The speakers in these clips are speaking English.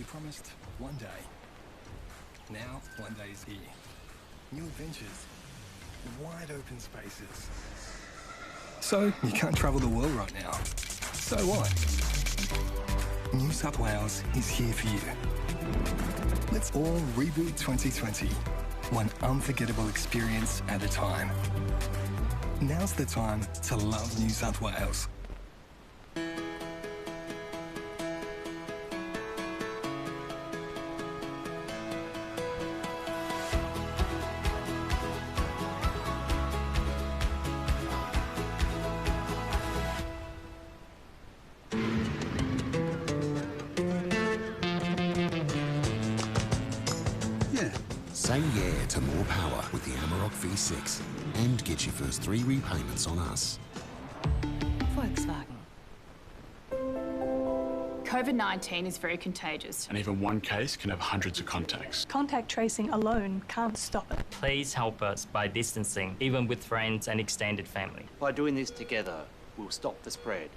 promised one day. Now, one day is here. New adventures, wide open spaces. So, you can't travel the world right now. So what? New South Wales is here for you. Let's all reboot 2020, one unforgettable experience at a time. Now's the time to love New South Wales. Say yeah to more power with the Amarok V6 and get your first 3 repayments on us. Volkswagen. COVID-19 is very contagious. And even one case can have hundreds of contacts. Contact tracing alone can't stop it. Please help us by distancing, even with friends and extended family. By doing this together, we'll stop the spread.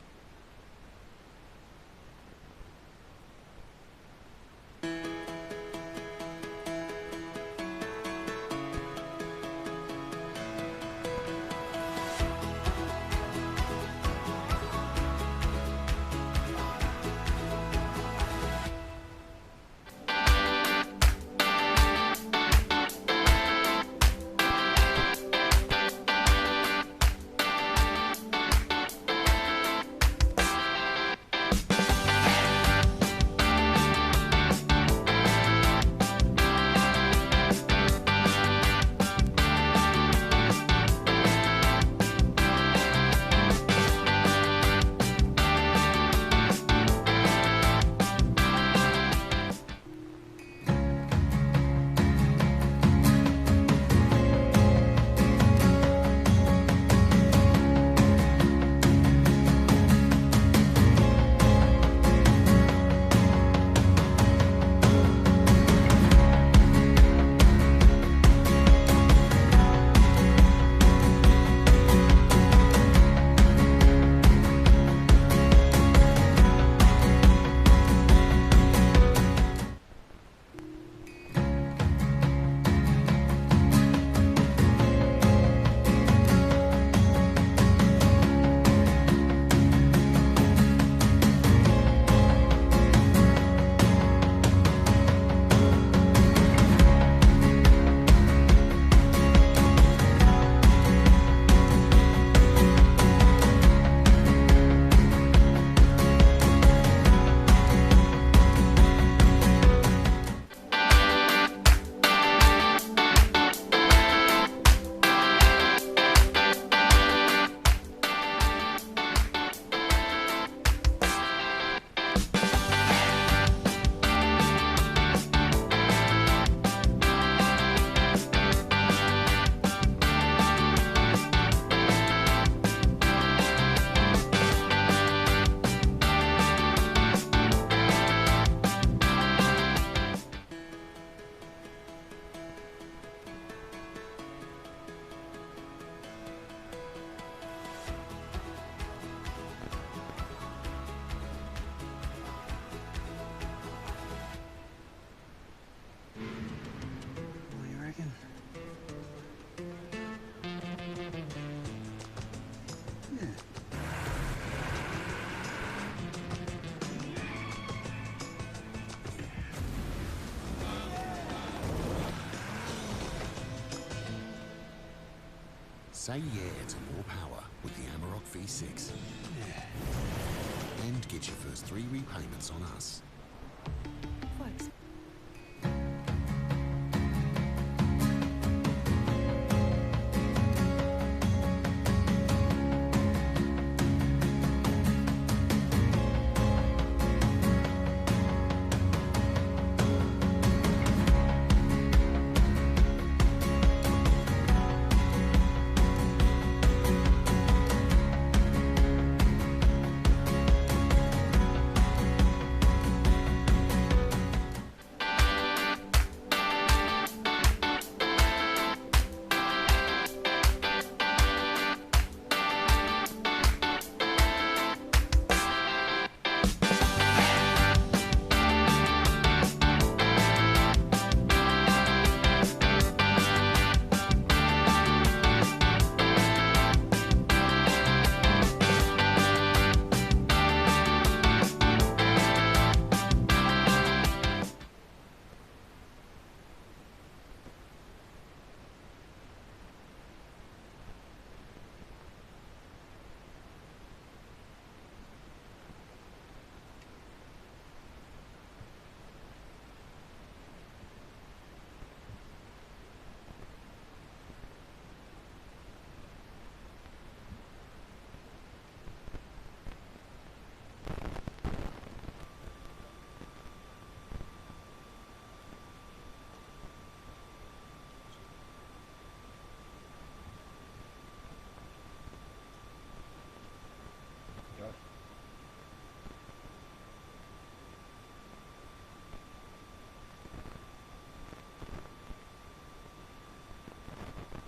Say yeah to more power with the Amarok V6. And get your first 3 repayments on us. Volkswagen.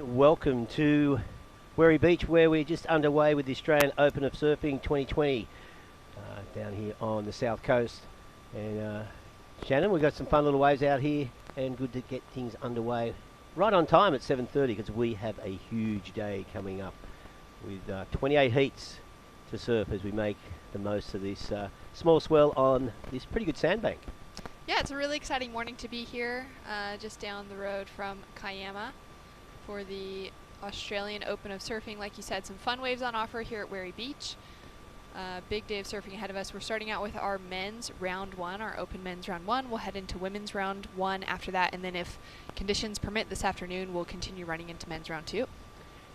welcome to Werry Beach, where we're just underway with the Australian Open of Surfing 2020 down here on the south coast. And Shannon, we've got some fun little waves out here, and good to get things underway right on time at 7:30, because we have a huge day coming up with 28 heats to surf as we make the most of this small swell on this pretty good sandbank. Yeah, it's a really exciting morning to be here, just down the road from Kiama for the Australian Open of Surfing. Like you said, some fun waves on offer here at Werry Beach. Big day of surfing ahead of us. We're starting out with our men's round one, our open men's round one. We'll head into women's round one after that, and then if conditions permit this afternoon, we'll continue running into men's round two.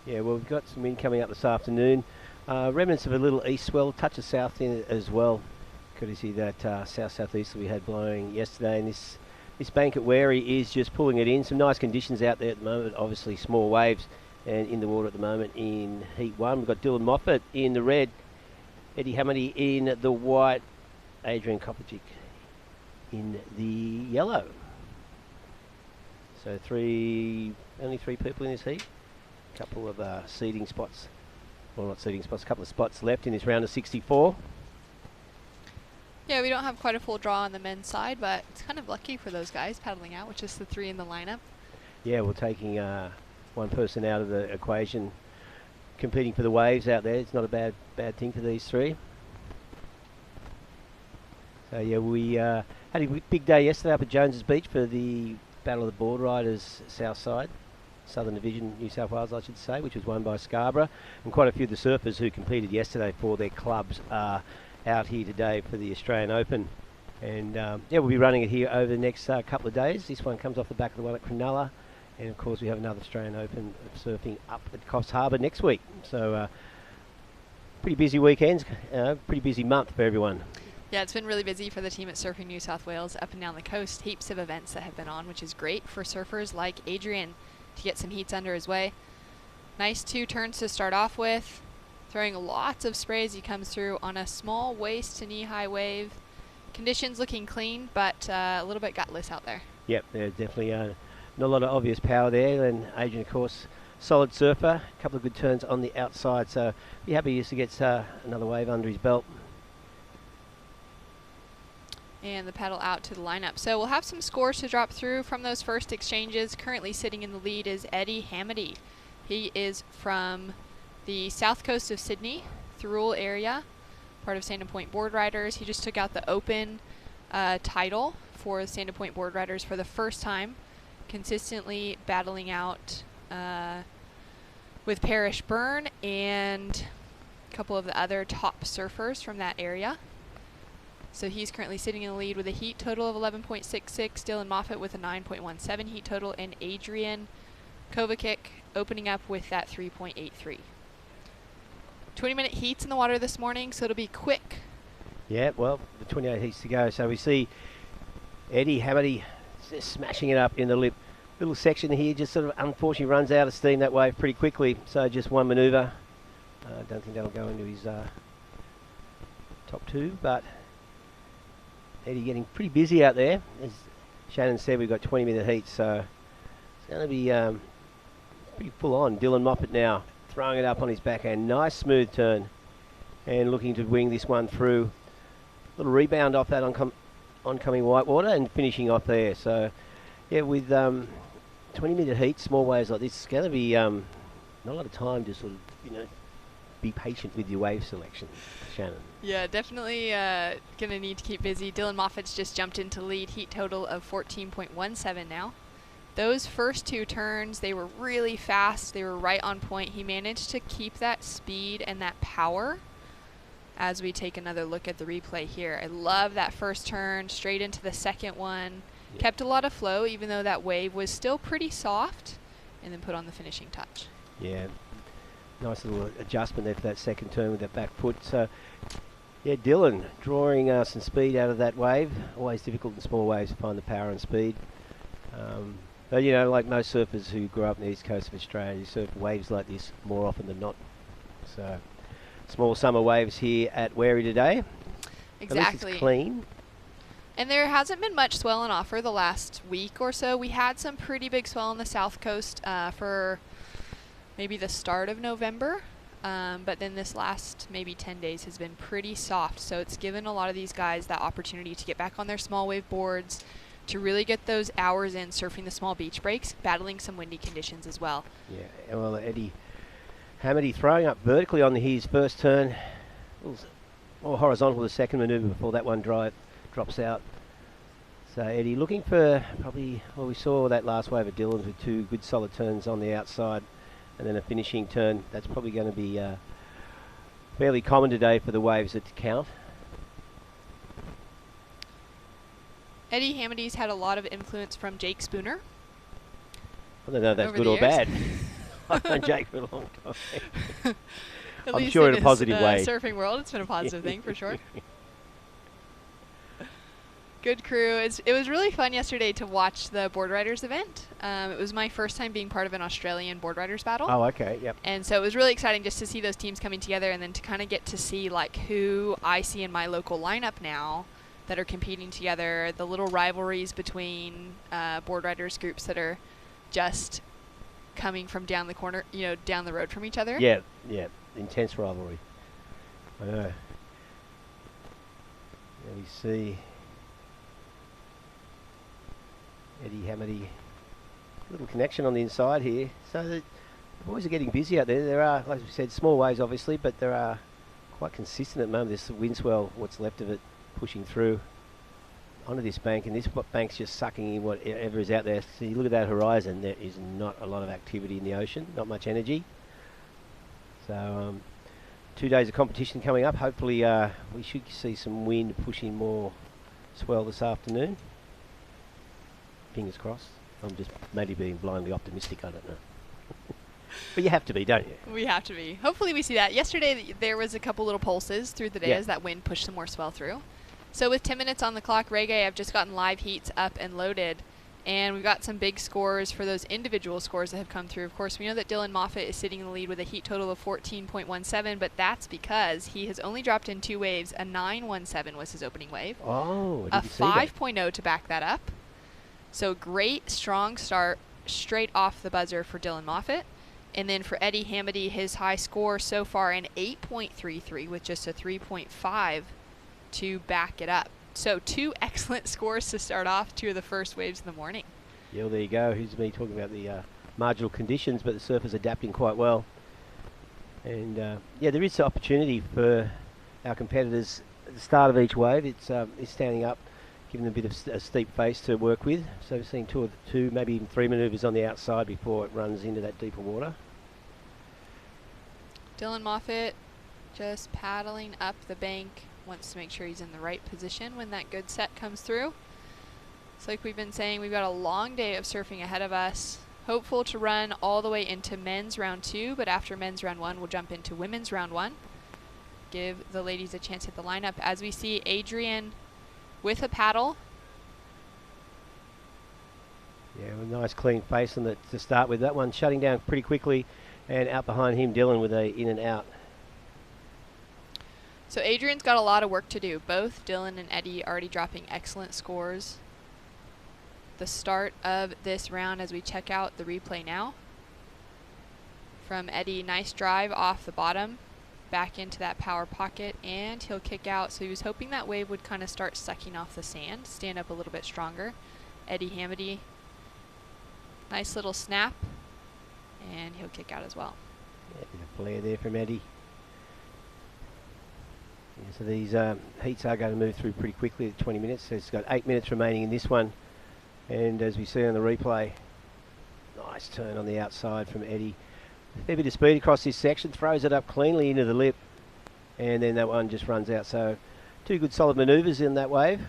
Yeah, well, we've got some wind coming up this afternoon. Remnants of a little east swell, touch of south in it as well. Courtesy that south-southeast that we had blowing yesterday, and this bank at Werry is just pulling it in. Some nice conditions out there at the moment, obviously small waves, and in the water at the moment in heat one. We've got Dylan Moffat in the red, Eddie Hamady in the white, Adrian Kopacic in the yellow. So only three people in this heat. A couple of seeding spots, well, not seeding spots, a couple of spots left in this round of 64. Yeah, we don't have quite a full draw on the men's side, but it's kind of lucky for those guys paddling out with just the three in the lineup. Yeah, we're taking one person out of the equation, competing for the waves out there. It's not a bad thing for these three. So yeah, we had a big day yesterday up at Jones's Beach for the Battle of the Board Riders South Side, Southern Division, New South Wales, I should say, which was won by Scarborough. And quite a few of the surfers who competed yesterday for their clubs are out here today for the Australian Open. And yeah, we'll be running it here over the next couple of days. This one comes off the back of the one at Cronulla, and of course we have another Australian Open of surfing up at Coffs Harbour next week. So pretty busy weekends, pretty busy month for everyone. Yeah, it's been really busy for the team at Surfing New South Wales up and down the coast. Heaps of events that have been on, which is great for surfers like Adrian to get some heats under his way. Nice 2 turns to start off with, throwing lots of spray as he comes through on a small waist to knee-high wave. Conditions looking clean, but a little bit gutless out there. Yep, there's definitely not a lot of obvious power there. And Adrian, of course, solid surfer. A couple of good turns on the outside, so be happy just to get another wave under his belt. And the paddle out to the lineup. So we'll have some scores to drop through from those first exchanges. Currently sitting in the lead is Eddie Hamady. He is from the south coast of Sydney, Thirroul area, part of Sandon Point Board Riders. He just took out the Open title for the Sandon Point Board Riders for the first time, consistently battling out with Parrish Byrne and a couple of the other top surfers from that area. So he's currently sitting in the lead with a heat total of 11.66, Dylan Moffat with a 9.17 heat total, and Adrian Kovacic opening up with that 3.83. 20-minute heats in the water this morning, so it'll be quick. Yeah, well, the 28 heats to go. So we see Eddie Hamady just smashing it up in the lip. Little section here just sort of unfortunately runs out of steam that wave pretty quickly. So just one manoeuvre. I don't think that'll go into his top 2, but Eddie getting pretty busy out there. As Shannon said, we've got 20-minute heats, so it's going to be pretty full on. Dylan Moffat now throwing it up on his backhand. Nice smooth turn and looking to wing this one through. Little rebound off that oncoming whitewater and finishing off there. So yeah, with 20-minute heat, small waves like this, it's going to be not a lot of time to sort of, be patient with your wave selection, Shannon. Yeah, definitely going to need to keep busy. Dylan Moffat's just jumped into lead, heat total of 14.17 now. Those first 2 turns, they were really fast. They were right on point. He managed to keep that speed and that power as we take another look at the replay here. I love that first turn, straight into the second one. Yep. Kept a lot of flow, even though that wave was still pretty soft, and then put on the finishing touch. Yeah. Nice little adjustment there for that second turn with that back foot. So, yeah, Dylan drawing some speed out of that wave. Always difficult in small waves to find the power and speed. But, like most surfers who grew up on the east coast of Australia, you surf waves like this more often than not. So, small summer waves here at Werry today. Exactly. At least it's clean. And there hasn't been much swell on offer the last week or so. We had some pretty big swell on the south coast for maybe the start of November. But then this last maybe 10 days has been pretty soft. So it's given a lot of these guys that opportunity to get back on their small wave boards, to really get those hours in surfing the small beach breaks, battling some windy conditions as well. Yeah, well, Eddie Hamady throwing up vertically on his first turn. More horizontal the second manoeuvre before that one drops out. So Eddie looking for probably, well, we saw that last wave of Dylan's with 2 good solid turns on the outside and then a finishing turn. That's probably going to be fairly common today for the waves that count. Eddie Hamady's had a lot of influence from Jake Spooner. I don't know if that's good or bad. I've known Jake for a long time. I'm sure in a positive way. Surfing world, it's been a positive thing for sure. Good crew. It was really fun yesterday to watch the board riders event. It was my first time being part of an Australian board riders battle. Oh, okay, yep. And so it was really exciting just to see those teams coming together and then to kind of get to see like who I see in my local lineup now that are competing together, the little rivalries between board riders groups that are just coming from down the corner, down the road from each other. Yeah, intense rivalry. I know. There we see Eddie Hamady. Little connection on the inside here. So the boys are getting busy out there. There are, like we said, small waves obviously, but there are quite consistent at the moment. This wind swell, what's left of it, pushing through onto this bank, and this bank's just sucking in whatever is out there. So you look at that horizon, there is not a lot of activity in the ocean, not much energy. So 2 days of competition coming up. Hopefully we should see some wind pushing more swell this afternoon. Fingers crossed. I'm just maybe being blindly optimistic, I don't know. But you have to be, don't you? We have to be. Hopefully we see that. Yesterday there was a couple little pulses through the day as that wind pushed some more swell through. So with 10 minutes on the clock, Reggae, I've just gotten live heats up and loaded. And we've got some big scores for those individual scores that have come through. Of course, we know that Dylan Moffat is sitting in the lead with a heat total of 14.17, but that's because he has only dropped in 2 waves. A 9.17 was his opening wave. Oh, I didn't see that. A 5.0 to back that up. So great, strong start straight off the buzzer for Dylan Moffat. And then for Eddie Hamady, his high score so far an 8.33 with just a 3.5 to back it up. So 2 excellent scores to start off 2 of the first waves in the morning. Yeah, well, there you go. Here's me talking about the marginal conditions, but the surf is adapting quite well. And yeah, there is opportunity for our competitors at the start of each wave. It's standing up, giving them a bit of a steep face to work with. So we've seen 2, maybe even 3 manoeuvres on the outside before it runs into that deeper water. Dylan Moffat just paddling up the bank, wants to make sure he's in the right position when that good set comes through. It's like we've been saying, we've got a long day of surfing ahead of us. Hopeful to run all the way into men's round 2, but after men's round 1, we'll jump into women's round 1. Give the ladies a chance at the lineup as we see Adrian with a paddle. Yeah, a nice clean face on the, to start with. That one shutting down pretty quickly, and out behind him, Dylan with a in and out. So Adrian's got a lot of work to do. Both Dylan and Eddie already dropping excellent scores. The start of this round as we check out the replay now. From Eddie, nice drive off the bottom, back into that power pocket, and he'll kick out. So he was hoping that wave would kind of start sucking off the sand, stand up a little bit stronger. Eddie Hamady, nice little snap, and he'll kick out as well. Yeah, bit of flare there from Eddie. Yeah, so these heats are going to move through pretty quickly at 20 minutes. So it's got 8 minutes remaining in this one. And as we see on the replay, nice turn on the outside from Eddie. A fair bit of speed across this section, throws it up cleanly into the lip, and then that one just runs out. So 2 good solid manoeuvres in that wave.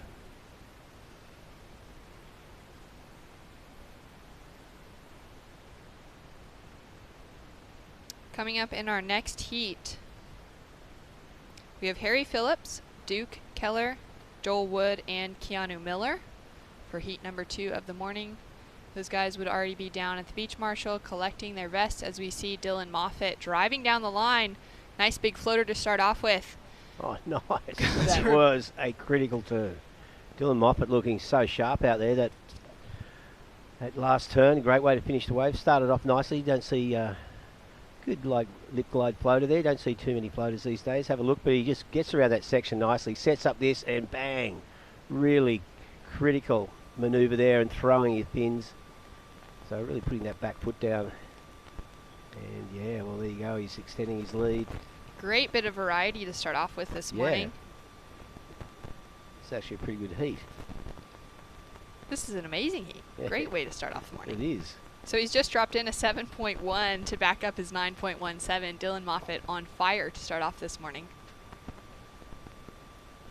Coming up in our next heat, we have Harry Phillips, Duke Keller, Joel Wood, and Keanu Miller for heat number 2 of the morning. Those guys would already be down at the beach marshal collecting their vests as we see Dylan Moffat driving down the line. Nice big floater to start off with. Oh, nice. That was a critical turn. Dylan Moffat looking so sharp out there. That last turn, great way to finish the wave. Started off nicely. You don't see Good like lip glide floater there. Don't see too many floaters these days. Have a look, but he just gets around that section nicely, sets up this, and bang! Really critical manoeuvre there and throwing your fins. So really putting that back foot down. And yeah, well there you go. He's extending his lead. Great bit of variety to start off with this morning. It's actually a pretty good heat. This is an amazing heat. Great way to start off the morning. It is. So he's just dropped in a 7.1 to back up his 9.17. Dylan Moffat on fire to start off this morning.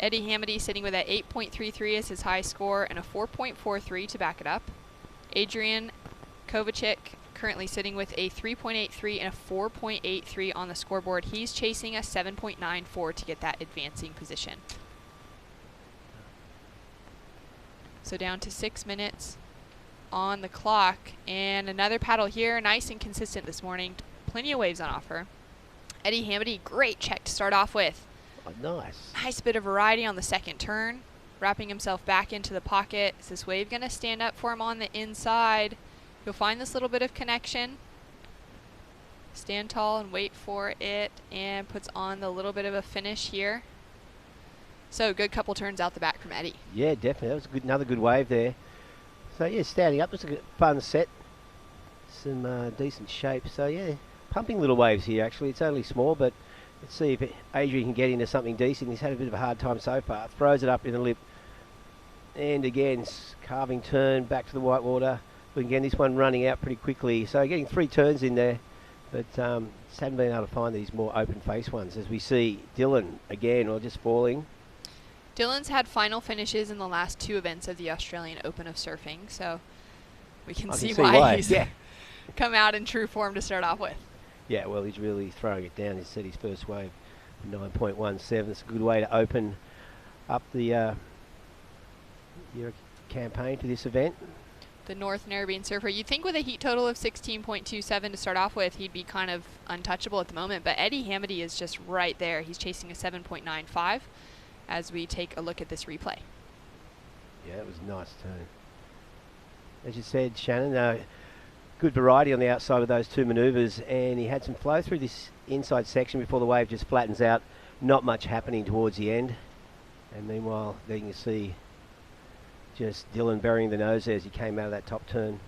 Eddie Hamady sitting with an 8.33 as his high score and a 4.43 to back it up. Adrian Kovacic currently sitting with a 3.83 and a 4.83 on the scoreboard. He's chasing a 7.94 to get that advancing position. So down to 6 minutes on the clock, and another paddle here, nice and consistent this morning. Plenty of waves on offer. Eddie Hamady, great check to start off with. Oh, nice. Nice bit of variety on the second turn, wrapping himself back into the pocket. Is this wave going to stand up for him on the inside? He'll find this little bit of connection. Stand tall and wait for it, and puts on the little bit of a finish here. So good couple turns out the back from Eddie. Yeah, definitely. That was a good, another good wave there. So yeah, standing up was a good, fun set. Some decent shape. So yeah, pumping little waves here actually. It's only small, but let's see if Adrian can get into something decent. He's had a bit of a hard time so far. Throws it up in the lip. And again, carving turn back to the white water. But again, this one running out pretty quickly. So getting 3 turns in there. But just haven't been able to find these more open face ones. As we see Dylan again, or just falling. Dylan's had final finishes in the last 2 events of the Australian Open of Surfing, so we can see why he's come out in true form to start off with. Yeah, well, he's really throwing it down. He's set his first wave, 9.17. It's a good way to open up the your campaign for this event. The North Narrabeen surfer. You'd think with a heat total of 16.27 to start off with, he'd be kind of untouchable at the moment, but Eddie Hamady is just right there. He's chasing a 7.95. As we take a look at this replay. Yeah, that was a nice turn. As you said, Shannon, good variety on the outside of those 2 manoeuvres, and he had some flow through this inside section before the wave just flattens out. Not much happening towards the end. And meanwhile, there you can see just Dylan burying the nose there as he came out of that top turn.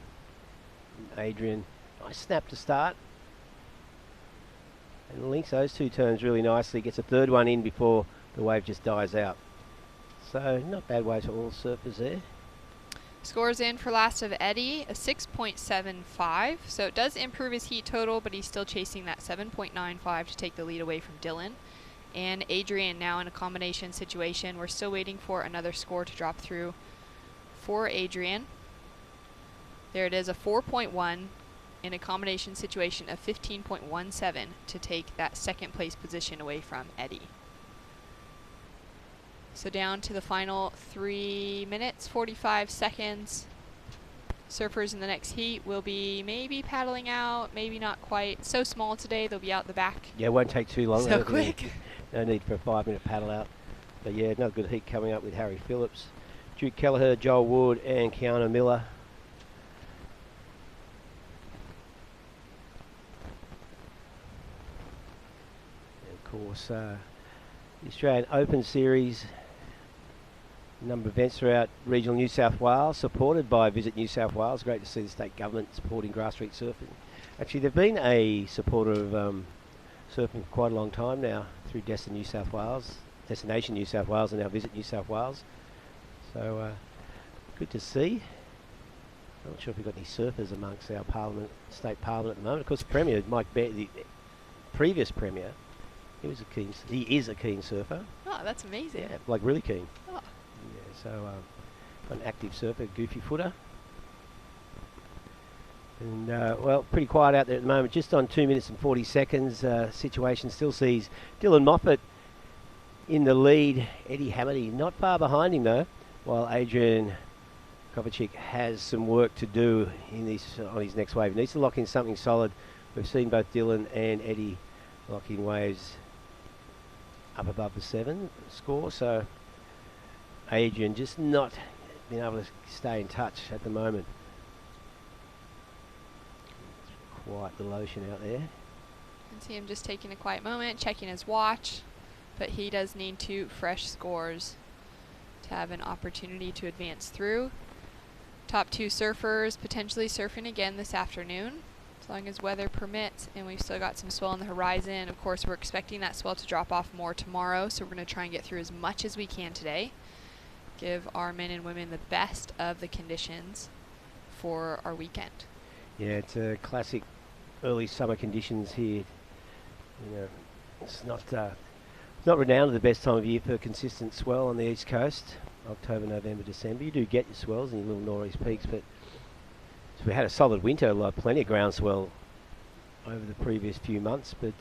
Adrian, nice snap to start. And links those 2 turns really nicely. Gets a 3rd one in before the wave just dies out. So not bad waves for all surfers there. Scores in for last of Eddie, a 6.75. So it does improve his heat total, but he's still chasing that 7.95 to take the lead away from Dylan. And Adrian now in a combination situation. We're still waiting for another score to drop through for Adrian. There it is, a 4.1 in a combination situation of 15.17 to take that 2nd place position away from Eddie. So down to the final 3 minutes, 45 seconds. Surfers in the next heat will be maybe paddling out, maybe not quite. So small today, they'll be out the back. Yeah, it won't take too long. So quick. No need for a 5-minute paddle out. But yeah, another good heat coming up with Harry Phillips, Duke Kelleher, Joel Wood and Kiana Miller. And of course, the Australian Open Series, a number of events throughout regional New South Wales, supported by Visit New South Wales. Great to see the state government supporting grassroots surfing. Actually, they've been a supporter of surfing for quite a long time now through Destination New South Wales, and now Visit New South Wales. So good to see. I'm not sure if we've got any surfers amongst our parliament, state parliament at the moment. Of course, the Premier, Mike Bear, the previous Premier, he is a keen surfer. Oh, that's amazing. Yeah, like really keen. Oh. Yeah, so an active surfer, goofy footer. And well, pretty quiet out there at the moment, just on 2 minutes and 40 seconds. Situation still sees Dylan Moffat in the lead. Eddie Hamady not far behind him though, while Adrian Kovacic has some work to do in on his next wave. He needs to lock in something solid. We've seen both Dylan and Eddie locking waves up above the 7 score, so Adrian just not being able to stay in touch at the moment. Quite the lotion out there. can see him just taking a quiet moment, checking his watch, but he does need 2 fresh scores to have an opportunity to advance through. Top 2 surfers potentially surfing again this afternoon, as long as weather permits, and we've still got some swell on the horizon. Of course, we're expecting that swell to drop off more tomorrow, so we're going to try and get through as much as we can today. Give our men and women the best of the conditions for our weekend. Yeah, it's a classic early summer conditions here. You know, it's not renowned as the best time of year for consistent swell on the east coast. October, November, December. You do get your swells and your little northeast peaks, but we had a solid winter, plenty of ground swell over the previous few months, but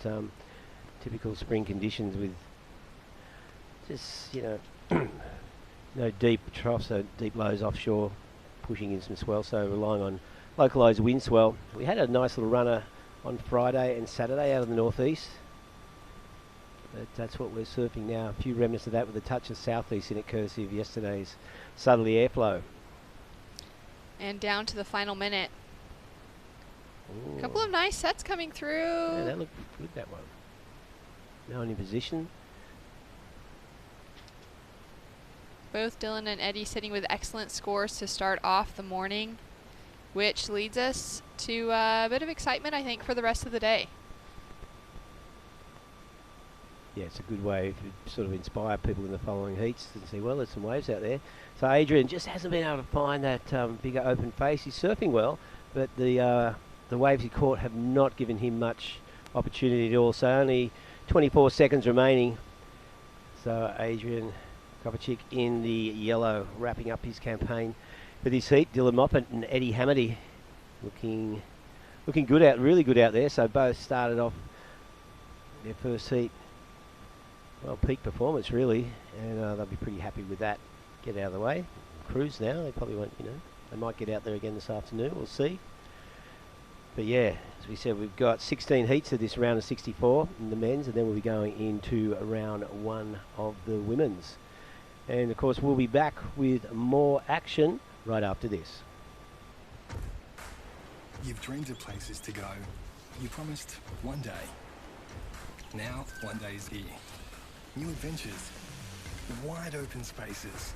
typical spring conditions with just, you know, no deep troughs, so deep lows offshore, pushing in some swell, so relying on localised wind swell. We had a nice little runner on Friday and Saturday out of the northeast, but that's what we're surfing now. A few remnants of that with a touch of southeast in it, courtesy of yesterday's southerly airflow. And down to the final minute. Ooh. A couple of nice sets coming through. Yeah, that looked good, that one. No one in position. Both Dylan and Eddie sitting with excellent scores to start off the morning, which leads us to a bit of excitement, I think, for the rest of the day. Yeah, it's a good way to sort of inspire people in the following heats and see, well, there's some waves out there. So Adrian just hasn't been able to find that bigger open face. He's surfing well, but the waves he caught have not given him much opportunity at all. So only 24 seconds remaining. So Adrian Kovacic in the yellow, wrapping up his campaign for this heat. Dylan Moppet and Eddie Hamady looking good out, really good out there. So both started off their first heat. Well, peak performance really, and they'll be pretty happy with that. Get out of the way, cruise now. They probably won't, you know, they might get out there again this afternoon. We'll see. But yeah, as we said, we've got 16 heats of this round of 64 in the men's, and then we'll be going into round 1 of the women's. And of course, we'll be back with more action right after this. You've dreamed of places to go. You promised one day. Now, one day is here. New adventures. Wide open spaces.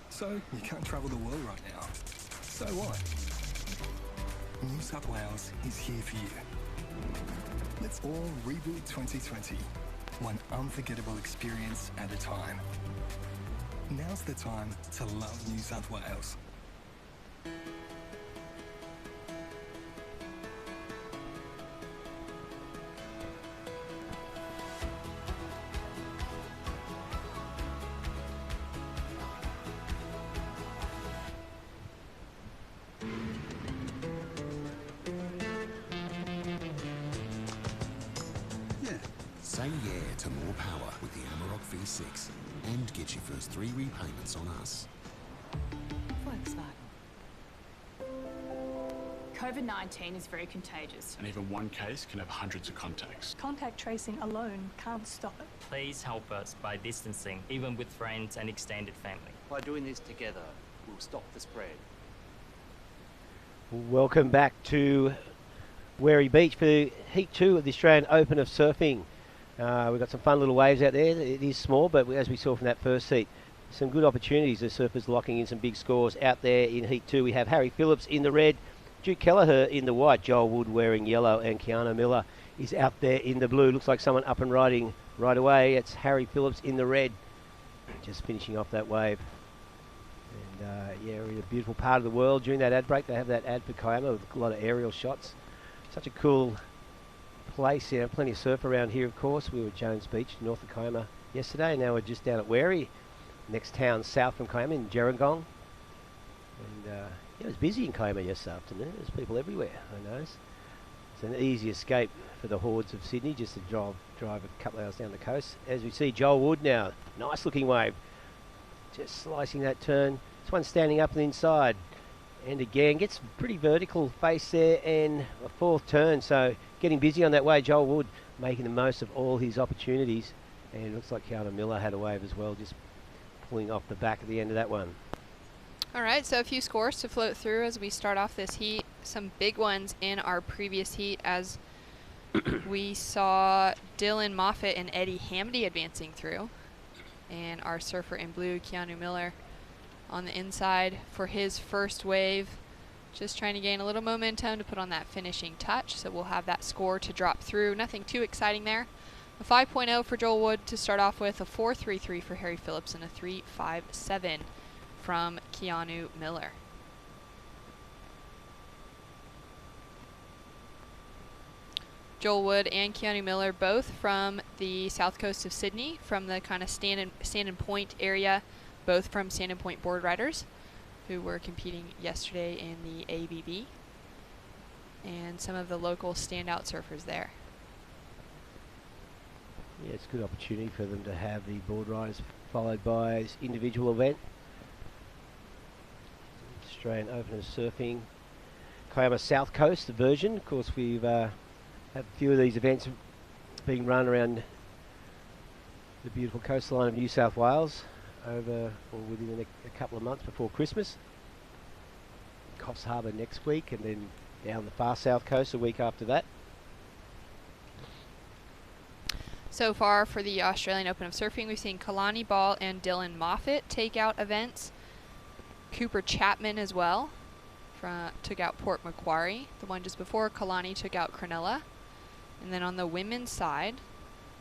So, you can't travel the world right now. So what? New South Wales is here for you. Let's all reboot 2020. One unforgettable experience at a time. Now's the time to love New South Wales. Say yeah to more power with the Amarok V6 and get your first 3 repayments on us. Volkswagen. COVID-19 is very contagious. And even one case can have hundreds of contacts. Contact tracing alone can't stop it. Please help us by distancing, even with friends and extended family. By doing this together, we'll stop the spread. Welcome back to Wary Beach for Heat 2 of the Australian Open of Surfing. We've got some fun little waves out there. It is small, but as we saw from that first heat, some good opportunities. The surfers locking in some big scores out there in Heat 2. We have Harry Phillips in the red, Duke Kelleher in the white, Joel Wood wearing yellow, and Kiana Miller is out there in the blue. Looks like someone up and riding right away. It's Harry Phillips in the red, just finishing off that wave. And yeah, we're in a beautiful part of the world. During that ad break, they have that ad for Kiama with a lot of aerial shots. Such a cool place, you know, plenty of surf around here, of course. We were at Jones Beach, north of Kiama yesterday. Now we're just down at Wary, next town south from Kiama in Gerringong. And yeah, it was busy in Kiama yesterday afternoon. There's people everywhere, I noticed. It's an easy escape for the hordes of Sydney, just to drive a couple of hours down the coast. As we see Joel Wood now, nice looking wave, just slicing that turn. This one standing up and inside. And again, gets pretty vertical face there and a fourth turn. So getting busy on that way. Joel Wood making the most of all his opportunities. And it looks like Kiana Miller had a wave as well, just pulling off the back at the end of that one. All right, so a few scores to float through as we start off this heat. Some big ones in our previous heat, as We saw Dylan Moffitt and Eddie Hamdy advancing through, and our surfer in blue, Keanu Miller, on the inside for his first wave, just trying to gain a little momentum to put on that finishing touch. So we'll have that score to drop through. Nothing too exciting there. A 5.0 for Joel Wood to start off with, a 4.33 for Harry Phillips, and a 3.57 from Keanu Miller. Joel Wood and Keanu Miller, both from the south coast of Sydney, from the kind of Stand and Point area, both from Stand and Point board riders who were competing yesterday in the ABB, and some of the local standout surfers there. Yeah, it's a good opportunity for them to have the board riders followed by this individual event. Australian Open of Surfing, Kiama South Coast, the version. Of course, we've had a few of these events being run around the beautiful coastline of New South Wales over or within a couple of months before Christmas. Coffs Harbour next week, and then down the far south coast a week after that. So far for the Australian Open of Surfing, we've seen Kalani Ball and Dylan Moffitt take out events. Cooper Chapman as well took out Port Macquarie. The one just before, Kalani took out Cronulla. And then on the women's side,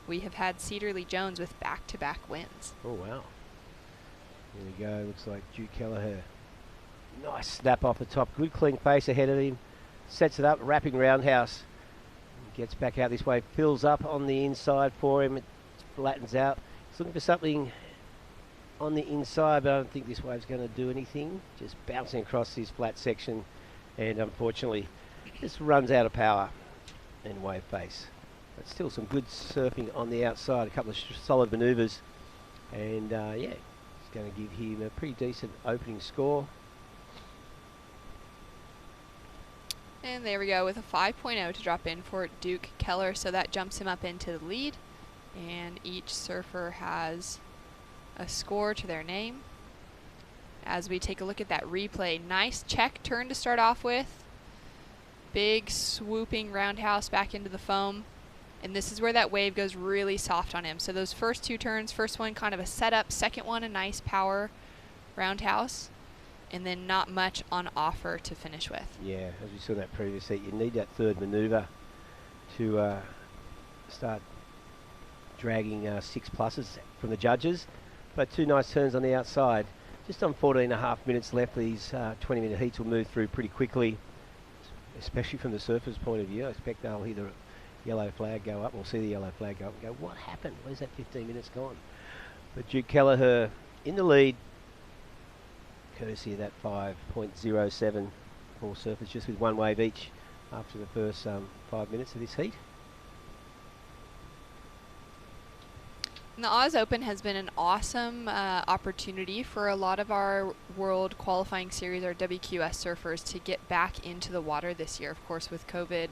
we have had Cedar Lee Jones with back-to-back wins. Oh, wow. Here we go. Looks like Duke Kelleher. Nice snap off the top. Good clean face ahead of him. Sets it up, wrapping roundhouse. Gets back out this way. Fills up on the inside for him. It flattens out. He's looking for something on the inside, but I don't think this wave's going to do anything. Just bouncing across this flat section, and unfortunately just runs out of power and wave face. But still some good surfing on the outside. A couple of solid manoeuvres, and yeah, it's going to give him a pretty decent opening score. And there we go with a 5.0 to drop in for Duke Keller, so that jumps him up into the lead, and each surfer has a score to their name. As we take a look at that replay, nice check turn to start off with. Big swooping roundhouse back into the foam, and this is where that wave goes really soft on him. So those first two turns, first one kind of a setup, second one a nice power roundhouse, and then not much on offer to finish with. Yeah, as we saw in that previous heat, you need that third manoeuvre to start dragging 6 pluses from the judges. But 2 nice turns on the outside. Just on 14.5 minutes left, these 20-minute heats will move through pretty quickly, especially from the surfer's point of view. I expect they'll hear the yellow flag go up, we'll see the yellow flag go up and go, what happened? Where's that 15 minutes gone? But Duke Kelleher in the lead, courtesy of that 5.07 for surfers, just with 1 wave each after the first 5 minutes of this heat. And the Oz Open has been an awesome opportunity for a lot of our World Qualifying Series, our WQS surfers, to get back into the water this year. Of course, with COVID,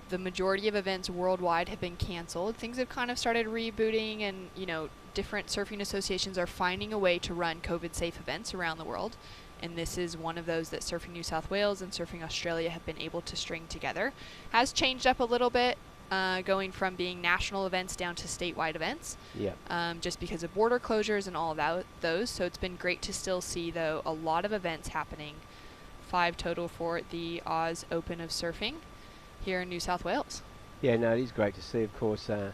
the majority of events worldwide have been canceled. Things have kind of started rebooting, and you know, different surfing associations are finding a way to run COVID-safe events around the world. And this is one of those that Surfing New South Wales and Surfing Australia have been able to string together. Has changed up a little bit, going from being national events down to statewide events, just because of border closures and all of those. So it's been great to still see, though, a lot of events happening. 5 total for the Oz Open of Surfing here in New South Wales. Yeah, no, it is great to see, of course. And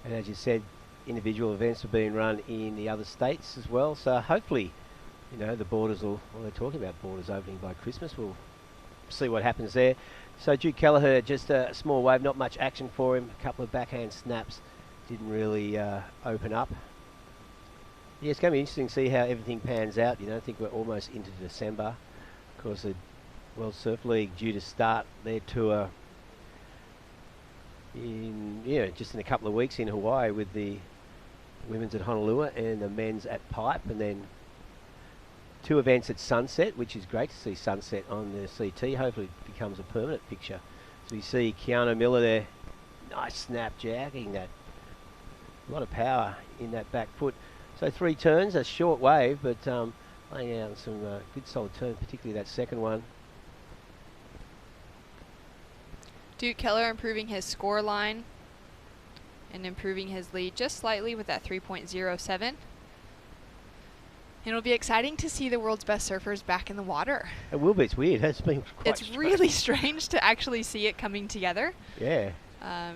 as you said, individual events are being run in the other states as well. So hopefully, you know, the borders will, well, they're talking about borders opening by Christmas. We'll see what happens there. So Duke Kelleher, just a small wave, not much action for him. A couple of backhand snaps, didn't really open up. Yeah, it's going to be interesting to see how everything pans out. You know, I think we're almost into December. Of course, the World Surf League due to start their tour in, just in a couple of weeks in Hawaii, with the women's at Honolulu and the men's at Pipe, and then 2 events at Sunset, which is great to see Sunset on the CT. Hopefully it becomes a permanent fixture. So we see Keanu Miller there. Nice snap, jagging that. A lot of power in that back foot. So 3 turns, a short wave, but laying out some good solid turns, particularly that second one. Duke Keller improving his score line and improving his lead just slightly with that 3.07. And it'll be exciting to see the world's best surfers back in the water. It will be. It's weird. It's been quite It's really strange to actually see it coming together. Yeah.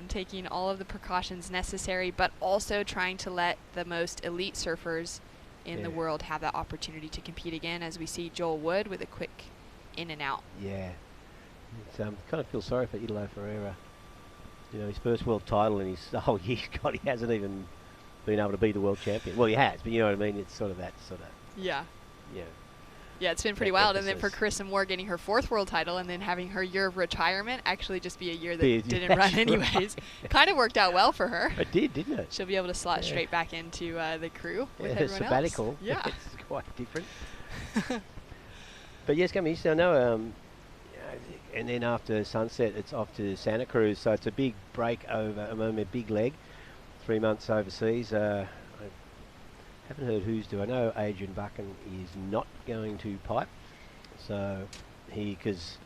Taking all of the precautions necessary, but also trying to let the most elite surfers in the world have that opportunity to compete again, as we see Joel Wood with a quick in and out. Yeah. It's, kind of feel sorry for Italo Ferreira. You know, his first world title in his whole year. God, he hasn't even been able to be the world champion. Well, he has, but you know what I mean? It's sort of that sort of... Yeah. Yeah. Yeah, it's been pretty wild. And then for Carissa Moore getting her 4th world title and then having her year of retirement actually just be a year that didn't run anyways. Kind of worked out well for her. It did, didn't it? She'll be able to slot straight back into the crew with her everyone sabbatical. else. Yeah. It's quite different. But yes, coming I know, and then after sunset, it's off to Santa Cruz. So it's a big break over, a big leg, 3 months overseas. I haven't heard who's do. I know Adrian Buchan is not going to pipe, so because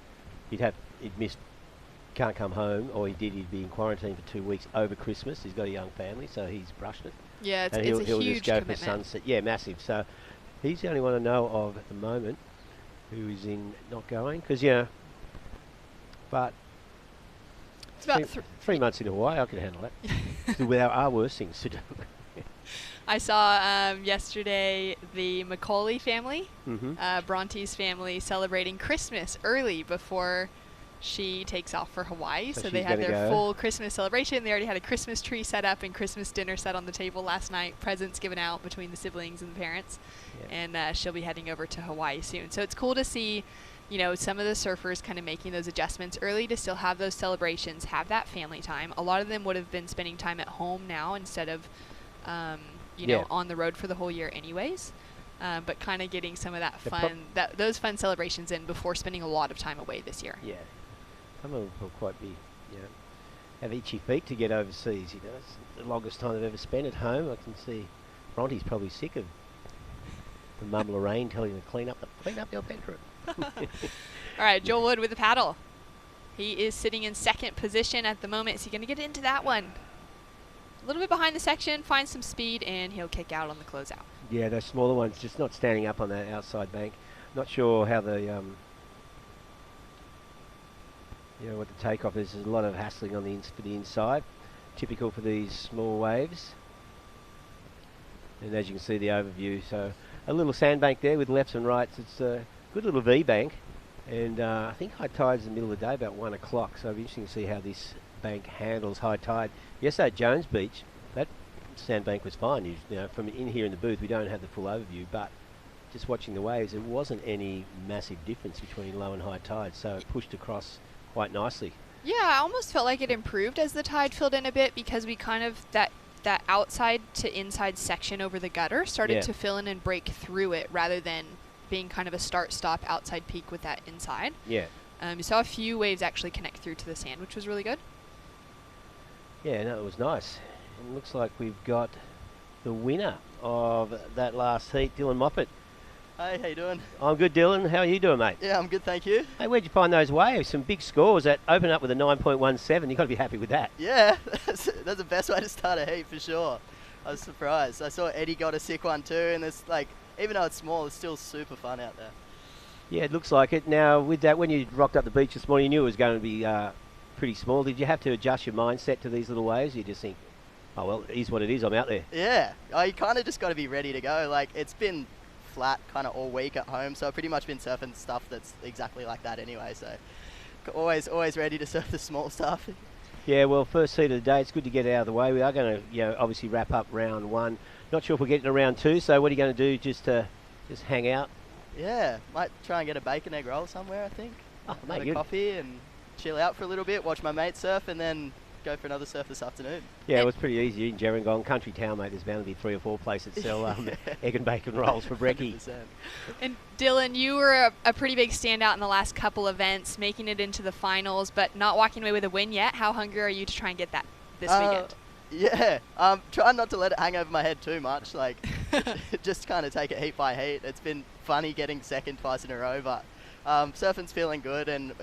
he'd missed, can't come home, or he'd be in quarantine for 2 weeks over Christmas. He's got a young family, so he's brushed it. Yeah, it's, and he'll just huge go commitment. for sunset. Yeah, massive. So he's the only one I know of at the moment who is in not going, because but it's about 3 months in Hawaii, I can handle that. So there are worse things to do. I saw yesterday the Macaulay family, Mm-hmm. Bronte's family, celebrating Christmas early before she takes off for Hawaii. So they had their full Christmas celebration. They already had a Christmas tree set up and Christmas dinner set on the table last night, presents given out between the siblings and the parents. Yeah. And she'll be heading over to Hawaii soon. So it's cool to see, some of the surfers kind of making those adjustments early to still have those celebrations, have that family time. A lot of them would have been spending time at home now instead of on the road for the whole year anyways, but kind of getting some of that those fun celebrations in before spending a lot of time away this year. Yeah, some of them will quite be, have itchy feet to get overseas. It's the longest time they've ever spent at home. I can see Bronte's probably sick of the mum Lorraine telling him to clean up your bedroom. All right, Joel Wood with the paddle. He is sitting in 2nd position at the moment. Is he going to get into that one? A little bit behind the section, find some speed, and he'll kick out on the closeout. Yeah, those smaller ones just not standing up on that outside bank. Not sure how the what the takeoff is. There's a lot of hassling on for the inside, typical for these small waves. And as you can see, the overview. So a little sandbank there with lefts and rights. It's a good little V bank, and I think high tide's in the middle of the day, about 1 o'clock. So it'll be interesting to see how this bank handles high tide. Yesterday at Jones Beach, that sandbank was fine. From in here in the booth, we don't have the full overview, but just watching the waves, there wasn't any massive difference between low and high tide, so it pushed across quite nicely. Yeah, I almost felt like it improved as the tide filled in a bit, because we kind of, that outside to inside section over the gutter started to fill in and break through it, rather than being kind of a start-stop outside peak with that inside. Yeah. You saw a few waves actually connect through to the sand, which was really good. Yeah, no, it was nice. It looks like we've got the winner of that last heat, Dylan Moffat. Hey, how you doing? I'm good, Dylan. How are you doing, mate? Yeah, I'm good, thank you. Hey, where'd you find those waves? Some big scores that open up with a 9.17. You've got to be happy with that. Yeah, that's the best way to start a heat for sure. I was surprised. I saw Eddie got a sick one too, and it's even though it's small, it's still super fun out there. Yeah, it looks like it. Now, with that, when you rocked up the beach this morning, you knew it was going to be pretty small. Did you have to adjust your mindset to these little waves? You just think, oh, well, it is what it is. I'm out there. Yeah. You kind of just got to be ready to go. It's been flat kind of all week at home, so I've pretty much been surfing stuff that's exactly like that anyway. So always ready to surf the small stuff. Yeah, well, first heat of the day, it's good to get it out of the way. We are going to, obviously wrap up round 1. Not sure if we're getting to round 2, so what are you going to do? Just hang out? Yeah, might try and get a bacon egg roll somewhere, I think. Oh, have a coffee and chill out for a little bit, watch my mate surf, and then go for another surf this afternoon. Yeah, it was pretty easy in Gerringong, country town, mate. There's bound to be 3 or 4 places that sell egg and bacon rolls for brekkie. And Dylan, you were a pretty big standout in the last couple events, making it into the finals, but not walking away with a win yet. How hungry are you to try and get that this weekend? Yeah, trying not to let it hang over my head too much. Just kind of take it heat by heat. It's been funny getting second twice in a row, but surfing's feeling good, and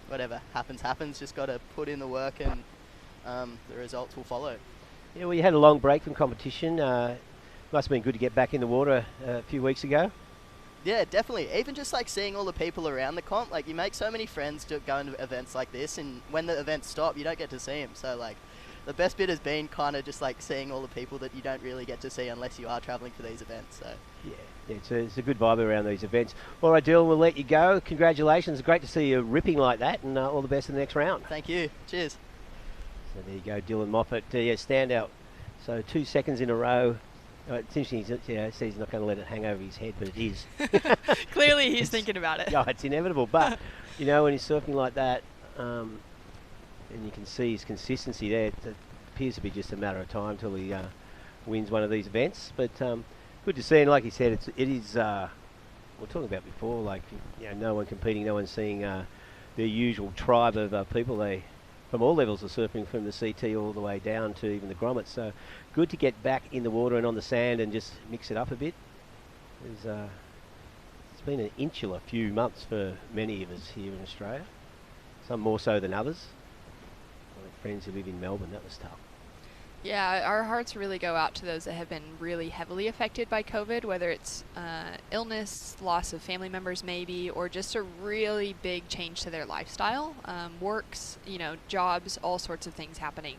whatever happens, happens. Just got to put in the work, and the results will follow. Yeah, well, you had a long break from competition. Must have been good to get back in the water a few weeks ago. Yeah, definitely. Even just like seeing all the people around the comp, like you make so many friends going to events like this, and when the events stop, you don't get to see them. So like, the best bit has been kind of just like seeing all the people that you don't really get to see unless you are traveling for these events. So yeah, it's a good vibe around these events. All right, Dylan, we'll let you go. Congratulations. Great to see you ripping like that, and all the best in the next round. Thank you. Cheers. So there you go, Dylan Moffat. Yeah, standout. So 2 seconds in a row. It's interesting, says he's not going to let it hang over his head, but it is. Clearly he's thinking about it. Yeah, it's inevitable. But, you know, when he's surfing like that, and you can see his consistency there, it appears to be just a matter of time till he wins one of these events. But good to see, and like he said, it is, we were talking about before, like, you know, no one competing, no one seeing the usual tribe of people. They from all levels of surfing, from the CT all the way down to even the grommets. So good to get back in the water and on the sand and just mix it up a bit. It's been an insular few months for many of us here in Australia, some more so than others. My friends who live in Melbourne, that was tough. Yeah, our hearts really go out to those that have been really heavily affected by COVID, whether it's illness, loss of family members maybe, or just a really big change to their lifestyle, works, you know, jobs, all sorts of things happening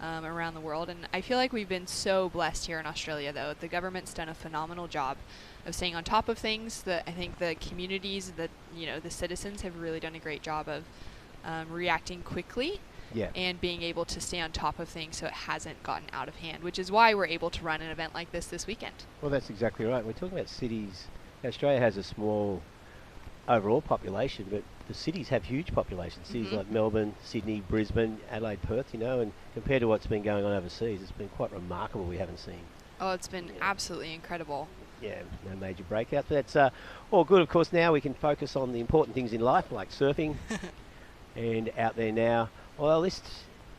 around the world. And I feel like we've been so blessed here in Australia, though. The government's done a phenomenal job of staying on top of things. I think the communities, the citizens have really done a great job of reacting quickly. Yeah. And being able to stay on top of things so it hasn't gotten out of hand, which is why we're able to run an event like this weekend. Well, that's exactly right. We're talking about cities. Australia has a small overall population, but the cities have huge populations. Cities like Melbourne, Sydney, Brisbane, Adelaide, Perth, you know, and compared to what's been going on overseas, it's been quite remarkable. We haven't seen. Oh, it's been absolutely incredible. Yeah, no major breakouts. But that's all good. Of course, now we can focus on the important things in life, like surfing. And out there now, well, this,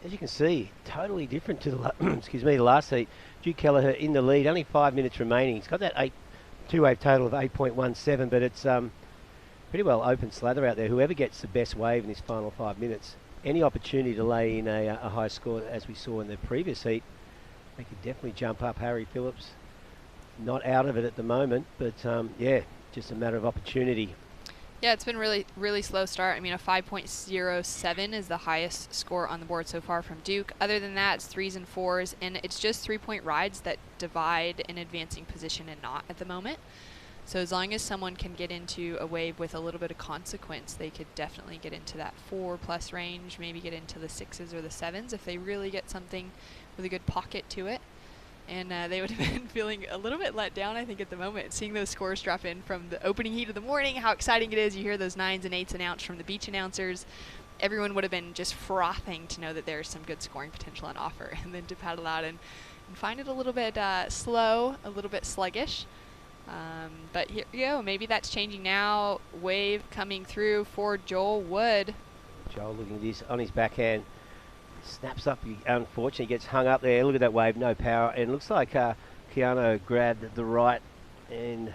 as you can see, totally different to the last heat. Duke Kelleher in the lead, only 5 minutes remaining. He's got that two-wave total of 8.17, but it's pretty well open slather out there. Whoever gets the best wave in this final 5 minutes, any opportunity to lay in a high score, as we saw in the previous heat, they could definitely jump up. Harry Phillips, not out of it at the moment, but yeah, just a matter of opportunity. Yeah, it's been really slow start. I mean, a 5.07 is the highest score on the board so far from Duke. Other than that, it's 3s and 4s, and it's just 3-point rides that divide an advancing position and not at the moment. So as long as someone can get into a wave with a little bit of consequence, they could definitely get into that 4+ range, maybe get into the 6s or the 7s if they really get something with a good pocket to it. And they would have been feeling a little bit let down, I think, at the moment, seeing those scores drop in from the opening heat of the morning, how exciting it is. You hear those 9s and 8s announced from the beach announcers. Everyone would have been just frothing to know that there's some good scoring potential on offer. And then to paddle out and find it a little bit slow, a little bit sluggish. But here you go. Maybe that's changing now. Wave coming through for Joel Wood. Joel looking at this on his backhand. Snaps up, he unfortunately gets hung up there. Look at that wave, no power. And it looks like Kiama grabbed the right and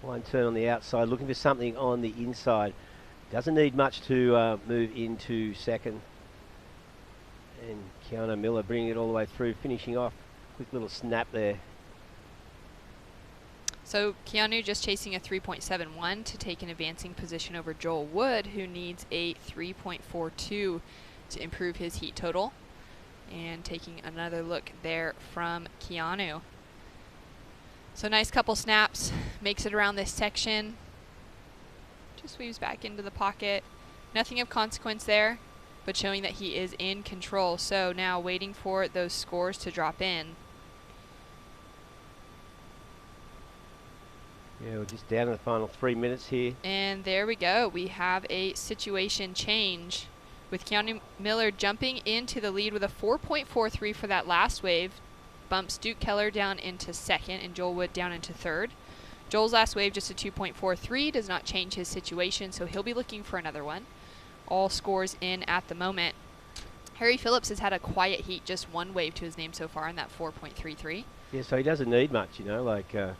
one turn on the outside, looking for something on the inside. Doesn't need much to move into second. And Kiana Miller bringing it all the way through, finishing off. Quick little snap there. So Keanu just chasing a 3.71 to take an advancing position over Joel Wood, who needs a 3.42 to improve his heat total. And taking another look there from Keanu. So nice couple snaps, makes it around this section. Just weaves back into the pocket. Nothing of consequence there, but showing that he is in control. So now waiting for those scores to drop in. Yeah, we're just down to the final 3 minutes here. And there we go. We have a situation change with Keanu Miller jumping into the lead with a 4.43 for that last wave. Bumps Duke Keller down into second and Joel Wood down into third. Joel's last wave just a 2.43 does not change his situation, so he'll be looking for another one. All scores in at the moment. Harry Phillips has had a quiet heat, just one wave to his name so far in that 4.33. Yeah, so he doesn't need much, you know, like, you know,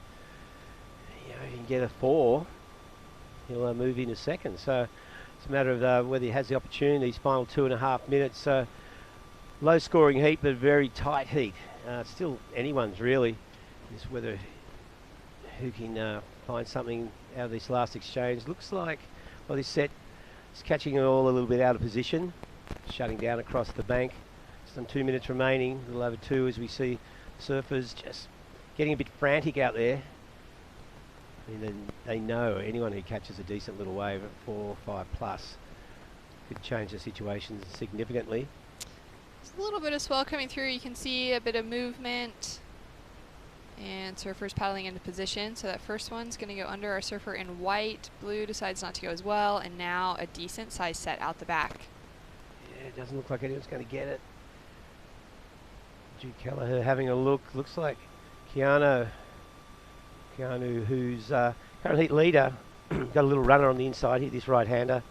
if he can get a 4, he'll move into second. So It's a matter of whether he has the opportunity. These final 2.5 minutes. Low scoring heat, but very tight heat. Still anyone's really. Just whether who can find something out of this last exchange. Looks like, well, this set is catching it all a little bit out of position. Shutting down across the bank. Some 2 minutes remaining, a little over 2 as we see surfers just getting a bit frantic out there. I mean, they know anyone who catches a decent little wave at 4 or 5 plus could change the situation significantly. There's a little bit of swell coming through. You can see a bit of movement and surfers paddling into position. So that first one's going to go under. Our surfer in white. Blue decides not to go as well, and now a decent size set out the back. Yeah, it doesn't look like anyone's going to get it. Duke Kelleher having a look. Looks like Keanu, who's current heat leader, got a little runner on the inside here, this right-hander.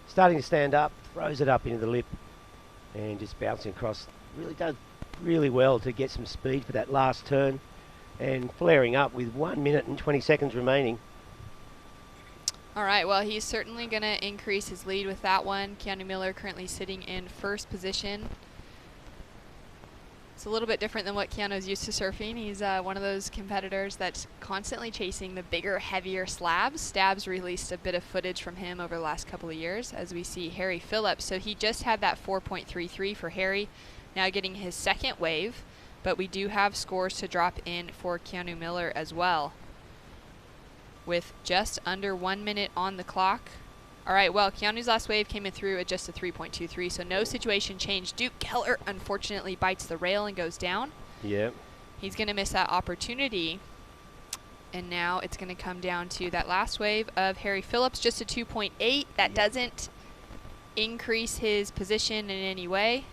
Starting to stand up, throws it up into the lip, and just bouncing across. Really does really well to get some speed for that last turn, and flaring up with 1 minute and 20 seconds remaining. All right, well, he's certainly going to increase his lead with that one. Keanu Miller currently sitting in first position. It's a little bit different than what Keanu's used to surfing. He's one of those competitors that's constantly chasing the bigger, heavier slabs. Stabs released a bit of footage from him over the last couple of years, as we see Harry Phillips. So he just had that 4.33 for Harry, now getting his second wave, but we do have scores to drop in for Keanu Miller as well, with just under 1 minute on the clock. All right, well, Keanu's last wave came in through at just a 3.23, so no situation changed. Duke Keller unfortunately bites the rail and goes down. Yep. He's going to miss that opportunity. And now it's going to come down to that last wave of Harry Phillips, just a 2.8. That doesn't increase his position in any way.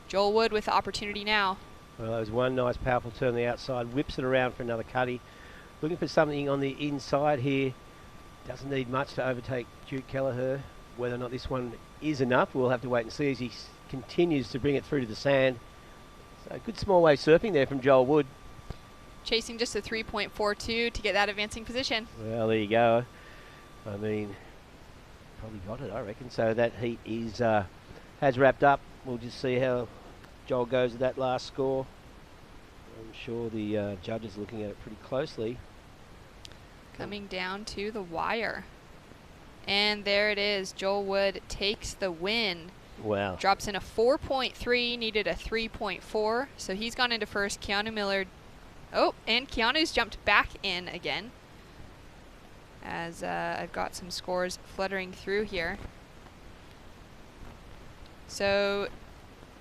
Joel Wood with the opportunity now. Well, that was one nice, powerful turn on the outside. Whips it around for another cutty. Looking for something on the inside here. Doesn't need much to overtake Duke Kelleher. Whether or not this one is enough, we'll have to wait and see as he continues to bring it through to the sand. So good small wave surfing there from Joel Wood. Chasing just a 3.42 to get that advancing position. Well, there you go. I mean, probably got it, I reckon. So that heat is has wrapped up. We'll just see how Joel goes with that last score. I'm sure the judges are looking at it pretty closely. Coming down to the wire. And there it is. Joel Wood takes the win. Wow. Drops in a 4.3, needed a 3.4. So he's gone into first. Keanu Miller. Oh, and Keanu's jumped back in again. As I've got some scores fluttering through here. So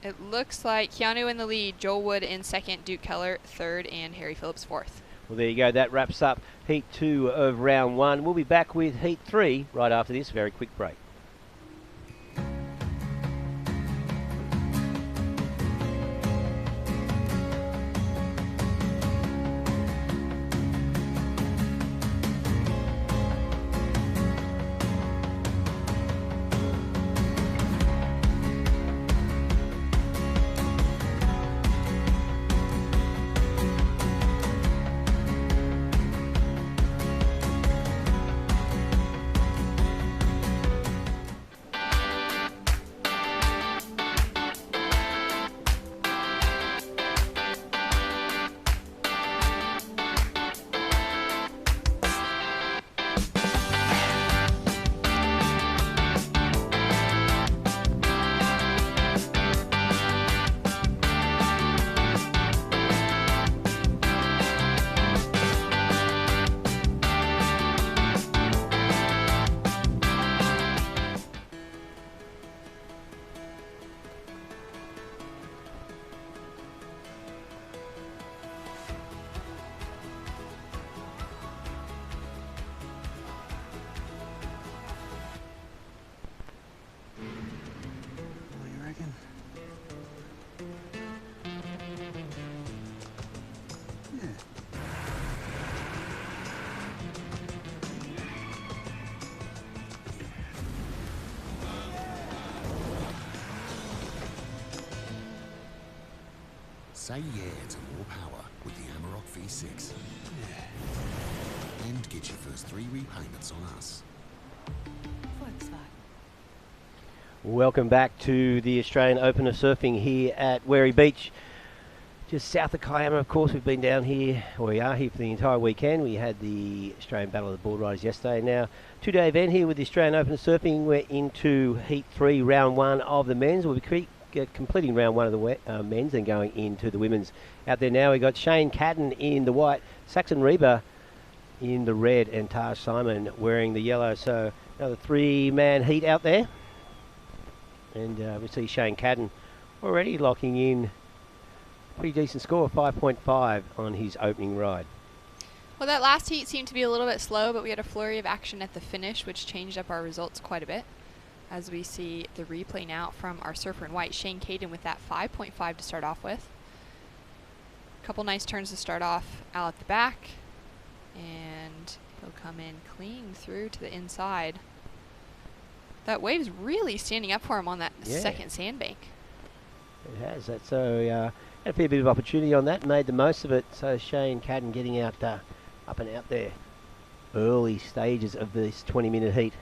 it looks like Keanu in the lead, Joel Wood in second, Duke Keller third, and Harry Phillips fourth. Well, there you go. That wraps up Heat 2 of Round 1. We'll be back with Heat 3 right after this very quick break. Say yeah to more power with the Amarok V6. And get your first 3 repayments on us. Volkswagen. Welcome back to the Australian Open of Surfing here at Wary Beach, just south of Kiama. Of course, we've been down here, or we are here for the entire weekend. We had the Australian Battle of the Board Riders yesterday. Now, two-day event here with the Australian Open of Surfing. We're into Heat 3, Round 1 of the men's. We'll be completing Round 1 of the men's and going into the women's. Out there now, we've got Shane Cadden in the white, Saxon Reba in the red, and Taj Simon wearing the yellow. So another three-man heat out there. And we see Shane Cadden already locking in a pretty decent score of 5.5 on his opening ride. Well, that last heat seemed to be a little bit slow, but we had a flurry of action at the finish, which changed up our results quite a bit. As we see the replay now from our surfer in white, Shane Cadden, with that 5.5 to start off with. A couple nice turns to start off out at the back, and he'll come in clean through to the inside. That wave's really standing up for him on that second sandbank. It has. That's had a fair bit of opportunity on that, made the most of it. So Shane Cadden getting out up and out there early stages of this 20-minute heat.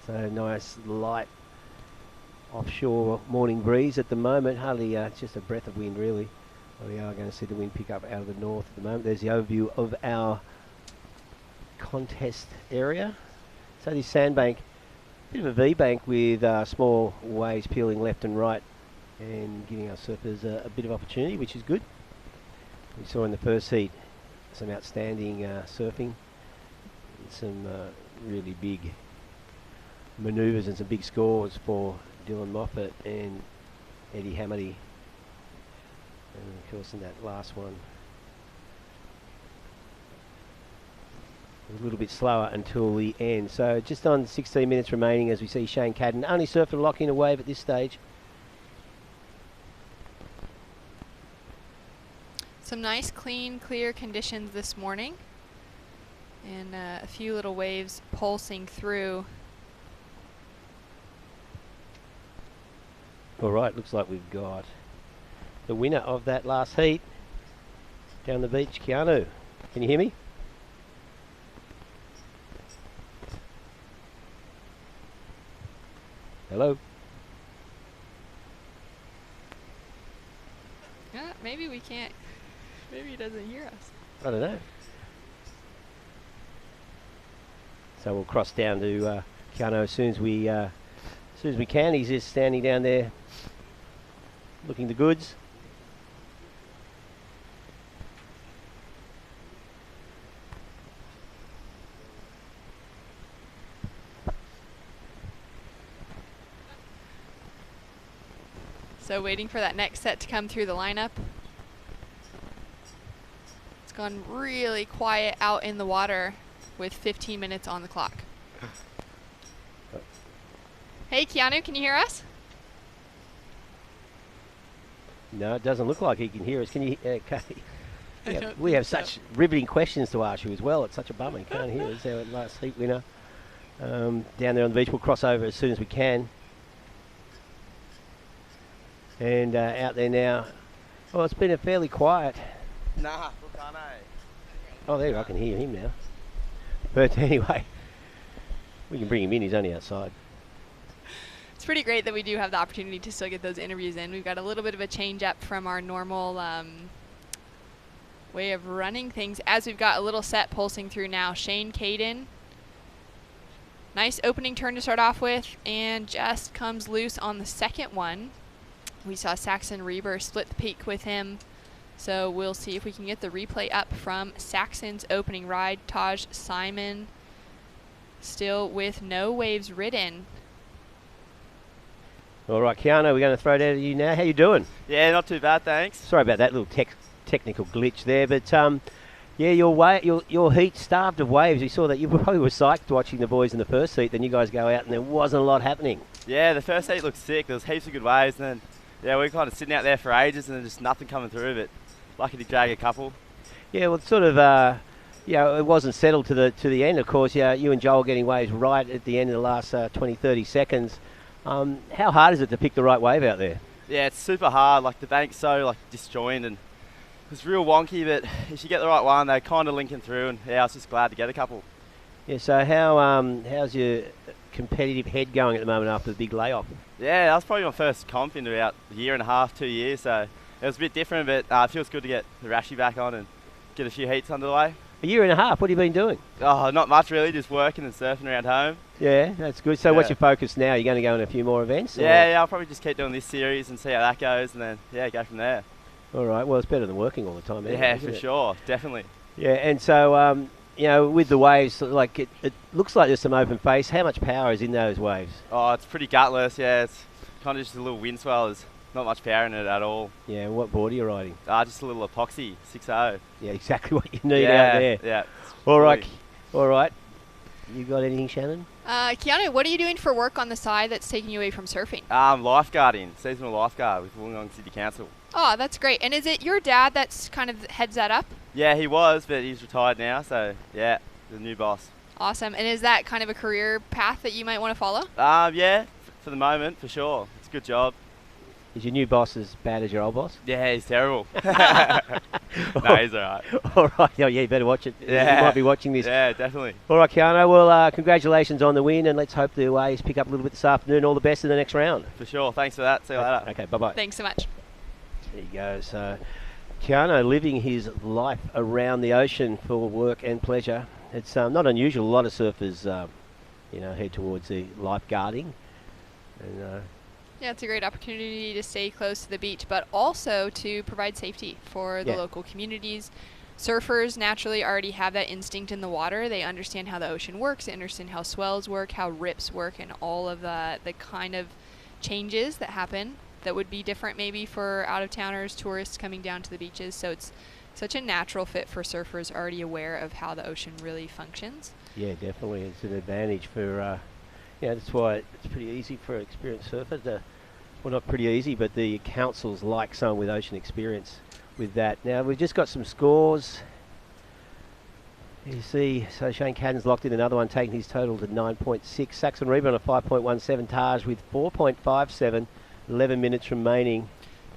So nice light offshore morning breeze at the moment. Hardly just a breath of wind really. We are going to see the wind pick up out of the north at the moment. There's the overview of our contest area. So this sandbank, bit of a V-bank with small waves peeling left and right and giving our surfers a bit of opportunity, which is good. We saw in the first heat some outstanding surfing, and some really big manoeuvres and some big scores for Dylan Moffat and Eddie Hamady. And of course in that last one, a little bit slower until the end. So just on 16 minutes remaining as we see Shane Cadden only surfed a lock in a wave at this stage. Some nice, clean, clear conditions this morning, and a few little waves pulsing through. All right, looks like we've got the winner of that last heat down the beach, Keanu. Can you hear me? Hello? Maybe we can't. Maybe he doesn't hear us. I don't know. So we'll cross down to Keanu as soon as we can. He's just standing down there looking the goods. So waiting for that next set to come through the lineup. It's gone really quiet out in the water with 15 minutes on the clock. Hey, Keanu, can you hear us? No, it doesn't look like he can hear us. Can you? We have such riveting questions to ask you as well. It's such a bummer he can't hear us. Our last heat winner down there on the beach. We'll cross over as soon as we can. And out there now. Well, it's been a fairly quiet. Nah, look, I know. Oh, there, I can hear him now. But anyway, we can bring him in. He's only outside. It's pretty great that we do have the opportunity to still get those interviews in. We've got a little bit of a change up from our normal way of running things, as we've got a little set pulsing through now. Shane Cadden. Nice opening turn to start off with, and just comes loose on the second one. We saw Saxon Reber split the peak with him, so we'll see if we can get the replay up from Saxon's opening ride. Taj Simon still with no waves ridden. All right, Keanu, we're going to throw it out at you now. How you doing? Yeah, not too bad, thanks. Sorry about that little technical glitch there, but yeah, your heat starved of waves. We saw that you probably were psyched watching the boys in the first heat. Then you guys go out and there wasn't a lot happening. Yeah, the first heat looked sick. There was heaps of good waves, and then yeah, we were kind of sitting out there for ages and then just nothing coming through. But lucky to drag a couple. Yeah, well, sort of. It wasn't settled to the end. Of course, yeah, you and Joel getting waves right at the end of the last 20-30 seconds. How hard is it to pick the right wave out there? Yeah, it's super hard. Like the bank's so disjoined and it's real wonky. But if you get the right one, they're kind of linking through. And yeah, I was just glad to get a couple. Yeah, so how's your competitive head going at the moment after the big layoff? Yeah, that was probably my first comp in about a year and a half, 2 years, so it was a bit different, but it feels good to get the Rashi back on and get a few heats under the way. A year and a half, what have you been doing? Oh, not much really, just working and surfing around home. Yeah, that's good. So what's your focus now? You're going to go in a few more events? Yeah, I'll probably just keep doing this series and see how that goes, and then, go from there. All right, well, it's better than working all the time. Yeah, for sure, definitely. Yeah, and so, you know, with the waves, like it looks like there's some open face. How much power is in those waves? Oh, it's pretty gutless, yeah. It's kind of just a little wind swell. There's not much power in it at all. Yeah, what board are you riding? Just a little epoxy, 6.0. Yeah, exactly what you need out there. Yeah. All right. You got anything, Shannon? Keanu, what are you doing for work on the side that's taking you away from surfing? Lifeguarding, seasonal lifeguard with Wollongong City Council. Oh, that's great. And is it your dad that's kind of heads that up? Yeah, he was, but he's retired now, so yeah, the new boss. Awesome. And is that kind of a career path that you might want to follow? Yeah, for the moment, for sure. It's a good job. Is your new boss as bad as your old boss? Yeah, he's terrible. No, he's all right. All right. Oh, yeah, you better watch it. Yeah. You might be watching this. Yeah, definitely. All right, Kiama. Well, congratulations on the win, and let's hope the waves pick up a little bit this afternoon. All the best in the next round. For sure. Thanks for that. See you later. Okay, bye-bye. Thanks so much. There you go. So, Kiama living his life around the ocean for work and pleasure. It's not unusual. A lot of surfers, head towards the lifeguarding. And yeah, it's a great opportunity to stay close to the beach, but also to provide safety for the local communities. Surfers naturally already have that instinct in the water. They understand how the ocean works, they understand how swells work, how rips work, and all of the kind of changes that happen that would be different maybe for out-of-towners, tourists coming down to the beaches. So it's such a natural fit for surfers already aware of how the ocean really functions. Yeah, definitely. It's an advantage for, that's why it's pretty easy for an experienced surfer to, well, not pretty easy, but the councils like someone with ocean experience with that. Now, we've just got some scores. You see, so Shane Cadden's locked in another one, taking his total to 9.6. Saxon Reba on a 5.17. Taj with 4.57, 11 minutes remaining.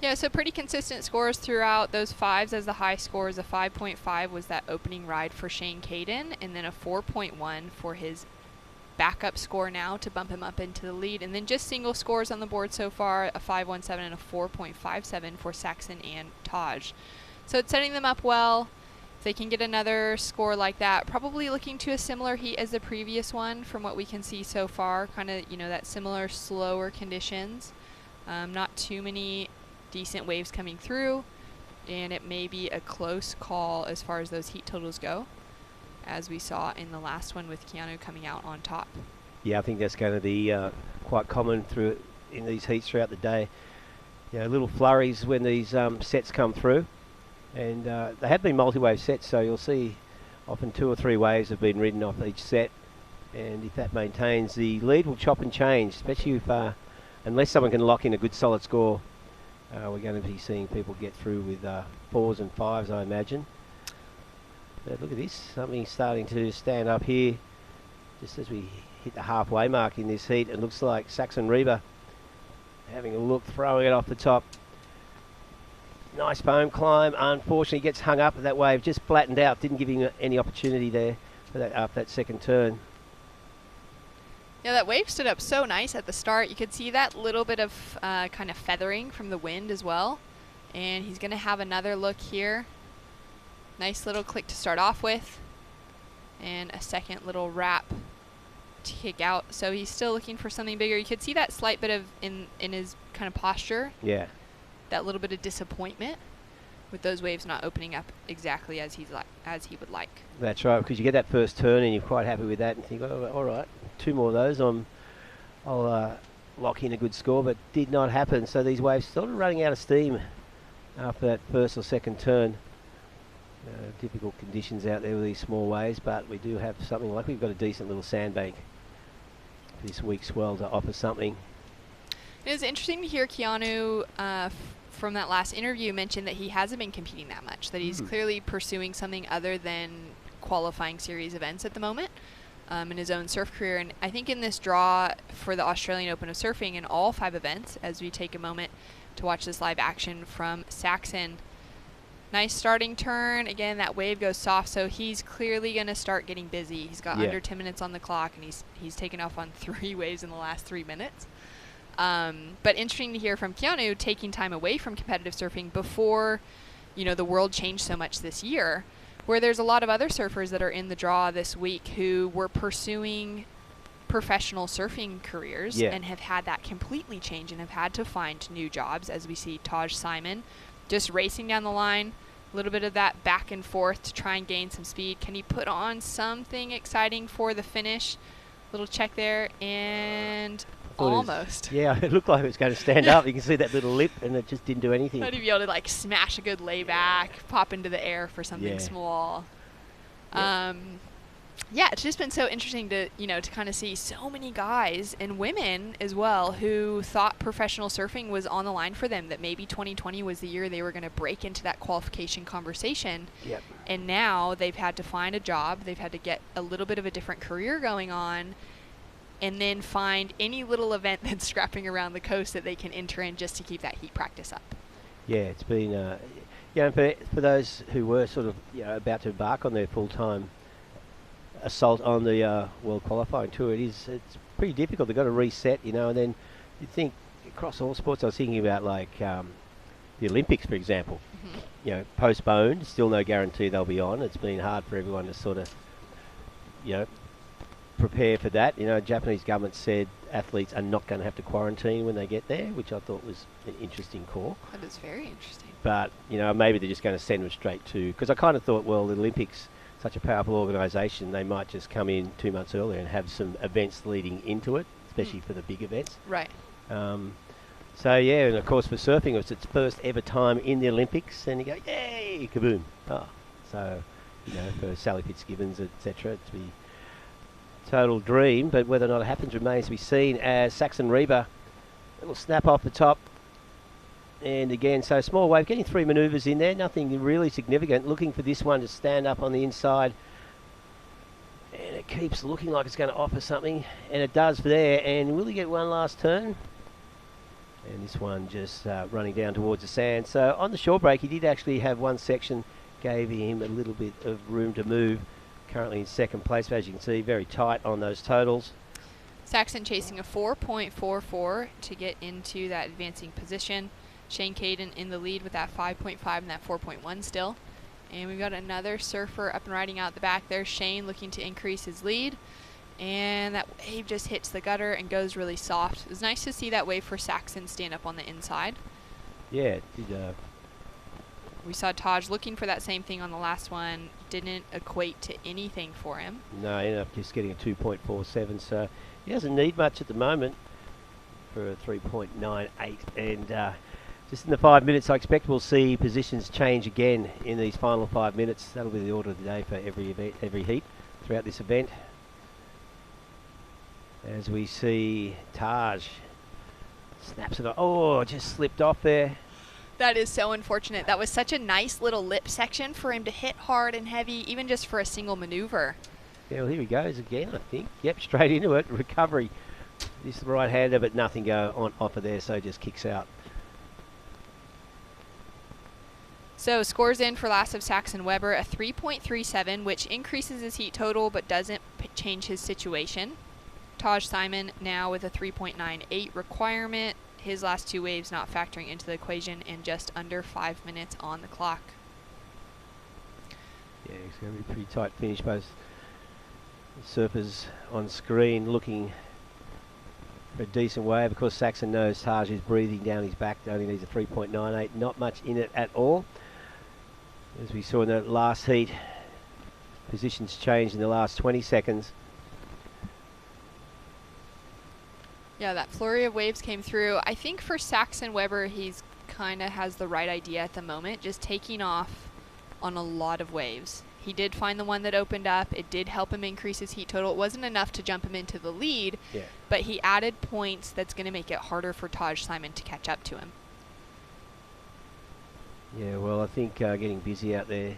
Yeah, so pretty consistent scores throughout those fives, as the high score is a 5.5 was that opening ride for Shane Cadden, and then a 4.1 for his backup score now to bump him up into the lead. And then just single scores on the board so far, a 5.17 and a 4.57 for Saxon and Taj. So it's setting them up well. If they can get another score like that, probably looking to a similar heat as the previous one from what we can see so far, kind of, that similar slower conditions. Not too many decent waves coming through, and it may be a close call as far as those heat totals go, as we saw in the last one with Keanu coming out on top. Yeah, I think that's going to be quite common in these heats throughout the day. Little flurries when these sets come through, and they have been multi-wave sets, so you'll see often 2 or 3 waves have been ridden off each set, and if that maintains, the lead will chop and change, especially if unless someone can lock in a good solid score. We're going to be seeing people get through with 4s and 5s, I imagine. But look at this, something starting to stand up here just as we hit the halfway mark in this heat. It looks like Saxon Reba having a look, throwing it off the top. Nice foam climb, unfortunately gets hung up. That wave just flattened out, didn't give him any opportunity there for that after that second turn. Yeah, that wave stood up so nice at the start. You could see that little bit of kind of feathering from the wind as well. And he's going to have another look here. Nice little click to start off with, and a second little wrap to kick out. So he's still looking for something bigger. You could see that slight bit of in his kind of posture. Yeah. That little bit of disappointment with those waves not opening up exactly as he would like. That's right, because you get that first turn and you're quite happy with that, and think, oh, all right, 2 more of those, I'll lock in a good score, but did not happen. So these waves started running out of steam after that first or second turn. Difficult conditions out there with these small waves, but we do have something like we've got a decent little sandbank this week's swell to offer something. It was interesting to hear Keanu from that last interview mention that he hasn't been competing that much, that he's clearly pursuing something other than qualifying series events at the moment in his own surf career. And I think in this draw for the Australian Open of Surfing in all 5 events, as we take a moment to watch this live action from Saxon, Nice starting turn. Again, that wave goes soft, so he's clearly going to start getting busy. He's got under 10 minutes on the clock, and he's taken off on 3 waves in the last 3 minutes. But interesting to hear from Keanu taking time away from competitive surfing before, the world changed so much this year, where there's a lot of other surfers that are in the draw this week who were pursuing professional surfing careers and have had that completely change and have had to find new jobs, as we see Taj Simon just racing down the line, a little bit of that back and forth to try and gain some speed. Can he put on something exciting for the finish? Little check there, and almost. Yeah, it looked like it was going to stand up. You can see that little lip, and it just didn't do anything. Thought he'd be able to smash a good layback, pop into the air for something small. Yeah, it's just been so interesting to to kind of see so many guys and women as well who thought professional surfing was on the line for them, that maybe 2020 was the year they were going to break into that qualification conversation. Yep. And now they've had to find a job, they've had to get a little bit of a different career going on, and then find any little event that's scrapping around the coast that they can enter in just to keep that heat practice up. Yeah, it's been, for those who were sort of about to embark on their full-time assault on the World Qualifying Tour, it's pretty difficult. They've got to reset, and then you think across all sports. I was thinking about the Olympics, for example. Postponed, still no guarantee they'll be on. It's been hard for everyone to sort of, prepare for that. Japanese government said athletes are not going to have to quarantine when they get there, which I thought was an interesting call. That is very interesting. But, maybe they're just going to send them straight to, because I kind of thought, well, the Olympics, such a powerful organisation, they might just come in 2 months earlier and have some events leading into it, especially for the big events. Right. And of course for surfing, it was its first ever time in the Olympics, and you go, yay, kaboom. For Sally Fitzgibbons, etc., it's be total dream, but whether or not it happens remains to be seen, as Saxon Reba, little snap off the top. And again, so small wave, getting 3 manoeuvres in there, nothing really significant. Looking for this one to stand up on the inside. And it keeps looking like it's going to offer something. And it does there. And will he get one last turn? And this one just running down towards the sand. So on the shore break, he did actually have one section, gave him a little bit of room to move. Currently in second place, but as you can see, very tight on those totals. Saxon chasing a 4.44 to get into that advancing position. Shane Caden in the lead with that 5.5 and that 4.1 still. And we've got another surfer up and riding out the back there. Shane looking to increase his lead. And that wave just hits the gutter and goes really soft. It was nice to see that wave for Saxon stand up on the inside. Yeah, it did. We saw Taj looking for that same thing on the last one. Didn't equate to anything for him. No, he ended up just getting a 2.47. So he doesn't need much at the moment for a 3.98. And just in the 5 minutes, I expect we'll see positions change again in these final 5 minutes. That'll be the order of the day for every event, every heat throughout this event. As we see Taj snaps it off. Oh, just slipped off there. That is so unfortunate. That was such a nice little lip section for him to hit hard and heavy, even just for a single maneuver. Yeah, well, here he goes again, I think. Yep, straight into it. Recovery. This is the right-hander, but nothing go on offer there, so just kicks out. So scores in for last of Saxon Weber, a 3.37, which increases his heat total but doesn't change his situation. Taj Simon now with a 3.98 requirement. His last 2 waves not factoring into the equation, and just under 5 minutes on the clock. Yeah, it's going to be a pretty tight finish. Both surfers on screen looking for a decent wave. Of course, Saxon knows Taj is breathing down his back. Only needs a 3.98. Not much in it at all. As we saw in the last heat, positions changed in the last 20 seconds. Yeah, that flurry of waves came through. I think for Saxon Weber, he's kind of has the right idea at the moment, just taking off on a lot of waves. He did find the one that opened up. It did help him increase his heat total. It wasn't enough to jump him into the lead, but he added points that's going to make it harder for Taj Simon to catch up to him. Yeah, well, I think getting busy out there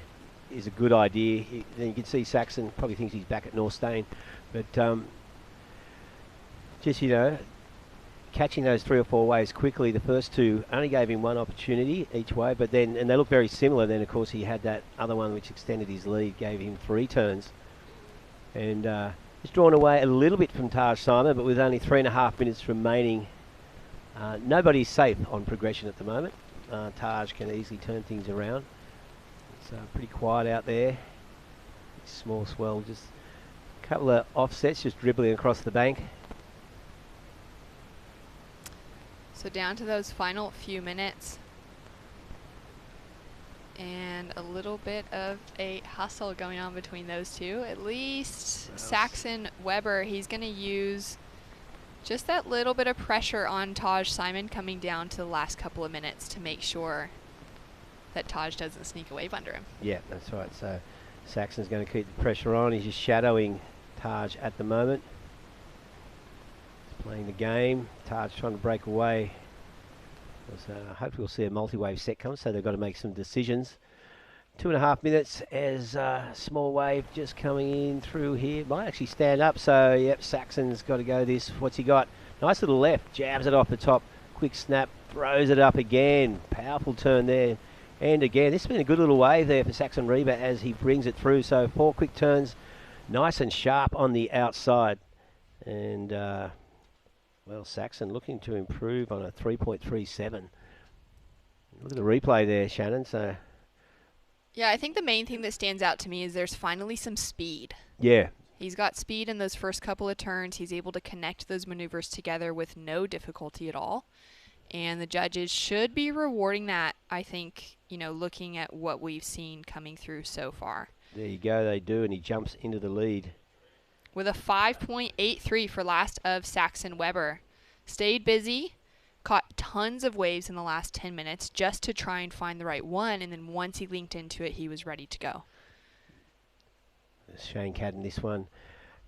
is a good idea. Then you can see Saxon probably thinks he's back at North Stain, but just, catching those 3 or 4 waves quickly. The first two only gave him 1 opportunity each way, but then, and they look very similar. Then, of course, he had that other one which extended his lead, gave him 3 turns. And just drawn away a little bit from Taj Simon, but with only 3.5 minutes remaining, nobody's safe on progression at the moment. Taj can easily turn things around. It's pretty quiet out there. Small swell, just a couple of offsets, just dribbling across the bank. So down to those final few minutes. And a little bit of a hustle going on between those two. At least Saxon Weber, he's going to use just that little bit of pressure on Taj Simon coming down to the last couple of minutes to make sure that Taj doesn't sneak a wave under him. Yeah, that's right. So Saxon's going to keep the pressure on. He's just shadowing Taj at the moment. He's playing the game. Taj trying to break away. Hopefully we'll see a multi-wave set come, so they've got to make some decisions. 2.5 minutes as small wave just coming in through here. Might actually stand up, so yep, Saxon's got to go this. What's he got? Nice little left, jabs it off the top. Quick snap, throws it up again. Powerful turn there. And again, this has been a good little wave there for Saxon Reba as he brings it through. So 4 quick turns, nice and sharp on the outside. And well, Saxon looking to improve on a 3.37. Look at the replay there, Shannon. So yeah, I think the main thing that stands out to me is there's finally some speed. Yeah. He's got speed in those first couple of turns. He's able to connect those maneuvers together with no difficulty at all. And the judges should be rewarding that, I think, you know, looking at what we've seen coming through so far. There you go, they do, and he jumps into the lead. With a 5.83 for last of Saxon Weber. Stayed busy, caught tons of waves in the last 10 minutes just to try and find the right one, and then once he linked into it, he was ready to go. Shane Cadden, this one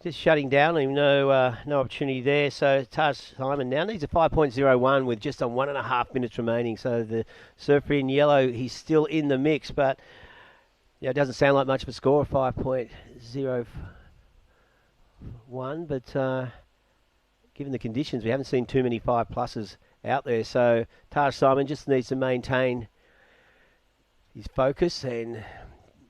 just shutting down, even no opportunity there. So Taj Simon now needs a 5.01 with just on 1.5 minutes remaining. So the surfer in yellow, he's still in the mix, but yeah, it doesn't sound like much of a score, 5.01. But given the conditions, we haven't seen too many 5+s out there. So Taj Simon just needs to maintain his focus, and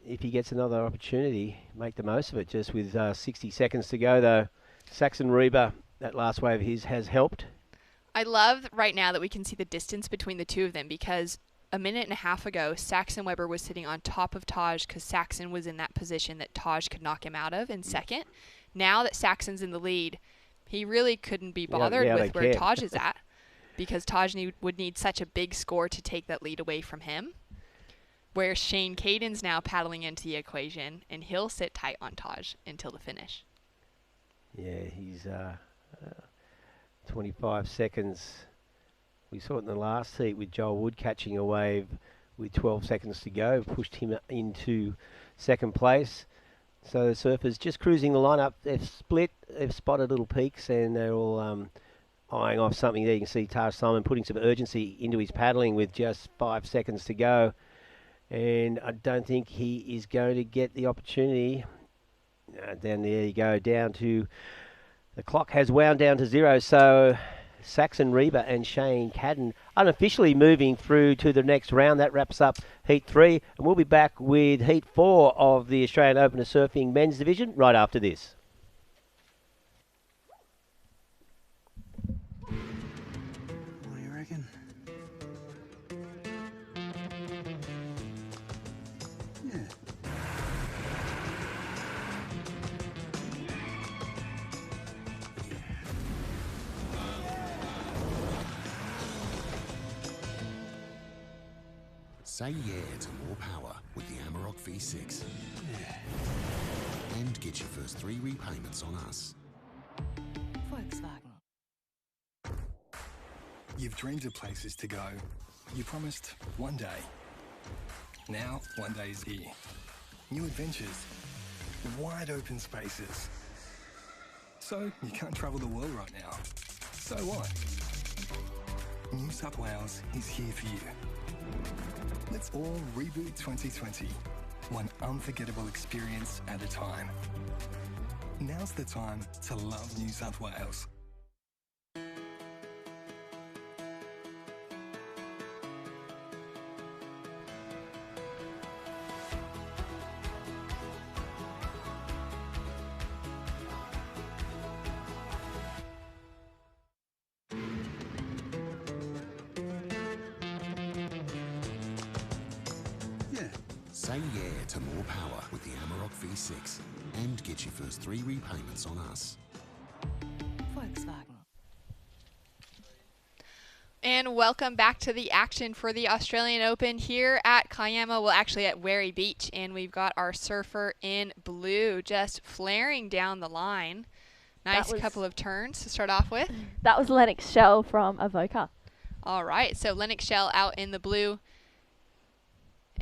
if he gets another opportunity, make the most of it. Just with 60 seconds to go, though, Saxon Reba, that last wave of his has helped. I love right now that we can see the distance between the two of them, because a minute and a half ago, Saxon Weber was sitting on top of Taj because Saxon was in that position that Taj could knock him out of in second. Now that Saxon's in the lead, he really couldn't be bothered with where Taj is at, because Taj would need such a big score to take that lead away from him. Where Shane Cadden's now paddling into the equation, and he'll sit tight on Taj until the finish. Yeah, he's 25 seconds. We saw it in the last heat with Joel Wood catching a wave with 12 seconds to go, pushed him into second place. So the surfers just cruising the lineup. They've split, they've spotted little peaks, and they're all eyeing off something there. You can see Taj Simon putting some urgency into his paddling with just 5 seconds to go. And I don't think he is going to get the opportunity. Down there you go, down to, the clock has wound down to 0. So Saxon Reba and Shane Cadden unofficially moving through to the next round. That wraps up Heat 3. And we'll be back with Heat 4 of the Australian Open of Surfing Men's Division right after this. What do you reckon? Yeah. Say yeah to more power with the Amarok V6. Yeah. And get your first 3 repayments on us. Volkswagen. You've dreamed of places to go. You promised one day. Now, one day is here. New adventures. Wide open spaces. So, you can't travel the world right now. So what? New South Wales is here for you. Let's all reboot 2020. One unforgettable experience at a time. Now's the time to love New South Wales. Say yeah to more power with the Amarok V6 and get your first 3 repayments on us. Volkswagen. And welcome back to the action for the Australian Open here at Kiama, well actually at Wary Beach, and we've got our surfer in blue just flaring down the line. Nice couple of turns to start off with. That was Lennox Shell from Avoca. All right, so Lennox Shell out in the blue.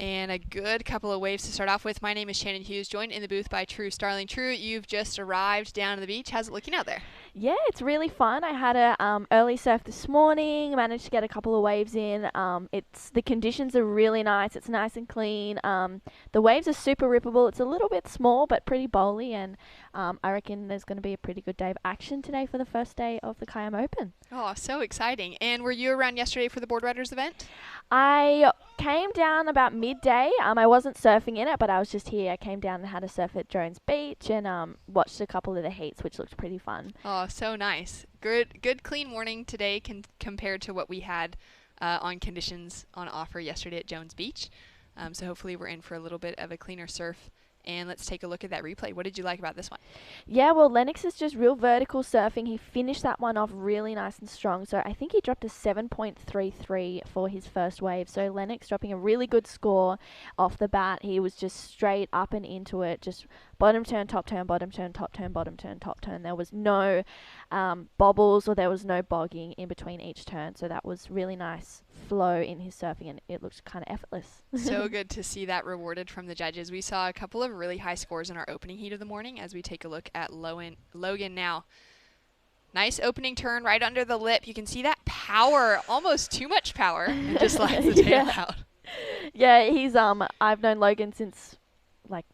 And a good couple of waves to start off with. My name is Shannon Hughes, joined in the booth by True Starling. True, you've just arrived down to the beach. How's it looking out there? Yeah, it's really fun. I had a early surf this morning, managed to get a couple of waves in. The conditions are really nice. It's nice and clean. The waves are super rippable. It's a little bit small, but pretty bowly, and I reckon there's going to be a pretty good day of action today for the first day of the Kiama Open. Oh, so exciting. And were you around yesterday for the Board Riders event? I came down about midday. I wasn't surfing in it, but I was just here. I came down and had a surf at Jones Beach and watched a couple of the heats, which looked pretty fun. Oh, so nice. Good clean morning today compared to what we had on conditions on offer yesterday at Jones Beach. So hopefully we're in for a little bit of a cleaner surf. And let's take a look at that replay. What did you like about this one? Yeah, well, Lennox is just real vertical surfing. He finished that one off really nice and strong. So I think he dropped a 7.33 for his first wave. So Lennox dropping a really good score off the bat. He was just straight up and into it. Just bottom turn, top turn, bottom turn, top turn, bottom turn, top turn. There was no bobbles or there was no bogging in between each turn. So that was really nice flow in his surfing, and it looked kind of effortless. So good to see that rewarded from the judges. We saw a couple of really high scores in our opening heat of the morning as we take a look at Logan now. Nice opening turn right under the lip. You can see that power, almost too much power, and just slides the tail out. Yeah, he's I've known Logan since like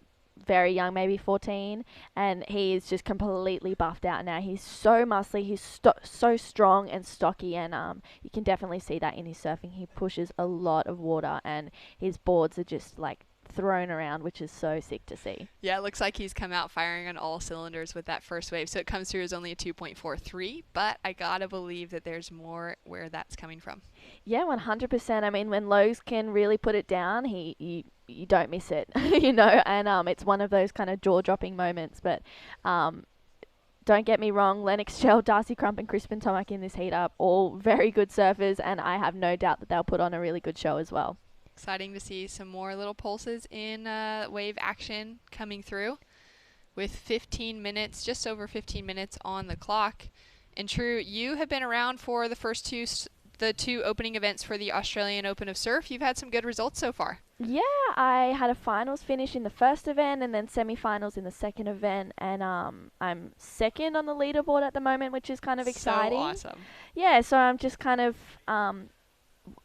very young, maybe 14, and he is just completely buffed out now. He's so muscly, he's so strong and stocky, and you can definitely see that in his surfing. He pushes a lot of water, and his boards are just like thrown around, which is so sick to see. Yeah, it looks like he's come out firing on all cylinders with that first wave. So it comes through as only a 2.43, but I gotta believe that there's more where that's coming from. Yeah, 100%. I mean, when Lowe's can really put it down, you don't miss it, you know, and it's one of those kind of jaw-dropping moments. But don't get me wrong, Lennox Shell, Darcy Crump and Crispin Tomac in this heat up, all very good surfers, and I have no doubt that they'll put on a really good show as well. Exciting to see some more little pulses in wave action coming through with 15 minutes, just over 15 minutes on the clock. And True, you have been around for the two opening events for the Australian Open of Surf. You've had some good results so far. Yeah, I had a finals finish in the first event and then semi-finals in the second event, and I'm second on the leaderboard at the moment, which is kind of exciting. So awesome. Yeah, so I'm just kind of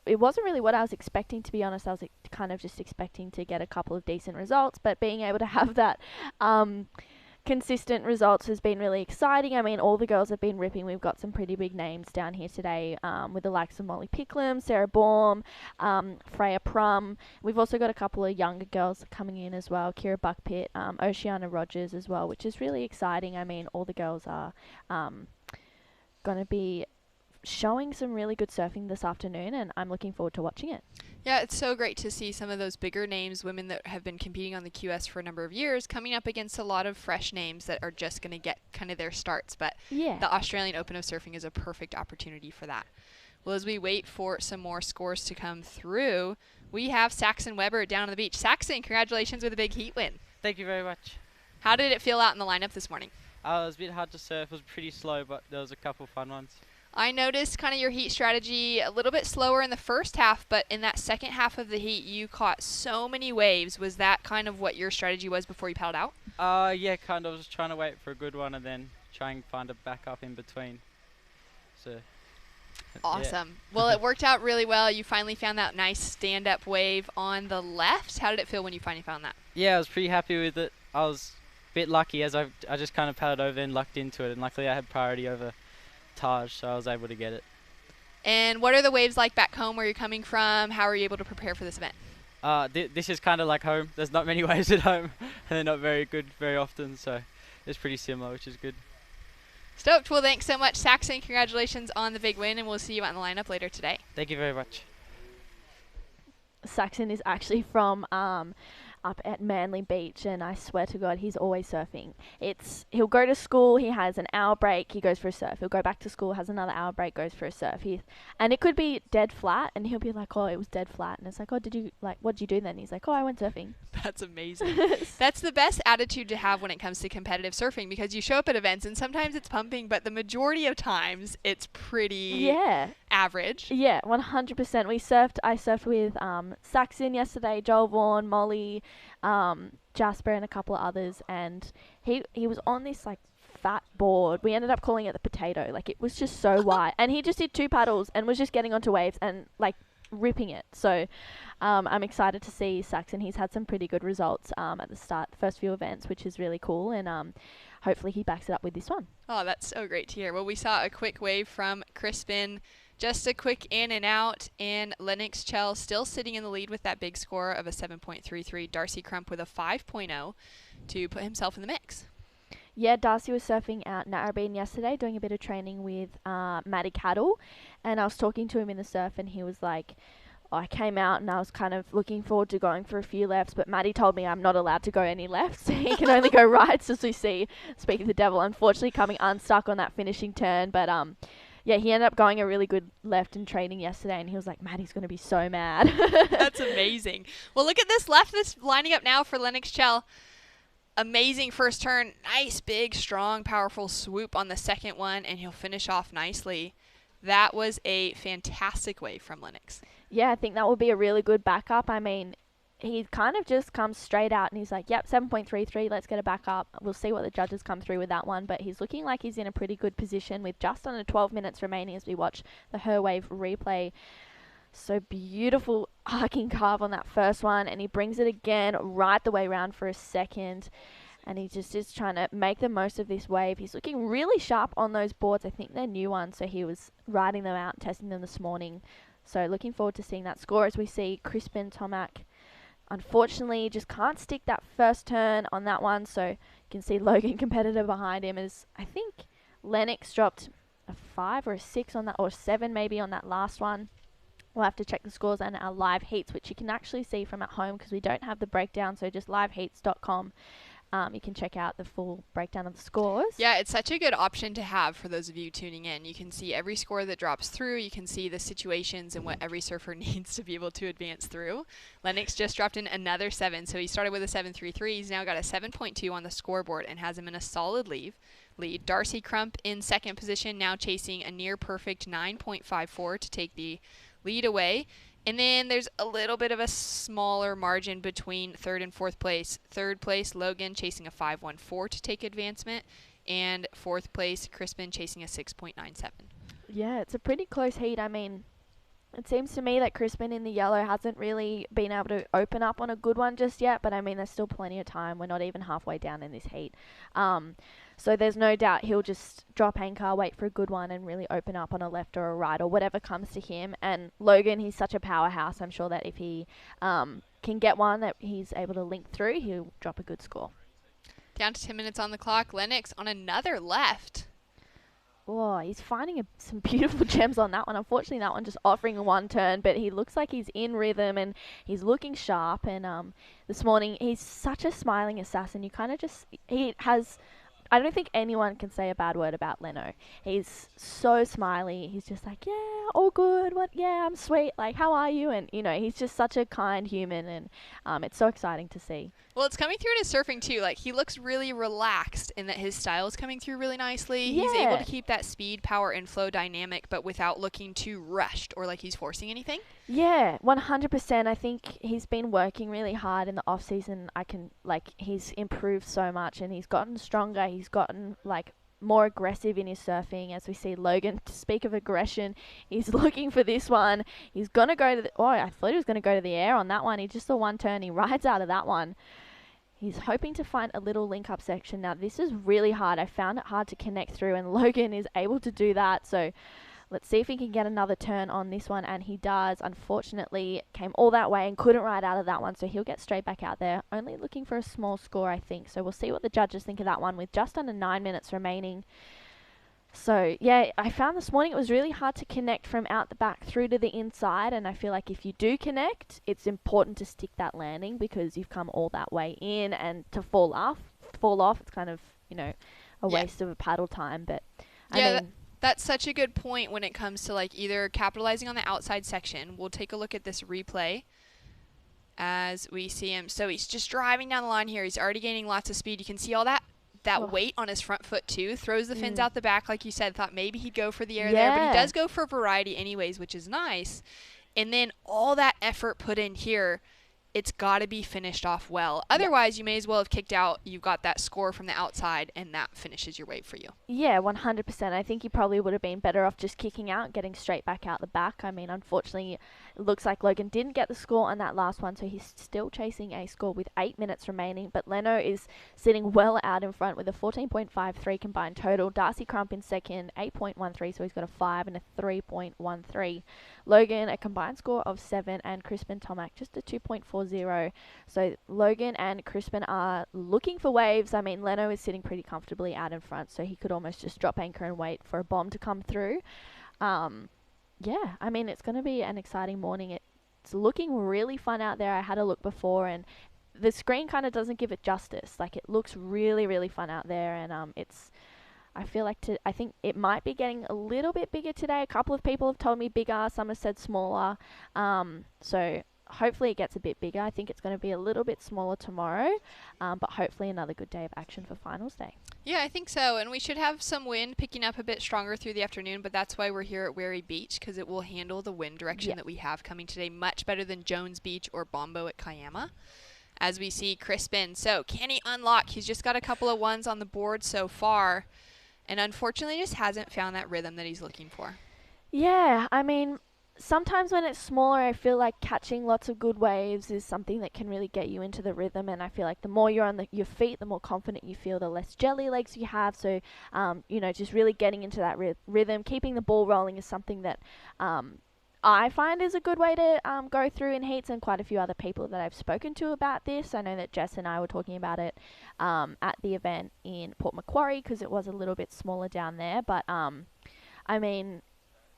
it wasn't really what I was expecting, to be honest. I was kind of just expecting to get a couple of decent results, but being able to have that consistent results has been really exciting. I mean, all the girls have been ripping. We've got some pretty big names down here today with the likes of Molly Picklum, Sarah Baum, Freya Prum. We've also got a couple of younger girls coming in as well, Kira Buckpitt, Oceana Rogers as well, which is really exciting. I mean, all the girls are going to be showing some really good surfing this afternoon, and I'm looking forward to watching it. Yeah, it's so great to see some of those bigger names, women that have been competing on the QS for a number of years, coming up against a lot of fresh names that are just going to get kind of their starts. But yeah, the Australian Open of Surfing is a perfect opportunity for that. Well, as we wait for some more scores to come through, we have Saxon Weber down on the beach. Saxon, congratulations with a big heat win. Thank you very much. How did it feel out in the lineup this morning? It was a bit hard to surf. It was pretty slow, but there was a couple fun ones. I noticed kind of your heat strategy a little bit slower in the first half, but in that second half of the heat, you caught so many waves. Was that kind of what your strategy was before you paddled out? Yeah, kind of. I was trying to wait for a good one and then try and find a backup in between. So. Awesome. Yeah. Well, it worked out really well. You finally found that nice stand-up wave on the left. How did it feel when you finally found that? Yeah, I was pretty happy with it. I was a bit lucky as I just kind of paddled over and lucked into it, and luckily I had priority over Taj, so I was able to get it. And what are the waves like back home where you're coming from? How are you able to prepare for this event? This is kind of like home. There's not many waves at home, and they're not very good very often, so it's pretty similar, which is good. Stoked. Well, thanks so much, Saxon. Congratulations on the big win, and we'll see you out in the lineup later today. Thank you very much. Saxon is actually from up at Manly Beach, and I swear to God, he's always surfing. He'll go to school, he has an hour break, he goes for a surf. He'll go back to school, has another hour break, goes for a surf. And it could be dead flat, and he'll be like, oh, it was dead flat. And it's like, oh, what did you do then? He's like, oh, I went surfing. That's amazing. That's the best attitude to have when it comes to competitive surfing, because you show up at events and sometimes it's pumping, but the majority of times it's pretty average. Yeah, 100%. I surfed with Saxon yesterday, Joel Vaughan, Molly, Jasper, and a couple of others, and he was on this like fat board. We ended up calling it the potato. Like, it was just so wide, and he just did 2 paddles and was just getting onto waves and like ripping it. So I'm excited to see Saxon. He's had some pretty good results at the start, the first few events, which is really cool, and hopefully he backs it up with this one. Oh, that's so great to hear. Well, we saw a quick wave from Crispin, just a quick in and out, and Lennox Chell still sitting in the lead with that big score of a 7.33. Darcy Crump with a 5.0 to put himself in the mix. Yeah, Darcy was surfing out Narrabeen yesterday, doing a bit of training with Matty Cattle, and I was talking to him in the surf, and he was like, I came out and I was kind of looking forward to going for a few lefts, but Maddie told me I'm not allowed to go any lefts. He can only go rights, as we see, speaking of the devil, unfortunately coming unstuck on that finishing turn. But yeah, he ended up going a really good left in training yesterday, and he was like, Maddie's going to be so mad. That's amazing. Well, look at this left that's lining up now for Lennox Chell. Amazing first turn. Nice, big, strong, powerful swoop on the second one, and he'll finish off nicely. That was a fantastic wave from Lennox. Yeah, I think that would be a really good backup. I mean, he kind of just comes straight out and he's like, yep, 7.33, let's get a backup. We'll see what the judges come through with that one. But he's looking like he's in a pretty good position with just under 12 minutes remaining as we watch the Her Wave replay. So beautiful arcing carve on that first one, and he brings it again right the way around for a second. And he just is trying to make the most of this wave. He's looking really sharp on those boards. I think they're new ones, so he was riding them out and testing them this morning. So looking forward to seeing that score as we see Crispin Tomac. Unfortunately, just can't stick that first turn on that one. So you can see Logan, competitor behind him, as I think Lennox dropped a 5 or a 6 on that, or 7 maybe on that last one. We'll have to check the scores and our live heats, which you can actually see from at home because we don't have the breakdown. So just liveheats.com. You can check out the full breakdown of the scores. Yeah, it's such a good option to have for those of you tuning in. You can see every score that drops through. You can see the situations and what every surfer needs to be able to advance through. Lennox just dropped in another 7. So he started with a 7.33. He's now got a 7.2 on the scoreboard and has him in a solid lead. Darcy Crump in second position, now chasing a near perfect 9.54 to take the lead away. And then there's a little bit of a smaller margin between third and fourth place. Third place, Logan chasing a 5.14 to take advancement. And fourth place, Crispin chasing a 6.97. Yeah, it's a pretty close heat. I mean, it seems to me that Crispin in the yellow hasn't really been able to open up on a good one just yet. But I mean, there's still plenty of time. We're not even halfway down in this heat. So there's no doubt he'll just drop anchor, wait for a good one, and really open up on a left or a right or whatever comes to him. And Logan, he's such a powerhouse. I'm sure that if he can get one that he's able to link through, he'll drop a good score. Down to 10 minutes on the clock. Lennox on another left. Oh, he's finding some beautiful gems on that one. Unfortunately, that one just offering a one turn, but he looks like he's in rhythm and he's looking sharp. And this morning, he's such a smiling assassin. You kind of just, he has... I don't think anyone can say a bad word about Leno. He's so smiley. He's just like, yeah, all good. What? Yeah, I'm sweet. Like, how are you? And, you know, he's just such a kind human, and it's so exciting to see. Well, it's coming through in his surfing, too. Like, he looks really relaxed in that his style is coming through really nicely. Yeah. He's able to keep that speed, power, and flow dynamic, but without looking too rushed or like he's forcing anything. Yeah, 100%. I think he's been working really hard in the off-season. He's improved so much, and he's gotten stronger. He's gotten, more aggressive in his surfing, as we see Logan. To speak of aggression, he's looking for this one. He's going to go to the... Oh, I thought he was going to go to the air on that one. He just saw one turn. He rides out of that one. He's hoping to find a little link-up section. Now, this is really hard. I found it hard to connect through, and Logan is able to do that. So let's see if he can get another turn on this one, and he does. Unfortunately, came all that way and couldn't ride out of that one, so he'll get straight back out there. Only looking for a small score, I think. So we'll see what the judges think of that one with just under 9 minutes remaining. So, yeah, I found this morning it was really hard to connect from out the back through to the inside, and I feel like if you do connect, it's important to stick that landing because you've come all that way in, and to fall off, it's kind of, a waste of a paddle time. But, I mean... That's such a good point when it comes to like either capitalizing on the outside section. We'll take a look at this replay as we see him. So he's just driving down the line here. He's already gaining lots of speed. You can see all that weight on his front foot too. Throws the fins out the back like you said. Thought maybe he'd go for the air there, but he does go for variety anyways, which is nice. And then all that effort put in here, it's got to be finished off well. Otherwise, you may as well have kicked out. You got that score from the outside, and that finishes your wave for you. Yeah, 100%. I think you probably would have been better off just kicking out, getting straight back out the back. I mean, unfortunately, it looks like Logan didn't get the score on that last one, so he's still chasing a score with 8 minutes remaining. But Leno is sitting well out in front with a 14.53 combined total. Darcy Crump in second, 8.13, so he's got a 5 and a 3.13. Logan, a combined score of 7, and Crispin Tomac just a 2.40. So Logan and Crispin are looking for waves. I mean, Leno is sitting pretty comfortably out in front, so he could almost just drop anchor and wait for a bomb to come through. Yeah, I mean, it's going to be an exciting morning. It's looking really fun out there. I had a look before, and the screen kind of doesn't give it justice. Like, it looks really, really fun out there, and I feel like I think it might be getting a little bit bigger today. A couple of people have told me bigger. Some have said smaller. So hopefully it gets a bit bigger. I think it's going to be a little bit smaller tomorrow, but hopefully another good day of action for finals day. Yeah, I think so. And we should have some wind picking up a bit stronger through the afternoon, but that's why we're here at Wary Beach, because it will handle the wind direction that we have coming today much better than Jones Beach or Bombo at Kiama. As we see Crispin. So can he unlock? He's just got a couple of ones on the board so far, and unfortunately just hasn't found that rhythm that he's looking for. Yeah, I mean, sometimes when it's smaller, I feel like catching lots of good waves is something that can really get you into the rhythm, and I feel like the more you're on your feet, the more confident you feel, the less jelly legs you have. So, just really getting into that rhythm, keeping the ball rolling is something that I find is a good way to go through in heats, and quite a few other people that I've spoken to about this. I know that Jess and I were talking about it at the event in Port Macquarie because it was a little bit smaller down there, but I mean,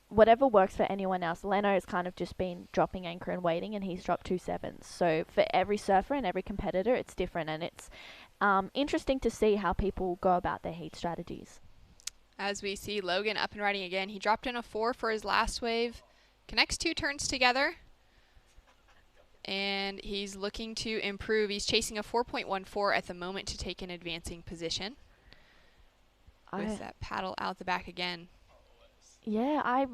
whatever works for anyone else. Leno has kind of just been dropping anchor and waiting, and he's dropped 2 7s. So for every surfer and every competitor, it's different, and it's interesting to see how people go about their heat strategies. As we see Logan up and riding again, he dropped in a 4 for his last wave. Connects 2 turns together, and he's looking to improve. He's chasing a 4.14 at the moment to take an advancing position. With that paddle out the back again. Yeah,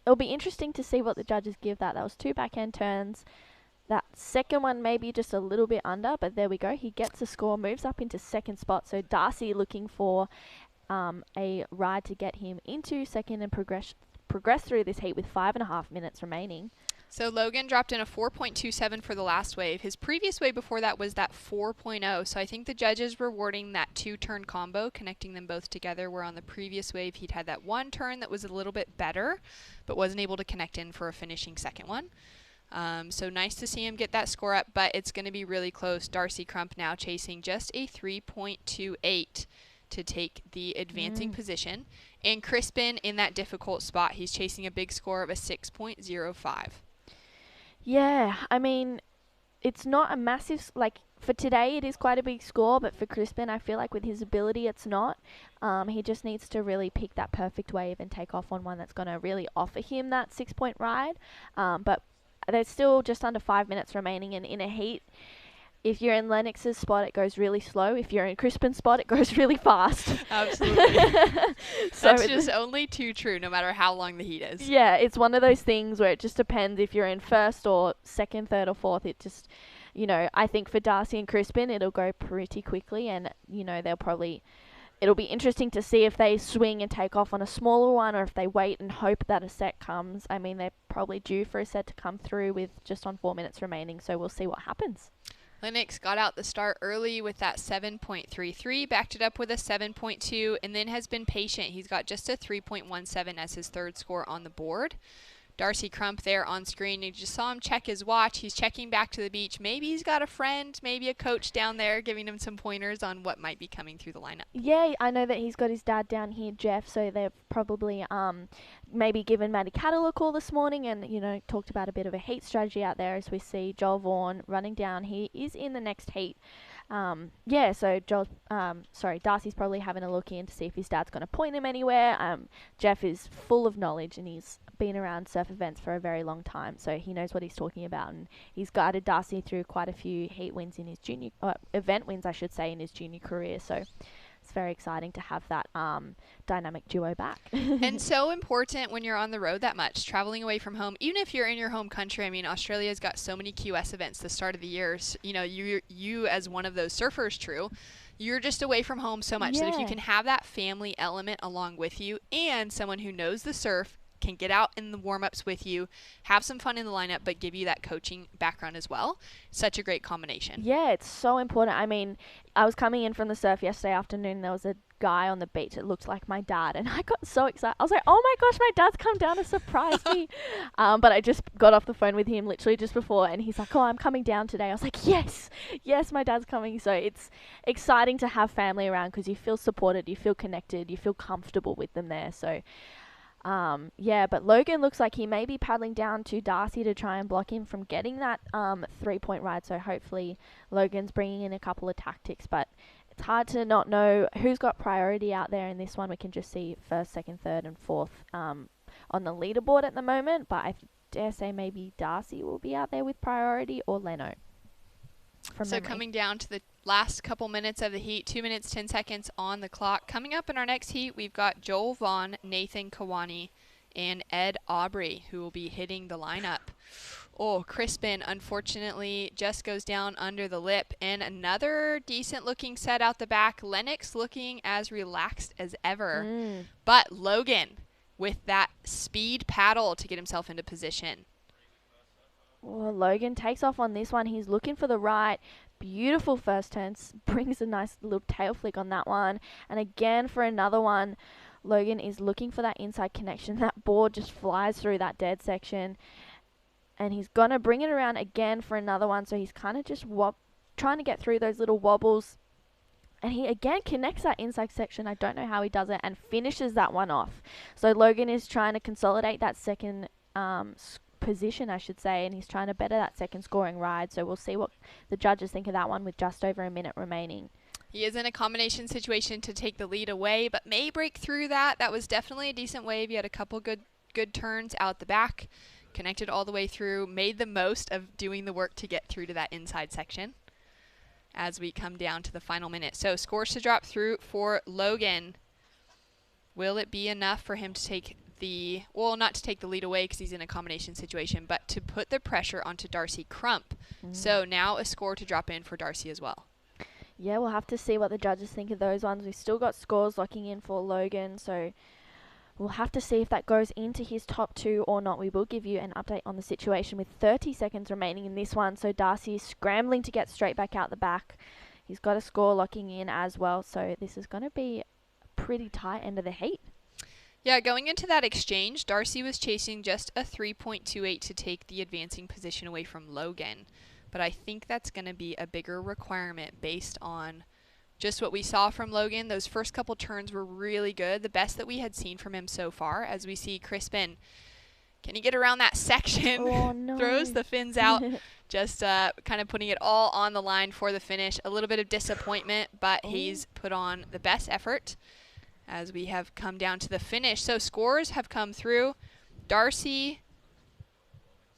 it'll be interesting to see what the judges give that. That was 2 backhand turns. That second one maybe just a little bit under, but there we go. He gets a score, moves up into second spot. So Darcy looking for a ride to get him into second and progress through this heat with 5.5 minutes remaining. So Logan dropped in a 4.27 for the last wave. His previous wave before that was that 4.0. So I think the judges rewarding that 2-turn combo, connecting them both together, where on the previous wave he'd had that 1 turn that was a little bit better, but wasn't able to connect in for a finishing second one. So nice to see him get that score up, but it's going to be really close. Darcy Crump now chasing just a 3.28 to take the advancing position. And Crispin in that difficult spot, he's chasing a big score of a 6.05. Yeah, I mean, it's not a massive, like, for today it is quite a big score, but for Crispin, I feel like with his ability it's not. He just needs to really pick that perfect wave and take off on one that's going to really offer him that 6-point ride. But there's still just under 5 minutes remaining, and in a heat, if you're in Lennox's spot, it goes really slow. If you're in Crispin's spot, it goes really fast. Absolutely. So that's just only too true, no matter how long the heat is. Yeah, it's one of those things where it just depends if you're in first or second, third or fourth. It just, I think for Darcy and Crispin, it'll go pretty quickly, and, it'll be interesting to see if they swing and take off on a smaller one, or if they wait and hope that a set comes. I mean, they're probably due for a set to come through with just on 4 minutes remaining, so we'll see what happens. Lennox got out the start early with that 7.33, backed it up with a 7.2, and then has been patient. He's got just a 3.17 as his third score on the board. Darcy Crump there on screen. You just saw him check his watch. He's checking back to the beach. Maybe he's got a friend, maybe a coach down there giving him some pointers on what might be coming through the lineup. Yeah, I know that he's got his dad down here, Jeff, so they've probably maybe given Matty Cattle a call this morning and, you know, talked about a bit of a heat strategy out there as we see Joel Vaughan running down. He is in the next heat. Yeah, so Darcy's probably having a look in to see if his dad's going to point him anywhere. Jeff is full of knowledge and he's been around surf events for a very long time, so he knows what he's talking about, and he's guided Darcy through quite a few heat wins in his event wins, I should say, in his junior career. So it's very exciting to have that dynamic duo back. And so important when you're on the road that much, traveling away from home, even if you're in your home country. I mean, Australia's got so many QS events the start of the year. So, you know, you as one of those surfers, True, you're just away from home so much that if you can have that family element along with you and someone who knows the surf, can get out in the warm-ups with you, have some fun in the lineup, but give you that coaching background as well. Such a great combination. Yeah, it's so important. I mean, I was coming in from the surf yesterday afternoon. There was a guy on the beach that looked like my dad, and I got so excited. I was like, oh my gosh, my dad's come down to surprise me. But I just got off the phone with him literally just before, and he's like, oh, I'm coming down today. I was like, yes, my dad's coming. So it's exciting to have family around because you feel supported, you feel connected, you feel comfortable with them there. So yeah, but Logan looks like he may be paddling down to Darcy to try and block him from getting that 3-point ride. So hopefully Logan's bringing in a couple of tactics, but it's hard to not know who's got priority out there in this one. We can just see first, second, third, and fourth on the leaderboard at the moment, but I dare say maybe Darcy will be out there with priority or Leno. So coming down to the last couple minutes of the heat, 2 minutes, 10 seconds on the clock. Coming up in our next heat, we've got Joel Vaughan, Nathan Kawani, and Ed Aubrey, who will be hitting the lineup. Oh, Crispin, unfortunately, just goes down under the lip. And another decent-looking set out the back. Lennox looking as relaxed as ever. But Logan with that speed paddle to get himself into position. Well, Logan takes off on this one. He's looking for the right. Beautiful first turn. Brings a nice little tail flick on that one. And again for another one, Logan is looking for that inside connection. That board just flies through that dead section. And he's going to bring it around again for another one. So he's kind of just trying to get through those little wobbles. And he again connects that inside section. I don't know how he does it. And finishes that one off. So Logan is trying to consolidate that second position, I should say, and he's trying to better that second scoring ride. So we'll see what the judges think of that one with just over a minute remaining. He is in a combination situation to take the lead away, but may break through that. That was definitely a decent wave. He had a couple good turns out the back, connected all the way through, made the most of doing the work to get through to that inside section as we come down to the final minute. So scores to drop through for Logan. Will it be enough for him to take not to take the lead away because he's in a combination situation, but to put the pressure onto Darcy Crump. So now a score to drop in for Darcy as well. Yeah, we'll have to see what the judges think of those ones. We've still got scores locking in for Logan, so we'll have to see if that goes into his top two or not. We will give you an update on the situation with 30 seconds remaining in this one. So Darcy is scrambling to get straight back out the back. He's got a score locking in as well, so this is going to be a pretty tight end of the heat. Yeah, going into that exchange, Darcy was chasing just a 3.28 to take the advancing position away from Logan. But I think that's going to be a bigger requirement based on just what we saw from Logan. Those first couple turns were really good, the best that we had seen from him so far. As we see Crispin, can he get around that section? Oh, no. Throws the fins out, just kind of putting it all on the line for the finish. A little bit of disappointment, but he's put on the best effort as we have come down to the finish. So scores have come through. Darcy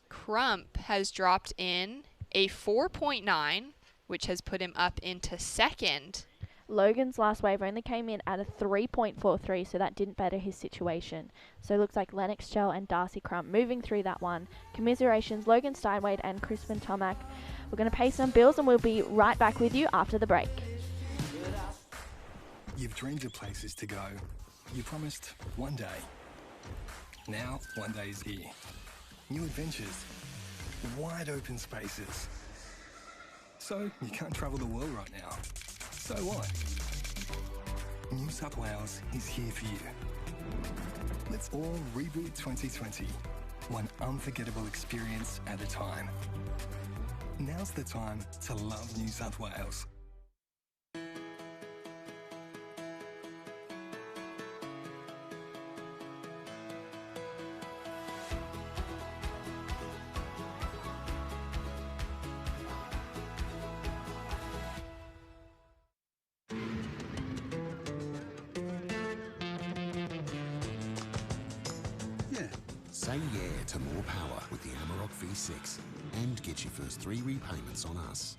Crump has dropped in a 4.9, which has put him up into second. Logan's last wave only came in at a 3.43, so that didn't better his situation. So it looks like Lennox Chell and Darcy Crump moving through that one. Commiserations, Logan Steinwade and Crispin Tomac. We're going to pay some bills and we'll be right back with you after the break. You've dreamed of places to go. You promised one day. Now, one day is here. New adventures. Wide open spaces. So, you can't travel the world right now. So what? New South Wales is here for you. Let's all reboot 2020. one unforgettable experience at a time. Now's the time to love New South Wales. Say yeah to more power with the Amarok V6 and get your first 3 repayments on us.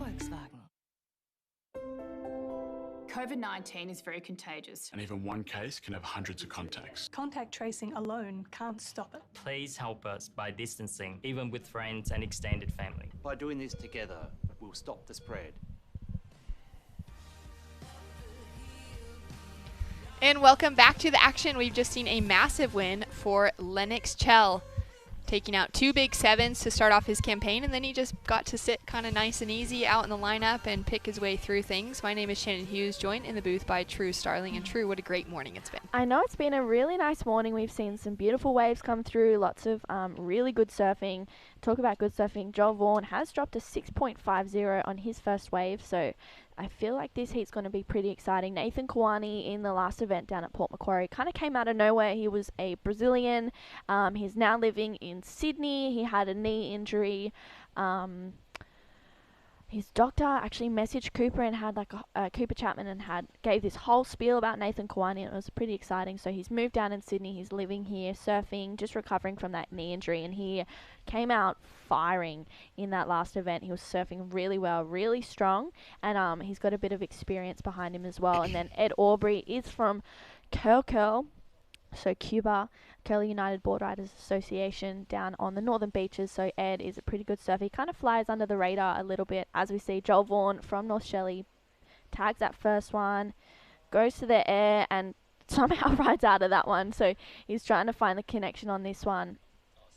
Volkswagen. COVID-19 is very contagious. And even one case can have hundreds of contacts. Contact tracing alone can't stop it. Please help us by distancing, even with friends and extended family. By doing this together, we'll stop the spread. And welcome back to the action. We've just seen a massive win for Lennox Chell, taking out 2 big 7s to start off his campaign, and then he just got to sit kind of nice and easy out in the lineup and pick his way through things. My name is Shannon Hughes, joined in the booth by True Starling. And True, what a great morning it's been. I know it's been a really nice morning. We've seen some beautiful waves come through, lots of really good surfing. Talk about good surfing. Joel Vaughan has dropped a 6.50 on his first wave, so I feel like this heat's going to be pretty exciting. Nathan Kawani in the last event down at Port Macquarie kind of came out of nowhere. He was a Brazilian. He's now living in Sydney. He had a knee injury. His doctor actually messaged Cooper and had like Cooper Chapman and gave this whole spiel about Nathan Kawani, and it was pretty exciting. So he's moved down in Sydney. He's living here, surfing, just recovering from that knee injury, and he came out firing in that last event. He was surfing really well, really strong, and he's got a bit of experience behind him as well. And then Ed Aubrey is from Curl, so Cuba, Curly United Board Riders Association down on the northern beaches. So Ed is a pretty good surfer. He kind of flies under the radar a little bit, as we see Joel Vaughan from North Shelley tags that first one, goes to the air, and somehow rides out of that one. So he's trying to find the connection on this one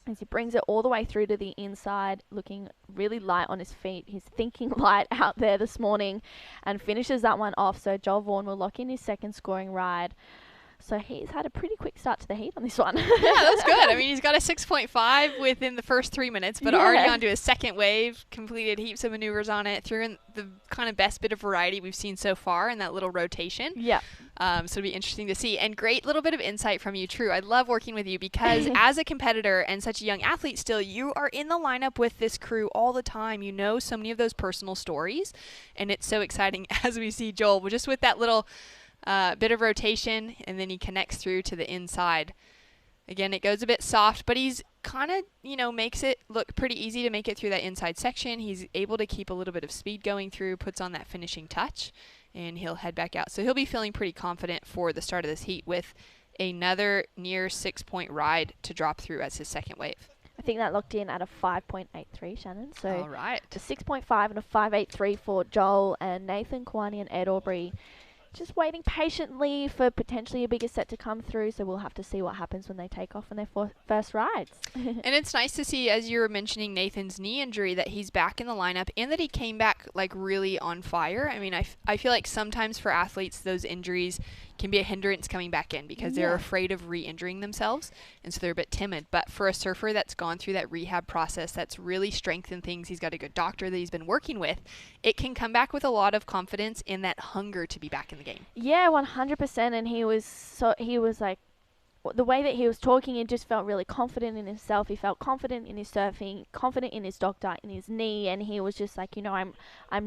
as he brings it all the way through to the inside, looking really light on his feet. He's thinking light out there this morning and finishes that one off. So Joel Vaughan will lock in his second scoring ride. So he's had a pretty quick start to the heat on this one. Yeah, that's good. I mean, he's got a 6.5 within the first 3 minutes, but already onto his second wave, completed heaps of maneuvers on it, threw in the kind of best bit of variety we've seen so far in that little rotation. Yeah. So it'll be interesting to see. And great little bit of insight from you, True. I love working with you because as a competitor and such a young athlete still, you are in the lineup with this crew all the time. You know so many of those personal stories, and it's so exciting as we see Joel just with that little bit of rotation, and then he connects through to the inside. Again, it goes a bit soft, but he's kind of, makes it look pretty easy to make it through that inside section. He's able to keep a little bit of speed going through, puts on that finishing touch, and he'll head back out. So he'll be feeling pretty confident for the start of this heat with another near 6-point ride to drop through as his second wave. I think that locked in at a 5.83, Shannon. So all right. A 6.5 and a 5.83 for Joel and Nathan Kawani and Ed Aubrey. Just waiting patiently for potentially a bigger set to come through, so we'll have to see what happens when they take off on their first rides. And it's nice to see, as you were mentioning Nathan's knee injury, that he's back in the lineup and that he came back like really on fire. I mean, I feel like sometimes for athletes, those injuries can be a hindrance coming back in because they're afraid of re-injuring themselves, and so they're a bit timid. But for a surfer that's gone through that rehab process, that's really strengthened things, he's got a good doctor that he's been working with, it can come back with a lot of confidence in that hunger to be back in the game. Yeah, 100%. And he was like, the way that he was talking, he just felt really confident in himself. He felt confident in his surfing, confident in his doctor, in his knee, and he was just like, I'm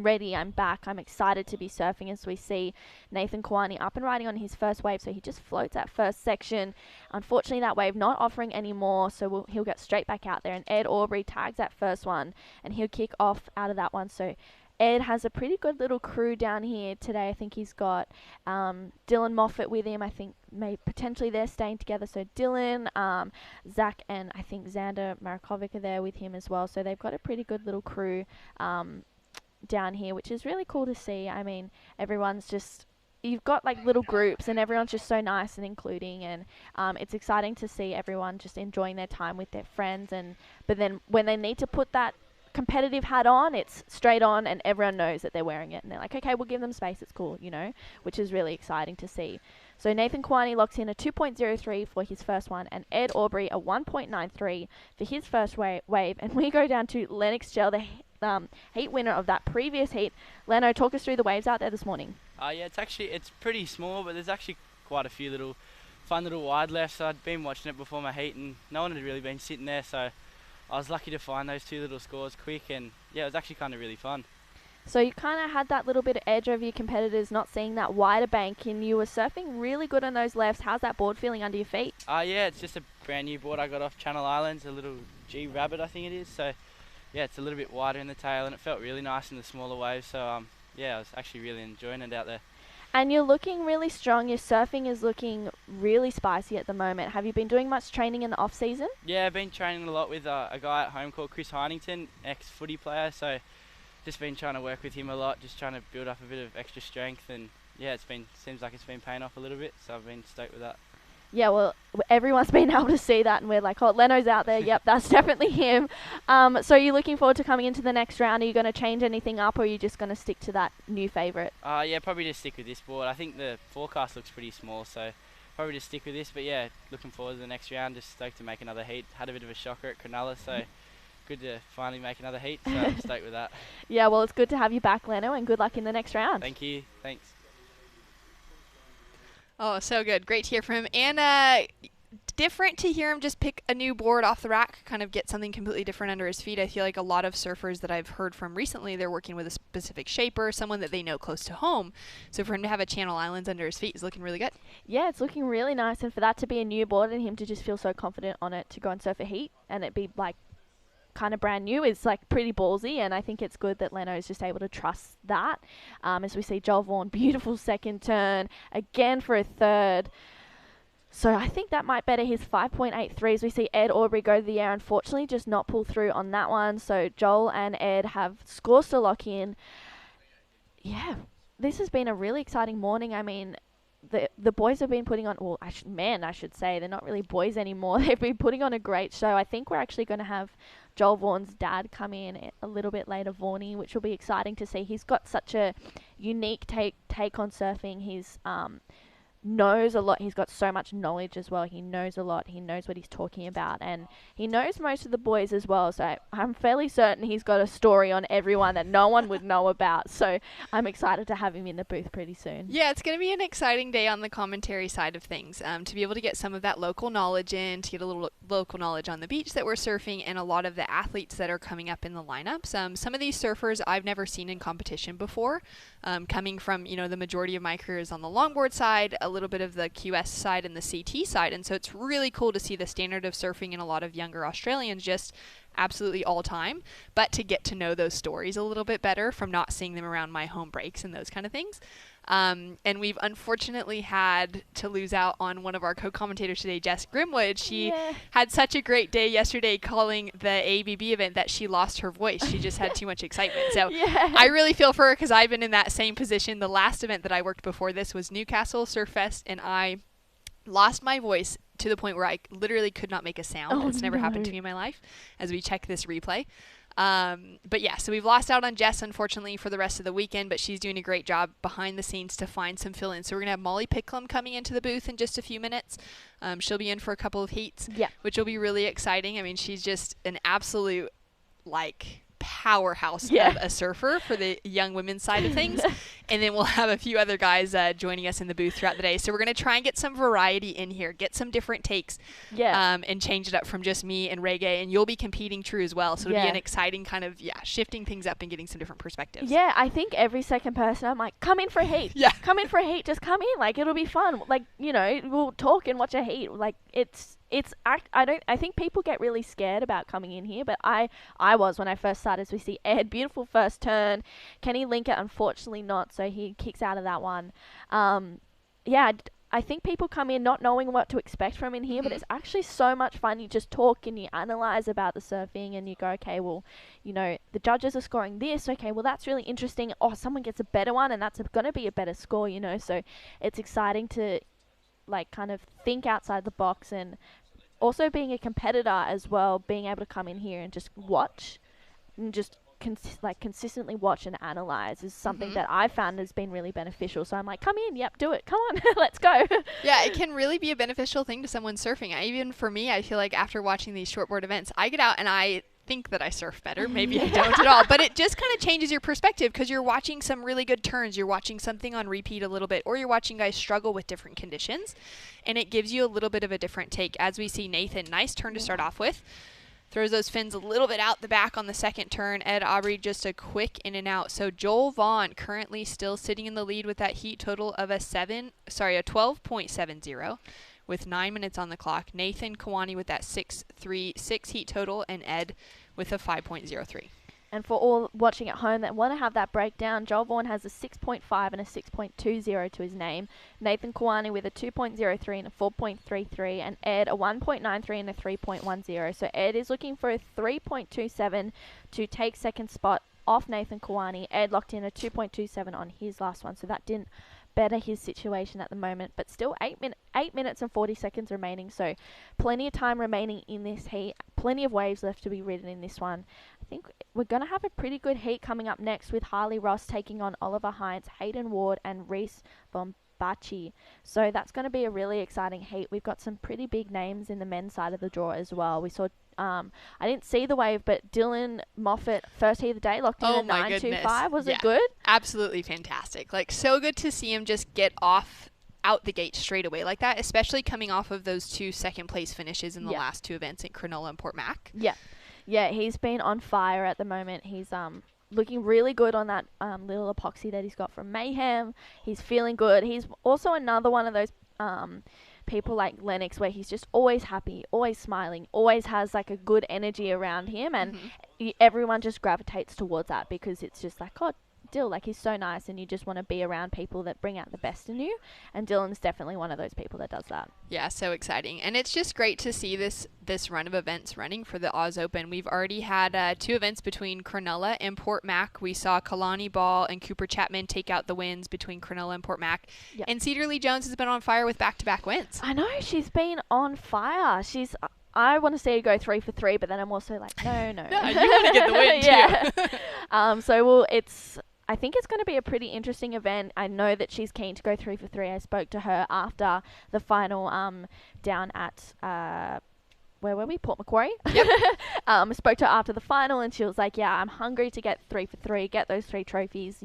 ready, I'm back, I'm excited to be surfing. As we see Nathan Kawani up and riding on his first wave, so he just floats that first section. Unfortunately, that wave not offering any more, so he'll get straight back out there, and Ed Aubrey tags that first one, and he'll kick off out of that one. So Ed has a pretty good little crew down here today. I think he's got Dylan Moffat with him. I think potentially they're staying together. So Dylan, Zach, and I think Xander Marikovic are there with him as well. So they've got a pretty good little crew down here, which is really cool to see. I mean, everyone's just... You've got like little groups and everyone's just so nice and including, and it's exciting to see everyone just enjoying their time with their friends. But then when they need to put that competitive hat on, it's straight on and everyone knows that they're wearing it, and they're like, okay, we'll give them space, it's cool, which is really exciting to see. So Nathan Kwani locks in a 2.03 for his first one, and Ed Aubrey a 1.93 for his first wave. And we go down to Lennox Gel, the heat winner of that previous heat. Leno, talk us through the waves out there this morning. Yeah, it's pretty small, but there's actually quite a few fun little wide lefts. So I'd been watching it before my heat, and no one had really been sitting there, so I was lucky to find those 2 little scores quick, and yeah, it was actually kind of really fun. So you kind of had that little bit of edge over your competitors, not seeing that wider bank, and you were surfing really good on those lefts. How's that board feeling under your feet? Yeah, it's just a brand new board I got off Channel Islands, a little G Rabbit I think it is. So yeah, it's a little bit wider in the tail, and it felt really nice in the smaller waves. So yeah, I was actually really enjoying it out there. And you're looking really strong. Your surfing is looking really spicy at the moment. Have you been doing much training in the off season? Yeah, I've been training a lot with a guy at home called Chris Heinington, ex-footy player. So just been trying to work with him a lot, just trying to build up a bit of extra strength, and yeah, seems like it's been paying off a little bit, so I've been stoked with that. Yeah, well, everyone's been able to see that, and we're like, oh, Leno's out there. Yep, that's definitely him. So you're looking forward to coming into the next round. Are you going to change anything up, or are you just going to stick to that new favourite? Yeah, probably just stick with this board. I think the forecast looks pretty small, so probably just stick with this. But yeah, looking forward to the next round. Just stoked to make another heat. Had a bit of a shocker at Cronulla, so good to finally make another heat, so I'm stoked with that. Yeah, well, it's good to have you back, Leno, and good luck in the next round. Thank you. Thanks. Oh, so good. Great to hear from him. And different to hear him just pick a new board off the rack, kind of get something completely different under his feet. I feel like a lot of surfers that I've heard from recently, they're working with a specific shaper, someone that they know close to home. So for him to have a Channel Islands under his feet is looking really good. Yeah, it's looking really nice. And for that to be a new board and him to just feel so confident on it to go and surf a heat and it be like kind of brand new is like pretty ballsy, and I think it's good that Leno is just able to trust that. As we see Joel Vaughan, beautiful second turn again for a third. So I think that might better his 5.83 as we see Ed Aubrey go to the air, unfortunately just not pull through on that one. So Joel and Ed have scores to lock in. Yeah, this has been a really exciting morning. I mean, the boys have been putting on, well, I should say, they're not really boys anymore. They've been putting on a great show. I think we're actually going to have Joel Vaughan's dad come in a little bit later, Vaughnie, which will be exciting to see. He's got such a unique take on surfing. He's knows a lot. He's got so much knowledge as well. He knows a lot. He knows what he's talking about, and he knows most of the boys as well. So I'm fairly certain he's got a story on everyone that no one would know about. So I'm excited to have him in the booth pretty soon. Yeah, it's going to be an exciting day on the commentary side of things. To be able to get some of that local knowledge in, to get a little local knowledge on the beach that we're surfing, and a lot of the athletes that are coming up in the lineups. Some of these surfers I've never seen in competition before. Coming from, the majority of my career is on the longboard side, a little bit of the QS side and the CT side, and so it's really cool to see the standard of surfing in a lot of younger Australians just absolutely all time, but to get to know those stories a little bit better from not seeing them around my home breaks and those kind of things. And we've unfortunately had to lose out on one of our co-commentators today, Jess Grimwood. She had such a great day yesterday calling the ABB event that she lost her voice. She just had too much excitement. So I really feel for her because I've been in that same position. The last event that I worked before this was Newcastle Surf Fest, and I lost my voice to the point where I literally could not make a sound. It's never happened to me in my life as we check this replay. But yeah, so we've lost out on Jess, unfortunately, for the rest of the weekend, but she's doing a great job behind the scenes to find some fill-ins. So we're going to have Molly Picklum coming into the booth in just a few minutes. She'll be in for a couple of heats, which will be really exciting. I mean, she's just an absolute, powerhouse of a surfer for the young women's side of things. And then we'll have a few other guys joining us in the booth throughout the day. So we're going to try and get some variety in here, get some different takes, and change it up from just me and reggae. And you'll be competing true as well. So it'll be an exciting kind of, shifting things up and getting some different perspectives. Yeah, I think every second person, I'm like, come in for a heat. Come in for a heat. Just come in. It'll be fun. We'll talk and watch a heat. I think people get really scared about coming in here, but I was when I first started. As we see Ed, beautiful first turn. Kenny Linker, unfortunately not, so he kicks out of that one. I think people come in not knowing what to expect from in here, but it's actually so much fun. You just talk and you analyze about the surfing, and you go, okay, well, the judges are scoring this. Okay, well, that's really interesting. Oh, someone gets a better one, and that's going to be a better score, So it's exciting to kind of think outside the box, and also being a competitor as well, being able to come in here and just watch and just consistently watch and analyze is something that I found has been really beneficial. So I'm like, come in, yep, do it, come on, let's go. Yeah, it can really be a beneficial thing to someone surfing. Even for me, I feel like after watching these shortboard events, I get out and I think that I surf better. Maybe I don't at all, but it just kind of changes your perspective because you're watching some really good turns. You're watching something on repeat a little bit, or you're watching guys struggle with different conditions, and it gives you a little bit of a different take. As we see Nathan, nice turn to start off with. Throws those fins a little bit out the back on the second turn. Ed Aubrey just a quick in and out. So Joel Vaughn currently still sitting in the lead with that heat total of a 12.70 with 9 minutes on the clock. Nathan Kawani with that 6.36 heat total, and Ed with a 5.03. And for all watching at home that want to have that breakdown, Joel Vaughan has a 6.5 and a 6.20 to his name. Nathan Kawani with a 2.03 and a 4.33, and Ed a 1.93 and a 3.10. So Ed is looking for a 3.27 to take second spot off Nathan Kawani. Ed locked in a 2.27 on his last one, so that didn't better his situation at the moment, but still 8 minutes and 40 seconds remaining, so plenty of time remaining in this heat, plenty of waves left to be ridden in this one. I think we're going to have a pretty good heat coming up next with Harley Ross taking on Oliver Hines, Hayden Ward and Reese Bombachi. So that's going to be a really exciting heat. We've got some pretty big names in the men's side of the draw as well. We saw I didn't see the wave, but Dylan Moffat, first heat of the day, locked in a 9.25. Was it good? Absolutely fantastic. Like, so good to see him just get off out the gate straight away like that, especially coming off of those 2 second place finishes in the last 2 events at Cronulla and Port Mac. Yeah, he's been on fire at the moment. He's looking really good on that little epoxy that he's got from Mayhem. He's feeling good. He's also another one of those people like Lennox where he's just always happy, always smiling, always has like a good energy around him, and everyone just gravitates towards that because it's just like, oh, Dill, like he's so nice, and you just want to be around people that bring out the best in you, and Dylan's definitely one of those people that does that. Yeah, so exciting. And it's just great to see this run of events running for the Oz Open. We've already had 2 events between Cronulla and Port Mac. We saw Kalani Ball and Cooper Chapman take out the wins between Cronulla and Port Mac. Yep. And Cedar Lee Jones has been on fire with back-to-back wins. I know, she's been on fire. I want to see her go 3 for 3, but then I'm also like, no. No, you want to get the win too. I think it's going to be a pretty interesting event. I know that she's keen to go 3 for 3. I spoke to her after the final down at, where were we? Port Macquarie. Yep. Spoke to her after the final, and she was like, yeah, I'm hungry to get 3 for 3, get those 3 trophies,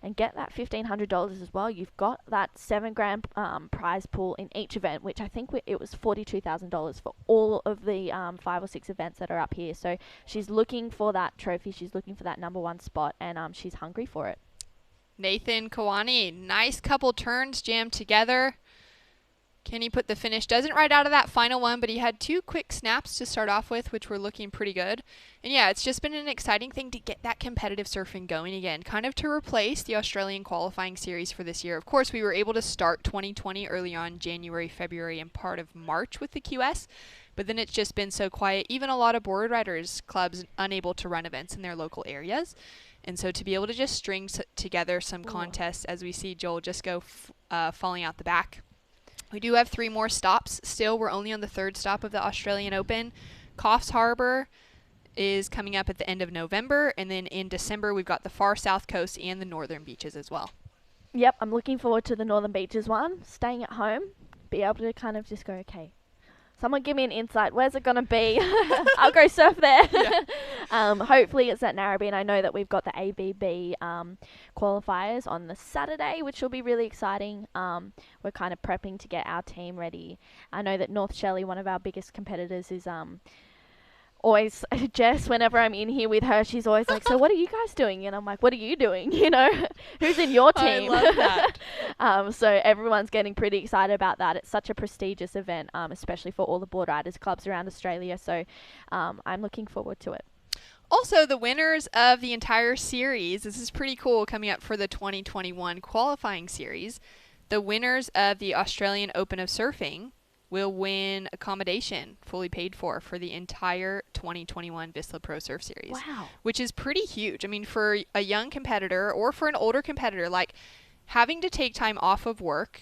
and get that $1,500 as well. You've got that $7,000 prize pool in each event, which I think it was $42,000 for all of the 5 or 6 events that are up here. So she's looking for that trophy. She's looking for that #1 spot, and she's hungry for it. Nathan Kawani, nice couple turns jammed together. Can he put the finish? Doesn't ride out of that final one, but he had 2 quick snaps to start off with, which were looking pretty good. And yeah, it's just been an exciting thing to get that competitive surfing going again, kind of to replace the Australian qualifying series for this year. Of course, we were able to start 2020 early on, January, February, and part of March with the QS, but then it's just been so quiet. Even a lot of board riders clubs unable to run events in their local areas. And so to be able to just string together some contests, as we see Joel just go falling out the back. We do have 3 more stops still. We're only on the 3rd stop of the Australian Open. Coffs Harbour is coming up at the end of November, and then in December we've got the far south coast and the northern beaches as well. Yep, I'm looking forward to the northern beaches one. Staying at home, be able to kind of just go, okay, someone give me an insight. Where's it going to be? I'll go surf there. Yeah. Hopefully it's at Narrabee, and I know that we've got the ABB qualifiers on the Saturday, which will be really exciting. We're kind of prepping to get our team ready. I know that North Shelley, one of our biggest competitors, is always, Jess, whenever I'm in here with her, she's always like, so what are you guys doing? And I'm like, what are you doing? Who's in your team? I love that. So everyone's getting pretty excited about that. It's such a prestigious event, especially for all the board riders clubs around Australia. So I'm looking forward to it. Also, the winners of the entire series, this is pretty cool coming up for the 2021 qualifying series. The winners of the Australian Open of Surfing will win accommodation fully paid for the entire 2021 Vissla Pro Surf Series. Wow. Which is pretty huge. I mean, for a young competitor or for an older competitor, like having to take time off of work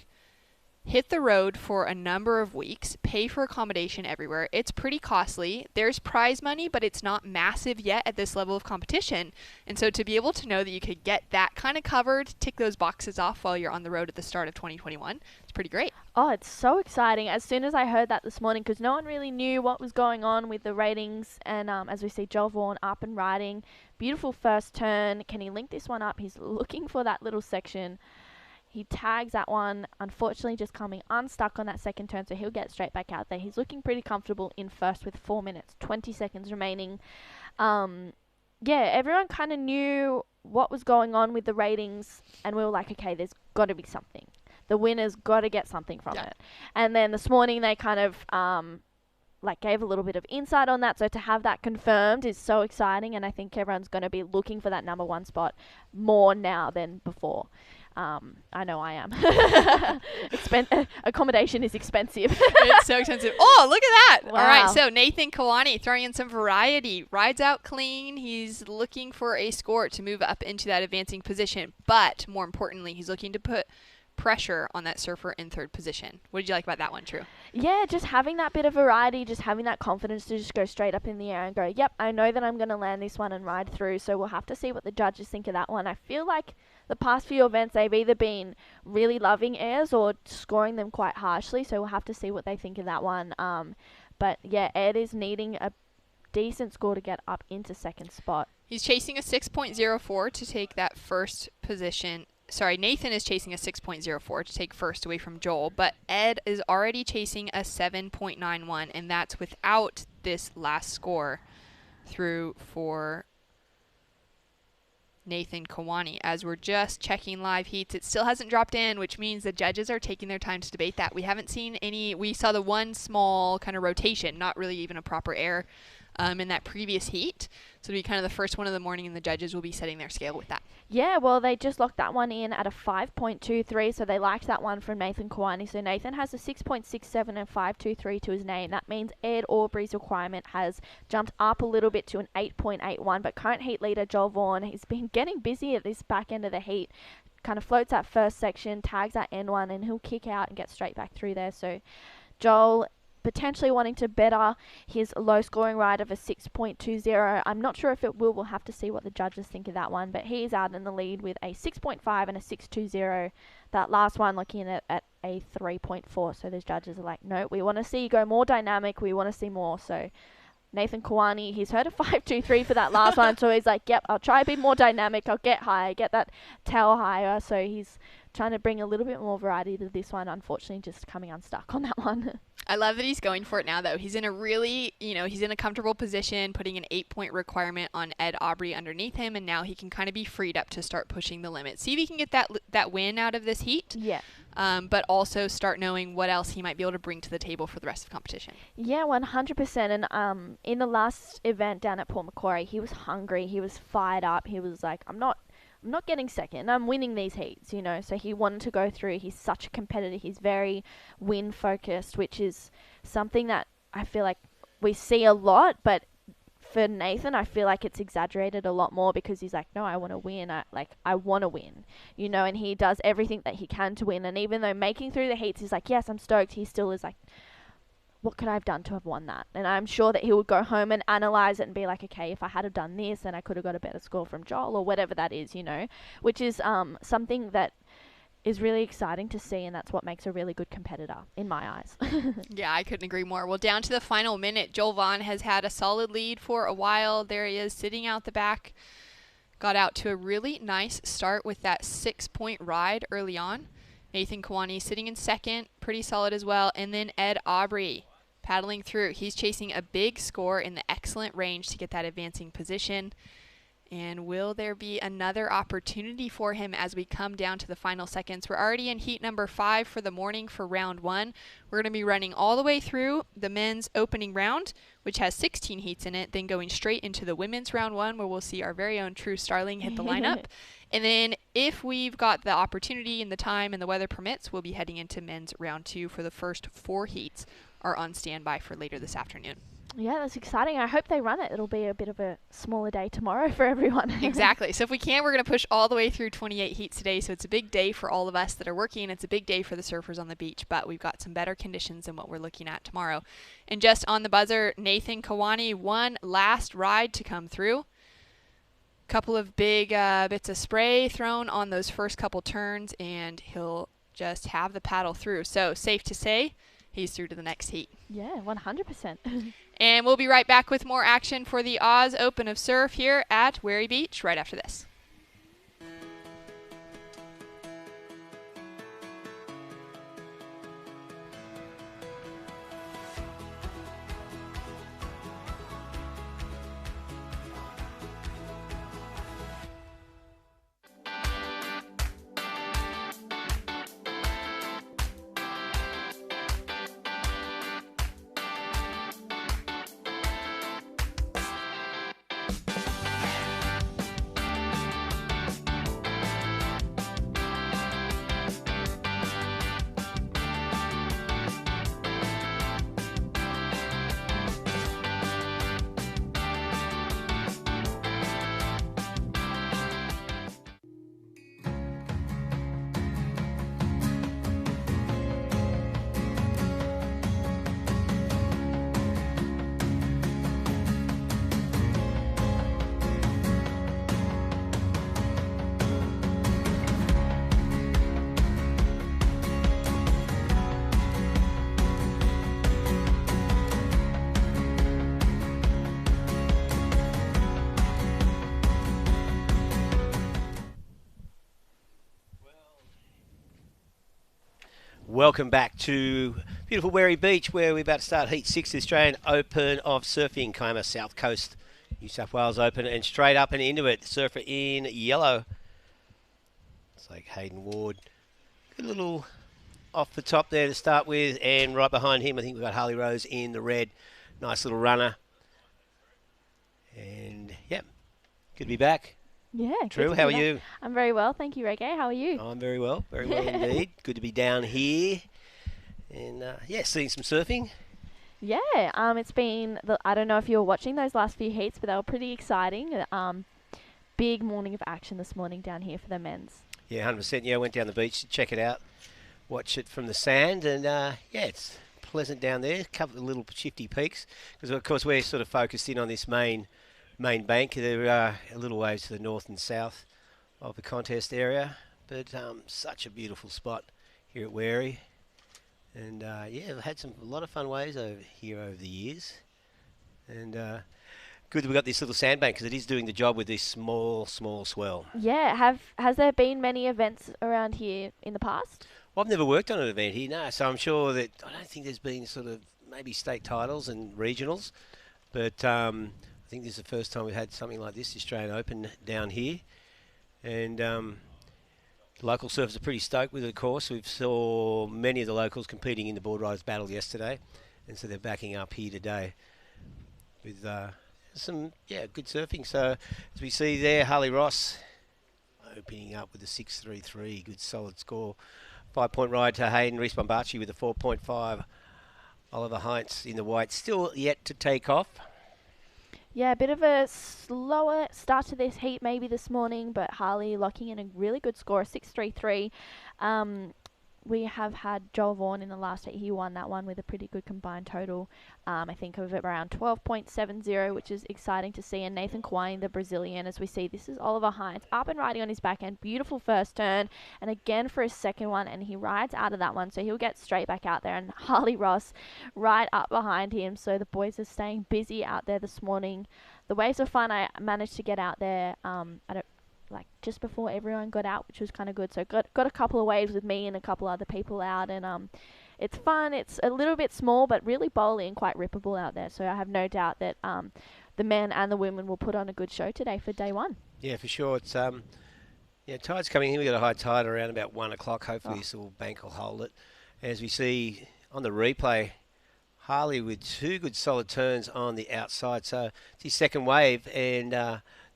hit the road for a number of weeks, pay for accommodation everywhere. It's pretty costly. There's prize money, but it's not massive yet at this level of competition. And so to be able to know that you could get that kind of covered, tick those boxes off while you're on the road at the start of 2021, it's pretty great. Oh, it's so exciting. As soon as I heard that this morning, because no one really knew what was going on with the ratings, and as we see Joel Vaughan up and riding, beautiful first turn. Can he link this one up? He's looking for that little section. He tags that one, unfortunately just coming unstuck on that second turn, so he'll get straight back out there. He's looking pretty comfortable in first with 4 minutes, 20 seconds remaining. Yeah, everyone kind of knew what was going on with the ratings, and we were like, okay, there's got to be something. The winner's got to get something from it. And then this morning they kind of gave a little bit of insight on that, so to have that confirmed is so exciting, and I think everyone's going to be looking for that number one spot more now than before. I know I am. Accommodation is expensive. It's so expensive. Oh, look at that. Wow. All right, so Nathan Kawani throwing in some variety. Rides out clean. He's looking for a score to move up into that advancing position. But more importantly, he's looking to put pressure on that surfer in third position. What did you like about that one, True? Yeah, just having that bit of variety, just having that confidence to just go straight up in the air and go, yep, I know that I'm going to land this one and ride through. So we'll have to see what the judges think of that one. I feel like the past few events, they've either been really loving airs or scoring them quite harshly. So we'll have to see what they think of that one. But yeah, Ed is needing a decent score to get up into second spot. He's chasing a 6.04 to take that first position. Sorry, Nathan is chasing a 6.04 to take first away from Joel, but Ed is already chasing a 7.91, and that's without this last score through for Nathan Kawani. As we're just checking live heats, it still hasn't dropped in, which means the judges are taking their time to debate that. We haven't seen any. We saw the one small kind of rotation, not really even a proper air in that previous heat. So it'll be kind of the first one of the morning, and the judges will be setting their scale with that. Yeah, well, they just locked that one in at a 5.23, so they liked that one from Nathan Kawani. So Nathan has a 6.67 and 5.23 to his name. That means Ed Aubrey's requirement has jumped up a little bit to an 8.81, but current heat leader Joel Vaughan has been getting busy at this back end of the heat. Kind of floats that first section, tags that end one, and he'll kick out and get straight back through there. So Joel potentially wanting to better his low scoring ride of a 6.20. I'm not sure if it will. We'll have to see what the judges think of that one, but he is out in the lead with a 6.5 and a 6.20. That last one looking at a 3.4. So those judges are like, no, we want to see you go more dynamic. We want to see more. So Nathan Kawani, he's heard a 5.23 for that last one, so he's like, yep, I'll try to be more dynamic. I'll get higher, get that tail higher. So he's trying to bring a little bit more variety to this one. Unfortunately, just coming unstuck on that one. I love that he's going for it now, though. He's in a really, he's in a comfortable position, putting an 8-point requirement on Ed Aubrey underneath him, and now he can kind of be freed up to start pushing the limit. See if he can get that win out of this heat. Yeah. But also start knowing what else he might be able to bring to the table for the rest of the competition. Yeah, 100%. And in the last event down at Port Macquarie, he was hungry. He was fired up. He was like, I'm not getting second. I'm winning these heats, So he wanted to go through. He's such a competitor. He's very win focused, which is something that I feel like we see a lot. But for Nathan, I feel like it's exaggerated a lot more because he's like, no, I want to win. I want to win, and he does everything that he can to win. And even though making through the heats, he's like, yes, I'm stoked. He still is like, what could I have done to have won that? And I'm sure that he would go home and analyze it and be like, okay, if I had have done this, then I could have got a better score from Joel or whatever that is, which is something that is really exciting to see, and that's what makes a really good competitor in my eyes. Yeah, I couldn't agree more. Well, down to the final minute, Joel Vaughan has had a solid lead for a while. There he is sitting out the back. Got out to a really nice start with that 6-point ride early on. Nathan Kawani sitting in second, pretty solid as well. And then Ed Aubrey paddling through. He's chasing a big score in the excellent range to get that advancing position. And will there be another opportunity for him as we come down to the final seconds? We're already in heat number 5 for the morning for round 1. We're going to be running all the way through the men's opening round, which has 16 heats in it, then going straight into the women's round 1, where we'll see our very own True Starling hit the lineup. And then if we've got the opportunity and the time and the weather permits, we'll be heading into men's round 2 for the first 4 heats are on standby for later this afternoon. Yeah, that's exciting. I hope they run it. It'll be a bit of a smaller day tomorrow for everyone. Exactly. So if we can, we're going to push all the way through 28 heats today. So it's a big day for all of us that are working. It's a big day for the surfers on the beach, but we've got some better conditions than what we're looking at tomorrow. And just on the buzzer, Nathan Kawani, one last ride to come through. Couple of big bits of spray thrown on those first couple turns, and he'll just have the paddle through. So safe to say, he's through to the next heat. Yeah, 100%. And we'll be right back with more action for the Oz Open of Surf here at Wherry Beach right after this. Welcome back to beautiful Wherry Beach, where we're about to start Heat 6 Australian Open of Surfing, Kiama South Coast, New South Wales Open, and straight up and into it, surfer in yellow. It's like Hayden Ward. Good little off the top there to start with, and right behind him I think we've got Harley Rose in the red. Nice little runner. And, yeah, good to be back. Yeah. True, how are you? I'm very well, thank you, Reggae. How are you? I'm very well indeed. Good to be down here. And, yeah, seeing some surfing. Yeah, it's been, I don't know if you were watching those last few heats, but they were pretty exciting. Big morning of action this morning down here for the men's. Yeah, 100%. Yeah, I went down the beach to check it out, watch it from the sand, and, yeah, it's pleasant down there. A couple of little shifty peaks, because, of course, we're sort of focused in on this main bank. There are a little ways to the north and south of the contest area, but such a beautiful spot here at Wherry. And yeah, I've had a lot of fun waves over the years, and good that we've got this little sandbank because it is doing the job with this small swell. Yeah, has there been many events around here in the past? Well, I've never worked on an event here, no, so I'm sure that I don't think there's been sort of maybe state titles and regionals, but I think this is the first time we've had something like this, the Australian Open, down here. And local surfers are pretty stoked with it, of course. We saw many of the locals competing in the Board Riders Battle yesterday, and so they're backing up here today with some, good surfing. So as we see there, Harley Ross opening up with a 6.33, good solid score. 5-point ride to Hayden. Reese Bombachi with a 4.5. Oliver Heinz in the white, still yet to take off. Yeah, a bit of a slower start to this heat maybe this morning, but Harley locking in a really good score, 6.33. We have had Joel Vaughan in the last heat. He won that one with a pretty good combined total, I think of around 12.70, which is exciting to see. And Nathan Kawani, the Brazilian, as we see, this is Oliver Heinz up and riding on his backhand. Beautiful first turn, and again for his second one, and he rides out of that one, so he'll get straight back out there. And Harley Ross right up behind him, so the boys are staying busy out there this morning. The waves were fun. I managed to get out there just before everyone got out, which was kind of good. So got a couple of waves with me and a couple other people out, and it's fun. It's a little bit small, but really bowly and quite rippable out there. So I have no doubt that the men and the women will put on a good show today for day one. Yeah, for sure. It's tide's coming in. We've got a high tide around about 1 o'clock. Hopefully this little bank will hold it. As we see on the replay, Harley with two good solid turns on the outside. So it's his second wave, and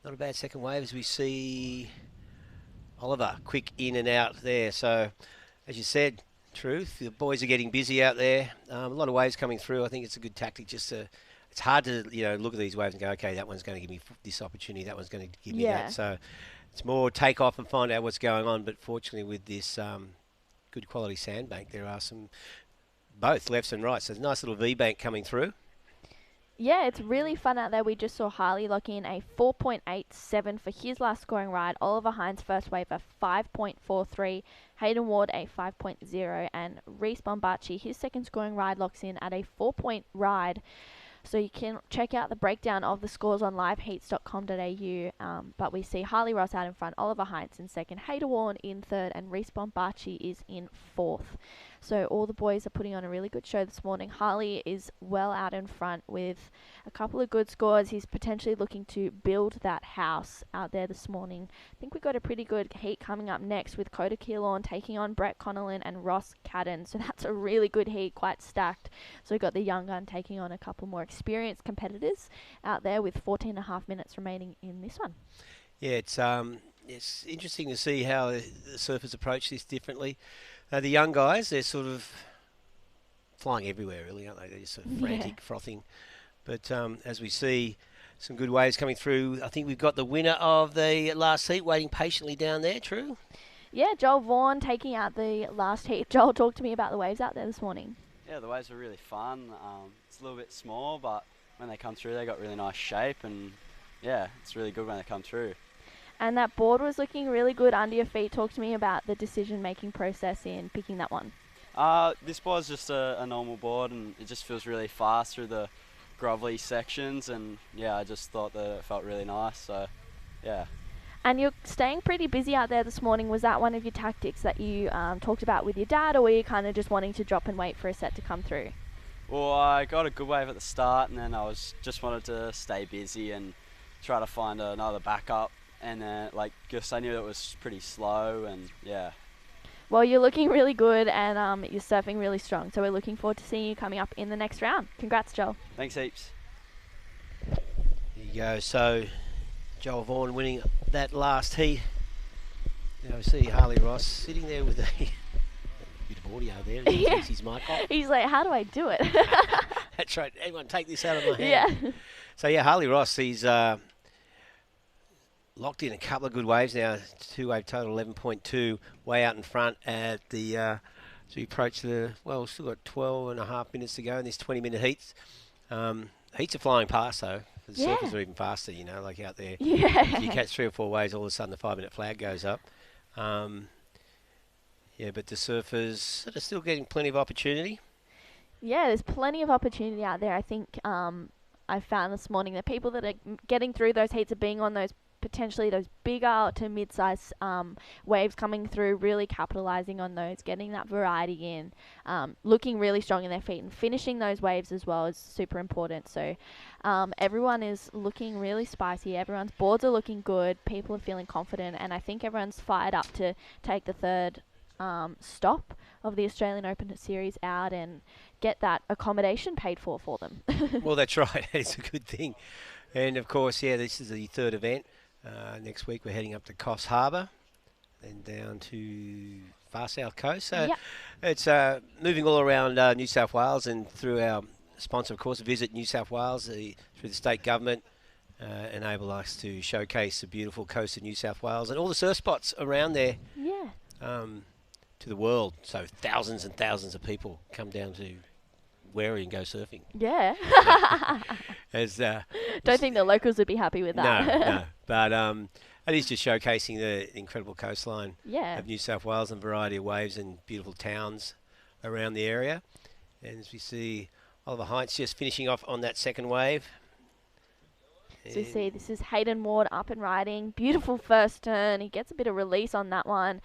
not a bad second wave as we see Oliver quick in and out there. So, as you said, Truth, the boys are getting busy out there. A lot of waves coming through. I think it's a good tactic just to it's hard to look at these waves and go, okay, that one's going to give me this opportunity, that one's going to give me that. So it's more take off and find out what's going on. But fortunately, with this good quality sandbank, there are some both lefts and rights. So there's a nice little V bank coming through. Yeah, it's really fun out there. We just saw Harley lock in a 4.87 for his last scoring ride. Oliver Hines first wave a 5.43. Hayden Ward a 5.0. And Reece Bombachi, his second scoring ride, locks in at a 4-point ride. So you can check out the breakdown of the scores on liveheats.com.au. But we see Harley Ross out in front, Oliver Hines in second, Hayden Ward in third, and Reece Bombachi is in fourth. So all the boys are putting on a really good show this morning. Harley is well out in front with a couple of good scores. He's potentially looking to build that house out there this morning. I think we've got a pretty good heat coming up next with Coda Keelan taking on Brett Connellan and Ross Cadden. So that's a really good heat, quite stacked. So we've got the young gun taking on a couple more experienced competitors out there with 14.5 minutes remaining in this one. Yeah, it's interesting to see how the surfers approach this differently. The young guys, they're sort of flying everywhere, really, aren't they? They're just sort of frantic, frothing. But as we see some good waves coming through, I think we've got the winner of the last heat waiting patiently down there, True? Yeah, Joel Vaughan taking out the last heat. Joel, talk to me about the waves out there this morning. Yeah, the waves were really fun. It's a little bit small, but when they come through, they got really nice shape, and yeah, it's really good when they come through. And that board was looking really good under your feet. Talk to me about the decision-making process in picking that one. This board's just a normal board, and it just feels really fast through the grovelly sections, and yeah, I just thought that it felt really nice, so yeah. And you're staying pretty busy out there this morning. Was that one of your tactics that you talked about with your dad, or were you kind of just wanting to drop and wait for a set to come through? Well, I got a good wave at the start, and then I just wanted to stay busy and try to find another backup. And then, because I knew it was pretty slow, and yeah. Well, you're looking really good, and you're surfing really strong. So we're looking forward to seeing you coming up in the next round. Congrats, Joel. Thanks heaps. There you go. So Joel Vaughan winning that last heat. Now we see Harley Ross sitting there with a bit of audio there. He takes his mic off. He's like, how do I do it? That's right. Everyone take this out of my hand. Yeah. So yeah, Harley Ross, he's locked in a couple of good waves now. 2-wave total, 11.2, way out in front at the, as we approach the, well, we've still got 12.5 minutes to go in this 20-minute heats. Heats are flying past, though. The surfers are even faster, like out there. Yeah. If you catch 3 or 4 waves, all of a sudden the 5-minute flag goes up. Yeah, but the surfers are still getting plenty of opportunity. Yeah, there's plenty of opportunity out there. I think I found this morning that people that are getting through those heats are being on those potentially those bigger to mid-size waves coming through, really capitalizing on those, getting that variety in, looking really strong in their feet, and finishing those waves as well is super important. So everyone is looking really spicy. Everyone's boards are looking good. People are feeling confident, and I think everyone's fired up to take the third stop of the Australian Open Series out and get that accommodation paid for them. Well, that's right. It's a good thing. And of course, yeah, this is the third event. Next week we're heading up to Coffs Harbour, then down to far south coast. So it's moving all around New South Wales, and through our sponsor, of course, Visit New South Wales, through the state government, enable us to showcase the beautiful coast of New South Wales and all the surf spots around there. Yeah. To the world. So thousands and thousands of people come down to Wary and go surfing. Yeah. Don't think the locals would be happy with that. No. But it is just showcasing the incredible coastline of New South Wales and variety of waves and beautiful towns around the area. And as we see Oliver Hines just finishing off on that second wave. So you see, this is Hayden Ward up and riding. Beautiful first turn. He gets a bit of release on that one.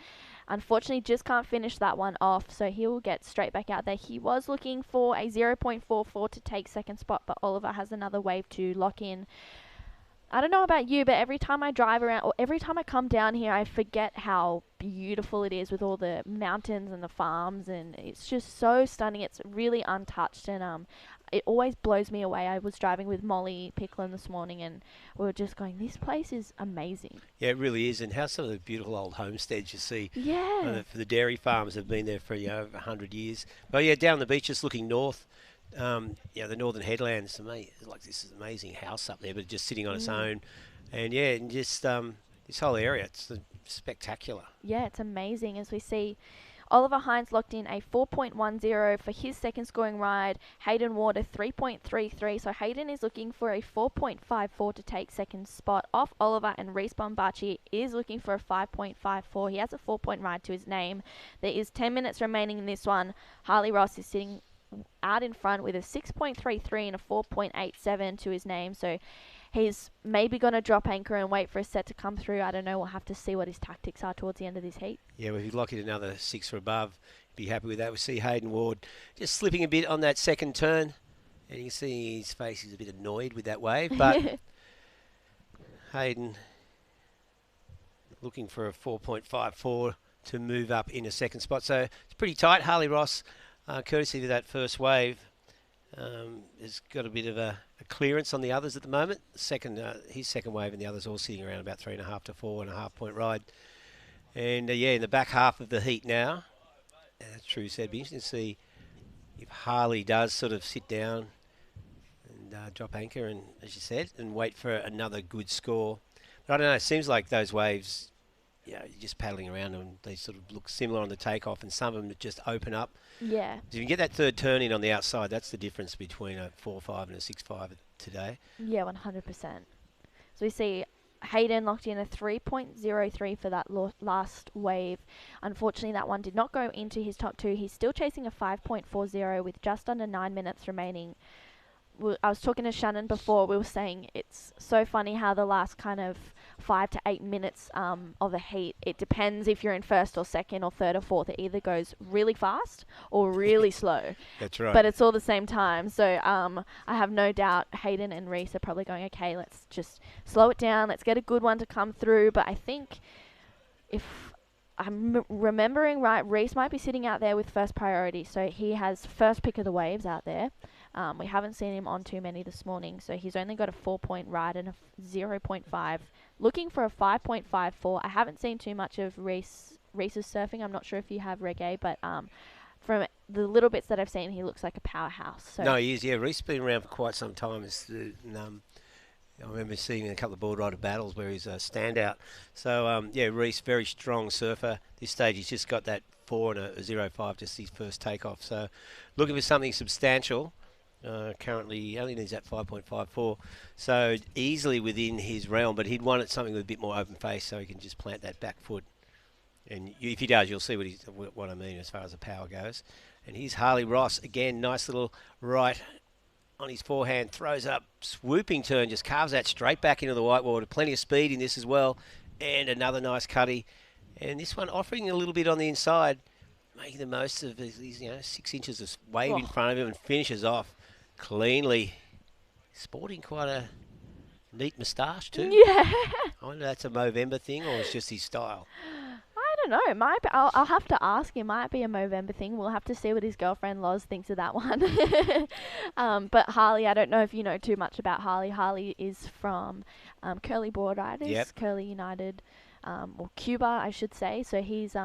Unfortunately, just can't finish that one off, so he will get straight back out there. He was looking for a 0.44 to take second spot, but Oliver has another wave to lock in. I don't know about you, but every time I drive around, or every time I come down here, I forget how beautiful it is with all the mountains and the farms, and it's just so stunning. It's really untouched, and it always blows me away. I was driving with Molly Picklin this morning, and we were just going, this place is amazing. Yeah, it really is. And how some of the beautiful old homesteads you see. Yeah. For the dairy farms have been there for over 100 years. But yeah, down the beach, just looking north the Northern Headlands, to me, it's like this is amazing house up there, but just sitting on its own. And yeah, and just this whole area, it's spectacular. Yeah, it's amazing. As we see, Oliver Hines locked in a 4.10 for his second scoring ride. Hayden Ward a 3.33. So Hayden is looking for a 4.54 to take second spot off Oliver, and Reece Bombachi is looking for a 5.54. He has a 4-point ride to his name. There is 10 minutes remaining in this one. Harley Ross is sitting out in front with a 6.33 and a 4.87 to his name. So he's maybe going to drop anchor and wait for a set to come through. I don't know. We'll have to see what his tactics are towards the end of this heat. Yeah, well, if he'd lock it another 6 or above, be happy with that. We see Hayden Ward just slipping a bit on that second turn. And you can see his face is a bit annoyed with that wave. But Hayden looking for a 4.54 to move up in a second spot. So it's pretty tight. Harley Ross, courtesy of that first wave, has got a bit of a clearance on the others at the moment. His second wave and the others all sitting around about 3.5 to 4.5 point ride. And yeah, in the back half of the heat now, as True said, be interesting to see if Harley does sort of sit down and drop anchor, and as you said, and wait for another good score. But I don't know, it seems like those waves, you're just paddling around them, they sort of look similar on the takeoff, and some of them just open up. Yeah. If you can get that third turn in on the outside, that's the difference between a 4.5 and a 6.5 today. Yeah, 100%. So we see Hayden locked in a 3.03 for that last wave. Unfortunately, that one did not go into his top two. He's still chasing a 5.40 with just under 9 minutes remaining. I was talking to Shannon before. We were saying it's so funny how the last kind of 5 to 8 minutes of a heat, it depends if you're in first or second or third or fourth. It either goes really fast or really slow. That's right. But it's all the same time. So I have no doubt Hayden and Reece are probably going, okay, let's just slow it down. Let's get a good one to come through. But I think if I'm remembering right, Reece might be sitting out there with first priority. So he has first pick of the waves out there. We haven't seen him on too many this morning, so he's only got a 4-point ride and a 0.5. Looking for a 5.54. I haven't seen too much of Reece's surfing. I'm not sure if you have Reggae, but from the little bits that I've seen, he looks like a powerhouse. So no, he is. Yeah, Reece's been around for quite some time. I remember seeing a couple of board rider battles where he's a standout. So yeah, Reece, very strong surfer. This stage, he's just got that 4 and a 0.5, just his first takeoff. So looking for something substantial. Currently only needs that 5.54, so easily within his realm, but he'd want it something with a bit more open face so he can just plant that back foot. And if he does, you'll see what I mean as far as the power goes. And here's Harley Ross again, nice little right on his forehand, throws up, swooping turn, just carves that straight back into the white water. Plenty of speed in this as well, and another nice cutty. And this one offering a little bit on the inside, making the most of these 6 inches of wave in front of him, and finishes off cleanly, sporting quite a neat moustache too. Yeah. I wonder if that's a Movember thing or it's just his style. I don't know. It might be, I'll have to ask. It might be a Movember thing. We'll have to see what his girlfriend Loz thinks of that one. But Harley, I don't know if you know too much about Harley. Harley is from Curly Board Riders, Curly United, or Cuba, I should say. So he's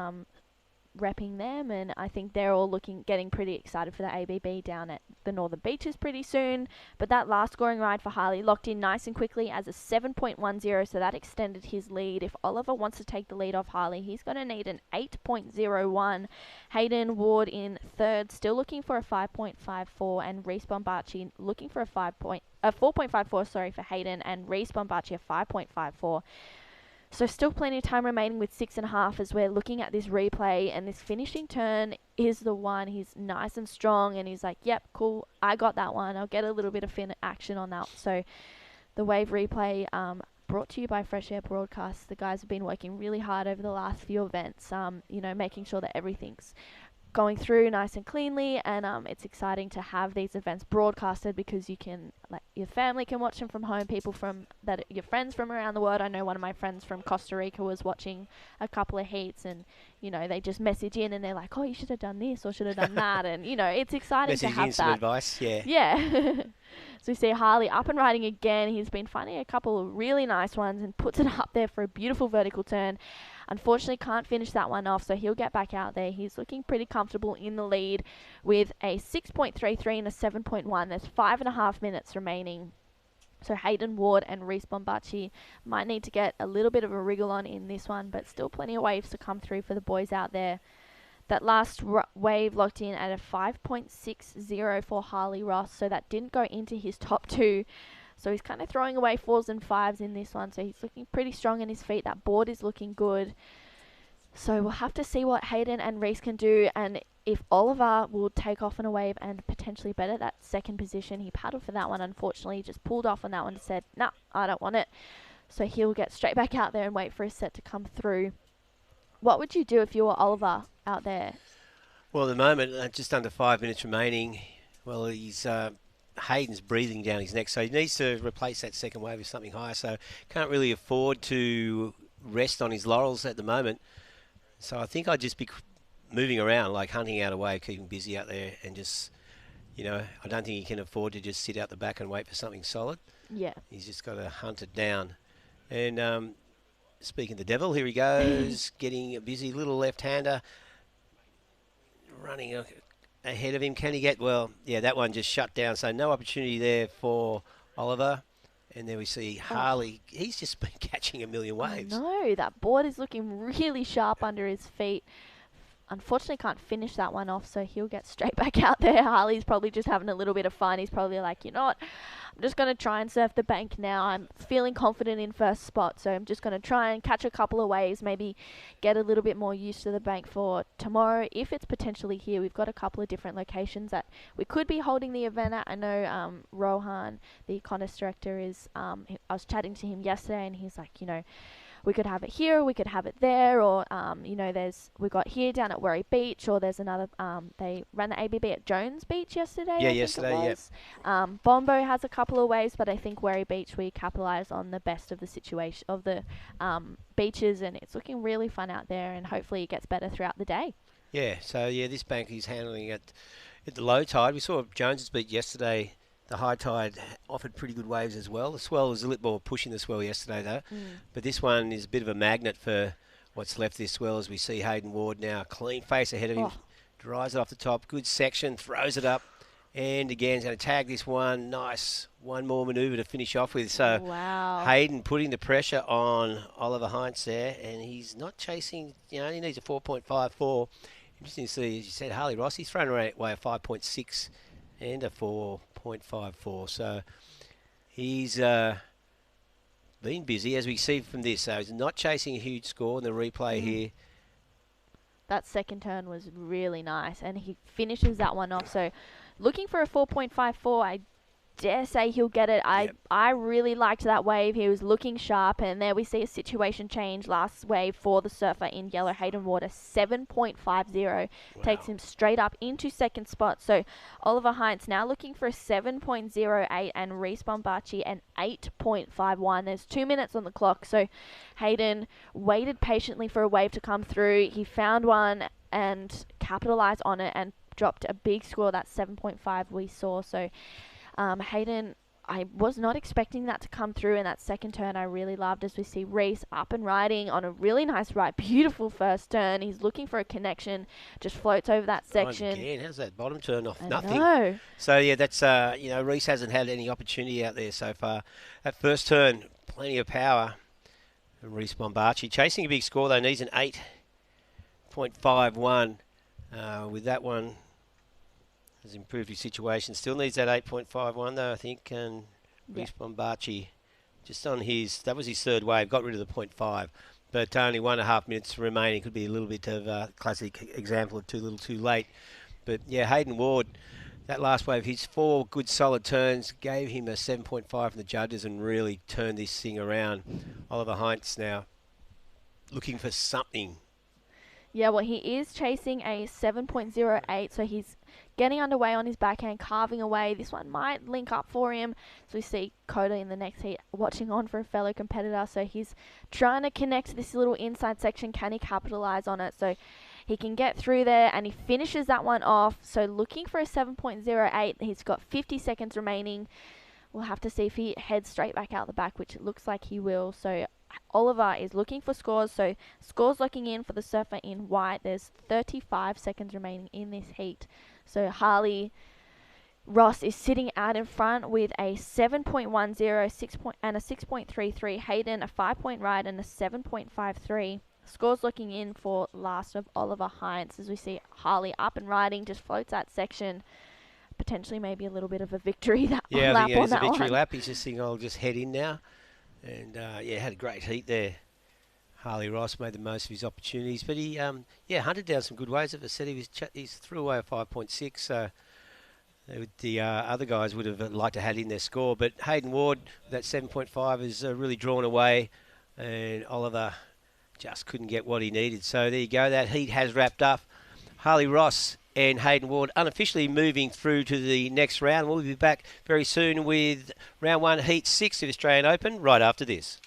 repping them, and I think they're all getting pretty excited for the ABB down at the Northern Beaches pretty soon. But that last scoring ride for Harley locked in nice and quickly as a 7.10, so that extended his lead. If Oliver wants to take the lead off Harley, he's going to need an 8.01. Hayden Ward in third, still looking for a 5.54, and Reece Bombachi looking for a 4.54 for Hayden, and Reece Bombachi a 5.54. So still plenty of time remaining with 6.5 as we're looking at this replay, and this finishing turn is the one. He's nice and strong, and he's like, yep, cool, I got that one. I'll get a little bit of fin action on that. So the wave replay brought to you by Fresh Air Broadcasts. The guys have been working really hard over the last few events, making sure that everything's going through nice and cleanly, and it's exciting to have these events broadcasted because you can, your family can watch them from home, your friends from around the world. I know one of my friends from Costa Rica was watching a couple of heats, and they just message in and they're like, oh, you should have done this or should have done that, and it's exciting to have some advice. Yeah. So we see Harley up and riding again. He's been finding a couple of really nice ones and puts it up there for a beautiful vertical turn. Unfortunately, can't finish that one off, so he'll get back out there. He's looking pretty comfortable in the lead with a 6.33 and a 7.1. There's 5.5 minutes remaining. So Hayden Ward and Reece Bombachi might need to get a little bit of a wriggle on in this one, but still plenty of waves to come through for the boys out there. That last wave locked in at a 5.60 for Harley Ross, so that didn't go into his top 2. So he's kind of throwing away 4s and 5s in this one, so he's looking pretty strong in his feet. That board is looking good. So we'll have to see what Hayden and Reece can do, and if Oliver will take off on a wave and potentially better that second position. He paddled for that one, unfortunately. He just pulled off on that one and said, nah, I don't want it. So he'll get straight back out there and wait for his set to come through. What would you do if you were Oliver out there? Well, at the moment, just under 5 minutes remaining. Well, Hayden's breathing down his neck, so he needs to replace that second wave with something higher. So can't really afford to rest on his laurels at the moment. So I think I'd just be moving around, like hunting out a wave, keeping busy out there, and just, I don't think he can afford to just sit out the back and wait for something solid. Yeah. He's just got to hunt it down. And speaking of the devil, here he goes, getting a busy little left-hander, running ahead of him. Can he get, well, yeah, that one just shut down, so no opportunity there for Oliver. And there we see Harley. He's just been catching a million waves. No, that board is looking really sharp under his feet. Unfortunately, can't finish that one off, so he'll get straight back out there. Harley's probably just having a little bit of fun. He's probably like, you know what, I'm just going to try and surf the bank now. I'm feeling confident in first spot, so I'm just going to try and catch a couple of waves, maybe get a little bit more used to the bank for tomorrow. If it's potentially here, we've got a couple of different locations that we could be holding the event at. I know Rohan, the contest director, is, I was chatting to him yesterday, and he's like, we could have it here, we could have it there, or, we got here down at Werry Beach, or there's another, they ran the ABB at Jones Beach yesterday. Yeah, yesterday, yeah. Bombo has a couple of waves, but I think Werry Beach, we capitalise on the best of the situation, of the beaches, and it's looking really fun out there, and hopefully it gets better throughout the day. Yeah, so, this bank he's handling at the low tide. We saw Jones's Beach yesterday. The high tide offered pretty good waves as well. The swell was a little more pushing the swell yesterday, though. But this one is a bit of a magnet for what's left of this swell, as we see Hayden Ward now. Clean face ahead of him. Dries it off the top. Good section. Throws it up. And again, he's going to tag this one. Nice. One more manoeuvre to finish off with. So Hayden putting the pressure on Oliver Heinz there. And he's not chasing, he needs a 4.54. Interesting to see, as you said, Harley Ross, he's thrown away a 5.6 and a 4.54. So he's been busy, as we see from this. So he's not chasing a huge score in the replay here. That second turn was really nice, and he finishes that one off. So looking for a 4.54, I dare say he'll get it. I really liked that wave. He was looking sharp, and there we see a situation change. Last wave for the surfer in yellow, Hayden Water, 7.50. Takes him straight up into second spot. So Oliver Heinz now looking for a 7.08, and Reece Bombachi an 8.51. There's 2 minutes on the clock, so Hayden waited patiently for a wave to come through. He found one and capitalized on it and dropped a big score. That 7.5 we saw. So Hayden, I was not expecting that to come through in that second turn. I really loved, as we see Reece up and riding on a really nice ride. Beautiful first turn. He's looking for a connection. Just floats over that section. Again, how's that bottom turn off? Nothing. No. So, yeah, that's, Reece hasn't had any opportunity out there so far. That first turn, plenty of power. Reece Bombachi chasing a big score, though. Needs an 8.51 with that one. Has improved his situation. Still needs that 8.51 though, I think. And Reece Bombachi, just on that was his third wave, got rid of the 0.5. But only 1.5 minutes remaining. Could be a little bit of a classic example of too little too late. But yeah, Hayden Ward, that last wave, his 4 good solid turns gave him a 7.5 from the judges and really turned this thing around. Oliver Heinz now looking for something. Yeah, well, he is chasing a 7.08, so he's getting underway on his backhand, carving away. This one might link up for him. So we see Coda in the next heat watching on for a fellow competitor. So he's trying to connect this little inside section. Can he capitalize on it? So he can get through there, and he finishes that one off. So looking for a 7.08. He's got 50 seconds remaining. We'll have to see if he heads straight back out the back, which it looks like he will. So Oliver is looking for scores, so scores locking in for the surfer in white. There's 35 seconds remaining in this heat. So Harley Ross is sitting out in front with a 7.10, and a 6.33. Hayden a 5-point ride and a 7.53. Scores looking in for last of Oliver Heinz as we see Harley up and riding, just floats that section. Potentially maybe a little bit of a victory lap I think on it's that a victory one. lap. He's just thinking, I'll just head in now. And had a great heat there. Harley Ross made the most of his opportunities, but he hunted down some good waves. As I said, he's threw away a 5.6. So the other guys would have liked to have in their score, but Hayden Ward, that 7.5 is really drawn away, and Oliver just couldn't get what he needed. So there you go. That heat has wrapped up. Harley Ross and Hayden Ward unofficially moving through to the next round. We'll be back very soon with round 1, heat 6 of the Australian Open right after this.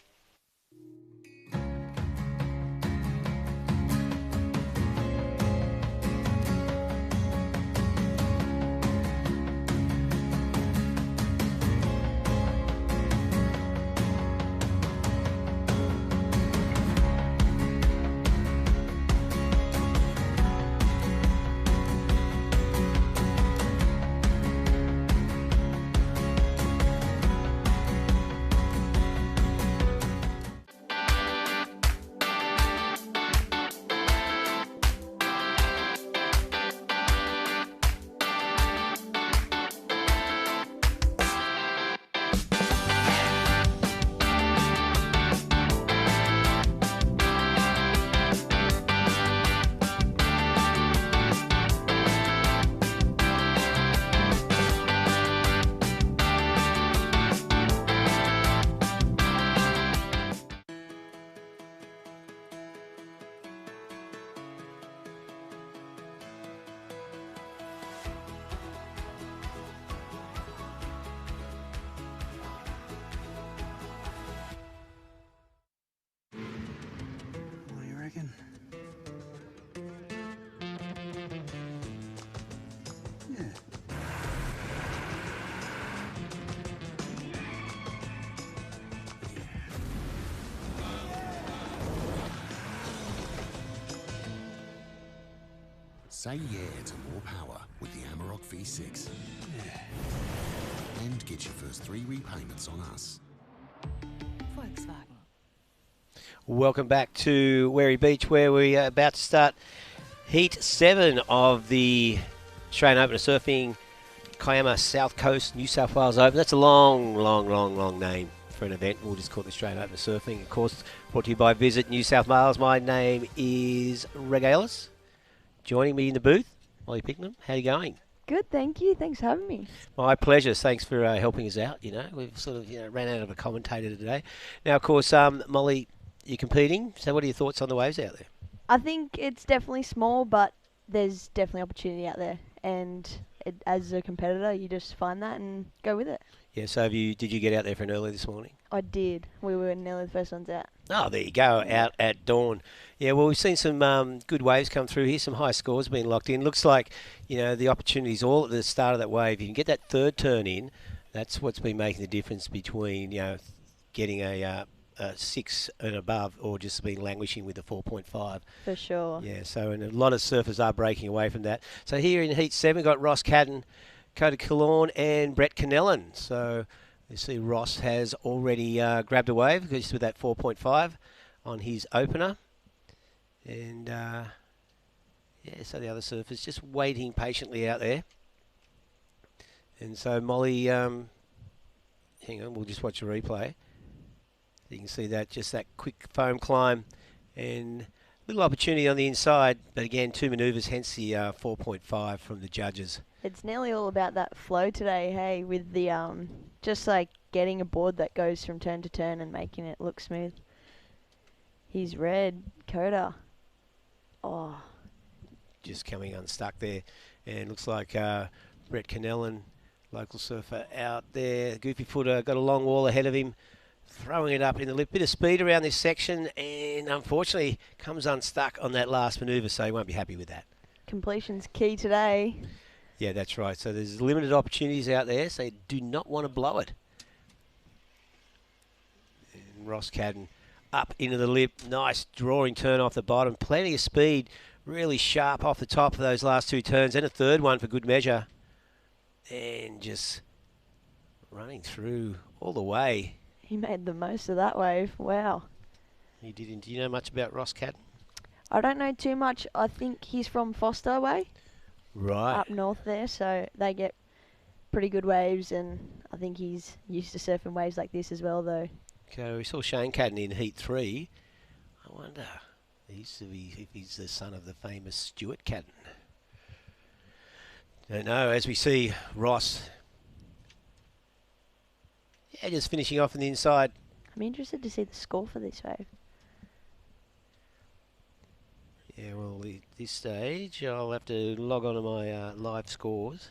What do you reckon? Yeah. Say yeah to more power with the Amarok V6. And get your first 3 repayments on us. Volkswagen. Welcome back to Wary Beach, where we are about to start Heat 7 of the Australian Open of Surfing Kiama South Coast New South Wales Open. That's a long name for an event. We'll just call it the Australian Open of Surfing. Of course, brought to you by Visit New South Wales. My name is Regalis. Joining me in the booth, Molly Picknam. How are you going? Good, thank you. Thanks for having me. My pleasure. Thanks for helping us out. We've sort of ran out of a commentator today. Now, of course, Molly, you're competing. So what are your thoughts on the waves out there? I think it's definitely small, but there's definitely opportunity out there. And as a competitor, you just find that and go with it. Yeah, so did you get out there for an early this morning? I did. We were nearly the first ones out. Oh, there you go, out at dawn. Yeah, well, we've seen some good waves come through here, some high scores being locked in. Looks like, the opportunities all at the start of that wave. You can get that third turn in. That's what's been making the difference between, getting a 6 and above or just been languishing with a 4.5. For sure. Yeah, so and a lot of surfers are breaking away from that. So here in Heat 7, we've got Ross Cadden, Coda Killorn and Brett Canellan. So you see Ross has already grabbed a wave just with that 4.5 on his opener. And, so the other surfers just waiting patiently out there. And so Molly, hang on, we'll just watch a replay. You can see that, just that quick foam climb and little opportunity on the inside. But again, 2 manoeuvres, hence the 4.5 from the judges. It's nearly all about that flow today, hey, with the just like getting a board that goes from turn to turn and making it look smooth. He's red, Coda. Oh. Just coming unstuck there. And looks like Brett Canellan, local surfer out there. Goofy footer, got a long wall ahead of him. Throwing it up in the lip. Bit of speed around this section and unfortunately comes unstuck on that last manoeuvre, so he won't be happy with that. Completion's key today. Yeah, that's right. So there's limited opportunities out there, so you do not want to blow it. And Ross Cadden up into the lip. Nice drawing turn off the bottom. Plenty of speed. Really sharp off the top of those last 2 turns. And a third one for good measure. And just running through all the way. He made the most of that wave. Wow. He didn't. Do you know much about Ross Catton? I don't know too much. I think he's from Foster Way. Right. Up north there, so they get pretty good waves, and I think he's used to surfing waves like this as well, though. Okay, we saw Shane Catton in Heat 3. I wonder if he's the son of the famous Stuart Catton. Don't know. As we see Ross, just finishing off on the inside. I'm interested to see the score for this wave. Yeah, well, at this stage, I'll have to log on to my live scores.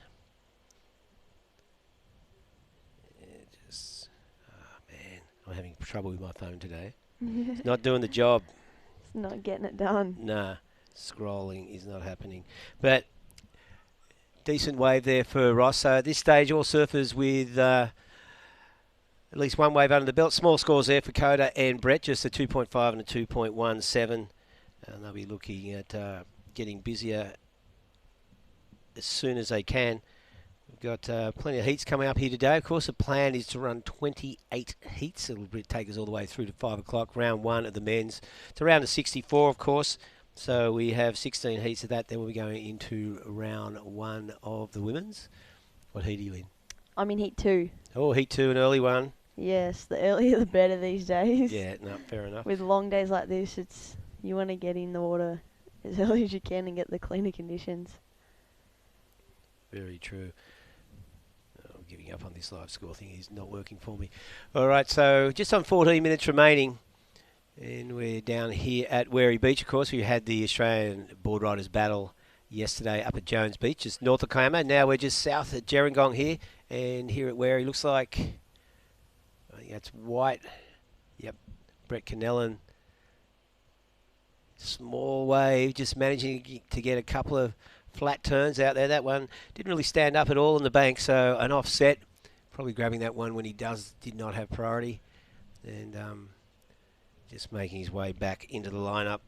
Man, I'm having trouble with my phone today. It's not doing the job. It's not getting it done. Nah, scrolling is not happening. But decent wave there for Ross. So at this stage, all surfers with at least one wave under the belt. Small scores there for Coda and Brett, just a 2.5 and a 2.17. And they'll be looking at getting busier as soon as they can. We've got plenty of heats coming up here today. Of course, the plan is to run 28 heats. It'll take us all the way through to 5 o'clock, round 1 of the men's. It's around to 64, of course. So we have 16 heats of that. Then we'll be going into round 1 of the women's. What heat are you in? I'm in heat 2. Oh, heat 2, an early one. Yes, the earlier the better these days. Yeah, no, fair enough. With long days like this, you want to get in the water as early as you can and get the cleaner conditions. Very true. I'm giving up on this live score thing. It's not working for me. All right, so just on 14 minutes remaining. And we're down here at Wary Beach, of course. We had the Australian Board Riders Battle yesterday up at Jones Beach, just north of Kiama. Now we're just south at Gerringong here. And here at Wary, looks like, I think that's White. Yep, Brett Canellan. Small wave, just managing to get a couple of flat turns out there. That one didn't really stand up at all on the bank, so an offset. Probably grabbing that one when he did not have priority. And just making his way back into the lineup.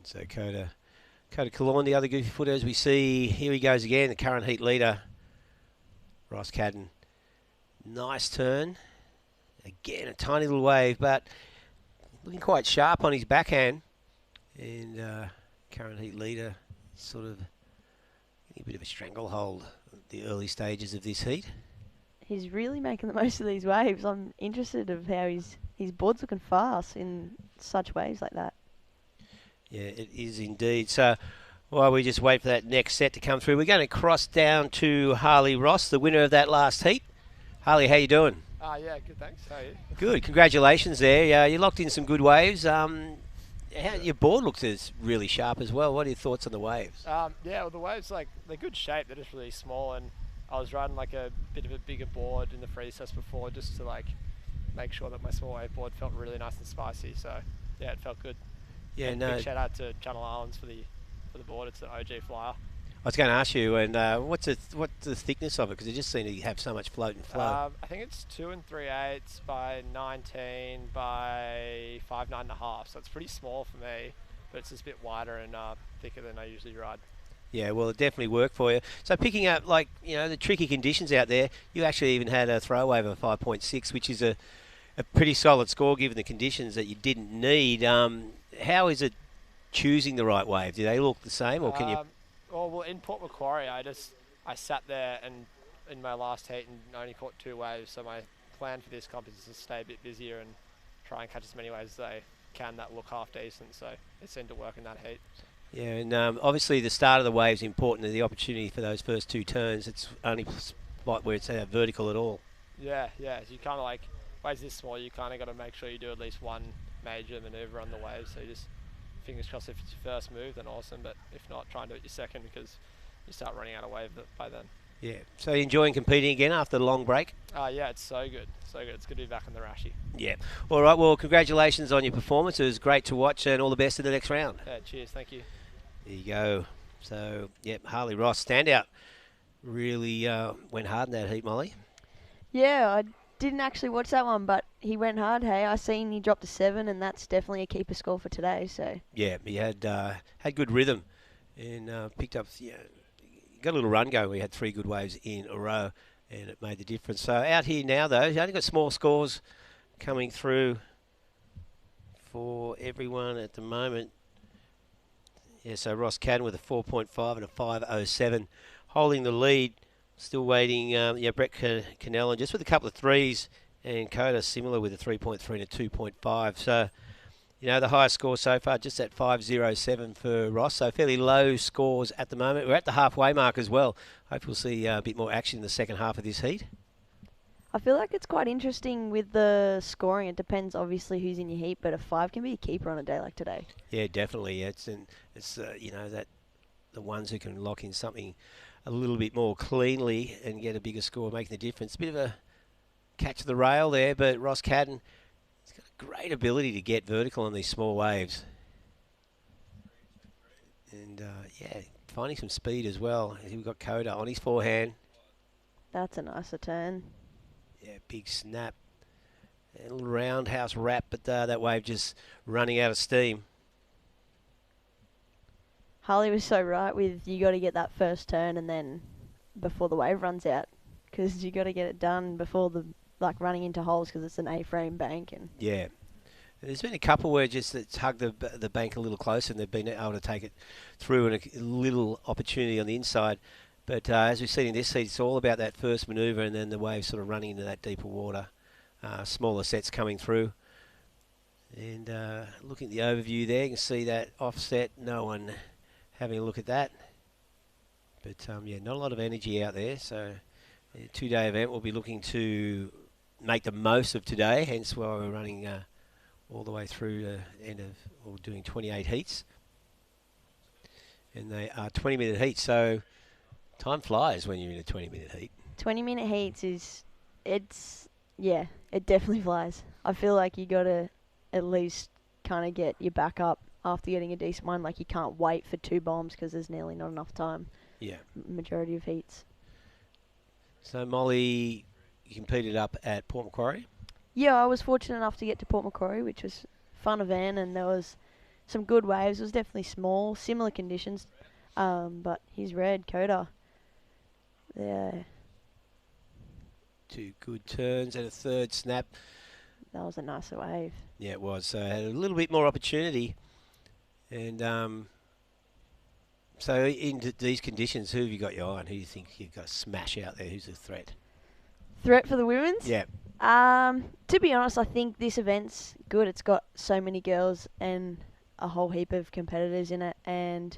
So Coda Kalorn, the other goofy footer, as we see, here he goes again, the current heat leader, Ross Catton. Nice turn. Again, a tiny little wave, but looking quite sharp on his backhand. And current heat leader, sort of a bit of a stranglehold at the early stages of this heat. He's really making the most of these waves. I'm interested of how his board's looking fast in such waves like that. Yeah, it is indeed. So while we just wait for that next set to come through, we're going to cross down to Harley Ross, the winner of that last heat. Harley, how you doing? Yeah, good, thanks. How are you? Good, congratulations there. You locked in some good waves. Your board looks really sharp as well. What are your thoughts on the waves? Yeah, well, the waves, they're good shape. They're just really small, and I was riding a bit of a bigger board in the free test before, just to make sure that my small wave board felt really nice and spicy. So yeah, it felt good. Yeah, and no. Big shout out to Channel Islands for the board. It's an OG flyer. I was going to ask you, and what's the thickness of it? Because it just seemed to have so much float and flow. I think it's 2 3/8 by 19 by 5 9.5. So it's pretty small for me, but it's just a bit wider and thicker than I usually ride. Yeah, well, it definitely worked for you. So picking up, the tricky conditions out there, you actually even had a throw wave of 5.6, which is a pretty solid score given the conditions that you didn't need. How is it choosing the right wave? Do they look the same, or can you... Well, in Port Macquarie, I sat there and in my last heat and only caught 2 waves. So my plan for this comp is to stay a bit busier and try and catch as many waves as I can that look half decent. So it seemed to work in that heat. Yeah, and obviously the start of the wave is important, and the opportunity for those first 2 turns. It's only spot where it's vertical at all. Yeah. So you kind of waves this small, you kind of got to make sure you do at least one major maneuver on the wave. So you just fingers crossed if it's your first move, then awesome. But if not, try and do it your second, because you start running out of wave by then. Yeah. So you enjoying competing again after the long break? Yeah, it's so good. So good. It's good to be back in the Rashi. Yeah. All right. Well, congratulations on your performance. It was great to watch, and all the best in the next round. Yeah, cheers. Thank you. There you go. So, yep, Harley Ross, standout really went hard in that heat, Molly. Yeah, I didn't actually watch that one, but he went hard. Hey, I seen he dropped a 7, and that's definitely a keeper score for today. So Yeah, he had good rhythm and picked up. Got a little run going. We had 3 good waves in a row, and it made the difference. So out here now, though, he's only got small scores coming through for everyone at the moment. Yeah, so Ross Cadden with a 4.5 and a 5.07, holding the lead. Still waiting, Brett Cannell, and just with a couple of threes, and Coda similar with a 3.3 and a 2.5. So, the highest score so far, just at 5.07 for Ross. So fairly low scores at the moment. We're at the halfway mark as well. Hope we'll see a bit more action in the second half of this heat. I feel like it's quite interesting with the scoring. It depends, obviously, who's in your heat, but a 5 can be a keeper on a day like today. Yeah, definitely. It's that the ones who can lock in something a little bit more cleanly and get a bigger score, making the difference. A bit of a catch the rail there, but Ross Cadden has got a great ability to get vertical on these small waves. And, finding some speed as well. We've got Coda on his forehand. That's a nicer turn. Yeah, big snap. And a little roundhouse wrap, but that wave just running out of steam. Harley was so right with you got to get that first turn and then before the wave runs out, because you got to get it done before the running into holes, because it's an A-frame bank. And yeah, there's been a couple where just it's hugged the bank a little closer and they've been able to take it through, and a little opportunity on the inside. But as we've seen in this heat, it's all about that first manoeuvre and then the wave sort of running into that deeper water. Smaller sets coming through. And looking at the overview there, you can see that offset, no one having a look at that. But not a lot of energy out there. So a 2-day event, we'll be looking to make the most of today, hence why we're running all the way through the end of, or doing 28 heats. And they are 20-minute heats, so time flies when you're in a 20-minute heat. 20-minute heats it definitely flies. I feel like you got to at least kind of get your back up after getting a decent one. Like, you can't wait for 2 bombs because there's nearly not enough time. Yeah. Majority of heats. So, Molly, you competed up at Port Macquarie? Yeah, I was fortunate enough to get to Port Macquarie, which was fun event, and there was some good waves. It was definitely small, similar conditions, but he's red, Coda. Yeah. 2 good turns and a third snap. That was a nicer wave. Yeah, it was. So had a little bit more opportunity. And so in these conditions, who have you got your eye on? Who do you think you've got to smash out there? Who's a threat? Threat for the women's? Yeah. To be honest, I think this event's good. It's got so many girls and a whole heap of competitors in it. And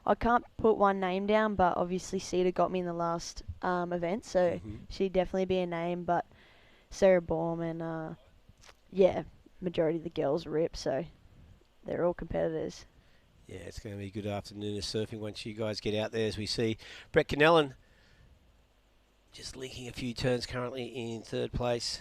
I can't put one name down, but obviously Cedar got me in the last event, so she'd definitely be a name. But Sarah Baum and, majority of the girls rip, so they're all competitors. Yeah, it's going to be a good afternoon of surfing once you guys get out there, as we see Brett Cannellan just linking a few turns currently in 3rd place.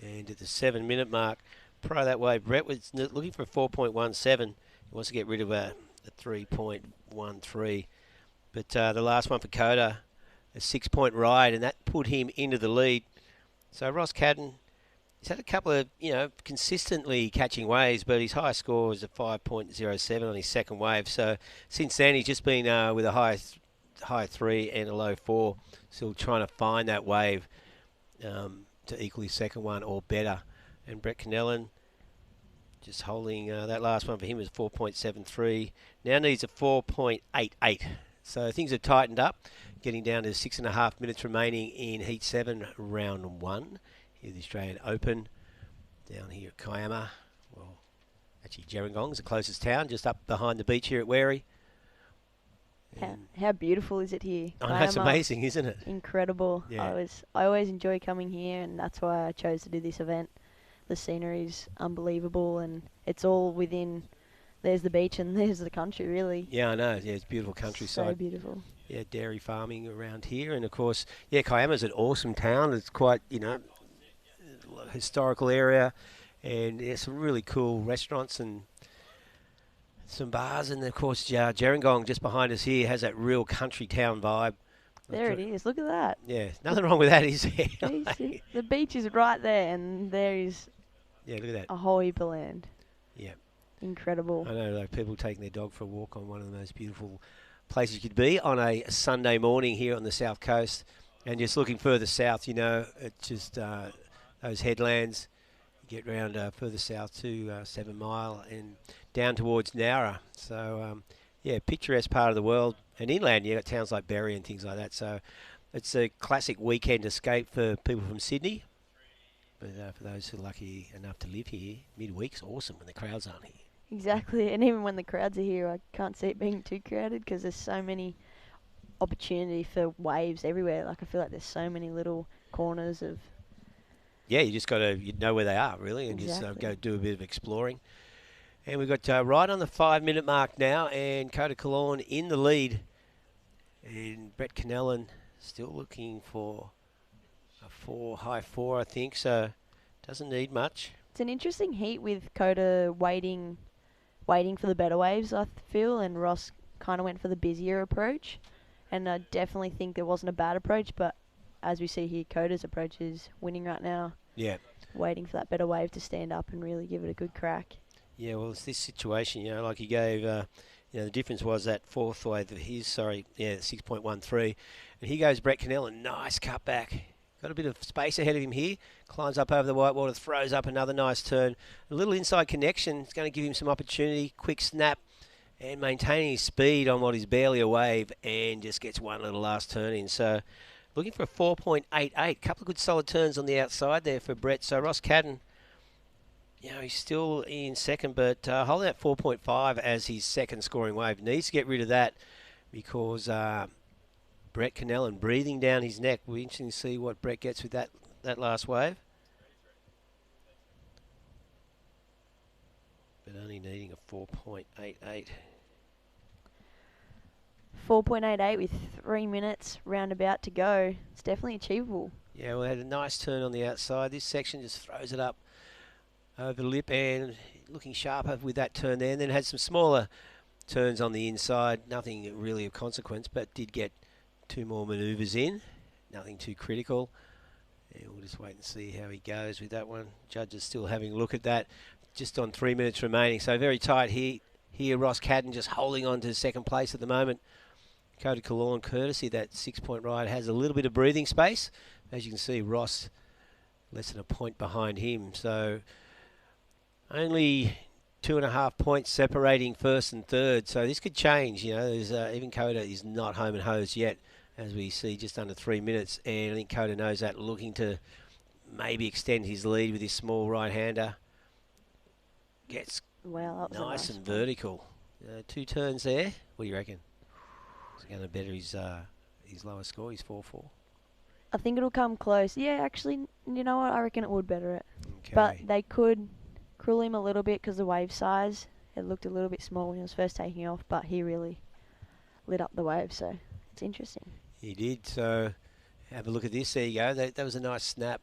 And at the 7-minute mark, prior to that wave, Brett was looking for a 4.17. He wants to get rid of a 3.13. But the last one for Coda, a 6-point ride, and that put him into the lead. So Ross Cadden, he's had a couple of, consistently catching waves, but his highest score was a 5.07 on his second wave. So since then, he's just been with a high 3 and a low 4, still trying to find that wave to equal his second one or better. And Brett Cannellan just holding that last one for him was 4.73. Now needs a 4.88. So things have tightened up, getting down to 6.5 minutes remaining in Heat 7, Round 1. Here's the Australian Open down here at Kiama. Well, actually Gerringong is the closest town, just up behind the beach here at Wary. How beautiful is it here? Oh, that's amazing, isn't it? Incredible. Yeah. I always enjoy coming here, and that's why I chose to do this event. The scenery's unbelievable, and it's all within. There's the beach and there's the country, really. Yeah, I know. Yeah, it's beautiful countryside. So beautiful. Yeah, dairy farming around here, and of course, Kiama's an awesome town. It's quite, historical area, and some really cool restaurants and some bars, and of course Gerringong just behind us here has that real country town vibe. There it is. Look at that. Yeah, nothing wrong with that, is there? The beach is right there, and there is look at that. A whole heap of land. Yeah. Incredible. I know, like people taking their dog for a walk on one of the most beautiful places you could be on a Sunday morning here on the south coast, and just looking further south, you know, it's just those headlands. You get round further south to 7 Mile and down towards Nowra. So, yeah, picturesque part of the world. And inland, you've got towns like Berry and things like that. So it's a classic weekend escape for people from Sydney. But for those who are lucky enough to live here, midweek's awesome when the crowds aren't here. Exactly, and even when the crowds are here, I can't see it being too crowded because there's so many opportunity for waves everywhere. Like I feel like there's so many little corners of... Yeah, you just got to know where they are, really, and just go do a bit of exploring. And we've got right on the 5-minute mark now, and Coda Cologne in the lead. And Brett Canellan still looking for a high four, I think, so doesn't need much. It's an interesting heat with Coda waiting for the better waves, I feel, and Ross kind of went for the busier approach. And I definitely think there wasn't a bad approach, but as we see here, Coda's approach is winning right now. Yeah. Waiting for that better wave to stand up and really give it a good crack. Yeah, well, it's this situation, you know, like he gave, the difference was that fourth wave of his, 6.13. And here goes Brett Canellan, nice cutback. Got a bit of space ahead of him here. Climbs up over the whitewater, throws up another nice turn. A little inside connection. It's going to give him some opportunity. Quick snap and maintaining his speed on what is barely a wave, and just gets one little last turn in. So looking for a 4.88. Couple of good solid turns on the outside there for Brett. So Ross Cadden, you know, he's still in second, but holding that 4.5 as his second scoring wave. Needs to get rid of that because Brett Canellan breathing down his neck. We'll be interesting to see what Brett gets with that last wave. But only needing a 4.88. 4.88 with 3 minutes roundabout to go. It's definitely achievable. Yeah, well, had a nice turn on the outside. This section just throws it up over the lip and looking sharper with that turn there. And then had some smaller turns on the inside. Nothing really of consequence, but did get 2 more manoeuvres in. Nothing too critical. And we'll just wait and see how he goes with that one. Judges still having a look at that. Just on 3 minutes remaining. So very tight here. Ross Cadden just holding on to second place at the moment. Coda Cologne, courtesy that 6-point ride, has a little bit of breathing space. As you can see, Ross less than a point behind him. So only 2.5 points separating first and third. So this could change. You know, there's even Coda is not home and hosed yet, as we see just under 3 minutes. And I think Coda knows that, looking to maybe extend his lead with his small right-hander. Gets nice and vertical. 2 turns there. What do you reckon? Is he going to better his lower score? He's 4-4. I think it'll come close. Yeah, actually, you know what? I reckon it would better it. Okay. But they could cruel him a little bit because the wave size. It looked a little bit small when he was first taking off, but he really lit up the wave, so it's interesting. He did. So have a look at this. There you go. That was a nice snap.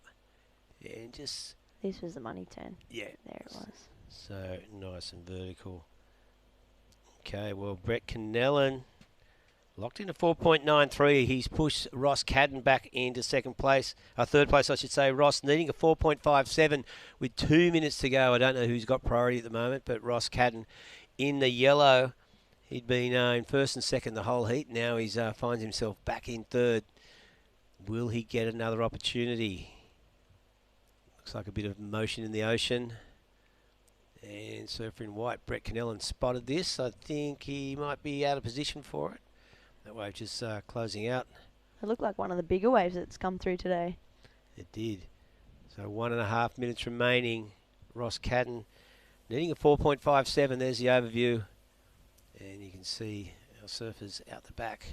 And just... This was the money turn. Yeah. There it was. So nice and vertical. Okay, well, Brett Canellan locked into 4.93. He's pushed Ross Cadden back into third place, I should say. Ross needing a 4.57 with 2 minutes to go. I don't know who's got priority at the moment, but Ross Cadden in the yellow. He'd been in first and second the whole heat. Now he finds himself back in third. Will he get another opportunity? Looks like a bit of motion in the ocean. And surfer in white, Brett Canellan spotted this. I think he might be out of position for it. That wave just closing out. It looked like one of the bigger waves that's come through today. It did. So 1.5 minutes remaining. Ross Cadden needing a 4.57. There's the overview. And you can see our surfers out the back.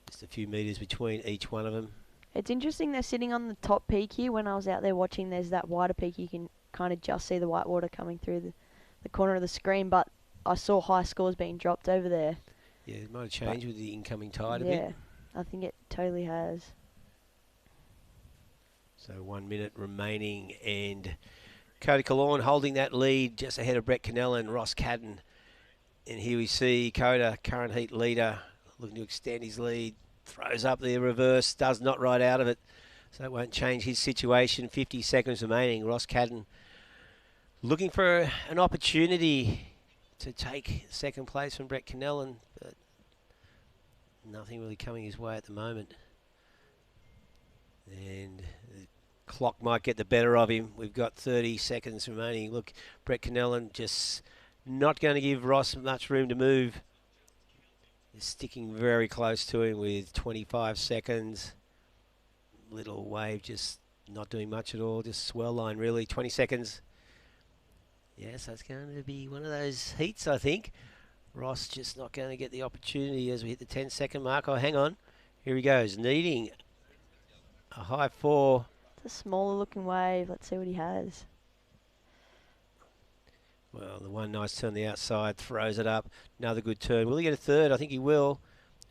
Just a few metres between each one of them. It's interesting they're sitting on the top peak here. When I was out there watching, there's that wider peak. You can kind of just see the white water coming through the corner of the screen, but I saw high scores being dropped over there. Yeah, it might have changed with the incoming tide a bit. bit. Yeah, I think it totally has. So 1 minute remaining, and Coda Cologne holding that lead just ahead of Brett Canellan. Ross Cadden And here we see Coda, current heat leader, looking to extend his lead. Throws up the reverse, does not ride out of it. So that won't change his situation. 50 seconds remaining. Ross Cadden looking for an opportunity to take second place from Brett Canellan, but nothing really coming his way at the moment. And the clock might get the better of him. We've got 30 seconds remaining. Look, Brett Canellan just not going to give Ross much room to move. He's sticking very close to him with 25 seconds. Little wave just not doing much at all, just swell line really. 20 seconds. Yes, that's going to be one of those heats, I think. Ross just not going to get the opportunity as we hit the 10-second mark. Oh, hang on. Here he goes, needing a high 4. It's a smaller looking wave. Let's see what he has. Well, the one nice turn on the outside, throws it up. Another good turn. Will he get a third? I think he will.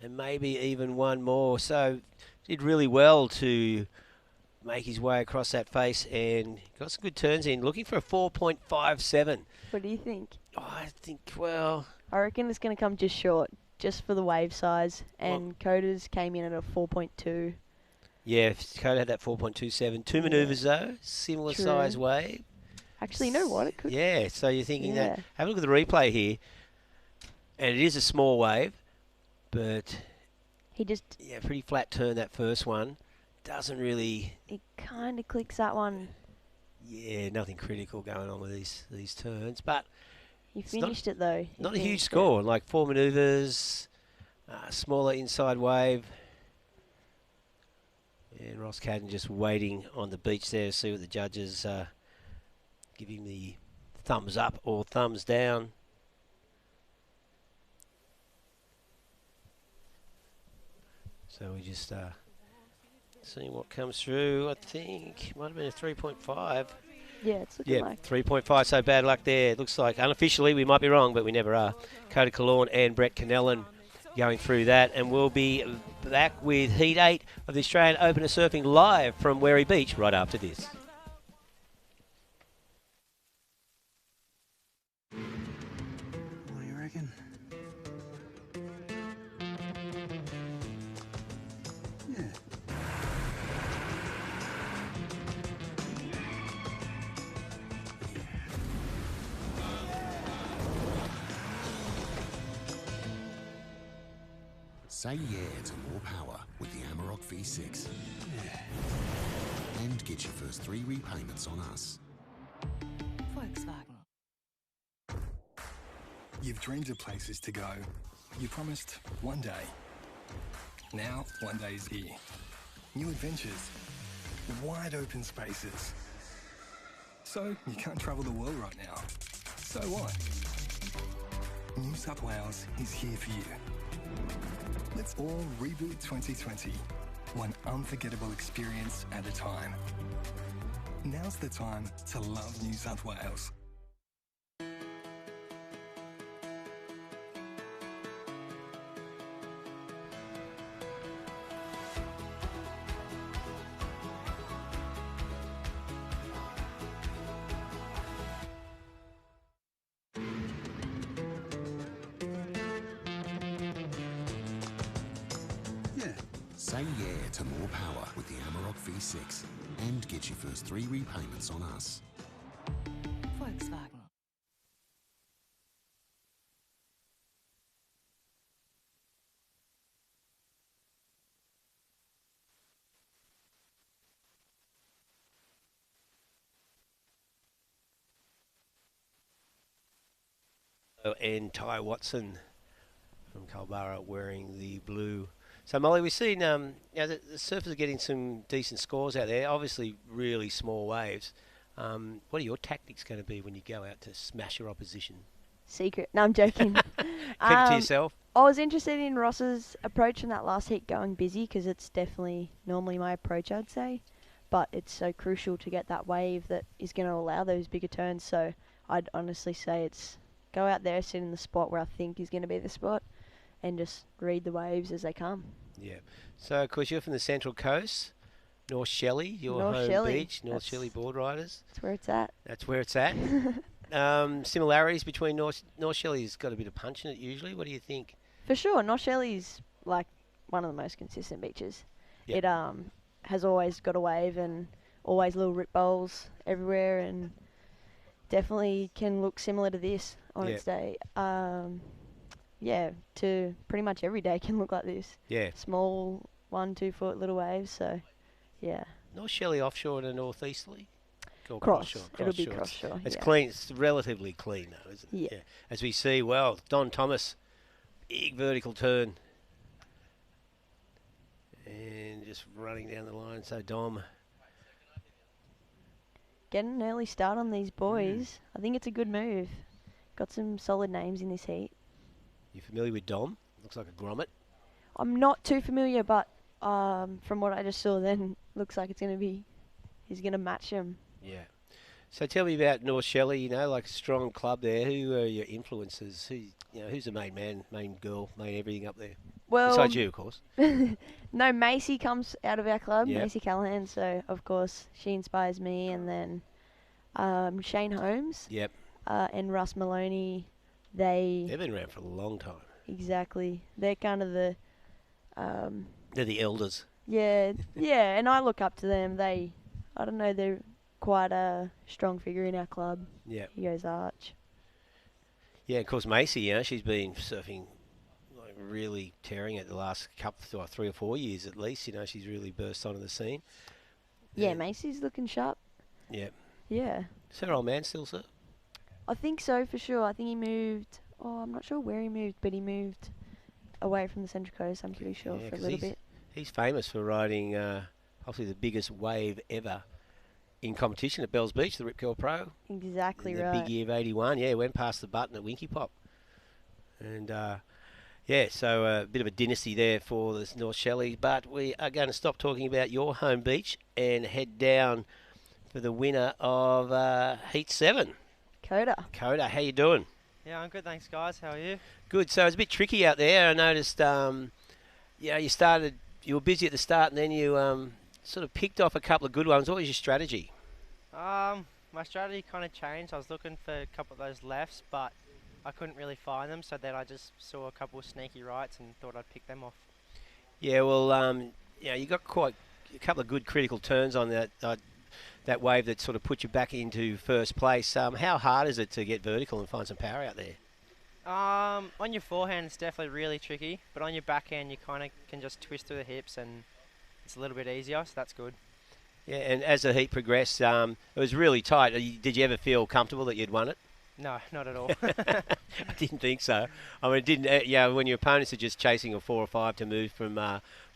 And maybe even one more. So did really well to make his way across that face and got some good turns in. Looking for a 4.57. What do you think? Oh, I think, well, I reckon it's going to come just short, just for the wave size. And Coda's came in at a 4.2. yeah, Coda had that 4.27. Two manoeuvres though, similar True. size wave. Actually, you know what? It could. Yeah, so you're thinking that. Yeah. Have a look at the replay here. And it is a small wave, but He just. yeah, pretty flat turn that first one. Doesn't really. It kind of clicks that one. Yeah, nothing critical going on with these turns, but He it's finished it though. He not a huge finished it. score. Like 4 manoeuvres, smaller inside wave. And Ross Cadden just waiting on the beach there to see what the judges give him the thumbs up or thumbs down. So we just seeing what comes through. I think might have been a 3.5. Yeah, it's looking like. 3.5. So bad luck there. It looks like unofficially we might be wrong, but we never are. Coda Cologne and Brett Canellan going through that, and we'll be back with Heat 8 of the Australian Open of Surfing live from Wary Beach right after this. What do you reckon? Yeah. Say yeah to more power with the Amarok V6. And get your first 3 repayments on us. Volkswagen. You've dreamed of places to go. You promised one day. Now, one day is here. New adventures. Wide open spaces. So, you can't travel the world right now. So what? New South Wales is here for you. Let's all reboot 2020. One unforgettable experience at a time. Now's the time to love New South Wales. Say yeah to more power with the Amarok V6 and get your first 3 repayments on us. Volkswagen. And Ty Watson from Culburra wearing the blue. So Molly, we've seen the surfers are getting some decent scores out there. Obviously, really small waves. What are your tactics going to be when you go out to smash your opposition? Secret. No, I'm joking. Keep it to yourself. I was interested in Ross's approach in that last heat, going busy, because it's definitely normally my approach, I'd say. But it's so crucial to get that wave that is going to allow those bigger turns. So I'd honestly say it's go out there, sit in the spot where I think is going to be the spot, and just read the waves as they come. Yeah. So, of course, you're from the Central Coast, North Shelley, your North home Shelley. beach, North Shelley board riders. That's where it's at. That's where it's at. similarities between North Shelley's got a bit of punch in it usually. What do you think? For sure, North Shelley's like one of the most consistent beaches. Yep. It has always got a wave and always little rip bowls everywhere, and definitely can look similar to this on its day. Yeah, to pretty much every day can look like this. Yeah. Small 1-2 foot little waves. So, yeah. North Shelley offshore and northeasterly. Or Cross. It'll be cross-shore. cross-shore, It's yeah. clean. It's relatively clean though, isn't it? Yeah. As we see, well, Don Thomas, big vertical turn, and just running down the line. So Dom. Getting an early start on these boys. I think it's a good move. Got some solid names in this heat. You familiar with Dom? Looks like a grommet. I'm not too familiar, but from what I just saw then, looks like it's going to be, he's going to match him. Yeah. So tell me about North Shelley, you know, like a strong club there. Who are your influences? Who's the main man, main girl, main everything up there? Well, besides you, of course. No, Macy comes out of our club, Yep. Macy Callahan, so of course she inspires me, and then Shane Holmes. Yep. And Russ Maloney, they've been around for a long time. Exactly. They're kind of the... They're the elders. Yeah, yeah, and I look up to them. I don't know, they're quite a strong figure in our club. Yeah. He goes Arch. Yeah, of course, Macy, you know, she's been surfing, like, really tearing it the last couple, 3 or 4 years at least. You know, she's really burst onto the scene. Yeah, Macy's looking sharp. Yeah. Yeah. Is her old man still, sir? I think so, for sure. I think he moved... Oh, I'm not sure where he moved, but he moved away from the Central Coast, I'm pretty sure, for a little bit. He's famous for riding possibly the biggest wave ever in competition at Bells Beach, the Rip Curl Pro. Exactly in the right. big year of 81. Yeah, went past the button at Winky Pop. And, yeah, so a bit of a dynasty there for this North Shelley. But we are going to stop talking about your home beach and head down for the winner of Heat 7. Coda, how you doing? Yeah, I'm good, thanks, guys. How are you? Good. So it's a bit tricky out there. I noticed, you were busy at the start, and then you sort of picked off a couple of good ones. What was your strategy? My strategy kind of changed. I was looking for a couple of those lefts, but I couldn't really find them. So then I just saw a couple of sneaky rights and thought I'd pick them off. Yeah, well, you got quite a couple of good critical turns on that wave that sort of put you back into first place. How hard is it to get vertical and find some power out there? On your forehand, it's definitely really tricky, but on your backhand, you kind of can just twist through the hips, and it's a little bit easier, so that's good. Yeah, and as the heat progressed, it was really tight. Did you ever feel comfortable that you'd won it? No, not at all. I didn't think so. I mean, it didn't. When your opponents are just chasing a 4 or 5 to move from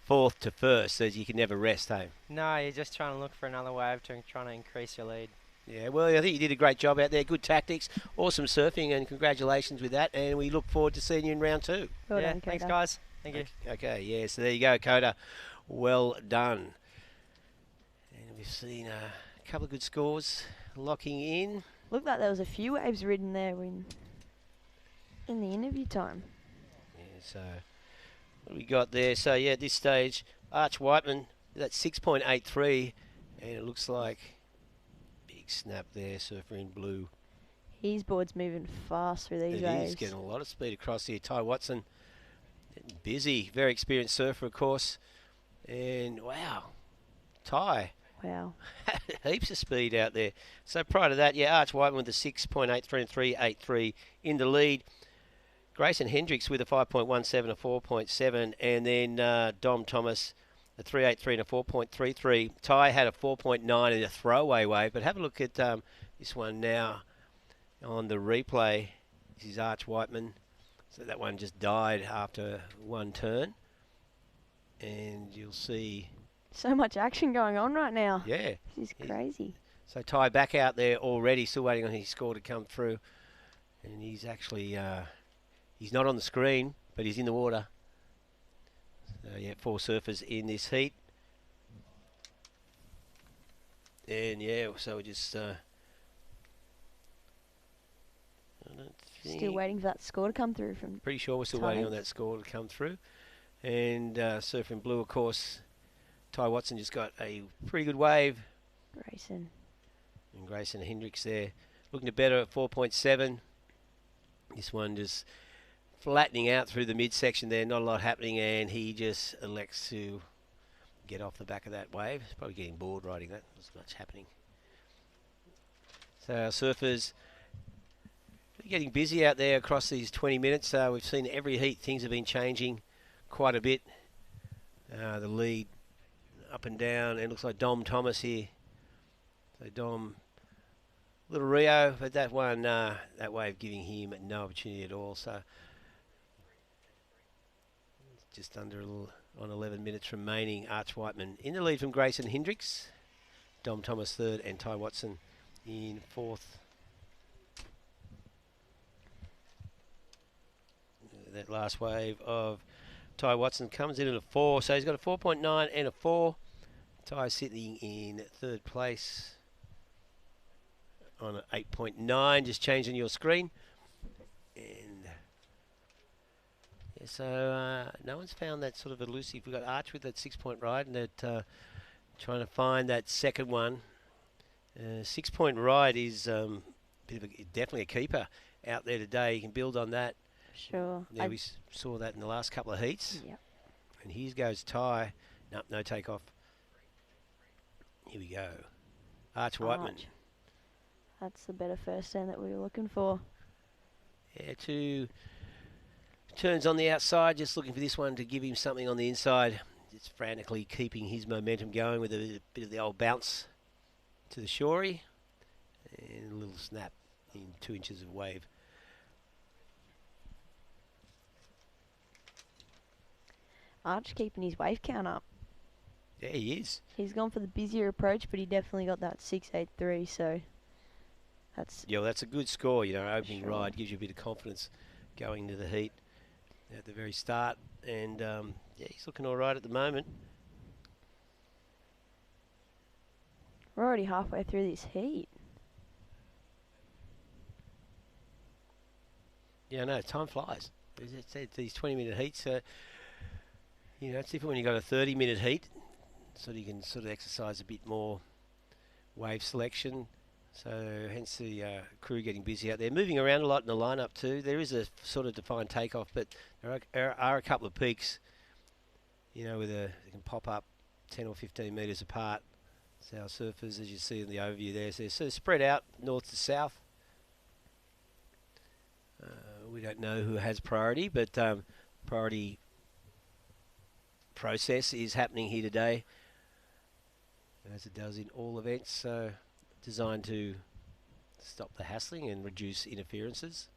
fourth to first, so you can never rest, hey? No, you're just trying to look for another wave to trying to increase your lead. Yeah, well, I think you did a great job out there. Good tactics, awesome surfing, and congratulations with that. And we look forward to seeing you in round 2. Well yeah, done, thanks, Coda. guys. Thank you. Okay, yeah, so there you go, Coda. Well done. And we've seen a couple of good scores locking in. Looked like there was a few waves ridden there in the interview time. Yeah, so what we got there? So, yeah, at this stage, Arch Whiteman, that's 6.83, and it looks like big snap there, surfer in blue. His board's moving fast through these waves. He's getting a lot of speed across here. Ty Watson, busy, very experienced surfer, of course. And, wow, Ty. Wow. Heaps of speed out there. So prior to that, yeah, Arch Whiteman with a 6.83 and 3.83 in the lead. Grayson Hendricks with a 5.17, a 4.7, and then Dom Thomas a 3.83 and a 4.33. Ty had a 4.9 and a throwaway wave, but have a look at this one now on the replay. This is Arch Whiteman. So that one just died after one turn. And you'll see... So much action going on right now. Yeah. This is crazy. So Ty back out there already, still waiting on his score to come through. And he's actually, he's not on the screen, but he's in the water. So yeah, 4 surfers in this heat. And yeah, so we just... Still waiting for that score to come through from... Pretty sure we're still waiting on that score to come through. And surfing blue, of course, Ty Watson just got a pretty good wave. Grayson. And Grayson Hendricks there looking to better at 4.7. This one just flattening out through the midsection there, not a lot happening, and he just elects to get off the back of that wave. He's probably getting bored riding that. There's much happening. So our surfers getting busy out there across these 20 minutes. We've seen every heat. Things have been changing quite a bit. The lead up and down, and it looks like Dom Thomas here. So Dom, little Rio, but that one, that wave giving him no opportunity at all. So just under a little on 11 minutes remaining. Arch Whiteman in the lead from Grayson Hendricks. Dom Thomas third, and Ty Watson in fourth. That last wave of Ty Watson comes in at a 4, so he's got a 4.9 and a 4. Ty sitting in third place on an 8.9, just changing your screen. And yeah, so no one's found that sort of elusive. We've got Arch with that 6-point ride, and that trying to find that second one. 6-point ride is definitely a keeper out there today. You can build on that. Sure. Yeah, we saw that in the last couple of heats. Yep. And here goes Ty. Nope, no takeoff. Here we go. Arch Whiteman. That's the better first stand that we were looking for. Yeah, 2 turns on the outside, just looking for this one to give him something on the inside. Just frantically keeping his momentum going with a bit of the old bounce to the shorey. And a little snap in 2 inches of wave. Arch keeping his wave count up. Yeah, he is. He's gone for the busier approach, but he definitely got that 6.83, so that's... Yeah, well, that's a good score, you know, opening ride gives you a bit of confidence going into the heat at the very start. And, yeah, he's looking all right at the moment. We're already halfway through this heat. Yeah, no, time flies. It's these 20-minute heats, you know, it's different when you've got a 30-minute heat, so you can sort of exercise a bit more wave selection. So hence the crew getting busy out there, moving around a lot in the lineup too. There is a sort of defined takeoff, but there are a couple of peaks, you know, they can pop up 10 or 15 metres apart. So our surfers, as you see in the overview there, so they're sort of spread out north to south. We don't know who has priority, but priority process is happening here today, as it does in all events, so designed to stop the hassling and reduce interferences.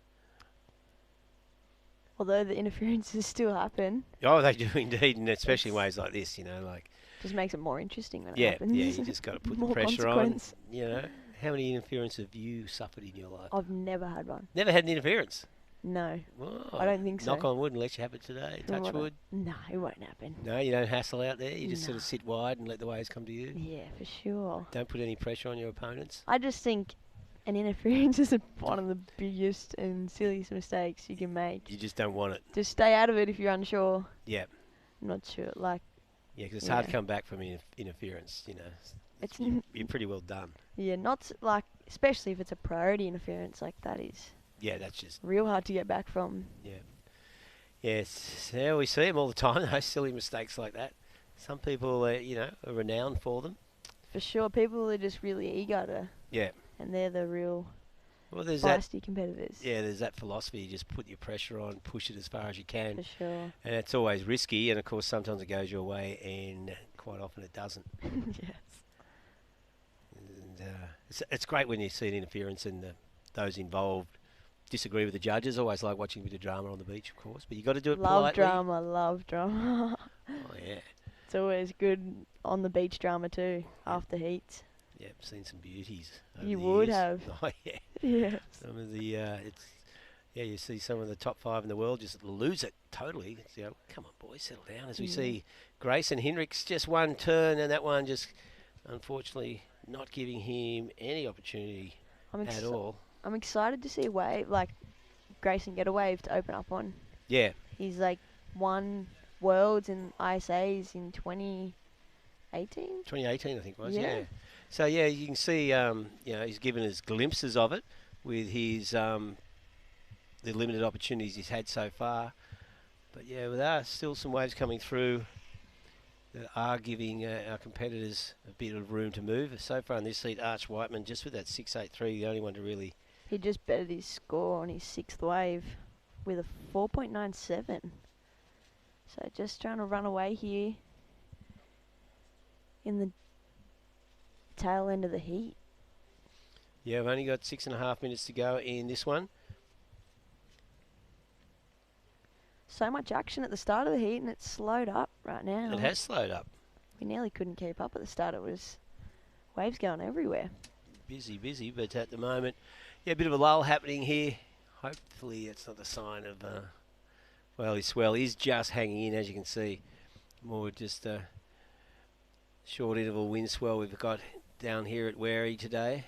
Although the interferences still happen. Oh, they do indeed, and especially in ways like this, you know, like... Just makes it more interesting when it happens. Yeah, you just got to put the pressure on, you know. How many interferences have you suffered in your life? I've never had one. Never had an interference? No, Whoa. I don't think so. Knock on wood unless you have it today. Touch wood. No, it won't happen. No, you don't hassle out there. You just sort of sit wide and let the waves come to you. Yeah, for sure. Don't put any pressure on your opponents. I just think an interference is one of the biggest and silliest mistakes you can make. You just don't want it. Just stay out of it if you're unsure. Yeah. I'm not sure. Like. Yeah, because it's hard to come back from interference. You know, you're pretty well done. Yeah, not like, especially if it's a priority interference like that is. Yeah, that's just real hard to get back from. Yeah. Yes, yeah, we see them all the time, those silly mistakes like that. Some people, you know, are renowned for them. For sure, people are just really eager to. Yeah. And they're the real there's feisty competitors. Yeah, there's that philosophy, you just put your pressure on, push it as far as you can. For sure. And it's always risky, and of course sometimes it goes your way, and quite often it doesn't. Yes. And it's great when you see an interference and those involved disagree with the judges. Always like watching a bit of drama on the beach, of course, but you got to do it politely. Love drama. Oh yeah. It's always good on the beach drama too, after heats. Yeah, I've seen some beauties. You would have. Oh yeah. Yes. Some of the you see some of the top 5 in the world just lose it totally. It's, you know, come on boys, settle down. As we see Grayson Hendricks, just one turn, and that one just unfortunately not giving him any opportunity at all. I'm excited to see a wave, like Grayson get a wave to open up on. Yeah. He's like won Worlds and ISAs in 2018? 2018, I think it was, yeah. So, yeah, you can see, you know, he's given us glimpses of it. with his the limited opportunities he's had so far. But yeah, there are still some waves coming through that are giving our competitors a bit of room to move. So far in this heat, Arch Whiteman just with that 6.83, the only one to really... He just bettered his score on his 6th wave with a 4.97. So just trying to run away here in the tail end of the heat. Yeah, we've only got 6.5 minutes to go in this one. So much action at the start of the heat, and it's slowed up right now. It has slowed up. We nearly couldn't keep up at the start. It was waves going everywhere. Busy, but at the moment, yeah, a bit of a lull happening here. Hopefully it's not a sign of, well, his swell is just hanging in, as you can see. More just a short interval wind swell we've got down here at Wary today.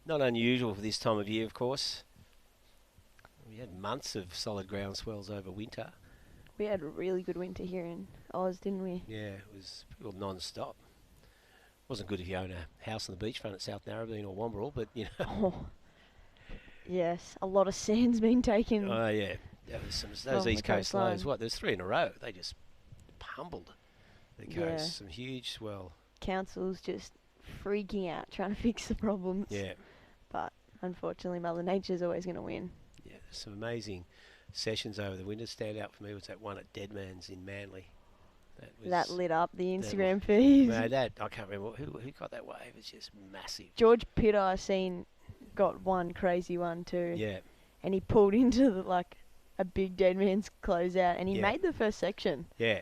Not unusual for this time of year, of course. We had months of solid ground swells over winter. We had a really good winter here in Oz, didn't we? Yeah, it was non-stop. Wasn't good if you own a house on the beachfront at South Narrabeen or Wamberal, but you know. Oh. Yes, a lot of sand's been taken. Oh yeah, that was those East Coast lows. What? There's 3 in a row. They just pummeled the coast. Yeah. Some huge swell. Council's just freaking out trying to fix the problems. Yeah. But unfortunately, Mother Nature's always going to win. Yeah, there's some amazing sessions over the winter. Stand out for me was that one at Deadman's in Manly. That lit up the Instagram feed. I can't remember who got that wave. It's just massive. George Pitter, I seen, got one crazy one too. Yeah. And he pulled into a big Deadman's closeout, and he made the first section. Yeah.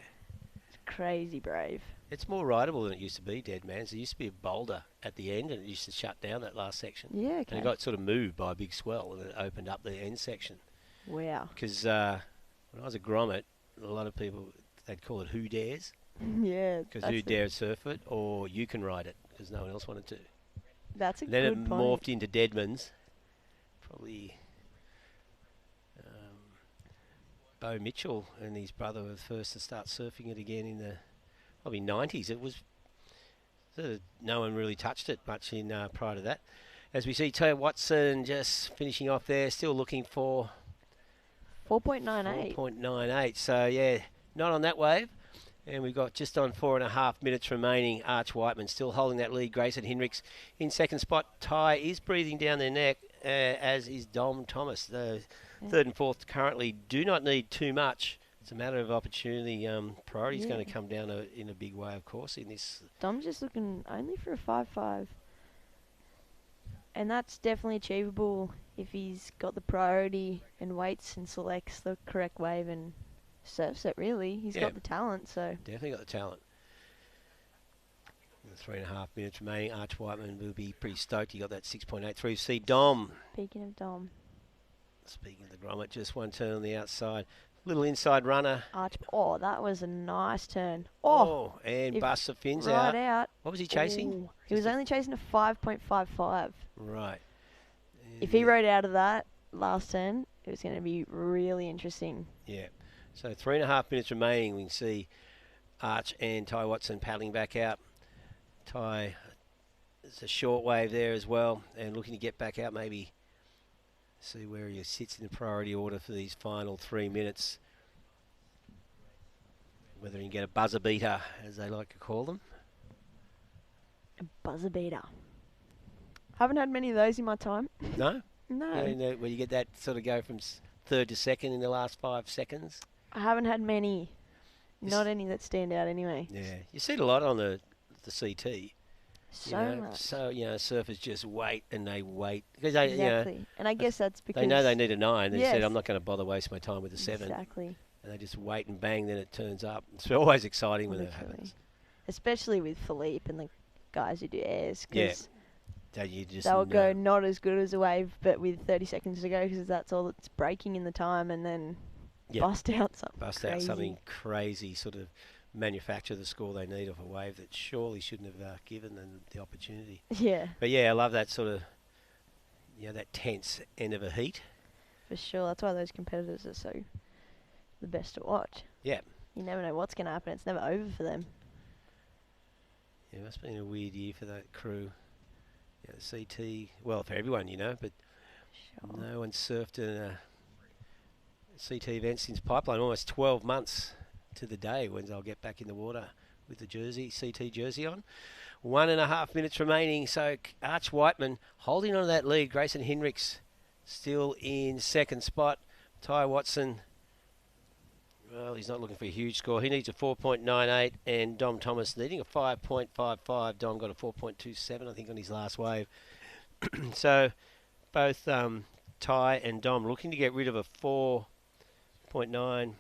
It's crazy brave. It's more rideable than it used to be, Deadman's. There used to be a boulder at the end, and it used to shut down that last section. Yeah, okay. And it got sort of moved by a big swell, and it opened up the end section. Wow. Because when I was a grommet, a lot of people, they'd call it Who Dares. Yeah. Because who dared surf it, or you can ride it, because no one else wanted to. That's a then good it point. morphed into Deadman's. Probably Bo Mitchell and his brother were the first to start surfing it again in the probably 90s. It was no one really touched it much in prior to that. As we see Taylor Watson just finishing off there, still looking for 4.98. 4.98. So yeah, not on that wave. And we've got just on 4.5 minutes remaining. Arch Whiteman still holding that lead. Grayson Hinrichs in second spot. Ty is breathing down their neck, as is Dom Thomas. The third and fourth currently do not need too much. It's a matter of opportunity. Priority is going to come down in a big way, of course, in this. Dom's just looking only for a 5.5. And that's definitely achievable if he's got the priority and waits and selects the correct wave and surfs it, really. He's got the talent, so. Definitely got the talent. 3.5 minutes remaining. Arch Whiteman will be pretty stoked. He got that 6.83. See Dom. Speaking of Dom. Speaking of the grommet, just one turn on the outside. Little inside runner. Arch. Oh, that was a nice turn. Oh, and busts the fins out. Right out. What was he chasing? Ooh. He was only chasing a 5.55. Right. If he rode out of that last turn, it was going to be really interesting. Yeah. So 3.5 minutes remaining. We can see Arch and Ty Watson paddling back out. Ty, it's a short wave there as well, and looking to get back out, maybe see where he sits in the priority order for these final 3 minutes. Whether he can get a buzzer beater, as they like to call them. A buzzer beater. Haven't had many of those in my time. No? No. Where you get that sort of go from third to second in the last 5 seconds? I haven't had many. Not any that stand out anyway. Yeah. You see it a lot on the CT. So much. So, surfers just wait and they wait. Because they, exactly. And I guess that's because... They know they need a 9. They said, Yes. I'm not going to bother wasting my time with a 7. Exactly. And they just wait and bang, then it turns up. It's always exciting when that happens. Especially with Philippe and the guys who do airs. Yeah. You just they'll go not as good as a wave, but with 30 seconds to go, because that's all that's breaking in the time, and then bust out something out something crazy, sort of manufacture the score they need off a wave that surely shouldn't have given them the opportunity. Yeah. But yeah, I love that sort of, that tense end of a heat. For sure. That's why those competitors are so the best to watch. Yeah. You never know what's going to happen. It's never over for them. Yeah, it must have been a weird year for that crew. The CT, well, for everyone, but No one's surfed in a CT event since Pipeline, almost 12 months to the day when I'll get back in the water with the CT jersey on. 1.5 minutes remaining, so Arch Whiteman holding on to that lead. Grayson Hinrichs still in second spot. Ty Watson, well, he's not looking for a huge score. He needs a 4.98, and Dom Thomas needing a 5.55. Dom got a 4.27, I think, on his last wave. So both Ty and Dom looking to get rid of a 4.9,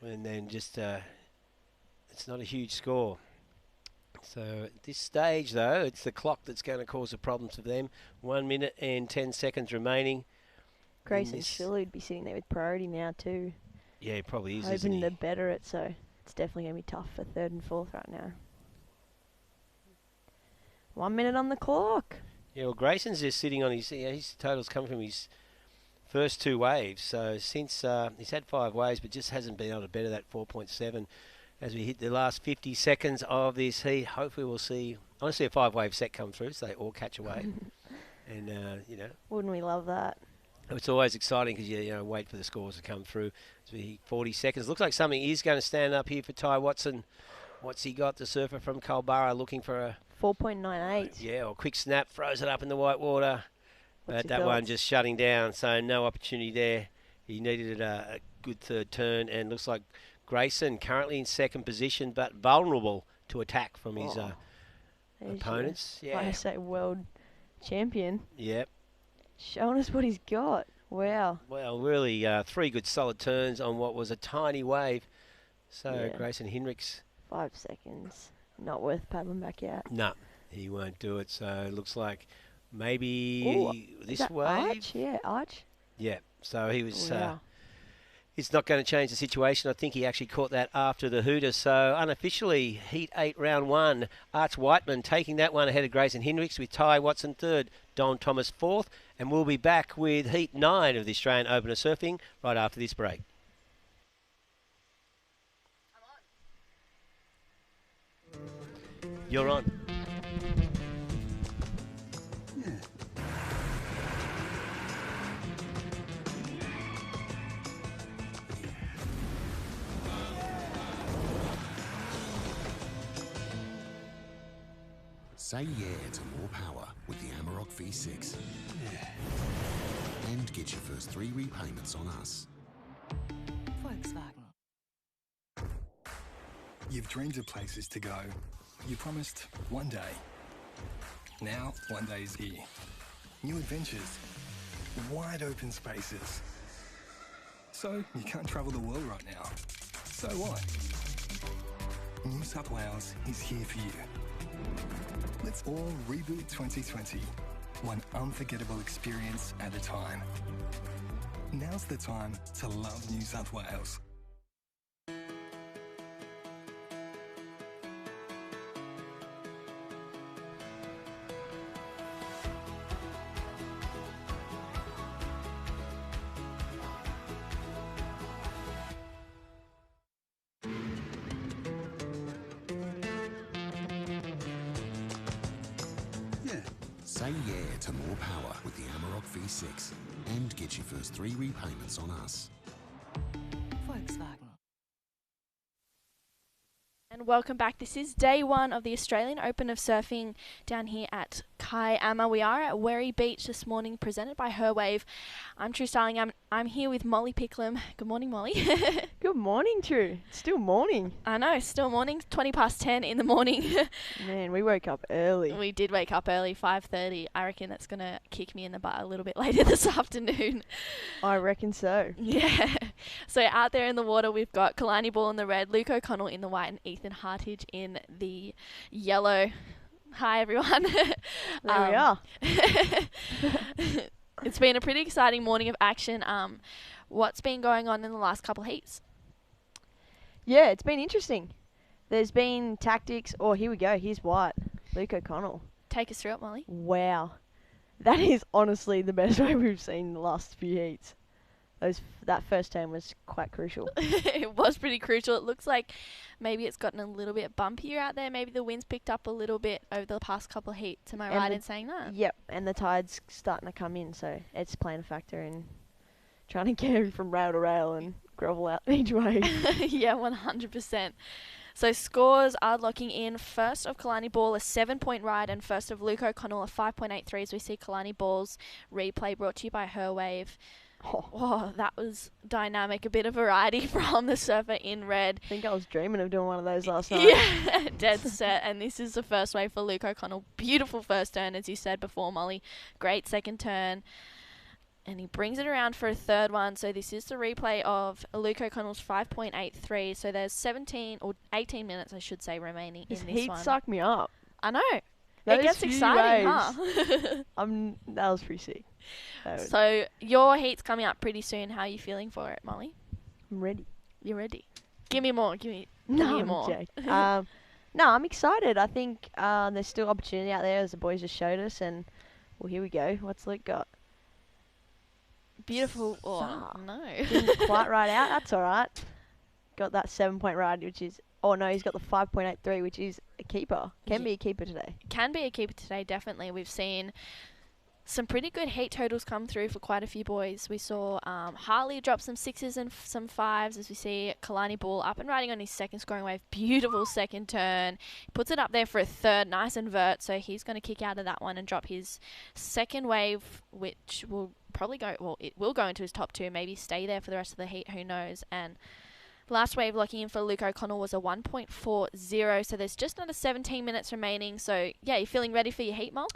and then just it's not a huge score. So at this stage, though, it's the clock that's going to cause a problem for them. 1 minute and 10 seconds remaining. Grayson surely would be sitting there with priority now too. Yeah, he probably is, isn't hoping he? to better it, so it's definitely going to be tough for third and fourth right now. 1 minute on the clock. Yeah, well, Grayson's just sitting on his totals come from his first 2 waves. So since he's had 5 waves, but just hasn't been able to better that 4.7. As we hit the last 50 seconds of this heat, hopefully we'll see, I want to see a 5-wave set come through so they all catch a wave. And, you know. Wouldn't we love that? It's always exciting because you wait for the scores to come through. So 40 seconds. Looks like something is going to stand up here for Ty Watson. What's he got? The surfer from Culburra looking for a 4.98. Yeah, or quick snap, throws it up in the white water. But that thoughts? one just shutting down, so no opportunity there. He needed a good third turn, and looks like Grayson currently in second position, but vulnerable to attack from his opponents. Yeah. I say world champion. Yep. Showing us what he's got. Wow. Well, really 3 good solid turns on what was a tiny wave. So Yeah. Grayson Hinrichs. 5 seconds. Not worth paddling back out. No, he won't do it. So it looks like maybe Ooh, this is that wave. Arch? Yeah, Arch. Yeah. So he was. Wow. It's not going to change the situation. I think he actually caught that after the Hooter. So unofficially, Heat 8, Round 1, Arch Whiteman taking that one ahead of Grayson Hinrichs with Ty Watson third, Don Thomas fourth. And we'll be back with Heat 9 of the Australian Open of Surfing right after this break. You're on. Yeah. Say yeah to more power with the Amarok V6. Yeah. And get your first 3 repayments on us. Volkswagen. You've dreamed of places to go. You promised one day. Now, one day is here. New adventures. Wide open spaces. So, you can't travel the world right now. So what? New South Wales is here for you. Let's all reboot 2020. One unforgettable experience at a time. Now's the time to love New South Wales. Say yeah to more power with the Amarok V6 and get your first 3 repayments on us. Volkswagen. And welcome back. This is day 1 of the Australian Open of Surfing down here at Kiama. We are at Werry Beach this morning, presented by Her Wave. I'm True Starling. I'm here with Molly Picklum. Good morning, Molly. Good morning, True. It's still morning. I know, still morning. 20 past 10 in the morning. Man, we woke up early. We did wake up early, 5:30. I reckon that's going to kick me in the butt a little bit later this afternoon. I reckon so. Yeah. So out there in the water, we've got Kalani Ball in the red, Luke O'Connell in the white, and Ethan Hartage in the yellow. Hi, everyone. There we are. It's been a pretty exciting morning of action. What's been going on in the last couple of heats? Yeah, it's been interesting. There's been tactics. Oh, here we go. Here's white. Luke O'Connell. Take us through it, Molly. Wow. That is honestly the best way we've seen the last few heats. That first turn was quite crucial. It was pretty crucial. It looks like maybe it's gotten a little bit bumpier out there. Maybe the wind's picked up a little bit over the past couple of heats. Am I right in saying that? Yep, and the tide's starting to come in, so it's playing a factor in trying to get from rail to rail and grovel out each way. Yeah, 100%. So scores are locking in. First of Kalani Ball, a 7-point ride, and first of Luke O'Connell, a 5.83 as we see Kalani Ball's replay brought to you by Her Wave. Oh, that was dynamic. A bit of variety from the surfer in red. I think I was dreaming of doing one of those last night. Yeah, dead set. And this is the first wave for Luke O'Connell. Beautiful first turn, as you said before, Molly. Great second turn. And he brings it around for a third one. So this is the replay of Luke O'Connell's 5.83. So there's 17 or 18 minutes, I should say, remaining in this one. Heat sucked me up. I know. Those it gets exciting, waves, huh? That was pretty sick. So your heat's coming up pretty soon. How are you feeling for it, Molly? I'm ready. You're ready. Give me more. Give me No, more. No, I'm excited. I think there's still opportunity out there, as the boys just showed us. And well, here we go. What's Luke got? Beautiful. Oh, no. Didn't quite ride out. That's all right. Got that 7-point ride, which is... Oh, no, he's got the 5.83, which is a keeper. Can be a keeper today. Can be a keeper today, definitely. We've seen some pretty good heat totals come through for quite a few boys. We saw Harley drop some 6s and some 5s as we see Kalani Ball up and riding on his second scoring wave. Beautiful second turn. Puts it up there for a third. Nice invert. So he's going to kick out of that one and drop his second wave, which will probably go... Well, it will go into his top 2. Maybe stay there for the rest of the heat. Who knows? And... last wave locking in for Luke O'Connell was a 1.40, so there's just under 17 minutes remaining. So, yeah, you feeling ready for your heat, Mol?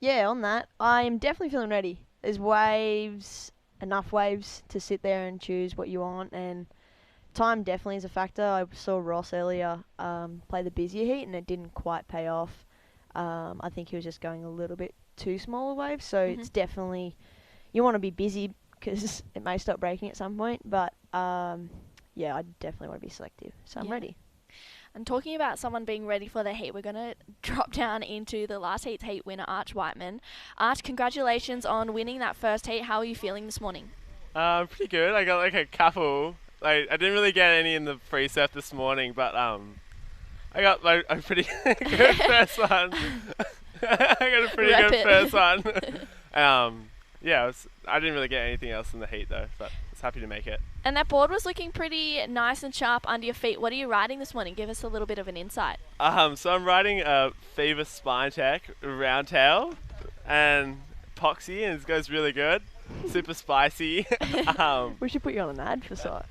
Yeah, on that, I'm definitely feeling ready. There's waves, enough waves to sit there and choose what you want, and time definitely is a factor. I saw Ross earlier play the busier heat, and it didn't quite pay off. I think he was just going a little bit too small a wave, so it's definitely... You want to be busy because it may stop breaking at some point, but... yeah, I definitely want to be selective, so I'm ready. And talking about someone being ready for the heat, we're going to drop down into the last heat's heat winner, Arch Whiteman. Arch, congratulations on winning that first heat. How are you feeling this morning? Pretty good. I got like a couple. Like I didn't really get any in the free surf this morning, but I got like a pretty good first one. I got a pretty good first one. Yeah, I didn't really get anything else in the heat though, but I was happy to make it. And that board was looking pretty nice and sharp under your feet. What are you riding this morning? Give us a little bit of an insight. So I'm riding a Fever Spine Tech round tail and epoxy, and it goes really good. Super spicy. We should put you on an ad for sight.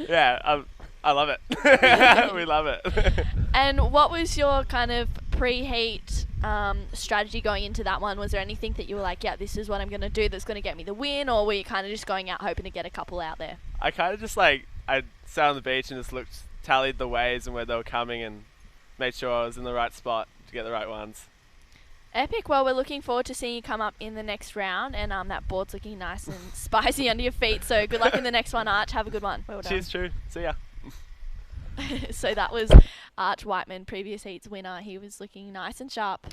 Yeah, I love it. We love it. And what was your kind of pre-heat strategy going into that one? Was there anything that you were like, yeah, this is what I'm going to do that's going to get me the win, or were you kind of just going out hoping to get a couple out there? I kind of just I sat on the beach and just tallied the waves and where they were coming and made sure I was in the right spot to get the right ones. Epic. Well, we're looking forward to seeing you come up in the next round, and that board's looking nice and spicy under your feet, so good luck in the next one, Arch. Have a good one. Well done. Cheers, true. See ya. So that was Arch Whiteman, previous heat's winner. He was looking nice and sharp.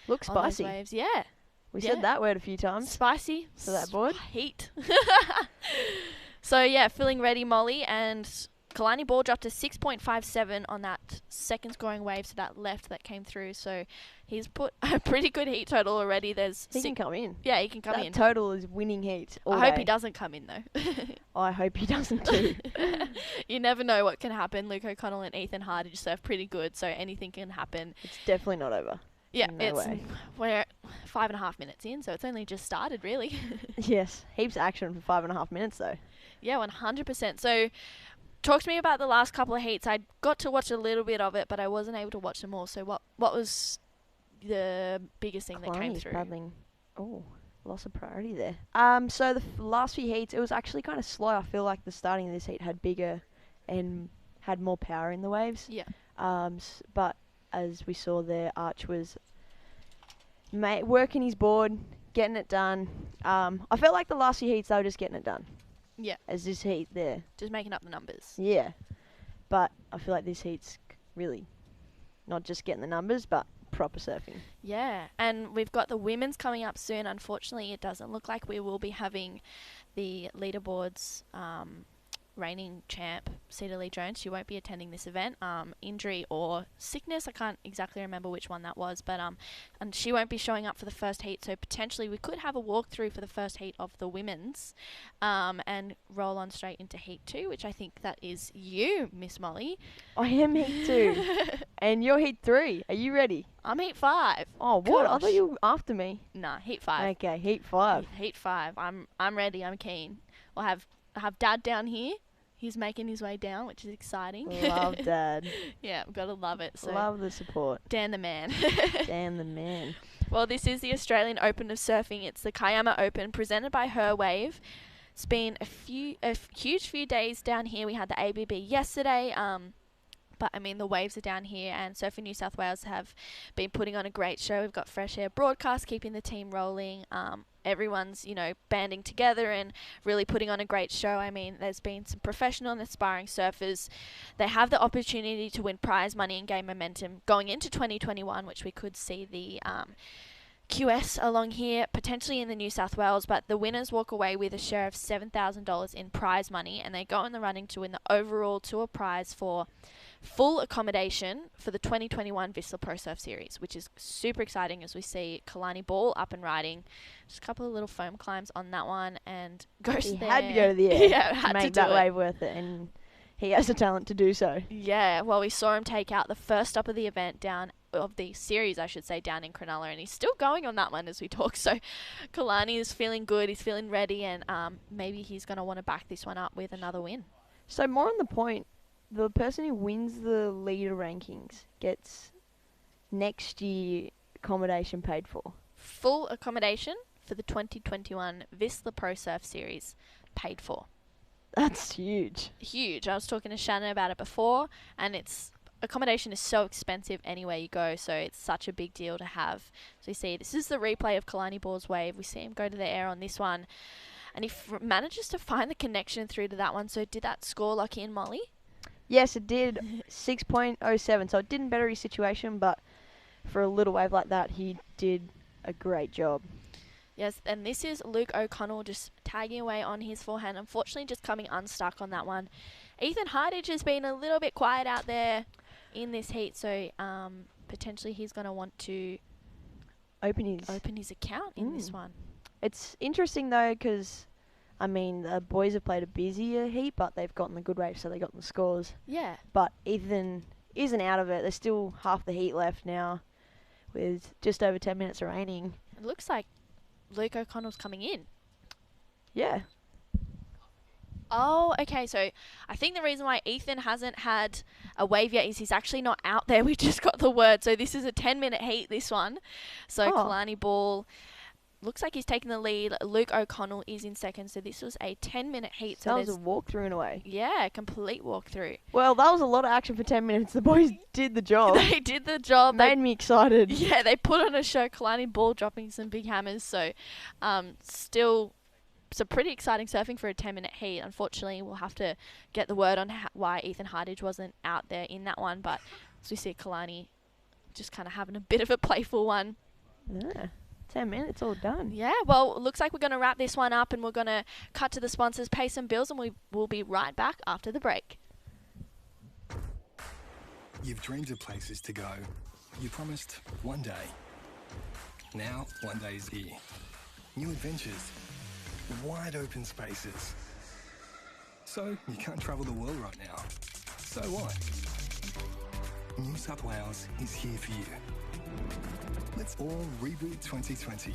Looks spicy. Waves. Yeah. We said that word a few times. Spicy. So that board. Heat. So yeah, feeling ready, Molly, and Kalani Ball dropped to 6.57 on that second scoring wave, so that left that came through. So he's put a pretty good heat total already. He can come in. Yeah, he can come in. That total is winning heat. I hope he doesn't come in though. I hope he doesn't too. You never know what can happen. Luke O'Connell and Ethan Hardy just surf pretty good, so anything can happen. It's definitely not over. Yeah, we're 5.5 minutes in, so it's only just started, really. Yes, heaps of action for 5.5 minutes though. Yeah, 100%. So, talk to me about the last couple of heats. I got to watch a little bit of it, but I wasn't able to watch them all. So, what was the biggest thing that came through? Loss of priority there. So the last few heats, it was actually kind of slow. I feel like the starting of this heat had bigger and had more power in the waves. Yeah. But as we saw there, Arch was working his board, getting it done. I felt like the last few heats, they were just getting it done. Yeah. As this heat there. Just making up the numbers. Yeah. But I feel like this heat's really not just getting the numbers, but proper surfing. Yeah, and we've got the women's coming up soon. Unfortunately, it doesn't look like we will be having the leaderboards reigning champ, Cedar Lee Jones. She won't be attending this event. Injury or sickness, I can't exactly remember which one that was, but and she won't be showing up for the first heat, so potentially we could have a walkthrough for the first heat of the women's and roll on straight into heat 2, which I think that is you, Miss Molly. I am heat 2. And you're heat 3. Are you ready? I'm heat 5. Oh, what? I Gosh. thought you were after me. Nah, heat 5. Okay, heat 5. Heat 5. I'm ready. I'm keen. We'll have Dad down here. He's making his way down, which is exciting. Love Dad. Yeah, we've got to love it. So Love the support. Dan the man. Dan the man. Well, this is the Australian Open of Surfing. It's the Kiama Open presented by Her Wave. It's been a huge few days down here. We had the ABB yesterday. But I mean, the waves are down here, and Surfing New South Wales have been putting on a great show. We've got Fresh Air Broadcast keeping the team rolling. Everyone's, banding together and really putting on a great show. I mean, there's been some professional and aspiring surfers. They have the opportunity to win prize money and gain momentum going into 2021, which we could see the QS along here, potentially in the New South Wales, but the winners walk away with a share of $7,000 in prize money, and they go in the running to win the overall tour prize for full accommodation for the 2021 Whistler Pro Surf Series, which is super exciting as we see Kalani Ball up and riding. Just a couple of little foam climbs on that one, and goes He there. had to go to the air Yeah, had to make do that it. wave worth it, and he has the talent to do so. Yeah, well, we saw him take out the first stop of the event of the series, I should say, down in Cronulla, and he's still going on that one as we talk. So Kalani is feeling good, he's feeling ready, and maybe he's going to want to back this one up with another win. So more on the point, the person who wins the leader rankings gets next year accommodation paid for. Full accommodation for the 2021 Whistler Pro Surf Series paid for. That's huge. Huge. I was talking to Shannon about it before, and accommodation is so expensive anywhere you go, so it's such a big deal to have. So you see, this is the replay of Kalani Ball's wave. We see him go to the air on this one, and he manages to find the connection through to that one. So did that score lock in, Molly? Yes, it did. 6.07. So it didn't better his situation, but for a little wave like that, he did a great job. Yes, and this is Luke O'Connell just tagging away on his forehand. Unfortunately, just coming unstuck on that one. Ethan Hardage has been a little bit quiet out there in this heat, so potentially he's going to want to open his account in this one. It's interesting, though, because, I mean, the boys have played a busier heat, but they've gotten the good wave, so they got the scores. Yeah. But Ethan isn't out of it. There's still half the heat left now with just over 10 minutes remaining. It looks like Luke O'Connell's coming in. Yeah. Oh, okay. So I think the reason why Ethan hasn't had a wave yet is he's actually not out there. We just got the word. So this is a 10-minute heat, this one. So Kalani Ball looks like he's taking the lead. Luke O'Connell is in second. So this was a 10-minute heat. So that was a walkthrough in a way. Yeah, complete walkthrough. Well, that was a lot of action for 10 minutes. The boys did the job. They did the job. Made me excited. Yeah, they put on a show. Kalani Ball dropping some big hammers. So still some pretty exciting surfing for a 10-minute heat. Unfortunately, we'll have to get the word on why Ethan Hardage wasn't out there in that one. But as we see Kalani just kind of having a bit of a playful one. Yeah. 10 minutes, all done. Yeah, well, it looks like we're going to wrap this one up, and we're going to cut to the sponsors, pay some bills, and we'll be right back after the break. You've dreamed of places to go. You promised one day. Now, one day is here. New adventures. Wide open spaces. So, you can't travel the world right now. So what? New South Wales is here for you. Let's all reboot 2020,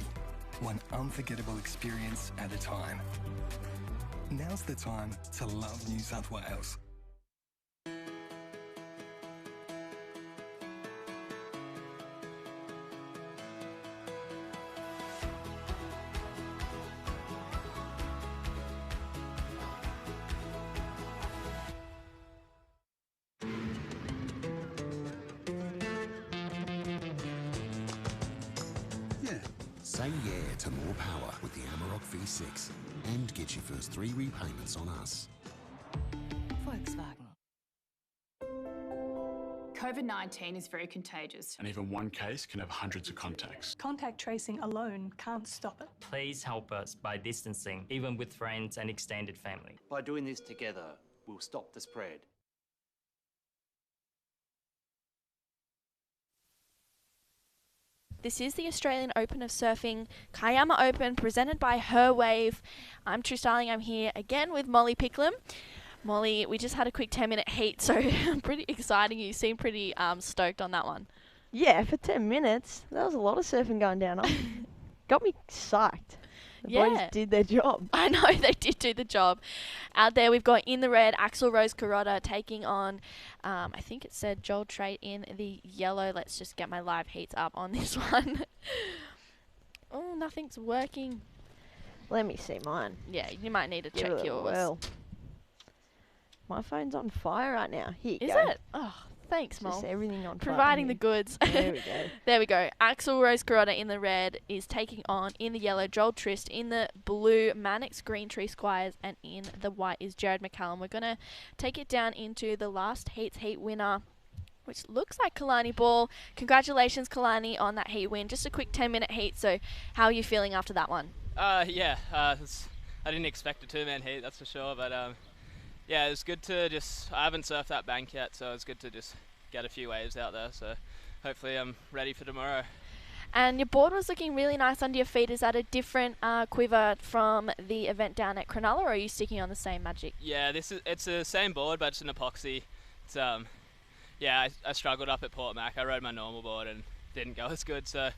one unforgettable experience at a time. Now's the time to love New South Wales. Say yeah to more power with the Amarok V6 and get your first 3 repayments on us. Volkswagen. COVID-19 is very contagious. And even one case can have hundreds of contacts. Contact tracing alone can't stop it. Please help us by distancing, even with friends and extended family. By doing this together, we'll stop the spread. This is the Australian Open of Surfing, Kiama Open, presented by Her Wave. I'm True Starling. I'm here again with Molly Picklum. Molly, we just had a quick 10-minute heat, so pretty exciting. You seem pretty stoked on that one. Yeah, for 10 minutes. That was a lot of surfing going down. Got me psyched. The boys did their job. I know, they did do the job. Out there, we've got in the red, Axel Rose Kuroda taking on, I think it said Joel Trait in the yellow. Let's just get my live heats up on this one. Oh, nothing's working. Let me see mine. Yeah, you might need to Give check it a yours. whirl. My phone's on fire right now. Here you Is go. it? Oh, thanks, Mol. Just everything on fire. Providing the goods. There we go. There we go. Axel Rose Kuroda in the red is taking on, in the yellow, Joel Trist. In the blue, Mannix Green Tree Squires. And in the white is Jared McCallum. We're going to take it down into the last heat winner, which looks like Kalani Ball. Congratulations, Kalani, on that heat win. Just a quick 10-minute heat. So how are you feeling after that one? I didn't expect a two-man heat, that's for sure. But yeah, it was good to I haven't surfed that bank yet, so it's good to just get a few waves out there. So hopefully I'm ready for tomorrow. And your board was looking really nice under your feet. Is that a different quiver from the event down at Cronulla, or are you sticking on the same Magic? Yeah, it's the same board, but it's an epoxy. It's I struggled up at Port Mac. I rode my normal board and didn't go as good, so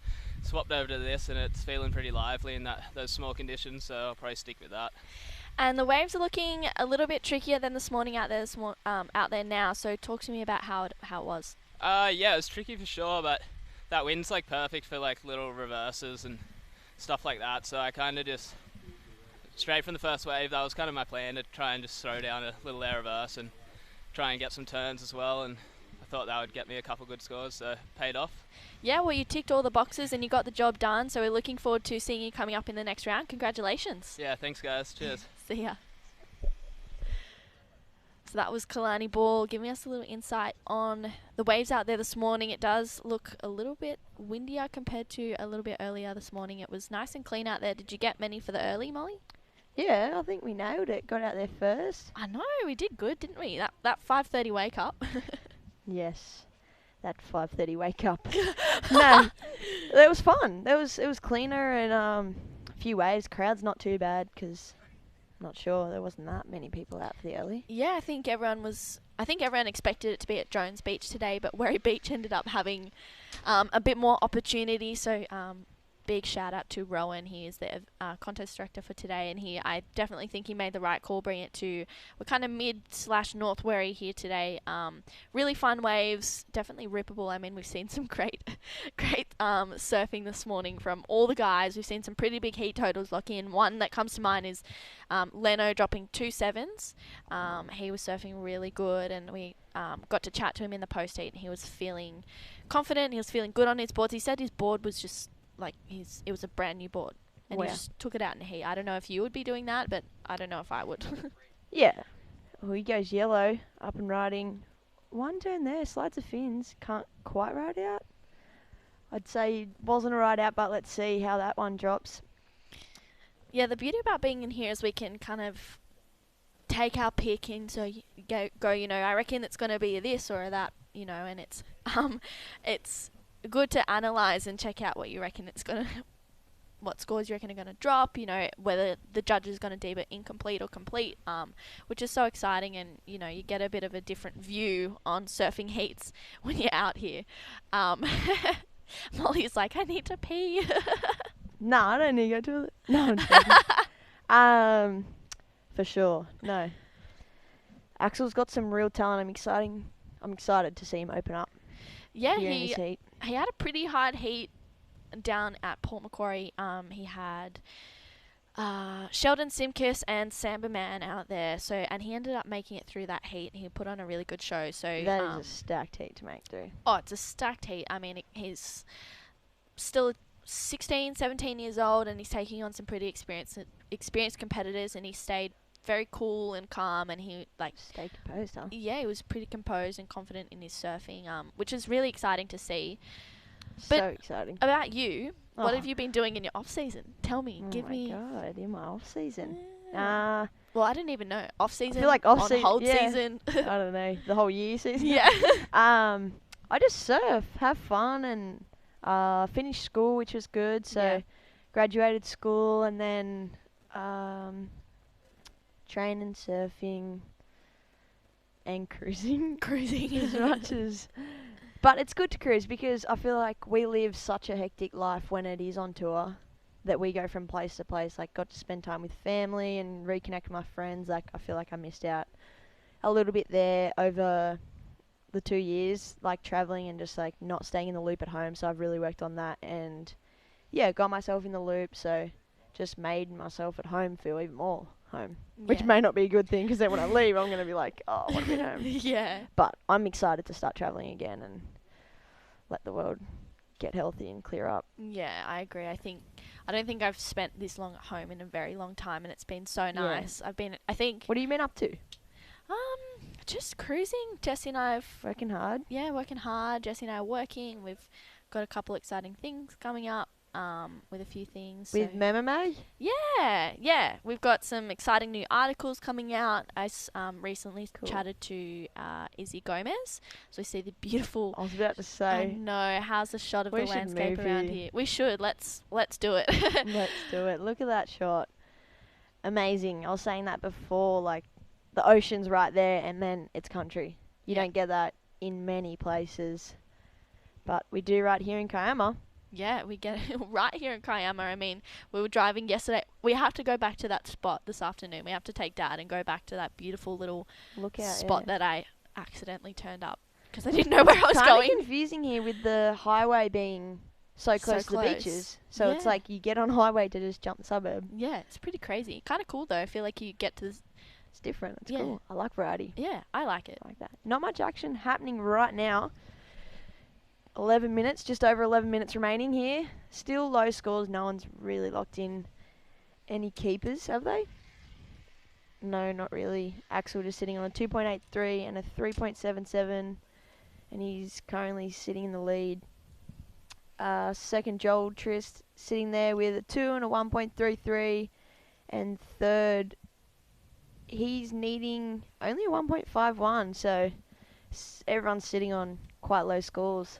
swapped over to this, and it's feeling pretty lively in those small conditions. So I'll probably stick with that. And the waves are looking a little bit trickier than this morning out there now. So talk to me about how it was. Yeah, it was tricky for sure, but that wind's like perfect for like little reverses and stuff like that. So I kind of just straight from the first wave, that was kind of my plan, to try and just throw down a little air reverse and try and get some turns as well. And I thought that would get me a couple good scores, so paid off. Yeah, well, you ticked all the boxes and you got the job done. So we're looking forward to seeing you coming up in the next round. Congratulations. Yeah, thanks guys. Cheers. See ya. So that was Kalani Ball giving us a little insight on the waves out there this morning. It does look a little bit windier compared to a little bit earlier this morning. It was nice and clean out there. Did you get many for the early, Molly? Yeah, I think we nailed it. Got out there first. I know, we did good, didn't we? That 5:30 wake up. Yes, that 5:30 wake up. No, it was fun. It was cleaner and a few waves. Crowd's not too bad because not sure there wasn't that many people out for the early. Yeah, I think everyone expected it to be at Jones Beach today, but Wherry Beach ended up having a bit more opportunity. So big shout out to Rowan. He is the contest director for today, and I definitely think he made the right call bringing it to, we're kind of mid/North Wherry here today. Really fun waves, definitely rippable. I mean, we've seen some great surfing this morning from all the guys. We've seen some pretty big heat totals lock in. One that comes to mind is Leno dropping 2 7s. He was surfing really good, and we got to chat to him in the post heat, and he was feeling confident. He was feeling good on his boards. He said his board was just like it was a brand new board, and he just took it out in heat. I don't know if you would be doing that, but I don't know if I would. Yeah. Well, he goes yellow, up and riding. One turn there, slides of fins, can't quite ride out. I'd say he wasn't a ride out, but let's see how that one drops. Yeah, the beauty about being in here is we can kind of take our pick in. So you go, I reckon it's going to be a this or a that, and it's good to analyze and check out what you reckon what scores you reckon are going to drop, whether the judge is going to deem it incomplete or complete, which is so exciting. And you get a bit of a different view on surfing heats when you're out here. Molly's like, I need to pee. No, I don't need to go to it. No, I'm joking. For sure, no. Axel's got some real talent. I'm excited to see him open up. Yeah, he had a pretty hard heat down at Port Macquarie. He had Sheldon Simkis and Samba Man out there. And he ended up making it through that heat. He put on a really good show. So that is a stacked heat to make through. Oh, it's a stacked heat. I mean, he's still 16, 17 years old, and he's taking on some pretty experienced competitors, and he stayed very cool and calm, and he like stay composed, huh? Yeah, he was pretty composed and confident in his surfing, which is really exciting to see. So But exciting. about you, what Oh. have you been doing in your off season? Tell me, Oh give my me. God, in my off season. Well, I didn't even know off season. I feel like off on hold yeah. season. I don't know, the whole year season. Yeah. I just surf, have fun, and finished school, which was good. So Yeah. graduated school, and then training, surfing, and cruising. Cruising as much as. But it's good to cruise because I feel like we live such a hectic life when it is on tour, that we go from place to place. Like, got to spend time with family and reconnect with my friends. Like, I feel like I missed out a little bit there over the 2 years, like traveling and just like not staying in the loop at home. So I've really worked on that, and yeah, got myself in the loop. So just made myself at home feel even more home, which Yeah. may not be a good thing, because then when I leave, I'm gonna be like, oh, I want to be home. Yeah. But I'm excited to start traveling again and let the world get healthy and clear up. Yeah, I agree. I don't think I've spent this long at home in a very long time, and it's been so nice. I think. What have you been up to? Just cruising. Jesse and I have working hard. Yeah, working hard. Jesse and I are working. We've got a couple exciting things coming up. With a few things. With MMA? Yeah. We've got some exciting new articles coming out. I recently chatted to Izzy Gomez, so we see the beautiful. I was about to say. I know. How's the shot of We the should landscape move around here. here? We should. Let's do it. Let's do it. Look at that shot. Amazing. I was saying that before, like, the ocean's right there, and then it's country. You don't get that in many places, but we do right here in Kiama. Yeah, we get it right here in Kiama. I mean, we were driving yesterday. We have to go back to that spot this afternoon. We have to take Dad and go back to that beautiful little spot that I accidentally turned up because I didn't know where I was going. It's confusing here with the highway being so close to the beaches. So it's Yeah. like you get on highway to just jump the suburb. Yeah, it's pretty crazy. Kind of cool though. I feel like you get to this. It's different. It's Yeah. cool. I like variety. Yeah, I like it. I like that. Not much action happening right now. 11 minutes, just over 11 minutes remaining here. Still low scores. No one's really locked in any keepers, have they? No, not really. Axel just sitting on a 2.83 and a 3.77, and he's currently sitting in the lead. Second, Joel Trist sitting there with a 2 and a 1.33, and third, he's needing only a 1.51, so everyone's sitting on quite low scores.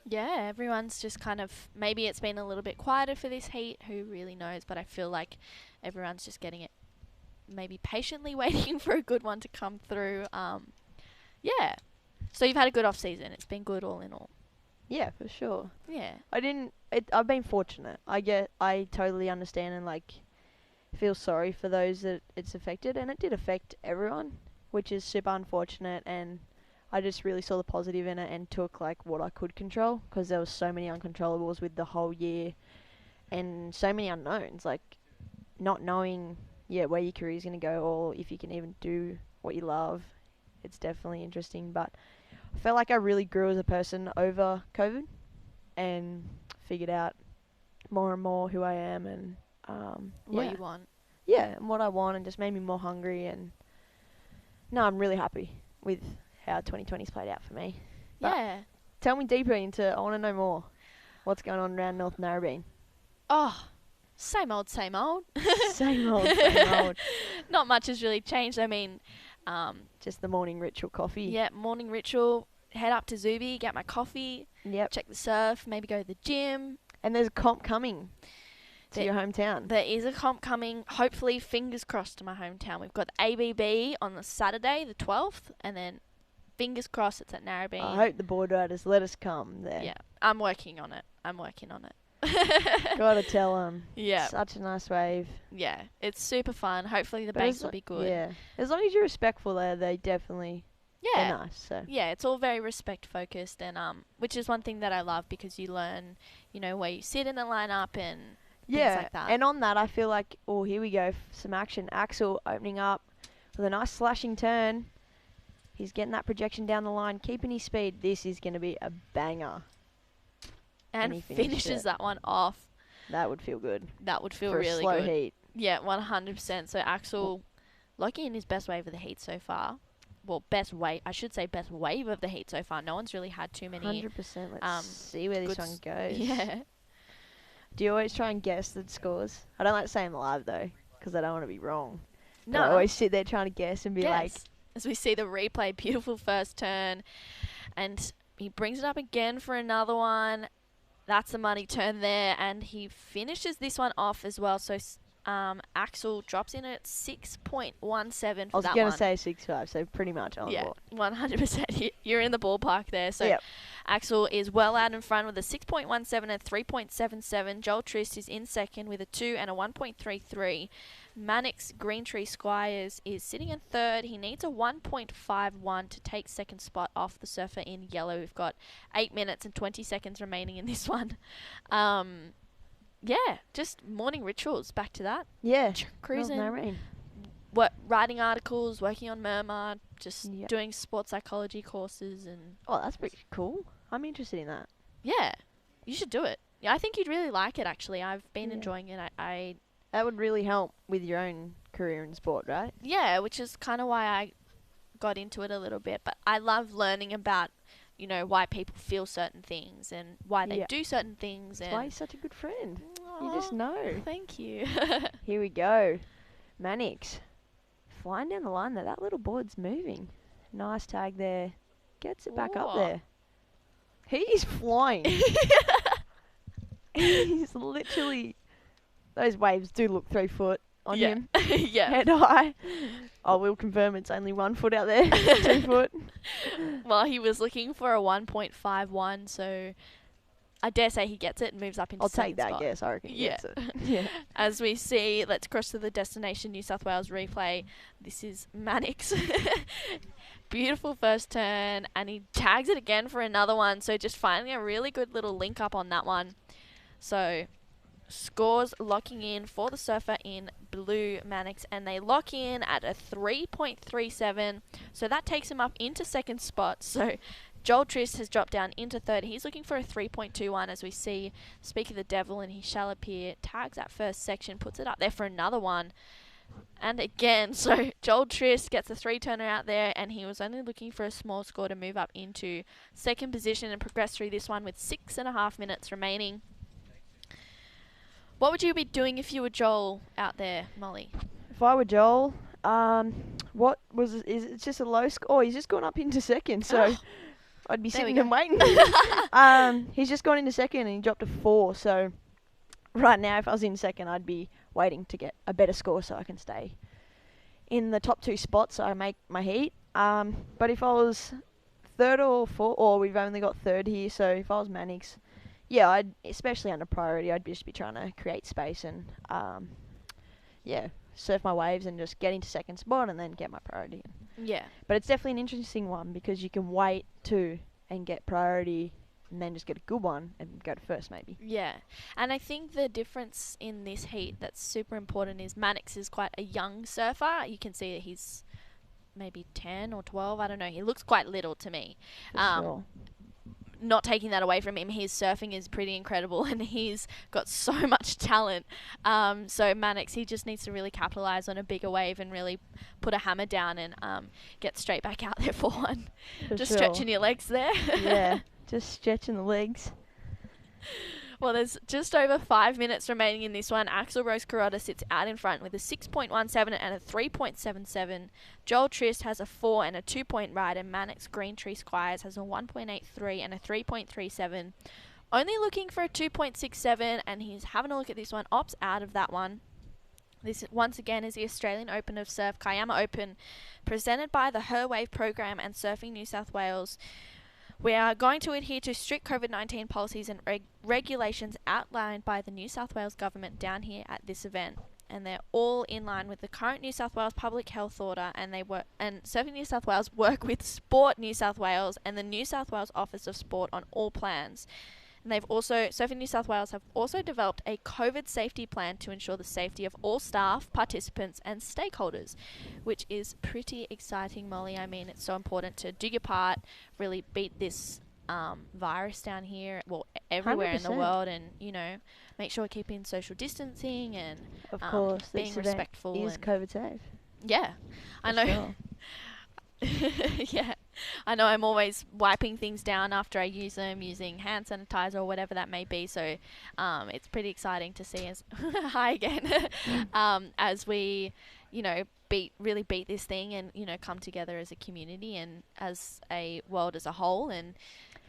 Yeah, everyone's just kind of, maybe it's been a little bit quieter for this heat, who really knows, but I feel like everyone's just getting it, maybe patiently waiting for a good one to come through. Yeah. So you've had a good off season. It's been good all in all. Yeah, for sure. Yeah. I've been fortunate. I totally understand and like feel sorry for those that it's affected, and it did affect everyone, which is super unfortunate, and I just really saw the positive in it and took like what I could control, because there was so many uncontrollables with the whole year and so many unknowns, like not knowing where your career is going to go or if you can even do what you love. It's definitely interesting, but I felt like I really grew as a person over COVID and figured out more and more who I am and What you want. Yeah, and what I want, and just made me more hungry. And no, I'm really happy with how 2020's played out for me. But Yeah. tell me deeper into, I want to know more. What's going on around North Narrabeen? Oh, same old, same old. Same old, same old. Not much has really changed. I mean, just the morning ritual coffee. Yeah, morning ritual. Head up to Zuby, get my coffee. Yep. Check the surf. Maybe go to the gym. And there's a comp coming to your hometown. There is a comp coming. Hopefully, fingers crossed, to my hometown. We've got the ABB on the Saturday, the 12th, and then fingers crossed it's at Narrabeen. I hope the board riders let us come there. Yeah, I'm working on it. Gotta tell them. Yeah. Such a nice wave. Yeah, it's super fun. Hopefully the But banks as will be good. Yeah. As long as you're respectful there, they definitely Yeah. they're nice. So Yeah, it's all very respect focused, and which is one thing that I love, because you learn, where you sit in the lineup and things like that. And on that, I feel like, oh, here we go, some action. Axel opening up with a nice slashing turn. He's getting that projection down the line, keeping his speed. This is going to be a banger. And he finished finishes it. that one off. That would feel good. That would feel for really a slow good. heat. Yeah, 100%. So Axel, locking in his best wave of the heat so far. Well, best wave of the heat so far. No one's really had too many. 100%. Let's see where this one goes. Yeah. Do you always try and guess the scores? I don't like saying live though, because I don't want to be wrong. No. But I always sit there trying to guess and be like. As we see the replay, beautiful first turn, and he brings it up again for another one. That's the money turn there, and he finishes this one off as well. So Axel drops in at 6.17 for that one. I was going to say 6.5, so pretty much on board. 100%. You're in the ballpark there. So Axel is well out in front with a 6.17 and a 3.77. Joel Trist is in second with a 2 and a 1.33. Mannix Green Tree Squires is sitting in third. He needs a 1.51 to take second spot off the surfer in yellow. We've got 8 minutes and 20 seconds remaining in this one. Yeah, just morning rituals. Back to that. Yeah. Cruising. No rain. Writing articles, working on Murmur, just doing sports psychology courses. And oh, that's pretty cool. I'm interested in that. Yeah, you should do it. Yeah, I think you'd really like it, actually. I've been enjoying it. That would really help with your own career in sport, right? Yeah, which is kind of why I got into it a little bit. But I love learning about, you know, why people feel certain things and why they do certain things. That's and why you're such a good friend. You just know. Thank you. Here we go. Mannix. Flying down the line there. That little board's moving. Nice tag there. Gets it back up there. He's flying. He's literally... Those waves do look 3 foot on him. Yeah. Head high. I will confirm it's only 1 foot out there. 2 foot. Well, he was looking for a 1.51, so I dare say he gets it and moves up into second spot. I'll take that guess. I reckon he gets it. Yeah. As we see, let's cross to the Destination New South Wales replay. This is Mannix. Beautiful first turn, and he tags it again for another one. So just finding a really good little link up on that one. So scores locking in for the surfer in blue, Mannix, and they lock in at a 3.37. So that takes him up into second spot. So Joel Trist has dropped down into third. He's looking for a 3.21 as we see Speak of the Devil, and he shall appear. Tags that first section, puts it up there for another one. And again, so Joel Trist gets a 3-turner out there, and he was only looking for a small score to move up into second position and progress through this one with 6.5 minutes remaining. What would you be doing if you were Joel out there, Molly? If I were Joel, what was it? It's just a low score. Oh, he's just gone up into second, so I'd be sitting and waiting. He's just gone into second and he dropped a 4. So right now, if I was in second, I'd be waiting to get a better score so I can stay in the top 2 spots so I make my heat. But if I was third or fourth, or we've only got third here, so if I was Mannix, yeah, I'd, especially under priority, I'd just be trying to create space and, surf my waves and just get into second spot and then get my priority. Yeah. But it's definitely an interesting one because you can wait too and get priority and then just get a good one and go to first maybe. Yeah. And I think the difference in this heat that's super important is Mannix is quite a young surfer. You can see that he's maybe 10 or 12. I don't know. He looks quite little to me. Sure. Not taking that away from him, his surfing is pretty incredible and he's got so much talent. So Mannix, he just needs to really capitalise on a bigger wave and really put a hammer down and get straight back out there for one. Just stretching your legs there. Yeah, just stretching the legs. Well, there's just over 5 minutes remaining in this one. Axel Rose Carota sits out in front with a 6.17 and a 3.77. Joel Trist has a 4 and a 2-point ride, and Mannix Green Tree Squires has a 1.83 and a 3.37. Only looking for a 2.67, and he's having a look at this one. Opts out of that one. This, once again, is the Australian Open of Surf, Kiama Open, presented by the Her Wave program and Surfing New South Wales. We are going to adhere to strict COVID-19 policies and regulations outlined by the New South Wales government down here at this event, and they're all in line with the current New South Wales public health order. And Surfing New South Wales work with Sport New South Wales and the New South Wales Office of Sport on all plans. And Surfing New South Wales have also developed a COVID safety plan to ensure the safety of all staff, participants and stakeholders, which is pretty exciting, Molly. I mean, it's so important to do your part, really beat this virus down here, well, everywhere 100%. In the world, and, you know, make sure we're keeping social distancing and of course, being respectful. Is COVID safe? Yeah, I know. Yeah, I know. I'm always wiping things down after I use them, using hand sanitizer or whatever that may be. So it's pretty exciting to see as hi again as we, really beat this thing and come together as a community and as a world as a whole and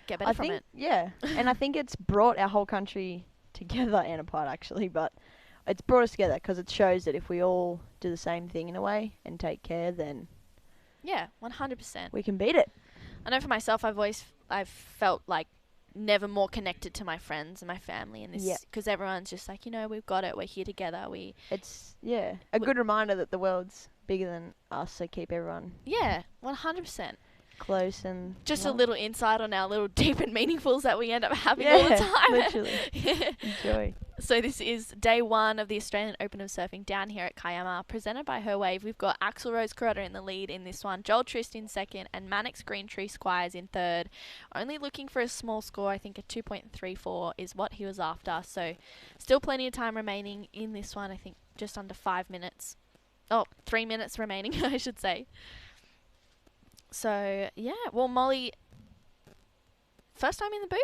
get better from it. Yeah, and I think it's brought our whole country together and apart actually, but it's brought us together because it shows that if we all do the same thing in a way and take care, then yeah, 100%. we can beat it. I know for myself, I've felt like never more connected to my friends and my family in this because everyone's just like, we've got it, we're here together. It's a good reminder that the world's bigger than us, so keep everyone 100%. Close and just a little insight on our little deep and meaningfuls that we end up having all the time. Literally. Enjoy. So this is day 1 of the Australian Open of Surfing down here at Kiama, presented by Her Wave. We've got Axel Rose Carota in the lead in this one, Joel Trist in second, and Mannix Green Tree Squires in third. Only looking for a small score. I think a 2.34 is what he was after. So still plenty of time remaining in this one. I think just under 5 minutes. Oh, 3 minutes remaining, I should say. So, yeah. Well, Molly, first time in the booth?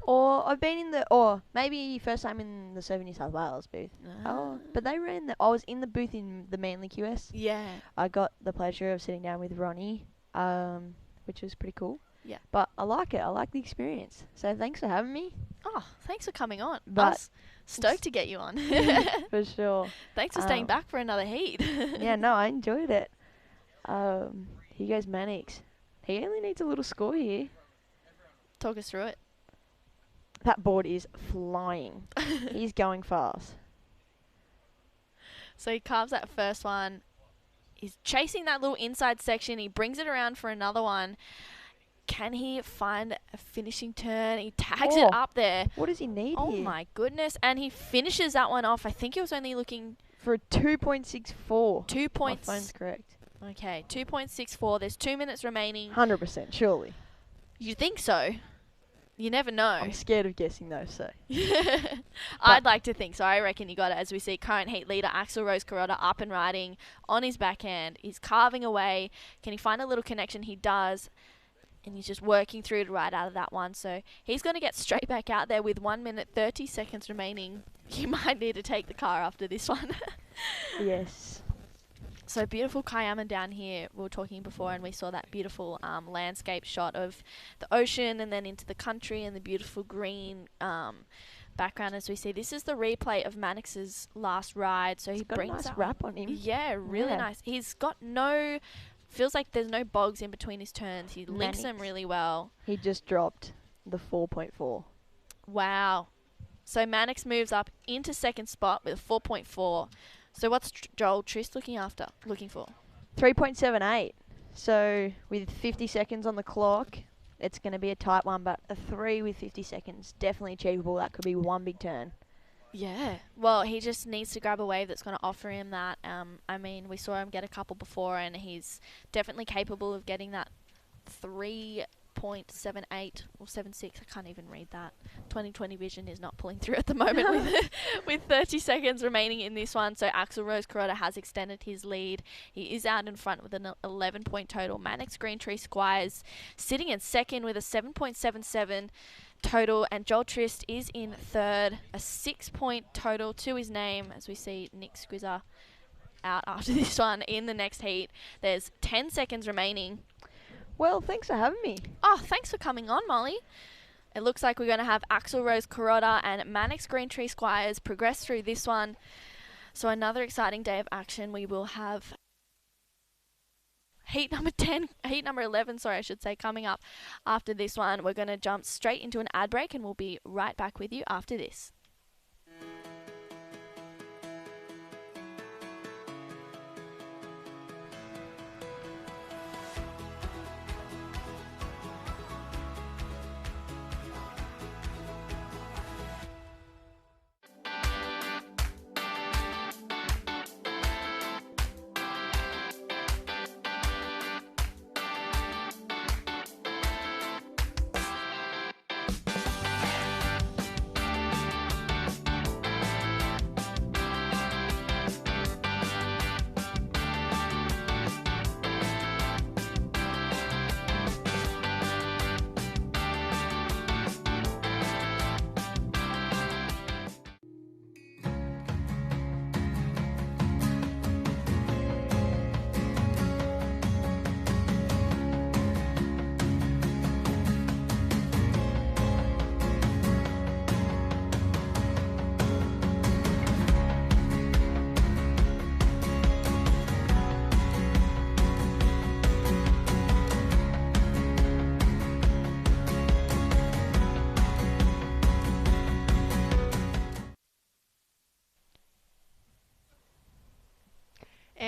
Or I've been in or maybe first time in the Surfing New South Wales booth. Oh, but they ran I was in the booth in the Manly QS. Yeah. I got the pleasure of sitting down with Ronnie, which was pretty cool. Yeah. But I like it. I like the experience. So thanks for having me. Oh, thanks for coming on. But I was stoked to get you on. For sure. Thanks for staying back for another heat. Yeah, no, I enjoyed it. Here goes Mannix. He only needs a little score here. Talk us through it. That board is flying. He's going fast. So he carves that first one. He's chasing that little inside section. He brings it around for another one. Can he find a finishing turn? He tags it up there. What does he need here? Oh my goodness. And he finishes that one off. I think he was only looking for a 2.64. 2 points. My phone's correct. Okay, 2.64. There's 2 minutes remaining. 100%, surely. You think so? You never know. I'm scared of guessing though, so. I'd like to think so. I reckon you got it as we see current heat leader Axel Rose Carota up and riding on his backhand. He's carving away. Can he find a little connection? He does. And he's just working through to ride out of that one. So he's going to get straight back out there with 1 minute 30 seconds remaining. You might need to take the car after this one. Yes. So beautiful Kiama down here. We were talking before and we saw that beautiful landscape shot of the ocean and then into the country and the beautiful green background as we see. This is the replay of Mannix's last ride. So he brings a nice wrap on him. Yeah, really nice. He's got feels like there's no bogs in between his turns. He links them really well. He just dropped the 4.4. Wow. So Mannix moves up into second spot with a 4.4. So what's Joel Trist looking for? 3.78. So with 50 seconds on the clock, it's going to be a tight one, but a 3 with 50 seconds, definitely achievable. That could be one big turn. Yeah. Well, he just needs to grab a wave that's going to offer him that. I mean, we saw him get a couple before, and he's definitely capable of getting that 3.78 or 76. I can't even read that. 20/20 vision is not pulling through at the moment with 30 seconds remaining in this one. So Axel Rose Carota has extended his lead. He is out in front with an 11-point total. Mannix Green Tree Squires sitting in second with a 7.77 total, and Joel Trist is in third, a 6-point total to his name as we see Nick Squizzer out after this one in the next heat. There's 10 seconds remaining. Well, thanks for having me. Oh, thanks for coming on, Molly. It looks like we're going to have Axel Rose Carota and Mannix Green Tree Squires progress through this one. So another exciting day of action. We will have heat number 11, sorry, I should say, coming up after this one. We're going to jump straight into an ad break and we'll be right back with you after this.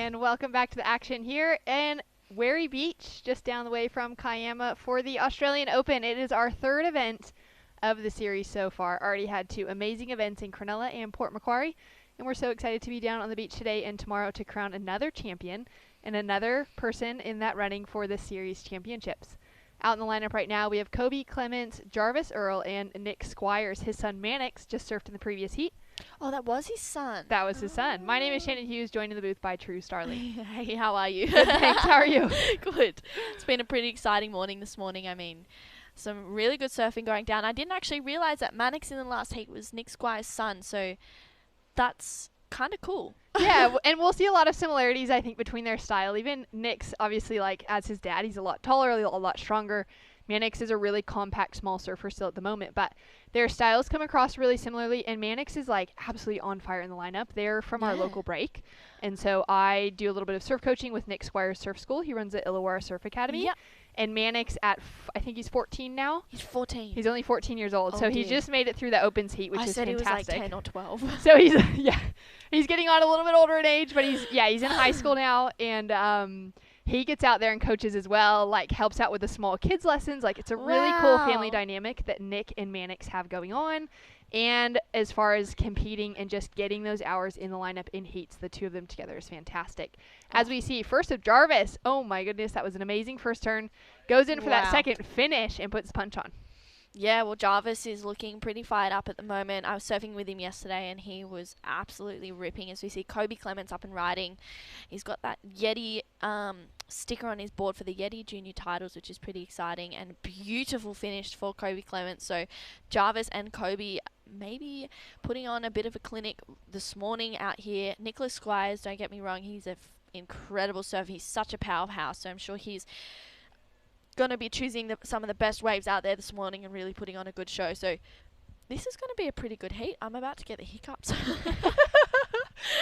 And welcome back to the action here in Wary Beach, just down the way from Kiama for the Australian Open. It is our third event of the series so far. Already had 2 amazing events in Cronulla and Port Macquarie, and we're so excited to be down on the beach today and tomorrow to crown another champion and another person in that running for the series championships. Out in the lineup right now, we have Kobe Clements, Jarvis Earl, and Nick Squires. His son Mannix just surfed in the previous heat. Oh, that was his son. That was his son. My name is Shannon Hughes, joined in the booth by True Starling. Hey, how are you? Good, thanks. How are you? Good. It's been a pretty exciting morning this morning. I mean, some really good surfing going down. I didn't actually realize that Mannix in the last heat was Nick Squires' son, so that's kind of cool. Yeah, and we'll see a lot of similarities, I think, between their style. Even Nick's, obviously, like, as his dad, he's a lot taller, a lot stronger. Mannix is a really compact, small surfer still at the moment, but their styles come across really similarly, and Mannix is, like, absolutely on fire in the lineup. They're from our local break, and so I do a little bit of surf coaching with Nick Squires Surf School. He runs at Illawarra Surf Academy. Yep. And Mannix I think he's 14 now. He's 14. He's only 14 years old, so he just made it through the Opens heat, which is said fantastic. He was like 10 or 12. So he's, he's getting on a little bit older in age, but he's in high school now, and he gets out there and coaches as well, like helps out with the small kids lessons. Like, it's a really cool family dynamic that Nick and Mannix have going on. And as far as competing and just getting those hours in the lineup in heats, the two of them together is fantastic. As we see, first of Jarvis, oh my goodness, that was an amazing first turn. Goes in for that second finish and puts punch on. Yeah, well, Jarvis is looking pretty fired up at the moment. I was surfing with him yesterday, and he was absolutely ripping. As we see Kobe Clements up and riding. He's got that Yeti sticker on his board for the Yeti Junior titles, which is pretty exciting, and beautiful finish for Kobe Clements. So Jarvis and Kobe maybe putting on a bit of a clinic this morning out here. Nicholas Squires, don't get me wrong, he's an incredible surfer. He's such a powerhouse, so I'm sure he's going to be choosing some of the best waves out there this morning and really putting on a good show. So this is going to be a pretty good heat. I'm about to get the hiccups.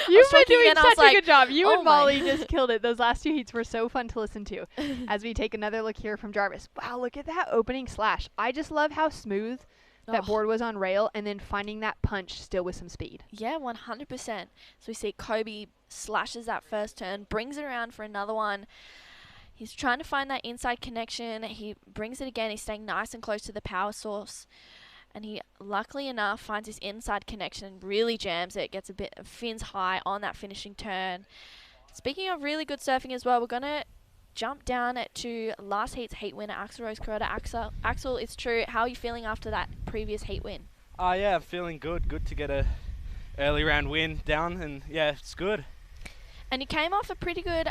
You've been doing such a good job. You oh and Molly just killed it. Those last 2 heats were so fun to listen to. As we take another look here from Jarvis. Wow, look at that opening slash. I just love how smooth that board was on rail, and then finding that punch still with some speed. Yeah, 100%. So we see Kobe slashes that first turn, brings it around for another one. He's trying to find that inside connection. He brings it again. He's staying nice and close to the power source. And he, luckily enough, finds his inside connection and really jams it. Gets a bit of fins high on that finishing turn. Speaking of really good surfing as well, we're going to jump down to last heat's heat winner, Axel Rose Kuroda. Axel, it's true. How are you feeling after that previous heat win? Yeah, I'm feeling good. Good to get a early round win down, and yeah, it's good. And you came off a pretty good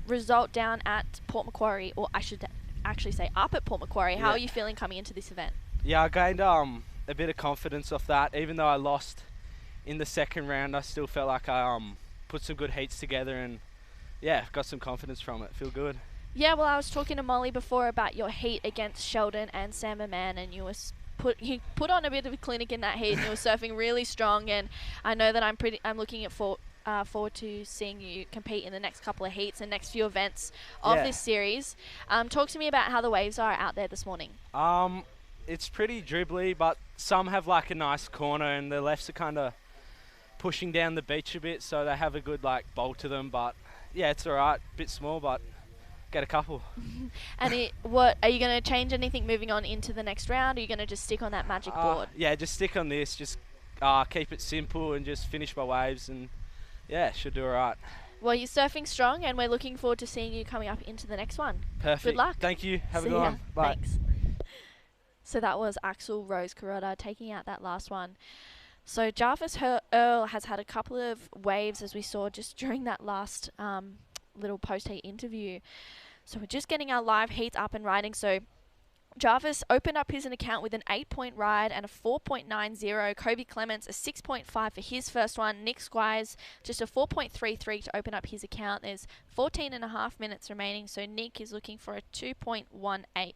result down at Port Macquarie, or I should actually say up at Port Macquarie. How are you feeling coming into this event? Yeah, I gained a bit of confidence off that. Even though I lost in the second round, I still felt like I put some good heats together, and yeah, got some confidence from it. Feel good. Yeah, well, I was talking to Molly before about your heat against Sheldon and Sam Man, and you put on a bit of a clinic in that heat, and you were surfing really strong. And I know that I'm looking at forward to seeing you compete in the next couple of heats and next few events of this series. Talk to me about how the waves are out there this morning. It's pretty dribbly, but some have like a nice corner, and the lefts are kind of pushing down the beach a bit, so they have a good like bowl to them. But yeah, it's alright. Bit small, but get a couple. And what are you going to change anything moving on into the next round? Or are you going to just stick on that magic board? Yeah, just stick on this. Just keep it simple and just finish my waves, and yeah, should do alright. Well, you're surfing strong, and we're looking forward to seeing you coming up into the next one. Perfect. Good luck. Thank you. Have a good one. Bye. Thanks. So that was Axel Rose Kuroda taking out that last one. So Jarvis Earl has had a couple of waves, as we saw just during that last little post-heat interview. So we're just getting our live heats up and riding. So Jarvis opened up his account with an 8-point ride and a 4.90. Kobe Clements a 6.5 for his first one. Nick Squires just a 4.33 to open up his account. There's 14.5 minutes remaining, so Nick is looking for a 2.18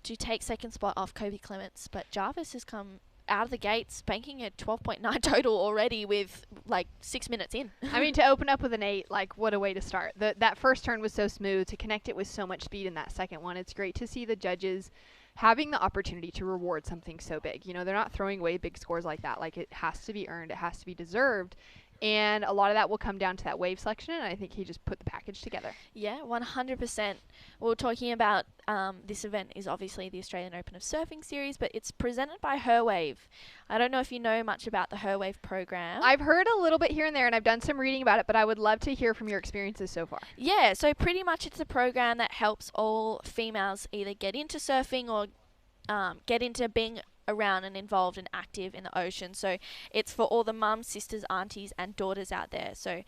to take second spot off Kobe Clements. But Jarvis has come out of the gates banking a 12.9 total already with like 6 minutes in. I mean, to open up with an 8, like, what a way to start. That first turn was so smooth. To connect it with so much speed in that second one, it's great to see the judges having the opportunity to reward something so big. You know, they're not throwing away big scores like that. Like, it has to be earned. It has to be deserved. And a lot of that will come down to that wave selection, and I think he just put the package together. Yeah, 100%. We were talking about this event is obviously the Australian Open of Surfing series, but it's presented by HerWave. I don't know if you know much about the HerWave program. I've heard a little bit here and there, and I've done some reading about it, but I would love to hear from your experiences so far. Yeah, so pretty much it's a program that helps all females either get into surfing or get into being around and involved and active in the ocean. So it's for all the mums, sisters, aunties and daughters out there. So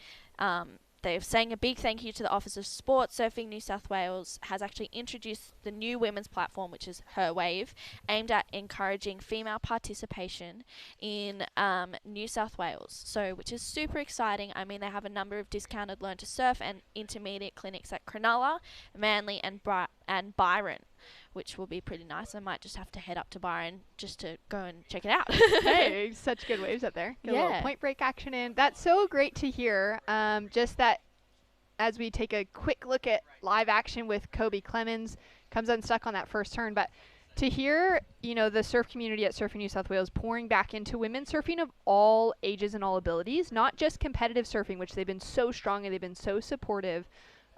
they're saying a big thank you to the Office of Sport. Surfing New South Wales has actually introduced the new women's platform, which is HerWave, aimed at encouraging female participation in New South Wales. So, which is super exciting. I mean, they have a number of discounted learn to surf and intermediate clinics at Cronulla, Manly and Byron, which will be pretty nice. I might just have to head up to Byron just to go and check it out. Hey, such good waves up there. Get a little Yeah. point break action in. That's so great to hear. Just that as we take a quick look at live action with Kobe Clemens, comes unstuck on that first turn. But to hear, you know, the surf community at Surfing New South Wales pouring back into women's surfing of all ages and all abilities, not just competitive surfing, which they've been so strong and they've been so supportive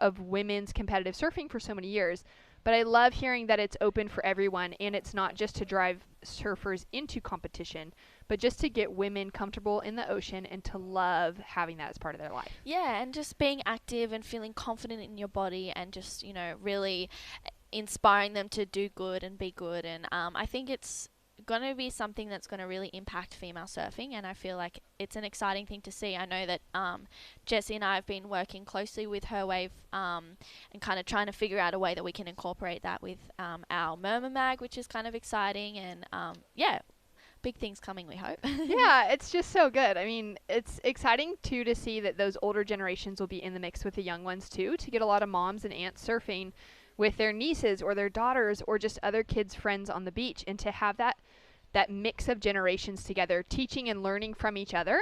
of women's competitive surfing for so many years. But I love hearing that it's open for everyone, and it's not just to drive surfers into competition, but just to get women comfortable in the ocean and to love having that as part of their life. Yeah, and just being active and feeling confident in your body and just, you know, really inspiring them to do good and be good. And I think it's going to be something that's going to really impact female surfing, and I feel like it's an exciting thing to see. I know that Jessie and I have been working closely with HerWave and kind of trying to figure out a way that we can incorporate that with our Murmur Mag, which is kind of exciting. And yeah, big things coming, we hope. Yeah, it's just so good. I mean, it's exciting too to see that those older generations will be in the mix with the young ones too, to get a lot of moms and aunts surfing with their nieces or their daughters or just other kids' friends on the beach, and to have that mix of generations together, teaching and learning from each other,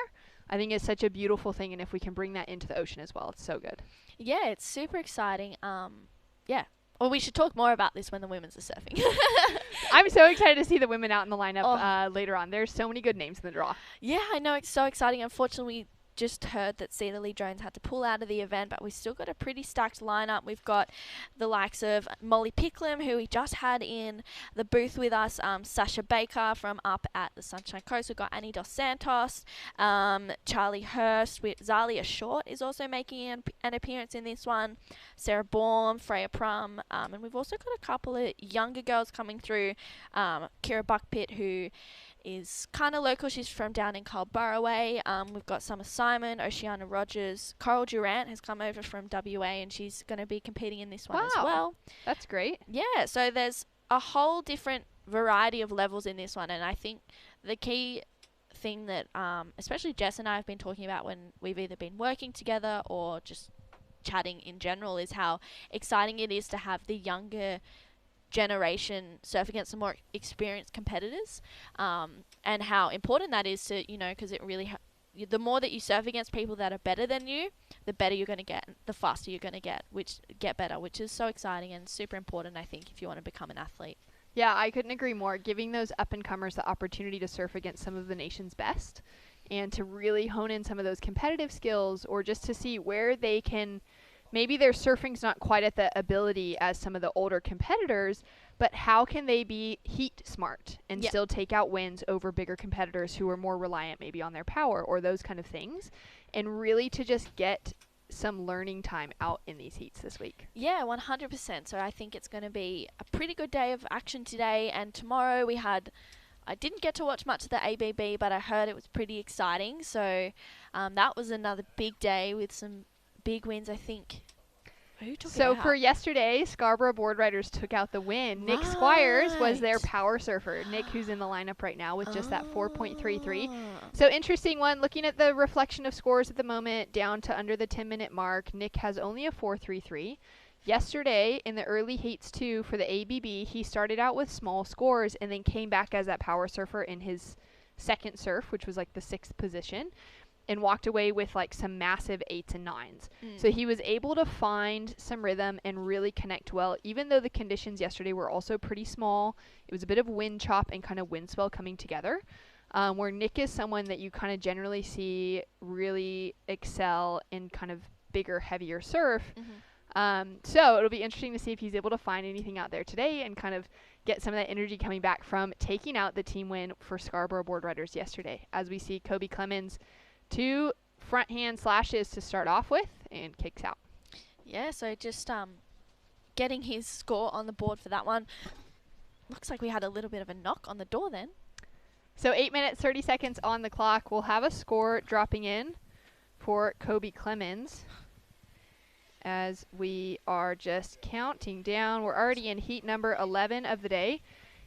I think is such a beautiful thing. And if we can bring that into the ocean as well, it's so good. Yeah, it's super exciting. Yeah. Well, we should talk more about this when the women's are surfing. I'm so excited to see the women out in the lineup later on. There's so many good names in the draw. Yeah, I know. It's so exciting. Unfortunately, we just heard that Cedar Lee Jones had to pull out of the event, but we've still got a pretty stacked lineup. We've got the likes of Molly Picklum, who we just had in the booth with us, Sasha Baker from up at the Sunshine Coast. We've got Annie Dos Santos, Charlie Hurst, Zalia Short is also making an appearance in this one, Sarah Baum, Freya Prum, and we've also got a couple of younger girls coming through, Kira Buckpitt, who is kind of local. She's from down in Culburraway. We've got Summer Simon, Oceana Rogers. Coral Durant has come over from WA, and she's going to be competing in this one as well. That's great. Yeah, so there's a whole different variety of levels in this one, and I think the key thing that especially Jess and I have been talking about when we've either been working together or just chatting in general is how exciting it is to have the younger generation surf against the more experienced competitors, and how important that is to, you know, because it really the more that you surf against people that are better than you, the better you're going to get, the faster you're going to get better, which is so exciting and super important, I think, if you want to become an athlete. Yeah, I couldn't agree more. Giving those up-and-comers the opportunity to surf against some of the nation's best and to really hone in some of those competitive skills, or just to see where they can. Maybe their surfing's not quite at the ability as some of the older competitors, but how can they be heat smart and still take out wins over bigger competitors who are more reliant maybe on their power or those kind of things, and really to just get some learning time out in these heats this week. Yeah, 100%. So I think it's going to be a pretty good day of action today, and tomorrow I didn't get to watch much of the ABB, but I heard it was pretty exciting. So that was another big day with some big wins, I think. So for yesterday, Scarborough board riders took out the win. Nick Squires was their power surfer. Nick, who's in the lineup right now with just that 4.33. So interesting one. Looking at the reflection of scores at the moment, down to under the 10-minute mark, Nick has only a 4.33. Yesterday, in the early heats too, for the ABB, he started out with small scores and then came back as that power surfer in his second surf, which was like the 6th position, and walked away with like some massive 8s and 9s. So he was able to find some rhythm and really connect well, even though the conditions yesterday were also pretty small. It was a bit of wind chop and kind of wind swell coming together. where Nick is someone that you kind of generally see really excel in kind of bigger, heavier surf. So it'll be interesting to see if he's able to find anything out there today and kind of get some of that energy coming back from taking out the team win for Scarborough board riders yesterday. As we see Kobe Clemens 2 front hand slashes to start off with and kicks out. Yeah, so just getting his score on the board for that one. Looks like we had a little bit of a knock on the door then. So 8 minutes, 30 seconds on the clock. We'll have a score dropping in for Kobe Clemens as we are just counting down. We're already in heat number 11 of the day.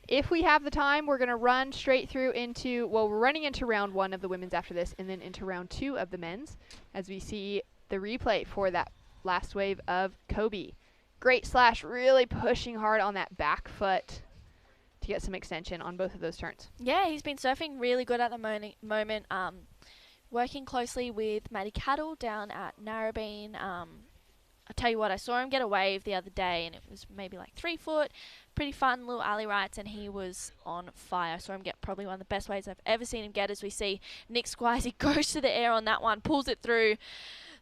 If we have the time, we're going to run straight through into, well, we're running into round 1 of the women's after this and then into round 2 of the men's as we see the replay for that last wave of Kobe. Great slash, really pushing hard on that back foot to get some extension on both of those turns. Yeah, he's been surfing really good at the moment. Working closely with Maddie Cattle down at Narrabeen. I'll tell you what, I saw him get a wave the other day, and it was maybe like 3 foot. Pretty fun little alley rights, and he was on fire. I saw him get probably one of the best waves I've ever seen him get, as we see Nick Squires. He goes to the air on that one, pulls it through,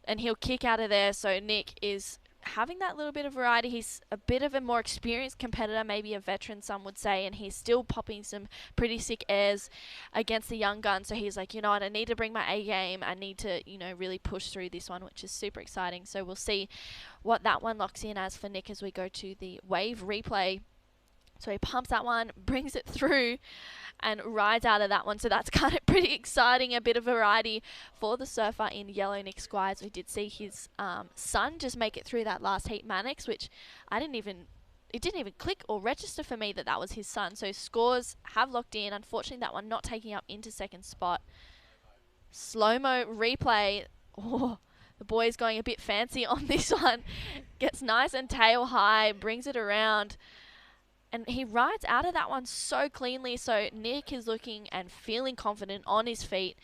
and he'll kick out of there. So Nick is having that little bit of variety. He's a bit of a more experienced competitor, maybe a veteran, some would say, and he's still popping some pretty sick airs against the young gun. So he's like, you know what, I need to bring my A game. I need to, you know, really push through this one, which is super exciting. So we'll see what that one locks in as for Nick as we go to the wave replay. So he pumps that one, brings it through, and rides out of that one. So that's kind of pretty exciting, a bit of variety for the surfer in yellow, Nick Squires. We did see his son just make it through that last heat Mannix, which it didn't even click or register for me that that was his son. So scores have locked in. Unfortunately, that one not taking up into second spot. Slow-mo replay. Oh, the boy's going a bit fancy on this one. Gets nice and tail high, brings it around. And he rides out of that one so cleanly. So Nick is looking and feeling confident on his feet.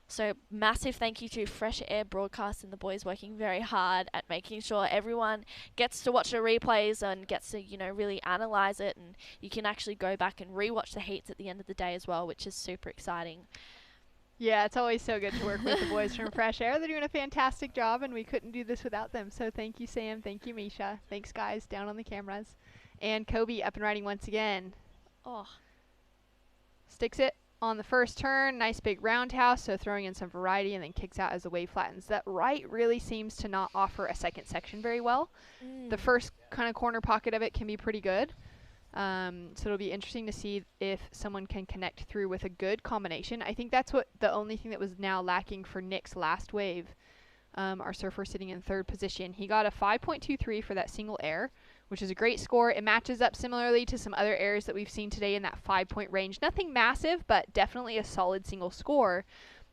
So massive thank you to Fresh Air Broadcast and the boys working very hard at making sure everyone gets to watch the replays and gets to, you know, really analyze it. And you can actually go back and rewatch the heats at the end of the day as well, which is super exciting. Yeah, it's always so good to work with the boys from Fresh Air. They're doing a fantastic job, and we couldn't do this without them. So thank you, Sam. Thank you, Misha. Thanks, guys, down on the cameras. And Kobe up and riding once again. Oh. Sticks it on the first turn. Nice big roundhouse, so throwing in some variety, and then kicks out as the wave flattens. That right really seems to not offer a second section very well. The first kind of corner pocket of it can be pretty good. So it'll be interesting to see if someone can connect through with a good combination. I think that's what the only thing that was now lacking for Nick's last wave. Our surfer sitting in third position. He got a 5.23 for that single air, which is a great score. It matches up similarly to some other airs that we've seen today in that 5-point range. Nothing massive, but definitely a solid single score,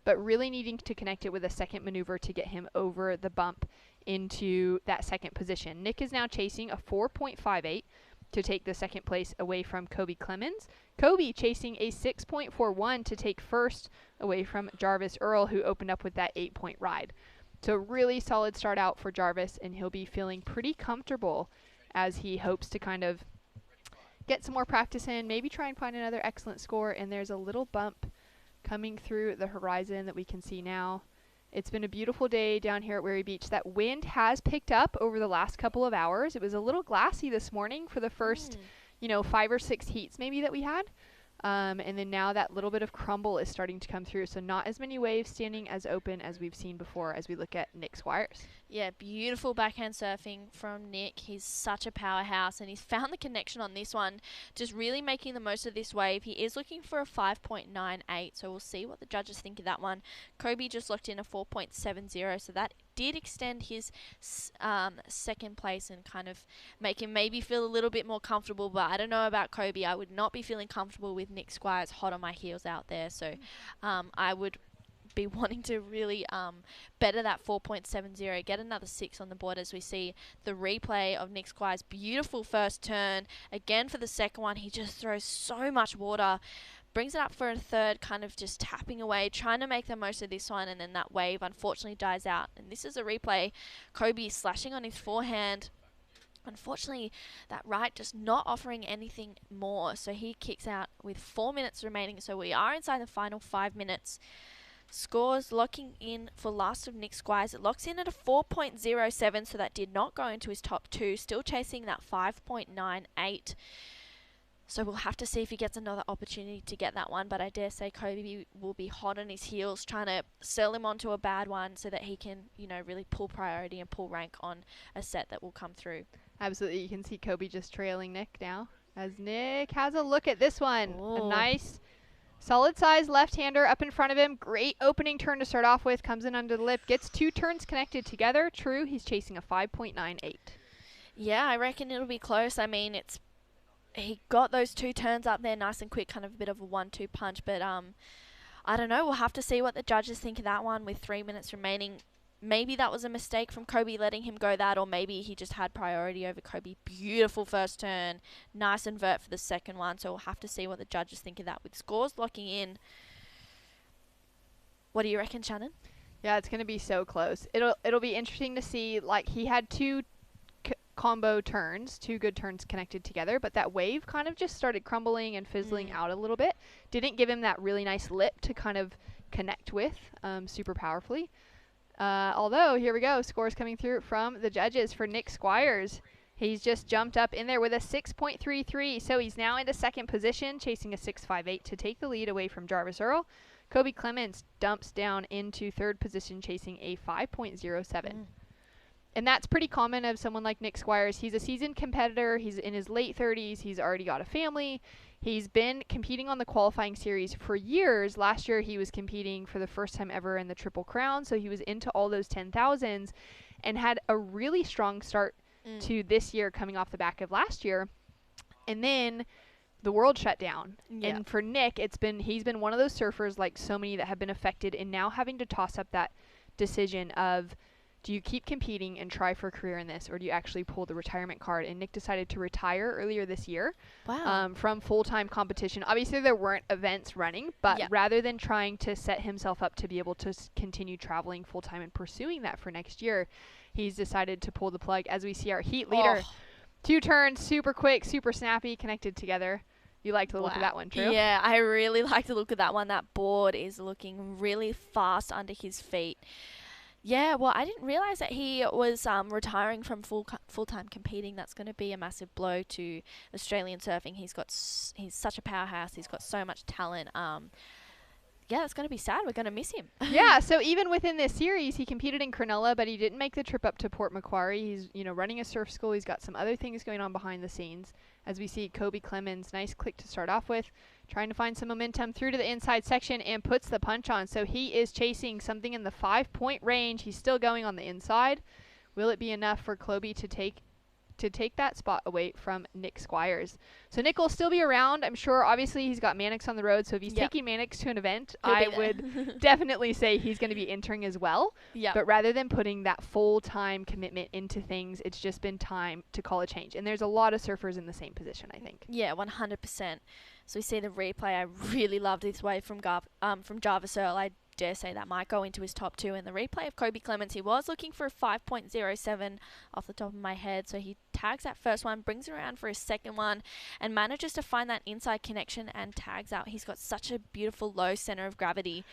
but really needing to connect it with a second maneuver to get him over the bump into that second position. Nick is now chasing a 4.58 to take the second place away from Kobe Clemens. Kobe chasing a 6.41 to take first away from Jarvis Earl, who opened up with that 8-point ride. So really solid start out for Jarvis, and he'll be feeling pretty comfortable as he hopes to kind of get some more practice in, maybe try and find another excellent score. And there's a little bump coming through the horizon that we can see now. It's been a beautiful day down here at Wherry Beach. That wind has picked up over the last couple of hours. It was a little glassy this morning for the first, 5 or 6 heats maybe that we had. And then now that little bit of crumble is starting to come through. So not as many waves standing as open as we've seen before as we look at Nick Squires. Yeah, beautiful backhand surfing from Nick. He's such a powerhouse, and he's found the connection on this one, just really making the most of this wave. He is looking for a 5.98, so we'll see what the judges think of that one. Kobe just locked in a 4.70, so that did extend his second place and kind of make him maybe feel a little bit more comfortable. But I don't know about Kobe. I would not be feeling comfortable with Nick Squires hot on my heels out there. So I would be wanting to really better that 4.70, get another 6 on the board as we see the replay of Nick Squires' beautiful first turn. Again for the second one, he just throws so much water, brings it up for a third, kind of just tapping away, trying to make the most of this one, and then that wave unfortunately dies out. And this is a replay. Kobe slashing on his forehand, Unfortunately, that right just not offering anything more. So he kicks out with 4 minutes remaining. So we are inside the final 5 minutes. Scores locking in for last of Nick Squires. It locks in at a 4.07, so that did not go into his top 2. Still chasing that 5.98. So we'll have to see if he gets another opportunity to get that one. But I dare say Kobe will be hot on his heels, trying to sell him onto a bad one so that he can, you know, really pull priority and pull rank on a set that will come through. Absolutely. You can see Kobe just trailing Nick now as Nick has a look at this one. Ooh. A nice solid size left-hander up in front of him. Great opening turn to start off with. Comes in under the lip. Gets 2 turns connected together. True, he's chasing a 5.98. Yeah, I reckon it'll be close. I mean, he got those 2 turns up there nice and quick, kind of a bit of a 1-2 punch. But I don't know. We'll have to see what the judges think of that one with 3 minutes remaining. Maybe that was a mistake from Kobe letting him go that, or maybe he just had priority over Kobe. Beautiful first turn. Nice invert for the second one. So we'll have to see what the judges think of that with scores locking in. What do you reckon, Shannon? Yeah, it's going to be so close. It'll be interesting to see. Like, he had 2 combo turns, 2 good turns connected together, but that wave kind of just started crumbling and fizzling out a little bit. Didn't give him that really nice lip to kind of connect with super powerfully. Although, here we go, scores coming through from the judges for Nick Squires. He's just jumped up in there with a 6.33, so he's now into second position, chasing a 6.58 to take the lead away from Jarvis Earl. Kobe Clemens dumps down into third position, chasing a 5.07. And that's pretty common of someone like Nick Squires. He's a seasoned competitor. He's in his late 30s. He's already got a family. He's been competing on the qualifying series for years. Last year, he was competing for the first time ever in the Triple Crown, so he was into all those 10,000s and had a really strong start to this year coming off the back of last year. And then the world shut down. Yeah. And for Nick, he's been one of those surfers, like so many that have been affected, and now having to toss up that decision of, do you keep competing and try for a career in this, or do you actually pull the retirement card? And Nick decided to retire earlier this year from full-time competition. Obviously, there weren't events running, but rather than trying to set himself up to be able to continue traveling full-time and pursuing that for next year, he's decided to pull the plug. As we see our heat leader, 2 turns, super quick, super snappy, connected together. You liked the look of that one, True? Yeah, I really like the look of that one. That board is looking really fast under his feet. Yeah, well, I didn't realize that he was retiring from full-time competing. That's going to be a massive blow to Australian surfing. He's such a powerhouse. He's got so much talent. Yeah, it's going to be sad. We're going to miss him. Yeah, so even within this series, he competed in Cronulla, but he didn't make the trip up to Port Macquarie. He's, running a surf school. He's got some other things going on behind the scenes. As we see Kobe Clemens, nice click to start off with, trying to find some momentum through to the inside section and puts the punch on. So he is chasing something in the 5-point range. He's still going on the inside. Will it be enough for Kobe to take that spot away from Nick Squires? So Nick will still be around, I'm sure. Obviously, he's got Mannix on the road, so if he's taking Mannix to an event, I would definitely say he's going to be entering as well. But rather than putting that full-time commitment into things, it's just been time to call a change. And there's a lot of surfers in the same position, I think. Yeah, 100%. So we see the replay. I really loved this wave from Jarvis Earl. I dare say that might go into his top 2 in the replay of Kobe Clemens. He was looking for a 5.07 off the top of my head, so he tags that first one, brings it around for his second one, and manages to find that inside connection and tags out. He's got such a beautiful low center of gravity.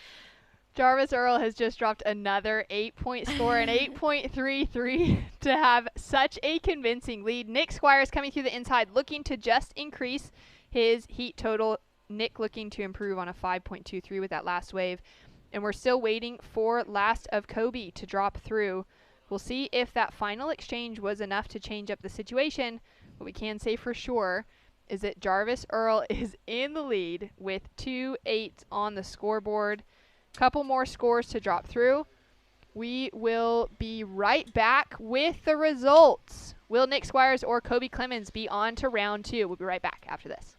Jarvis Earl has just dropped another 8-point score, an 8.33 to have such a convincing lead. Nick Squires coming through the inside, looking to just increase his heat total. Nick looking to improve on a 5.23 with that last wave. And we're still waiting for last of Kobe to drop through. We'll see if that final exchange was enough to change up the situation. What we can say for sure is that Jarvis Earl is in the lead with 2 8s on the scoreboard. Couple more scores to drop through. We will be right back with the results. Will Nick Squires or Kobe Clemens be on to round 2? We'll be right back after this.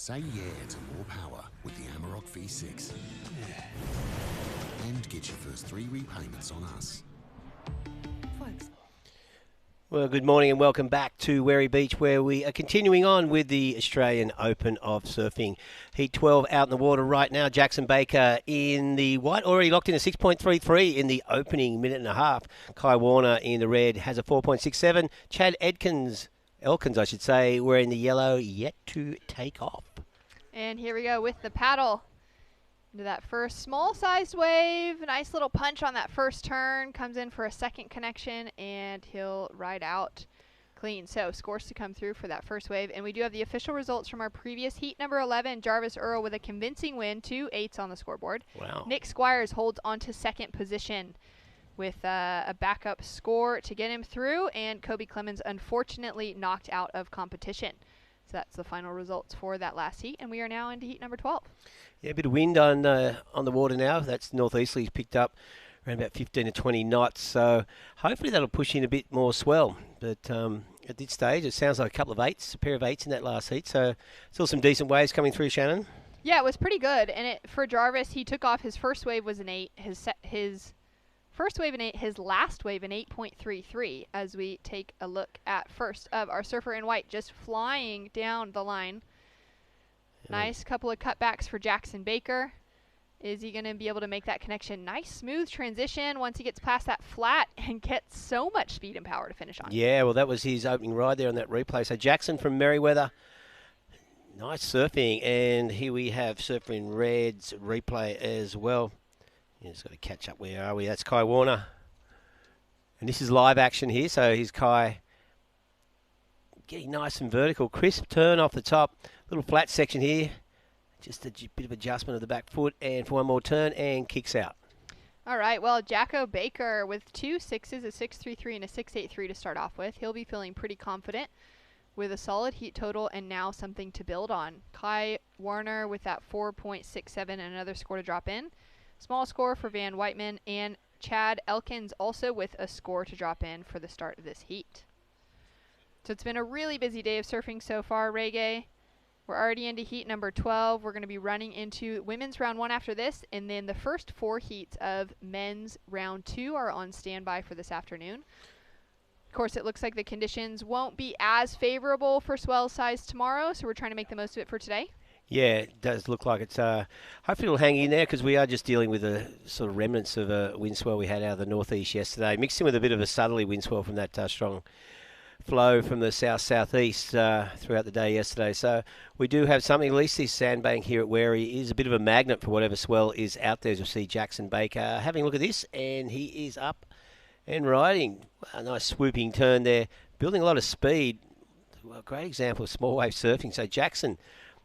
Say yeah to more power with the Amarok V6. And get your first 3 repayments on us. Well, good morning and welcome back to Werry Beach, where we are continuing on with the Australian Open of Surfing. Heat 12 out in the water right now. Jackson Baker in the white, already locked in a 6.33 in the opening minute and a half. Kai Warner in the red has a 4.67. Chad Elkins, I should say, wearing the yellow, yet to take off. And here we go with the paddle. Into that first small-sized wave. Nice little punch on that first turn. Comes in for a second connection, and he'll ride out clean. So scores to come through for that first wave. And we do have the official results from our previous heat number 11. Jarvis Earl with a convincing win, 2 8s on the scoreboard. Wow. Nick Squires holds on to second position with a backup score to get him through. And Kobe Clemens unfortunately knocked out of competition. So that's the final results for that last heat. And we are now into heat number 12. Yeah, a bit of wind on the water now. That's northeasterly's picked up around about 15 to 20 knots. So hopefully that'll push in a bit more swell. But at this stage, it sounds like a couple of 8s, a pair of 8s in that last heat. So still some decent waves coming through, Shannon. Yeah, it was pretty good. And for Jarvis, he took off. His first wave was an 8. His first wave an 8. His last wave an 8.33. As we take a look at first of our surfer in white, just flying down the line. Nice couple of cutbacks for Jackson Baker. Is he going to be able to make that connection? Nice smooth transition once he gets past that flat and gets so much speed and power to finish on. Yeah, well, that was his opening ride there on that replay. So Jackson from Merriweather, nice surfing. And here we have Surfer in Red's replay as well. Yeah, just got to catch up. Where are we? That's Kai Warner. And this is live action here. So here's Kai getting nice and vertical. Crisp turn off the top. Little flat section here. Just a bit of adjustment of the back foot. And for one more turn and kicks out. All right. Well, Jacko Baker with 2 6s, a 6.33 and a 6.83 to start off with. He'll be feeling pretty confident with a solid heat total and now something to build on. Kai Warner with that 4.67 and another score to drop in. Small score for Van Whiteman, and Chad Elkins also with a score to drop in for the start of this heat. So it's been a really busy day of surfing so far, Reggae. We're already into heat number 12. We're going to be running into women's round 1 after this, and then the first 4 heats of men's round 2 are on standby for this afternoon. Of course, it looks like the conditions won't be as favorable for swell size tomorrow, so we're trying to make the most of it for today. Yeah, it does look like it's. Hopefully it'll hang in there because we are just dealing with the sort of remnants of a wind swell we had out of the northeast yesterday, mixed in with a bit of a southerly wind swell from that strong flow from the south-southeast throughout the day yesterday. So we do have something. At least this sandbank here at Werry is a bit of a magnet for whatever swell is out there. As you'll see Jackson Baker having a look at this, and he is up and riding. A nice swooping turn there, building a lot of speed. Well, great example of small wave surfing. So Jackson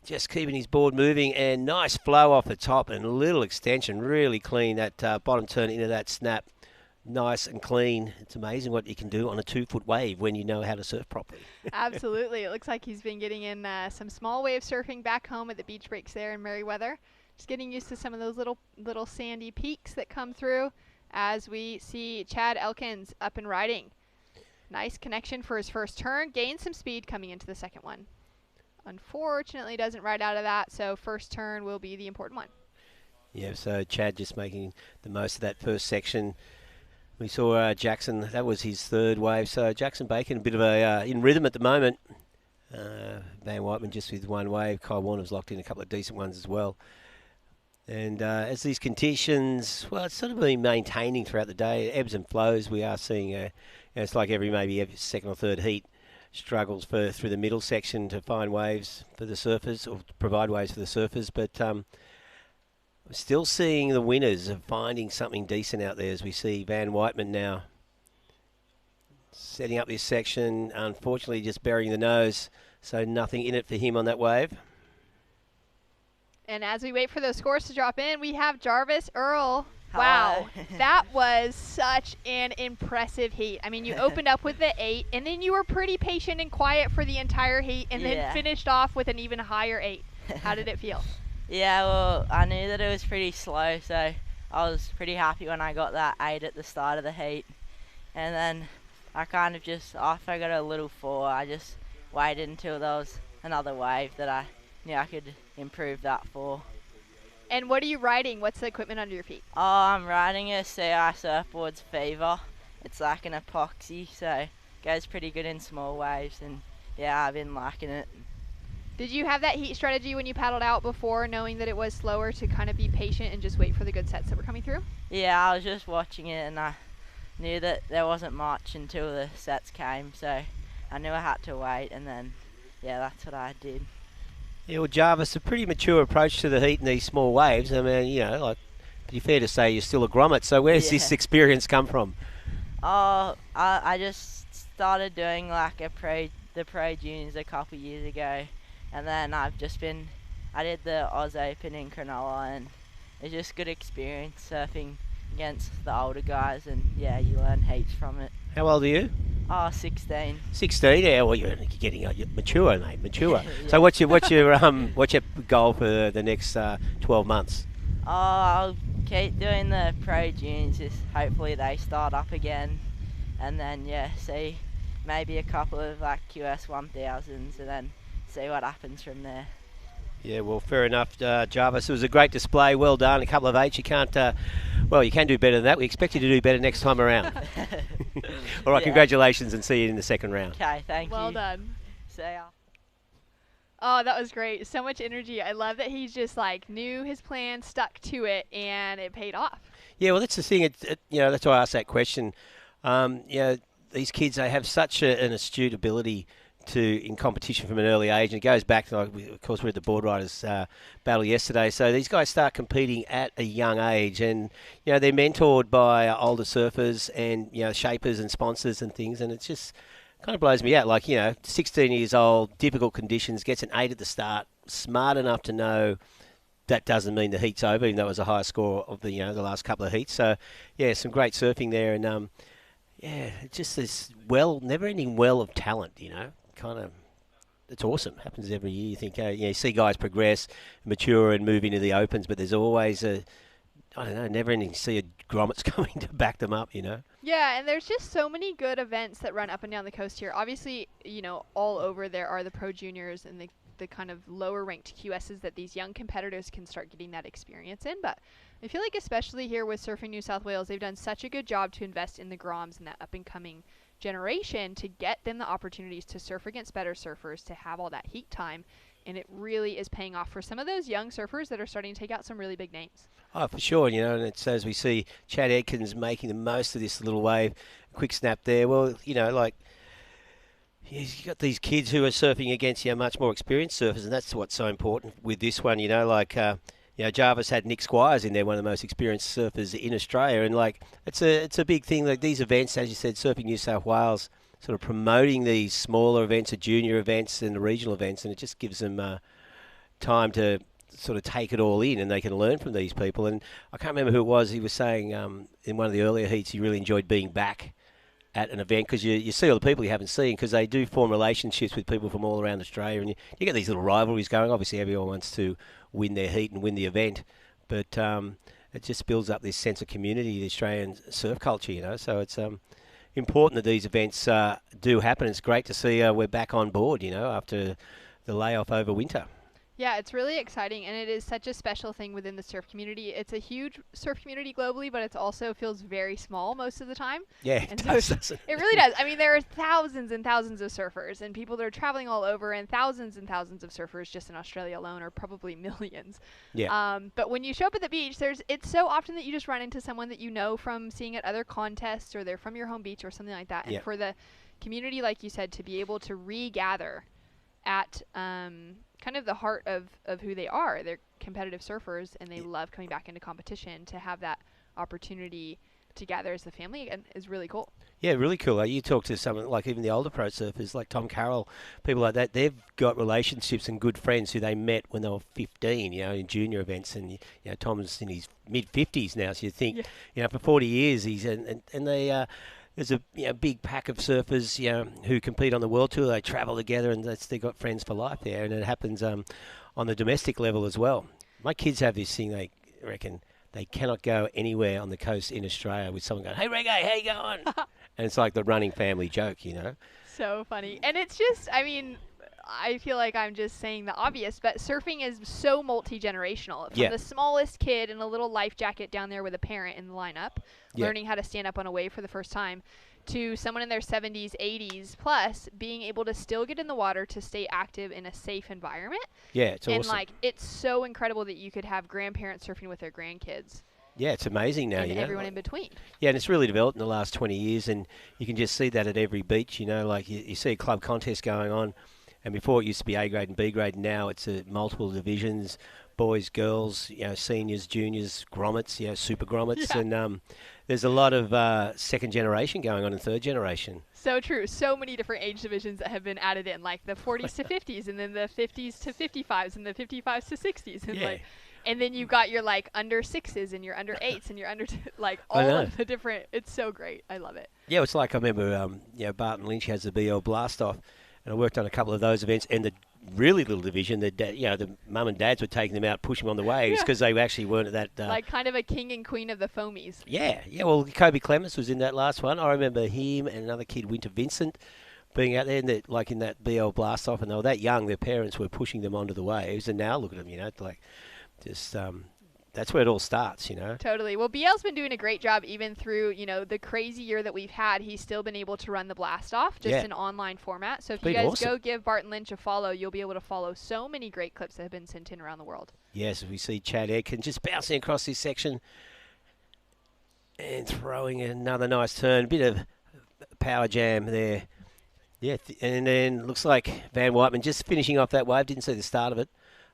just keeping his board moving, and nice flow off the top and a little extension. Really clean that bottom turn into that snap. Nice and clean. It's amazing what you can do on a 2-foot wave when you know how to surf properly. Absolutely. It looks like he's been getting in some small wave surfing back home at the beach breaks there in Merriweather. Just getting used to some of those little sandy peaks that come through as we see Chad Elkins up and riding. Nice connection for his first turn. Gains some speed coming into the second one. Unfortunately doesn't ride out of that, so first turn will be the important one. Yeah, so Chad just making the most of that first section. We saw Jackson, that was his third wave. So Jackson Bacon, a bit of a in rhythm at the moment. Van Whiteman just with one wave. Kai Warner's locked in a couple of decent ones as well. And as these conditions, well, it's sort of been maintaining throughout the day. Ebbs and flows, we are seeing, it's like every second or third heat struggles through the middle section to find waves for the surfers, or provide waves for the surfers. But we're still seeing the winners of finding something decent out there, as we see Van Whiteman now setting up this section, unfortunately just burying the nose, so nothing in it for him on that wave. And as we wait for those scores to drop in, we have Jarvis Earl. Wow, that was such an impressive heat. I mean, you opened up with the 8, and then you were pretty patient and quiet for the entire heat, and then finished off with an even higher 8. How did it feel? Yeah, well, I knew that it was pretty slow, so I was pretty happy when I got that 8 at the start of the heat. And then I kind of just, after I got a little 4, I just waited until there was another wave that I yeah, I could improve that for. And what are you riding? What's the equipment under your feet? Oh, I'm riding a CI Surfboards Fever. It's like an epoxy, so it goes pretty good in small waves, and yeah, I've been liking it. Did you have that heat strategy when you paddled out before, knowing that it was slower, to kind of be patient and just wait for the good sets that were coming through? Yeah, I was just watching it, and I knew that there wasn't much until the sets came, so I knew I had to wait, and then, yeah, that's what I did. Yeah, well, Jarvis, a pretty mature approach to the heat in these small waves. I mean, like, pretty fair to say you're still a grommet, so where does this experience come from? Oh, I just started doing like the pro juniors a couple years ago, and then I did the Oz Open in Cronulla, and it's just good experience surfing against the older guys, and yeah, you learn heaps from it. How old are you? Oh, 16. 16. Yeah, well, you're getting you're mature, mate. Mature. Yeah. So what's your goal for the next 12 months? Oh, I'll keep doing the pro juniors. Just hopefully they start up again, and then see maybe a couple of like QS 1000s, and then see what happens from there. Yeah, well, fair enough, Jarvis. It was a great display. Well done. A couple of 8s. You can't. Well, you can do better than that. We expect you to do better next time around. All right, congratulations, and see you in the second round. Okay, thank you. Well done. See ya. Oh, that was great. So much energy. I love that he's just like knew his plan, stuck to it, and it paid off. Yeah, well, that's the thing. That's why I asked that question. These kids, they have such an astute ability in competition from an early age, and it goes back to, of course, we had the board riders battle yesterday. So these guys start competing at a young age, and they're mentored by older surfers and shapers and sponsors and things, and it's just kind of blows me out. 16 years old, difficult conditions, gets an 8 at the start, smart enough to know that doesn't mean the heat's over, even though it was a high score of the last couple of heats. So yeah, some great surfing there, and just this never-ending well of talent. It's awesome. Happens every year. You think, you see guys progress, mature, and move into the opens, but there's always never-ending sea of grommets coming to back them up. Yeah, and there's just so many good events that run up and down the coast here. Obviously, all over there are the pro juniors and the kind of lower ranked QSs that these young competitors can start getting that experience in. But I feel like especially here with Surfing New South Wales, they've done such a good job to invest in the Groms and that up and coming generation to get them the opportunities to surf against better surfers, to have all that heat time, and it really is paying off for some of those young surfers that are starting to take out some really big names. Oh, for sure, and it's as we see Chad Edkins making the most of this little wave, quick snap there. Well, you've got these kids who are surfing against much more experienced surfers, and that's what's so important with this one. Jarvis had Nick Squires in there, one of the most experienced surfers in Australia, and it's a big thing. Like these events, as you said, Surfing New South Wales sort of promoting these smaller events, the junior events, and the regional events, and it just gives them time to sort of take it all in, and they can learn from these people. And I can't remember who it was. He was saying in one of the earlier heats he really enjoyed being back at an event because you see all the people you haven't seen, because they do form relationships with people from all around Australia, and you get these little rivalries going. Obviously, everyone wants to win their heat and win the event, but it just builds up this sense of community, the Australian surf culture, so it's important that these events do happen. It's great to see we're back on board, after the layoff over winter. Yeah, it's really exciting, and it is such a special thing within the surf community. It's a huge surf community globally, but it also feels very small most of the time. Yeah, and it really does. I mean, there are thousands and thousands of surfers, and people that are traveling all over, and thousands of surfers just in Australia alone are probably millions. Yeah. But when you show up at the beach, it's so often that you just run into someone that you know from seeing at other contests, or they're from your home beach or something like that. And for the community, like you said, to be able to regather at kind of the heart of who they are. They're competitive surfers, and they love coming back into competition. To have that opportunity to gather as a family again is really cool. Yeah, really cool. You talk to someone like even the older pro surfers, like Tom Carroll, people like that. They've got relationships and good friends who they met when they were 15, in junior events. And Tom's in his mid-50s now, so you think, for 40 years he's and they. There's a big pack of surfers, who compete on the world tour. They travel together, and they've got friends for life there. And it happens on the domestic level as well. My kids have this thing. They reckon they cannot go anywhere on the coast in Australia with someone going, "Hey, Reggae, how you going?" And it's like the running family joke, So funny. And it's just, I mean, I feel like I'm just saying the obvious, but surfing is so multi-generational. From Yeah. the smallest kid in a little life jacket down there with a parent in the lineup, Yeah. learning how to stand up on a wave for the first time, to someone in their 70s, 80s plus being able to still get in the water to stay active in a safe environment. Yeah, it's and awesome. like it's so incredible that you could have grandparents surfing with their grandkids. Yeah, it's amazing now, and you know. everyone in between. Yeah, and it's really developed in the last 20 years, and you can just see that at every beach, you know, like you see a club contest going on, and before it used to be A grade and B grade, now it's multiple divisions, boys, girls, you know, seniors, juniors, grommets, you know, super grommets, and there's a lot of second generation going on and third generation. So true. So many different age divisions that have been added in, like the 40s to 50s, and then the 50s to 55s, and the 55s to 60s, and Yeah. and then you've got your like under 6s and your under 8s and your under like all of the different. It's so great. I love it. Yeah, it's like I remember, you know, Barton Lynch has the BL Blast Off, and I worked on a couple of those events, and the really little division, you know, the mum and dads were taking them out, pushing them on the waves because they actually weren't at that. Like kind of a king and queen of the foamies. Yeah. Well, Kobe Clements was in that last one. I remember him and another kid, Winter Vincent, being out there, in that BL Blast Off, and they were that young. Their parents were pushing them onto the waves, and now look at them, you know, like just. That's where it all starts, you know. Totally. Well, BL's been doing a great job even through, you know, the crazy year that we've had. He's still been able to run the blast off just in online format. So if you guys go give Barton Lynch a follow, you'll be able to follow so many great clips that have been sent in around the world. Yes, we see Chad Edkin just bouncing across this section and throwing another nice turn. A bit of power jam there. Yeah, and then looks like Van Whiteman just finishing off that wave. Didn't see the start of it.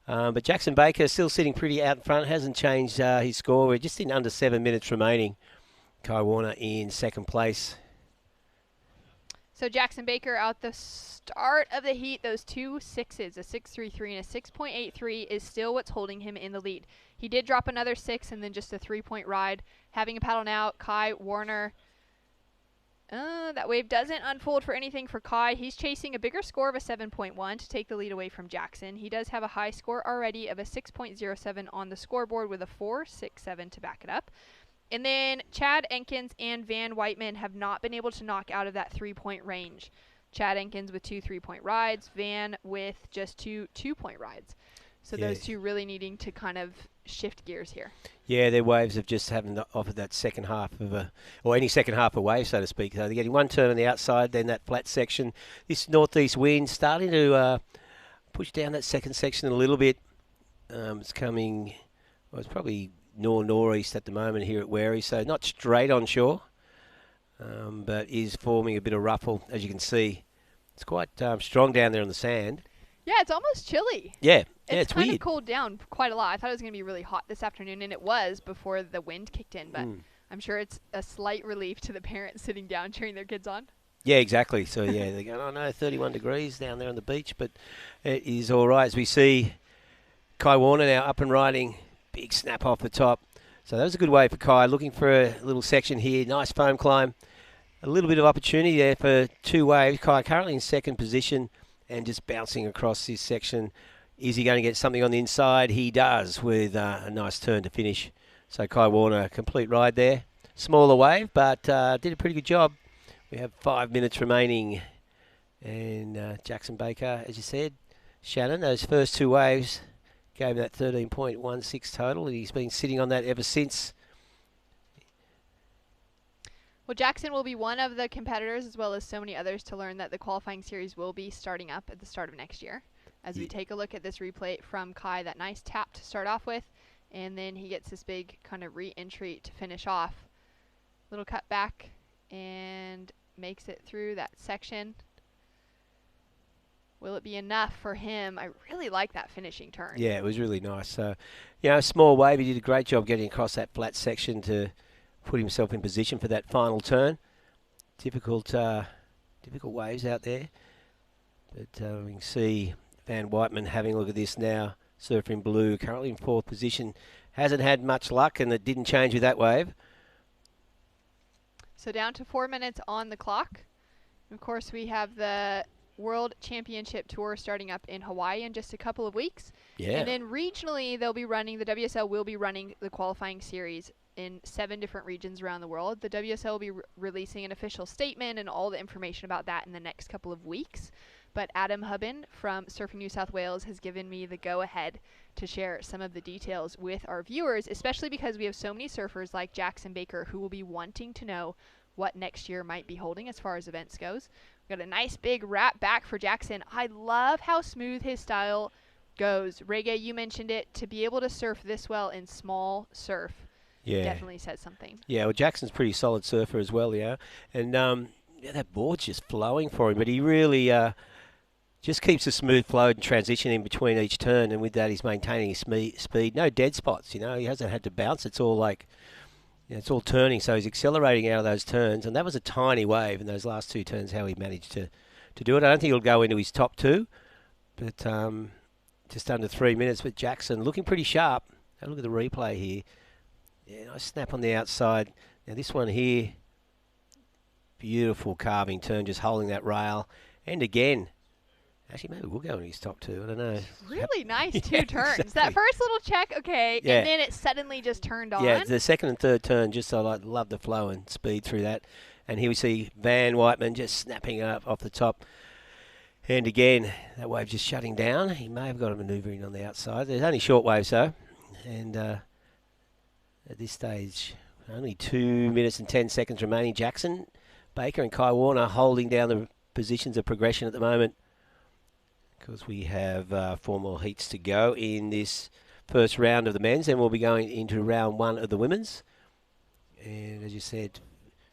But Jackson Baker still sitting pretty out in front. Hasn't changed his score. We're just in under 7 minutes remaining. Kai Warner in second place. So Jackson Baker out the start of the heat, those 2 6s, a 6.33 and a 6.83 is still what's holding him in the lead. He did drop another 6 and then just a 3-point ride. Having a paddle now, Kai Warner. That wave doesn't unfold for anything for Kai. He's chasing a bigger score of a 7.1 to take the lead away from Jackson. He does have a high score already of a 6.07 on the scoreboard with a 4.67 to back it up. And then Chad Enkins and Van Whiteman have not been able to knock out of that 3-point range. Chad Enkins with 2 3-point rides, Van with just 2 2-point rides. So those two really needing to kind of shift gears here. Yeah, their waves have just haven't offered that second half or any second half of wave, so to speak. So they're getting one turn on the outside, then that flat section. This northeast wind starting to push down that second section a little bit. It's coming, well, it's probably northeast at the moment here at Wary, so not straight on shore, but is forming a bit of ruffle, as you can see. It's quite strong down there on the sand. Yeah, it's almost chilly. Yeah, it's kind weird. of cooled down quite a lot. I thought it was going to be really hot this afternoon, and it was before the wind kicked in, but I'm sure it's a slight relief to the parents sitting down cheering their kids on. Yeah, exactly. So, yeah, they're going, oh, no, 31 degrees down there on the beach, but it is all right. As we see Kai Warner now up and riding, big snap off the top. So that was a good wave for Kai, looking for a little section here. Nice foam climb. A little bit of opportunity there for 2 waves. Kai currently in second position and just bouncing across this section. Is he going to get something on the inside? He does, with a nice turn to finish. So Kai Warner, complete ride there. Smaller wave, but did a pretty good job. We have 5 minutes remaining. And Jackson Baker, as you said, Shannon, those first 2 waves gave him that 13.16 total, and he's been sitting on that ever since. Well, Jackson will be one of the competitors, as well as so many others, to learn that the qualifying series will be starting up at the start of next year. As we take a look at this replay from Kai, that nice tap to start off with, and then he gets this big kind of re-entry to finish off. Little cut back, and makes it through that section. Will it be enough for him? I really like that finishing turn. Yeah, it was really nice. You know, small wave. He did a great job getting across that flat section to put himself in position for that final turn. Difficult waves out there. But we can see Van Whiteman having a look at this now. Surfing blue, currently in 4th position. Hasn't had much luck, and it didn't change with that wave. So down to 4 minutes on the clock. Of course, we have the World Championship Tour starting up in Hawaii in just a couple of weeks. Yeah. And then regionally, they'll be running, the WSL will be running the qualifying series in 7 different regions around the world. The WSL will be releasing an official statement and all the information about that in the next couple of weeks. but Adam Hubben from Surfing New South Wales has given me the go-ahead to share some of the details with our viewers, especially because we have so many surfers like Jackson Baker who will be wanting to know what next year might be holding as far as events goes. We've got a nice big wrap back for Jackson. I love how smooth his style goes. Reggae, you mentioned it, to be able to surf this well in small surf definitely says something. Yeah, well, Jackson's a pretty solid surfer as well, yeah. And that board's just flowing for him, but he really just keeps a smooth flow and transition in between each turn, and with that he's maintaining his speed. No dead spots, you know. He hasn't had to bounce. It's all like, you know, it's all turning, so he's accelerating out of those turns, and that was a tiny wave in those last 2 turns, how he managed to do it. I don't think he'll go into his top 2, but just under 3 minutes. But Jackson looking pretty sharp. Have a look at the replay here. Yeah, nice snap on the outside. Now this one here, beautiful carving turn, just holding that rail. And again, actually maybe we'll go in his top 2, I don't know. Really nice 2 turns. Exactly. That first little check, okay, yeah. And then it suddenly just turned on. Yeah, the second and third turn, just I love the flow and speed through that. And here we see Van Whiteman just snapping up off the top. And again, that wave just shutting down. He may have got a manoeuvre in on the outside. There's only short waves though. And at this stage, only 2 minutes and 10 seconds remaining. Jackson Baker and Kai Warner holding down the positions of progression at the moment, because we have 4 more heats to go in this first round of the men's, and we'll be going into round 1 of the women's. And as you said,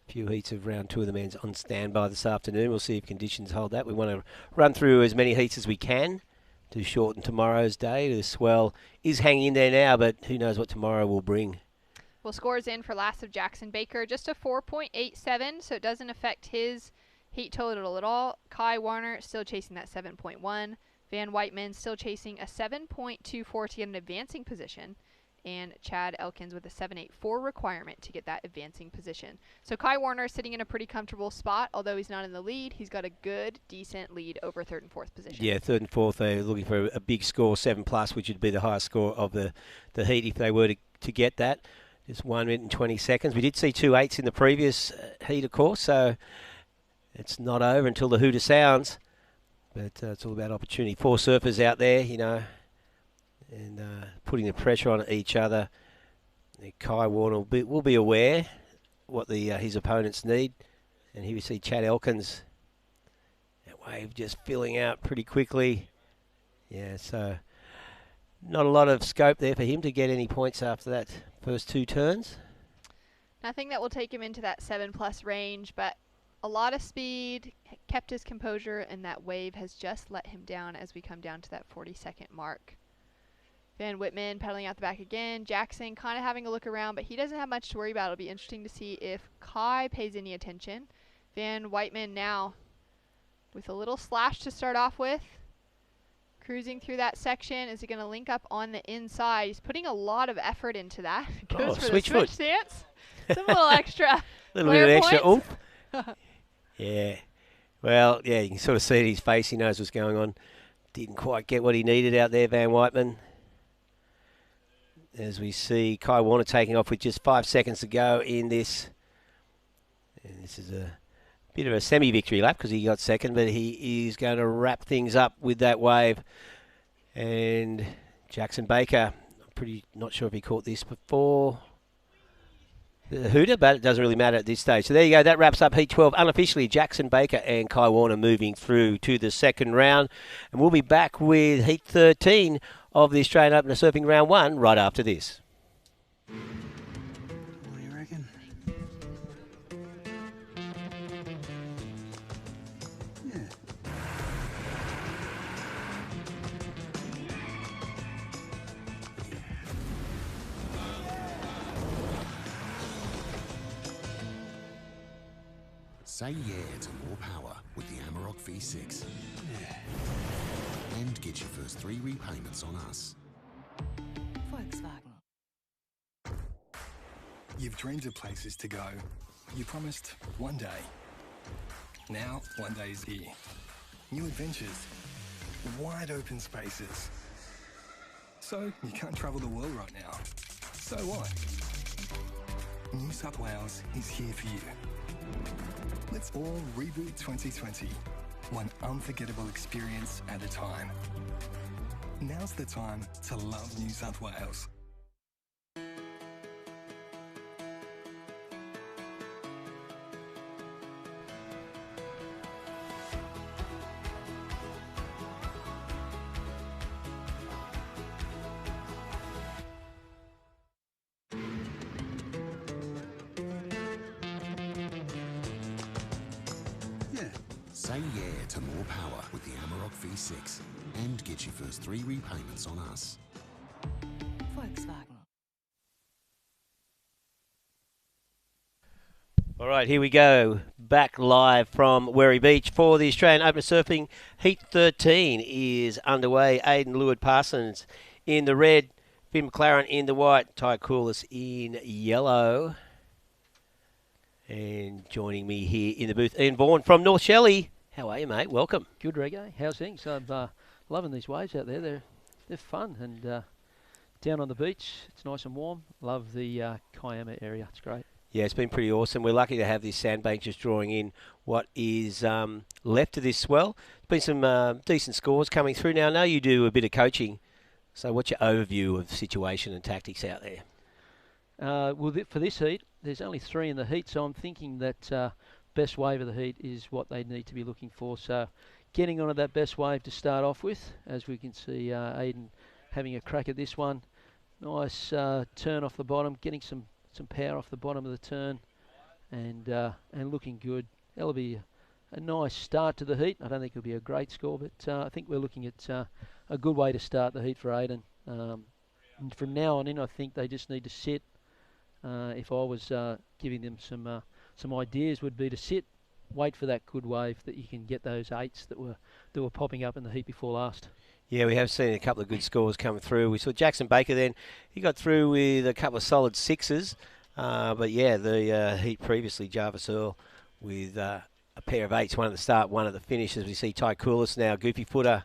a few heats of round 2 of the men's on standby this afternoon. We'll see if conditions hold that. We want to run through as many heats as we can to shorten tomorrow's day. The swell is hanging in there now, but who knows what tomorrow will bring. Well, scores in for last of Jackson Baker, just a 4.87, so it doesn't affect his heat total at all. Kai Warner still chasing that 7.1. Van Whiteman still chasing a 7.24 to get an advancing position. And Chad Elkins with a 7.84 requirement to get that advancing position. So Kai Warner sitting in a pretty comfortable spot. Although he's not in the lead, he's got a good, decent lead over 3rd and 4th position. Yeah, 3rd and 4th, they're looking for a big score, 7+, which would be the highest score of the heat if they were to get that. Just 1 minute and 20 seconds. We did see 2 8s in the previous heat, of course, so it's not over until the hooter sounds. But it's all about opportunity. 4 surfers out there, you know, and putting the pressure on each other. Kai Warner will be aware what his opponents need. And here we see Chad Elkins. That wave just filling out pretty quickly. Yeah, so not a lot of scope there for him to get any points after that first 2 turns. Nothing that will take him into that 7+ range, but a lot of speed, kept his composure, and that wave has just let him down as we come down to that 40-second mark. Van Whitman pedaling out the back again. Jackson kind of having a look around, but he doesn't have much to worry about. It'll be interesting to see if Kai pays any attention. Van Whiteman now with a little slash to start off with. Cruising through that section. Is he going to link up on the inside? He's putting a lot of effort into that. Goes for the switch stance. Some little extra. Little bit of extra oomph. Yeah. Well, yeah, you can sort of see it in his face. He knows what's going on. Didn't quite get what he needed out there, Van Whiteman. As we see Kai Warner taking off with just 5 seconds to go in this. And this is a bit of a semi-victory lap because he got second, but he is going to wrap things up with that wave. And Jackson Baker, I'm not sure if he caught this before the hooter, but it doesn't really matter at this stage. So there you go. That wraps up Heat 12. Unofficially, Jackson Baker and Kai Warner moving through to the second round. And we'll be back with Heat 13 of the Australian Open of Surfing Round 1 right after this. What do you reckon? Yeah. Say yeah to more power with the Amarok V6. Yeah. And get your first 3 repayments on us. Volkswagen. You've dreamed of places to go. You promised one day. Now, one day is here. New adventures. Wide open spaces. So, you can't travel the world right now. So what? New South Wales is here for you. Let's all reboot 2020. one unforgettable experience at a time. Now's the time to love New South Wales. Say yeah to more power with the Amarok V6 and get your first 3 repayments on us. Volkswagen. All right, here we go. Back live from Werry Beach for the Australian Open Surfing. Heat 13 is underway. Aidan Leward-Parsons in the red, Finn McLaren in the white, Ty Coulis in yellow. And joining me here in the booth, Ian Vaughan from North Shelley. How are you, mate? Welcome. Good, Reggae. How's things? I'm loving these waves out there. They're fun. And down on the beach, it's nice and warm. Love the Kiama area. It's great. Yeah, it's been pretty awesome. We're lucky to have this sandbank just drawing in what is left of this swell. There's been some decent scores coming through. Now, I know you do a bit of coaching. So what's your overview of the situation and tactics out there? Well, for this heat, there's only 3 in the heat, so I'm thinking that best wave of the heat is what they need to be looking for. So getting onto that best wave to start off with, as we can see Aidan having a crack at this one. Nice turn off the bottom, getting some power off the bottom of the turn, and looking good. That'll be a nice start to the heat. I don't think it'll be a great score, but I think we're looking at a good way to start the heat for Aidan. And from now on in, I think they just need to sit. If I was giving them some ideas, would be to sit, wait for that good wave that you can get those 8s that were popping up in the heat before last. Yeah, we have seen a couple of good scores come through. We saw Jackson Baker then. He got through with a couple of solid 6s. But yeah, the heat previously, Jarvis Earl with a pair of 8s, one at the start, one at the finish. As we see Ty Coulis now, goofy footer,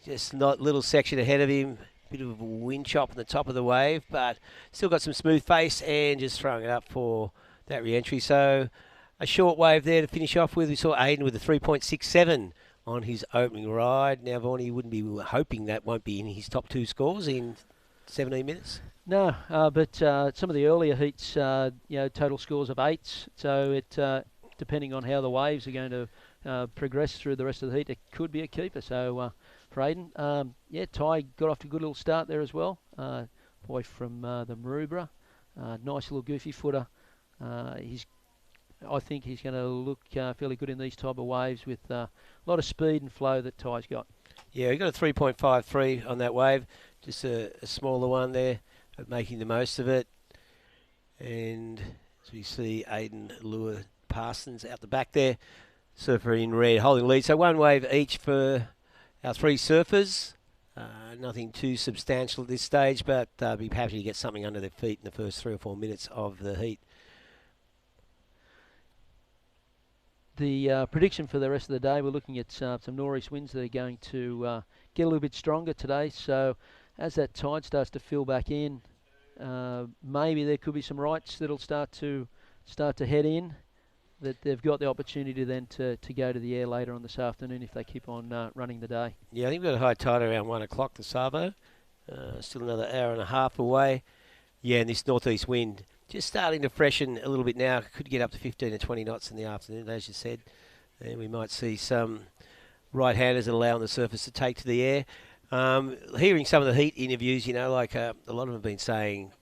just not little section ahead of him. Bit of a wind chop on the top of the wave, but still got some smooth face and just throwing it up for that re-entry. So a short wave there to finish off with. We saw Aidan with a 3.67 on his opening ride. Now, Vaughan, you wouldn't be hoping that won't be in his top 2 scores in 17 minutes? No, but some of the earlier heats, total scores of 8s. So it, depending on how the waves are going to progress through the rest of the heat, it could be a keeper. So for Aidan, Ty got off to a good little start there as well. Boy from the Maroubra, nice little goofy footer. I think he's going to look fairly good in these type of waves with a lot of speed and flow that Ty's got. Yeah, he got a 3.53 on that wave, just a smaller one there, but making the most of it. And as we see Aidan Leward-Parsons out the back there, surfer in red, holding lead. So one wave each for our 3 surfers. Nothing too substantial at this stage, but be happy to get something under their feet in the first 3 or 4 minutes of the heat. The prediction for the rest of the day, we're looking at some nor'east winds that are going to get a little bit stronger today. So as that tide starts to fill back in, maybe there could be some rights that'll start to head in, that they've got the opportunity then to go to the air later on this afternoon if they keep on running the day. Yeah, I think we've got a high tide around 1 o'clock this Savo. Still another hour and a half away. Yeah, and this northeast wind just starting to freshen a little bit now. Could get up to 15 to 20 knots in the afternoon, as you said. And we might see some right-handers allowing the surface to take to the air. Hearing some of the heat interviews, like a lot of them have been saying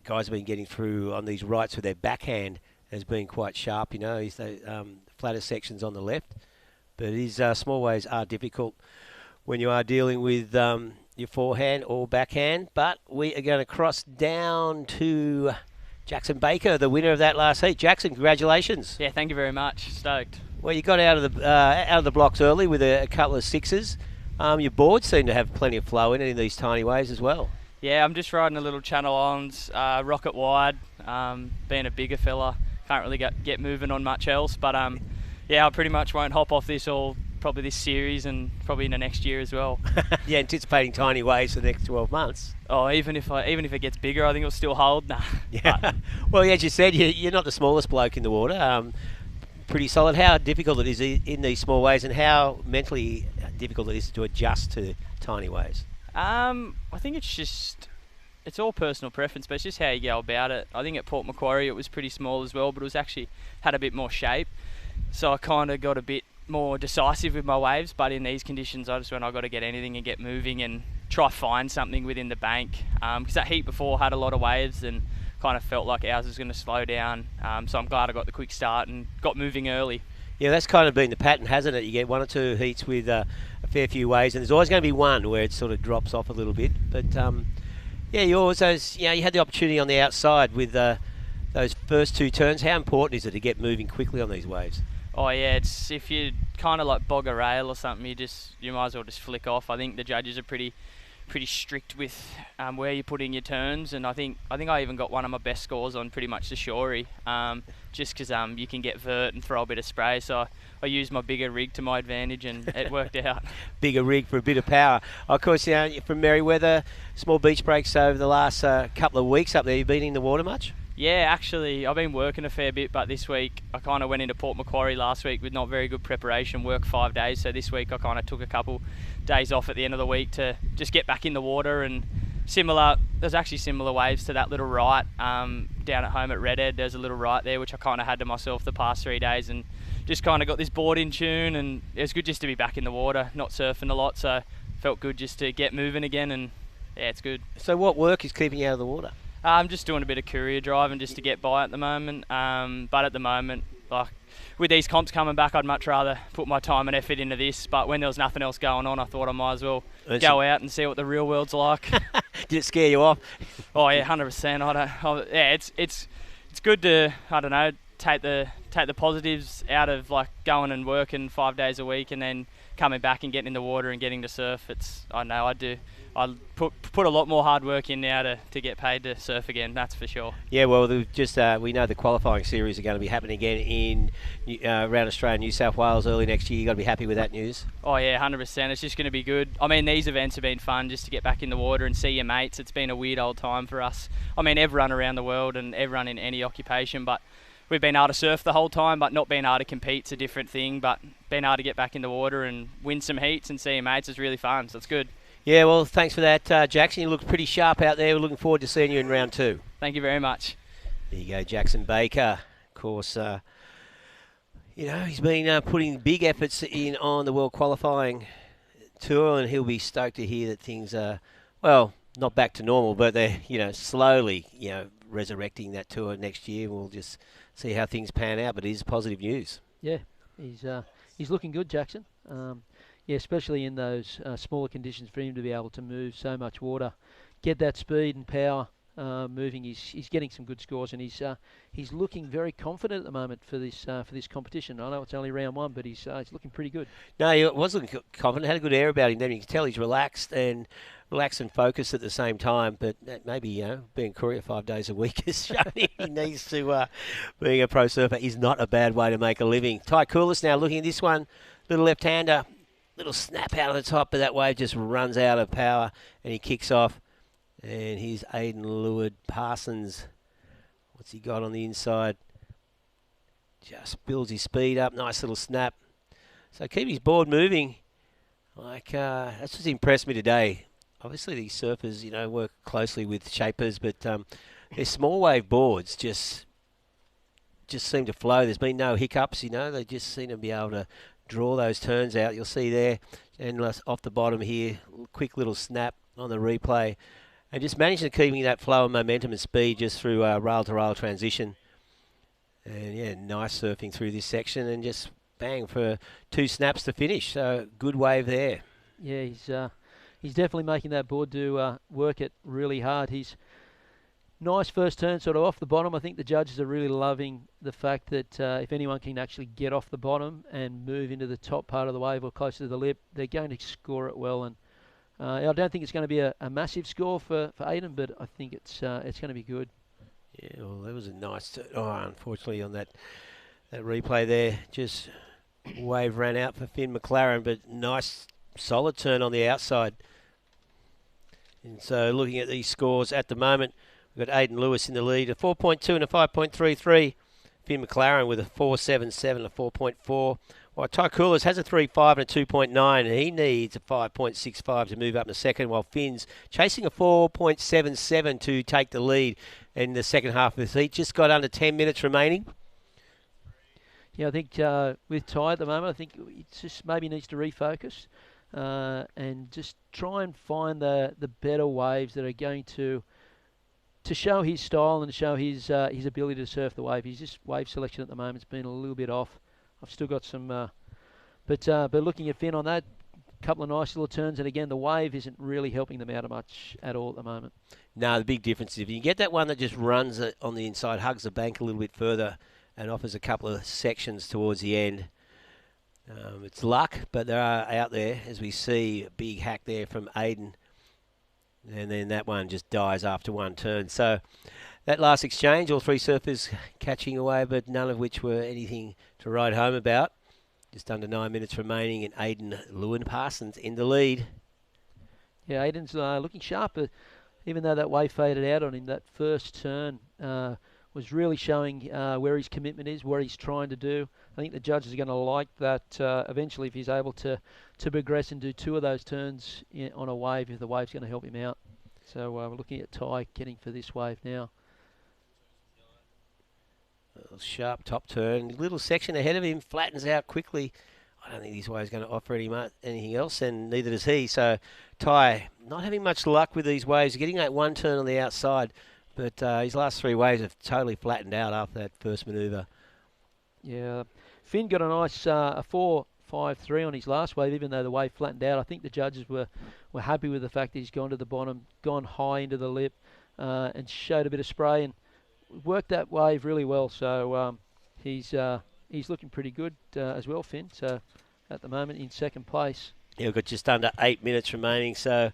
guys have been getting through on these rights with their backhand has been quite sharp, He's the flatter sections on the left. But his small waves are difficult when you are dealing with your forehand or backhand. But we are going to cross down to Jackson Baker, the winner of that last heat. Jackson, congratulations. Yeah, thank you very much. Stoked. Well, you got out of the blocks early with a couple of 6s. Your boards seem to have plenty of flow in these tiny waves as well. Yeah, I'm just riding a little channel-ons, rocket wide, being a bigger fella. Can't really get moving on much else, but I pretty much won't hop off this probably this series and probably in the next year as well. Yeah, anticipating tiny waves for the next 12 months. Oh, even if it gets bigger, I think it'll still hold. Nah. Yeah. Well, as you said, you're not the smallest bloke in the water. pretty solid. How difficult it is in these small waves, and how mentally difficult it is to adjust to tiny waves? I think it's all personal preference, but it's just how you go about it. I think at Port Macquarie it was pretty small as well, but it was actually had a bit more shape. So I kind of got a bit more decisive with my waves, but in these conditions I just went, I got to get anything and get moving and try find something within the bank. Because that heat before had a lot of waves and kind of felt like ours was going to slow down. So I'm glad I got the quick start and got moving early. Yeah, that's kind of been the pattern, hasn't it? You get 1 or 2 heats with a fair few waves, and there's always going to be one where it sort of drops off a little bit. But yeah, you also, you had the opportunity on the outside with those first 2 turns. How important is it to get moving quickly on these waves? Oh yeah, it's if you kind of like bog a rail or something, you might as well just flick off. I think the judges are pretty strict with where you put in your turns, and I think I even got one of my best scores on pretty much the shorey, just because you can get vert and throw a bit of spray. So I used my bigger rig to my advantage, and it worked out. Bigger rig for a bit of power. Of course, you're from Merriweather, small beach breaks over the last couple of weeks up there. You been in the water much? Yeah, actually, I've been working a fair bit, but this week I kind of went into Port Macquarie last week with not very good preparation, worked 5 days, so this week I kind of took a couple days off at the end of the week to just get back in the water. And there's actually similar waves to that little right down at home at Redhead. There's a little right there which I kind of had to myself the past 3 days, and just kind of got this board in tune, and it was good just to be back in the water, not surfing a lot, so felt good just to get moving again, and yeah, it's good. So what work is keeping you out of the water? I'm just doing a bit of courier driving just to get by at the moment. But at the moment, like with these comps coming back, I'd much rather put my time and effort into this. But when there was nothing else going on, I thought I might as well go out and see what the real world's like. Did it scare you off? Oh yeah, 100%. It's good to, I don't know, take the positives out of like going and working 5 days a week and then coming back and getting in the water and getting to surf. I put a lot more hard work in now to get paid to surf again, that's for sure. Yeah, well, we know the qualifying series are going to be happening again in around Australia, New South Wales early next year. You've got to be happy with that news. Oh yeah, 100%. It's just going to be good. I mean, these events have been fun just to get back in the water and see your mates. It's been a weird old time for us. I mean, everyone around the world and everyone in any occupation, but we've been able to surf the whole time, but not being able to compete's a different thing. But being able to get back in the water and win some heats and see your mates is really fun, so it's good. Yeah, well, thanks for that, Jackson. You look pretty sharp out there. We're looking forward to seeing you in round 2. Thank you very much. There you go, Jackson Baker. Of course, he's been putting big efforts in on the World Qualifying Tour, and he'll be stoked to hear that things are, well, not back to normal, but they're, slowly, resurrecting that tour next year. We'll just see how things pan out, but it is positive news. Yeah, he's looking good, Jackson. Yeah, especially in those smaller conditions, for him to be able to move so much water, get that speed and power moving. He's getting some good scores, and he's looking very confident at the moment for this competition. I know it's only round 1, but he's looking pretty good. No, he was looking confident. Had a good air about him. Then you can tell he's relaxed and focused at the same time. But maybe being courier 5 days a week is showing he needs to. Being a pro surfer is not a bad way to make a living. Ty Coulis now looking at this one, little left-hander. Little snap out of the top, but that wave just runs out of power, and he kicks off. And here's Aidan Leward-Parsons. What's he got on the inside? Just builds his speed up. Nice little snap. So keep his board moving. That's what's impressed me today. Obviously, these surfers, work closely with shapers, but their small wave boards just seem to flow. There's been no hiccups, They just seem to be able to draw those turns out. You'll see there, and off the bottom here, quick little snap on the replay, and just managing to keeping that flow of momentum and speed just through rail-to-rail transition. And yeah, nice surfing through this section, and just bang for 2 snaps to finish. So good wave there. Yeah, he's definitely making that board do work it really hard. He's nice first turn sort of off the bottom. I think the judges are really loving the fact that if anyone can actually get off the bottom and move into the top part of the wave or closer to the lip, they're going to score it well. And I don't think it's going to be a massive score for Aidan, but I think it's going to be good. Yeah, well, that was a nice unfortunately on that replay there, just wave ran out for Finn McLaren, but nice solid turn on the outside. And so looking at these scores at the moment, we've got Aidan Lewis in the lead, a 4.2 and a 5.33 Finn McLaren with a 4.77, a 4.4. While Ty Coolers has a 3.5 and a 2.9. He needs a 5.65 to move up in the second, while Finn's chasing a 4.77 to take the lead in the second half of the heat. Just got under 10 minutes remaining. Yeah, I think with Ty at the moment, I think it just maybe needs to refocus and just try and find the better waves that are going to show his style and show his ability to surf the wave. His just wave selection at the moment has been a little bit off. I've still got some, but looking at Finn on that, couple of nice little turns, and again the wave isn't really helping them out much at all at the moment. No, the big difference is if you get that one that just runs it on the inside, hugs the bank a little bit further, and offers a couple of sections towards the end. It's luck, but there are out there, as we see, a big hack there from Aiden. And then that one just dies after one turn. So that last exchange, all three surfers catching away, but none of which were anything to write home about. Just under 9 minutes remaining, and Aiden Lewin-Parsons in the lead. Yeah, Aiden's looking sharp, even though that wave faded out on him. That first turn was really showing where his commitment is, what he's trying to do. I think the judges are going to like that eventually if he's able to progress and do two of those turns on a wave, if the wave's going to help him out. So we're looking at Ty getting for this wave now. A sharp top turn, little section ahead of him, flattens out quickly. I don't think this wave's going to offer anything else, and neither does he. So Ty not having much luck with these waves, getting that one turn on the outside. But his last three waves have totally flattened out after that first manoeuvre. Yeah, Finn got a nice a 4.53 on his last wave, even though the wave flattened out. I think the judges were happy with the fact that he's gone to the bottom, gone high into the lip, and showed a bit of spray and worked that wave really well. So he's looking pretty good as well, Finn. So at the moment in second place. Yeah, we've got just under 8 minutes remaining. So.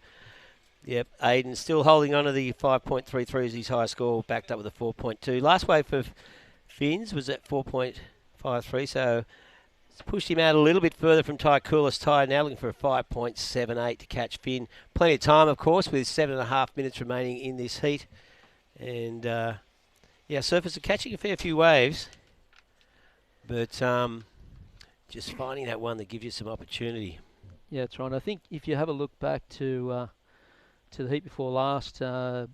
Yep, Aiden still holding on to the 5.33 as his high score, backed up with a 4.2. Last wave for Finn's was at 4.53, so it's pushed him out a little bit further from Ty Coolest. Ty now looking for a 5.78 to catch Finn. Plenty of time, of course, with 7.5 minutes remaining in this heat. And, yeah, surfers are catching a fair few waves, but just finding that one that gives you some opportunity. Yeah, that's right. I think if you have a look back to the heat before last, the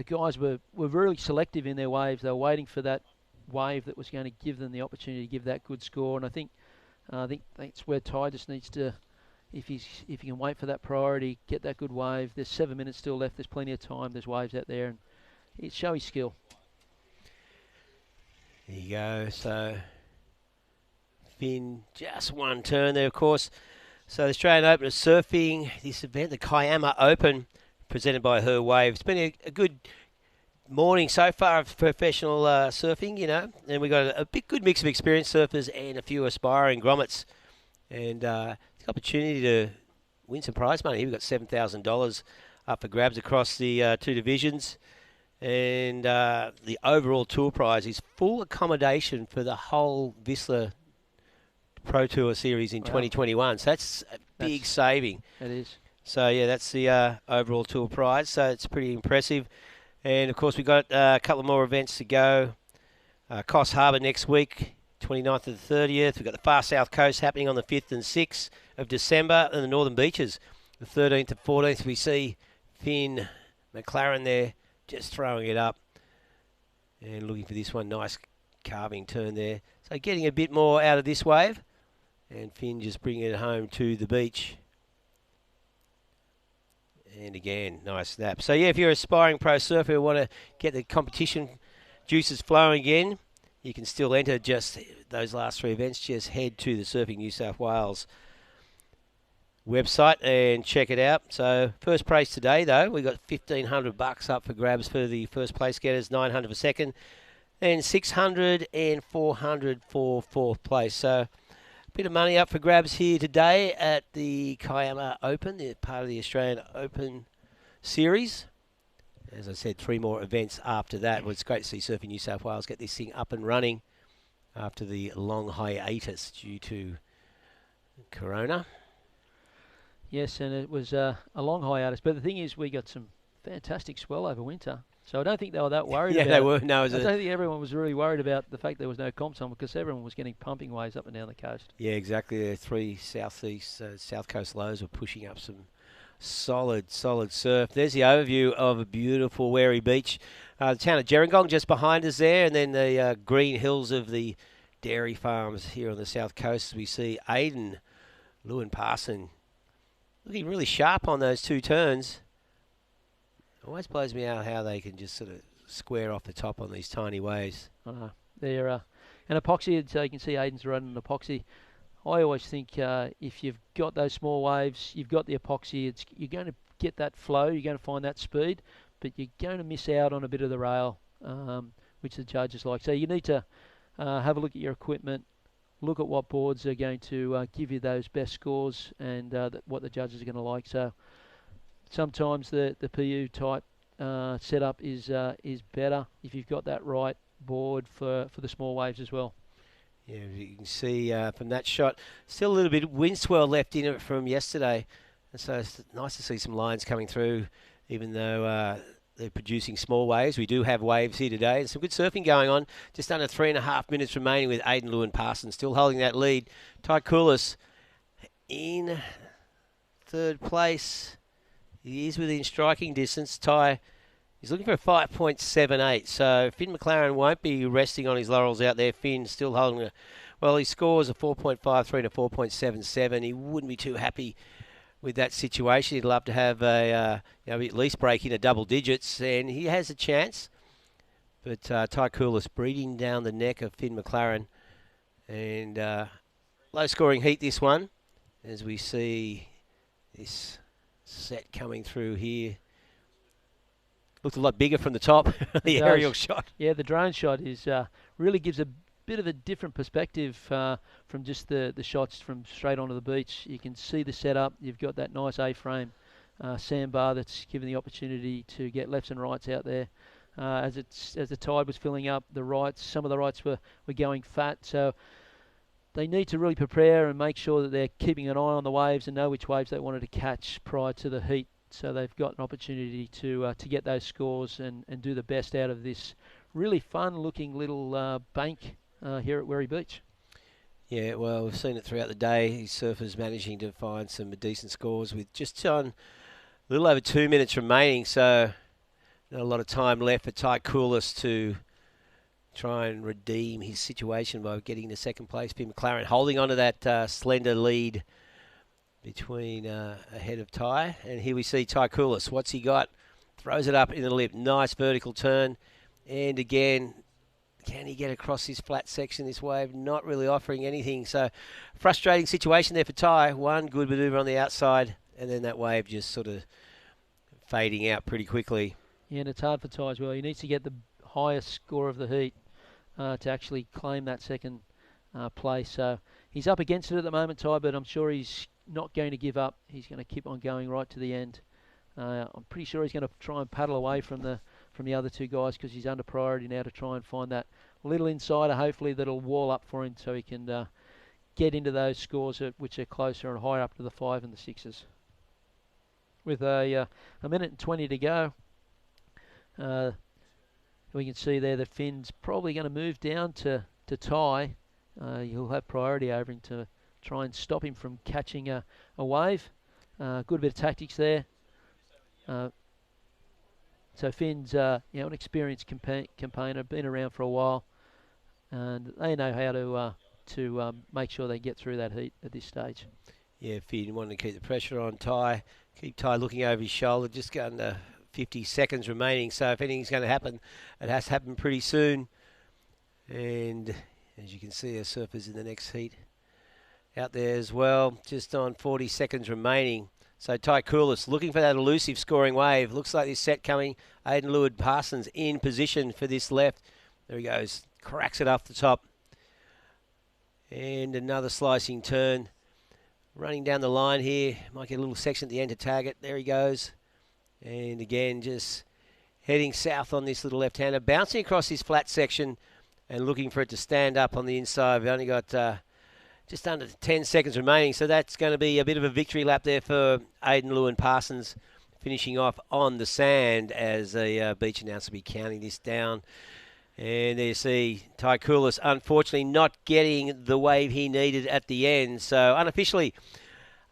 guys were really selective in their waves. They were waiting for that wave that was going to give them the opportunity to give that good score. And I think that's where Ty just needs to, if he can wait for that priority, get that good wave. There's 7 minutes still left. There's plenty of time. There's waves out there, and he'd show his skill. There you go. So Finn just one turn there, of course. So the Australian Open of Surfing, this event, the Kiama Open, presented by Her Wave. It's been a good morning so far of professional surfing, you know, and we got a good mix of experienced surfers and a few aspiring grommets. And it's an opportunity to win some prize money. We've got $7,000 up for grabs across the two divisions. And the overall tour prize is full accommodation for the whole Whistler Pro Tour Series in 2021. So that's a big saving. It is. So, yeah, that's the overall tour prize. So it's pretty impressive. And, of course, we've got a couple more events to go. Coffs Harbour next week, 29th to the 30th. We've got the Far South Coast happening on the 5th and 6th of December. And the Northern Beaches, the 13th and 14th. We see Finn McLaren there just throwing it up. And looking for this one. Nice carving turn there. So getting a bit more out of this wave. And Finn just bringing it home to the beach. And again, nice snap. So, yeah, if you're an aspiring pro surfer who want to get the competition juices flowing again, you can still enter just those last three events. Just head to the Surfing New South Wales website and check it out. So, first prize today, though, we got $1,500 up for grabs for the first place getters, $900 for second, and $600 and $400 for fourth place. So, bit of money up for grabs here today at the Kiama Open, part of the Australian Open Series. As I said, 3 more events after that. Well, it's great to see Surfing New South Wales get this thing up and running after the long hiatus due to Corona. Yes, and it was a long hiatus. But the thing is, we got some fantastic swell over winter. So I don't think they were that worried Yeah, about they it. were. No, I don't think everyone was really worried about the fact there was no comps on because everyone was getting pumping waves up and down the coast. Yeah, exactly. The 3 south coast lows were pushing up some solid surf. There's the overview of a beautiful Wary Beach. The town of Gerringong just behind us there, and then the green hills of the dairy farms here on the south coast. We see Aidan Lewin Parson looking really sharp on those 2 turns. Always blows me out how they can just sort of square off the top on these tiny waves. They're an epoxy, so you can see Aidan's running an epoxy. I always think if you've got those small waves, you've got the epoxy, you're going to get that flow, you're going to find that speed, but you're going to miss out on a bit of the rail, which the judges like. So you need to have a look at your equipment, look at what boards are going to give you those best scores and what the judges are going to like. So sometimes the PU type setup is better if you've got that right board for the small waves as well. Yeah, you can see from that shot, still a little bit of wind swell left in it from yesterday. And so it's nice to see some lines coming through, even though they're producing small waves. We do have waves here today and some good surfing going on. Just under 3.5 minutes remaining with Aidan Lewin Parsons still holding that lead. Ty Koulis in 3rd place. He is within striking distance. Ty is looking for a 5.78. So Finn McLaren won't be resting on his laurels out there. Finn still holding he scores a 4.53 to 4.77. He wouldn't be too happy with that situation. He'd love to have at least break into double digits, and he has a chance. But Ty Koulis breathing down the neck of Finn McLaren, and low-scoring heat this one, as we see this set coming through here. Looked a lot bigger from the top, the aerial shot. Yeah, the drone shot is really gives a bit of a different perspective from just the shots from straight onto the beach. You can see the setup. You've got that nice A-frame sandbar that's given the opportunity to get lefts and rights out there. As the tide was filling up, some of the rights were going fat, so they need to really prepare and make sure that they're keeping an eye on the waves and know which waves they wanted to catch prior to the heat. So they've got an opportunity to get those scores and do the best out of this really fun-looking little bank here at Wary Beach. Yeah, well, we've seen it throughout the day. These surfers managing to find some decent scores with just on a little over 2 minutes remaining. So not a lot of time left for Ty Koulis to try and redeem his situation by getting to 2nd place. Finn McLaren holding on to that slender lead between ahead of Ty. And here we see Ty Koulis. What's he got? Throws it up in the lip. Nice vertical turn. And again, can he get across this flat section, this wave? Not really offering anything. So frustrating situation there for Ty. One good manoeuvre on the outside, and then that wave just sort of fading out pretty quickly. Yeah, and it's hard for Ty as well. He needs to get the highest score of the heat to actually claim that 2nd place. So he's up against it at the moment, Ty, but I'm sure he's not going to give up. He's going to keep on going right to the end. I'm pretty sure he's going to try and paddle away from the other 2 guys because he's under priority now to try and find that little insider, hopefully, that'll wall up for him so he can get into those scores which are closer and higher up to the 5 and the 6s. With a minute and 20 to go, we can see there that Finn's probably going to move down to Ty. He'll have priority over him to try and stop him from catching a wave. Good bit of tactics there. So Finn's an experienced campaigner, been around for a while, and they know how to make sure they get through that heat at this stage. Yeah, Finn wanting to keep the pressure on Ty, keep Ty looking over his shoulder, just going to 50 seconds remaining. So if anything's going to happen, it has to happen pretty soon. And as you can see, our surfers in the next heat out there as well, just on 40 seconds remaining. So Ty Koulis looking for that elusive scoring wave. Looks like this set coming. Aidan Lewin Parsons in position for this left. There he goes. Cracks it off the top. And another slicing turn. Running down the line here. Might get a little section at the end to tag it. There he goes. And again, just heading south on this little left-hander. Bouncing across this flat section and looking for it to stand up on the inside. We've only got just under 10 seconds remaining, so that's going to be a bit of a victory lap there for Aidan Lewin Parsons. finishing off on the sand as the beach announcer will be counting this down. And there you see Ty Koulis unfortunately not getting the wave he needed at the end. So unofficially,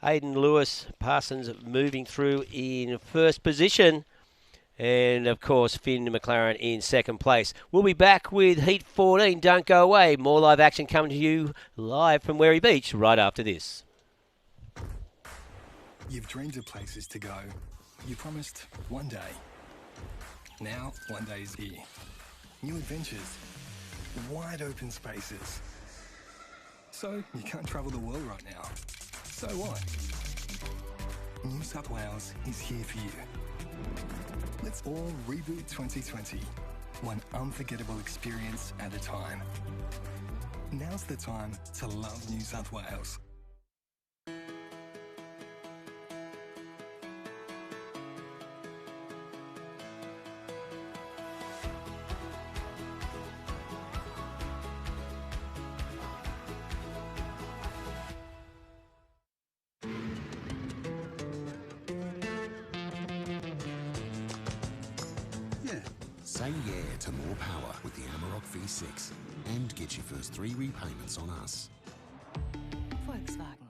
Aidan Lewis Parsons moving through in first position. And, of course, Finn McLaren in second place. We'll be back with Heat 14. Don't go away. More live action coming to you live from Wherry Beach right after this. You've dreamed of places to go. You promised one day. Now, one day is here. New adventures. Wide open spaces. So, you can't travel the world right now. So what? New South Wales is here for you. Let's all reboot 2020, one unforgettable experience at a time. Now's the time to love New South Wales. Say yeah to more power with the Amarok V6 and get your first 3 repayments on us. Volkswagen.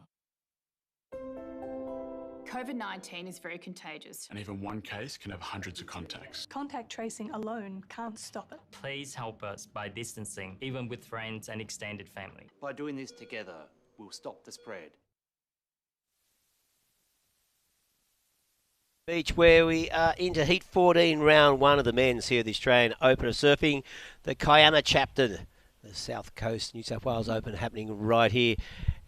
COVID-19 is very contagious. And even one case can have hundreds of contacts. Contact tracing alone can't stop it. Please help us by distancing, even with friends and extended family. By doing this together, we'll stop the spread. Beach, where we are into Heat 14, round 1 of the men's here at the Australian Open of Surfing. The Kiama chapter, the South Coast New South Wales Open, happening right here.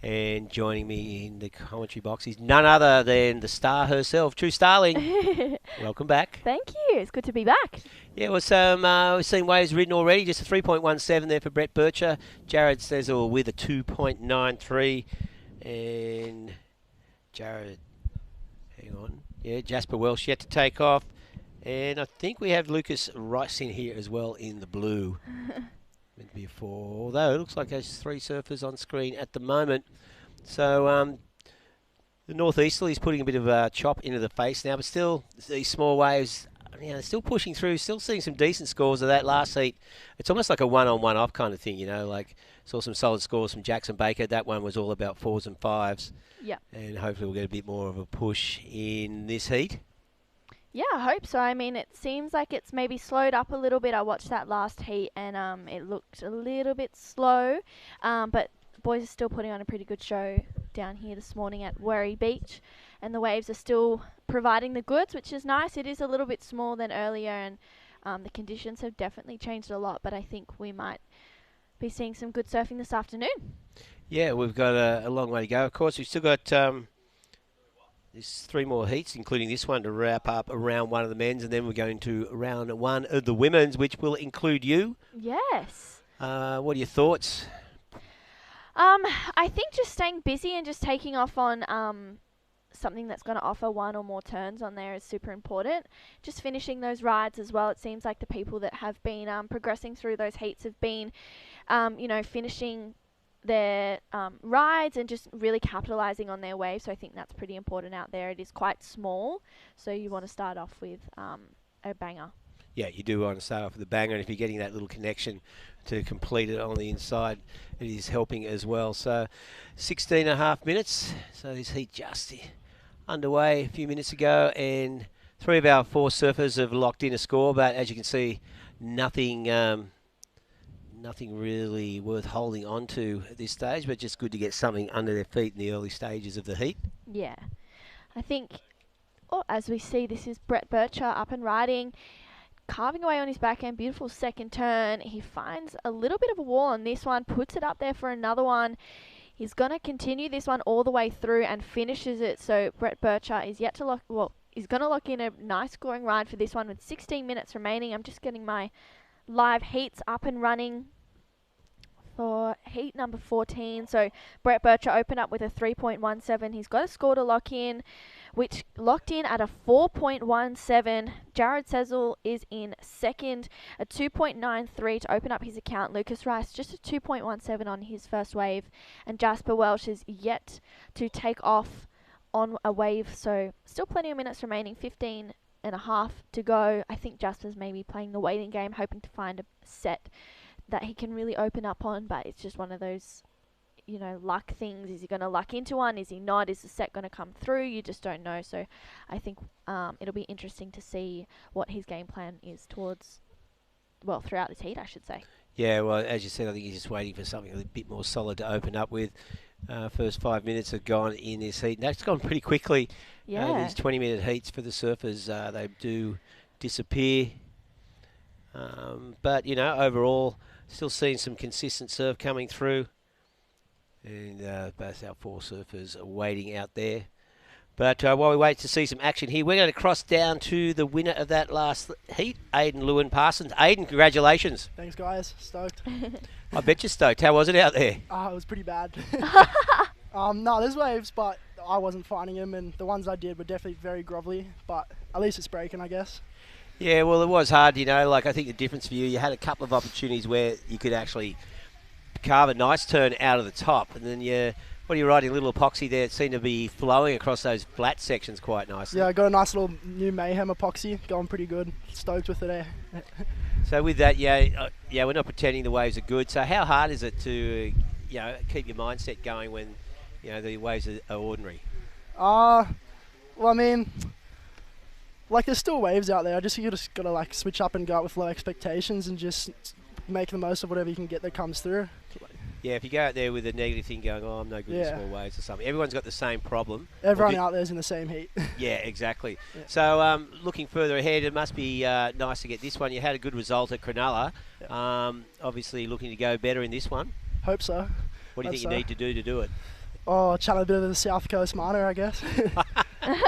And joining me in the commentary box is none other than the star herself, True Starling. Welcome back. Thank you. It's good to be back. Yeah, well, we've seen waves ridden already. Just a 3.17 there for Brett Bircher. Jared Sezel with a 2.93. And Jared, hang on. Yeah, Jasper Welsh yet to take off. And I think we have Lucas Rice in here as well in the blue. Meant to be a 4, although it looks like there's 3 surfers on screen at the moment. So the northeasterly is putting a bit of a chop into the face now, but still these small waves, they're still pushing through, still seeing some decent scores of that last heat. It's almost like a one-on-one off kind of thing, like saw some solid scores from Jackson Baker. That one was all about 4s and 5s. Yeah. And hopefully we'll get a bit more of a push in this heat. Yeah, I hope so. I mean, it seems like it's maybe slowed up a little bit. I watched that last heat and it looked a little bit slow. But boys are still putting on a pretty good show down here this morning at Wherry Beach. And the waves are still providing the goods, which is nice. It is a little bit smaller than earlier and the conditions have definitely changed a lot. But I think we might be seeing some good surfing this afternoon. Yeah, we've got a long way to go. Of course, we've still got... there's 3 more heats, including this one, to wrap up round 1 of the men's, and then we're going to round 1 of the women's, which will include you. Yes. What are your thoughts? I think just staying busy and just taking off on something that's going to offer 1 or more turns on there is super important. Just finishing those rides as well. It seems like the people that have been progressing through those heats have been, finishing their rides and just really capitalizing on their wave. So I think that's pretty important out there. It is quite small, so you want to start off with a banger. Yeah, you do want to start off with a banger, and if you're getting that little connection to complete it on the inside, it is helping as well. So 16.5 minutes. So this heat just underway a few minutes ago, and 3 of our 4 surfers have locked in a score, but as you can see, nothing really worth holding on to at this stage, but just good to get something under their feet in the early stages of the heat. Yeah. I think, as we see, this is Brett Bircher up and riding, carving away on his backhand, beautiful second turn. He finds a little bit of a wall on this one, puts it up there for another one. He's going to continue this one all the way through and finishes it. So Brett Bircher is yet to he's going to lock in a nice scoring ride for this one with 16 minutes remaining. I'm just getting my live heats up and running for heat number 14. So Brett Bircher opened up with a 3.17. He's got a score to lock in, which locked in at a 4.17. Jared Sezel is in second, a 2.93 to open up his account. Lucas Rice just a 2.17 on his first wave, and Jasper Welsh is yet to take off on a wave, so still plenty of minutes remaining, 15 and a half to go. I think Jasper's maybe playing the waiting game, hoping to find a set that he can really open up on, but it's just one of those, you know, luck things. Is he going to luck into one? Is he not? Is the set going to come through? You just don't know. So I think it'll be interesting to see what his game plan is towards, well, throughout this heat, I should say. Yeah, well, as you said, I think he's just waiting for something a bit more solid to open up with. First 5 minutes have gone in this heat, and that's gone pretty quickly. Yeah. These 20-minute heats for the surfers, they do disappear. But, you know, overall, still seeing some consistent surf coming through. And both our 4 surfers are waiting out there. But while we wait to see some action here, we're going to cross down to the winner of that last heat, Aiden Lewin-Parsons. Aiden, congratulations. Thanks, guys. Stoked. I bet you're stoked. How was it out there? It was pretty bad. No, there's waves, but I wasn't finding them, and the ones I did were definitely very grovelly, but at least it's breaking, I guess. Yeah, well, it was hard, you know. Like, I think the difference for you, you had a couple of opportunities where you could actually carve a nice turn out of the top, and then what are you riding, a little epoxy there? It seemed to be flowing across those flat sections quite nicely. Yeah, I got a nice little new Mayhem epoxy, going pretty good. Stoked with it there. So with that, we're not pretending the waves are good. So how hard is it to, you know, keep your mindset going when, you know, the waves are ordinary? Well, I mean, like, there's still waves out there. You just gotta like switch up and go out with low expectations and just make the most of whatever you can get that comes through. Yeah, if you go out there with a negative thing going, I'm no good at small waves or something. Everyone's got the same problem. Everyone out there's in the same heat. Yeah, exactly. Yeah. So looking further ahead, it must be nice to get this one. You had a good result at Cronulla. Yeah. Obviously looking to go better in this one. Hope so. What do you think you need to do it? Oh, channel a bit of the South Coast minor, I guess.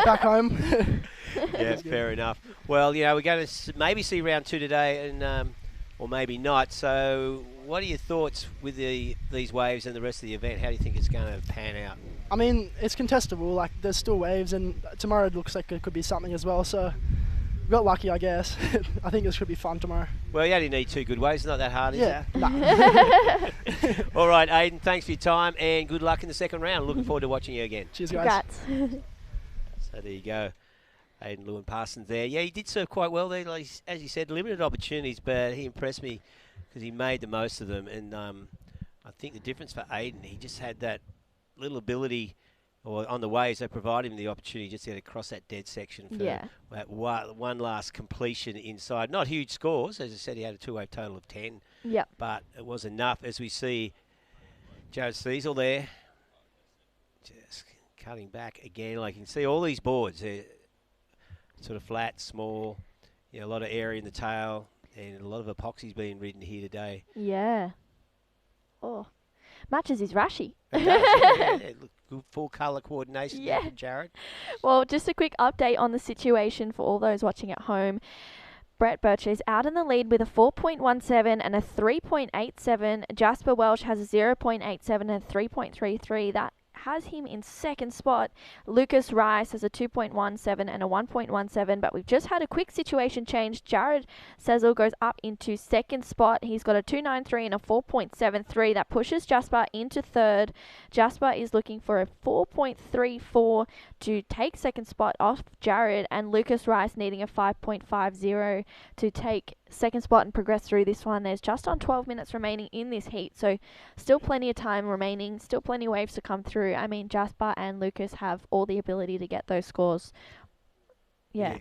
Back home. Yeah, fair enough. Well, you know, we're going to maybe see round 2 today, and or maybe not. So what are your thoughts with these waves and the rest of the event? How do you think it's going to pan out? I mean, it's contestable. Like, there's still waves, and tomorrow it looks like it could be something as well. So we got lucky, I guess. I think this should be fun tomorrow. Well, you only need 2 good waves. It's not that hard, is it? Yeah. Nah. All right, Aiden, thanks for your time, and good luck in the second round. Looking forward to watching you again. Cheers, guys. Congrats. So there you go. Aiden Lewin-Parsons there. Yeah, he did serve quite well there. Like, as you said, limited opportunities, but he impressed me because he made the most of them. And I think the difference for Aiden, he just had that little ability, or on the waves, they provided him the opportunity just to get across that dead section for that one last completion inside. Not huge scores. As I said, he had a 2-wave total of 10. Yep. But it was enough, as we see Jared Cecil there just cutting back again. Like, you can see all these boards, they're sort of flat, small, you know, a lot of area in the tail, and a lot of epoxy's being ridden here today. Yeah. Oh, matches his Rashi. It does, yeah. Look, good full colour coordination there from Jared. Well, just a quick update on the situation for all those watching at home. Brett Birch is out in the lead with a 4.17 and a 3.87. Jasper Welsh has a 0.87 and a 3.33. That has him in second spot. Lucas Rice has a 2.17 and a 1.17, but we've just had a quick situation change. Jared Sezel goes up into second spot. He's got a 2.93 and a 4.73. That pushes Jasper into third. Jasper is looking for a 4.34 to take second spot off Jared, and Lucas Rice needing a 5.50 to take second spot and progress through this one. There's just on 12 minutes remaining in this heat, so still plenty of time remaining, still plenty of waves to come through. I mean, Jasper and Lucas have all the ability to get those scores. Yeah,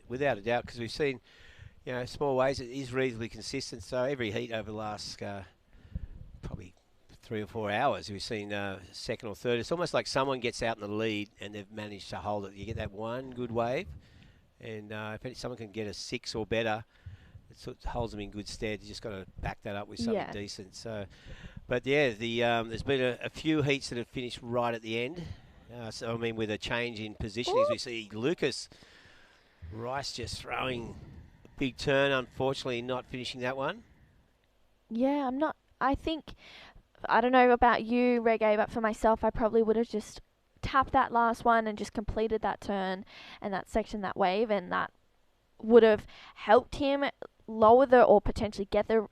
without a doubt, because we've seen, you know, small waves, it is reasonably consistent. So every heat over the last probably 3 or 4 hours, we've seen second or third. It's almost like someone gets out in the lead and they've managed to hold it. You get that one good wave, and if someone can get a 6 or better, it sort of holds them in good stead. You just got to back that up with something decent. So, but yeah, there's been a few heats that have finished right at the end. So I mean, with a change in position, as we see Lucas Rice just throwing a big turn. Unfortunately, not finishing that one. Yeah, I don't know about you, Reggae, but for myself, I probably would have just tapped that last one and just completed that turn and that section, that wave, and that would have helped him lower or potentially get the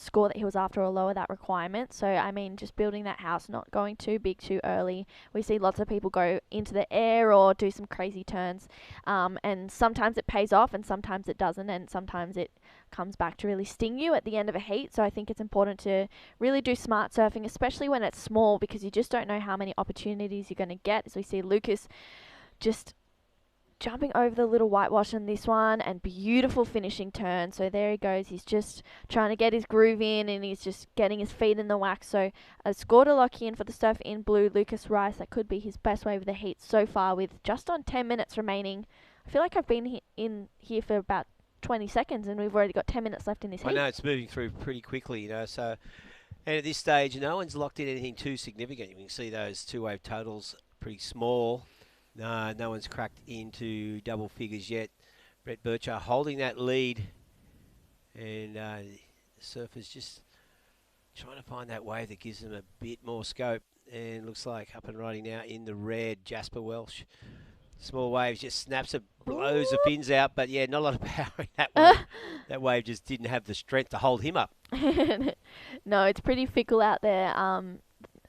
score that he was after or lower that requirement. So, I mean, just building that house, not going too big too early. We see lots of people go into the air or do some crazy turns, and sometimes it pays off and sometimes it doesn't, and sometimes it comes back to really sting you at the end of a heat. So I think it's important to really do smart surfing, especially when it's small, because you just don't know how many opportunities you're going to get. As we see Lucas just jumping over the little whitewash on this one, and beautiful finishing turn. So there he goes. He's just trying to get his groove in, and he's just getting his feet in the wax. So a score to lock in for the surfer in blue, Lucas Rice. That could be his best wave of the heat so far, with just on 10 minutes remaining. I feel like I've been in here for about 20 seconds and we've already got 10 minutes left in this heat. I know, it's moving through pretty quickly, you know, so, and at this stage no one's locked in anything too significant. You can see those two-wave totals pretty small. No one's cracked into double figures yet. Brett Bircher holding that lead, and the surfer's just trying to find that wave that gives them a bit more scope, and looks like up and riding now in the red, Jasper Welsh. Small waves, just snaps it, blows the fins out, but yeah, not a lot of power in that wave. That wave just didn't have the strength to hold him up. No, it's pretty fickle out there.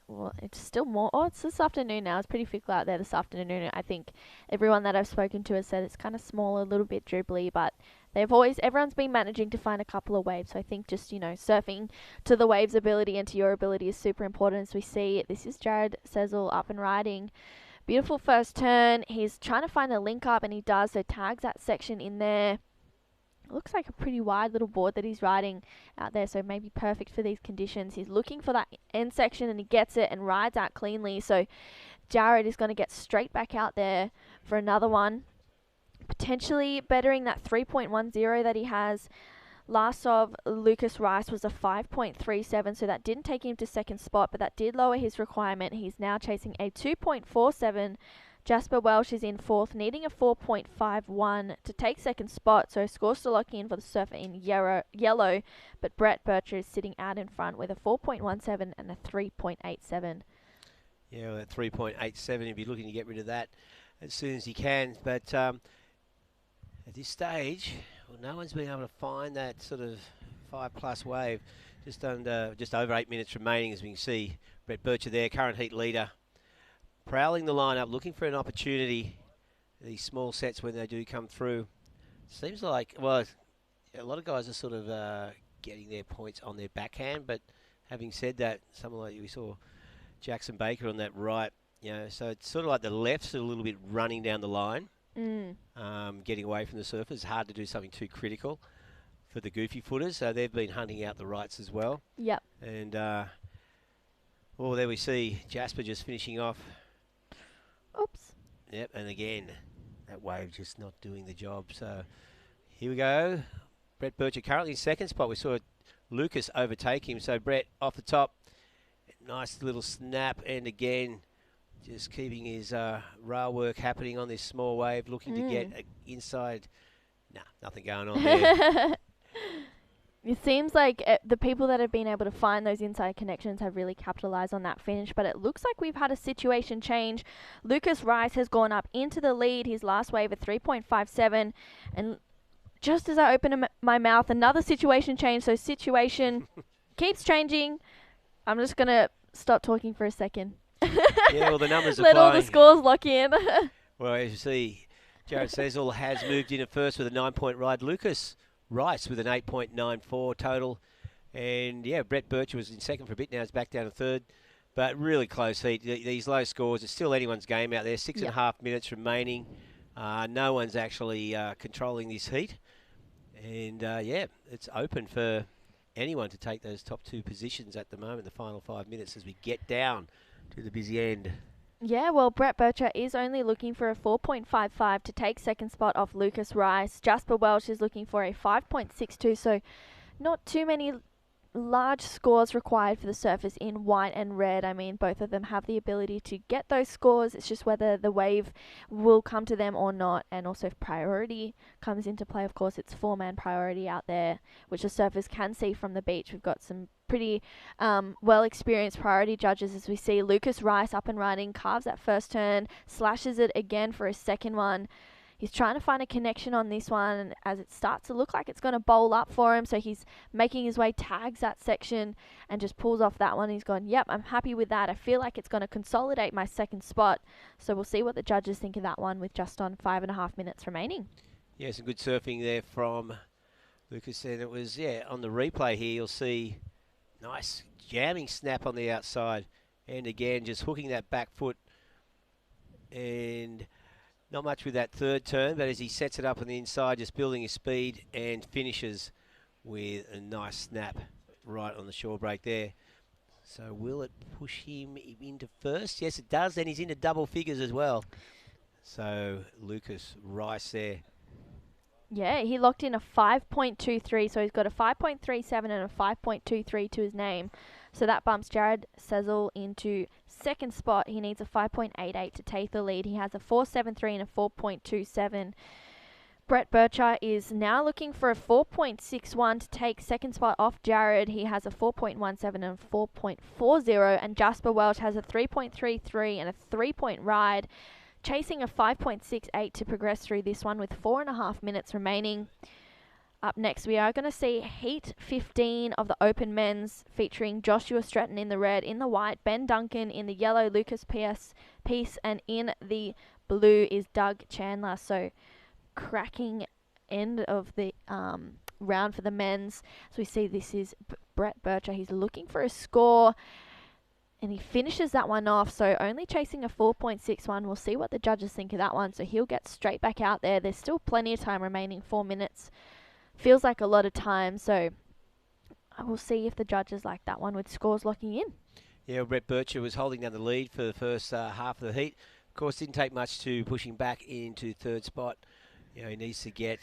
Well, it's still more. Oh, it's this afternoon now. It's pretty fickle out there this afternoon. I think everyone that I've spoken to has said it's kind of small, a little bit dribbly, but everyone's been managing to find a couple of waves. So I think just, you know, surfing to the wave's ability and to your ability is super important. As we see, this is Jared Sezel up and riding. Beautiful first turn. He's trying to find the link up, and he does, so tags that section in there. Looks like a pretty wide little board that he's riding out there, so maybe perfect for these conditions. He's looking for that end section, and he gets it and rides out cleanly. So Jared is going to get straight back out there for another one, potentially bettering that 3.10 that he has. Last of Lucas Rice was a 5.37, so that didn't take him to second spot, but that did lower his requirement. He's now chasing a 2.47. Jasper Welsh is in fourth, needing a 4.51 to take second spot, so scores to lock in for the surfer in yellow, but Brett Bircher is sitting out in front with a 4.17 and a 3.87. Yeah, well, at 3.87, he'll be looking to get rid of that as soon as he can, but at this stage, well, no one's been able to find that sort of 5+ wave. Just over 8 minutes remaining, as we can see. Brett Bircher there, current heat leader, prowling the lineup, looking for an opportunity. These small sets when they do come through. Seems like, well, a lot of guys are sort of getting their points on their backhand, but having said that, someone like we saw Jackson Baker on that right, you know, so it's sort of like the left's a little bit running down the line. Getting away from the surfers. It's hard to do something too critical for the goofy footers, so they've been hunting out the rights as well. Yep. And well, there we see Jasper just finishing off. Oops. Yep, and again, that wave just not doing the job. So here we go. Brett Bircher currently in second spot. We saw Lucas overtake him. So Brett off the top, nice little snap, and again, just keeping his rail work happening on this small wave, looking to get inside. Nah, nothing going on there. It seems like the people that have been able to find those inside connections have really capitalized on that finish, but it looks like we've had a situation change. Lucas Rice has gone up into the lead, his last wave at 3.57, and just as I open my mouth, another situation change, so situation keeps changing. I'm just going to stop talking for a second. Yeah, well, the numbers are Let all flying. the scores lock in. Well, as you see, Jared Sezel has moved in at first with a 9-point ride. Lucas Rice with an 8.94 total. And, yeah, Brett Bircher was in second for a bit. Now he's back down to third. But really close heat. These low scores, it's still anyone's game out there. 6.5 minutes remaining. No one's actually controlling this heat. And, yeah, it's open for anyone to take those top two positions at the moment, the final 5 minutes, as we get down to the busy end. Yeah, well, Brett Bircher is only looking for a 4.55 to take second spot off Lucas Rice. Jasper Welsh is looking for a 5.62, so not too many large scores required for the surfers in white and red. I mean, both of them have the ability to get those scores. It's just whether the wave will come to them or not. And also if priority comes into play, of course, it's 4-man priority out there, which the surfers can see from the beach. We've got some pretty well-experienced priority judges, as we see Lucas Rice up and running, carves that first turn, slashes it again for his second one. He's trying to find a connection on this one as it starts to look like it's going to bowl up for him. So he's making his way, tags that section and just pulls off that one. He's gone, yep, I'm happy with that. I feel like it's going to consolidate my second spot. So we'll see what the judges think of that one with just on 5.5 minutes remaining. Yeah, some good surfing there from Lucas. And it was, on the replay here, you'll see nice jamming snap on the outside. And again, just hooking that back foot. And not much with that third turn, but as he sets it up on the inside, just building his speed and finishes with a nice snap right on the shore break there. So will it push him into first? Yes, it does. Then he's into double figures as well. So Lucas Rice there. Yeah, he locked in a 5.23, so he's got a 5.37 and a 5.23 to his name. So that bumps Jared Sezel into second spot. He needs a 5.88 to take the lead. He has a 4.73 and a 4.27. Brett Bircher is now looking for a 4.61 to take second spot off Jared. He has a 4.17 and a 4.40. And Jasper Welch has a 3.33 and a 3-point ride, chasing a 5.68 to progress through this one with 4.5 minutes remaining. Up next, we are going to see Heat 15 of the Open Men's, featuring Joshua Stratton in the red, in the white, Ben Duncan in the yellow, Lucas Peace, and in the blue is Doug Chandler. So cracking end of the round for the men's. So we see this is Brett Bircher. He's looking for a score, and he finishes that one off, so only chasing a 4.61. We'll see what the judges think of that one. So he'll get straight back out there. There's still plenty of time remaining, 4 minutes. Feels like a lot of time, so I will see if the judges like that one with scores locking in. Yeah, Brett Bircher was holding down the lead for the first half of the heat. Of course, didn't take much to push him back into third spot. You know, he needs to get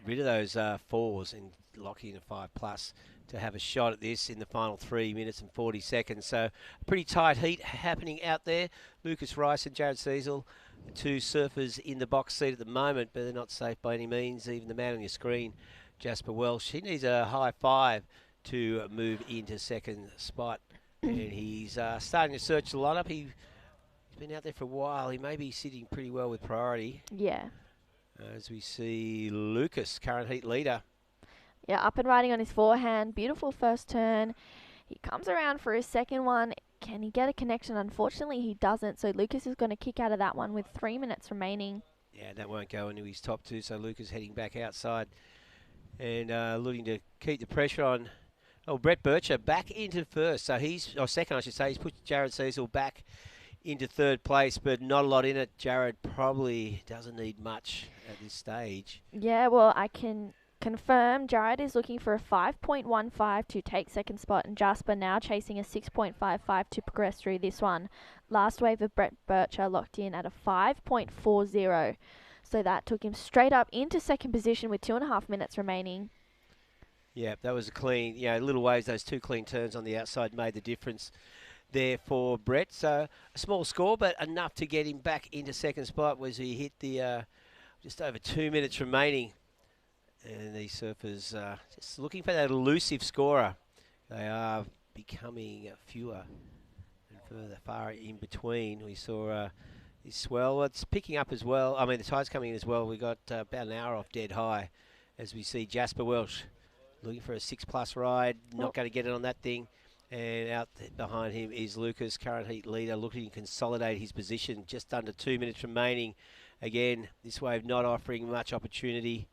rid of those fours and lock in a 5+ to have a shot at this in the final 3 minutes and 40 seconds. So a pretty tight heat happening out there. Lucas Rice and Jared Sezel, the two surfers in the box seat at the moment, but they're not safe by any means. Even the man on your screen, Jasper Welch, he needs a high 5 to move into second spot. And he's starting to search the lineup. He's been out there for a while. He may be sitting pretty well with priority. Yeah. As we see Lucas, current heat leader. Yeah, up and riding on his forehand. Beautiful first turn. He comes around for his second one. Can he get a connection? Unfortunately, he doesn't. So Lucas is going to kick out of that one with 3 minutes remaining. Yeah, that won't go into his top two. So Lucas heading back outside and looking to keep the pressure on. Oh, Brett Bircher back into first. So second, I should say. He's put Jared Sezel back into third place, but not a lot in it. Jared probably doesn't need much at this stage. Yeah, well, I can confirm Jared is looking for a 5.15 to take second spot, and Jasper now chasing a 6.55 to progress through this one. Last wave of Brett Bircher locked in at a 5.40. So that took him straight up into second position with 2.5 minutes remaining. Yeah, that was a clean, little waves, those two clean turns on the outside made the difference there for Brett. So a small score, but enough to get him back into second spot was he hit the just over 2 minutes remaining. And these surfers just looking for that elusive scorer. They are becoming fewer and further far in between. We saw this swell. It's picking up as well. I mean, the tide's coming in as well. We got about an hour off dead high as we see Jasper Welch looking for a 6+ ride. Not going to get it on that thing. And out behind him is Lucas, current heat leader, looking to consolidate his position. Just under 2 minutes remaining. Again, this wave not offering much opportunity.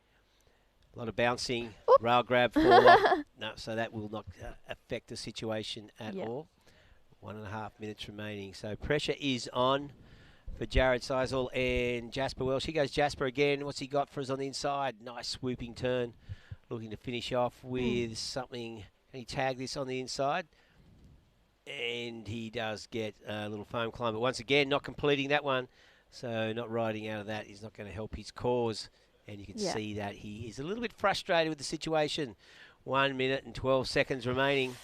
A lot of bouncing, rail grab, fall off. No, so that will not affect the situation at all. 1.5 minutes remaining. So pressure is on for Jared Sezel and Jasper Welch. Here goes Jasper again. What's he got for us on the inside? Nice swooping turn. Looking to finish off with something. Can he tag this on the inside? And he does get a little foam climb. But once again, not completing that one. So not riding out of that is not going to help his cause. And you can see that he is a little bit frustrated with the situation. 1 minute and 12 seconds remaining.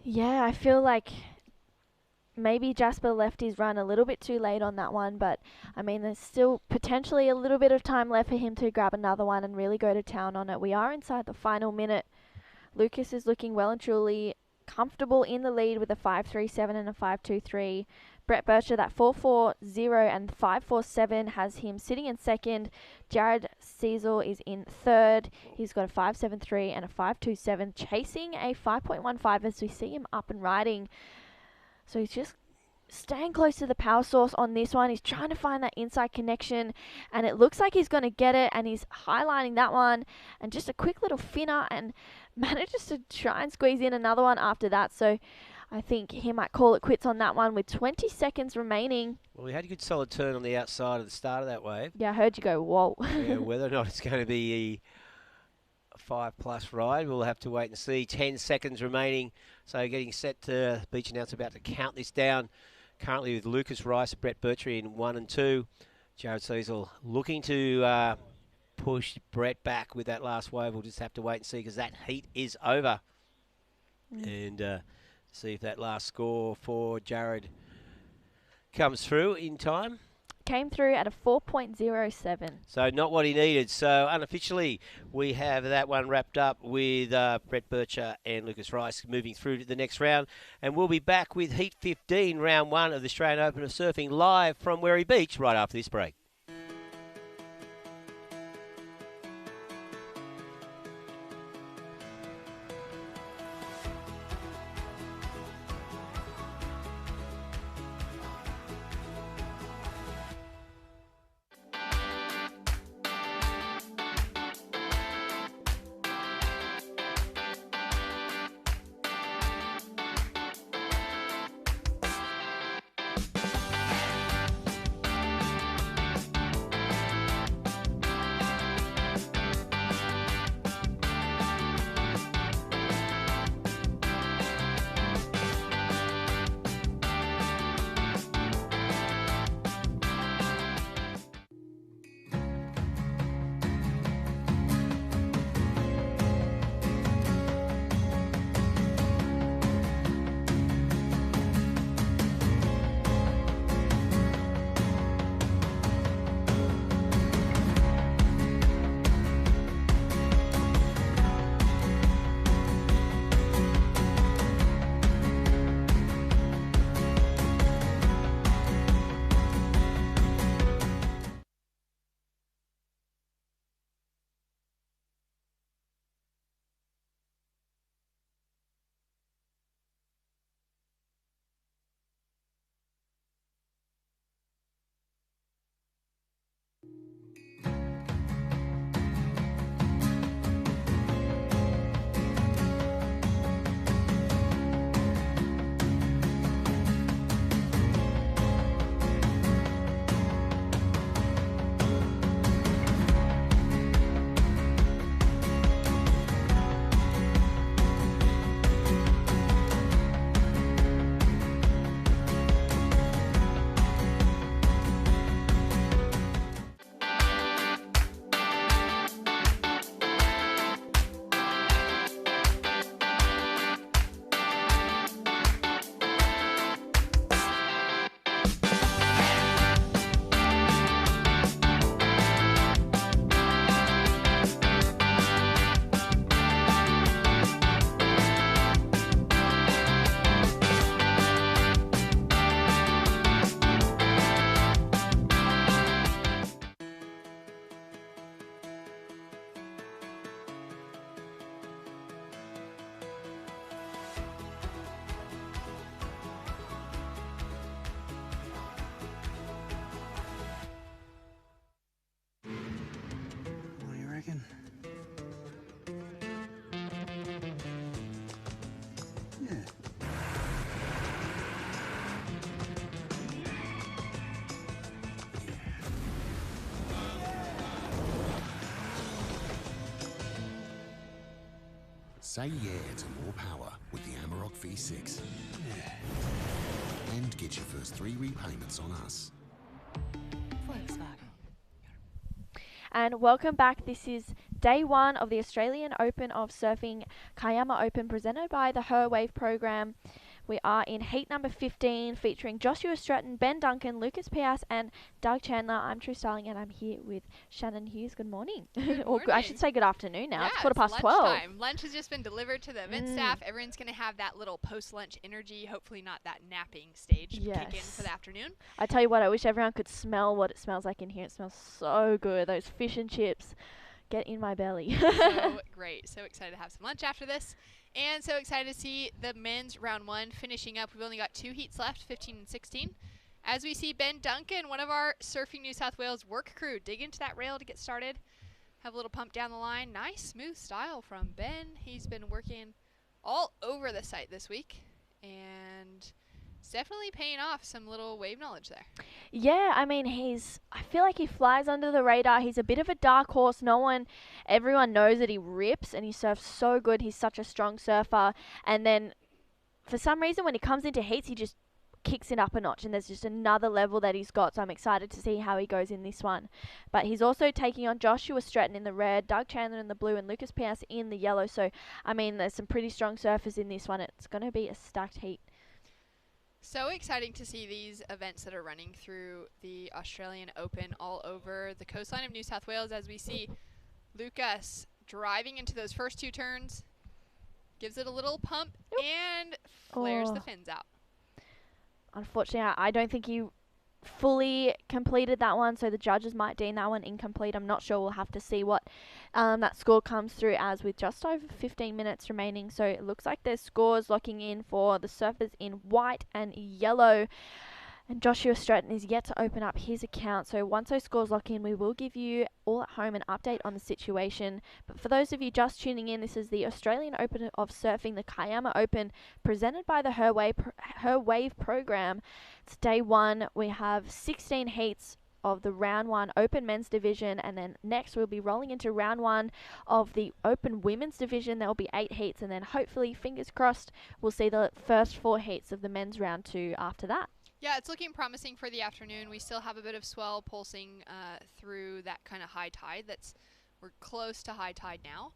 Yeah, I feel like maybe Jasper left his run a little bit too late on that one. But, I mean, there's still potentially a little bit of time left for him to grab another one and really go to town on it. We are inside the final minute. Lucas is looking well and truly comfortable in the lead with a 5.37 and a 5.23. Brett Bircher, that 4.40 and 5.47 has him sitting in second. Jared Cecil is in third. He's got a 5.73 and a 5.27, chasing a 5.15 as we see him up and riding. So he's just staying close to the power source on this one. He's trying to find that inside connection, and it looks like he's going to get it, and he's highlighting that one. And just a quick little finner, and manages to try and squeeze in another one after that. So I think he might call it quits on that one with 20 seconds remaining. Well, we had a good solid turn on the outside at the start of that wave. Yeah, I heard you go, whoa. Yeah, whether or not it's going to be a 5+ ride, we'll have to wait and see. 10 seconds remaining. So getting set to, beach announcer about to count this down. Currently with Lucas Rice and Brett Bircher in 1 and 2. Jared Cecil looking to push Brett back with that last wave. We'll just have to wait and see because that heat is over. And see if that last score for Jared comes through in time. Came through at a 4.07. So not what he needed. So unofficially, we have that one wrapped up with Brett Bircher and Lucas Rice moving through to the next round. And we'll be back with Heat 15, Round 1 of the Australian Open of Surfing, live from Werry Beach right after this break. Say yeah to more power with the Amarok V6. And get your first 3 repayments on us. Volkswagen. And welcome back. This is day 1 of the Australian Open of Surfing Kiama Open, presented by the Her Wave program. We are in heat number 15, featuring Joshua Stratton, Ben Duncan, Lucas Pias, and Doug Chandler. I'm True Starling, and I'm here with Shannon Hughes. Good morning. Good Or I should say good afternoon now. It's 12:15. Lunchtime. Lunch has just been delivered to the event staff. Everyone's going to have that little post-lunch energy, hopefully not that napping stage kick in for the afternoon. I tell you what, I wish everyone could smell what it smells like in here. It smells so good. Those fish and chips get in my belly. So great. So excited to have some lunch after this. And so excited to see the men's round 1 finishing up. We've only got 2 heats left, 15 and 16. As we see Ben Duncan, one of our Surfing New South Wales work crew, dig into that rail to get started. Have a little pump down the line. Nice, smooth style from Ben. He's been working all over the site this week. And it's definitely paying off some little wave knowledge there. Yeah, I mean, I feel like he flies under the radar. He's a bit of a dark horse. Everyone knows that he rips and he surfs so good. He's such a strong surfer. And then for some reason, when he comes into heats, he just kicks it up a notch, and there's just another level that he's got. So I'm excited to see how he goes in this one. But he's also taking on Joshua Stratton in the red, Doug Chandler in the blue, and Lucas Pias in the yellow. So, I mean, there's some pretty strong surfers in this one. It's going to be a stacked heat. So exciting to see these events that are running through the Australian Open all over the coastline of New South Wales, as we see Lucas driving into those first 2 turns, gives it a little pump, and flares the fins out. Unfortunately, I don't think he fully completed that one, so the judges might deem that one incomplete. I'm not sure. We'll have to see what that score comes through as, with just over 15 minutes remaining. So it looks like there's scores locking in for the surfers in white and yellow. And Joshua Stratton is yet to open up his account. So once those scores lock in, we will give you all at home an update on the situation. But for those of you just tuning in, this is the Australian Open of Surfing, the Kiama Open, presented by the Her Wave program. It's day 1. We have 16 heats of the round 1 Open Men's Division, and then next we'll be rolling into round 1 of the Open Women's Division. There will be 8 heats, and then hopefully, fingers crossed, we'll see the first 4 heats of the men's round 2 after that. Yeah, it's looking promising for the afternoon. We still have a bit of swell pulsing through that kind of high tide. We're close to high tide now.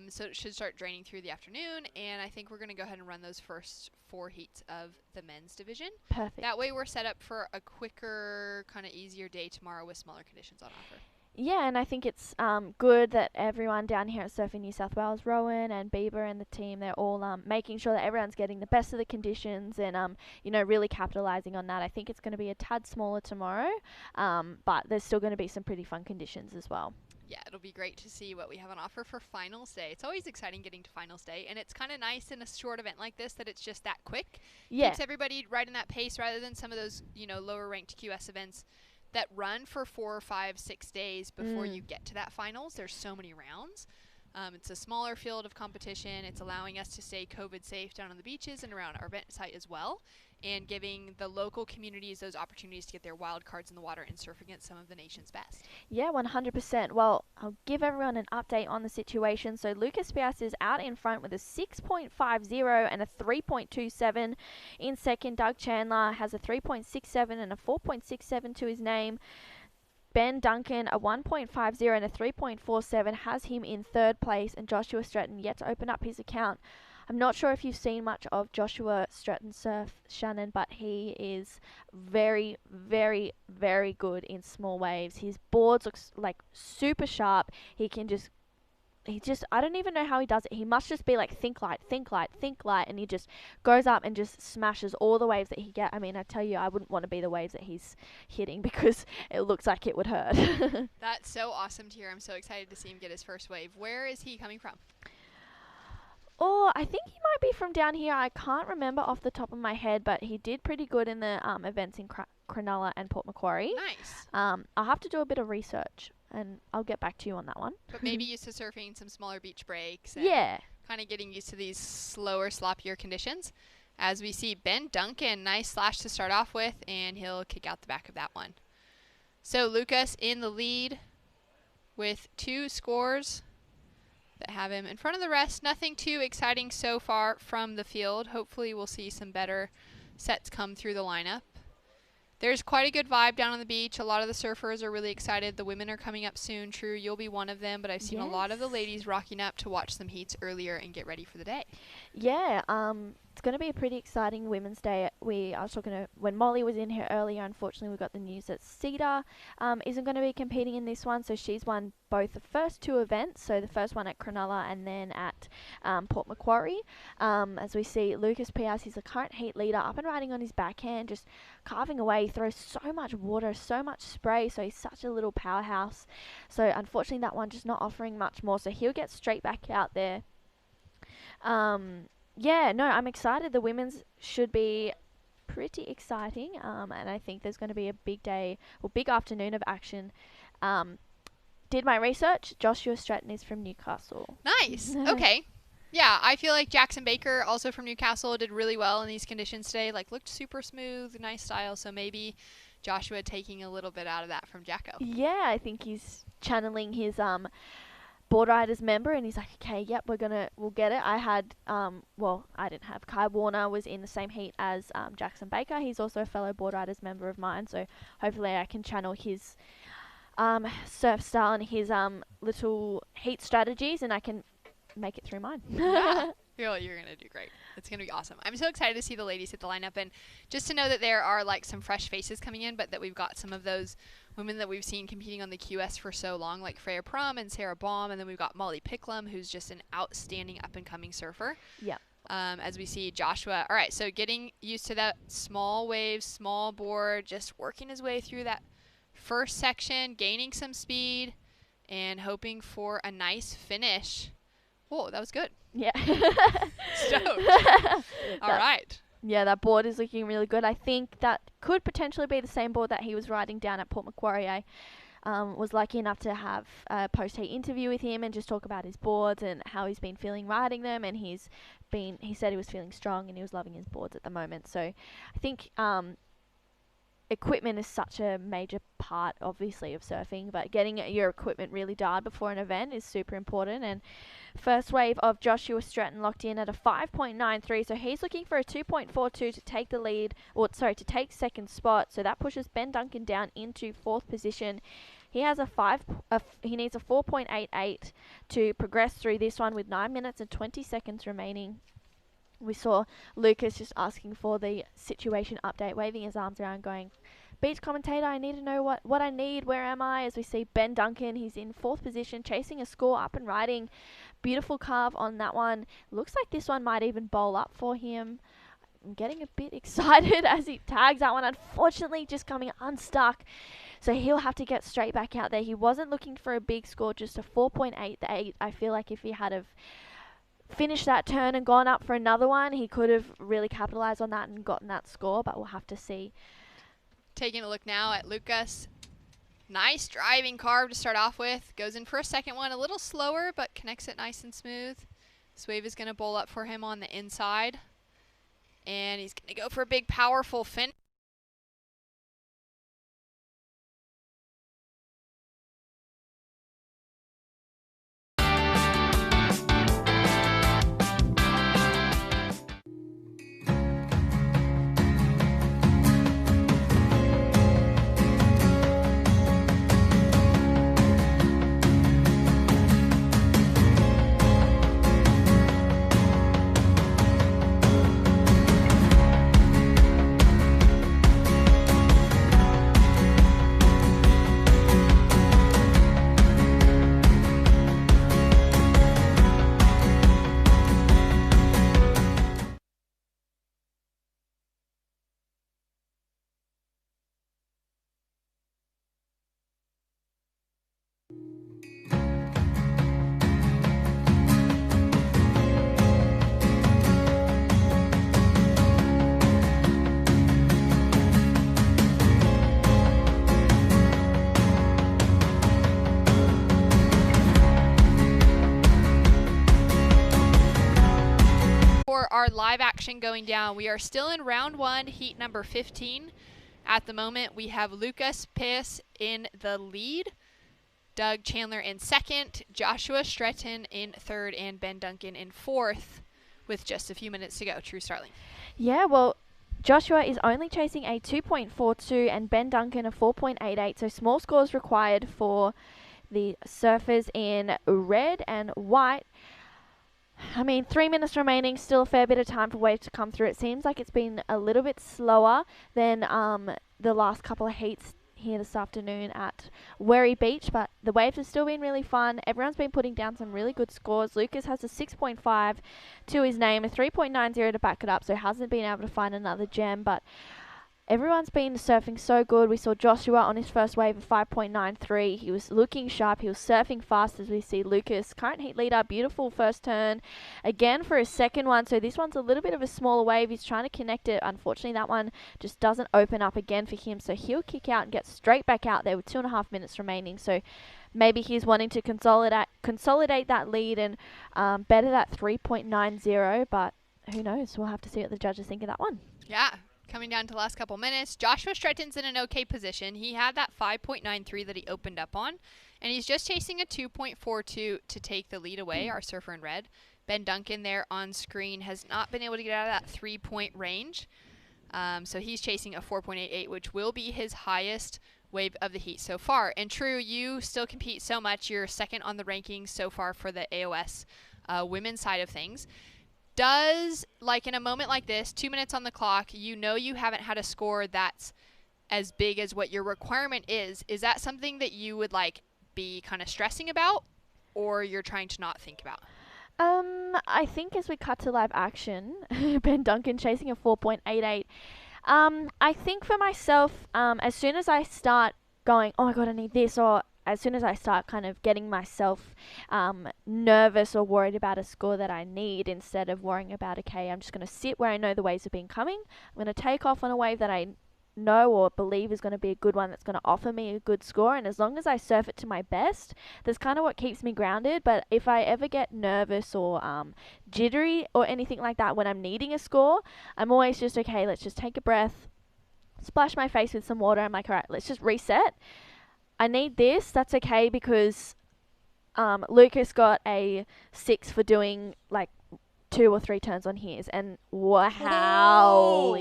So it should start draining through the afternoon, and I think we're going to go ahead and run those first 4 heats of the men's division. Perfect. That way we're set up for a quicker, kind of easier day tomorrow with smaller conditions on offer. Yeah, and I think it's good that everyone down here at Surfing New South Wales, Rowan and Bieber and the team, they're all making sure that everyone's getting the best of the conditions and, really capitalising on that. I think it's going to be a tad smaller tomorrow, but there's still going to be some pretty fun conditions as well. Yeah, it'll be great to see what we have on offer for finals day. It's always exciting getting to finals day, and it's kind of nice in a short event like this that it's just that quick. Yeah. Keeps everybody right in that pace rather than some of those, lower ranked QS events that run for 4, 5, 6 days before you get to that finals. There's so many rounds. It's a smaller field of competition. It's allowing us to stay COVID safe down on the beaches and around our event site as well, and giving the local communities those opportunities to get their wild cards in the water and surf against some of the nation's best. Yeah, 100%. Well, I'll give everyone an update on the situation. So Lucas Pias is out in front with a 6.50 and a 3.27. In second, Doug Chandler has a 3.67 and a 4.67 to his name. Ben Duncan, a 1.50 and a 3.47, has him in third place, and Joshua Stratton yet to open up his account. I'm not sure if you've seen much of Joshua Stratton surf, Shannon, but he is very, very, very good in small waves. His boards looks like super sharp. I don't even know how he does it. He must just be like, think light, think light, think light, and he just goes up and just smashes all the waves that he gets. I mean, I tell you, I wouldn't want to be the waves that he's hitting because it looks like it would hurt. That's so awesome to hear. I'm so excited to see him get his first wave. Where is he coming from? Oh, I think he might be from down here. I can't remember off the top of my head, but he did pretty good in the events in Cronulla and Port Macquarie. Nice. I'll have to do a bit of research, and I'll get back to you on that one. But maybe used to surfing some smaller beach breaks. And yeah. Kind of getting used to these slower, sloppier conditions. As we see Ben Duncan, nice slash to start off with, and he'll kick out the back of that one. So Lucas in the lead with 2 scores that have him in front of the rest. Nothing too exciting so far from the field. Hopefully we'll see some better sets come through the lineup. There's quite a good vibe down on the beach. A lot of the surfers are really excited. The women are coming up soon. True, you'll be one of them, but I've seen a lot of the ladies rocking up to watch some heats earlier and get ready for the day. Yeah, it's going to be a pretty exciting Women's Day. I was talking to when Molly was in here earlier. Unfortunately, we got the news that Cedar isn't going to be competing in this one. So she's won both the first two events. So the first one at Cronulla and then at Port Macquarie. As we see, Lucas Pias, he's the current heat leader, up and riding on his backhand, just carving away. He throws so much water, so much spray. So he's such a little powerhouse. So unfortunately, that one just not offering much more. So he'll get straight back out there. Yeah, no, I'm excited. The women's should be pretty exciting, and I think there's going to be a big day, or big afternoon of action. Did my research. Joshua Stratton is from Newcastle. Nice. Okay. Yeah, I feel like Jackson Baker, also from Newcastle, did really well in these conditions today. Like, looked super smooth, nice style. So maybe Joshua taking a little bit out of that from Jacko. Yeah, I think he's channeling his board riders member, and he's like, okay, yep, we'll get it. I had, I didn't have. Kai Warner was in the same heat as Jackson Baker. He's also a fellow board riders member of mine, so hopefully I can channel his surf style and his little heat strategies, and I can make it through mine. Yeah. You're going to do great. It's going to be awesome. I'm so excited to see the ladies hit the lineup, and just to know that there are like some fresh faces coming in, but that we've got some of those women that we've seen competing on the QS for so long, like Freya Prum and Sarah Baum, and then we've got Molly Picklum, who's just an outstanding up-and-coming surfer. Yeah. As we see Joshua. All right, so getting used to that small wave, small board, just working his way through that first section, gaining some speed, and hoping for a nice finish. Whoa, that was good. Yeah. Stoked. All right. Yeah, that board is looking really good. I think that could potentially be the same board that he was riding down at Port Macquarie. I was lucky enough to have a post-heat interview with him and just talk about his boards and how he's been feeling riding them. And he said he was feeling strong and he was loving his boards at the moment. So I think equipment is such a major part, obviously, of surfing, but getting your equipment really dialed before an event is super important. And first wave of Joshua Stratton locked in at a 5.93, so he's looking for a 2.42 to take the lead, to take second spot. So that pushes Ben Duncan down into fourth position. He has he needs a 4.88 to progress through this one with 9 minutes and 20 seconds remaining. We saw Lucas just asking for the situation update, waving his arms around, going, beach commentator, I need to know what I need, where am I? As we see Ben Duncan, he's in fourth position, chasing a score, up and riding. Beautiful carve on that one. Looks like this one might even bowl up for him. I'm getting a bit excited as he tags that one, unfortunately just coming unstuck. So he'll have to get straight back out there. He wasn't looking for a big score, just a 4.88. I feel like if he had finished that turn and gone up for another one, he could have really capitalized on that and gotten that score, but we'll have to see. Taking a look now at Lucas. Nice driving carve to start off with. Goes in for a second one, a little slower, but connects it nice and smooth. This wave is going to bowl up for him on the inside. And he's going to go for a big, powerful finish. Our live action going down. We are still in round one, heat number 15. At the moment, we have Lucas Piss in the lead, Doug Chandler in second, Joshua Stratton in third, and Ben Duncan in fourth, with just a few minutes to go. True, Starling. Yeah, well, Joshua is only chasing a 2.42 and Ben Duncan a 4.88, so small scores required for the surfers in red and white. I mean, 3 minutes remaining, still a fair bit of time for waves to come through. It seems like it's been a little bit slower than the last couple of heats here this afternoon at Werry Beach, but the waves have still been really fun. Everyone's been putting down some really good scores. Lucas has a 6.5 to his name, a 3.90 to back it up, so hasn't been able to find another gem, but everyone's been surfing so good. We saw Joshua on his first wave of 5.93. He was looking sharp. He was surfing fast, as we see Lucas, current heat leader, beautiful first turn. Again for his second one. So this one's a little bit of a smaller wave. He's trying to connect it. Unfortunately, that one just doesn't open up again for him. So he'll kick out and get straight back out there with 2.5 minutes remaining. So maybe he's wanting to consolidate that lead and better that 3.90. But who knows? We'll have to see what the judges think of that one. Yeah. Coming down to the last couple minutes, Joshua Stretton's in an okay position. He had that 5.93 that he opened up on, and he's just chasing a 2.42 to take the lead away, our surfer in red. Ben Duncan there on screen has not been able to get out of that 3-point range, so he's chasing a 4.88, which will be his highest wave of the heat so far. And True, you still compete so much. You're second on the rankings so far for the AOS women's side of things. Does, like in a moment like this, 2 minutes on the clock, you know you haven't had a score that's as big as what your requirement is that something that you would like be kind of stressing about, or you're trying to not think about? I think as we cut to live action, Ben Duncan chasing a 4.88. I think for myself, as soon as I start going, oh my god, I need this, or as soon as I start kind of getting myself nervous or worried about a score that I need, instead of worrying about, okay, I'm just going to sit where I know the waves have been coming. I'm going to take off on a wave that I know or believe is going to be a good one that's going to offer me a good score. And as long as I surf it to my best, that's kind of what keeps me grounded. But if I ever get nervous or jittery or anything like that when I'm needing a score, I'm always just, okay, let's just take a breath, splash my face with some water. I'm like, all right, let's just reset. I need this. That's okay, because Lucas got a 6 for doing like 2 or 3 turns on his, and wow,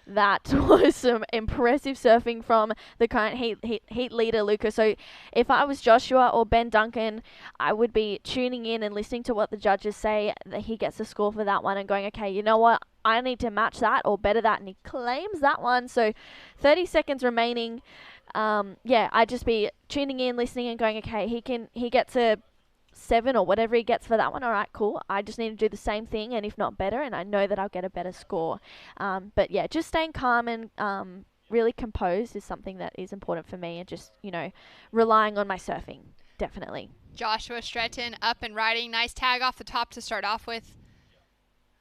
that was some impressive surfing from the current heat leader, Lucas. So if I was Joshua or Ben Duncan, I would be tuning in and listening to what the judges say, that he gets a score for that one, and going, okay, you know what, I need to match that or better that, and he claims that one. So 30 seconds remaining. Yeah, I'd just be tuning in, listening, and going, okay, he gets a 7 or whatever he gets for that one. All right, cool. I just need to do the same thing, and if not better, and I know that I'll get a better score. But yeah, just staying calm and really composed is something that is important for me, and just, you know, relying on my surfing, definitely. Joshua Stretton up and riding. Nice tag off the top to start off with.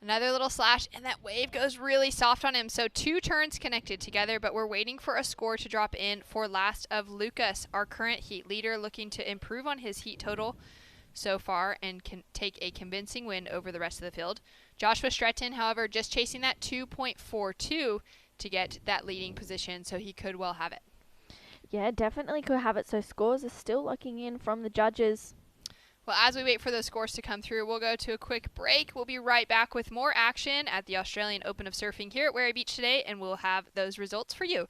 Another little slash, and that wave goes really soft on him. So 2 turns connected together, but we're waiting for a score to drop in for last of Lucas, our current heat leader, looking to improve on his heat total so far and can take a convincing win over the rest of the field. Joshua Stretton, however, just chasing that 2.42 to get that leading position, so he could well have it. Yeah, definitely could have it. So scores are still looking in from the judges. Well, as we wait for those scores to come through, we'll go to a quick break. We'll be right back with more action at the Australian Open of Surfing here at Werry Beach today, and we'll have those results for you.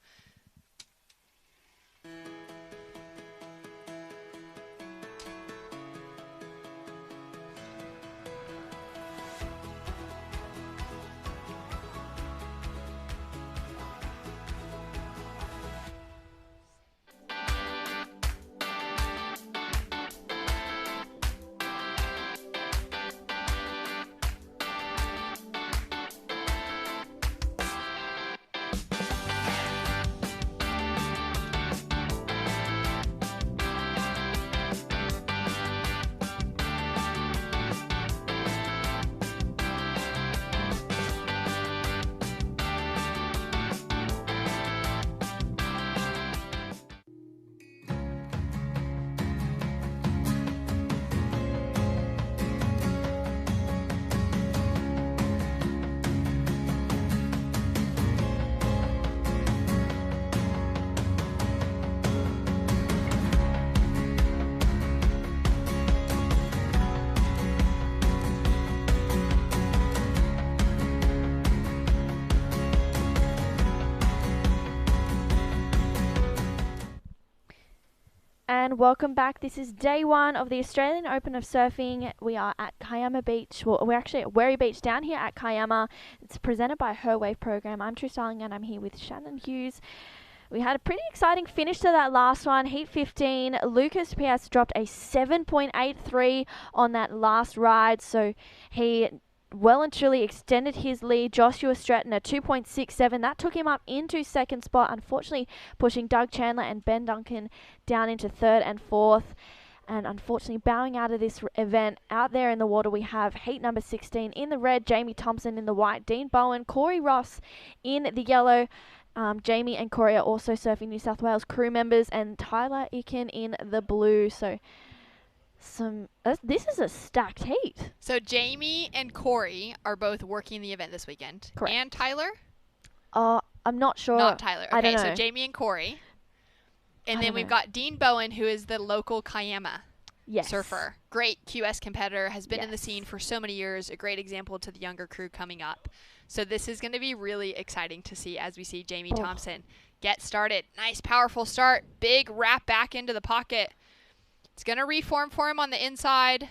And welcome back. This is day one of the Australian Open of Surfing. We are at Kiama Beach. Well, we're actually at Wherry Beach down here at Kiama. It's presented by Her Wave Program. I'm True Starling and I'm here with Shannon Hughes. We had a pretty exciting finish to that last one. Heat 15, Lucas Pias dropped a 7.83 on that last ride. So he well and truly extended his lead. Joshua Stratton a 2.67. That took him up into second spot, unfortunately pushing Doug Chandler and Ben Duncan down into third and fourth. And unfortunately bowing out of this event, out there in the water we have heat number 16 in the red, Jamie Thompson in the white, Dean Bowen, Corey Ross in the yellow. Jamie and Corey are also Surfing New South Wales crew members, and Tyler Ikin in the blue. So this is a stacked heat. So Jamie and Corey are both working the event this weekend. Correct. And Tyler? I'm not sure. Not Tyler. Okay, I don't know. so Jamie and Corey. And I then don't we've know. got Dean Bowen, who is the local Kiama Yes. surfer. Great QS competitor, has been in the Yes. scene for so many years, a great example to the younger crew coming up. So this is going to be really exciting to see as we see Jamie Thompson get started. Nice, powerful start. Big wrap back into the pocket. It's going to reform for him on the inside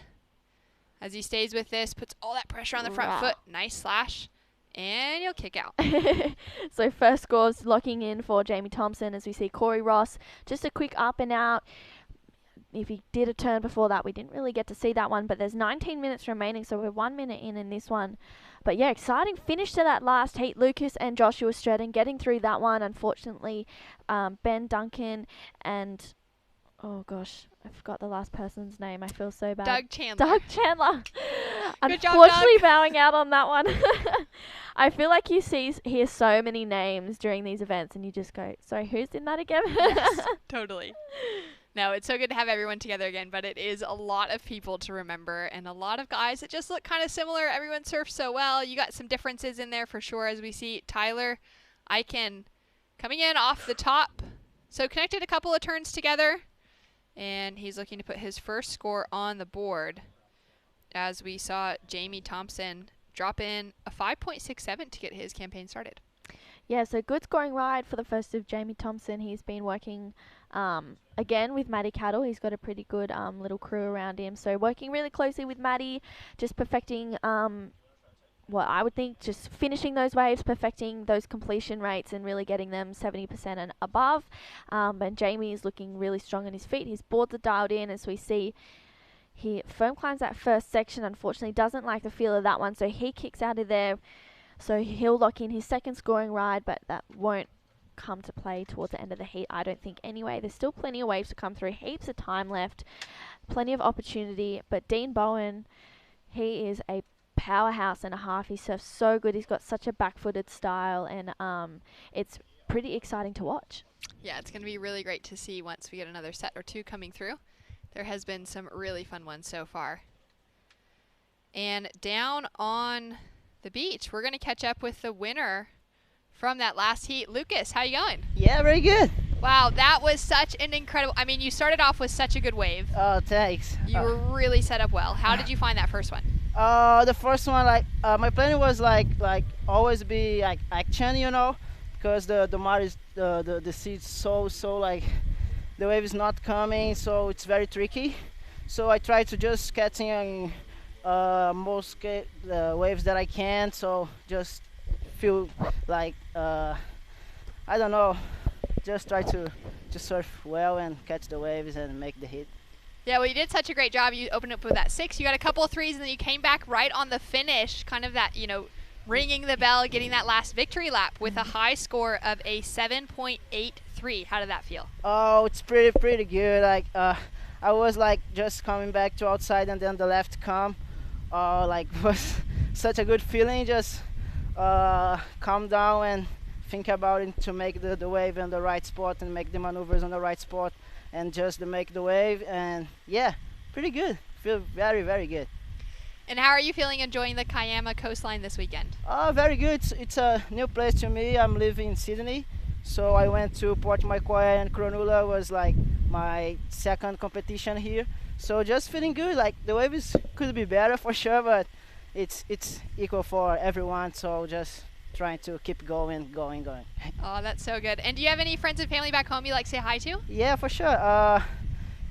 as he stays with this, puts all that pressure on the front foot. Nice slash. And he'll kick out. So first scores locking in for Jamie Thompson as we see Corey Ross. Just a quick up and out. If he did a turn before that, we didn't really get to see that one, but there's 19 minutes remaining, so we're 1 minute in this one. But yeah, exciting finish to that last heat. Lucas and Joshua Stratton getting through that one. Unfortunately, Ben Duncan and, oh gosh, I forgot the last person's name. I feel so bad. Doug Chandler. Doug Chandler. Good job, Unfortunately, Doug. bowing out on that one. I feel like you hear so many names during these events, and you just go, sorry, who's in that again? Yes, totally. No, it's so good to have everyone together again, but it is a lot of people to remember and a lot of guys that just look kind of similar. Everyone surfs so well. You got some differences in there for sure as we see Tyler Ikin coming in off the top. So connected a couple of turns together, and he's looking to put his first score on the board as we saw Jamie Thompson drop in a 5.67 to get his campaign started. Yeah, so good scoring ride for the first of Jamie Thompson. He's been working again with Matty Cattle. He's got a pretty good little crew around him. So working really closely with Matty, just perfecting what I would think, just finishing those waves, perfecting those completion rates and really getting them 70% and above. And Jamie is looking really strong on his feet. His boards are dialed in as we see. He foam climbs that first section, unfortunately doesn't like the feel of that one, so he kicks out of there. So he'll lock in his second scoring ride, but that won't come to play towards the end of the heat, I don't think anyway. There's still plenty of waves to come through, heaps of time left, plenty of opportunity. But Dean Bowen, he is a powerhouse and a half. He surfs so good. He's got such a back-footed style, and it's pretty exciting to watch. Yeah, it's going to be really great to see once we get another set or two coming through. There has been some really fun ones so far. And down on the beach, we're going to catch up with the winner from that last heat. Lucas, how you going? Yeah, very good. Wow, that was such an incredible, I mean, you started off with such a good wave. Oh, thanks. You were really set up well. How did you find that first one? The first one, my plan was like always be like action, you know, because the mud is the sea's so like the wave is not coming, so it's very tricky. So I try to just catching most the waves that I can, so just feel like I don't know, just try to surf well and catch the waves and make the hit. Yeah, well, you did such a great job. You opened up with that 6. You got a couple of 3s, and then you came back right on the finish, kind of that, you know, ringing the bell, getting that last victory lap with a high score of a 7.83. How did that feel? Oh, it's pretty good. Like I was like just coming back to outside, and then the left come. Like was such a good feeling. Just calm down and think about it to make the wave in the right spot and make the maneuvers on the right spot and just to make the wave. And yeah, pretty good. Feel very, very good. And how are you feeling enjoying the Kiama coastline this weekend? Very good. It's a new place to me. I'm living in Sydney, so I went to Port Macquarie, and Cronulla was like my second competition here. So just feeling good. Like the waves could be better for sure, but it's equal for everyone. So just trying to keep going. Oh, that's so good. And do you have any friends and family back home you like to say hi to? Yeah, for sure.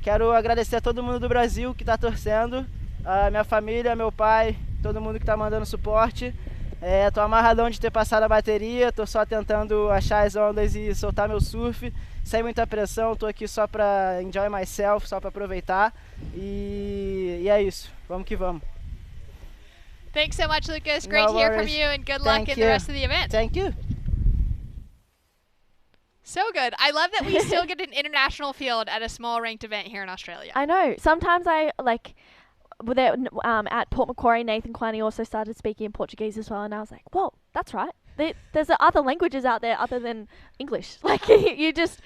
Quero agradecer a todo mundo do Brasil que está torcendo, a minha família, meu pai, todo mundo que está mandando suporte. Tô amarradão de ter passado a bateria, tô só tentando achar as ondas e soltar meu surf, sem muita pressão, tô aqui só para enjoy myself, só para aproveitar. E é isso, vamos que vamos. Thanks so much, Lucas. Great to hear from you, and good luck in the rest of the event. Thank you. So good. I love that we still get an international field at a small ranked event here in Australia. I know. Sometimes I like at Port Macquarie, Nathan Quiney also started speaking in Portuguese as well, and I was like, whoa, that's right. There's other languages out there other than English. Like you just,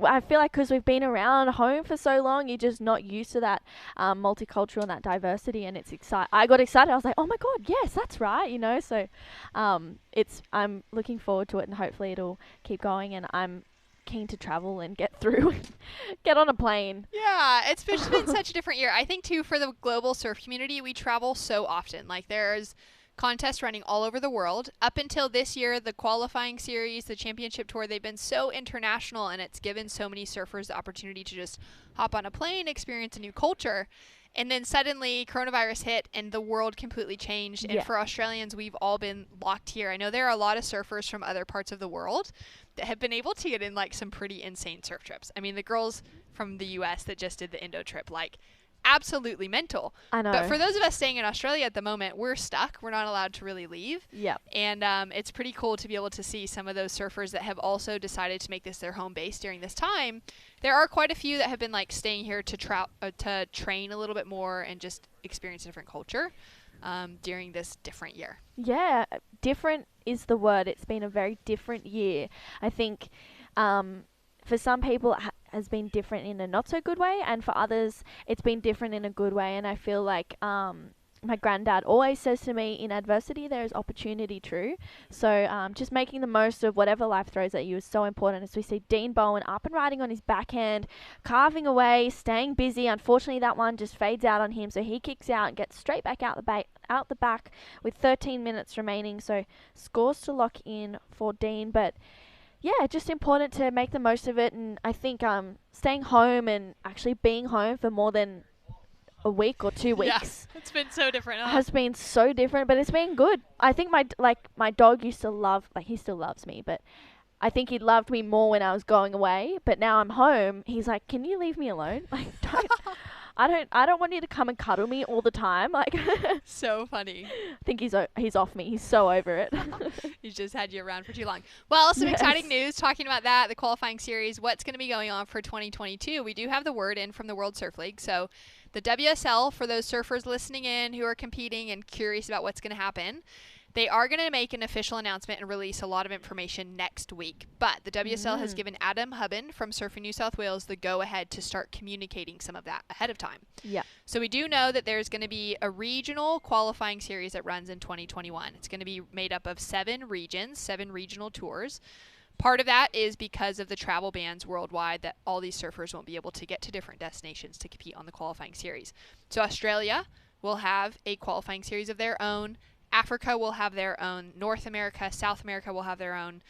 I feel like because we've been around home for so long, you're just not used to that multicultural and that diversity, and it's I got excited. I was like, oh my god, yes, that's right, you know. So I'm looking forward to it, and hopefully it'll keep going. And I'm keen to travel and get through, get on a plane. Yeah, it's been such a different year. I think too for the global surf community, we travel so often. Like there's contests running all over the world. Up until this year, the qualifying series, the championship tour, they've been so international, and it's given so many surfers the opportunity to just hop on a plane, experience a new culture. And then suddenly coronavirus hit and the world completely changed. And for Australians, we've all been locked here. I know there are a lot of surfers from other parts of the world that have been able to get in like some pretty insane surf trips. I mean, the girls from the US that just did the Indo trip, like absolutely mental. I know. But for those of us staying in Australia at the moment, we're stuck. We're not allowed to really leave. Yep. And it's pretty cool to be able to see some of those surfers that have also decided to make this their home base during this time. There are quite a few that have been like staying here to train a little bit more and just experience a different culture during this different year. Yeah, different is the word. It's been a very different year. I think for some people it has been different in a not so good way, and for others it's been different in a good way. And I feel like my granddad always says to me, in adversity there is opportunity true. So just making the most of whatever life throws at you is so important. As we see Dean Bowen up and riding on his backhand, carving away, staying busy. Unfortunately that one just fades out on him, so he kicks out and gets straight back out the back with 13 minutes remaining. So scores to lock in for Dean. But yeah, just important to make the most of it. And I think staying home and actually being home for more than a week or 2 weeks. Yeah, it's been so different. Has been so different, but it's been good. I think my dog used to love, like he still loves me, but I think he loved me more when I was going away. But now I'm home, he's like, can you leave me alone? Like, I don't want you to come and cuddle me all the time. Like, so funny. I think he's off me. He's so over it. He's just had you around for too long. Well, some exciting news talking about that, the qualifying series, what's going to be going on for 2022. We do have the word in from the World Surf League. So the WSL, for those surfers listening in who are competing and curious about what's going to happen, they are going to make an official announcement and release a lot of information next week. But the WSL has given Adam Hubben from Surfing New South Wales the go-ahead to start communicating some of that ahead of time. Yeah. So we do know that there's going to be a regional qualifying series that runs in 2021. It's going to be made up of 7 regions, 7 regional tours. Part of that is because of the travel bans worldwide, that all these surfers won't be able to get to different destinations to compete on the qualifying series. So Australia will have a qualifying series of their own. Africa will have their own. North America, South America will have their own.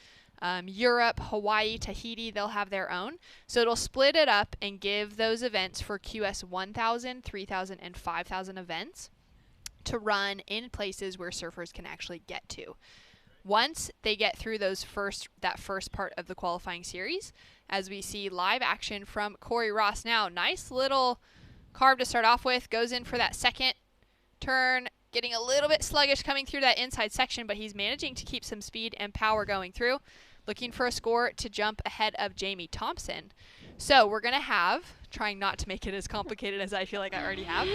Europe, Hawaii, Tahiti, they'll have their own. So it'll split it up and give those events for QS 1,000, 3,000, and 5,000 events to run in places where surfers can actually get to. Once they get through that first part of the qualifying series, as we see live action from Corey Ross now. Nice little carve to start off with. Goes in for that second turn, getting a little bit sluggish coming through that inside section, but he's managing to keep some speed and power going through. Looking for a score to jump ahead of Jamie Thompson. So we're going to have, trying not to make it as complicated as I feel like I already have,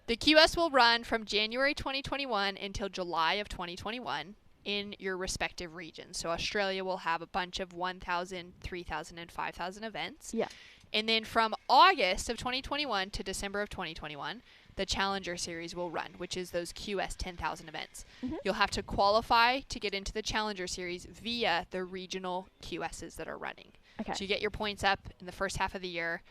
the QS will run from January 2021 until July of 2021. In your respective regions. So Australia will have a bunch of 1,000, 3,000, and 5,000 events. Yeah. And then from August of 2021 to December of 2021, the Challenger Series will run, which is those QS 10,000 events. You'll have to qualify to get into the Challenger Series via the regional QSs that are running. Okay. So you get your points up in the first half of the year.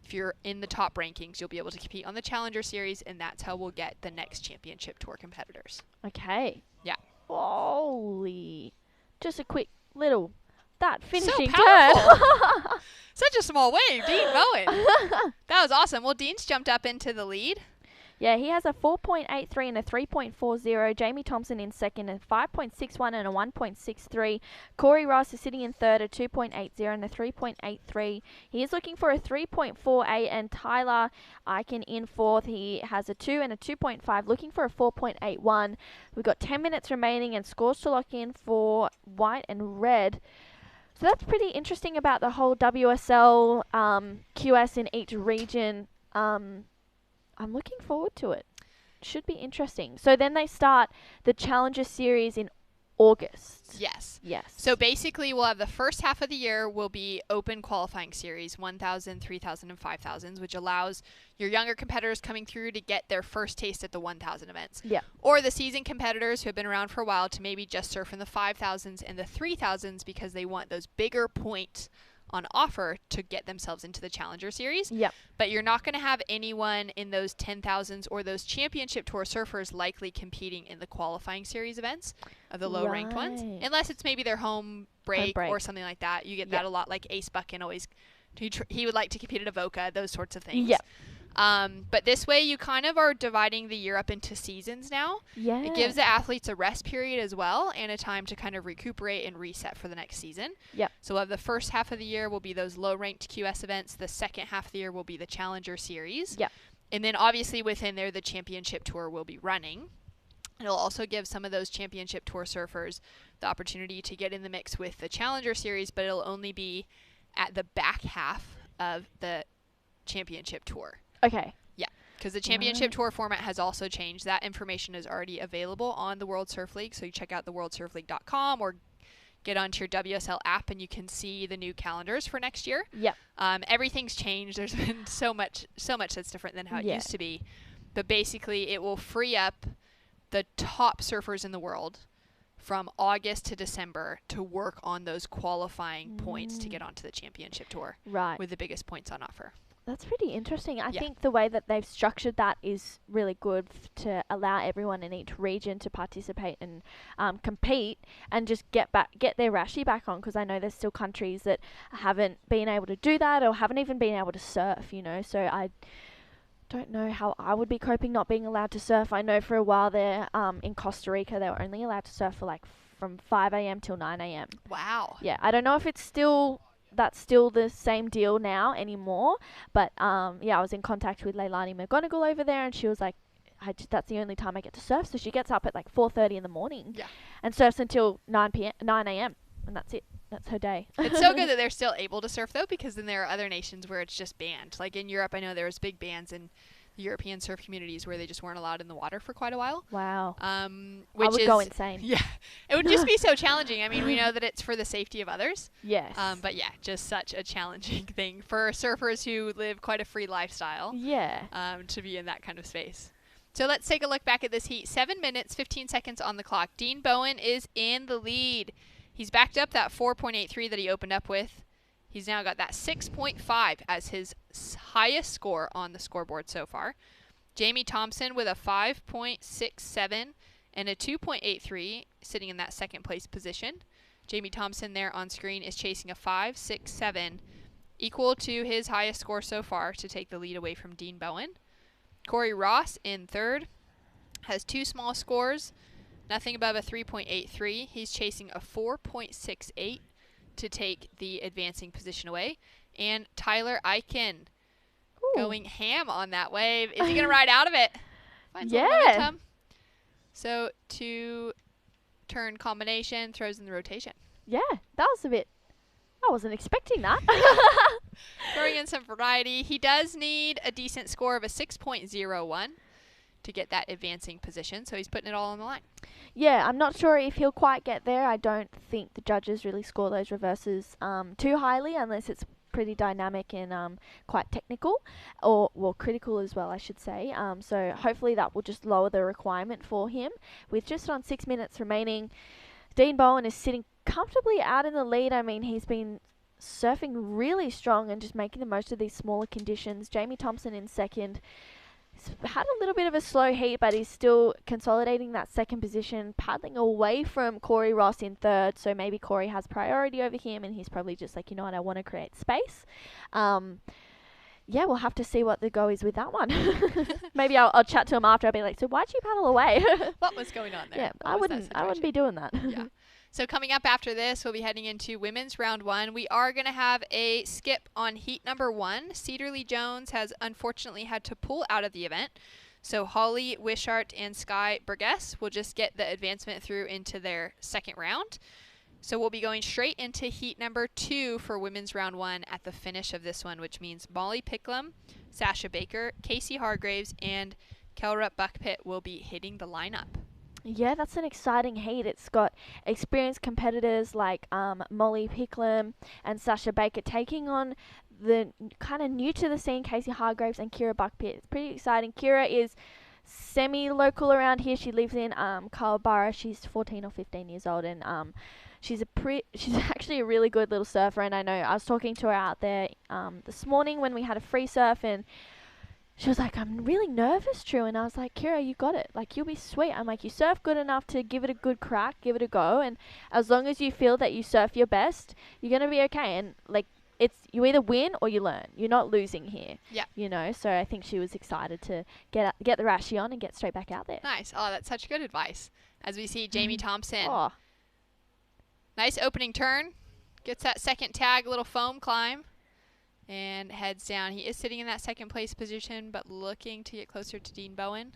If you're in the top rankings, you'll be able to compete on the Challenger Series, and that's how we'll get the next championship tour competitors. Okay. Yeah. Holy. Just a quick little. that finishing so turn. Such a small wave, Dean Bowen. That was awesome. Well, Dean's jumped up into the lead. Yeah, he has a 4.83 and a 3.40. Jamie Thompson in second, a 5.61 and a 1.63. Corey Ross is sitting in third, a 2.80 and a 3.83. He is looking for a 3.48, and Tyler Eichen in fourth. He has a 2 and a 2.5, looking for a 4.81. We've got 10 minutes remaining and scores to lock in for white and red. So that's pretty interesting about the whole WSL QS in each region. I'm looking forward to it. Should be interesting. So then they start the Challenger Series in August. Yes. Yes. So basically, we'll have the first half of the year will be open qualifying series, 1,000, 3,000, and 5,000s, which allows your younger competitors coming through to get their first taste at the 1,000 events. Yeah. Or the seasoned competitors who have been around for a while to maybe just surf in the 5,000s and the 3,000s because they want those bigger points on offer to get themselves into the Challenger Series. Yep. But you're not going to have anyone in those 10,000s or those Championship Tour surfers likely competing in the qualifying series events of the low-ranked ones. Unless it's maybe their home break or something like that. You get that a lot, like Ace Buchan always, he would like to compete at Avoca, those sorts of things. Yep. But this way you kind of are dividing the year up into seasons now. Yeah. It gives the athletes a rest period as well and a time to kind of recuperate and reset for the next season. Yep. So we'll have the first half of the year will be those low-ranked QS events. The second half of the year will be the Challenger Series. Yep. And then obviously within there, the Championship Tour will be running. It'll also give some of those Championship Tour surfers the opportunity to get in the mix with the Challenger Series, but it'll only be at the back half of the Championship Tour. Okay. Yeah, because the Championship Tour format has also changed. That information is already available on the World Surf League, so you check out theworldsurfleague.com or get onto your WSL app and you can see the new calendars for next year. Yep. Everything's changed. There's been so much that's different than how it used to be. But basically, it will free up the top surfers in the world from August to December to work on those qualifying points to get onto the Championship Tour. Right. With the biggest points on offer. That's pretty interesting. I think the way that they've structured that is really good to allow everyone in each region to participate and compete and just get their rashi back on, because I know there's still countries that haven't been able to do that or haven't even been able to surf, So I don't know how I would be coping not being allowed to surf. I know for a while there in Costa Rica they were only allowed to surf for from 5 a.m. till 9 a.m. Wow. Yeah, I don't know if that's still the same deal now anymore. But I was in contact with Leilani McGonigal over there, and she was like, that's the only time I get to surf. So she gets up at 4:30 in the morning and surfs until 9 a.m. and that's it. That's her day. It's so good that they're still able to surf, though, because then there are other nations where it's just banned. Like in Europe, I know there was big bans in the European surf communities where they just weren't allowed in the water for quite a while. Wow. Which I would go insane. Yeah. It would just be so challenging. I mean, we know that it's for the safety of others. Yes. But yeah, just such a challenging thing for surfers who live quite a free lifestyle. Yeah. To be in that kind of space. So let's take a look back at this heat. 7 minutes, 15 seconds on the clock. Dean Bowen is in the lead. He's backed up that 4.83 that he opened up with. He's now got that 6.5 as his highest score on the scoreboard so far. Jamie Thompson with a 5.67 and a 2.83 sitting in that second place position. Jamie Thompson there on screen is chasing a 5.67, equal to his highest score so far to take the lead away from Dean Bowen. Corey Ross in third has two small scores, nothing above a 3.83. He's chasing a 4.68 to take the advancing position away. And Tyler Eichen going ham on that wave. Is he going to ride out of it? Finds a little momentum. So 2-turn combination, throws in the rotation. Yeah, that was a bit... I wasn't expecting that. Throwing in some variety. He does need a decent score of a 6.01 to get that advancing position, so he's putting it all on the line. Yeah, I'm not sure if he'll quite get there. I don't think the judges really score those reverses too highly unless it's pretty dynamic and quite technical, or critical as well, I should say. So hopefully that will just lower the requirement for him. With just on 6 minutes remaining, Dean Bowen is sitting comfortably out in the lead. I mean, he's been surfing really strong and just making the most of these smaller conditions. Jamie Thompson in second. He's had a little bit of a slow heat, but he's still consolidating that second position, paddling away from Corey Ross in third. So maybe Corey has priority over him, and he's probably just like, you know what, I want to create space. Yeah, we'll have to see what the go is with that one. Maybe I'll chat to him after. I'll be like, so why'd you paddle away? What was going on there? Yeah, What I was that wouldn't be doing that. Yeah. So coming up after this, we'll be heading into women's round 1. We are going to have a skip on heat number 1. Cedarly Jones has unfortunately had to pull out of the event. So Holly Wishart and Sky Burgess will just get the advancement through into their second round. So we'll be going straight into heat number 2 for women's round 1 at the finish of this one, which means Molly Picklum, Sasha Baker, Casey Hargraves, and Kelra Buckpitt will be hitting the lineup. Yeah, that's an exciting heat. It's got experienced competitors like Molly Picklum and Sasha Baker taking on the kind of new to the scene Casey Hargraves and Kira Buckpitt. It's pretty exciting. Kira is semi-local around here. She lives in Carlborough. She's 14 or 15 years old, and she's actually a really good little surfer. And I know I was talking to her out there this morning when we had a free surf, and she was like, I'm really nervous, True. And I was like, Kira, you got it. Like, you'll be sweet. I'm like, you surf good enough to give it a good crack, give it a go. And as long as you feel that you surf your best, you're going to be okay. And, like, you either win or you learn. You're not losing here. Yeah. You know, so I think she was excited to get the rashy on and get straight back out there. Nice. Oh, that's such good advice. As we see Jamie Thompson. Oh. Nice opening turn. Gets that second tag, little foam climb. And heads down. He is sitting in that second place position, but looking to get closer to Dean Bowen.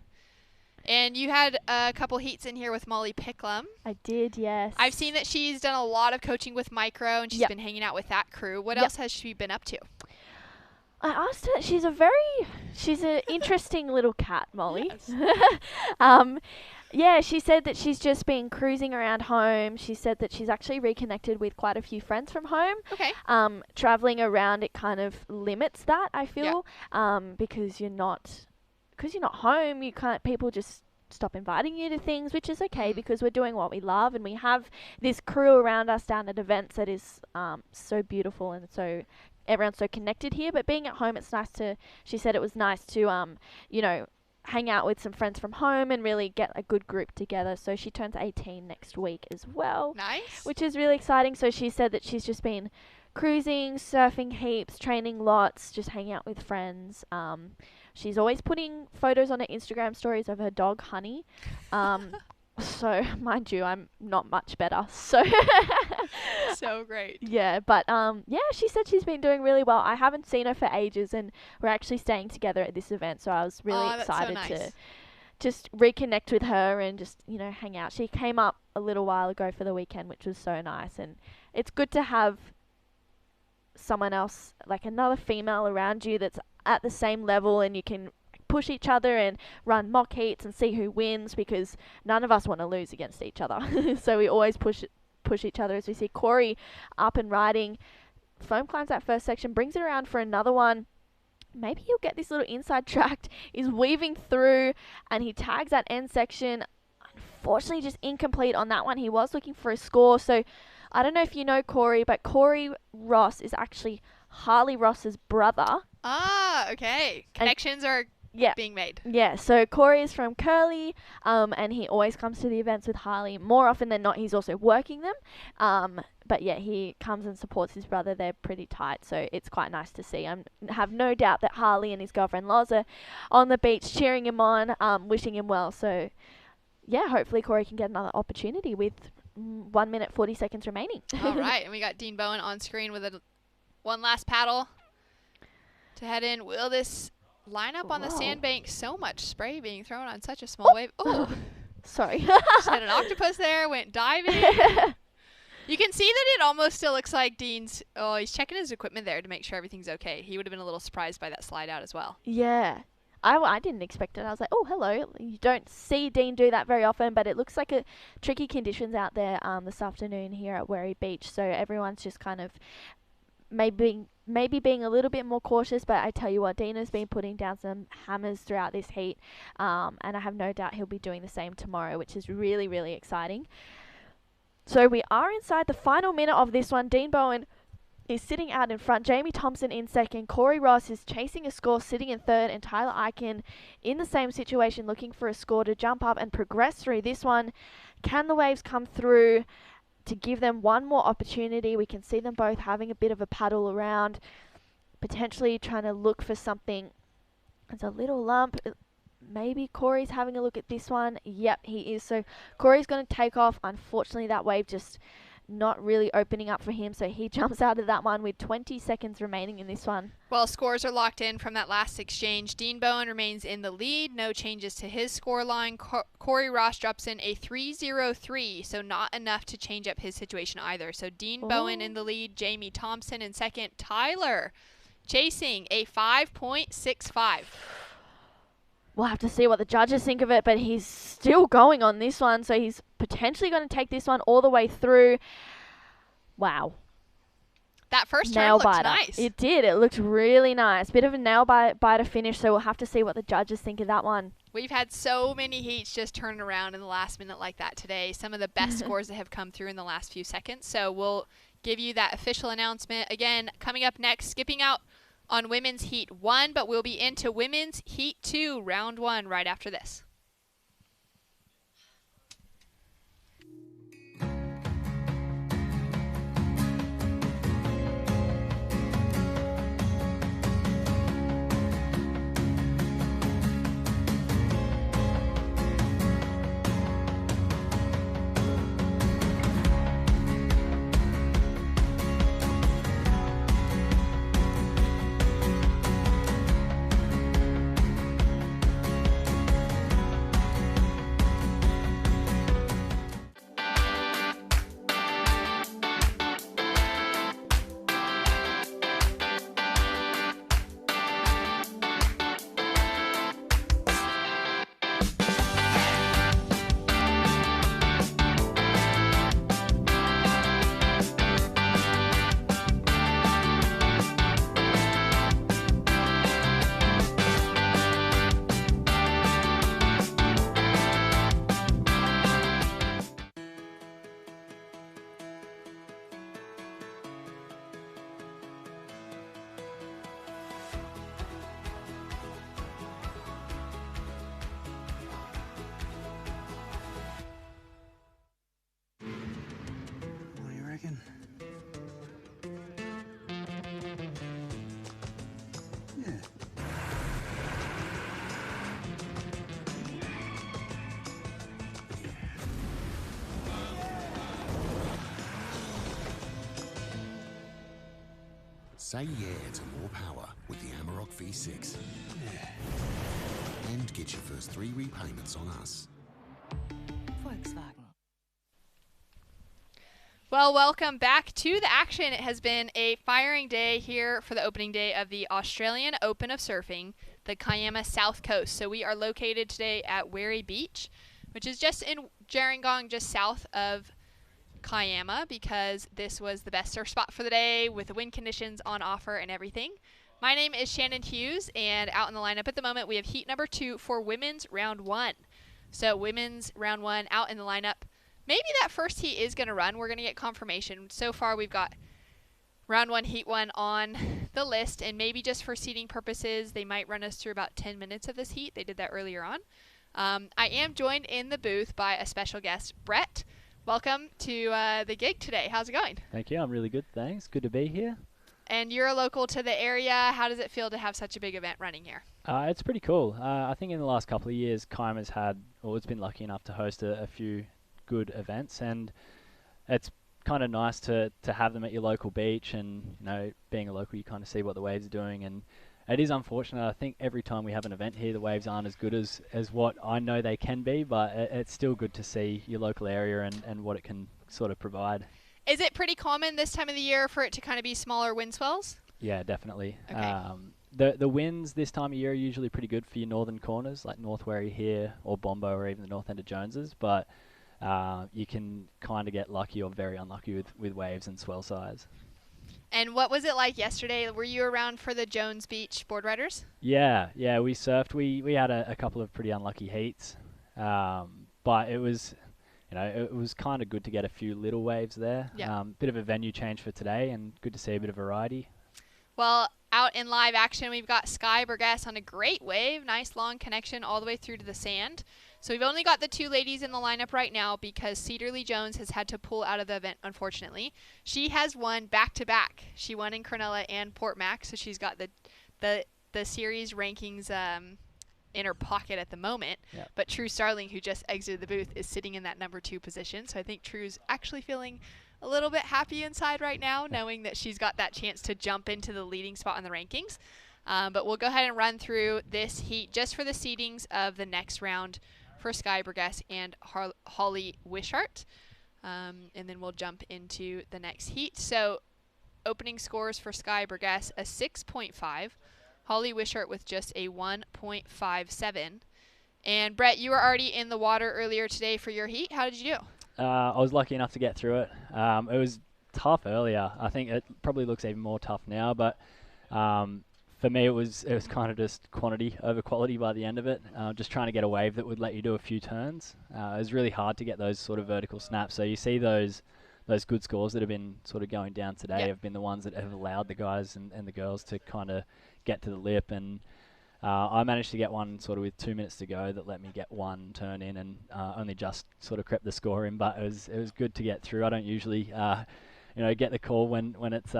And you had a couple heats in here with Molly Picklum. I did, yes. I've seen that she's done a lot of coaching with Micro, and she's been hanging out with that crew. What else has she been up to? I asked her. She's an interesting little cat, Molly. Yes. Yeah, she said that she's just been cruising around home. She said that she's actually reconnected with quite a few friends from home. Okay. Traveling around, it kind of limits that, I feel, because you're not home. People just stop inviting you to things, which is okay because we're doing what we love, and we have this crew around us down at events that is so beautiful, and so everyone's so connected here. But being at home, it's nice to. She said it was nice to hang out with some friends from home and really get a good group together. So she turns 18 next week as well. Nice. Which is really exciting. So she said that she's just been cruising, surfing heaps, training lots, just hanging out with friends. She's always putting photos on her Instagram stories of her dog, Honey. So, mind you, I'm not much better. So, so great. Yeah, but yeah, she said she's been doing really well. I haven't seen her for ages, and we're actually staying together at this event. So I was really excited to just reconnect with her and just hang out. She came up a little while ago for the weekend, which was so nice, and it's good to have someone else, like another female around you that's at the same level, and you can push each other and run mock heats and see who wins, because none of us want to lose against each other. So we always push each other. As we see Corey up and riding, foam climbs that first section, brings it around for another one. Maybe he'll get this little inside track. He's weaving through and he tags that end section. Unfortunately, just incomplete on that one. He was looking for a score. So I don't know if you know Corey, but Corey Ross is actually Harley Ross's brother. Ah, okay. Connections are being made. Yeah, so Corey is from Curly, and he always comes to the events with Harley. More often than not, he's also working them. But yeah, he comes and supports his brother. They're pretty tight, so it's quite nice to see. I have no doubt that Harley and his girlfriend Loz are on the beach cheering him on, wishing him well. So yeah, hopefully Corey can get another opportunity with 1 minute 40 seconds remaining. All right, and we got Dean Bowen on screen with one last paddle to head in. Will this line up on the sandbank? So much spray being thrown on such a small wave. Oh, sorry. Just had an octopus there, went diving. You can see that it almost still looks like Dean's. Oh, he's checking his equipment there to make sure everything's okay. He would have been a little surprised by that slide out as well. Yeah. I didn't expect it. I was like, oh, hello. You don't see Dean do that very often, but it looks like tricky conditions out there this afternoon here at Wherry Beach. So everyone's just kind of maybe being a little bit more cautious, but I tell you what, Dean has been putting down some hammers throughout this heat, and I have no doubt he'll be doing the same tomorrow, which is really, really exciting. So we are inside the final minute of this one. Dean Bowen is sitting out in front. Jamie Thompson in second. Corey Ross is chasing a score, sitting in third. And Tyler Eichen in the same situation, looking for a score to jump up and progress through this one. Can the waves come through to give them one more opportunity? We can see them both having a bit of a paddle around, potentially trying to look for something. It's a little lump. Maybe Corey's having a look at this one. Yep, he is. So Corey's going to take off. Unfortunately, that wave just not really opening up for him, so he jumps out of that one with 20 seconds remaining in this one. Well, scores are locked in from that last exchange. Dean Bowen remains in the lead. No changes to his score line. Corey Ross drops in a 3-0-3, so not enough to change up his situation either. So Dean Bowen in the lead, Jamie Thompson in second, Tyler chasing a 5.65. We'll have to see what the judges think of it, but he's still going on this one, so he's potentially going to take this one all the way through. Wow. That first turn looked nice. It did. It looked really nice. Bit of a nail biter finish, so we'll have to see what the judges think of that one. We've had so many heats just turn around in the last minute like that today. Some of the best scores that have come through in the last few seconds. So we'll give you that official announcement. Again, coming up next, skipping out on women's heat 1, but we'll be into women's heat 2, round 1, right after this. What do you reckon? Yeah. Say yeah to more power with the Amarok V6. And get your first 3 repayments on us. Volkswagen. Well, welcome back to the action. It has been a firing day here for the opening day of the Australian Open of Surfing, the Kiama South Coast. So we are located today at Wary Beach, which is just in Gerringong, just south of Kiama, because this was the best surf spot for the day with the wind conditions on offer and everything. My name is Shannon Hughes, and out in the lineup at the moment we have heat number 2 for women's round 1. So women's round 1 out in the lineup. Maybe that first heat is going to run. We're going to get confirmation. So far we've got round 1, heat 1 on the list, and maybe just for seating purposes they might run us through about 10 minutes of this heat. They did that earlier on. I am joined in the booth by a special guest, Brett. Welcome to the gig today. How's it going? Thank you. I'm really good, thanks. Good to be here. And you're a local to the area. How does it feel to have such a big event running here? It's pretty cool. I think in the last couple of years, Kiama's it's been lucky enough to host a few good events, and it's kind of nice to have them at your local beach. And being a local, you kind of see what the waves are doing. And it is unfortunate. I think every time we have an event here, the waves aren't as good as what I know they can be, but it's still good to see your local area and what it can sort of provide. Is it pretty common this time of the year for it to kind of be smaller wind swells? Yeah, definitely. Okay. The winds this time of year are usually pretty good for your northern corners, like North Wary here, or Bombo, or even the north end of Joneses, but you can kind of get lucky or very unlucky with waves and swell size. And what was it like yesterday? Were you around for the Jones Beach board riders? Yeah, we surfed. We had a couple of pretty unlucky heats, but it was it was kind of good to get a few little waves there. Yeah. Bit of a venue change for today, and good to see a bit of variety. Well, out in live action, we've got Sky Burgess on a great wave. Nice long connection all the way through to the sand. So we've only got the 2 ladies in the lineup right now because Cedar Lee Jones has had to pull out of the event, unfortunately. She has won back-to-back. She won in Cronulla and Port Mac, so she's got the series rankings in her pocket at the moment. Yep. But True Starling, who just exited the booth, is sitting in that number 2 position. So I think True's actually feeling a little bit happy inside right now, knowing that she's got that chance to jump into the leading spot in the rankings. But we'll go ahead and run through this heat just for the seedings of the next round for Sky Burgess and Holly Wishart. And then we'll jump into the next heat. So opening scores for Sky Burgess, a 6.5. Holly Wishart with just a 1.57. And Brett, you were already in the water earlier today for your heat. How did you do? I was lucky enough to get through it. It was tough earlier. I think it probably looks even more tough now, but for me it was kind of just quantity over quality by the end of it. Just trying to get a wave that would let you do a few turns. It was really hard to get those sort of vertical snaps. So you see those good scores that have been sort of going down today have been the ones that have allowed the guys and the girls to kind of get to the lip, and I managed to get one sort of with 2 minutes to go that let me get one turn in, and only just sort of crept the score in, but it was good to get through. I don't usually get the call when it's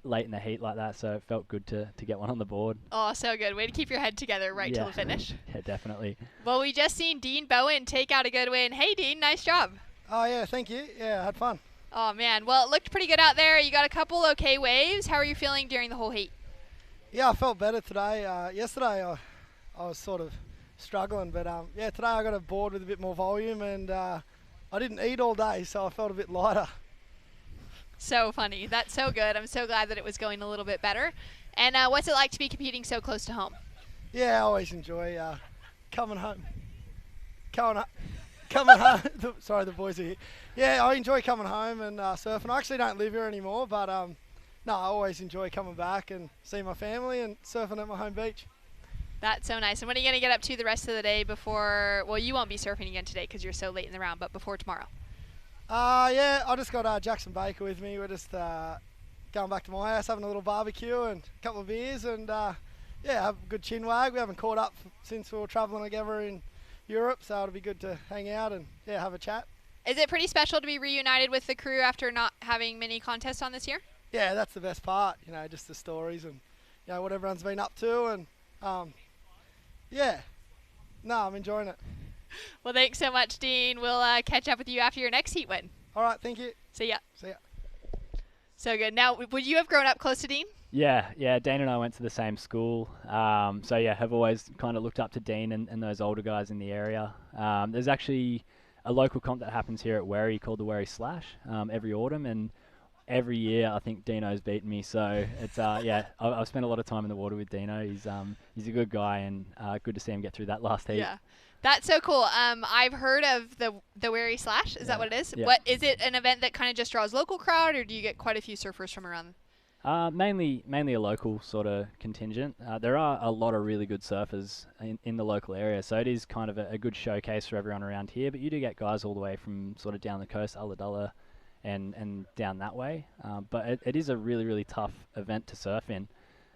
late in the heat like that, so it felt good to get one on the board. Oh, so good. Way to keep your head together right till the finish. Yeah, definitely. Well, we just seen Dean Bowen take out a good win. Hey, Dean, nice job. Oh, yeah, thank you. Yeah, I had fun. Oh, man. Well, it looked pretty good out there. You got a couple okay waves. How are you feeling during the whole heat? Yeah, I felt better today. Yesterday I was sort of struggling, but yeah, today I got a board with a bit more volume, and I didn't eat all day, so I felt a bit lighter. So funny. That's so good. I'm so glad that it was going a little bit better. And what's it like to be competing so close to home? Yeah, I always enjoy coming home. Coming home. Sorry, the boys are here. Yeah, I enjoy coming home and surfing. I actually don't live here anymore, but no, I always enjoy coming back and seeing my family and surfing at my home beach. That's so nice. And what are you going to get up to the rest of the day before, well, you won't be surfing again today because you're so late in the round, but before tomorrow? Yeah, I just got Jackson Baker with me. We're just going back to my house, having a little barbecue and a couple of beers, and yeah, have a good chin wag. We haven't caught up since we were travelling together in Europe, so it'll be good to hang out and yeah, have a chat. Is it pretty special to be reunited with the crew after not having many contests on this year? Yeah, that's the best part, just the stories and what everyone's been up to, and yeah, no, I'm enjoying it. Well, thanks so much, Dean. We'll catch up with you after your next heat win. All right, thank you. See ya. See ya. So good. Now, would you have grown up close to Dean? Yeah, Dean and I went to the same school. So yeah, have always kind of looked up to Dean and those older guys in the area. There's actually a local comp that happens here at Werry called the Werry Slash every autumn, and every year I think Dino's beaten me. So it's yeah, I've spent a lot of time in the water with Dino. He's a good guy, and good to see him get through that last heat. Yeah. That's so cool. I've heard of the Werry Slash. Is that what it is? Yeah. What is it? An event that kind of just draws local crowd, or do you get quite a few surfers from around? Mainly a local sort of contingent. There are a lot of really good surfers in the local area, so it is kind of a good showcase for everyone around here. But you do get guys all the way from sort of down the coast, Ulladulla, and down that way. But it is a really, really tough event to surf in.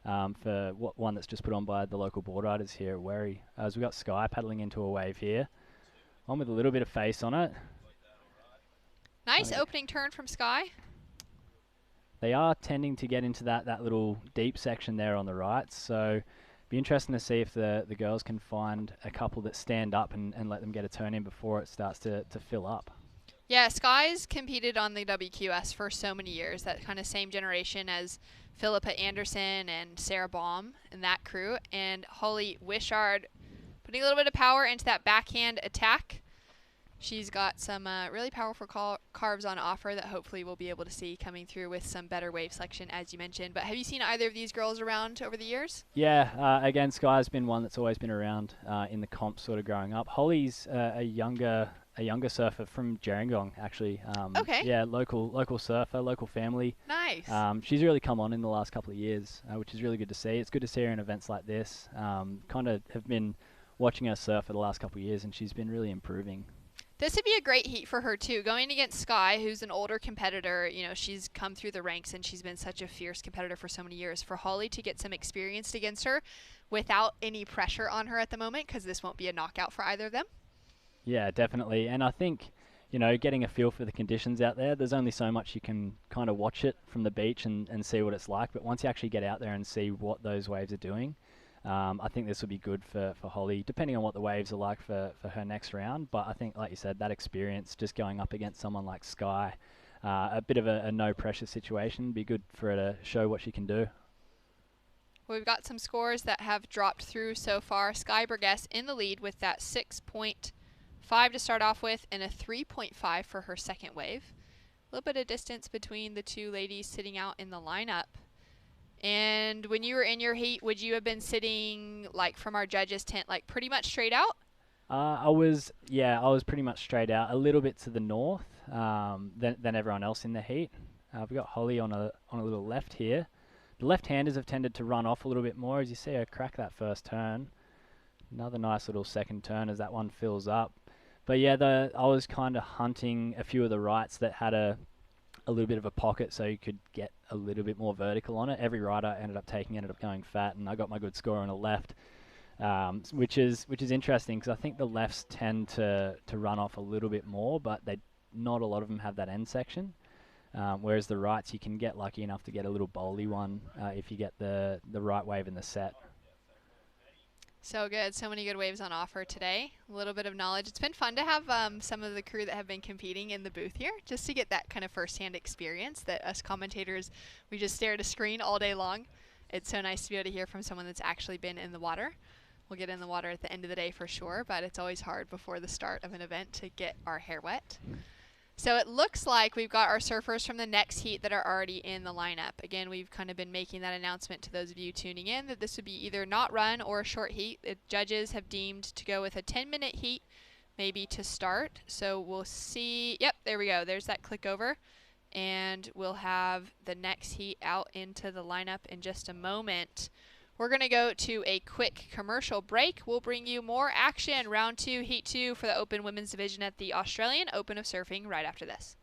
For one that's just put on by the local board riders here at Werry. As we've got Sky paddling into a wave here. One with a little bit of face on it. Nice opening turn from Sky. They are tending to get into that little deep section there on the right, so be interesting to see if the girls can find a couple that stand up and let them get a turn in before it starts to fill up. Yeah, Sky's competed on the WQS for so many years, that kind of same generation as Philippa Anderson and Sarah Baum and that crew, and Holly Wishart putting a little bit of power into that backhand attack. She's got some really powerful carves on offer that hopefully we'll be able to see coming through with some better wave selection, as you mentioned. But have you seen either of these girls around over the years? Yeah, again, Sky's been one that's always been around in the comp sort of growing up. Holly's a younger surfer from Gerringong, actually. Okay. Yeah, local surfer, local family. Nice. She's really come on in the last couple of years, which is really good to see. It's good to see her in events like this. Kind of have been watching her surf for the last couple of years, and she's been really improving. This would be a great heat for her too. Going against Sky, who's an older competitor, you know, she's come through the ranks and she's been such a fierce competitor for so many years. For Holly to get some experience against her without any pressure on her at the moment, because this won't be a knockout for either of them. Yeah, definitely. And I think, you know, getting a feel for the conditions out there's only so much you can kind of watch it from the beach and see what it's like. But once you actually get out there and see what those waves are doing, I think this will be good for Holly, depending on what the waves are like for her next round. But I think, like you said, that experience just going up against someone like Sky, a bit of a no-pressure situation, be good for her to show what she can do. We've got some scores that have dropped through so far. Sky Burgess in the lead with that 6.5 to start off with and a 3.5 for her second wave. A little bit of distance between the two ladies sitting out in the lineup. And when you were in your heat, would you have been sitting, like, from our judges' tent, like, pretty much straight out? I was pretty much straight out, a little bit to the north than everyone else in the heat. We've got Holly on a little left here. The left-handers have tended to run off a little bit more as you see her crack that first turn. Another nice little second turn as that one fills up. But yeah, I was kind of hunting a few of the rights that had a little bit of a pocket so you could get a little bit more vertical on it. Every rider ended up going fat, and I got my good score on the left, which is interesting because I think the lefts tend to run off a little bit more, but not a lot of them have that end section. Whereas the rights, you can get lucky enough to get a little bowly one if you get the right wave in the set. So good. So many good waves on offer today. A little bit of knowledge. It's been fun to have some of the crew that have been competing in the booth here, just to get that kind of first-hand experience that us commentators, we just stare at a screen all day long. It's so nice to be able to hear from someone that's actually been in the water. We'll get in the water at the end of the day for sure, but it's always hard before the start of an event to get our hair wet. So it looks like we've got our surfers from the next heat that are already in the lineup. Again, we've kind of been making that announcement to those of you tuning in that this would be either not run or a short heat. The judges have deemed to go with a 10-minute heat maybe to start. So we'll see. Yep, there we go. There's that click over. And we'll have the next heat out into the lineup in just a moment. We're going to go to a quick commercial break. We'll bring you more action, round 2, heat 2 for the Open Women's Division at the Australian Open of Surfing right after this.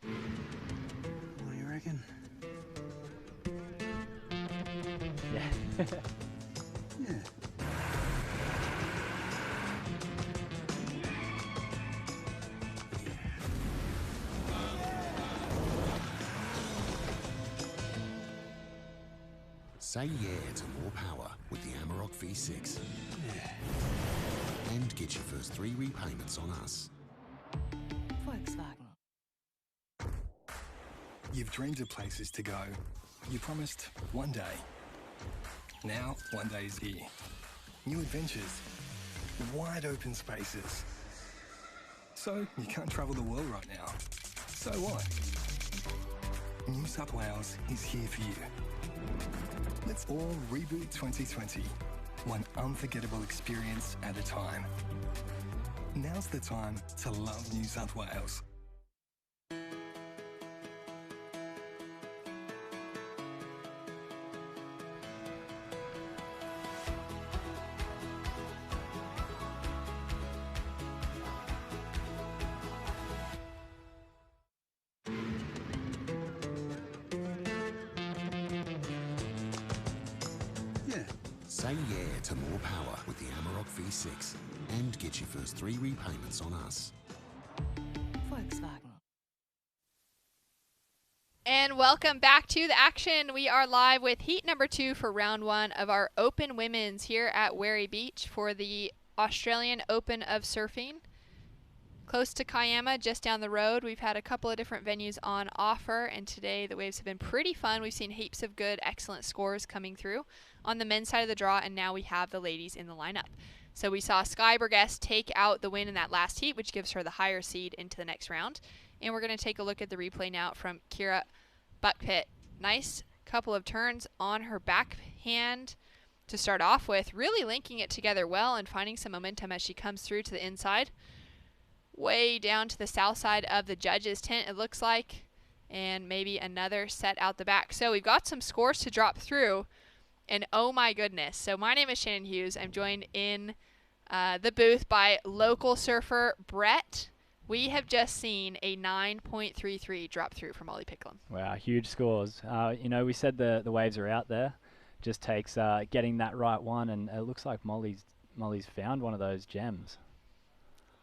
What do you reckon? Yeah. Yeah. Say yeah to more power with the Amarok V6. Yeah. And get your first 3 repayments on us. Volkswagen. You've dreamed of places to go. You promised one day. Now, one day is here. New adventures. Wide open spaces. So, you can't travel the world right now. So what? New South Wales is here for you. Let's all reboot 2020, one unforgettable experience at a time. Now's the time to love New South Wales. Say yeah to more power with the Amarok V6 and get your first 3 repayments on us. Volkswagen. And welcome back to the action. We are live with heat number 2 for round 1 of our Open Women's here at Wary Beach for the Australian Open of Surfing. Close to Kiama, just down the road. We've had a couple of different venues on offer, and today the waves have been pretty fun. We've seen heaps of good, excellent scores coming through on the men's side of the draw, and now we have the ladies in the lineup. So we saw Sky Burgess take out the win in that last heat, which gives her the higher seed into the next round. And we're going to take a look at the replay now from Kira Buckpit. Nice couple of turns on her backhand to start off with, really linking it together well and finding some momentum as she comes through to the inside. Way down to the south side of the judges' tent, it looks like, and maybe another set out the back. So we've got some scores to drop through, and oh my goodness. So my name is Shannon Hughes. I'm joined in The booth by local surfer Brett. We have just seen a 9.33 drop through from Molly Picklum. Wow, huge scores. You know, we said the waves are out there. Just takes getting that right one, and it looks like Molly's found one of those gems.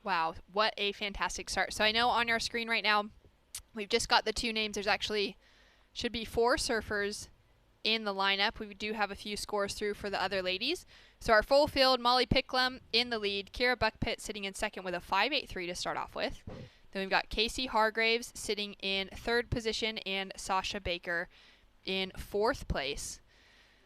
Wow, what a fantastic start. So I know on our screen right now, we've just got the 2 names. There's actually should be 4 surfers in the lineup. We do have a few scores through for the other ladies. So our full field, Molly Picklum in the lead, Kira Buckpitt sitting in second with a 5.83 to start off with. Then we've got Casey Hargraves sitting in 3rd position and Sasha Baker in 4th place.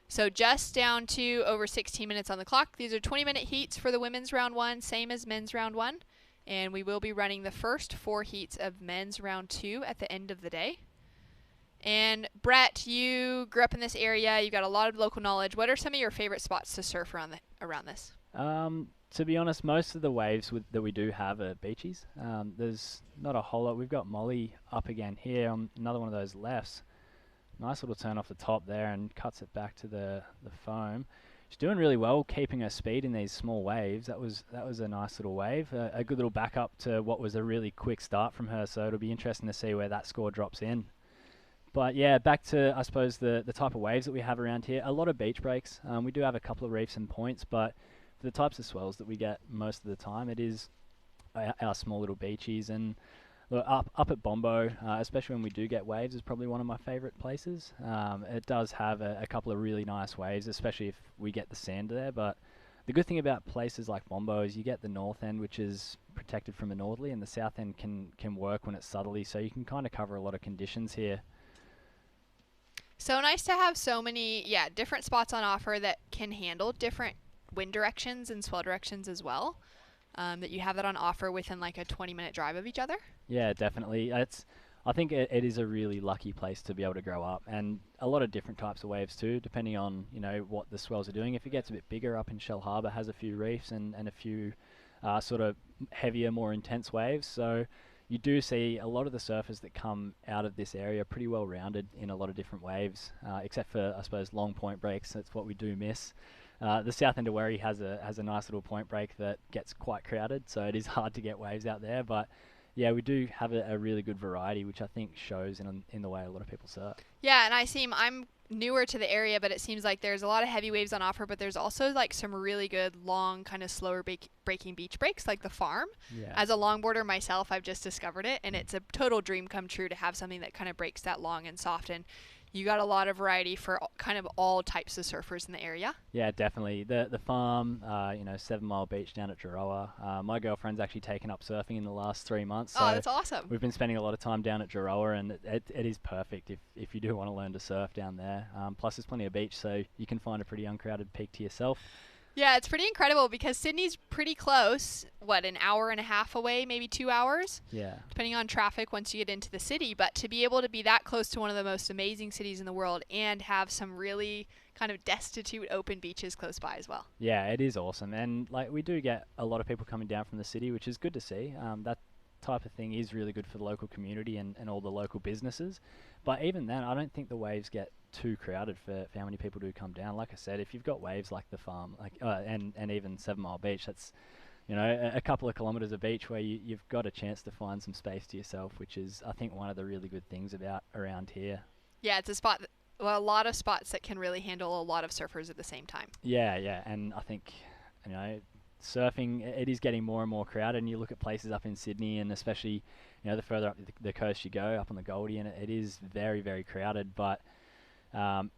So just down to over 16 minutes on the clock. These are 20-minute heats for the women's round 1, same as men's round 1. And we will be running the first 4 heats of men's round 2 at the end of the day. And Brett, you grew up in this area. You've got a lot of local knowledge. What are some of your favorite spots to surf around this? To be honest, most of the waves that we do have are beaches. There's not a whole lot. We've got Molly up again here on another one of those lefts. Nice little turn off the top there and cuts it back to the foam. She's doing really well keeping her speed in these small waves. That was a nice little wave. A good little backup to what was a really quick start from her, so it'll be interesting to see where that score drops in. But yeah, back to, I suppose, the type of waves that we have around here. A lot of beach breaks. We do have a couple of reefs and points, but for the types of swells that we get most of the time, it is our small little beaches. And look, up at Bombo, especially when we do get waves, is probably one of my favourite places. It does have a couple of really nice waves, especially if we get the sand there. But the good thing about places like Bombo is you get the north end, which is protected from a northerly, and the south end can work when it's southerly, so you can kind of cover a lot of conditions here. So nice to have so many, different spots on offer that can handle different wind directions and swell directions as well. That you have that on offer within like a 20-minute drive of each other. Yeah, definitely. I think it is a really lucky place to be able to grow up, and a lot of different types of waves too, depending on what the swells are doing. If it gets a bit bigger, up in Shell Harbour has a few reefs and a few sort of heavier, more intense waves. So you do see a lot of the surfers that come out of this area pretty well rounded in a lot of different waves, except for, I suppose, long point breaks. That's what we do miss. The south end of Werry has a nice little point break that gets quite crowded, so it is hard to get waves out there. But yeah, we do have a really good variety, which I think shows in the way a lot of people surf. Yeah, and I'm newer to the area, but it seems like there's a lot of heavy waves on offer, but there's also like some really good long kind of slower breaking beach breaks like the Farm. Yeah. As a longboarder myself, I've just discovered it, and it's a total dream come true to have something that kind of breaks that long and soft, and you got a lot of variety for kind of all types of surfers in the area. Yeah, definitely. The Farm, 7 Mile Beach down at Jiroa. My girlfriend's actually taken up surfing in the last 3 months. So that's awesome. We've been spending a lot of time down at Jiroa, and it is perfect if you do want to learn to surf down there. Plus, there's plenty of beach, so you can find a pretty uncrowded peak to yourself. Yeah, it's pretty incredible because Sydney's pretty close, an hour and a half away, maybe 2 hours? Yeah. Depending on traffic once you get into the city. But to be able to be that close to one of the most amazing cities in the world and have some really kind of destitute open beaches close by as well. Yeah, it is awesome. And we do get a lot of people coming down from the city, which is good to see. That type of thing is really good for the local community and all the local businesses. But even then, I don't think the waves get too crowded for how many people do come down. Like I said, if you've got waves like the Farm, and even 7 Mile Beach, that's a couple of kilometres of beach where you've got a chance to find some space to yourself, which is, I think, one of the really good things about around here. Yeah, it's a spot, a lot of spots that can really handle a lot of surfers at the same time. Yeah, and I think, surfing, it is getting more and more crowded, and you look at places up in Sydney, and especially, the further up the coast you go, up on the Goldie, and it is very, very crowded, but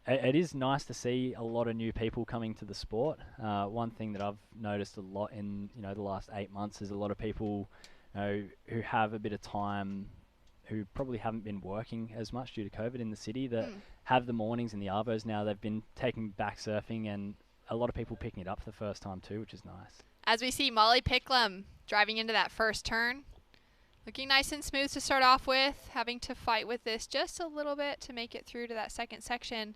it is nice to see a lot of new people coming to the sport. One thing that I've noticed a lot in the last 8 months is a lot of people who have a bit of time, who probably haven't been working as much due to COVID in the city, that have the mornings and the arvos now. They've been taking back surfing, and a lot of people picking it up for the first time too, which is nice. As we see Molly Picklum driving into that first turn, looking nice and smooth to start off with, having to fight with this just a little bit to make it through to that second section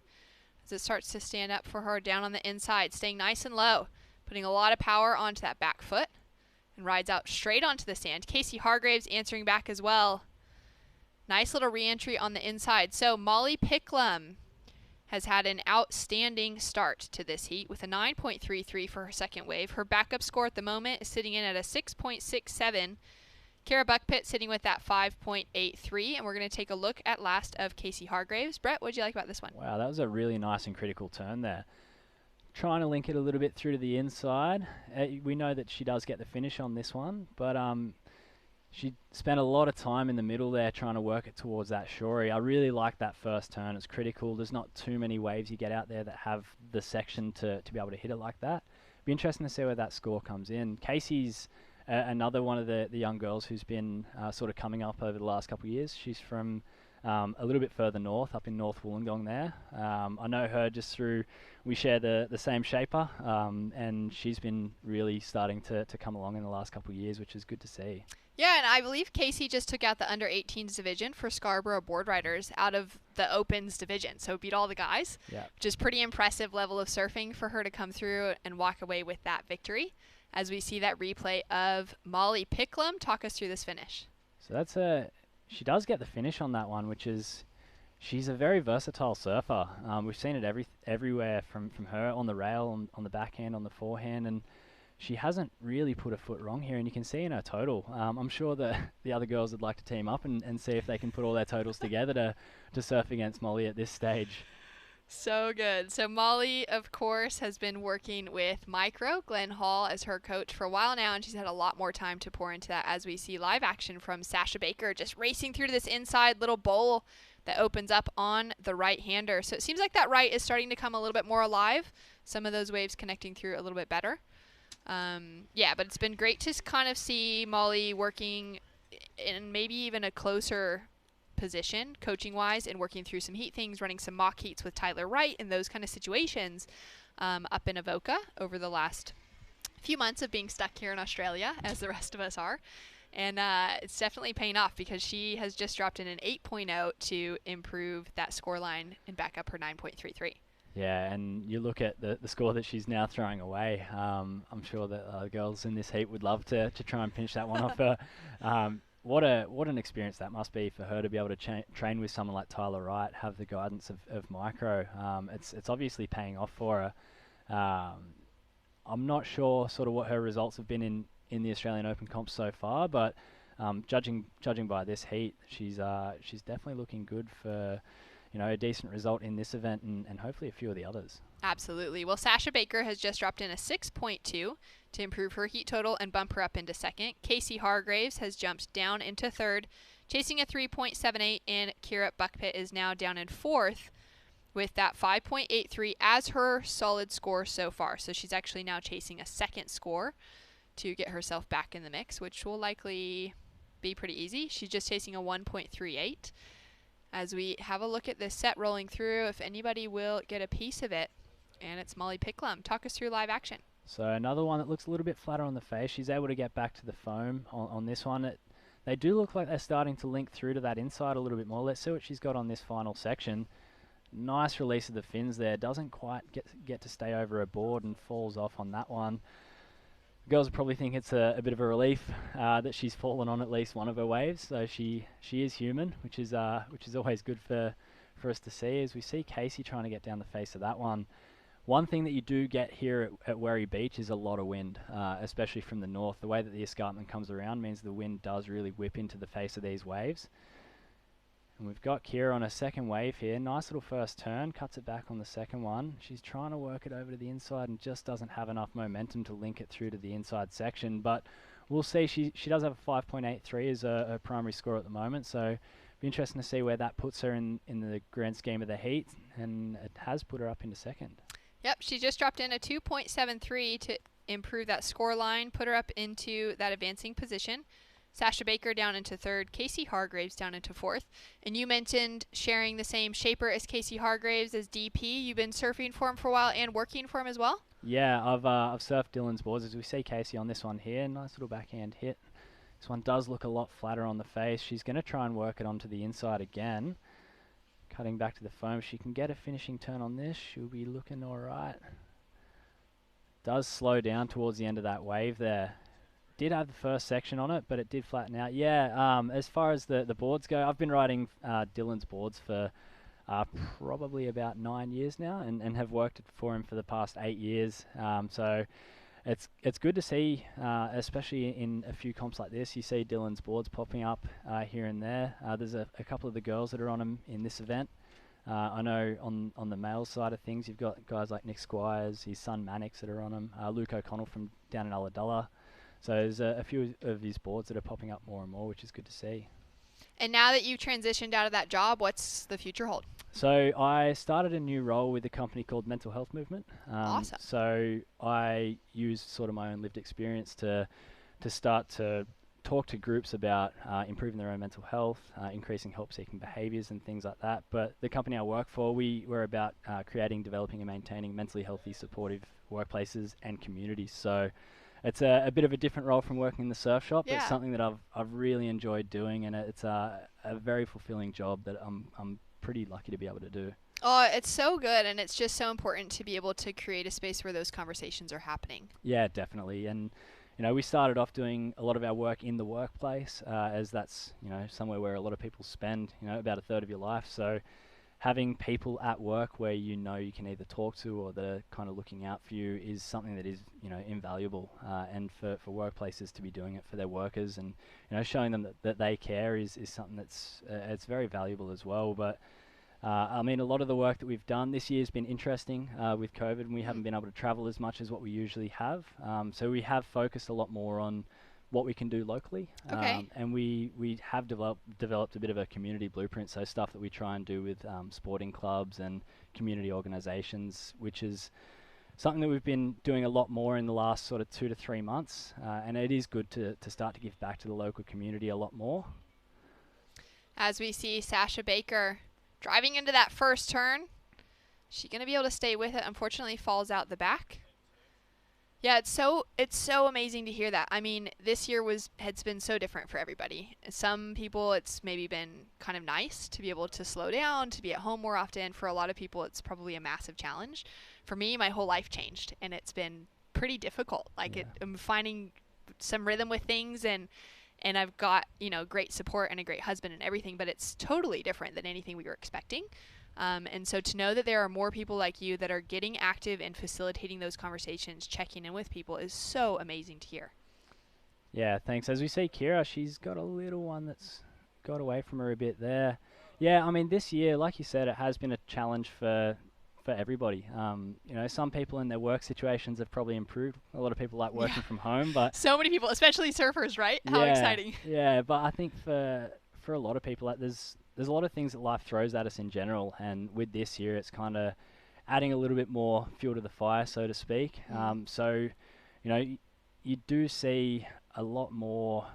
as it starts to stand up for her down on the inside, staying nice and low, putting a lot of power onto that back foot, and rides out straight onto the sand. Casey Hargraves answering back as well. Nice little re-entry on the inside. So Molly Picklum has had an outstanding start to this heat with a 9.33 for her second wave. Her backup score at the moment is sitting in at a 6.67. Kiara Buckpitt sitting with that 5.83, and we're going to take a look at last of Casey Hargraves. Brett, what did you like about this one? Wow, that was a really nice and critical turn there. Trying to link it a little bit through to the inside. We know that she does get the finish on this one, but she spent a lot of time in the middle there trying to work it towards that shorey. I really like that first turn. It's critical. There's not too many waves you get out there that have the section to be able to hit it like that. Be interesting to see where that score comes in. Casey's another one of the young girls who's been sort of coming up over the last couple of years. She's from a little bit further north, up in North Wollongong there. I know her just through, we share the same shaper, and she's been really starting to come along in the last couple of years, which is good to see. Yeah, and I believe Casey just took out the under-18s division for Scarborough Board Riders out of the Opens division, so beat all the guys, which is pretty impressive level of surfing for her to come through and walk away with that victory. As we see that replay of Molly Picklum, talk us through this finish. So that's she does get the finish on that one, which is, she's a very versatile surfer. We've seen it everywhere from her on the rail, on the backhand, on the forehand, and she hasn't really put a foot wrong here, and you can see in her total. I'm sure that the other girls would like to team up and see if they can put all their totals together to surf against Molly at this stage. So good. So Molly, of course, has been working with Micro, Glenn Hall, as her coach for a while now, and she's had a lot more time to pour into that as we see live action from Sasha Baker just racing through to this inside little bowl that opens up on the right-hander. So it seems like that right is starting to come a little bit more alive. Some of those waves connecting through a little bit better. Yeah, but it's been great to kind of see Molly working in maybe even a closer position coaching-wise and working through some heat things, running some mock heats with Tyler Wright and those kind of situations up in Avoca over the last few months of being stuck here in Australia, as the rest of us are. And it's definitely paying off because she has just dropped in an 8.0 to improve that scoreline and back up her 9.33. Yeah, and you look at the score that she's now throwing away. I'm sure that the girls in this heat would love to try and finish that one off her. What an experience that must be for her to be able to train with someone like Tyler Wright, have the guidance of Micro. It's obviously paying off for her. I'm not sure sort of what her results have been in the Australian Open comp so far, but judging by this heat, she's definitely looking good for a decent result in this event and hopefully a few of the others. Absolutely. Well, Sasha Baker has just dropped in a 6.2 to improve her heat total and bump her up into second. Casey Hargraves has jumped down into third, chasing a 3.78, and Kiara Buckpitt is now down in fourth with that 5.83 as her solid score so far. So she's actually now chasing a second score to get herself back in the mix, which will likely be pretty easy. She's just chasing a 1.38. As we have a look at this set rolling through, if anybody will get a piece of it, and it's Molly Picklum. Talk us through live action. So another one that looks a little bit flatter on the face. She's able to get back to the foam on this one. They do look like they're starting to link through to that inside a little bit more. Let's see what she's got on this final section. Nice release of the fins there. Doesn't quite get to stay over her board and falls off on that one. Girls probably think it's a bit of a relief that she's fallen on at least one of her waves. So she is human, which is always good for us to see. As we see Casey trying to get down the face of that one. One thing that you do get here at Werry Beach is a lot of wind, especially from the north. The way that the escarpment comes around means the wind does really whip into the face of these waves. And we've got Kiara on a second wave here. Nice little first turn, cuts it back on the second one. She's trying to work it over to the inside and just doesn't have enough momentum to link it through to the inside section. But we'll see. She does have a 5.83 as her primary score at the moment. So be interesting to see where that puts her in the grand scheme of the heat. And it has put her up into second. Yep, she just dropped in a 2.73 to improve that score line, put her up into that advancing position. Sasha Baker down into third, Casey Hargraves down into fourth. And you mentioned sharing the same shaper as Casey Hargraves as DP. You've been surfing for him for a while and working for him as well? Yeah, I've surfed Dylan's boards. As we see Casey on this one here, nice little backhand hit. This one does look a lot flatter on the face. She's going to try and work it onto the inside again. Cutting back to the foam, she can get a finishing turn on this. She'll be looking all right. Does slow down towards the end of that wave there. Did have the first section on it, but it did flatten out. Yeah, as far as the boards go, I've been riding Dylan's boards for probably about 9 years now, and have worked for him for the past 8 years. So it's good to see, especially in a few comps like this. You see Dylan's boards popping up here and there. There's a couple of the girls that are on him in this event. I know on the male side of things, you've got guys like Nick Squires, his son Mannix that are on him, Luke O'Connell from down in Ulladulla. So there's a few of his boards that are popping up more and more, which is good to see. And now that you've transitioned out of that job, what's the future hold? So I started a new role with a company called Mental Health Movement. Awesome. So I use sort of my own lived experience to start to talk to groups about improving their own mental health, increasing help-seeking behaviours and things like that. But the company I work for, we're about creating, developing and maintaining mentally healthy, supportive workplaces and communities. So it's a bit of a different role from working in the surf shop. Yeah. It's something that I've really enjoyed doing, and it's a very fulfilling job that I'm pretty lucky to be able to do. Oh, it's so good, and it's just so important to be able to create a space where those conversations are happening. Yeah, definitely. And we started off doing a lot of our work in the workplace, as that's somewhere where a lot of people spend about a third of your life. So having people at work where you can either talk to or that are kind of looking out for you is something that is invaluable. And for workplaces to be doing it for their workers and showing them that they care is something that's it's very valuable as well. But I mean, a lot of the work that we've done this year has been interesting with COVID, and we haven't been able to travel as much as what we usually have. So we have focused a lot more on what we can do locally. Okay. And we have developed a bit of a community blueprint, so stuff that we try and do with sporting clubs and community organisations, which is something that we've been doing a lot more in the last sort of 2 to 3 months. And it is good to start to give back to the local community a lot more. As we see Sasha Baker driving into that first turn, she going to be able to stay with it? Unfortunately, falls out the back. Yeah, it's so amazing to hear that. I mean, this year has been so different for everybody. Some people, it's maybe been kind of nice to be able to slow down, to be at home more often. For a lot of people, it's probably a massive challenge. For me, my whole life changed, and it's been pretty difficult. I'm finding some rhythm with things, and I've got great support and a great husband and everything, but it's totally different than anything we were expecting. And so to know that there are more people like you that are getting active and facilitating those conversations, checking in with people, is so amazing to hear. Yeah, thanks. As we see Kira, she's got a little one that's got away from her a bit there. Yeah, I mean, this year, like you said, it has been a challenge for everybody. Some people in their work situations have probably improved. A lot of people like working from home, but so many people, especially surfers, right? How exciting. Yeah, but I think for a lot of people, there's a lot of things that life throws at us in general, and with this year, it's kind of adding a little bit more fuel to the fire, so to speak. So, you do see a lot more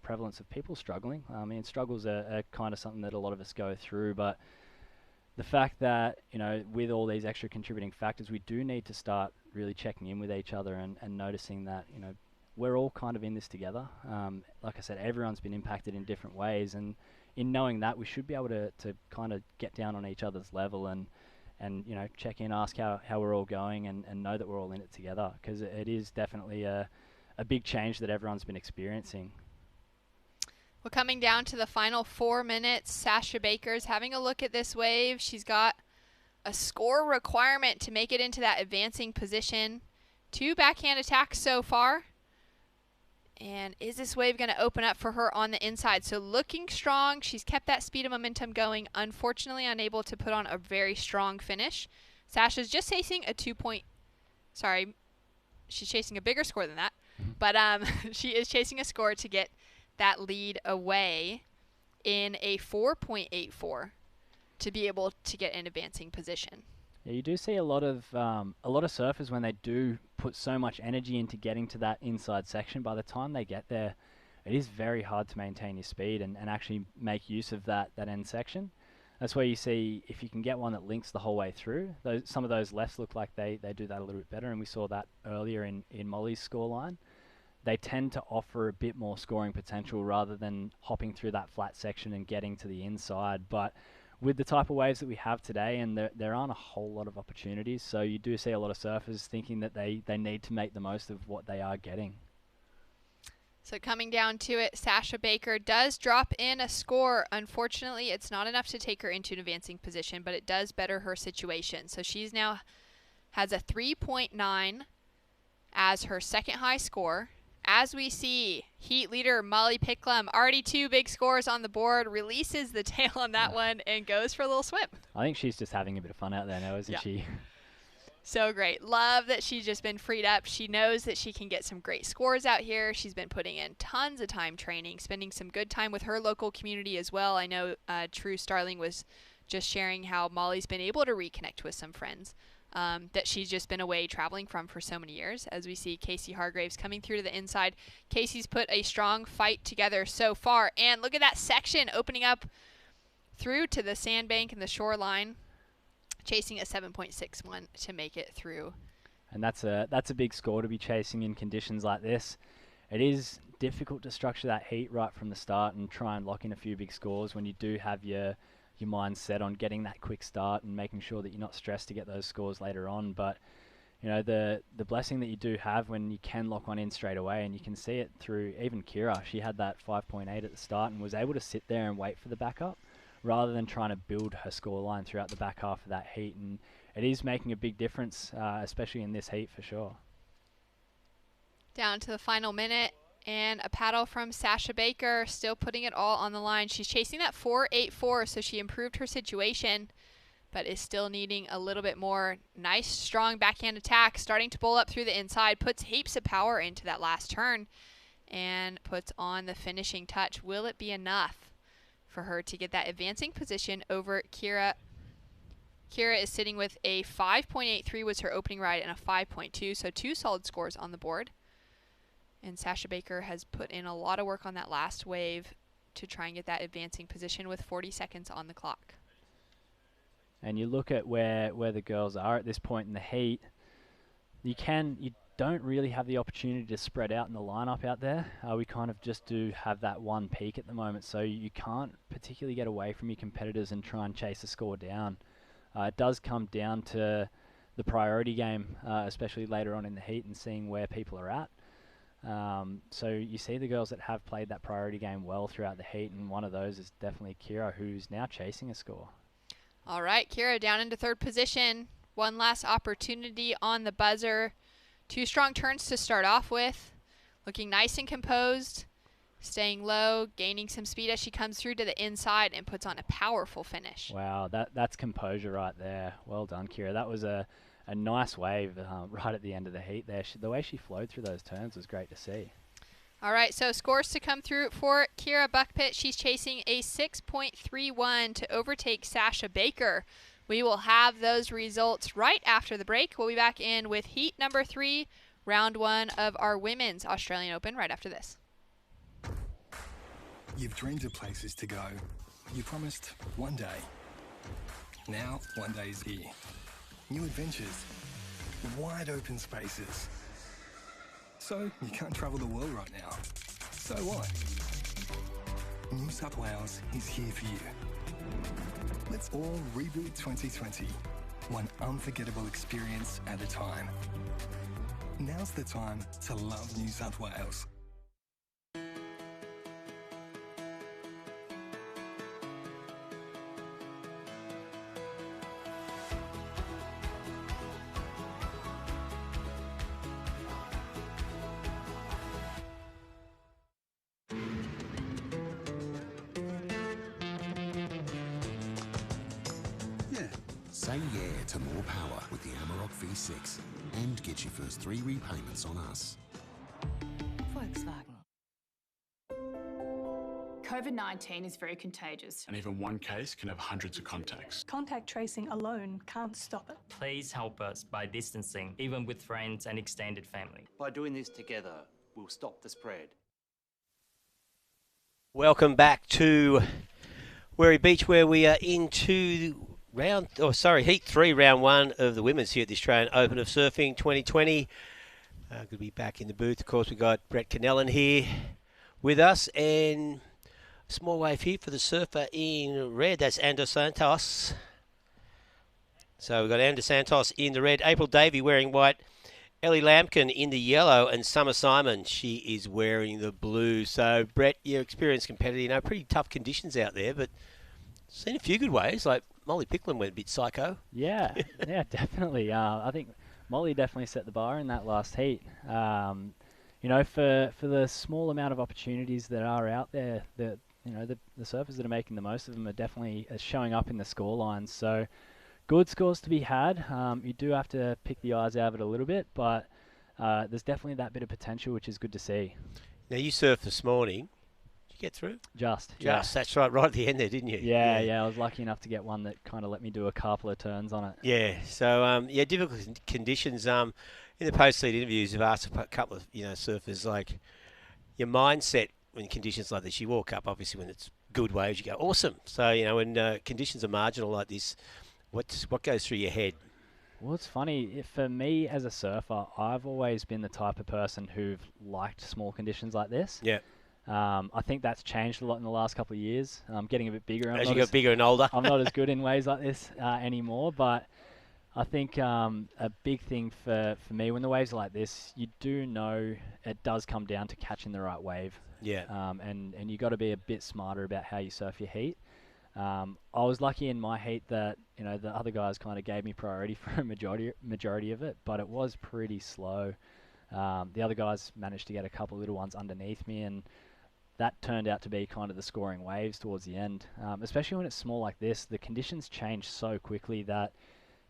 prevalence of people struggling. I mean, struggles are kind of something that a lot of us go through, but the fact that, with all these extra contributing factors, we do need to start really checking in with each other and noticing that, we're all kind of in this together. Like I said, everyone's been impacted in different ways, and in knowing that, we should be able to kind of get down on each other's level and check in, ask how we're all going, and know that we're all in it together, because it is definitely a big change that everyone's been experiencing. We're coming down to the final 4 minutes. Sasha Baker's having a look at this wave. She's got a score requirement to make it into that advancing position. 2 backhand attacks so far. And is this wave going to open up for her on the inside? So looking strong. She's kept that speed and momentum going. Unfortunately, unable to put on a very strong finish. Sasha's just chasing a she's chasing a bigger score than that. But she is chasing a score to get that lead away in a 4.84 to be able to get an advancing position. Yeah, you do see a lot of surfers, when they do put so much energy into getting to that inside section, by the time they get there, it is very hard to maintain your speed and actually make use of that end section. That's where you see, if you can get one that links the whole way through, some of those lefts look like they do that a little bit better, and we saw that earlier in Molly's scoreline. They tend to offer a bit more scoring potential rather than hopping through that flat section and getting to the inside. But with the type of waves that we have today, and there aren't a whole lot of opportunities, so you do see a lot of surfers thinking that they need to make the most of what they are getting. So coming down to it, Sasha Baker does drop in a score. Unfortunately, it's not enough to take her into an advancing position, but it does better her situation. So she's now has a 3.9 as her second high score. As we see, heat leader Molly Picklum, already 2 big scores on the board, releases the tail on that one and goes for a little swim. I think she's just having a bit of fun out there now, isn't she? So great. Love that she's just been freed up. She knows that she can get some great scores out here. She's been putting in tons of time training, spending some good time with her local community as well. I know True Starling was just sharing how Molly's been able to reconnect with some friends that she's just been away traveling from for so many years. As we see Casey Hargraves coming through to the inside. Casey's put a strong fight together so far. And look at that section opening through to the sandbank and the shoreline. Chasing a 7.61 to make it through. And that's a big score to be chasing in conditions like this. It is difficult to structure that heat right from the start and try and lock in a few big scores when you do have your mind set on getting that quick start and making sure that you're not stressed to get those scores later on. But you know, the blessing that you do have when you can lock one in straight away, and you can see it through even Kira. She had that 5.8 at the start and was able to sit there and wait for the backup, rather than trying to build her scoreline throughout the back half of that heat. And it is making a big difference, especially in this heat for sure. Down to the final minute, and a paddle from Sasha Baker, still putting it all on the line. She's chasing that 4.84, so she improved her situation, but is still needing a little bit more. Nice, strong backhand attack, starting to bowl up through the inside, puts heaps of power into that last turn, and puts on the finishing touch. Will it be enough for her to get that advancing position over Kira? Kira is sitting with a 5.83 was her opening ride and a 5.2, so 2 solid scores on the board. And Sasha Baker has put in a lot of work on that last wave to try and get that advancing position with 40 seconds on the clock. And you look at where the girls are at this point in the heat, you don't really have the opportunity to spread out in the lineup out there. We kind of just do have that one peak at the moment, so you can't particularly get away from your competitors and try and chase a score down. It does come down to the priority game, especially later on in the heat, and seeing where people are at. So you see the girls that have played that priority game well throughout the heat, and one of those is definitely Kira, who's now chasing a score. All right, Kira down into third position. One last opportunity on the buzzer. 2 strong turns to start off with. Looking nice and composed. Staying low, gaining some speed as she comes through to the inside and puts on a powerful finish. Wow, that's composure right there. Well done, Kira. That was a nice wave right at the end of the heat there. The way she flowed through those turns was great to see. All right, so scores to come through for Kira Buckpit. She's chasing a 6.31 to overtake Sasha Baker. We will have those results right after the break. We'll be back in with heat number 3, round 1 of our Women's Australian Open right after this. You've dreamed of places to go. You promised one day. Now, one day is here. New adventures. Wide open spaces. So, you can't travel the world right now. So what? New South Wales is here for you. Let's all reboot 2020. One unforgettable experience at a time. Now's the time to love New South Wales. Say yeah to more power with the Amarok V6 and get your first 3 repayments on us. Volkswagen. COVID-19 is very contagious. And even one case can have hundreds of contacts. Contact tracing alone can't stop it. Please help us by distancing, even with friends and extended family. By doing this together, we'll stop the spread. Welcome back to Werry Beach, where we are into Heat 3, round 1 of the women's here at the Australian Open of Surfing 2020. Good to be back in the booth. Of course, we've got Brett Canellan here with us, and a small wave here for the surfer in red. That's Ander Santos. So we've got Ander Santos in the red. April Davey wearing white Ellie Lampkin in the yellow, and Summer Simon, she is wearing the blue. So, Brett, your experienced competitor, pretty tough conditions out there, but seen a few good waves. Like Molly Picklin went a bit psycho. Yeah, yeah, definitely. I think Molly definitely set the bar in that last heat. For the small amount of opportunities that are out there, the surfers that are making the most of them are definitely showing up in the score lines. So good scores to be had. You do have to pick the eyes out of it a little bit, but there's definitely that bit of potential, which is good to see. Now, you surfed this morning. Did you get through? Just, that's right at the end there, didn't you? Yeah, I was lucky enough to get one that kind of let me do a couple of turns on it. Yeah, so, difficult conditions. In the post-lead interviews, I've asked a couple of, surfers, like, your mindset when conditions like this, you walk up, obviously, when it's good waves, you go, awesome. So, when conditions are marginal like this, what goes through your head? Well, it's funny. For me as a surfer, I've always been the type of person who've liked small conditions like this. Yeah. I think that's changed a lot in the last couple of years. I'm getting a bit bigger. As you got bigger and older. I'm not as good in waves like this anymore, but I think a big thing for me when the waves are like this, you do know it does come down to catching the right wave. Yeah. And you got to be a bit smarter about how you surf your heat. I was lucky in my heat that the other guys kind of gave me priority for a majority of it, but it was pretty slow. The other guys managed to get a couple little ones underneath me, and that turned out to be kind of the scoring waves towards the end. Especially when it's small like this, the conditions change so quickly that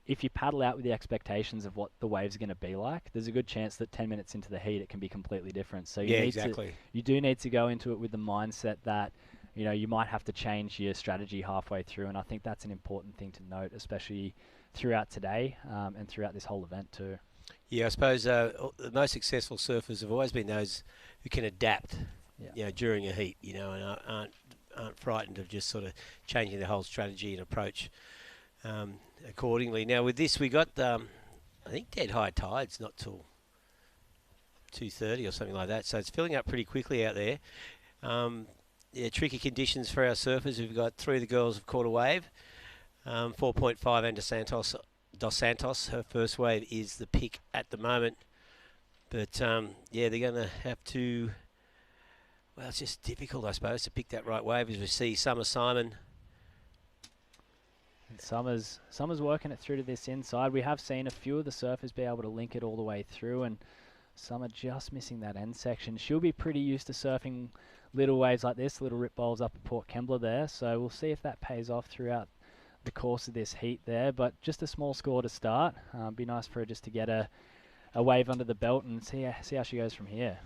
if you paddle out with the expectations of what the waves are going to be like, there's a good chance that 10 minutes into the heat it can be completely different. So you do need to go into it with the mindset that you might have to change your strategy halfway through, and I think that's an important thing to note, especially throughout today and throughout this whole event too. Yeah, I suppose the most successful surfers have always been those who can adapt, during a heat, and aren't frightened of just sort of changing their whole strategy and approach accordingly. Now, with this, we got, I think, dead high tides, not till 2:30 or something like that, so it's filling up pretty quickly out there. Tricky conditions for our surfers. We've got three of the girls have caught a wave. 4.5 and Dos Santos, her first wave is the pick at the moment. But, they're going to have to... Well, it's just difficult, I suppose, to pick that right wave as we see Summer Simon. And Summer's working it through to this inside. We have seen a few of the surfers be able to link it all the way through, and Summer just missing that end section. She'll be pretty used to surfing little waves like this, little rip bowls up at Port Kembla there. So we'll see if that pays off throughout the course of this heat there. But just a small score to start. Be nice for her just to get a wave under the belt and see how she goes from here.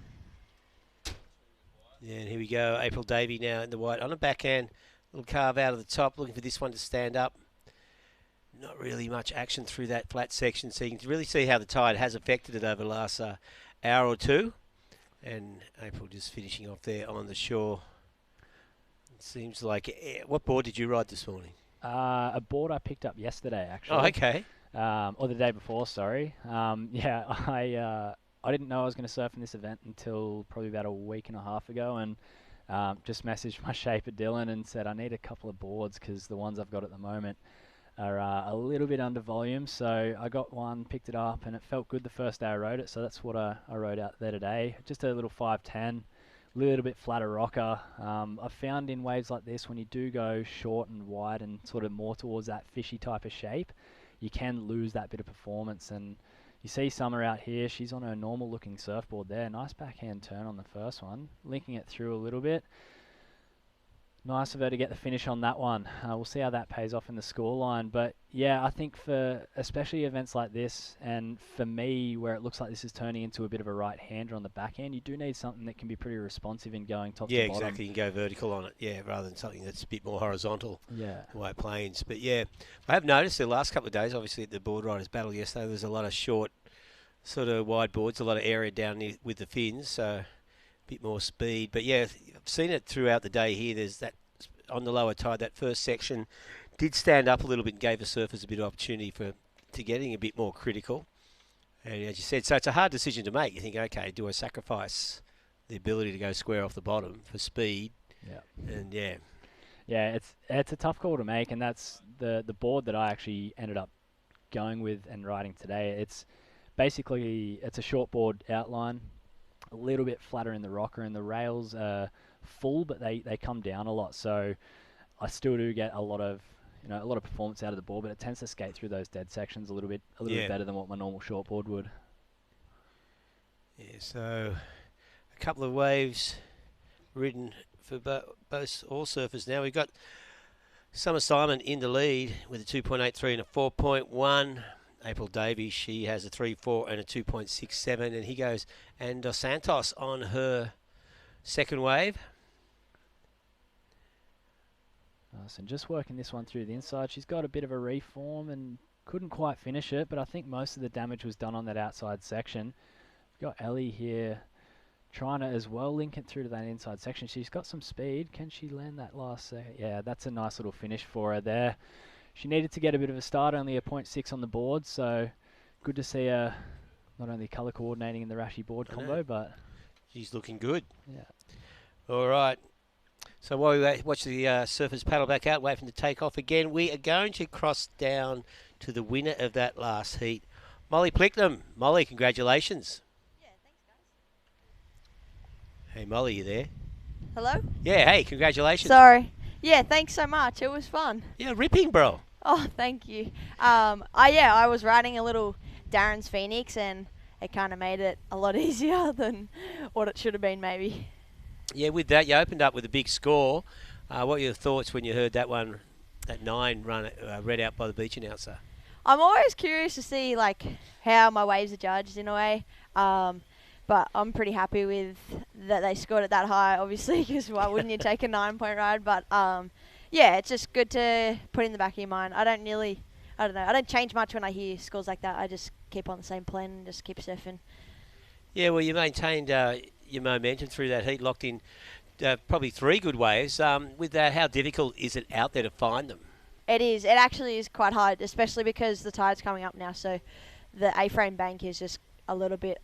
Yeah, and here we go. April Davey now in the white on a backhand. Little carve out of the top, looking for this one to stand up. Not really much action through that flat section, so you can really see how the tide has affected it over the last hour or two. And April just finishing off there on the shore. It seems like... what board did you ride this morning? A board I picked up yesterday, actually. Oh, okay. Or the day before, sorry. I didn't know I was going to surf in this event until probably about a week and a half ago, and just messaged my shaper Dylan and said I need a couple of boards because the ones I've got at the moment are a little bit under volume. So I got one, picked it up, and it felt good the first day I rode it. So that's what I rode out there today. Just a little 510, a little bit flatter rocker. I've found in waves like this, when you do go short and wide and sort of more towards that fishy type of shape, you can lose that bit of performance. And you see Summer out here, she's on her normal looking surfboard there. Nice backhand turn on the first one, linking it through a little bit. Nice of her to get the finish on that one. We'll see how that pays off in the scoreline. But yeah, I think for especially events like this, and for me, where it looks like this is turning into a bit of a right-hander on the backhand, you do need something that can be pretty responsive in going top to bottom. Yeah, exactly. You can go vertical on it, rather than something that's a bit more horizontal. Yeah. The way it planes. But yeah, I have noticed the last couple of days, obviously at the board riders battle yesterday, there's a lot of short, sort of wide boards, a lot of area down near, with the fins, so a bit more speed. But yeah, I've seen it throughout the day here. There's that on the lower tide, that first section did stand up a little bit and gave the surfers a bit of opportunity to getting a bit more critical. And as you said, so it's a hard decision to make. You think, okay, do I sacrifice the ability to go square off the bottom for speed? Yeah. And yeah. Yeah, it's a tough call to make, and that's the board that I actually ended up going with and riding today. It's basically it's a shortboard outline, a little bit flatter in the rocker, and the rails are full, but they come down a lot. So I still do get a lot of performance out of the board, but it tends to skate through those dead sections a little bit better than what my normal shortboard would. Yeah, so a couple of waves ridden for all surfers now. We've got Summer Simon in the lead with a 2.83 and a 4.1. April Davies, she has a 3.4 and a 2.67, and he goes and Dos Santos on her second wave. So just working this one through the inside. She's got a bit of a reform and couldn't quite finish it, but I think most of the damage was done on that outside section. We've got Ellie here trying to as well link it through to that inside section. She's got some speed. Can she land that last second? Yeah, that's a nice little finish for her there. She needed to get a bit of a start, only a 0.6 on the board, so good to see her not only colour coordinating in the Rashi board combo, but she's looking good. Yeah. All right. So while we watch the surfers paddle back out, wait for them to take off again, we are going to cross down to the winner of that last heat, Molly Plicknam. Molly, congratulations. Yeah, thanks, guys. Hey, Molly, you there? Hello? Yeah, hey, congratulations. Sorry. Yeah, thanks so much. It was fun. Yeah, ripping, bro. Oh, thank you. I was riding a little Darren's Phoenix, and it kind of made it a lot easier than what it should have been, maybe. Yeah, with that, you opened up with a big score. What were your thoughts when you heard that 9 run read out by the beach announcer? I'm always curious to see how my waves are judged in a way, but I'm pretty happy with that they scored it that high, obviously, because why wouldn't you take a 9-point ride? But yeah, it's just good to put in the back of your mind. I don't change much when I hear scores like that. I just keep on the same plan and just keep surfing. Yeah, well, you maintained your momentum through that heat, locked in probably 3 good waves. With that, how difficult is it out there to find them? It is. It actually is quite hard, especially because the tide's coming up now. So the A-frame bank is just a little bit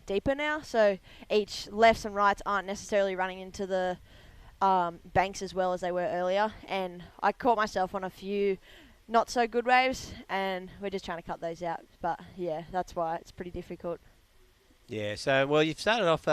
deeper now. So each lefts and rights aren't necessarily running into the banks as well as they were earlier. And I caught myself on a few not so good waves, and we're just trying to cut those out. But yeah, that's why it's pretty difficult. Yeah, so, well, you've started off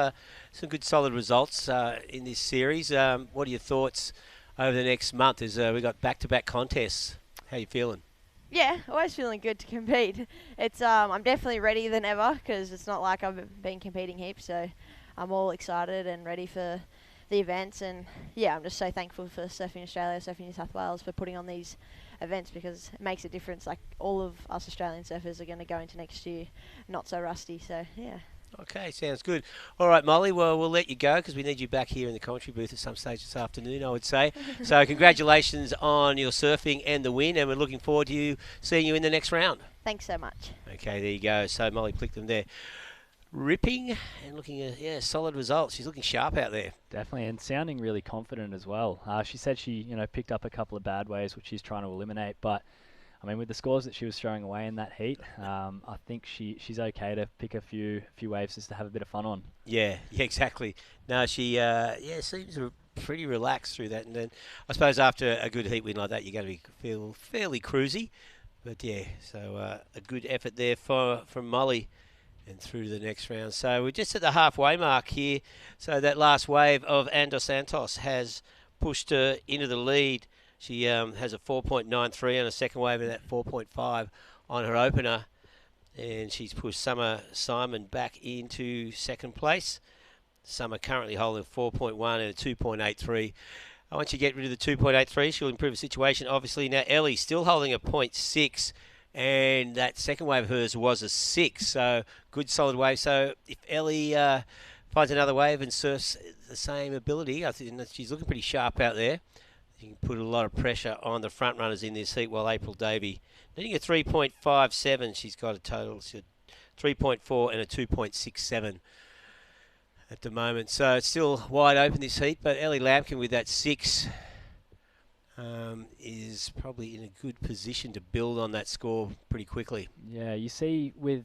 some good solid results in this series. What are your thoughts over the next month as we've got back-to-back contests? How are you feeling? Yeah, always feeling good to compete. It's I'm definitely ready than ever because it's not like I've been competing heaps, so I'm all excited and ready for the events. And yeah, I'm just so thankful for Surfing Australia, Surfing New South Wales for putting on these events because it makes a difference. Like, all of us Australian surfers are going to go into next year not so rusty, so yeah. Okay, sounds good. All right, Molly, well, we'll let you go because we need you back here in the commentary booth at some stage this afternoon, I would say. So congratulations on your surfing and the win, and we're looking forward to seeing you in the next round. Thanks so much. Okay, there you go. So Molly Plicknam there. Ripping and looking at, solid results. She's looking sharp out there. Definitely, and sounding really confident as well. She said she, picked up a couple of bad waves, which she's trying to eliminate, but I mean, with the scores that she was throwing away in that heat, I think she's okay to pick a few waves just to have a bit of fun on. Yeah, exactly. No, she seems pretty relaxed through that, and then I suppose after a good heat win like that, you're going to feel fairly cruisy. But yeah, so a good effort there from Molly, and through to the next round. So we're just at the halfway mark here. So that last wave of Dos Santos has pushed her into the lead. She has a 4.93 on a second wave and that 4.5 on her opener. And she's pushed Summer Simon back into second place. Summer currently holding a 4.1 and a 2.83. Once you get rid of the 2.83, she'll improve the situation, obviously. Now, Ellie still holding a 0.6, and that second wave of hers was a 6. So, good solid wave. So, if Ellie finds another wave and surfs the same ability, I think she's looking pretty sharp out there. You can put a lot of pressure on the front runners in this heat, while April Davey needing a 3.57. She's got a total 3.4 and a 2.67 at the moment. So it's still wide open this heat, but Ellie Lampkin with that 6 is probably in a good position to build on that score pretty quickly. Yeah, you see with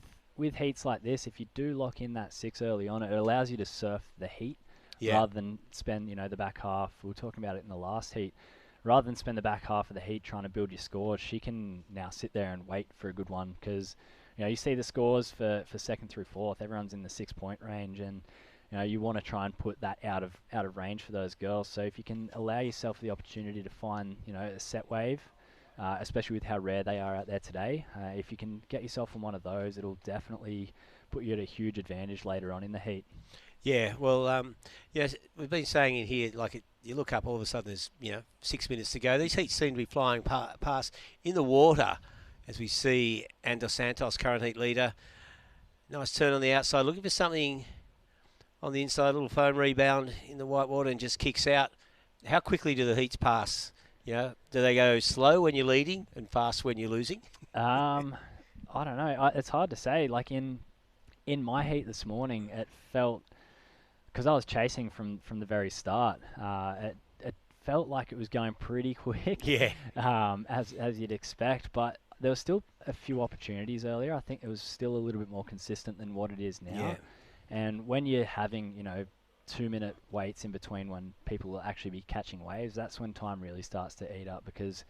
heats like this, if you do lock in that 6 early on, it allows you to surf the heat. Yeah. Rather than spend, the back half. We were talking about it in the last heat. Rather than spend the back half of the heat trying to build your scores, she can now sit there and wait for a good one because you see the scores for second through fourth. Everyone's in the 6-point range, and you want to try and put that out of range for those girls. So if you can allow yourself the opportunity to find a set wave, especially with how rare they are out there today, if you can get yourself on one of those, it'll definitely put you at a huge advantage later on in the heat. Yeah, well, we've been saying in here, you look up, all of a sudden there's 6 minutes to go. These heats seem to be flying past in the water, as we see Dos Santos, current heat leader. Nice turn on the outside, looking for something on the inside, a little foam rebound in the white water and just kicks out. How quickly do the heats pass? Do they go slow when you're leading and fast when you're losing? I don't know. It's hard to say. Like in my heat this morning, it felt, because I was chasing from the very start, it felt like it was going pretty quick. Yeah. As you'd expect, but there was still a few opportunities earlier. I think it was still a little bit more consistent than what it is now. Yeah. And when you're having 2-minute waits in between when people will actually be catching waves, that's when time really starts to eat up, because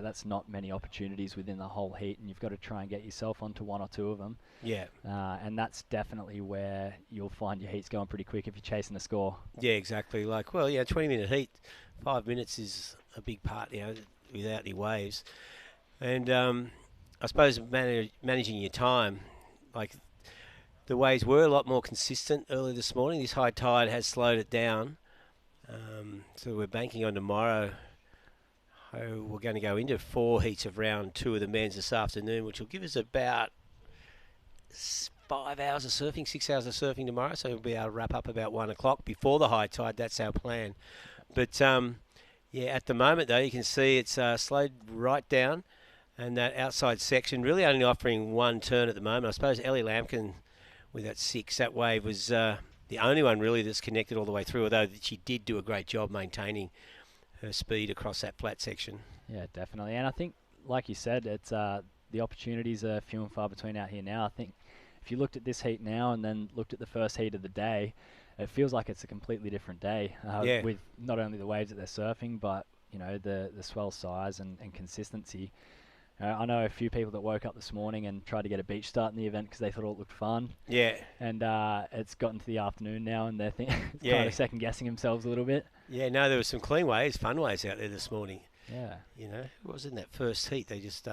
that's not many opportunities within the whole heat, and you've got to try and get yourself onto one or two of them. Yeah. And that's definitely where you'll find your heat's going pretty quick if you're chasing a score. Yeah, exactly. 20-minute heat, 5 minutes is a big part, without any waves. And I suppose managing your time, the waves were a lot more consistent early this morning. This high tide has slowed it down. So we're banking on tomorrow. We're going to go into 4 heats of round 2 of the men's this afternoon, which will give us about 5 hours of surfing, 6 hours of surfing tomorrow. So we'll be able to wrap up about 1 o'clock before the high tide. That's our plan. But at the moment, though, you can see it's slowed right down. And that outside section really only offering one turn at the moment. I suppose Ellie Lampkin with that 6, that wave was the only one really that's connected all the way through, although she did do a great job maintaining her speed across that flat section. Yeah, definitely. And I think, like you said, it's the opportunities are few and far between out here now. I think if you looked at this heat now and then looked at the first heat of the day, it feels like it's a completely different day with not only the waves that they're surfing, but the swell size and consistency. I know a few people that woke up this morning and tried to get a beach start in the event because they thought it looked fun. Yeah. And it's gotten to the afternoon now, and they're kind of second guessing themselves a little bit. Yeah, no, there were some clean waves, fun waves out there this morning. Yeah. Who was in that first heat? They just...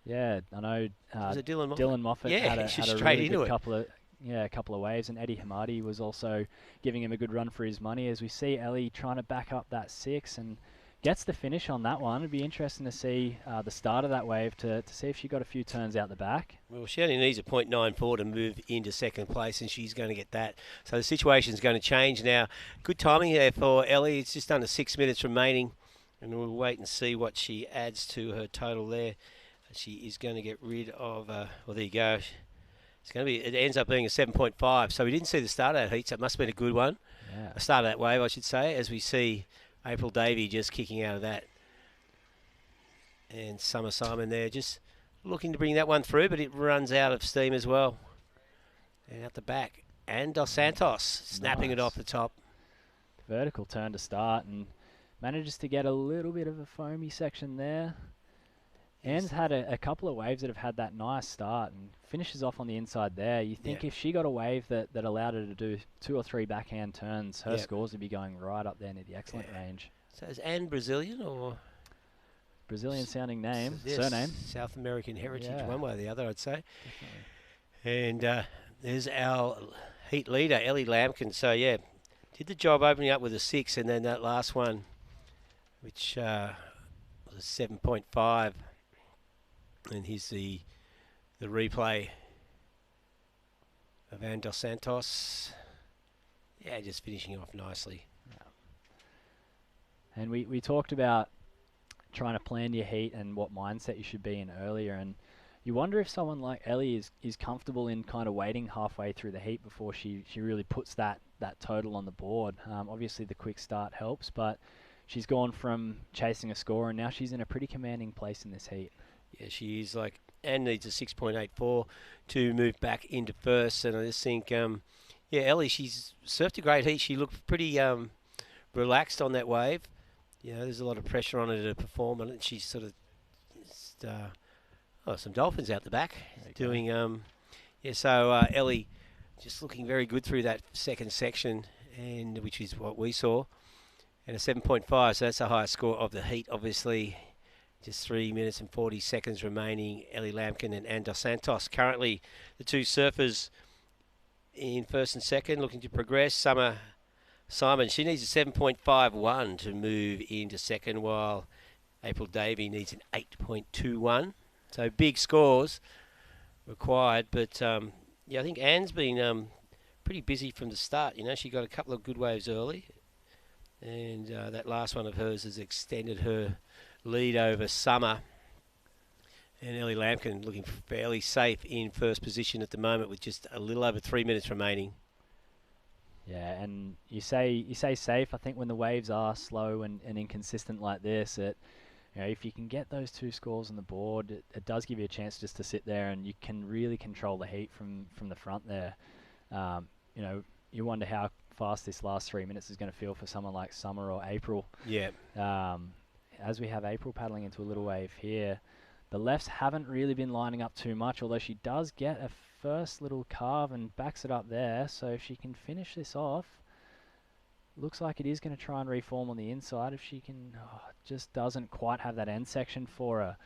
yeah, I know. Was it Dylan Moffat? Dylan Moffat had a straight really into good couple of waves, and Eddie Hamadi was also giving him a good run for his money, as we see Ellie trying to back up that 6 and gets the finish on that one. It'd be interesting to see the start of that wave to see if she got a few turns out the back. Well, she only needs a .94 to move into second place, and she's going to get that. So the situation's going to change now. Good timing there for Ellie. It's just under 6 minutes remaining, and we'll wait and see what she adds to her total there. She is going to get rid of... well, there you go. It's going to be. It ends up being a 7.5. So we didn't see the start of that heat, so it must have been a good one. Yeah. A start of that wave, I should say, as we see April Davey just kicking out of that. And Summer Simon there just looking to bring that one through, but it runs out of steam as well. And out the back. And Dos Santos snapping it off the top. Vertical turn to start and manages to get a little bit of a foamy section there. Anne's had a couple of waves that have had that nice start and finishes off on the inside there. You think if she got a wave that allowed her to do 2 or 3 backhand turns, her scores would be going right up there near the excellent range. So is Anne Brazilian or? Brazilian sounding name, Yes, surname. South American heritage, one way or the other, I'd say. Definitely. And there's our heat leader, Ellie Lampkin. So, yeah, did the job opening up with a 6, and then that last one, which was a 7.5. And here's the replay of Anne Dos Santos. Yeah, just finishing off nicely. Yeah. And we talked about trying to plan your heat and what mindset you should be in earlier, and you wonder if someone like Ellie is comfortable in kind of waiting halfway through the heat before she really puts that total on the board. Obviously the quick start helps, but she's gone from chasing a score and now she's in a pretty commanding place in this heat. Yeah, she is. Anne needs a 6.84 to move back into first, and I just think, Ellie, she's surfed a great heat. She looked pretty relaxed on that wave. There's a lot of pressure on her to perform, and she's sort of just, some dolphins out the back doing. So Ellie just looking very good through that second section, and which is what we saw, and a 7.5. So that's the highest score of the heat, obviously. Just 3 minutes and 40 seconds remaining. Ellie Lampkin and Ann Dos Santos currently the two surfers in first and second, looking to progress. Summer Simon, she needs a 7.51 to move into second, while April Davey needs an 8.21. So big scores required, but I think Anne's been pretty busy from the start. She got a couple of good waves early, and that last one of hers has extended her lead over Summer. And Ellie Lampkin looking fairly safe in first position at the moment with just a little over 3 minutes remaining. Yeah, and you say safe. I think when the waves are slow and inconsistent like this, if you can get those two scores on the board, it does give you a chance just to sit there, and you can really control the heat from the front there. You wonder how fast this last 3 minutes is going to feel for someone like Summer or April. Yeah. As we have April paddling into a little wave here, the lefts haven't really been lining up too much, although she does get a first little carve and backs it up there. So if she can finish this off, looks like it is going to try and reform on the inside. If she can, just doesn't quite have that end section for her.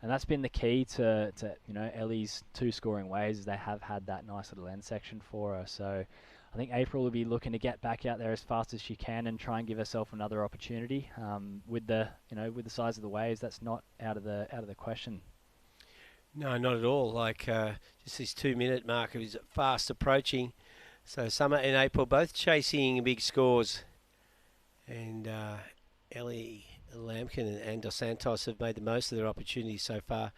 And that's been the key to Ellie's two scoring waves, is they have had that nice little end section for her. So I think April will be looking to get back out there as fast as she can and try and give herself another opportunity. With the size of the waves, that's not out of the question. No, not at all. Just this 2 minute mark is fast approaching. So Summer and April both chasing big scores, and Ellie Lampkin and Ann Dos Santos have made the most of their opportunities so far.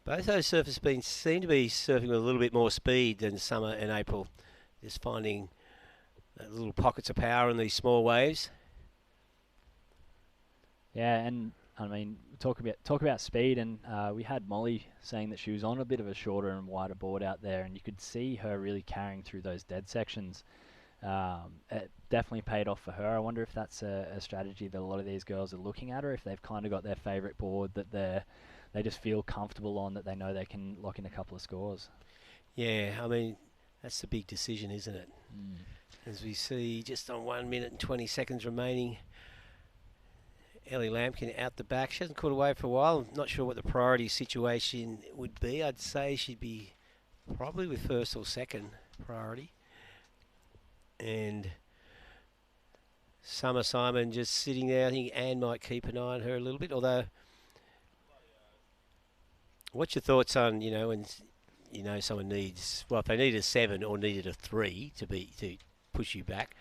Both those surfers seem to be surfing with a little bit more speed than Summer and April. Just finding little pockets of power in these small waves. Yeah, and I mean, talk about speed, and we had Molly saying that she was on a bit of a shorter and wider board out there, and you could see her really carrying through those dead sections. It definitely paid off for her. I wonder if that's a strategy that a lot of these girls are looking at, or if they've kind of got their favourite board that they just feel comfortable on, that they know they can lock in a couple of scores. Yeah, I mean, that's the big decision, isn't it? As we see, just on 1 minute and 20 seconds remaining, Ellie Lampkin out the back. She hasn't caught away for a while. I'm not sure what the priority situation would be. I'd say she'd be probably with first or second priority. And Summer Simon just sitting there. I think Anne might keep an eye on her a little bit. Although, what's your thoughts on, when someone needs, if they needed a 7 or needed a 3 to push you back,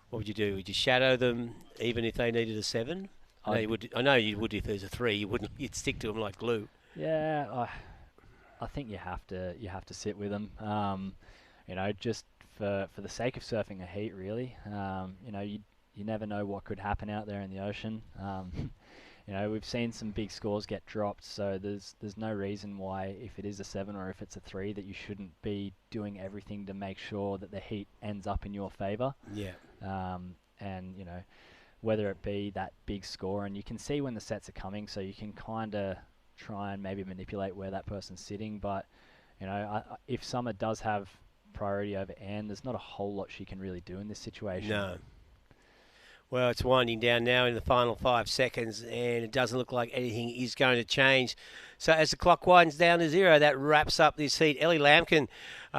what would you do? Would you shadow them even if they needed a 7? I know you would if there's a 3. You'd stick to them like glue. Yeah, I think you have to sit with them. Just for the sake of surfing a heat, really. You never know what could happen out there in the ocean. We've seen some big scores get dropped, so there's no reason why, if it is a 7 or if it's a 3, that you shouldn't be doing everything to make sure that the heat ends up in your favour. Yeah. Whether it be that big score, and you can see when the sets are coming, so you can kind of try and maybe manipulate where that person's sitting. But if Summer does have priority over Anne, there's not a whole lot she can really do in this situation. No. Well, it's winding down now in the final 5 seconds, and it doesn't look like anything is going to change. So as the clock winds down to 0, that wraps up this heat. Ellie Lampkin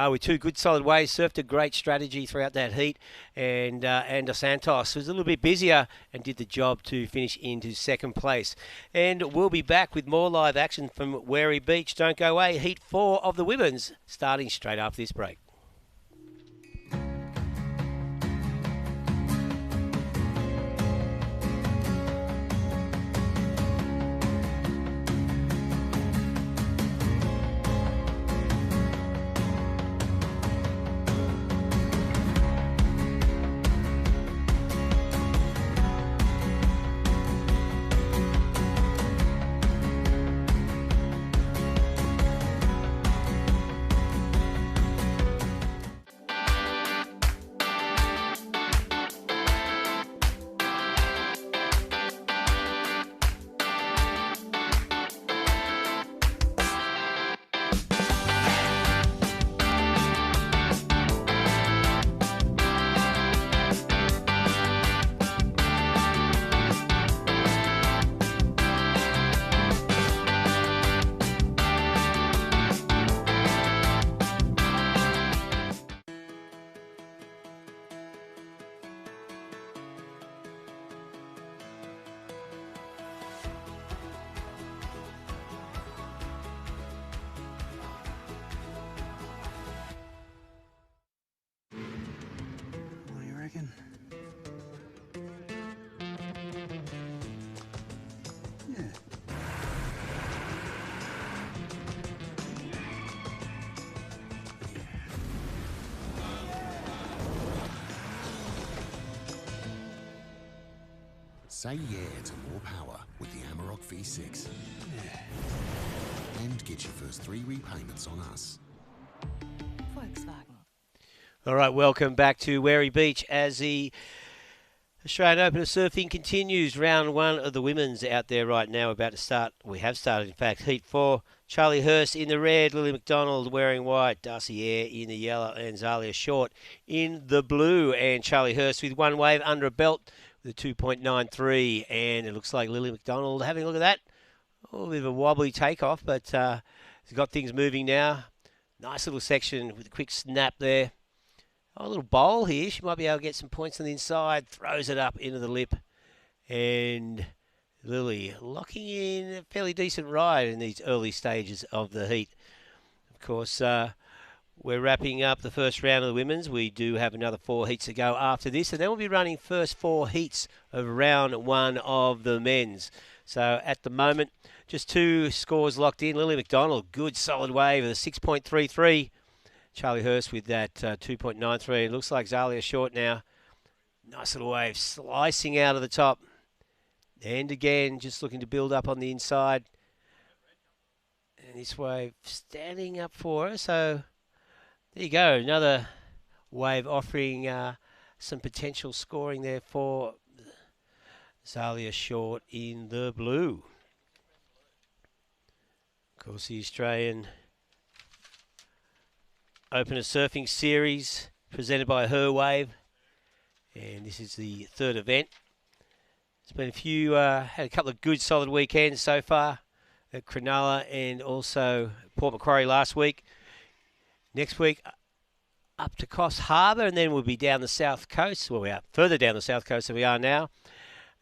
with 2 good solid waves, surfed a great strategy throughout that heat, and Dos Santos was a little bit busier and did the job to finish into second place. And we'll be back with more live action from Wary Beach. Don't go away. Heat 4 of the women's starting straight after this break. Say yeah to more power with the Amarok V6. And get your first 3 repayments on us. Volkswagen. All right, welcome back to Wary Beach as the Australian Open of Surfing continues. Round 1 of the women's out there right now. We're about to start. We have started, in fact. Heat 4. Charlie Hurst in the red, Lily McDonald wearing white, Darcy Eyre in the yellow, and Zalia Short in the blue. And Charlie Hurst with 1 wave under a belt with a 2.93. And it looks like Lily McDonald having a look at that. A little bit of a wobbly takeoff, but he's got things moving now. Nice little section with a quick snap there. Oh, a little bowl here. She might be able to get some points on the inside. Throws it up into the lip. And Lily locking in a fairly decent ride in these early stages of the heat. Of course, we're wrapping up the first round of the women's. We do have another 4 heats to go after this. And then we'll be running first 4 heats of round 1 of the men's. So at the moment, just 2 scores locked in. Lily McDonald, good solid wave of a 6.33. Charlie Hurst with that 2.93. It looks like Zalia Short now. Nice little wave slicing out of the top. And again, just looking to build up on the inside. And this wave standing up for her. So there you go. Another wave offering some potential scoring there for Zalia Short in the blue. Of course, the Australian Open of Surfing Series presented by Her Wave. And this is the 3rd event. It's been a few, had a couple of good solid weekends so far at Cronulla and also Port Macquarie last week. Next week, up to Coffs Harbour, and then we'll be down the south coast. Well, we are further down the south coast than we are now,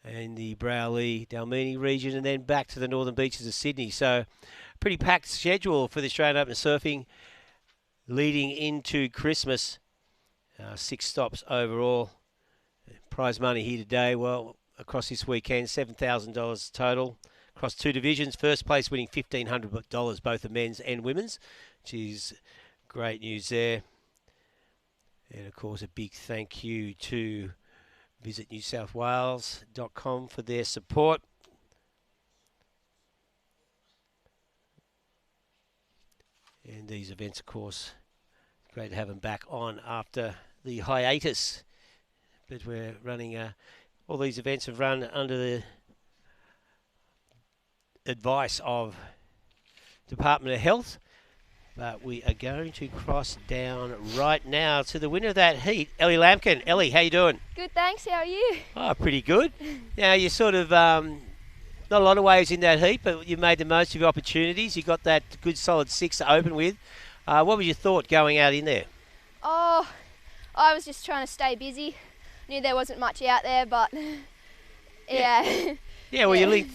in the Browley, Dalmini region, and then back to the northern beaches of Sydney. So, pretty packed schedule for the Australian Open of Surfing leading into Christmas. 6 stops overall. Prize money here today, well, across this weekend, $7,000 total. Across 2 divisions, first place winning $1,500, both the men's and women's, which is great news there. And of course, a big thank you to visitnewsouthwales.com for their support. And these events, of course, great to have them back on after the hiatus. But we're running, all these events have run under the advice of Department of Health. But we are going to cross down right now to the winner of that heat, Ellie Lampkin. Ellie, how you doing? Good, thanks. How are you? Oh, pretty good. Now, you sort of, not a lot of waves in that heat, but you made the most of your opportunities. You got that good solid 6 to open with. What was your thought going out in there? Oh, I was just trying to stay busy. Knew there wasn't much out there, but yeah. Yeah, well, you linked,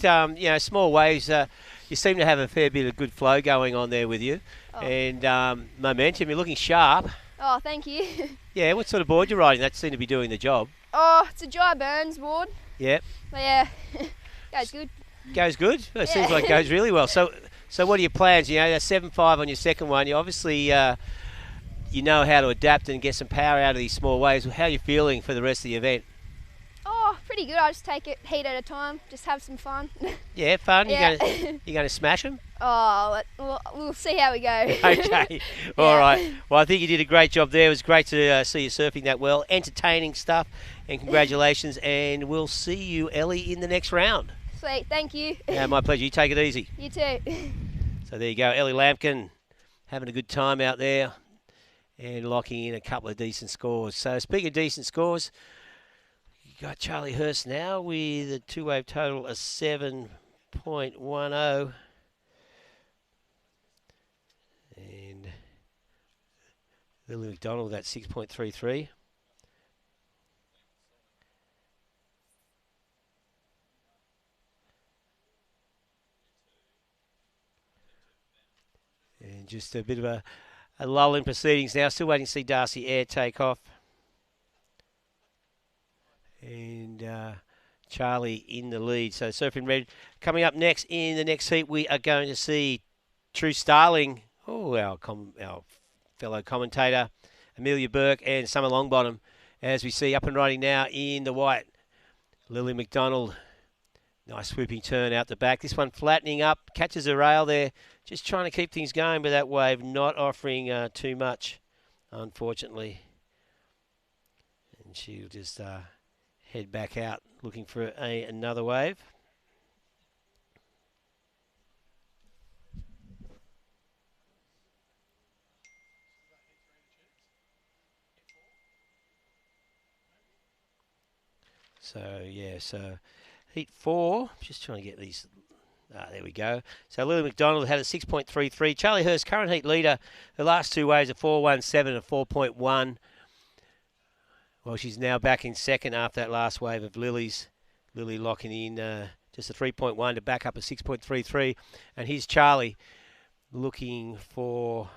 small waves. You seem to have a fair bit of good flow going on there with you. Oh. And momentum. You're looking sharp. Oh, thank you. Yeah, what sort of board you're riding? That seemed to be doing the job. Oh, it's a Dry Burns board. Yep. But yeah, goes good. Goes good? Well, it seems like it goes really well. So what are your plans? You know, that's 7.5 on your second one. You obviously, you know how to adapt and get some power out of these small waves. How are you feeling for the rest of the event? Oh, pretty good. I just take it heat at a time. Just have some fun. Yeah, fun. Yeah. You're going to smash them? Oh, we'll see how we go. Okay. All right. Well, I think you did a great job there. It was great to see you surfing that well. Entertaining stuff. And congratulations. And we'll see you, Ellie, in the next round. Sweet. Thank you. Yeah, my pleasure. You take it easy. You too. So there you go. Ellie Lampkin having a good time out there and locking in a couple of decent scores. So speaking of decent scores, you got Charlie Hurst now with a 2-wave total of 7.10. And Lily McDonald at 6.33. And just a bit of a lull in proceedings now. Still waiting to see Darcy Eyre take off. And Charlie in the lead. So Surfing Red coming up next in the next heat. We are going to see True Starling. Oh, our fellow commentator, Amelia Burke and Summer Longbottom, as we see up and riding now in the white. Lily McDonald Nice swooping turn out the back. This one flattening up, catches a rail there. Just trying to keep things going, but that wave not offering too much, unfortunately. And she'll just head back out looking for another wave. So heat 4, just trying to get these, there we go. So Lily McDonald had a 6.33. Charlie Hurst, current heat leader, the last two waves are 4.17 and 4.1. Well, she's now back in second after that last wave of Lily's. Lily locking in just a 3.1 to back up a 6.33. And here's Charlie looking for,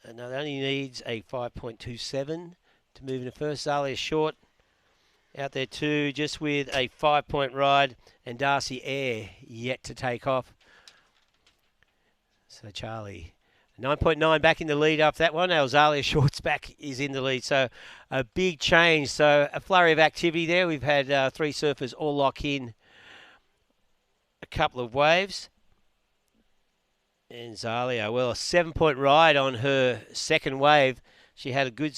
only needs a 5.27 to move in the first. Zalia short out there too, just with a 5-point ride, and Darcy Air yet to take off. So Charlie, 9.9 back in the lead after that one. Zalia Shorts back is in the lead, so a big change. So a flurry of activity there. We've had 3 surfers all lock in a couple of waves. And Zalia, well, a 7-point ride on her second wave. She had a good,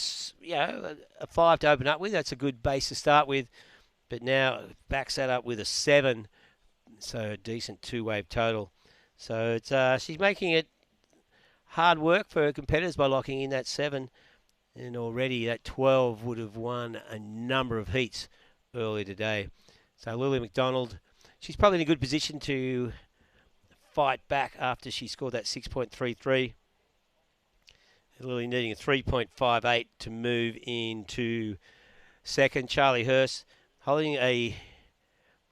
a 5 to open up with. That's a good base to start with. But now backs that up with a 7. So a decent 2-wave total. So it's she's making it hard work for her competitors by locking in that 7. And already that 12 would have won a number of heats earlier today. So Lily McDonald, she's probably in a good position to fight back after she scored that 6.33. Lily needing a 3.58 to move into second. Charlie Hurst holding a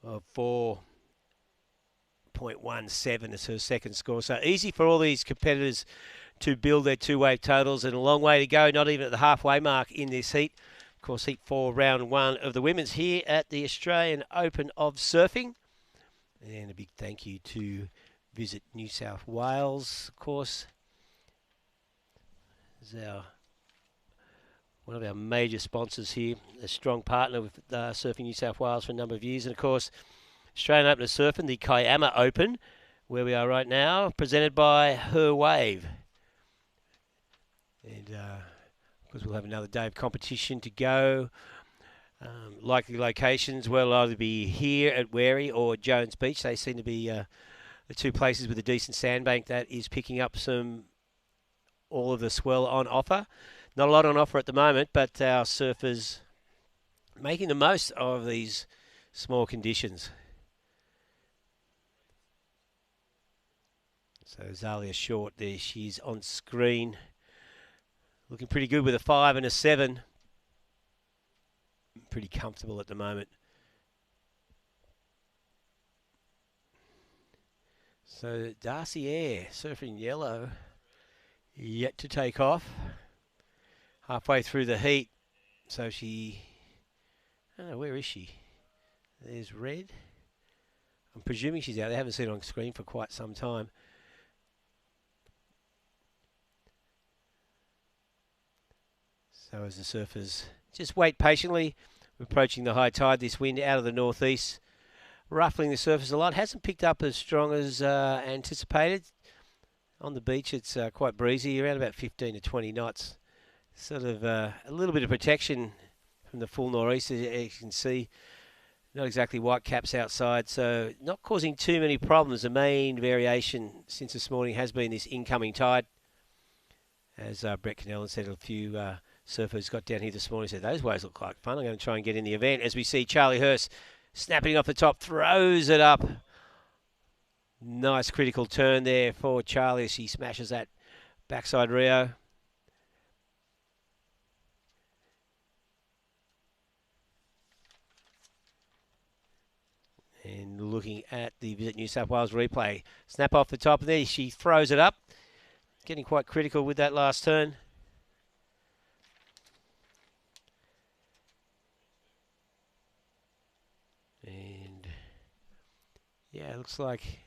4.17 as her second score. So easy for all these competitors to build their 2-wave totals, and a long way to go, not even at the halfway mark in this heat. Of course, heat 4, round 1 of the women's here at the Australian Open of Surfing. And a big thank you to Visit New South Wales, of course. One of our major sponsors here, a strong partner with Surfing New South Wales for a number of years. And of course, Australian Open of Surfing, the Kiama Open, where we are right now, presented by Her Wave. And of course, we'll have another day of competition to go. Likely locations will either be here at Wary or Jones Beach. They seem to be the 2 places with a decent sandbank that is picking up all of the swell on offer. Not a lot on offer at the moment, but our surfers making the most of these small conditions. So Zalia Short there, she's on screen. Looking pretty good with a 5 and a 7. Pretty comfortable at the moment. So Darcy Air, surfing yellow, yet to take off. Halfway through the heat. So she, I don't know, where is she? There's red. I'm presuming she's out there. I haven't seen her on screen for quite some time. So as the surfers just wait patiently, we're approaching the high tide. This wind out of the northeast, ruffling the surface a lot. Hasn't picked up as strong as anticipated. On the beach, it's quite breezy, around about 15 to 20 knots. Sort of a little bit of protection from the full nor'east, as you can see. Not exactly white caps outside, so not causing too many problems. The main variation since this morning has been this incoming tide. As Brett Cannellan said, a few surfers got down here this morning and said, those waves look like fun. I'm going to try and get in the event. As we see Charlie Hurst snapping off the top, throws it up. Nice critical turn there for Charlie as he smashes that backside Rio. And looking at the Visit New South Wales replay. Snap off the top there. She throws it up. Getting quite critical with that last turn. And yeah, it looks like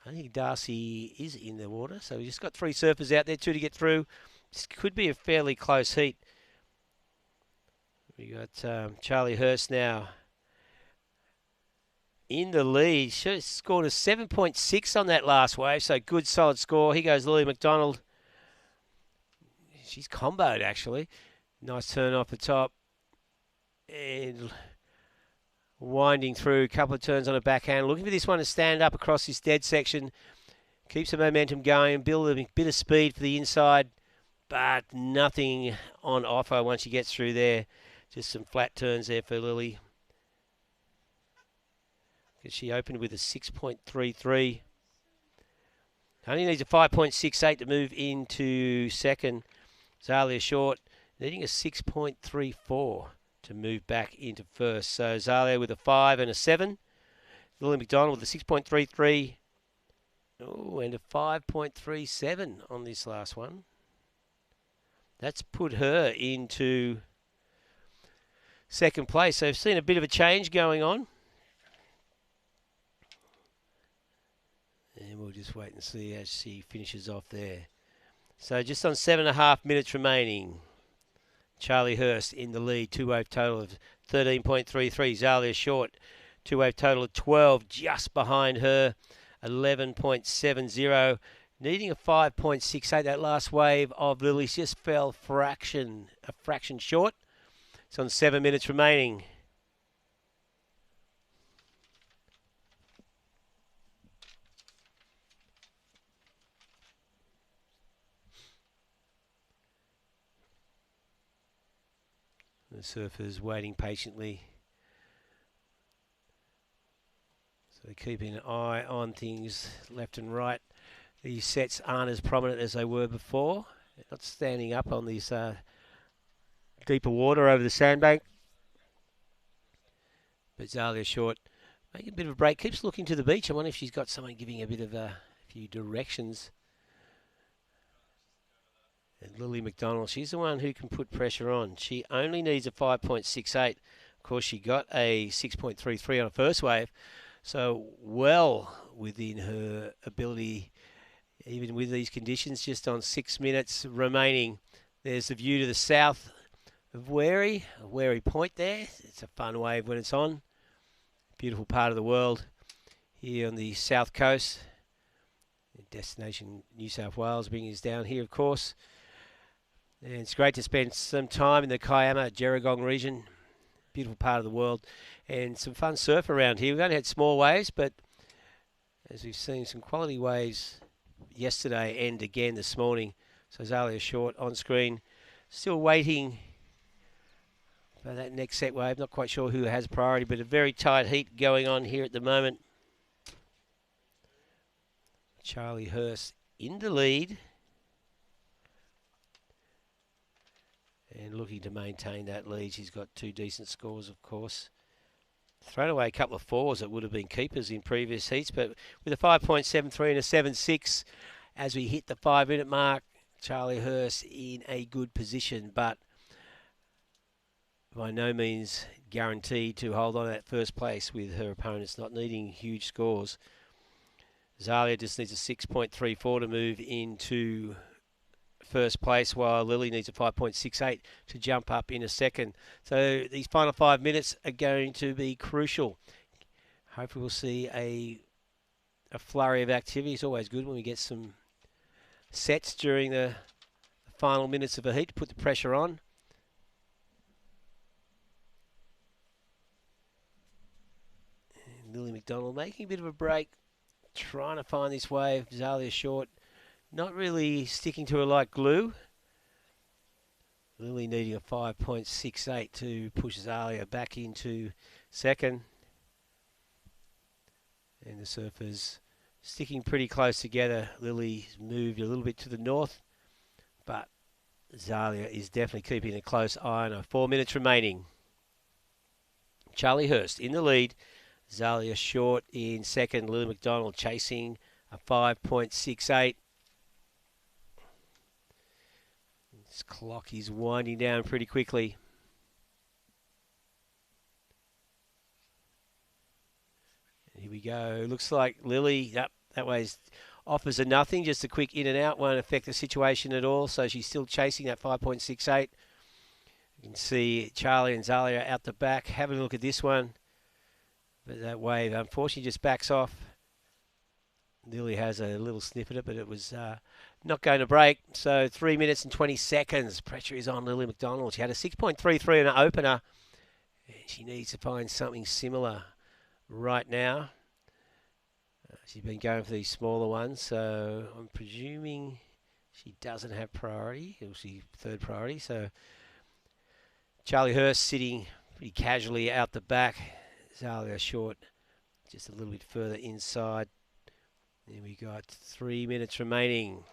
I think Darcy is in the water. So we've just got 3 surfers out there, 2 to get through. This could be a fairly close heat. We got Charlie Hurst now in the lead. She scored a 7.6 on that last wave, so good solid score. Here goes Lily McDonald. She's comboed, actually. Nice turn off the top. And winding through a couple of turns on a backhand. Looking for this one to stand up across this dead section. Keeps the momentum going. Build a bit of speed for the inside. But nothing on offer once she gets through there. Just some flat turns there for Lily. She opened with a 6.33. Only needs a 5.68 to move into second. Zalia Short needing a 6.34 to move back into first. So Zalia with a 5 and a 7. Lily McDonald with a 6.33. Oh, and a 5.37 on this last one. That's put her into second place. So I've seen a bit of a change going on. And we'll just wait and see as she finishes off there. So just on 7.5 minutes remaining. Charlie Hurst in the lead. Two-wave total of 13.33. Zalia Short. Two-wave total of 12. Just behind her. 11.70. Needing a 5.68. That last wave of Lily's just fell a fraction short. It's on 7 minutes remaining. The surfers waiting patiently. So keeping an eye on things left and right. These sets aren't as prominent as they were before. They're not standing up on this deeper water over the sandbank. But Zalia Short making a bit of a break. Keeps looking to the beach. I wonder if she's got someone giving a bit of a few directions. And Lily McDonald, she's the one who can put pressure on. She only needs a 5.68. Of course, she got a 6.33 on a first wave. So well within her ability, even with these conditions, just on 6 minutes remaining. There's the view to the south of Wary Point there. It's a fun wave when it's on. Beautiful part of the world here on the south coast. Destination New South Wales bringing us down here, of course. And it's great to spend some time in the Kiama, Gerringong region. Beautiful part of the world. And some fun surf around here. We've only had small waves, but as we've seen, some quality waves yesterday and again this morning. So Zalia Short on screen. Still waiting for that next set wave. Not quite sure who has priority, but a very tight heat going on here at the moment. Charlie Hurst in the lead. And looking to maintain that lead. She's got two decent scores, of course. Thrown away a couple of 4s that would have been keepers in previous heats, but with a 5.73 and a 7.6 as we hit the 5 minute mark, Charlie Hurst in a good position, but by no means guaranteed to hold on to that first place with her opponents not needing huge scores. Zalia just needs a 6.34 to move into first place, while Lily needs a 5.68 to jump up in a second. So these final 5 minutes are going to be crucial. Hopefully we'll see a flurry of activity. It's always good when we get some sets during the final minutes of a heat to put the pressure on. And Lily McDonald making a bit of a break, trying to find this wave. Zalia Short not really sticking to her like glue. Lily needing a 5.68 to push Zalia back into second. And the surfers sticking pretty close together. Lily's moved a little bit to the north, but Zalia is definitely keeping a close eye on her. 4 minutes remaining. Charlie Hurst in the lead. Zalia Short in second. Lily McDonald chasing a 5.68. This clock is winding down pretty quickly. And here we go. Looks like Lily, that way offers a nothing. Just a quick in and out won't affect the situation at all. So she's still chasing that 5.68. You can see Charlie and Zalia out the back. Having a look at this one. But that wave, unfortunately, just backs off. Lily has a little sniff at it, but it was not going to break. So 3 minutes and 20 seconds. Pressure is on Lily McDonald. She had a 6.33 in an opener. And she needs to find something similar right now. She's been going for these smaller ones, so I'm presuming she doesn't have priority. It was the third priority. So Charlie Hurst sitting pretty casually out the back. Zalia Short just a little bit further inside. Then we got 3 minutes remaining.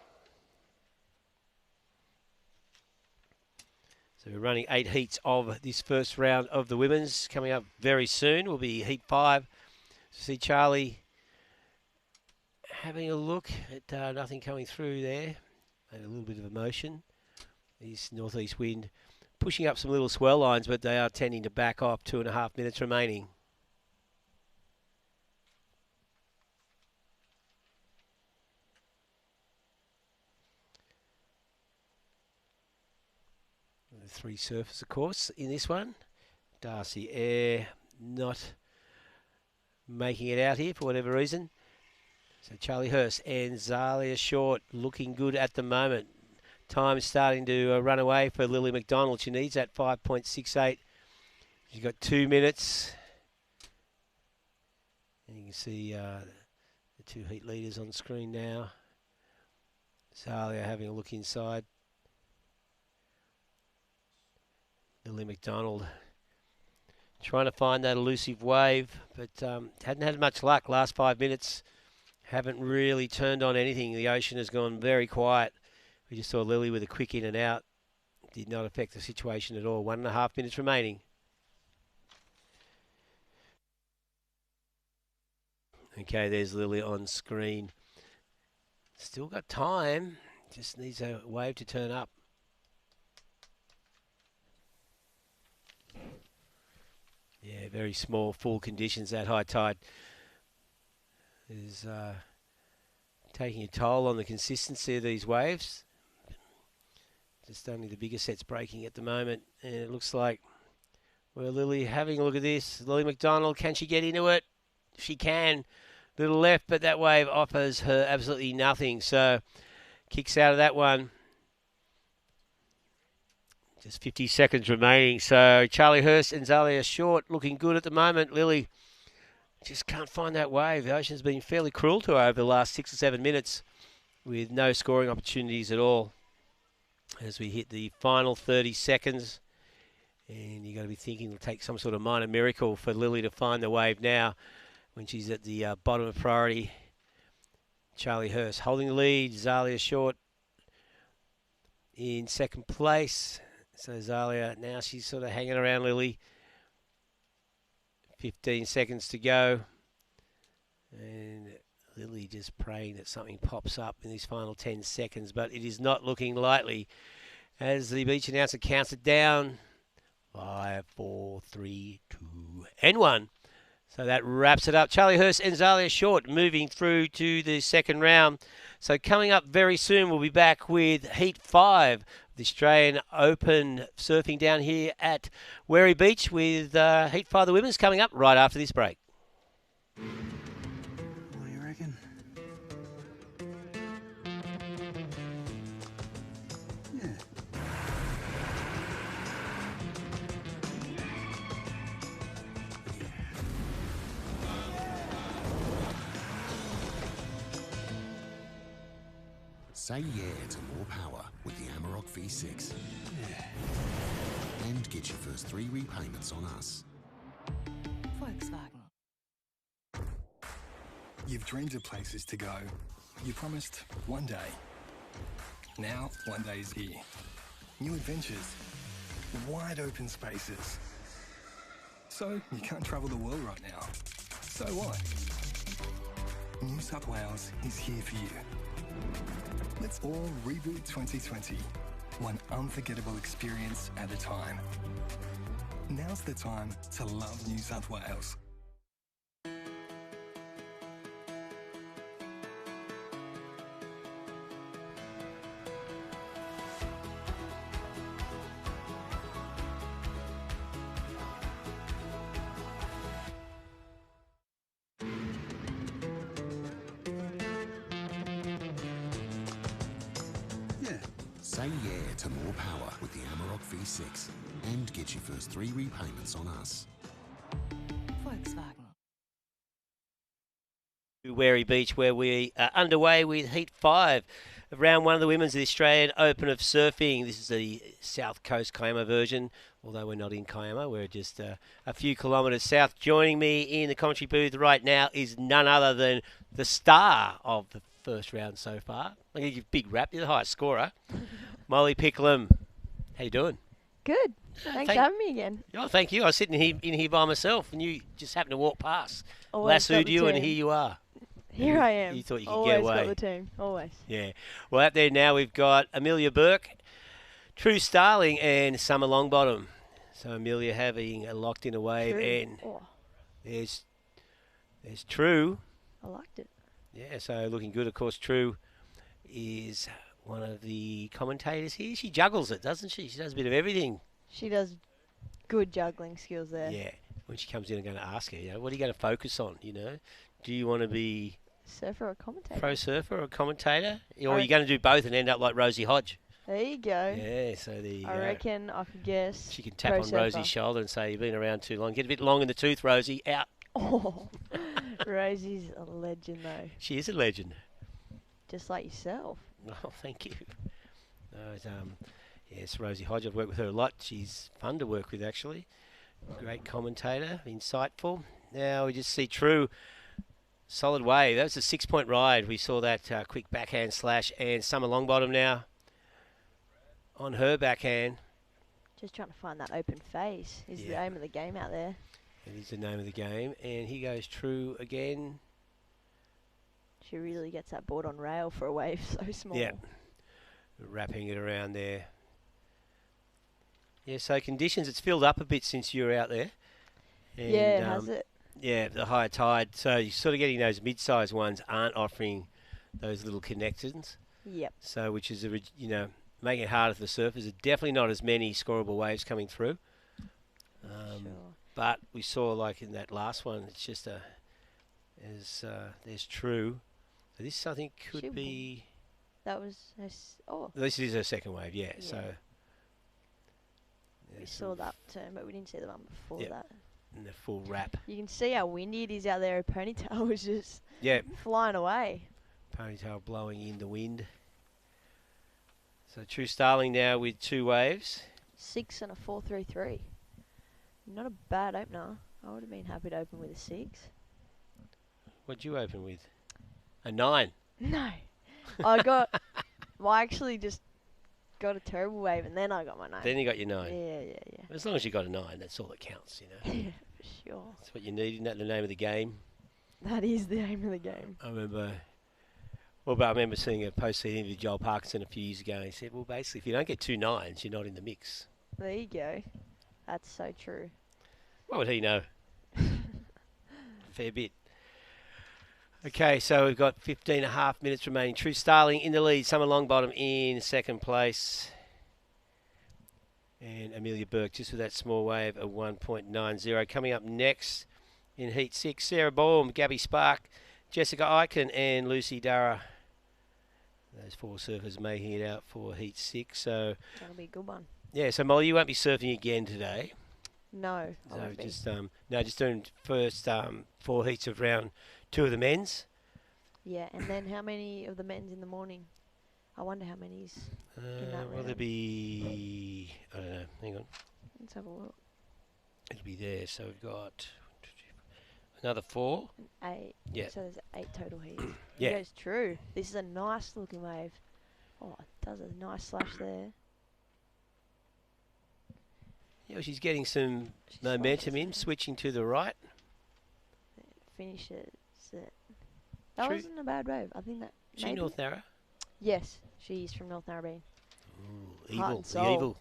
So we're running 8 heats of this first round of the women's. Coming up very soon will be heat 5. See Charlie having a look at nothing coming through there. Maybe a little bit of emotion. This northeast wind pushing up some little swell lines, but they are tending to back off. 2.5 minutes remaining. The 3 surfers, of course, in this one. Darcy Eyre not making it out here for whatever reason. So Charlie Hurst and Zalia Short looking good at the moment. Time starting to run away for Lily McDonald. She needs that 5.68. She's got 2 minutes. And you can see the 2 heat leaders on screen now. Zalia having a look inside. Lily McDonald trying to find that elusive wave, but hadn't had much luck last 5 minutes. Haven't really turned on anything. The ocean has gone very quiet. We just saw Lily with a quick in and out. Did not affect the situation at all. 1.5 minutes remaining. Okay, there's Lily on screen. Still got time. Just needs a wave to turn up. Yeah, very small, full conditions, that high tide is taking a toll on the consistency of these waves. Just only the bigger sets breaking at the moment. And it looks like, well, Lily having a look at this. Lily McDonald, can she get into it? She can. Little left, but that wave offers her absolutely nothing. So kicks out of that one. Just 50 seconds remaining. So Charlie Hurst and Zalia Short looking good at the moment. Lily just can't find that wave. The ocean's been fairly cruel to her over the last 6 or 7 minutes with no scoring opportunities at all. As we hit the final 30 seconds. And you've got to be thinking it'll take some sort of minor miracle for Lily to find the wave now when she's at the bottom of priority. Charlie Hurst holding the lead. Zalia Short in second place. So Zalia, now she's sort of hanging around Lily. 15 seconds to go. And Lily just praying that something pops up in these final 10 seconds. But it is not looking likely as the beach announcer counts it down. 5, 4, 3, 2, and 1. So that wraps it up. Charlie Hurst and Zalia Short moving through to the second round. So coming up very soon, we'll be back with Heat 5, the Australian Open surfing down here at Werry Beach with Heat 5 of the women's coming up right after this break. What do you reckon? Yeah. Say yeah to more power with the Amarok V6. Yeah. And get your first 3 repayments on us. Volkswagen. You've dreamed of places to go. You promised one day. Now, one day is here. New adventures. Wide open spaces. So, you can't travel the world right now. So what? New South Wales is here for you. Let's all reboot 2020. One unforgettable experience at a time. Now's the time to love New South Wales. Say yeah to more power with the Amarok V6 and get your first 3 repayments on us. Volkswagen. Wary Beach, where we are underway with Heat 5 of Round 1 of the Women's of the Australian Open of Surfing. This is the South Coast Kiama version, although we're not in Kiama. We're just a few kilometres south. Joining me in the commentary booth right now is none other than the star of the first round so far. I'll give you a big rap. You're the highest scorer. Molly Picklum. How you doing? Good. Thanks for having me again. Oh, thank you. I was sitting in here by myself, and you just happened to walk past. Always got Lassoed the you, and team. here you are. Here I am. You thought you could Always get away. got the team. Always. Yeah. Well, out there now we've got Amelia Burke, True Starling, and Summer Longbottom. So Amelia having a locked in a wave, True. and Oh, there's True. I liked it. Yeah, so looking good. Of course, True is one of the commentators here. She juggles it, doesn't she? She does a bit of everything. She does good juggling skills there. Yeah. When she comes in, I'm going to ask her, what are you going to focus on, Do you want to be surfer or commentator? pro surfer or a commentator? Or are you going to do both and end up like Rosie Hodge? There you go. Yeah, so there you go. I reckon I could guess. She can tap pro on surfer. Rosie's shoulder and say, you've been around too long. Get a bit long in the tooth, Rosie. Out. Oh, Rosie's a legend though. She is a legend. Just like yourself. Oh, thank you. Yes, Rosie Hodge. I've worked with her a lot. She's fun to work with, actually. Great commentator, insightful. Now we just see True. Solid wave. That was a 6-point ride. We saw that quick backhand slash, and Summer Longbottom now on her backhand. Just trying to find that open face is the aim of the game out there. It is the name of the game. And here goes True again. She really gets that board on rail for a wave so small. Yeah. Wrapping it around there. Yeah, so conditions, it's filled up a bit since you were out there. And, yeah, has it? Yeah, the high tide. So you're sort of getting those mid-sized ones aren't offering those little connections. Yep. So which is, making it harder for the surfers. There's definitely not as many scoreable waves coming through. Sure. But we saw, like in that last one, it's just there's True. So this, I think, could be... That was... This is her second wave, yeah. So... We saw that turn, but we didn't see the one before that. And the full wrap. You can see how windy it is out there. Her ponytail was just flying away. Ponytail blowing in the wind. So True Starling now with 2 waves. 6 and a 4.33. Not a bad opener. I would have been happy to open with a 6. What'd you open with? A 9. No. I actually just got a terrible wave and then I got my 9. Then you got your 9. Yeah. As long as you got a 9, that's all that counts, Yeah, for sure. That's what you need, isn't that the name of the game? That is the aim of the game. I remember seeing a post interview with Joel Parkinson a few years ago, and he said, well, basically, if you don't get 2 9s, you're not in the mix. There you go. That's so true. What would he know? Fair bit. Okay, so we've got 15.5 minutes remaining. True Starling in the lead. Summer Longbottom in second place. And Amelia Burke just with that small wave of 1.90. Coming up next in Heat 6, Sarah Baum, Gabby Spark, Jessica Eichen and Lucy Dara. Those 4 surfers making it out for Heat 6. So that'll be a good one. Yeah, so Molly, you won't be surfing again today. No, I So won't be. just doing first 4 heats of round 2 of the men's. Yeah, and then how many of the men's in the morning? I wonder how many's in that Will round. there be... I don't know. Hang on. Let's have a look. It'll be there. So we've got another 4. 8. Yeah. So there's 8 total heats. Yeah. It goes true. This is a nice looking wave. Oh, it does a nice slash there. Yeah, well, she's getting some momentum in, switching to the right. Finishes it. That True. wasn't a bad wave. I think that. She maybe? North Narra? Yes, she's from North Narrabeen. Ooh, Heart evil. and The soul. evil.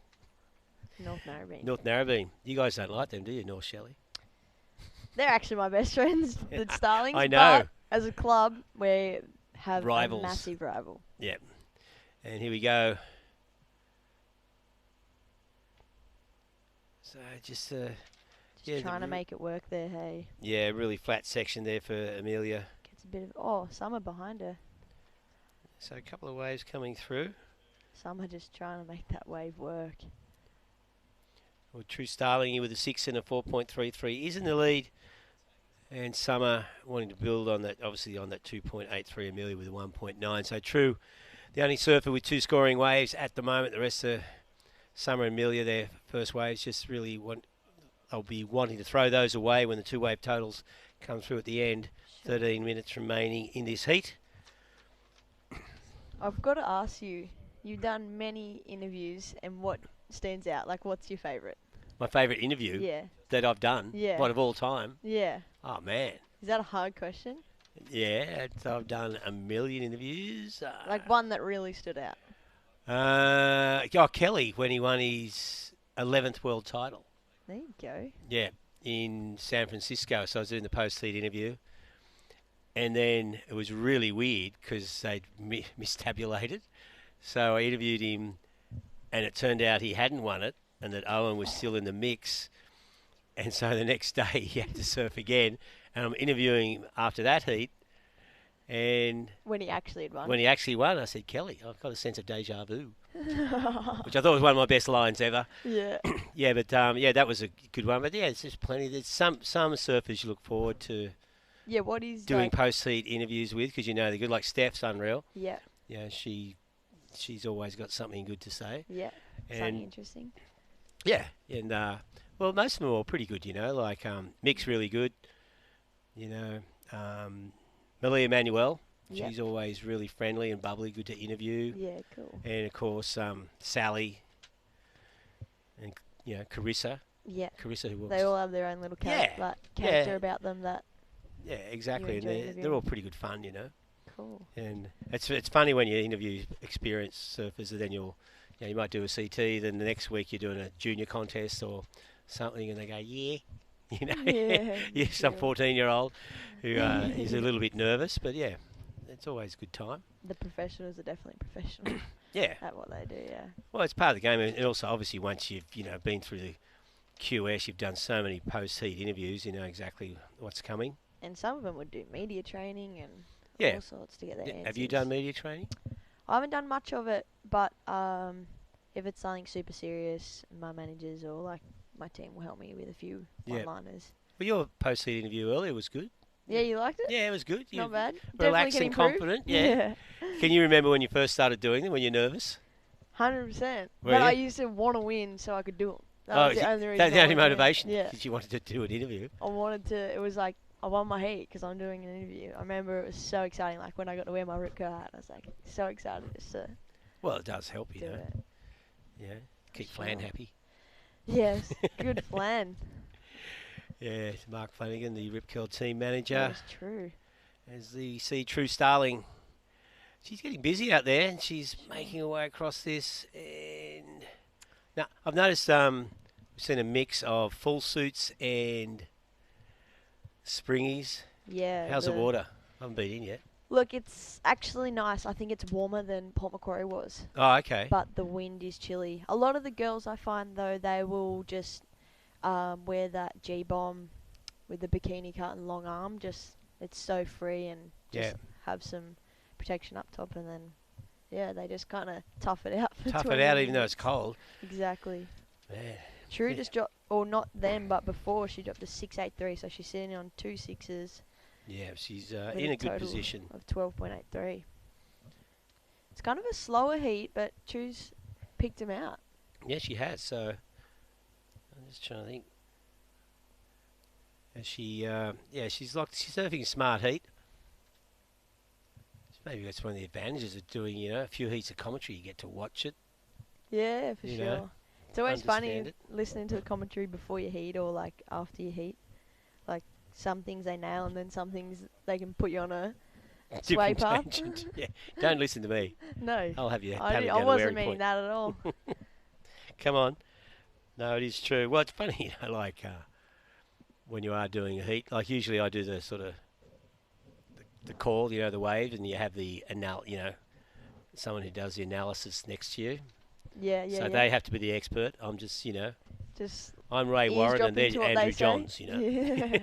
North Narrabeen. North Narrabeen. You guys don't like them, do you, North Shelley? They're actually my best friends, the Starlings. I know. But as a club, we have Rivals. a massive rival. Yep. And here we go. So just Trying to make it work there, hey. Yeah, really flat section there for Amelia. Gets a bit of... Oh, Summer behind her. So a couple of waves coming through. Some are just trying to make that wave work. Well, True Starling here with a 6 and a 4.33 is in the lead. And Summer wanting to build on that, obviously on that 2.83, Amelia with a 1.9. So True, the only surfer with 2 scoring waves at the moment. The rest of Summer and Amelia, their first waves, just really they'll be wanting to throw those away when the 2 wave totals come through at the end. 13 minutes remaining in this heat. I've got to ask you, you've done many interviews, and what stands out? Like, what's your favourite? My favourite interview that I've done, what of all time? Yeah. Oh, man. Is that a hard question? Yeah, I've done a million interviews. Like one that really stood out? Kelly, when he won his 11th world title. There you go. Yeah, in San Francisco. So I was doing the post-heat interview. And then it was really weird because they'd mistabulated. So I interviewed him, and it turned out he hadn't won it, and that Owen was still in the mix. And so the next day he had to surf again, and I'm interviewing him after that heat. And when he actually had won. When he actually won, I said, Kelly, I've got a sense of deja vu, which I thought was one of my best lines ever. Yeah. Yeah, but that was a good one. But yeah, it's just plenty. There's some surfers you look forward to. Yeah, what is doing post-heat interviews with, because you know they're good. Like Steph's unreal. Yeah. Yeah, she's always got something good to say. Yeah, something interesting. Yeah, and well, most of them are all pretty good, you know. Like Mick's really good. You know, Malia Manuel, she's always really friendly and bubbly, good to interview. Yeah, cool. And of course Sally, and you know Carissa. Yeah. Carissa, who they all have their own little character about them that. Yeah, exactly, and they're all pretty good fun, you know. Cool. And it's funny when you interview experienced surfers, and then you might do a CT, then the next week you're doing a junior contest or something, and they go, you know, some 14-year-old who is a little bit nervous, but yeah, it's always a good time. The professionals are definitely professional. Yeah. At what they do, yeah. Well, it's part of the game, and also obviously once you've been through the QS, you've done so many post-heat interviews, you know exactly what's coming. And some of them would do media training and all sorts to get their answers. Have you done media training? I haven't done much of it, but if it's something super serious, my managers or like my team will help me with a few one-liners. Well, your post-heat interview earlier was good. Yeah, you liked it? Yeah, it was good. Not bad. Relaxed and confident. Yeah. Can you remember when you first started doing them, when you're nervous? 100%. But I used to want to win so I could do them. That was the only motivation? Yeah. Because you wanted to do an interview? I wanted to. It was like, I won my heat because I'm doing an interview. I remember it was so exciting. Like when I got to wear my Ripco hat, I was like so excited just to. Well, it does help, you know. Yeah, keep Flan happy. Yes, good Flan. Yeah, it's Mark Flanagan, the Rip Curl team manager. That's true. As you see, True Starling, she's getting busy out there, and she's making her way across this. And now I've noticed we've seen a mix of full suits and springies. Yeah. How's the water? I haven't been in yet. Look, it's actually nice. I think it's warmer than Port Macquarie was. Oh, okay. But the wind is chilly. A lot of the girls I find, though, they will just wear that G-bomb with the bikini cut and long arm. Just, it's so free and just have some protection up top. And then, they just kind of tough it out. Tough it out even though it's cold. Exactly. Man. True just dropped, or not then, but before, she dropped a 6.83, so she's sitting on 2 6s. Yeah, she's in a good position. Of 12.83. It's kind of a slower heat, but True's picked him out. Yeah, she has. So I'm just trying to think. As she's surfing a smart heat. Maybe that's one of the advantages of doing, a few heats of commentary. You get to watch it. Yeah, for sure. It's always funny listening to the commentary before you heat or like after you heat. Like some things they nail and then some things they can put you on a sway path. Yeah, don't listen to me. No, I'll have you. I wasn't meaning that at all. Come on. No, it is true. Well, it's funny, like when you are doing a heat. Like usually I do the sort of the call, the waves, and you have the someone who does the analysis next to you. Yeah. So they have to be the expert. I'm just, just I'm Ray Warren and they're Andrew Johns, Yeah.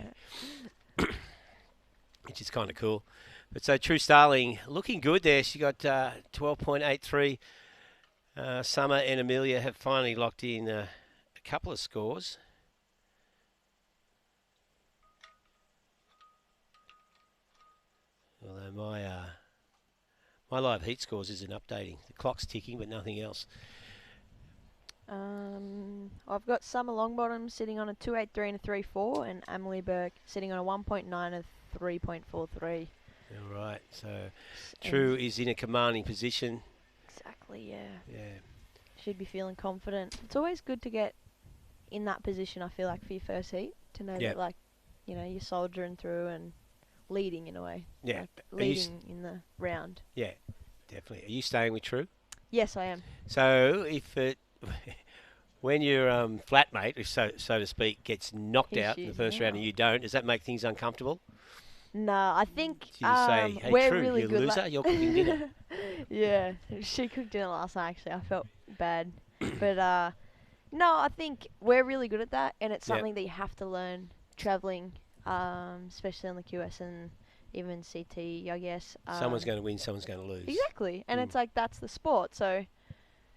Which is kind of cool. But so True Starling looking good there. She got 12.83 Summer and Amelia have finally locked in a couple of scores. Although my live heat scores isn't updating. The clock's ticking, but nothing else. I've got Summer Longbottom sitting on a 2.83 and a 3.4, and Emily Burke sitting on a 1.9 and a 3.43. All right, so True is in a commanding position. Exactly, yeah. Yeah. Should be feeling confident. It's always good to get in that position, I feel like, for your first heat, to know that, like, you know, you're soldiering through and leading in a way. Yeah. Like leading in the round. Yeah, definitely. Are you staying with True? Yes, I am. So if it... when your flatmate, if so to speak, gets knocked out in the first round and you don't, does that make things uncomfortable? No, I think Do you say, hey, we're True, really you good. loser, you're cooking dinner? Yeah, she cooked dinner last night, actually. I felt bad. But, no, I think we're really good at that, and it's something that you have to learn travelling, especially on the QS and even CT, I guess. Someone's going to win, someone's going to lose. Exactly, and it's like that's the sport. So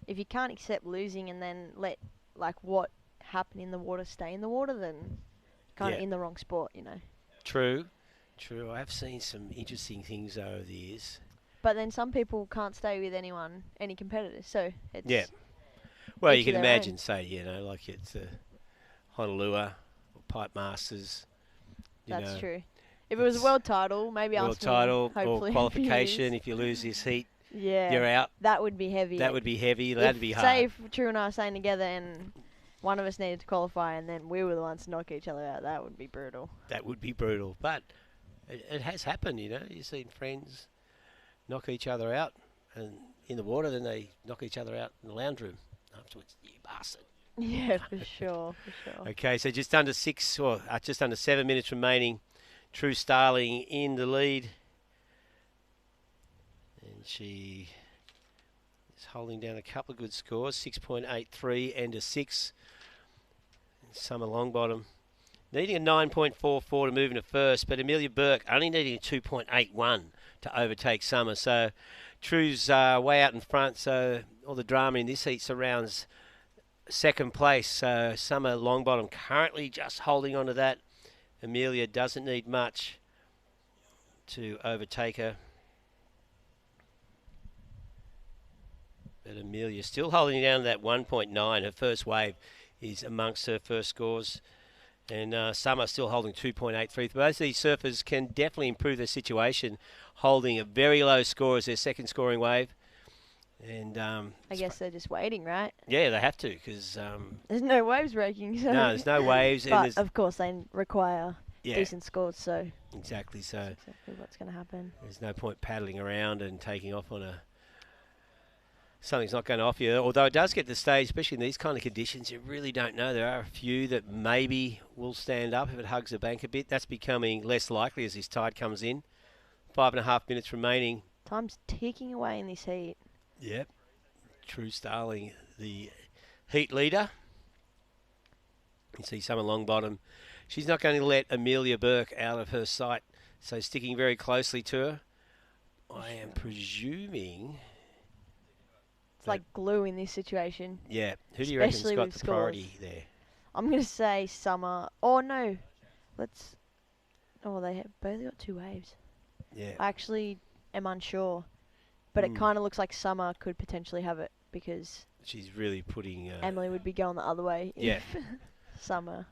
if you can't accept losing and then let like what happened in the water stay in the water, then you're kind of in the wrong sport, you know. True. I have seen some interesting things over the years. But then some people can't stay with anyone, any competitors, so it's... Yeah. Well, you can imagine, say, you know, like it's Honolulu or Pipe Masters. That's true. If it was a world title, maybe world title or qualification, if you lose this heat, you're out. That would be heavy. That would be heavy. That'd be hard. Say if True and I are staying together and one of us needed to qualify and then we were the ones to knock each other out, that would be brutal. That would be brutal. But it has happened, you know. You've seen friends knock each other out and in the water, then they knock each other out in the lounge room afterwards. You bastard. Yeah, for sure. Okay, so just under 7 minutes remaining. True Starling in the lead. And she is holding down a couple of good scores, 6.83 and a 6. And Summer Longbottom needing a 9.44 to move into first, but Amelia Burke only needing a 2.81 to overtake Summer. So True's way out in front, so all the drama in this heat surrounds second place. So Summer Longbottom currently just holding on to that. Amelia doesn't need much to overtake her. But Amelia still holding down to that 1.9. Her first wave is amongst her first scores. And Summer still holding 2.83. Most of these surfers can definitely improve their situation, holding a very low score as their second scoring wave. And I guess they're just waiting, right? Yeah, they have to, because there's no waves breaking. So no, there's no waves. But of course, they require Yeah. decent scores, so Exactly. So that's exactly what's going to happen. There's no point paddling around and taking off on something's not going to offer you. Although it does get to the stage, especially in these kind of conditions, you really don't know. There are a few that maybe will stand up if it hugs the bank a bit. That's becoming less likely as this tide comes in. 5.5 minutes remaining. Time's ticking away in this heat. Yep. True Starling, the heat leader. You see Summer Longbottom. She's not going to let Amelia Burke out of her sight, so sticking very closely to her. I am presuming... It's like glue in this situation. Yeah. Who do you reckon's got the scores. priority there? I'm going to say Summer. Oh, no. They have both got two waves. Yeah. I actually am unsure. But it kind of looks like Summer could potentially have it because... She's really putting... Emily would be going the other way if Summer...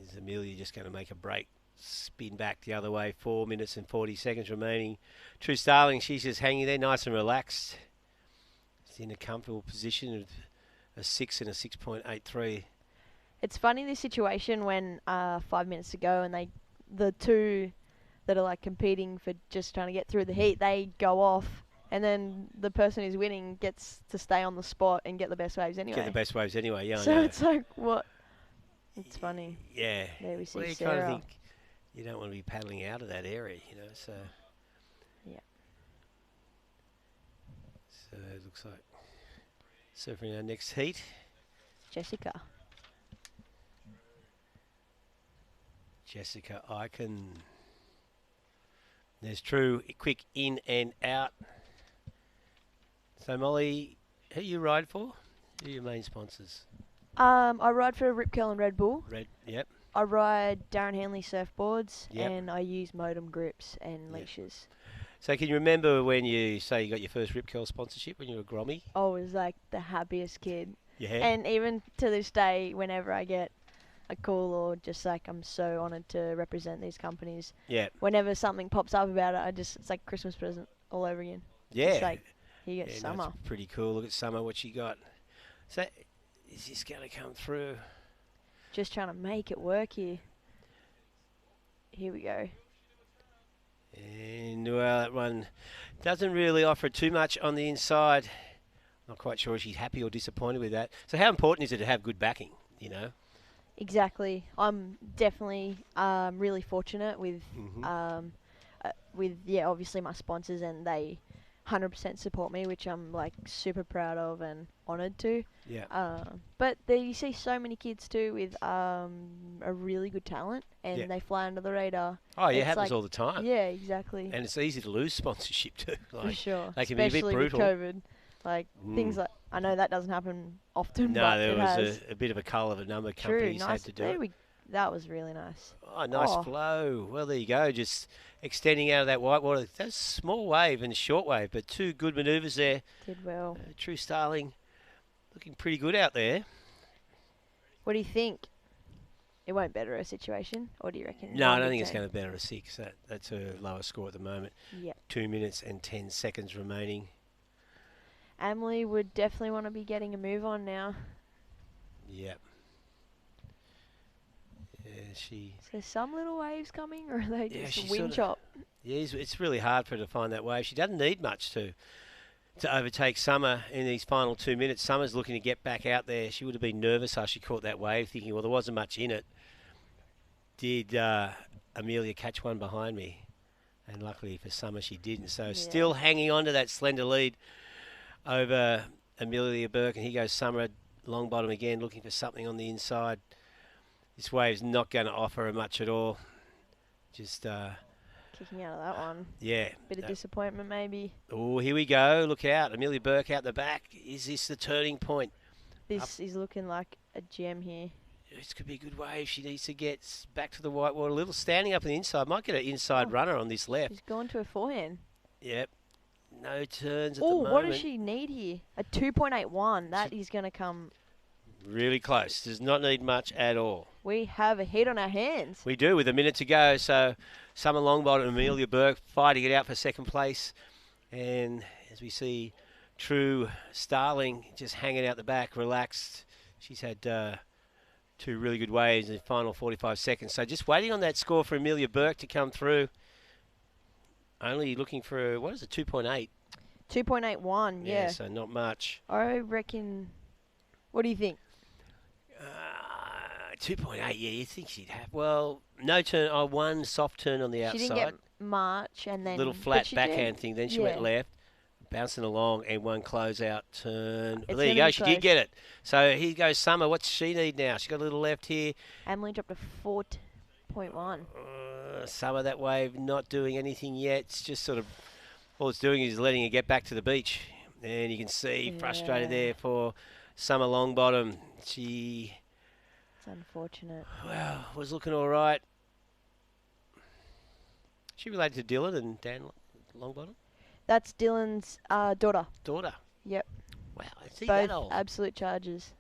Is Amelia just going to make a break? Spin back the other way. 4 minutes and 40 seconds remaining. True Starling, she's just hanging there nice and relaxed. She's in a comfortable position of a 6 and a 6.83. It's funny, this situation, when 5 minutes ago and the two that are like competing for just trying to get through the heat, they go off, and then the person who's winning gets to stay on the spot and get the best waves anyway. Get the best waves anyway, yeah. So it's like, what? It's funny. Yeah. There we see Well, you Sarah. kind of think you don't want to be paddling out of that area, you know, so... Yeah. So it looks like surfing our next heat. Jessica Icon. There's True, quick in and out. So, Molly, who you ride for? Who are your main sponsors? I ride for Rip Curl and Red Bull. Yep. I ride Darren Hanley surfboards, Yep. and I use Modem grips and leashes. So, can you remember when you got your first Rip Curl sponsorship when you were a Grommy? I was like the happiest kid. Yeah. And even to this day, whenever I get a call or just like I'm so honoured to represent these companies. Yeah. Whenever something pops up about it, it's like Christmas present all over again. Yeah. It's like, here you go, Summer. No, it's pretty cool. Look at Summer, what she got. So, is this going to come through? Just trying to make it work here. Here we go. And, well, that one doesn't really offer too much on the inside. Not quite sure if she's happy or disappointed with that. So how important is it to have good backing, you know? Exactly. I'm definitely really fortunate with, obviously my sponsors, and they 100% support me, which I'm like super proud of and honoured to. Yeah. But you see so many kids too with a really good talent, and they fly under the radar. Oh, yeah, it It's happens like, all the time. Yeah, exactly. And it's easy to lose sponsorship too. For sure. They can be a bit Especially with brutal. COVID. Like, things like, I know that doesn't happen often, No, but there it was has. a bit of a cull of a number of True, companies nice. had to do it. That was really nice. Oh, nice flow. Well, there you go. Just extending out of that white water. That's small wave and short wave, but two good manoeuvres there. Did well. True Starling looking pretty good out there. What do you think? It won't better her situation, or do you reckon? No, I don't think it's going to better a 6. That's her lowest score at the moment. Yeah. 2 minutes and 10 seconds remaining. Emily would definitely want to be getting a move on now. Yep. Yeah, So some little waves coming, or are they just sort wind of- chop? Yeah, it's really hard for her to find that wave. She doesn't need much to overtake Summer in these final 2 minutes. Summer's looking to get back out there. She would have been nervous after she caught that wave, thinking, well, there wasn't much in it. Did Amelia catch one behind me? And luckily for Summer, she didn't. So still hanging on to that slender lead over Amelia Burke. And here goes Summer, long bottom again, looking for something on the inside. This wave's not going to offer her much at all. Just Kicking out of that one. Yeah. Bit of disappointment, maybe. Oh, here we go. Look out. Amelia Burke out the back. Is this the turning point? This is looking like a gem here. This could be a good wave. She needs to get back to the white water. A little standing up on the inside. Might get an inside runner on this left. She's gone to a forehand. Yep. No turns at the Oh, moment. what does she need here? A 2.81. That is going to come. Really close. Does not need much at all. We have a hit on our hands. We do, with a minute to go. So Summer Longbottom and Amelia Burke fighting it out for second place. And as we see, True Starling just hanging out the back, relaxed. She's had 2 really good waves in the final 45 seconds. So just waiting on that score for Amelia Burke to come through. Only looking for, what is it, 2.8? 2.81, yeah. So not much. I reckon. What do you think? 2.8, yeah, you think she'd have. Well, no turn. One soft turn on the outside. She didn't get much, and then little but flat she backhand did. thing. Then she went Yeah. left, bouncing along, and one closeout turn. Well, It's there you gonna go. be She close. did get it. So here goes Summer. What's she need now? She got a little left here. Emily dropped a 4.1. Summer, that wave not doing anything yet. It's just sort of all it's doing is letting her get back to the beach, and you can see frustrated there for Summer Longbottom. She. It's unfortunate. Well, was looking all right. She related to Dylan and Dan Longbottom? That's Dylan's daughter. Daughter? Yep. Wow, is he Both that old? absolute charges.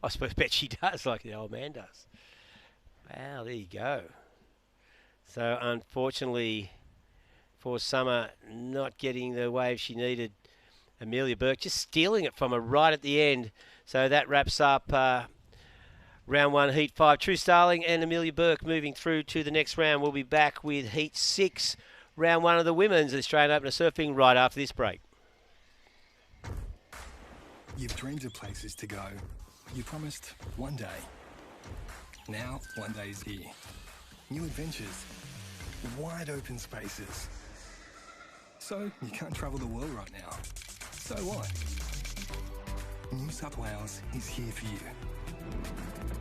I suppose bet she does, like the old man does. Wow, there you go. So unfortunately for Summer, not getting the wave she needed. Amelia Burke just stealing it from her right at the end. So that wraps up round 1, Heat 5. True Starling and Amelia Burke moving through to the next round. We'll be back with Heat 6, round 1 of the Women's Australian Open of Surfing right after this break. You've dreamed of places to go. You promised one day. Now, one day is here. New adventures. Wide open spaces. So, you can't travel the world right now. So what? New South Wales is here for you.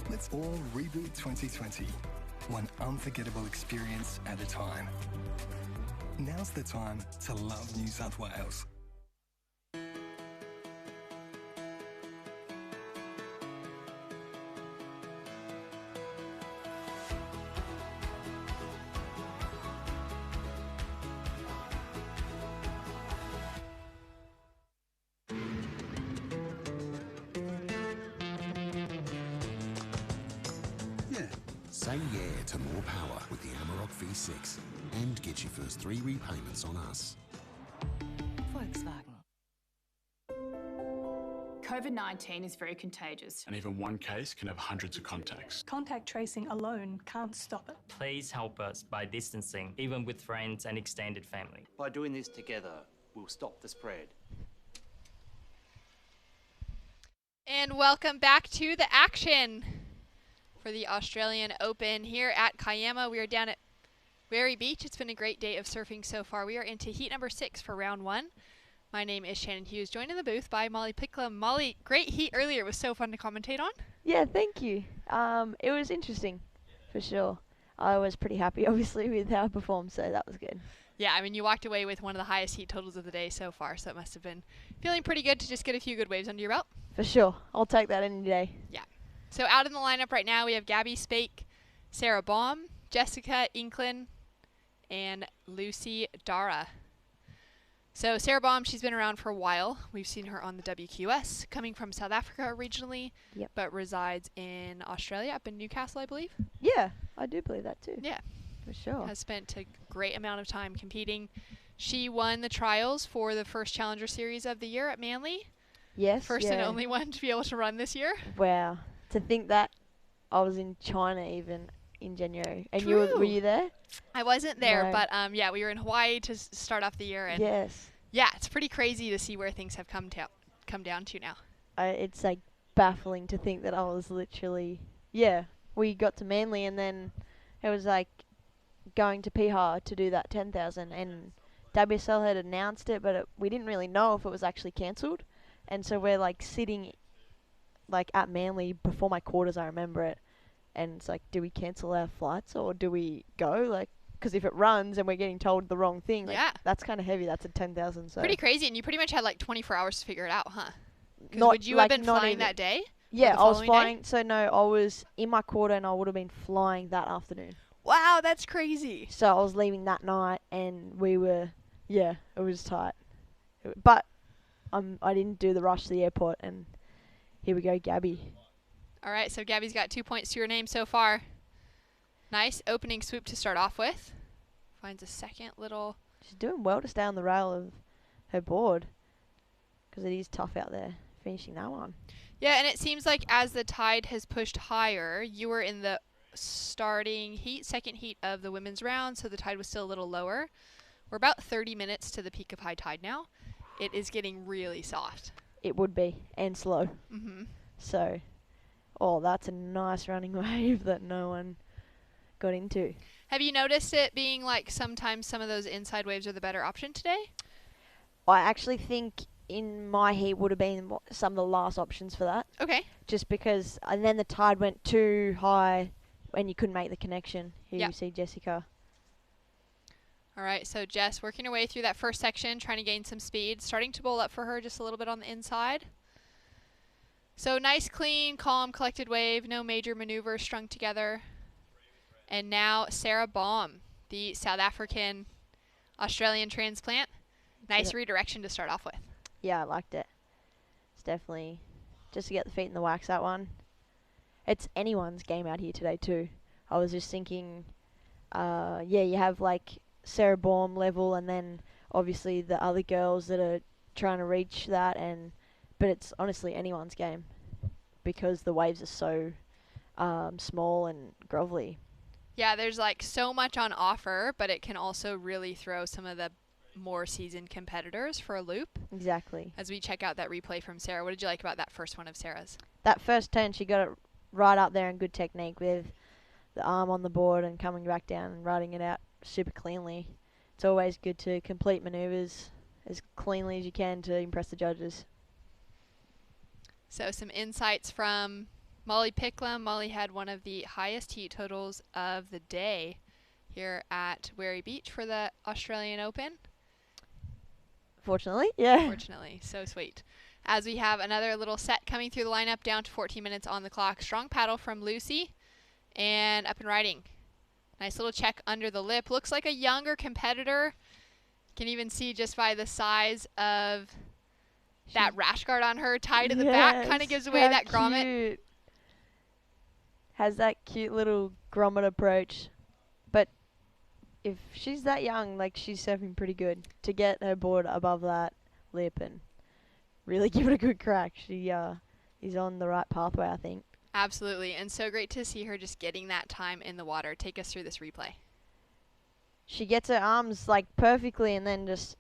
Let's all reboot 2020. One unforgettable experience at a time. Now's the time to love New South Wales. Say yeah to more power with the Amarok V6 and get your first 3 repayments on us. Volkswagen. COVID-19 is very contagious. And even one case can have hundreds of contacts. Contact tracing alone can't stop it. Please help us by distancing, even with friends and extended family. By doing this together, we'll stop the spread. And welcome back to the action for the Australian Open here at Kiama. We are down at Wary Beach. It's been a great day of surfing so far. We are into heat number 6 for round 1. My name is Shannon Hughes, joined in the booth by Molly Picklam. Molly, great heat earlier. It was so fun to commentate on. Yeah, thank you. It was interesting, for sure. I was pretty happy, obviously, with how I performed, so that was good. Yeah, I mean, you walked away with one of the highest heat totals of the day so far, so it must have been feeling pretty good to just get a few good waves under your belt. For sure. I'll take that any day. Yeah. So out in the lineup right now, we have Gabby Spake, Sarah Baum, Jessica Inklin, and Lucy Dara. So Sarah Baum, she's been around for a while. We've seen her on the WQS, coming from South Africa originally, but resides in Australia, up in Newcastle, I believe. Yeah, I do believe that too. Yeah. For sure. Has spent a great amount of time competing. She won the trials for the first Challenger Series of the year at Manly. Yes. First and only one to be able to run this year. Wow. To think that I was in China even in January. And True. were you there? I wasn't there, No. but yeah, we were in Hawaii to start off the year. And Yes. yeah, it's pretty crazy to see where things have come down to now. It's like baffling to think that I was literally, we got to Manly and then it was like going to Piha to do that 10,000 and WSL had announced it, but we didn't really know if it was actually cancelled. And so we're like sitting like at Manly before my quarters, I remember it. And it's like, do we cancel our flights or do we go? Like, because if it runs and we're getting told the wrong thing, like, that's kind of heavy. That's a 10,000. So Pretty crazy, and you pretty much had like 24 hours to figure it out, huh? Because Not- would you like, have been not flying even. that day? Yeah, Or the I was following flying. day? So no, I was in my quarter and I would have been flying that afternoon. Wow, that's crazy. So I was leaving that night and we were, it was tight. But I didn't do the rush to the airport and here we go, Gabby. All right, so Gabby's got 2 points to your name so far. Nice opening swoop to start off with. Finds a second little... She's doing well to stay on the rail of her board because it is tough out there finishing that one. Yeah, and it seems like as the tide has pushed higher, you were in the starting heat, second heat of the women's round, so the tide was still a little lower. We're about 30 minutes to the peak of high tide now. It is getting really soft. It would be, and slow. Mm-hmm. So, that's a nice running wave that no one got into. Have you noticed it being like sometimes some of those inside waves are the better option today? I actually think in my heat would have been some of the last options for that. Okay. Just because, and then the tide went too high and you couldn't make the connection. Here you see Jessica. All right, so Jess working her way through that first section, trying to gain some speed, starting to bowl up for her just a little bit on the inside. So nice, clean, calm, collected wave, no major maneuvers strung together. And now Sarah Baum, the South African Australian transplant. Nice redirection to start off with. Yeah, I liked it. It's definitely just to get the feet in the wax, that one. It's anyone's game out here today too. I was just thinking, you have like Sarah Baum level and then obviously the other girls that are trying to reach that, but it's honestly anyone's game because the waves are so small and grovelly. Yeah, there's like so much on offer, but it can also really throw some of the more seasoned competitors for a loop. Exactly. As we check out that replay from Sarah, what did you like about that first one of Sarah's? That first turn, she got it right up there in good technique with the arm on the board and coming back down and riding it out super cleanly. It's always good to complete maneuvers as cleanly as you can to impress the judges. So some insights from Molly Picklam. Molly had one of the highest heat totals of the day here at Wary Beach for the Australian Open. Fortunately, yeah. Fortunately, so sweet. As we have another little set coming through the lineup, down to 14 minutes on the clock. Strong paddle from Lucy, and up and riding. Nice little check under the lip. Looks like a younger competitor. Can even see just by the size of that rash guard on her tied at the back. Kind of gives away that grommet. Cute. has that cute little grommet approach. But if she's that young, like, she's surfing pretty good. To get her board above that lip and really give it a good crack, she is on the right pathway, I think. Absolutely, and so great to see her just getting that time in the water. Take us through this replay. She gets her arms, like, perfectly and then just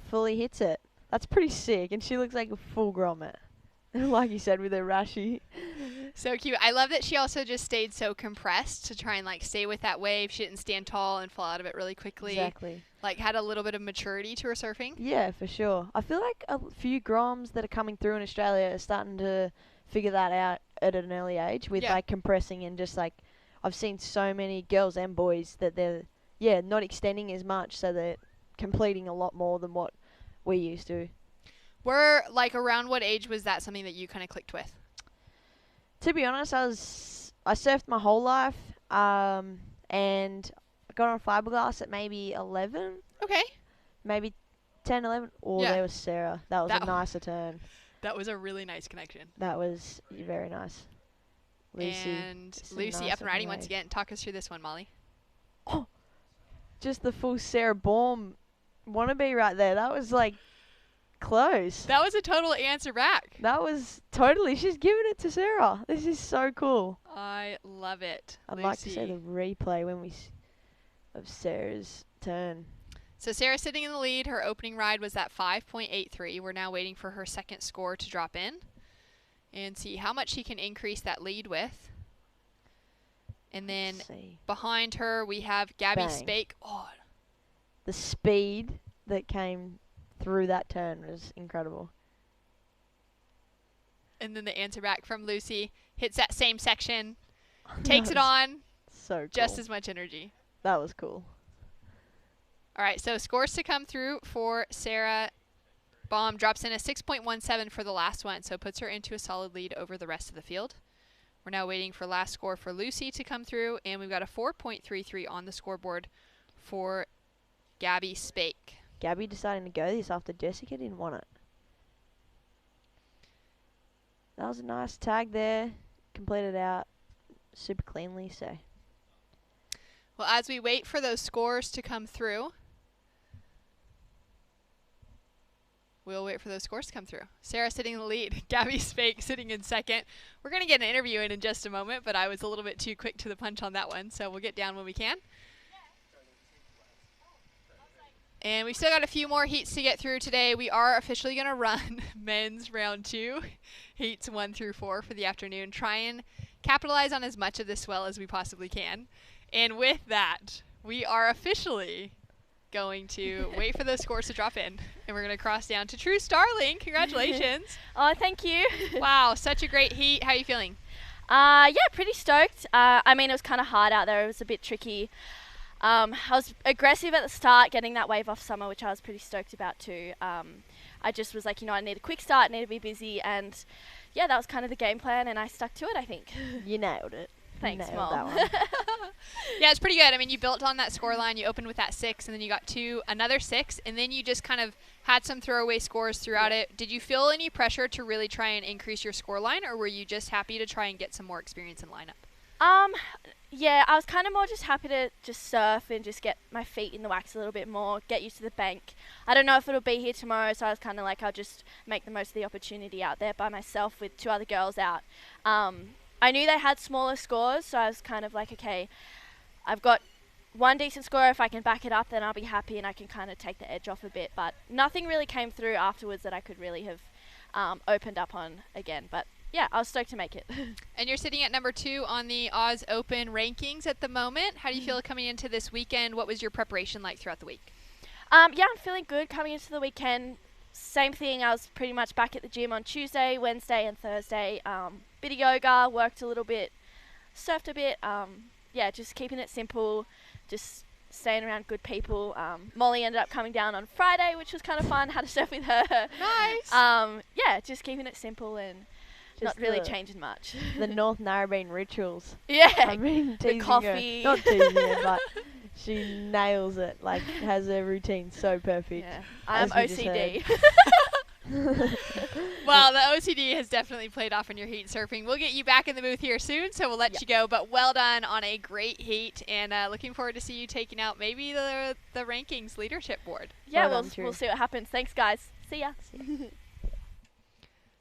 fully hits it. That's pretty sick, and she looks like a full grommet. Like you said, with her rashi. So cute. I love that she also just stayed so compressed to try and, like, stay with that wave. She didn't stand tall and fall out of it really quickly. Exactly. Like, had a little bit of maturity to her surfing. Yeah, for sure. I feel like a few groms that are coming through in Australia are starting to figure that out at an early age with, like, compressing and just, like, I've seen so many girls and boys that they're, not extending as much, so they're completing a lot more than what we used to. Like, around what age was that something that you kind of clicked with? To be honest, I surfed my whole life, and I got on fiberglass at maybe 11. Okay. Maybe 10, 11. Oh, there was Sarah. That was a nicer turn. That was a really nice connection. That was very nice. Lucy. And Lucy up and riding once again. Talk us through this one, Molly. Oh, just the full Sarah Baum wannabe right there. That was, like, close. That was a total answer back. That was totally. She's giving it to Sarah. This is so cool. I love it. I'd like to see the replay of Sarah's turn. So Sarah sitting in the lead. Her opening ride was at 5.83. We're now waiting for her second score to drop in and see how much she can increase that lead with. And then behind her, we have Gabby Spake. Oh, the speed that came through that turn was incredible. And then the answer back from Lucy hits that same section, takes it on. So cool. Just as much energy. That was cool. All right, so scores to come through for Sarah. Baum drops in a 6.17 for the last one, so puts her into a solid lead over the rest of the field. We're now waiting for last score for Lucy to come through, and we've got a 4.33 on the scoreboard for Gabby Spake. Gabby deciding to go this after Jessica didn't want it. That was a nice tag there. Completed out super cleanly, so. Well, as we wait for those scores to come through, we'll wait for those scores to come through. Sarah sitting in the lead. Gabby Spake sitting in second. We're going to get an interview in just a moment, but I was a little bit too quick to the punch on that one, so we'll get down when we can. And we've still got a few more heats to get through today. We are officially going to run men's round 2, heats 1 through 4 for the afternoon. Try and capitalize on as much of this swell as we possibly can. And with that, we are officially going to wait for those scores to drop in. And we're going to cross down to True Starling. Congratulations. Oh, thank you. Wow, such a great heat. How are you feeling? Yeah, pretty stoked. I mean, it was kind of hard out there. It was a bit tricky. I was aggressive at the start, getting that wave off Summer, which I was pretty stoked about too. I just was like, I need a quick start, need to be busy, and yeah, that was kind of the game plan, and I stuck to it, I think. You nailed it. Thanks, Nailed Mom. that one. Yeah, it's pretty good. I mean, you built on that score line. You opened with that 6, and then you got another 6, and then you just kind of had some throwaway scores throughout it. Did you feel any pressure to really try and increase your score line, or were you just happy to try and get some more experience in lineup? Yeah, I was kind of more just happy to just surf and just get my feet in the wax a little bit more, get used to the bank. I don't know if it'll be here tomorrow, so I was kind of like, I'll just make the most of the opportunity out there by myself with 2 other girls out. I knew they had smaller scores, so I was kind of like, okay, I've got one decent score. If I can back it up, then I'll be happy and I can kind of take the edge off a bit. But nothing really came through afterwards that I could really have opened up on again. But yeah, I was stoked to make it. And you're sitting at number 2 on the Oz Open rankings at the moment. How do you feel coming into this weekend? What was your preparation like throughout the week? Yeah, I'm feeling good coming into the weekend. Same thing, I was pretty much back at the gym on Tuesday, Wednesday and Thursday. Bit of yoga, worked a little bit, surfed a bit. Yeah, just keeping it simple, just staying around good people. Molly ended up coming down on Friday, which was kind of fun. Had to surf with her. Nice. Yeah, just keeping it simple and not really changing much. The North Narrabeen rituals. Yeah, I mean, the coffee. Her. Not teasing her, but she nails it. Like, has her routine so perfect. Yeah. I'm OCD. Well, the OCD has definitely played off in your heat surfing. We'll get you back in the booth here soon, so we'll let you go. But well done on a great heat, and looking forward to see you taking out maybe the rankings leadership board. Yeah, we'll see what happens. Thanks, guys. See ya.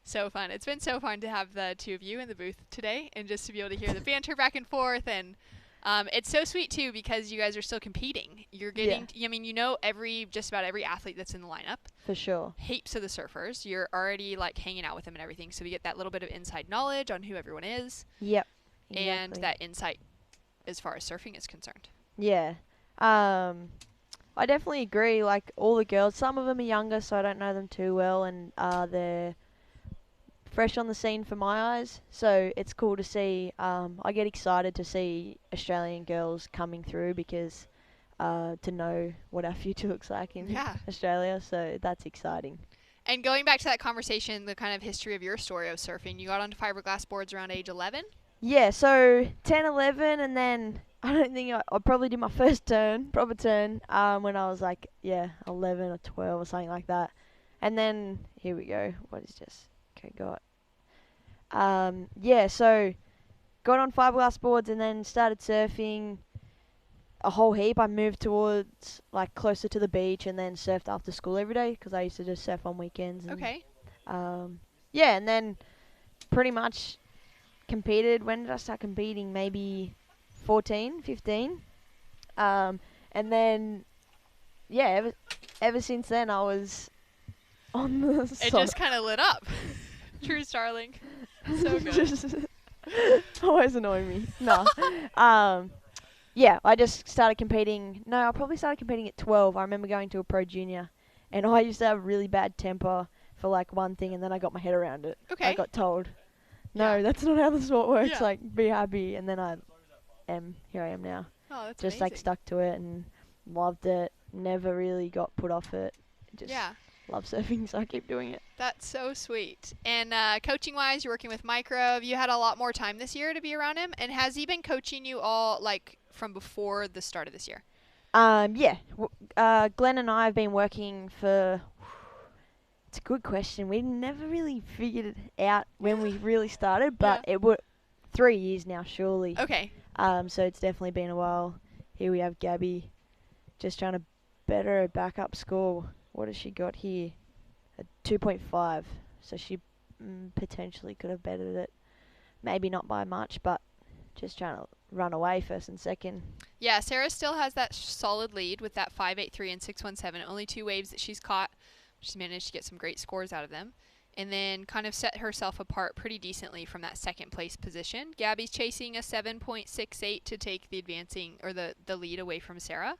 So fun. It's been so fun to have the two of you in the booth today and just to be able to hear the banter back and forth. And it's so sweet, too, because you guys are still competing. You're getting, I mean, you know just about every athlete that's in the lineup. For sure. Heaps of the surfers. You're already, like, hanging out with them and everything. So we get that little bit of inside knowledge on who everyone is. Yep. And that insight as far as surfing is concerned. Yeah. I definitely agree. Like, all the girls, some of them are younger, so I don't know them too well. And they're fresh on the scene for my eyes, so it's cool to see. I get excited to see Australian girls coming through because to know what our future looks like in Australia, so that's exciting. And going back to that conversation, the kind of history of your story of surfing, you got onto fiberglass boards around age 11? Yeah, so 10, 11, and then I don't think I probably did my first proper turn, when I was like, 11 or 12 or something like that. And then, here we go, what is this? Okay, so got on fiberglass boards and then started surfing a whole heap. I moved towards like closer to the beach and then surfed after school every day because I used to just surf on weekends. And, okay. And then pretty much competed. When did I start competing? Maybe 14, 15. And then, ever since then I was on the It just kind of lit up. True, Starling. So good. Always annoying me. No. I just started competing. No, I probably started competing at 12. I remember going to a pro junior, and I used to have really bad temper for like one thing, and then I got my head around it. Okay. I got told, no, that's not how the sport works. Like, be happy, and then here I am now. Oh, that's just amazing. like stuck to it and loved it. Never really got put off it. Just love surfing, so I keep doing it. That's so sweet. And coaching-wise, you're working with Micro. Have you had a lot more time this year to be around him? And has he been coaching you all, like, from before the start of this year? Glenn and I have been working for... It's a good question. We never really figured it out when we really started, but it would 3 years now, surely. Okay. So it's definitely been a while. Here we have Gabby just trying to better her backup score. What has she got here? A 2.5. So she potentially could have bettered it. Maybe not by much, but just trying to run away first and second. Yeah, Sarah still has that solid lead with that 5.83 and 6.17. Only 2 waves that she's caught. She's managed to get some great scores out of them. And then kind of set herself apart pretty decently from that second place position. Gabby's chasing a 7.68 to take the advancing or the lead away from Sarah.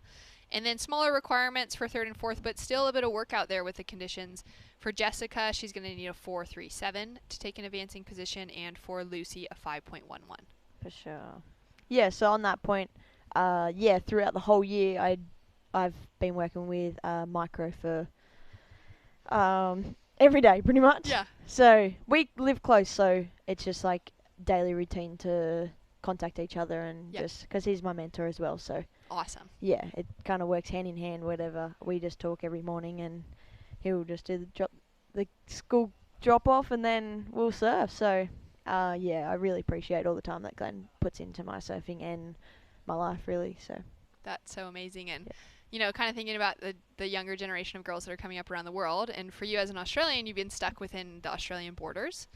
And then smaller requirements for third and fourth, but still a bit of work out there with the conditions. For Jessica, she's going to need a 4.37 to take an advancing position, and for Lucy, a 5.11. For sure. Yeah, so on that point, throughout the whole year, I've been working with Micro for every day, pretty much. Yeah. So we live close, so it's just like daily routine to contact each other and just because he's my mentor as well, so. Awesome. Yeah, it kind of works hand in hand, whatever. We just talk every morning and he'll just do the school drop off and then we'll surf. So, I really appreciate all the time that Glenn puts into my surfing and my life, really. So that's so amazing. And, kind of thinking about the younger generation of girls that are coming up around the world. And for you as an Australian, you've been stuck within the Australian borders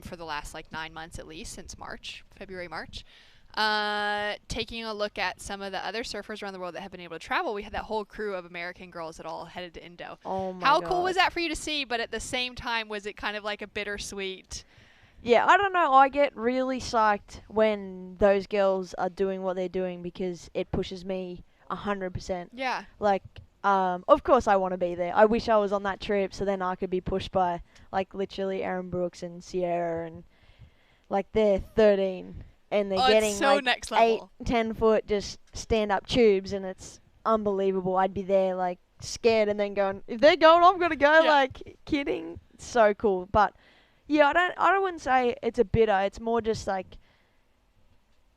for the last 9 months at least, since February, March. Taking a look at some of the other surfers around the world that have been able to travel, we had that whole crew of American girls that all headed to Indo. Oh my How God. cool was that for you to see? But at the same time, was it kind of like a bittersweet? Yeah, I don't know. I get really psyched when those girls are doing what they're doing because it pushes me 100%. Yeah. Like, of course I want to be there. I wish I was on that trip so then I could be pushed by, literally Aaron Brooks and Sierra and, they're 13. And they're getting so next level. 8-10 foot just stand up tubes, and it's unbelievable. I'd be there scared, and then going, if they're going, I'm gonna go. Kidding. It's so cool. But yeah, I wouldn't say it's a bitter. It's more just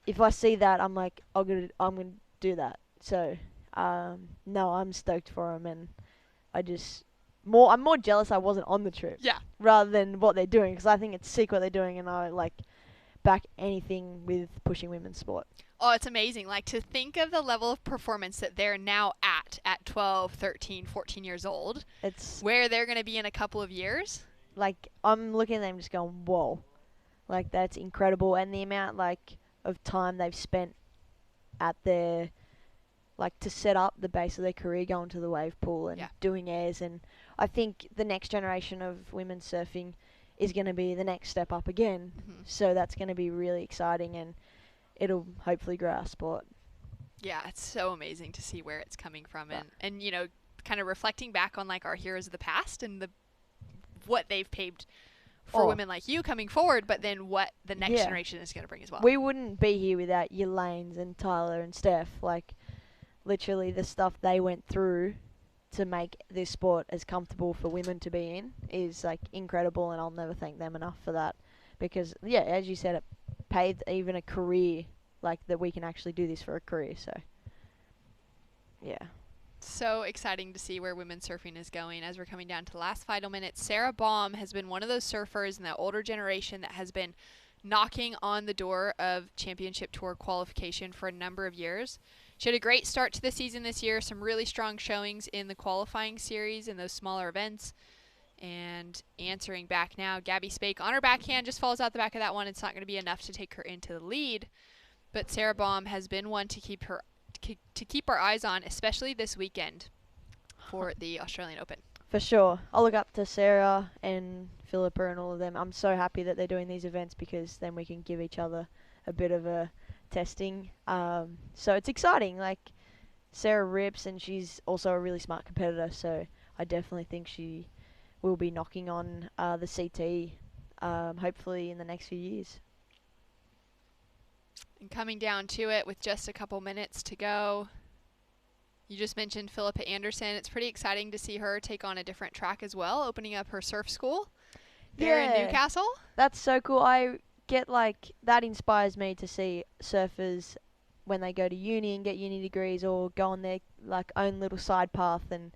if I see that, I'm gonna do that. So no, I'm stoked for them, and I just I'm more jealous I wasn't on the trip. Yeah. Rather than what they're doing, because I think it's sick what they're doing, and I like back anything with pushing women's sport. Oh, it's amazing. Like, to think of the level of performance that they're now at 12, 13, 14 years old. It's where they're going to be in a couple of years. Like, I'm looking at them just going, whoa. Like, that's incredible. And the amount, like, of time they've spent at their, like, to set up the base of their career, going to the wave pool and doing airs. And I think the next generation of women's surfing is going to be the next step up again. So that's going to be really exciting, and it'll hopefully grow our sport. Yeah, it's so amazing to see where it's coming from, and you know, kind of reflecting back on like our heroes of the past and what they've paved for women like you coming forward, but then what the next generation is going to bring as well. We wouldn't be here without your Lanes and Tyler and Steph. Like, literally the stuff they went through to make this sport as comfortable for women to be in is like incredible, and I'll never thank them enough for that, because as you said, it paved even a career, like that we can actually do this for a career. So so exciting to see where women's surfing is going. As we're coming down to the last final minutes, Sarah Baum has been one of those surfers in the older generation that has been knocking on the door of championship tour qualification for a number of years. She had a great start to the season this year, some really strong showings in the qualifying series and those smaller events. And answering back now, Gabby Spake on her backhand just falls out the back of that one. It's not going to be enough to take her into the lead, but Sarah Baum has been one to keep our eyes on, especially this weekend for the Australian Open. for sure, I'll look up to Sarah and Philippa and all of them. I'm so happy that they're doing these events, because then we can give each other a bit of a testing. So it's exciting. Like, Sarah rips, and she's also a really smart competitor, so I definitely think she will be knocking on the CT, hopefully in the next few years. And coming down to it with just a couple minutes to go, you just mentioned Philippa Anderson. It's pretty exciting to see her take on a different track as well, opening up her surf school there in Newcastle. That's so cool. I get like, that inspires me to see surfers when they go to uni and get uni degrees, or go on their like own little side path, and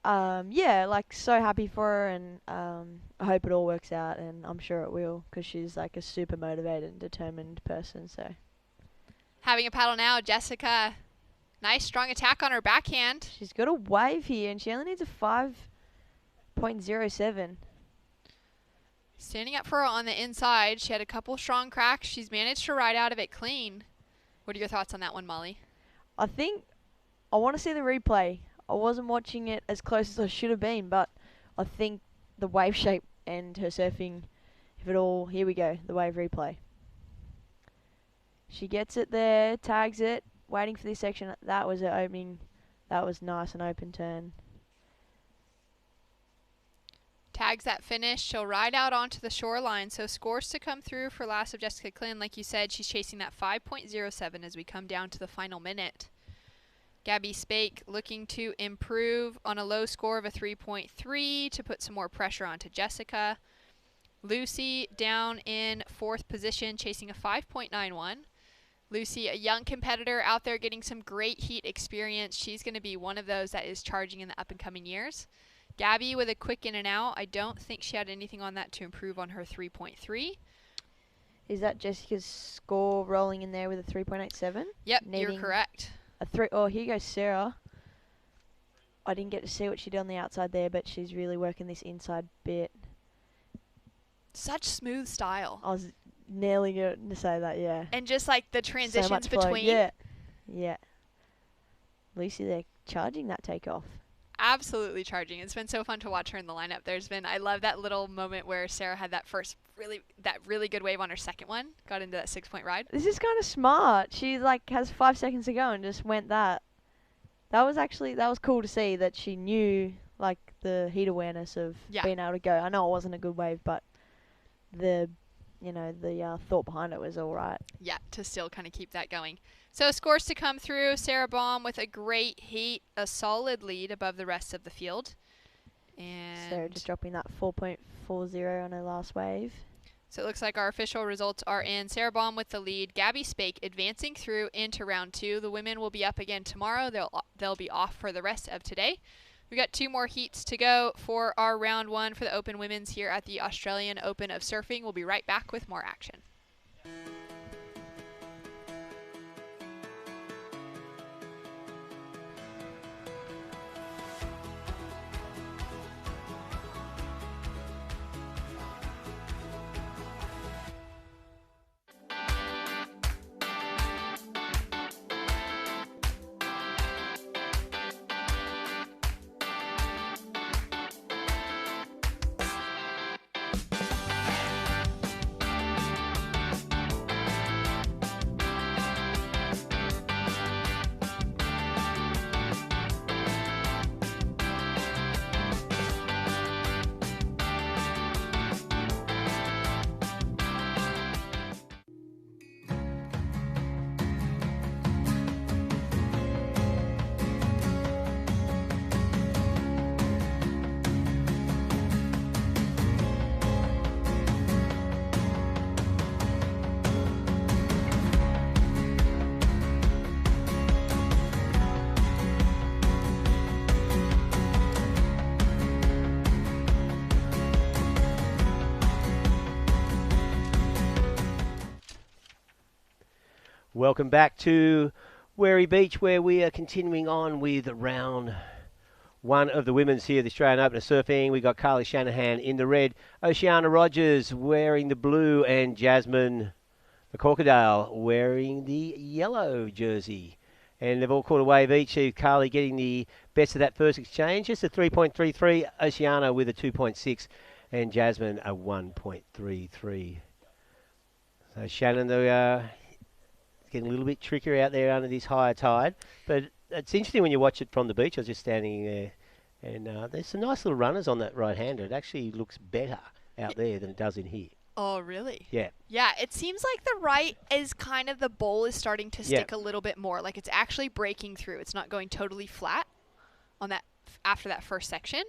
like, so happy for her, and I hope it all works out, and I'm sure it will, because she's like a super motivated and determined person. So having a paddle now, Jessica. Nice strong attack on her backhand. She's got a wave here, and she only needs a 5.07. Standing up for her on the inside. She had a couple strong cracks. She's managed to ride out of it clean. What are your thoughts on that one, Molly? I think I want to see the replay. I wasn't watching it as close as I should have been, but I think the wave shape and her surfing, if it all, here we go, the wave replay. She gets it there, tags it, waiting for this section. That was her opening. That was nice, an open turn. Tags that finish. She'll ride out onto the shoreline. So scores to come through for last of Jessica Klin. Like you said, she's chasing that 5.07 as we come down to the final minute. Gabby Spake looking to improve on a low score of a 3.3 to put some more pressure onto Jessica. Lucy down in fourth position, chasing a 5.91. Lucy, a young competitor out there getting some great heat experience. She's going to be one of those that is charging in the up-and-coming years. Gabby with a quick in and out. I don't think she had anything on that to improve on her 3.3. Is that Jessica's score rolling in there with a 3.87? Yep, you're correct. A 3. Oh, here goes Sarah. I didn't get to see what she did on the outside there, but she's really working this inside bit. Such smooth style. I was nearly going to say that, yeah. And just like the transitions so much flow. between. Yeah. Lucy, they're charging that takeoff. Absolutely charging. It's been so fun to watch her in the lineup. I love that little moment where Sarah had that really good wave on her second one, got into that 6-point ride. This is kind of smart. She like has 5 seconds to go and just went that. That was cool to see that she knew like the heat awareness of being able to go. I know it wasn't a good wave, but the thought behind it was all right. Yeah, to still kind of keep that going. So scores to come through. Sarah Baum with a great heat, a solid lead above the rest of the field. And Sarah just dropping that 4.40 on her last wave. So it looks like our official results are in. Sarah Baum with the lead. Gabby Spake advancing through into round 2. The women will be up again tomorrow. They'll be off for the rest of today. We got 2 more heats to go for our round 1 for the Open Women's here at the Australian Open of Surfing. We'll be right back with more action. Welcome back to Wary Beach, where we are continuing on with round 1 of the women's here, the Australian Open of Surfing. We got Carly Shanahan in the red, Oceana Rogers wearing the blue, and Jasmine McCorkadale wearing the yellow jersey. And they've all caught a wave each. Carly getting the best of that first exchange. Just a 3.33, Oceana with a 2.6, and Jasmine a 1.33. So Shannon, getting a little bit trickier out there under this higher tide, but it's interesting when you watch it from the beach. I was just standing there, and there's some nice little runners on that right-hander. It actually looks better out there than it does in here. Oh, really? Yeah. Yeah, it seems like the right is kind of, the bowl is starting to stick a little bit more. Like it's actually breaking through. It's not going totally flat on that after that first section.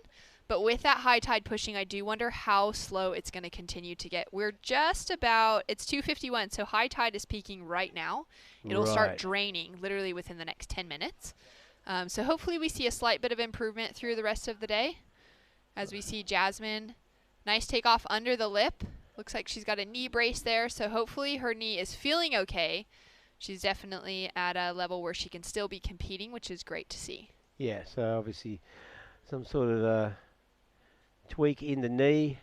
But with that high tide pushing, I do wonder how slow it's going to continue to get. We're just about, it's 2:51, so high tide is peaking right now. It'll start draining literally within the next 10 minutes. So hopefully we see a slight bit of improvement through the rest of the day. As we see Jasmine, nice takeoff under the lip. Looks like she's got a knee brace there, so hopefully her knee is feeling okay. She's definitely at a level where she can still be competing, which is great to see. Yeah, so obviously some sort of tweak in the knee.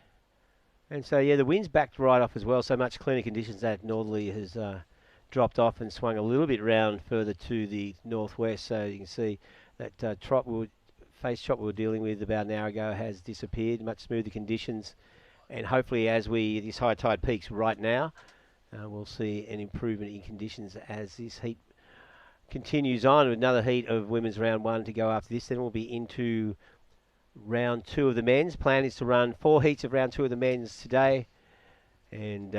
And so, yeah, the wind's backed right off as well. So much cleaner conditions that northerly has dropped off and swung a little bit round further to the northwest. So you can see that face chop we were dealing with about an hour ago has disappeared. Much smoother conditions. And hopefully as this high tide peaks right now, we'll see an improvement in conditions as this heat continues on, with another heat of women's round 1 to go after this. Then we'll be into round 2 of the men's. Plan is to run 4 heats of round 2 of the men's today, and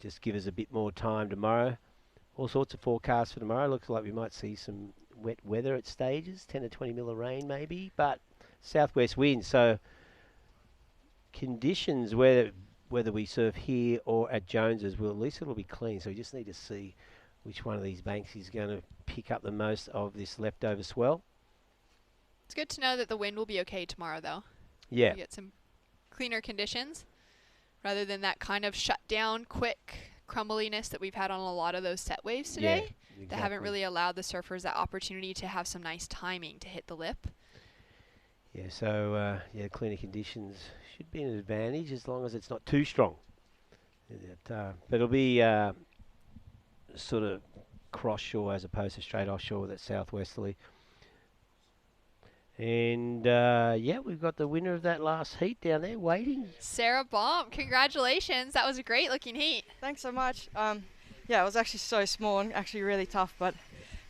just give us a bit more time tomorrow. All sorts of forecasts for tomorrow. Looks like we might see some wet weather at stages, 10 to 20 mil of rain maybe, but southwest winds. So conditions, whether we surf here or at Jones's, well, at least it'll be clean. So we just need to see which one of these banks is going to pick up the most of this leftover swell. It's good to know that the wind will be okay tomorrow, though. Yeah. We get some cleaner conditions rather than that kind of shut down, quick crumbliness that we've had on a lot of those set waves today. Yeah, exactly. That haven't really allowed the surfers that opportunity to have some nice timing to hit the lip. Yeah, so cleaner conditions should be an advantage as long as it's not too strong. But it'll be sort of cross shore as opposed to straight offshore, that's southwesterly. And we've got the winner of that last heat down there waiting. Sarah Baum, congratulations. That was a great looking heat. Thanks so much. It was actually so small and actually really tough, but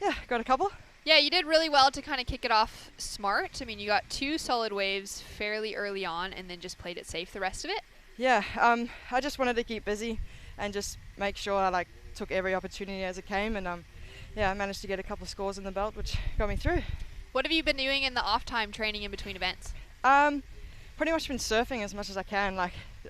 yeah, got a couple. Yeah, you did really well to kind of kick it off smart. I mean, you got 2 solid waves fairly early on and then just played it safe the rest of it. Yeah, I just wanted to keep busy and just make sure I took every opportunity as it came, and I managed to get a couple of scores in the belt, which got me through. What have you been doing in the off time training in between events? Pretty much been surfing as much as I can.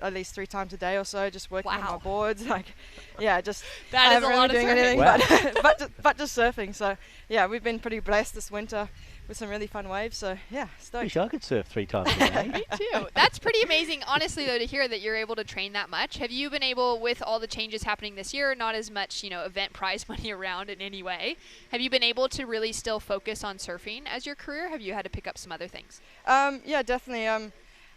at least 3 times a day or so, just working on my boards. Like, yeah, just That I is a haven't lot really of doing anything, surfing. but just surfing. So yeah, we've been pretty blessed this winter with some really fun waves. So yeah, stoked. Wish I could surf 3 times a day. Me too. That's pretty amazing, honestly, though, to hear that you're able to train that much. Have you been able, with all the changes happening this year, not as much, event prize money around in any way, have you been able to really still focus on surfing as your career? Have you had to pick up some other things? Yeah, definitely.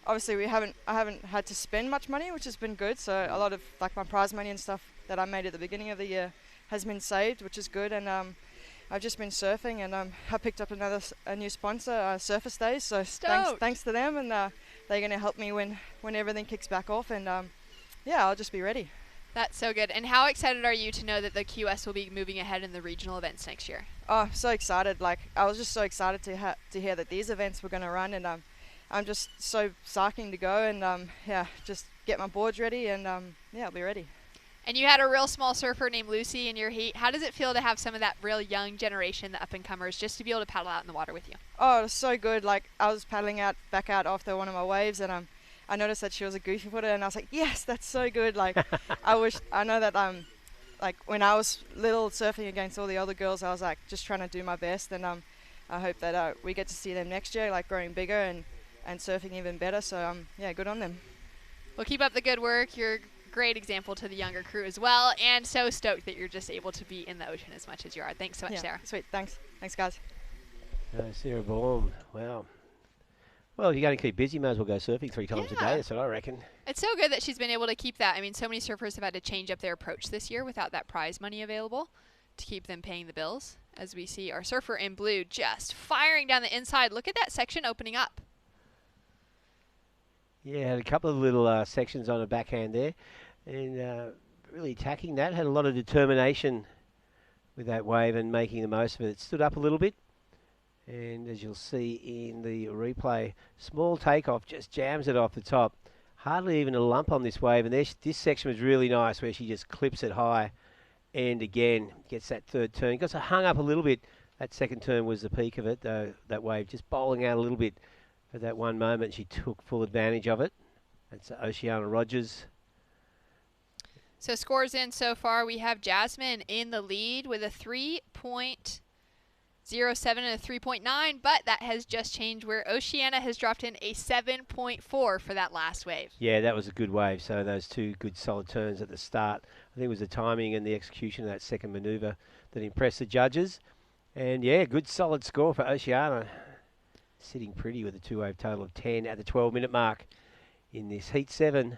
Obviously, I haven't had to spend much money, which has been good. So a lot of like my prize money and stuff that I made at the beginning of the year has been saved, which is good. And I've just been surfing, and I picked up a new sponsor, Surface Days. So thanks to them, and they're going to help me when everything kicks back off. And yeah, I'll just be ready. That's so good. And how excited are you to know that the QS will be moving ahead in the regional events next year? Oh, so excited. Like, I was just so excited to hear that these events were going to run, and I'm just so psyching to go, and yeah, just get my boards ready, and yeah, I'll be ready. And you had a real small surfer named Lucy in your heat. How does it feel to have some of that real young generation, the up-and-comers, just to be able to paddle out in the water with you? Oh, it was so good. Like, I was paddling back out after one of my waves, and I noticed that she was a goofy footer, and I was like, yes, that's so good. Like, I know that like when I was little surfing against all the other girls, I was like just trying to do my best, and I hope that we get to see them next year, like growing bigger and surfing even better. So yeah, good on them. Well, keep up the good work. You're a great example to the younger crew as well, and so stoked that you're just able to be in the ocean as much as you are. Thanks so much, Sarah. Sweet, thanks guys. Sarah Baum, wow. Well, if you're going to keep busy, may as well go surfing 3 times a day. That's what I reckon. It's so good that she's been able to keep that. I mean, so many surfers have had to change up their approach this year without that prize money available to keep them paying the bills. As we see our surfer in blue just firing down the inside. Look at that section opening up. Yeah, had a couple of little sections on the backhand there, and really attacking that. Had a lot of determination with that wave and making the most of it. It stood up a little bit, and as you'll see in the replay, small takeoff, just jams it off the top. Hardly even a lump on this wave, and this section was really nice where she just clips it high, and again gets that third turn. Got hung up a little bit. That second turn was the peak of it, that wave just bowling out a little bit. At that one moment, she took full advantage of it. That's Oceana Rogers. So scores in so far, we have Jasmine in the lead with a 3.07 and a 3.9, but that has just changed where Oceana has dropped in a 7.4 for that last wave. Yeah, that was a good wave. So those 2 good solid turns at the start. I think it was the timing and the execution of that second manoeuvre that impressed the judges. And yeah, good solid score for Oceana. Sitting pretty with a 2-wave total of 10 at the 12-minute mark in this Heat 7.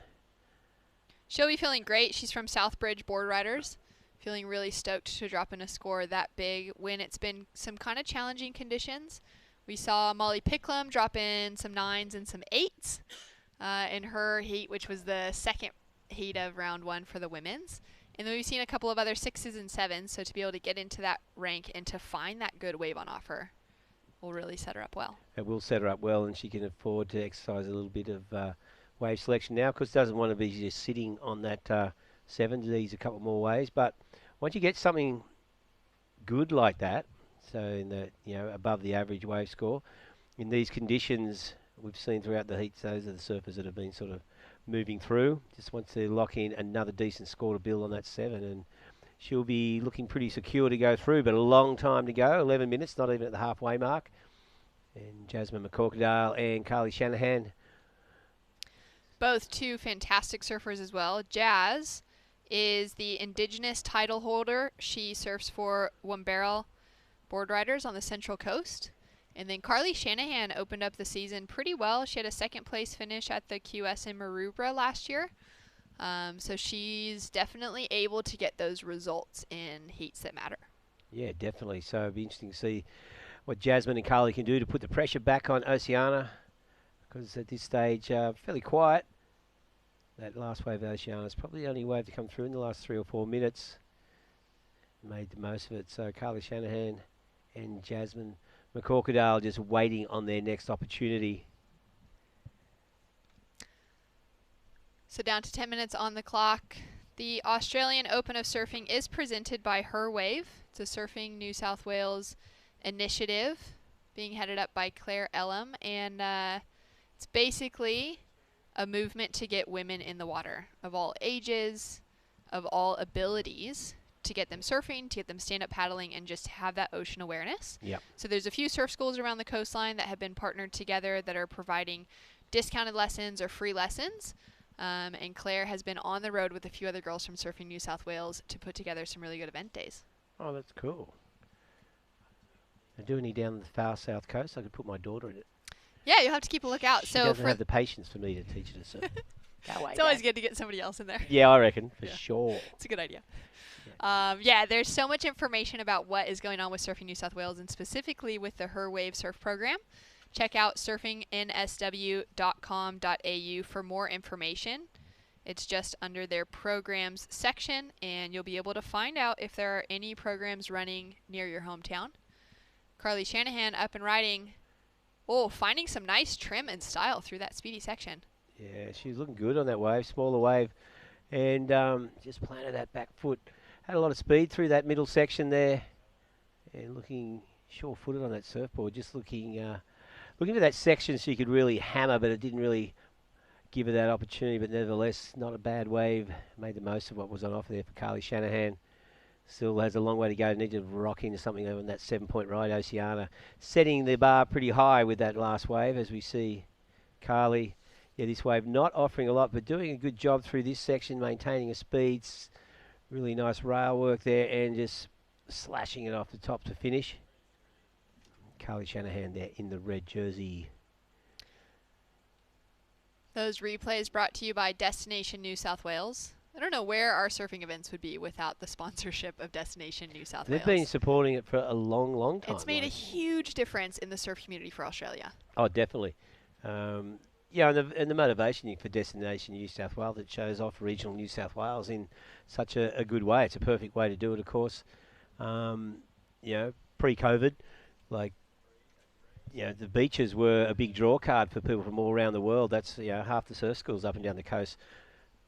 She'll be feeling great. She's from Southbridge Board Riders. Feeling really stoked to drop in a score that big when it's been some kind of challenging conditions. We saw Molly Picklum drop in some 9s and some 8s in her heat, which was the second heat of round 1 for the women's. And then we've seen a couple of other 6s and 7s, so to be able to get into that rank and to find that good wave on offer will really set her up well. It will set her up well, and she can afford to exercise a little bit of wave selection now, because doesn't want to be just sitting on that 7 to these a couple more waves. But once you get something good like that, so in the above the average wave score, in these conditions we've seen throughout the heats, those are the surfers that have been sort of moving through. Just wants to lock in another decent score to build on that 7, and she'll be looking pretty secure to go through, but a long time to go, 11 minutes, not even at the halfway mark. And Jasmine McCorkadale and Carly Shanahan. Both 2 fantastic surfers as well. Jazz is the Indigenous title holder. She surfs for Wambarrel Board Riders on the Central Coast. And then Carly Shanahan opened up the season pretty well. She had a 2nd place finish at the QS in Maroubra last year. So she's definitely able to get those results in heats that matter. Yeah, definitely. So it'll be interesting to see what Jasmine and Carly can do to put the pressure back on Oceana, because at this stage, fairly quiet. That last wave of Oceana is probably the only wave to come through in the last 3 or 4 minutes. Made the most of it. So Carly Shanahan and Jasmine McCorkadale just waiting on their next opportunity. So down to 10 minutes on the clock. The Australian Open of Surfing is presented by Her Wave. It's a Surfing New South Wales initiative being headed up by Claire Ellum. And it's basically a movement to get women in the water of all ages, of all abilities, to get them surfing, to get them stand-up paddling, and just have that ocean awareness. Yep. So there's a few surf schools around the coastline that have been partnered together that are providing discounted lessons or free lessons. And Claire has been on the road with a few other girls from Surfing New South Wales to put together some really good event days. Oh, that's cool. I do any down the far south coast. I could put my daughter in it. Yeah, you'll have to keep a lookout. She So doesn't for have the patience for me to teach her to surf. Go away, it's always Dad. good to get somebody else in there. Yeah, I reckon, for Yeah. sure. It's a good idea. There's so much information about what is going on with Surfing New South Wales and specifically with the Her Wave Surf program. Check out surfingnsw.com.au for more information. It's just under their programs section, and you'll be able to find out if there are any programs running near your hometown. Carly Shanahan up and riding. Oh, finding some nice trim and style through that speedy section. Yeah, she was looking good on that wave, smaller wave, and just planted that back foot. Had a lot of speed through that middle section there, and looking sure-footed on that surfboard. Just looking for that section she could really hammer, but it didn't really give her that opportunity. But nevertheless, not a bad wave. Made the most of what was on offer there for Carly Shanahan. Still has a long way to go. Need to rock into something over on that 7-point ride. Oceana setting the bar pretty high with that last wave, as we see Carly. Yeah, this wave not offering a lot, but doing a good job through this section, maintaining a speed. Really nice rail work there, and just slashing it off the top to finish. Carly Shanahan there in the red jersey. Those replays brought to you by Destination New South Wales. I don't know where our surfing events would be without the sponsorship of Destination New South Wales. They've been supporting it for a long, long time. It's made a huge difference in the surf community for Australia. Oh, definitely. Yeah, and the motivation for Destination New South Wales, that shows off regional New South Wales in such a good way. It's a perfect way to do it, of course. Pre-COVID, the beaches were a big draw card for people from all around the world. That's, half the surf schools up and down the coast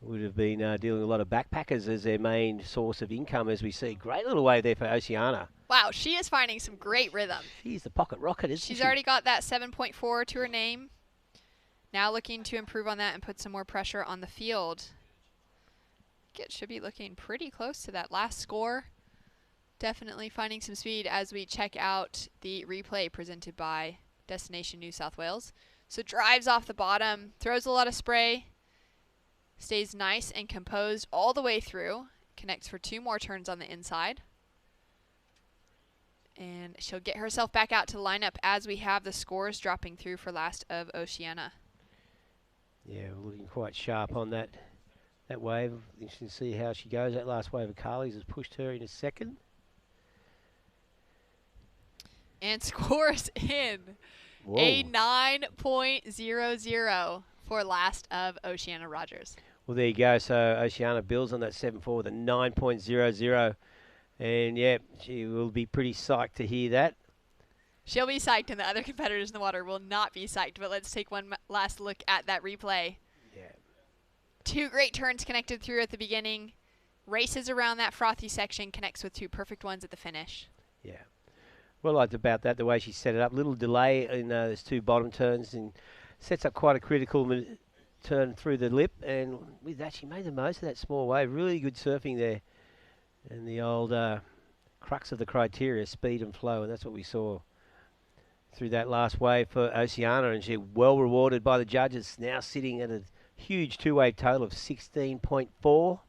would have been dealing with a lot of backpackers as their main source of income, as we see. Great little wave there for Oceana. Wow, she is finding some great rhythm. She's the pocket rocket, isn't she? She's already got that 7.4 to her name. Now looking to improve on that and put some more pressure on the field. It should be looking pretty close to that last score. Definitely finding some speed as we check out the replay presented by Destination New South Wales. So drives off the bottom, throws a lot of spray, stays nice and composed all the way through, connects for 2 more turns on the inside. And she'll get herself back out to the lineup as we have the scores dropping through for last of Oceana. Yeah, we're looking quite sharp on that wave. Interesting to see how she goes. That last wave of Carly's has pushed her in a second. And scores in a 9.00 for last of Oceana Rogers. Well, there you go. So Oceana builds on that 7.4 with a 9.00. And, yeah, she will be pretty psyched to hear that. She'll be psyched, and the other competitors in the water will not be psyched. But let's take one last look at that replay. Yeah. 2 great turns connected through at the beginning. Races around that frothy section, connects with 2 perfect ones at the finish. Yeah. Well, I liked about that, the way she set it up. Little delay in those 2 bottom turns, and sets up quite a critical turn through the lip. And with that, she made the most of that small wave. Really good surfing there. And the old crux of the criteria, speed and flow, and that's what we saw through that last wave for Oceana, and she well rewarded by the judges, now sitting at a huge 2-wave total of 16.4. Well,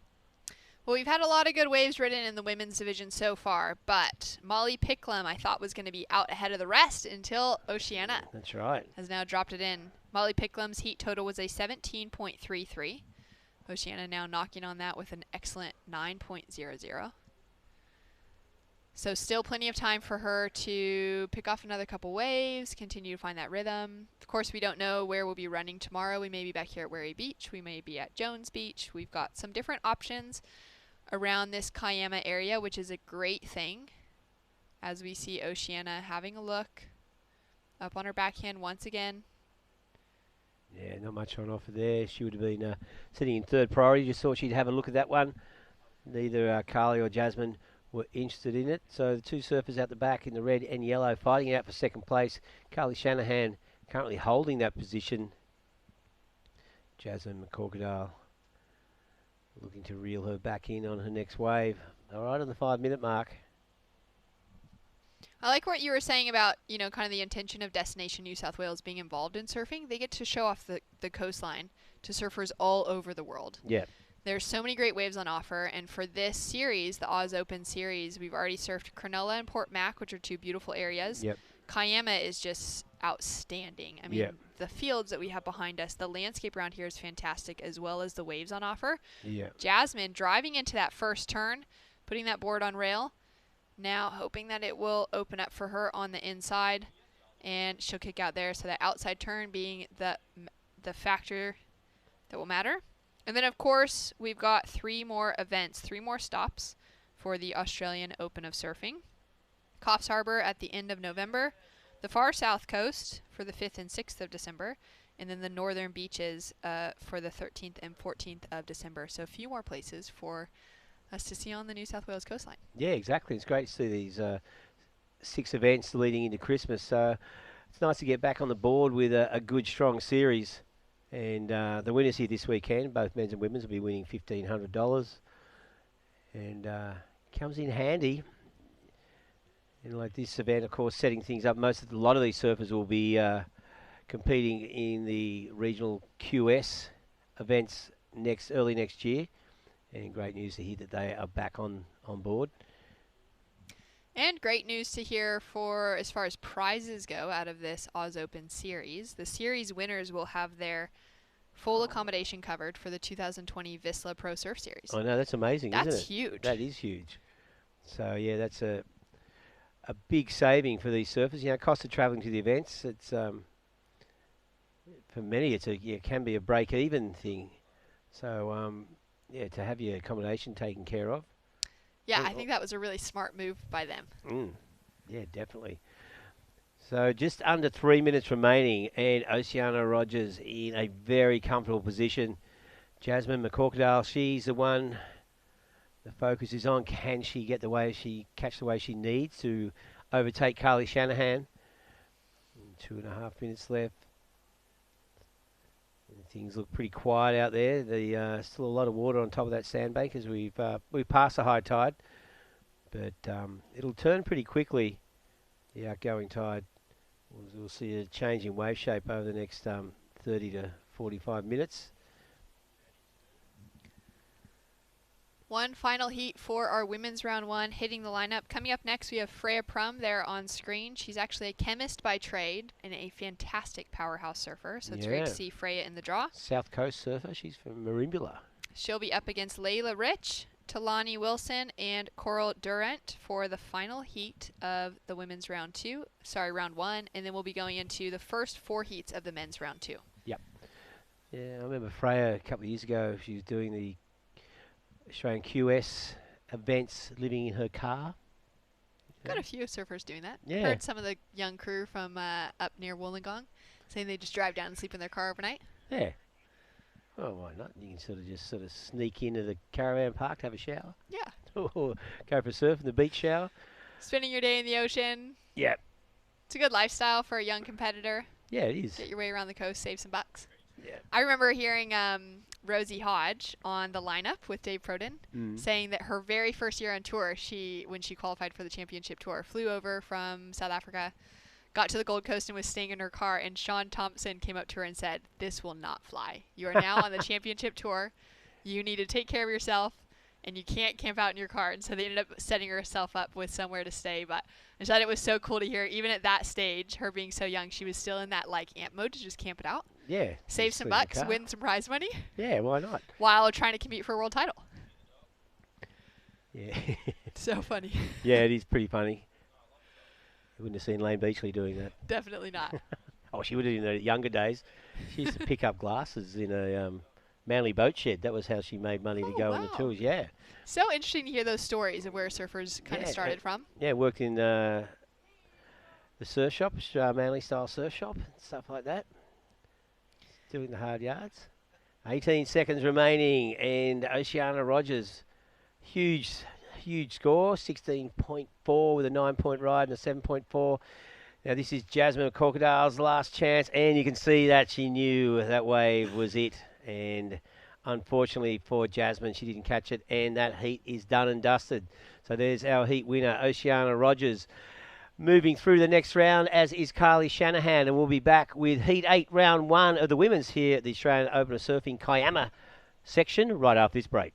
we've had a lot of good waves ridden in the women's division so far, but Molly Picklum I thought was going to be out ahead of the rest until Oceana. That's right. Has now dropped it in. Molly Picklum's heat total was a 17.33. Oceana now knocking on that with an excellent 9.00. So still plenty of time for her to pick off another couple waves, continue to find that rhythm. Of course, we don't know where we'll be running tomorrow. We may be back here at Wherry Beach. We may be at Jones Beach. We've got some different options around this Kiama area, which is a great thing. As we see Oceana having a look up on her backhand once again. Yeah, not much on offer there. She would have been sitting in 3rd priority. Just thought she'd have a look at that one. Neither Carly or Jasmine were interested in it. So the 2 surfers out the back in the red and yellow fighting out for 2nd place. Carly Shanahan currently holding that position Jasmine McCorkadale looking to reel her back in on her next wave. All right, on the 5-minute mark. I like what you were saying about, kind of the intention of Destination New South Wales being involved in surfing. They get to show off the coastline to surfers all over the world. Yeah. There's so many great waves on offer, and for this series, the Oz Open series, we've already surfed Cronulla and Port Mac, which are two beautiful areas. Yep. Kiama is just outstanding. I mean, the fields that we have behind us, the landscape around here is fantastic, as well as the waves on offer. Yeah. Jasmine driving into that first turn, putting that board on rail, now hoping that it will open up for her on the inside, and she'll kick out there. So that outside turn being the factor that will matter. And then, of course, we've got 3 more events, 3 more stops for the Australian Open of Surfing. Coffs Harbour at the end of November, the far south coast for the 5th and 6th of December, and then the northern beaches for the 13th and 14th of December. So a few more places for us to see on the New South Wales coastline. Yeah, exactly. It's great to see these 6 events leading into Christmas. So it's nice to get back on the board with a good, strong series. And the winners here this weekend, both men's and women's, will be winning $1,500. And comes in handy. And like this event, of course, setting things up. A lot of these surfers will be competing in the regional QS events early next year. And great news to hear that they are back on board. And great news to hear for as far as prizes go out of this Oz Open series. The series winners will have their full accommodation covered for the 2020 Vissla Pro Surf Series. I know, that's amazing, isn't it? That's huge. That is huge. So, yeah, that's a big saving for these surfers. Cost of travelling to the events, it's for many, it can be a break-even thing. So, to have your accommodation taken care of. Yeah, I think that was a really smart move by them. Yeah, definitely. So just under 3 minutes remaining, and Oceana Rogers in a very comfortable position. Jasmine McCorkadale, she's the one the focus is on. Can she catch the way she needs to overtake Carly Shanahan? 2.5 minutes left. Things look pretty quiet out there. Still a lot of water on top of that sandbank as we've passed the high tide, but it'll turn pretty quickly. The outgoing tide. We'll see a change in wave shape over the next 30 to 45 minutes. One final heat for our women's round 1 hitting the lineup. Coming up next, we have Freya Prum there on screen. She's actually a chemist by trade and a fantastic powerhouse surfer. So it's great to see Freya in the draw. South Coast surfer. She's from Merimbula. She'll be up against Layla Rich, Talani Wilson, and Coral Durant for the final heat of the women's round 1. And then we'll be going into the first 4 heats of the men's round 2. Yep. Yeah, I remember Freya a couple of years ago. She was doing the Australian QS events living in her car. Got a few surfers doing that. Yeah. Heard some of the young crew from up near Wollongong saying they just drive down and sleep in their car overnight. Yeah. Well, why not? You can sort of sneak into the caravan park to have a shower. Yeah. Or go for a surf in the beach shower. Spending your day in the ocean. Yep. It's a good lifestyle for a young competitor. Yeah, it is. Get your way around the coast, save some bucks. Yeah. I remember hearing Rosie Hodge on the lineup with Dave Proden saying that her very first year on tour, when she qualified for the championship tour, flew over from South Africa, got to the Gold Coast and was staying in her car, and Sean Thompson came up to her and said, "This will not fly. You are now on the championship tour. You need to take care of yourself, and you can't camp out in your car." And so they ended up setting herself up with somewhere to stay. But I thought it was so cool to hear, even at that stage, her being so young, she was still in that amp mode to just camp it out. Yeah. Save some bucks, win some prize money. Yeah, why not? While trying to compete for a world title. Yeah. So funny. Yeah, it is pretty funny. You wouldn't have seen Lane Beachley doing that. Definitely not. Oh, she would have in the younger days. She used to pick up glasses in a Manly boat shed. That was how she made money to go on the tours. Yeah. So interesting to hear those stories of where surfers kind of started from. Yeah, worked in the surf shop, Manly style surf shop, and stuff like that. Doing the hard yards. 18 seconds remaining, and Oceana Rogers, huge score, 16.4 with a 9-point ride and a 7.4. Now this is Jasmine McCorkadale's last chance, and you can see that she knew that wave was it, And unfortunately for Jasmine, she didn't catch it, and that heat is done and dusted. So there's our heat winner, Oceana Rogers, moving through the next round, as is Carly Shanahan, and we'll be back with Heat 8, Round 1 of the women's here at the Australian Open of Surfing Kiama section right after this break.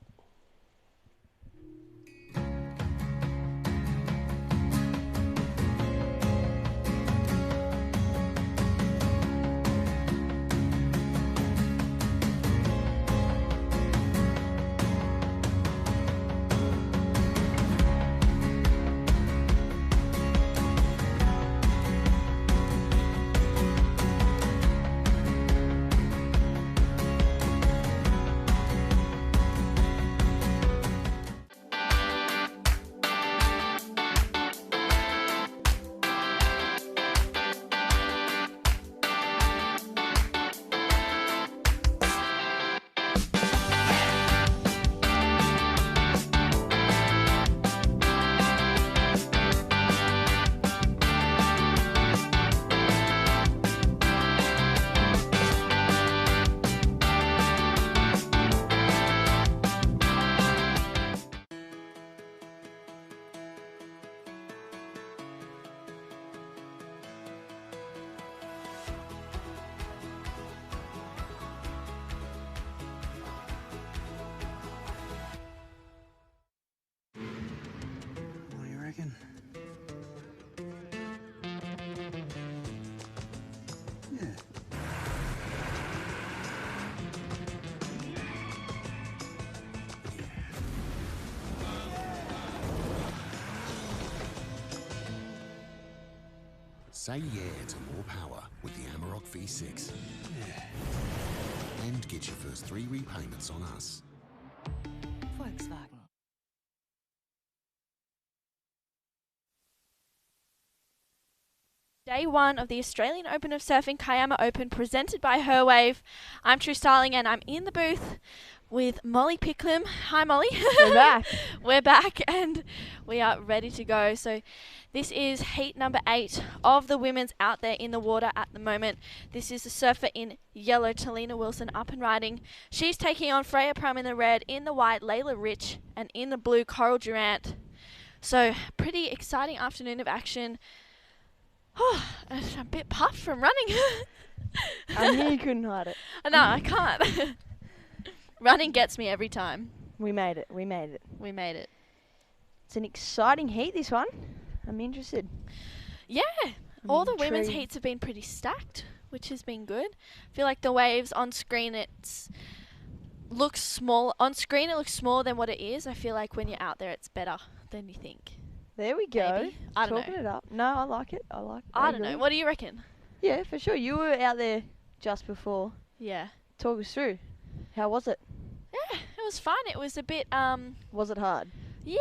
What do you reckon? Yeah. Say yeah to more power with the Amarok V6. Yeah. And get your first 3 repayments on us. Volkswagen. Day 1 of the Australian Open of Surfing Kiama Open presented by Herwave. I'm True Starling and I'm in the booth with Molly Picklum. Hi Molly. We're back. We're back and we are ready to go. So this is heat number 8 of the women's out there in the water at the moment. This is the surfer in yellow, Talina Wilson, up and riding. She's taking on Freya Prum in the red, in the white, Layla Rich, and in the blue, Coral Durant. So pretty exciting afternoon of action. Oh, I'm a bit puffed from running. I knew you couldn't hide it. No, I can't. Running gets me every time. We made it. We made it. We made it. It's an exciting heat, this one. I'm interested. Yeah. All the women's heats have been pretty stacked, which has been good. I feel like the waves on screen, looks small. On screen, it looks smaller than what it is. I feel like when you're out there, it's better than you think. There we go. Maybe. I don't Talking know. it up. No, I like it. I like it. I don't know. What do you reckon? Yeah, for sure. You were out there just before. Yeah. Talk us through. How was it? Yeah, it was fun. It was a bit, Was it hard? Yeah.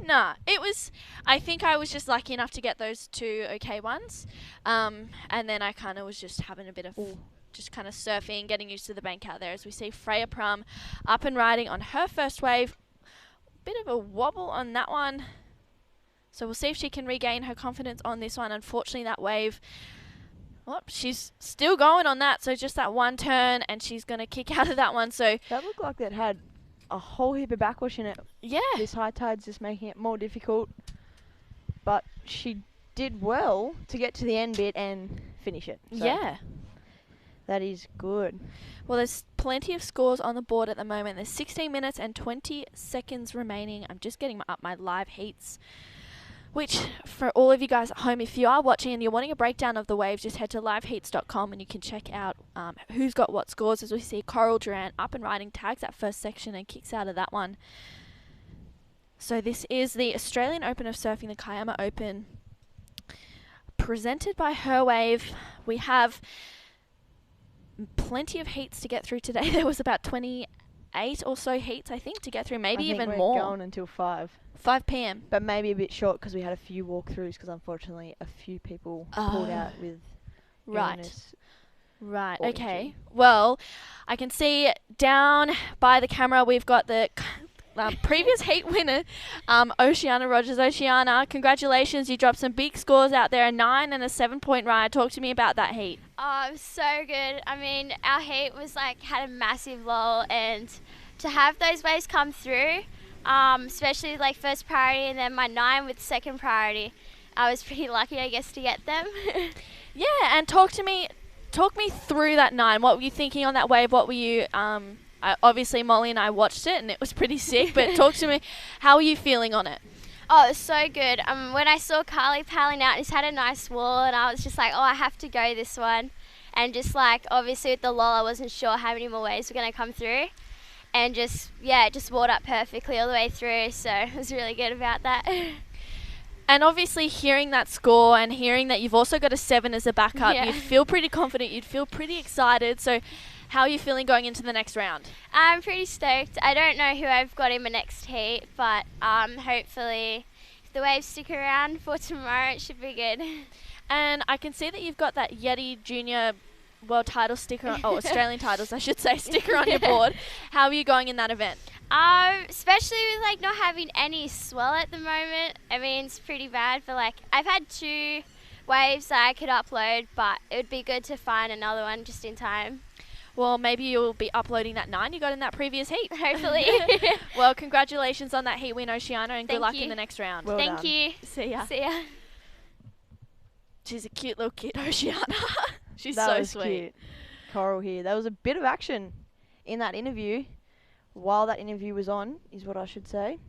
Nah, it was, I think I was just lucky enough to get those 2 okay ones. And then I kind of was just having a bit of just kind of surfing, getting used to the bank out there. As we see Freya Prum up and riding on her first wave. Bit of a wobble on that one. So we'll see if she can regain her confidence on this one. Unfortunately, that wave, she's still going on that. So just that one turn and she's going to kick out of that one. So that looked like that had a whole heap of backwash in it. Yeah. This high tide's just making it more difficult. But she did well to get to the end bit and finish it. So yeah. That is good. Well, there's plenty of scores on the board at the moment. There's 16 minutes and 20 seconds remaining. I'm just getting up my live heats, which for all of you guys at home, if you are watching and you're wanting a breakdown of the waves, just head to liveheats.com and you can check out who's got what scores. As we see Coral Durant up and riding, tags that first section and kicks out of that one. So this is the Australian Open of Surfing, the Kiama Open, presented by Herwave. We have plenty of heats to get through today. There was about 28 or so heats, I think, to get through, maybe even more. We're going until 5 p.m. But maybe a bit short because we had a few walkthroughs because unfortunately a few people pulled out with illness. Right, okay. Well, I can see down by the camera we've got the previous heat winner, Oceana Rogers. Oceana, congratulations. You dropped some big scores out there, a 9 and a 7-point ride. Talk to me about that heat. Oh, it was so good. I mean, our heat was had a massive lull, and to have those waves come through, especially first priority and then my 9 with second priority, I was pretty lucky, I guess, to get them. Yeah, and talk me through that 9. What were you thinking on that wave? What were you, obviously Molly and I watched it and it was pretty sick, but talk to me, how are you feeling on it? Oh, it was so good. When I saw Carly paddling out, he's had a nice wall, and I was just like, oh, I have to go this one. And just obviously with the lull, I wasn't sure how many more waves were going to come through. And just walled up perfectly all the way through, so I was really good about that. And obviously hearing that score and hearing that you've also got a 7 as a backup, Yeah. you'd feel pretty confident, you'd feel pretty excited. So how are you feeling going into the next round? I'm pretty stoked. I don't know who I've got in my next heat, but hopefully if the waves stick around for tomorrow, it should be good. And I can see that you've got that Yeti Junior World title sticker, Australian titles, I should say, sticker on your board. How are you going in that event? Especially with not having any swell at the moment. I mean, it's pretty bad, but I've had 2 waves that I could upload, but it would be good to find another one just in time. Well, maybe you'll be uploading that 9 you got in that previous heat. Hopefully. Well, congratulations on that heat win, Oceana, and good Thank luck you. in the next round. Well Thank done. you. See ya. See ya. She's a cute little kid, Oceana. She's That so was sweet. cute. Coral here. There was a bit of action in that interview. While that interview was on, is what I should say.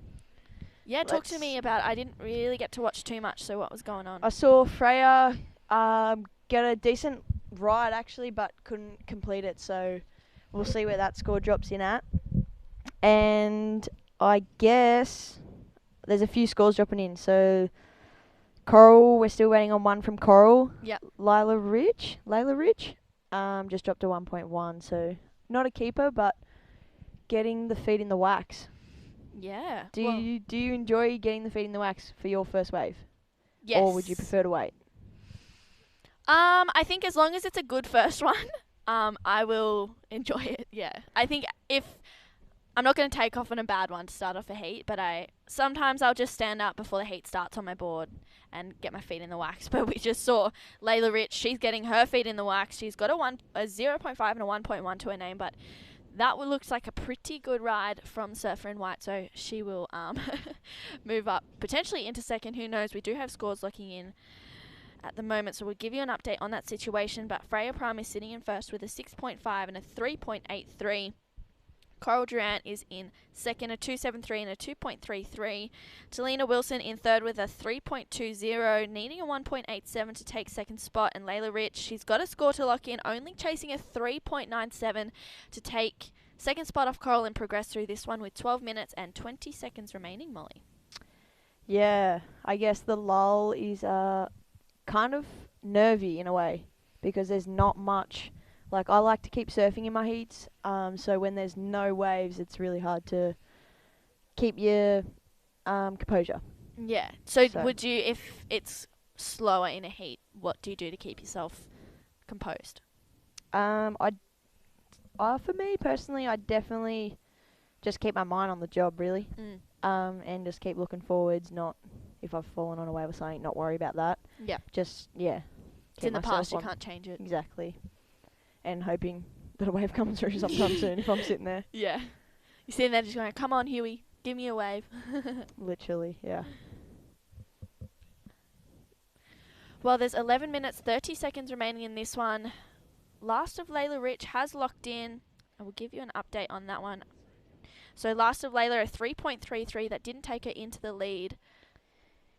Yeah, talk to me about, I didn't really get to watch too much, so what was going on? I saw Freya get a decent ride actually, but couldn't complete it, so we'll see where that score drops in at. And I guess there's a few scores dropping in. So Coral, we're still waiting on one from Coral. Yep. Layla Rich, just dropped a 1.1, so not a keeper, but getting the feet in the wax. Yeah. Do you enjoy getting the feet in the wax for your first wave? Yes. Or would you prefer to wait? I think as long as it's a good first one, I will enjoy it. Yeah. I think if I'm not going to take off on a bad one to start off a heat, but sometimes I'll just stand up before the heat starts on my board and get my feet in the wax. But we just saw Layla Rich. She's getting her feet in the wax. She's got a 0.5 and a 1.1 to her name, but that looks like a pretty good ride from Surfer in White, so she will move up potentially into second. Who knows? We do have scores locking in at the moment, so we'll give you an update on that situation. But Freya Prime is sitting in first with a 6.5 and a 3.83. Coral Durant is in second, a 2.73 and a 2.33. Talina Wilson in third with a 3.20, needing a 1.87 to take second spot. And Layla Rich, she's got a score to lock in, only chasing a 3.97 to take second spot off Coral and progress through this one with 12 minutes and 20 seconds remaining, Molly. Yeah, I guess the lull is kind of nervy in a way because there's not much. I like to keep surfing in my heats, so when there's no waves, it's really hard to keep your composure. Yeah. So would you, if it's slower in a heat, what do you do to keep yourself composed? For me personally, I definitely just keep my mind on the job, really, and just keep looking forwards. Not if I've fallen on a wave or something, not worry about that. Yeah. It's in the past, you can't change it. Exactly. And hoping that a wave comes through sometime soon if I'm sitting there. Yeah. You're sitting there just going, come on, Huey, give me a wave. Literally, yeah. Well, there's 11 minutes, 30 seconds remaining in this one. Last of Layla Rich has locked in. I will give you an update on that one. So Last of Layla, a 3.33 that didn't take her into the lead.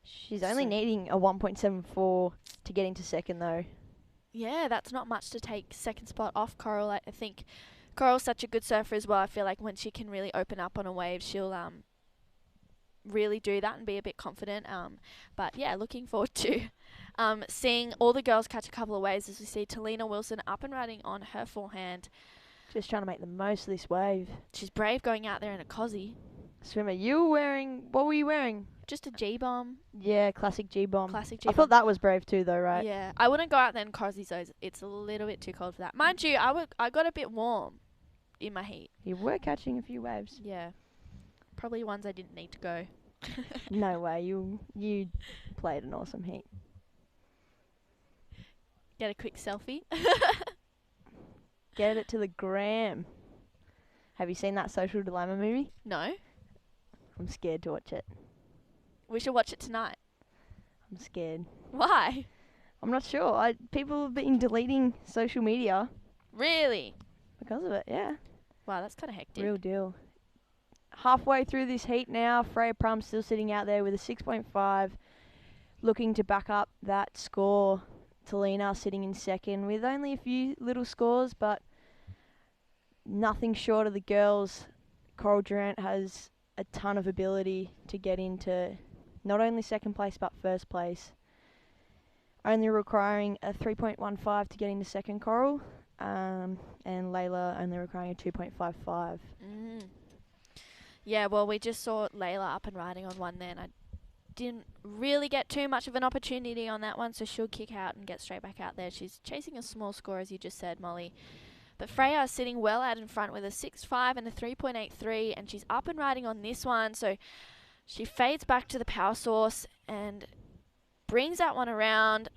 She's only needing a 1.74 to get into second, though. Yeah, that's not much to take second spot off Coral. I think Coral's such a good surfer as well. I feel like when she can really open up on a wave, she'll really do that and be a bit confident. But yeah, looking forward to seeing all the girls catch a couple of waves as we see Talina Wilson up and riding on her forehand. Just trying to make the most of this wave. She's brave going out there in a cosy. Swimmer, what were you wearing? Just a G-bomb. Yeah, classic G-bomb. Classic I G-bomb. thought that was brave too, though, right? Yeah, I wouldn't go out there in cozy, so it's a little bit too cold for that. Mind you, I got a bit warm in my heat. You were catching a few waves. Yeah. Probably ones I didn't need to go. No way. You played an awesome heat. Get a quick selfie. Get it to the gram. Have you seen that Social Dilemma movie? No. I'm scared to watch it. We should watch it tonight. I'm scared. Why? I'm not sure. People have been deleting social media. Really? Because of it, yeah. Wow, that's kind of hectic. Real deal. Halfway through this heat now, Freya Prum's still sitting out there with a 6.5, looking to back up that score. Talina sitting in second with only a few little scores, but nothing short of the girls. Coral Durant has a ton of ability to get into not only second place but first place. Only requiring a 3.15 to get into second, Coral, and Layla only requiring a 2.55. Yeah, well, we just saw Layla up and riding on one there, and I didn't really get too much of an opportunity on that one, so she'll kick out and get straight back out there. She's chasing a small score, as you just said, Molly. But Freya is sitting well out in front with a 6.5 and a 3.83, and she's up and riding on this one, so she fades back to the power source and brings that one around.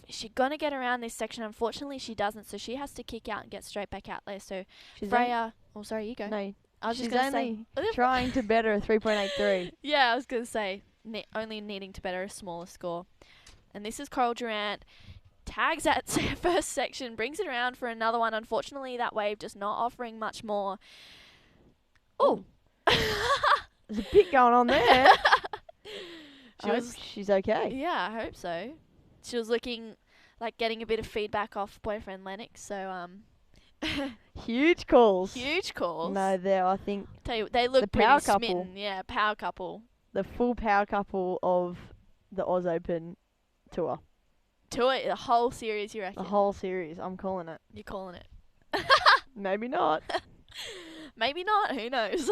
Is she going to get around this section? Unfortunately, she doesn't, so she has to kick out and get straight back out there. So She's Freya... Oh, sorry, you go. No, I was she's just going to say... only trying to better a 3.83. Yeah, I was going to say, only needing to better a smaller score. And this is Coral Durant. Tags that first section, brings it around for another one. Unfortunately, that wave just not offering much more. Oh! There's a bit going on there. I hope she's okay. Yeah, I hope so. She was looking like getting a bit of feedback off boyfriend Lennox, so Huge calls. Huge calls. No, I think Tell you, they look the pretty power couple. smitten. Yeah, power couple. The full power couple of the Oz Open tour. The whole series, you reckon? The whole series. I'm calling it. You're calling it. Maybe not. Maybe not. Who knows?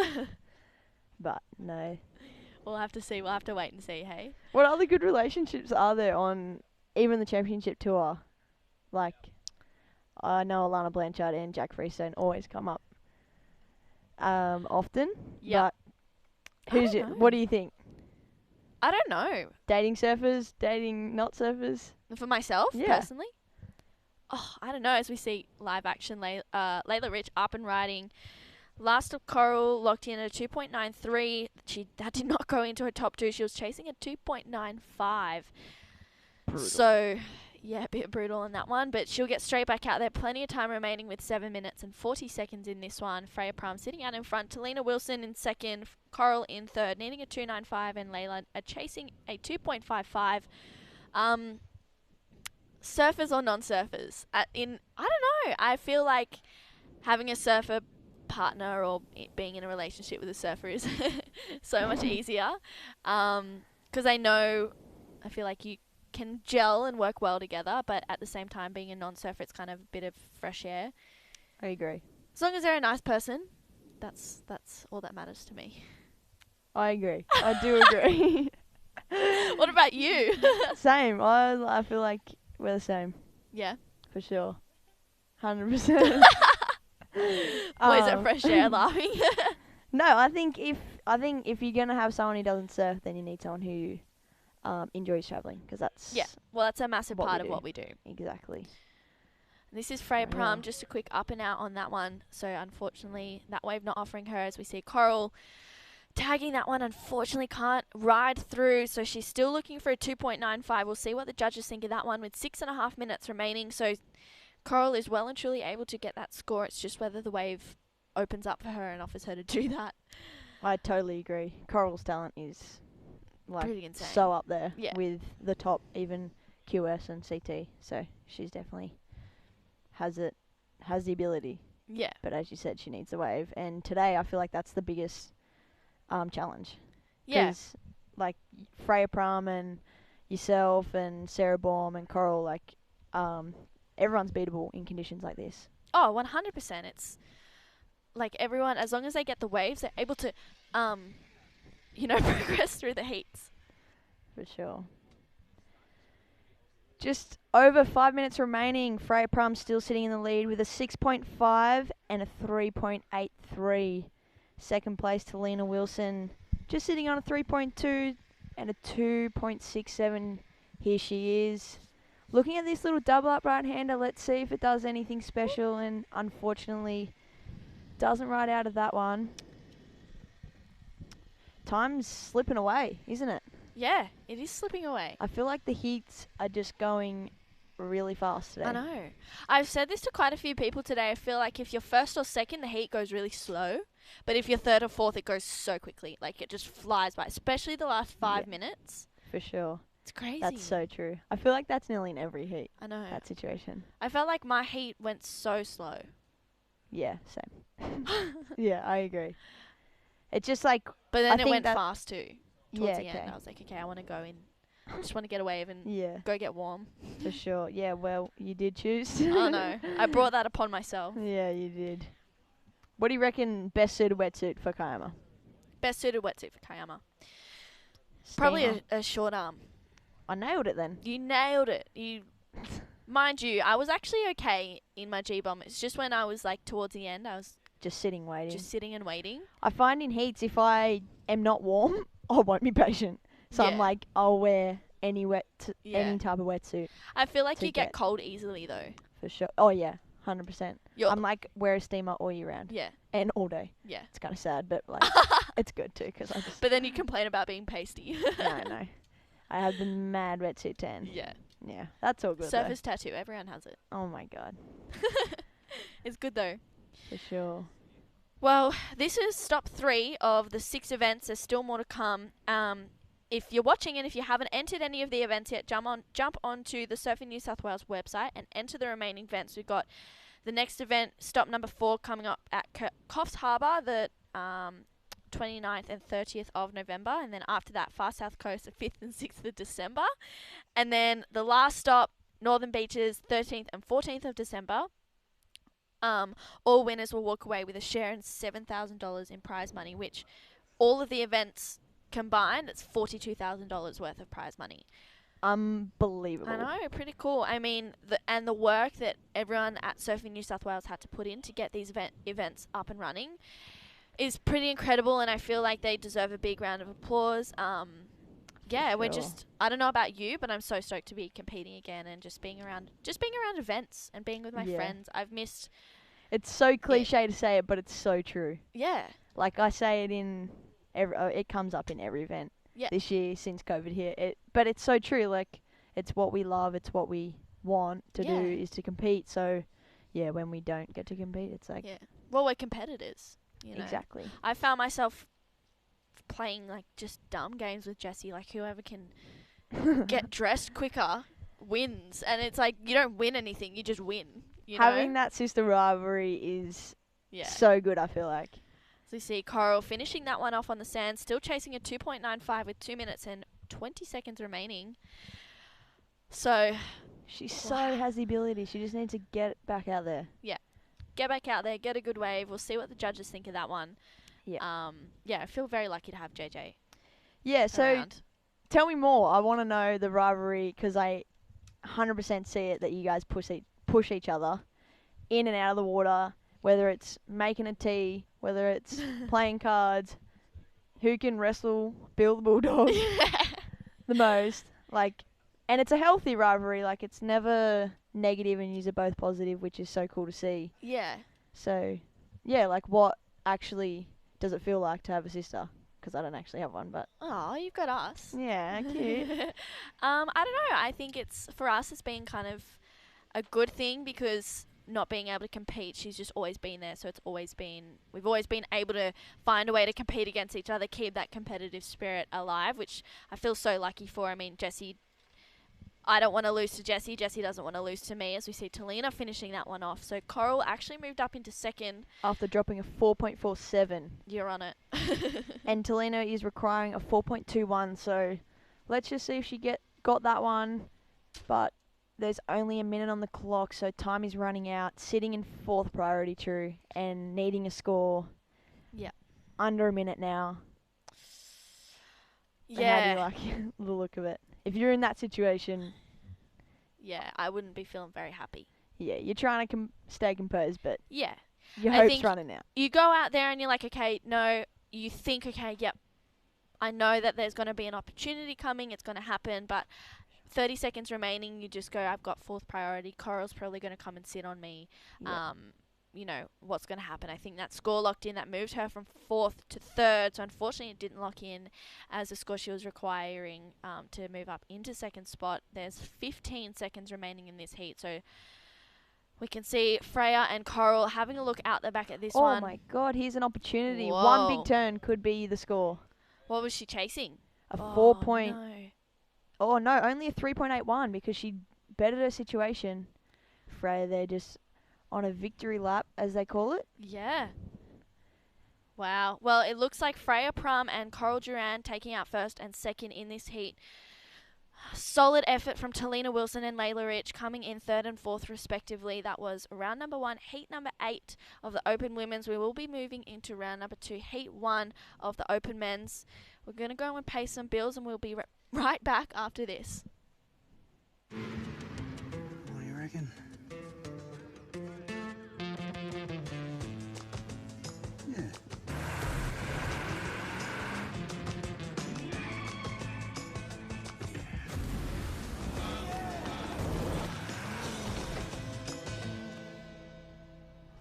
But no. We'll have to see. We'll have to wait and see, hey? What other good relationships are there on even the championship tour? Like, I know Alana Blanchard and Jack Freestone always come up often. Yeah. But what do you think? I don't know. Dating surfers, dating not surfers? For myself, Yeah. personally? Oh, I don't know. As we see live action, Layla Rich up and riding. Last of Coral locked in at a 2.93. That did not go into her top two. She was chasing a 2.95. So, yeah, a bit brutal on that one. But she'll get straight back out there. Plenty of time remaining with 7 minutes and 40 seconds in this one. Freya Prum sitting out in front. Talina Wilson in second. Coral in third, needing a 2.95. And Layla chasing a 2.55. Surfers or non-surfers? I don't know. I feel like having a surfer partner or being in a relationship with a surfer is so much easier. Because I feel like you can gel and work well together, but at the same time, being a non-surfer, it's kind of a bit of fresh air. I agree. As long as they're a nice person, that's all that matters to me. I agree. I do agree. What about you? Same. I feel like we're the same. Yeah. For sure. 100%. Boys are fresh air laughing. No, I think if you're gonna have someone who doesn't surf, then you need someone who enjoys traveling, because that's that's a massive part of what we do. Exactly. This is Freya Prum, just a quick up and out on that one. So unfortunately, that wave not offering her, as we see Coral tagging that one. Unfortunately, can't ride through, so she's still looking for a 2.95. We'll see what the judges think of that one with 6.5 minutes remaining. So Coral is well and truly able to get that score. It's just whether the wave opens up for her and offers her to do that. I totally agree. Coral's talent is pretty insane. So up there Yeah. with the top, even QS and CT. So she's definitely has the ability. Yeah. But as you said, she needs the wave. And today I feel like that's the biggest challenge. Yeah. 'Cause, like Freya Prum and yourself and Sarah Baum and Coral, like everyone's beatable in conditions like this. Oh, 100%. It's like everyone, as long as they get the waves, they're able to, progress through the heats. For sure. Just over 5 minutes remaining. Freya Prum still sitting in the lead with a 6.5 and a 3.83. Second place, Talina Wilson, just sitting on a 3.2 and a 2.67. Here she is. Looking at this little double up right-hander, let's see if it does anything special, and unfortunately doesn't ride out of that one. Time's slipping away, isn't it? Yeah, it is slipping away. I feel like the heats are just going really fast today. I know. I've said this to quite a few people today. I feel like if you're first or second, the heat goes really slow. But if you're third or fourth, it goes so quickly. Like, it just flies by, especially the last 5 minutes. For sure. It's crazy. That's so true. I feel like that's nearly in every heat. I know. That situation. I felt like my heat went so slow. Yeah, same. Yeah, I agree. It's just like... But then I it think went that fast too. Towards the okay. end, I was like, okay, I want to go in. I just want to get a wave and Yeah. go get warm. For sure. Yeah, well, you did choose. Oh, no. I brought that upon myself. Yeah, you did. What do you reckon best suited wetsuit for Kiama? Best suited wetsuit for Kiama. Probably Steamer. a short arm. I nailed it then. You nailed it. Mind you, I was actually okay in my G-bomb. It's just when I was like towards the end, I was just sitting waiting. Just sitting and waiting. I find in heats, if I am not warm, I won't be patient. So I'm Yeah. like, I'll wear any Yeah. any type of wetsuit. I feel like to you get cold easily though. For sure. Oh yeah, 100%. You're- I'm like, wear a steamer all year round. Yeah. And all day. Yeah. It's kind of sad, but like, it's good too because I just. But then you complain about being pasty. No. I have the mad wetsuit tan. Yeah. Yeah, that's all good. Surface tattoo. Everyone has it. Oh my god. It's good though. For sure. Well, this is stop 3 of the 6 events. There's still more to come. If you're watching and if you haven't entered any of the events yet, jump onto the Surfing New South Wales website and enter the remaining events. We've got the next event, stop number 4, coming up at Coffs Harbour, the 29th and 30th of November, and then after that, Far South Coast, the 5th and 6th of December, and then the last stop, Northern Beaches, 13th and 14th of December. All winners will walk away with a share in $7,000 in prize money, which all of the events combined, it's $42,000 worth of prize money. Unbelievable. I know, pretty cool. I mean, the work that everyone at Surfing New South Wales had to put in to get these events up and running is pretty incredible, and I feel like they deserve a big round of applause. Yeah, we're just, I don't know about you, but I'm so stoked to be competing again and just being around events and being with my friends. I've missed. It's so cliche to say it, but it's so true. Yeah. Like I say it in it comes up in every event this year since COVID hit. But it's so true. Like, it's what we love. It's what we want to do is to compete. So, yeah, when we don't get to compete, it's like... Yeah. Well, we're competitors, you know. Exactly. I found myself playing, like, just dumb games with Jessie. Like, whoever can get dressed quicker wins. And it's like, you don't win anything. You just win, you Having know? that sister rivalry is Yeah. so good, I feel like. So you see Coral finishing that one off on the sand, still chasing a 2.95 with 2 minutes and 20 seconds remaining. So she has the ability. She just needs to get back out there. Yeah. Get back out there, get a good wave. We'll see what the judges think of that one. Yeah. Yeah, I feel very lucky to have JJ. Yeah, so around. tell me more. I want to know the rivalry because I 100% see it that you guys push each other in and out of the water, whether it's making a tee, whether it's playing cards, who can wrestle Bill the Bulldog the most. Like, and it's a healthy rivalry. Like, it's never negative and you're both positive, which is so cool to see. Yeah. So, yeah, like, what actually does it feel like to have a sister? Because I don't actually have one, but... Oh, you've got us. Yeah, cute. I don't know. I think for us, it's been kind of a good thing because not being able to compete, she's just always been there. So we've always been able to find a way to compete against each other, keep that competitive spirit alive, which I feel so lucky for. I mean, I don't want to lose to Jessie. Jessie doesn't want to lose to me, as we see Talina finishing that one off. So Coral actually moved up into second. After dropping a 4.47. You're on it. And Talina is requiring a 4.21, so let's just see if she got that one. But there's only a minute on the clock, so time is running out. Sitting in 4th priority, true, and needing a score. Yeah. Under a minute now. Yeah. And how do you like the look of it? If you're in that situation... Yeah, I wouldn't be feeling very happy. Yeah, you're trying to stay composed, but... Yeah. Your I hope's think running out. you go out there and you're like, okay, no, you think, okay, yep, I know that there's going to be an opportunity coming, it's going to happen, but 30 seconds remaining, you just go, I've got fourth priority, Coral's probably going to come and sit on me. Yep. You know, what's going to happen? I think that score locked in, that moved her from fourth to third, so unfortunately it didn't lock in as the score she was requiring to move up into second spot. There's 15 seconds remaining in this heat, so we can see Freya and Coral having a look out the back at this one. Oh my God, here's an opportunity. Whoa. One big turn could be the score. What was she chasing? A Oh, 4 point. no. Oh no, only a 3.81 because she bettered her situation. Freya there just on a victory lap, as they call it. Yeah. Wow. Well, it looks like Freya Prum and Coral Duran taking out first and second in this heat. Solid effort from Talina Wilson and Layla Rich coming in third and fourth respectively. That was round number 1, heat number 8 of the Open Women's. We will be moving into round number 2, heat 1 of the Open Men's. We're going to go and pay some bills and we'll be right back after this. What do you reckon? Yeah.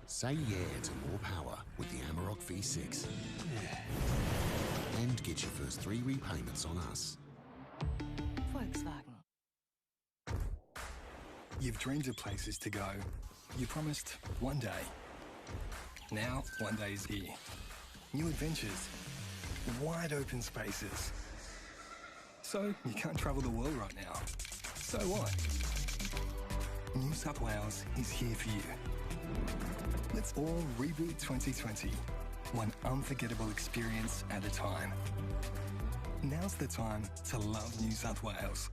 Say yeah to more power with the Amarok V6. And get your first 3 repayments on us. Volkswagen. You've dreamed of places to go. You promised one day. Now, one day is here. New adventures. Wide open spaces. So, you can't travel the world right now. So what? New South Wales is here for you. Let's all reboot 2020. One unforgettable experience at a time. Now's the time to love New South Wales.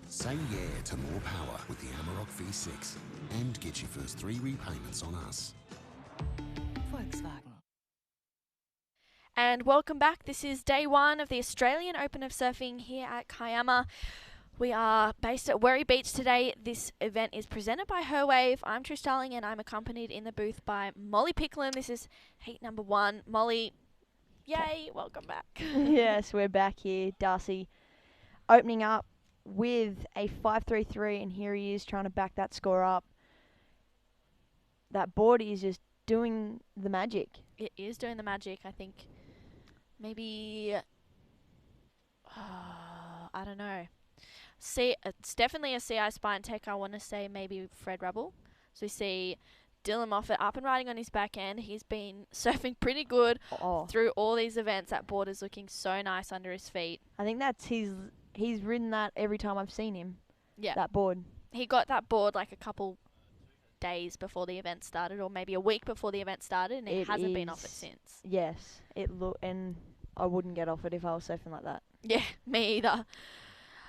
Say yeah to more power with the Amarok V6 and get your first 3 repayments on us. Volkswagen. And welcome back. This is day 1 of the Australian Open of Surfing here at Kiama. We are based at Werry Beach today. This event is presented by Her Wave. I'm Trish Darling and I'm accompanied in the booth by Molly Picklin. This is heat number 1. Molly, yay, welcome back. Yes, we're back here. Darcy opening up with a 5.33, and here he is trying to back that score up. That board is just doing the magic. It is doing the magic. I think maybe, I don't know. See, it's definitely a CI Spine Tech. I want to say maybe Fred Rubble. So we see Dylan Moffat up and riding on his back end. He's been surfing pretty good through all these events. That board is looking so nice under his feet. I think that's he's ridden that every time I've seen him. Yeah. That board. He got that board like a couple days before the event started, or maybe a week before the event started, and it hasn't been off it since. Yes. And I wouldn't get off it if I was surfing like that. Yeah, me either.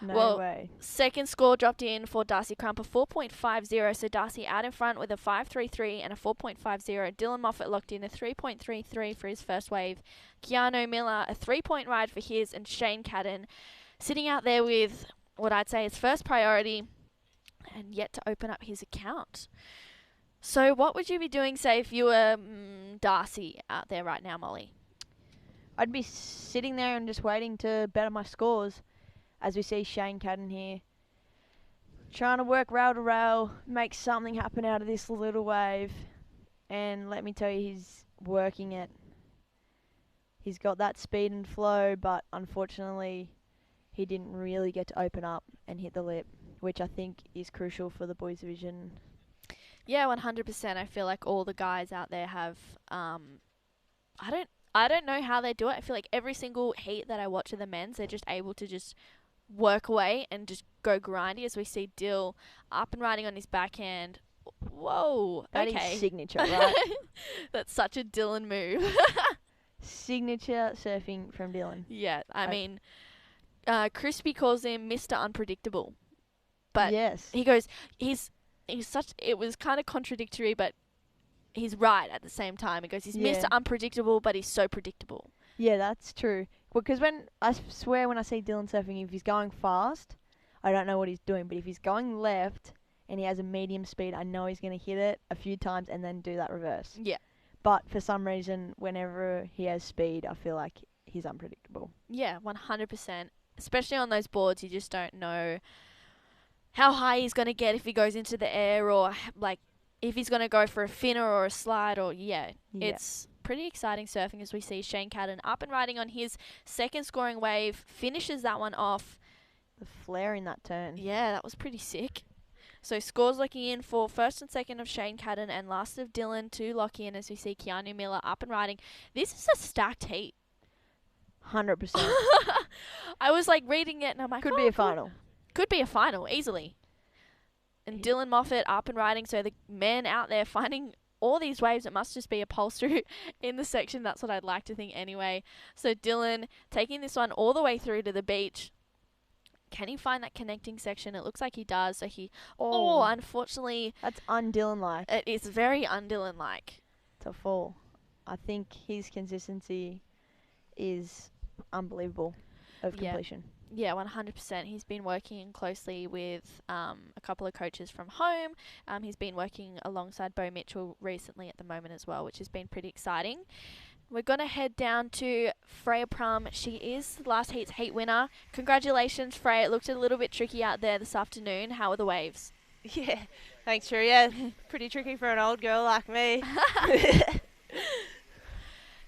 No way. Second score dropped in for Darcy Crump, a 4.50. So Darcy out in front with a 5.33 and a 4.50. Dylan Moffat locked in a 3.33 for his first wave. Keanu Miller, a 3-point ride for his, and Shane Cadden sitting out there with what I'd say is first priority and yet to open up his account. So what would you be doing, say, if you were Darcy out there right now, Molly? I'd be sitting there and just waiting to better my scores. As we see Shane Cadden here, trying to work rail to rail, make something happen out of this little wave. And let me tell you, he's working it. He's got that speed and flow, but unfortunately, he didn't really get to open up and hit the lip, which I think is crucial for the boys division. Yeah, 100%. I feel like all the guys out there have, I don't know how they do it. I feel like every single heat that I watch of the men's, they're just able to just work away and just go grindy, as we see Dill up and riding on his backhand. Whoa, That okay. is signature, right? That's such a Dylan move. Signature surfing from Dylan. Yeah, I mean, Crispy calls him Mr. Unpredictable. But yes, he goes, he's such, it was kind of contradictory, but he's right at the same time. He goes, he's Mr. Unpredictable, but he's so predictable. Yeah, that's true. Because when I swear when I see Dylan surfing, if he's going fast, I don't know what he's doing. But if he's going left and he has a medium speed, I know he's going to hit it a few times and then do that reverse. Yeah. But for some reason, whenever he has speed, I feel like he's unpredictable. Yeah, 100%. Especially on those boards, you just don't know how high he's going to get if he goes into the air, or like if he's going to go for a finner or a slide, or it's pretty exciting surfing as we see Shane Cadden up and riding on his second scoring wave, finishes that one off. The flare in that turn. Yeah, that was pretty sick. So scores looking in for first and second of Shane Cadden and last of Dylan to lock in as we see Keanu Miller up and riding. This is a stacked heat. 100%. I was like reading it and I'm like, Could be a final. Could be a final, easily. And Dylan Moffat up and riding, so the men out there finding all these waves. It must just be a pulse through in the section. That's what I'd like to think anyway. So Dylan taking this one all the way through to the beach. Can he find that connecting section? It looks like he does. So he, unfortunately. That's un-Dylan-like. It is very un-Dylan-like. To fall. I think his consistency is unbelievable of completion. Yeah, 100%. He's been working closely with a couple of coaches from home. He's been working alongside Bo Mitchell recently at the moment as well, which has been pretty exciting. We're going to head down to Freya Prum. She is the last heat's heat winner. Congratulations, Freya. It looked a little bit tricky out there this afternoon. How were the waves? Yeah, thanks, Drew. Yeah, pretty tricky for an old girl like me.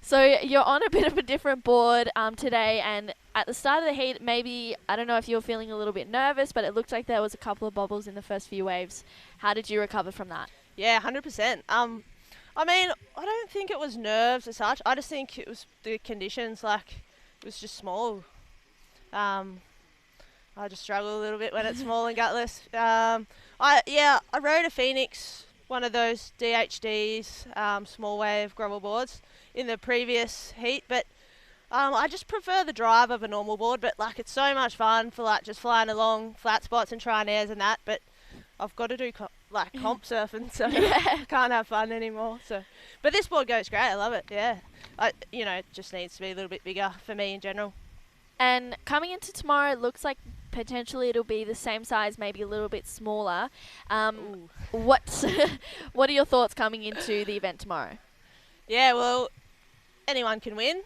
So you're on a bit of a different board today, and at the start of the heat, maybe, I don't know if you were feeling a little bit nervous, but it looked like there was a couple of bobbles in the first few waves. How did you recover from that? Yeah, 100%. I mean, I don't think it was nerves as such. I just think it was the conditions, like, it was just small. I just struggle a little bit when it's small and gutless. I rode a Phoenix, one of those DHDs, small wave gravel boards, in the previous heat, but I just prefer the drive of a normal board. But like, it's so much fun for like just flying along flat spots and trying airs and that. But I've got to do comp surfing, so I can't have fun anymore. So, but this board goes great. I love it. Yeah, it just needs to be a little bit bigger for me in general. And coming into tomorrow, it looks like potentially it'll be the same size, maybe a little bit smaller. What are your thoughts coming into the event tomorrow? Yeah, well, anyone can win.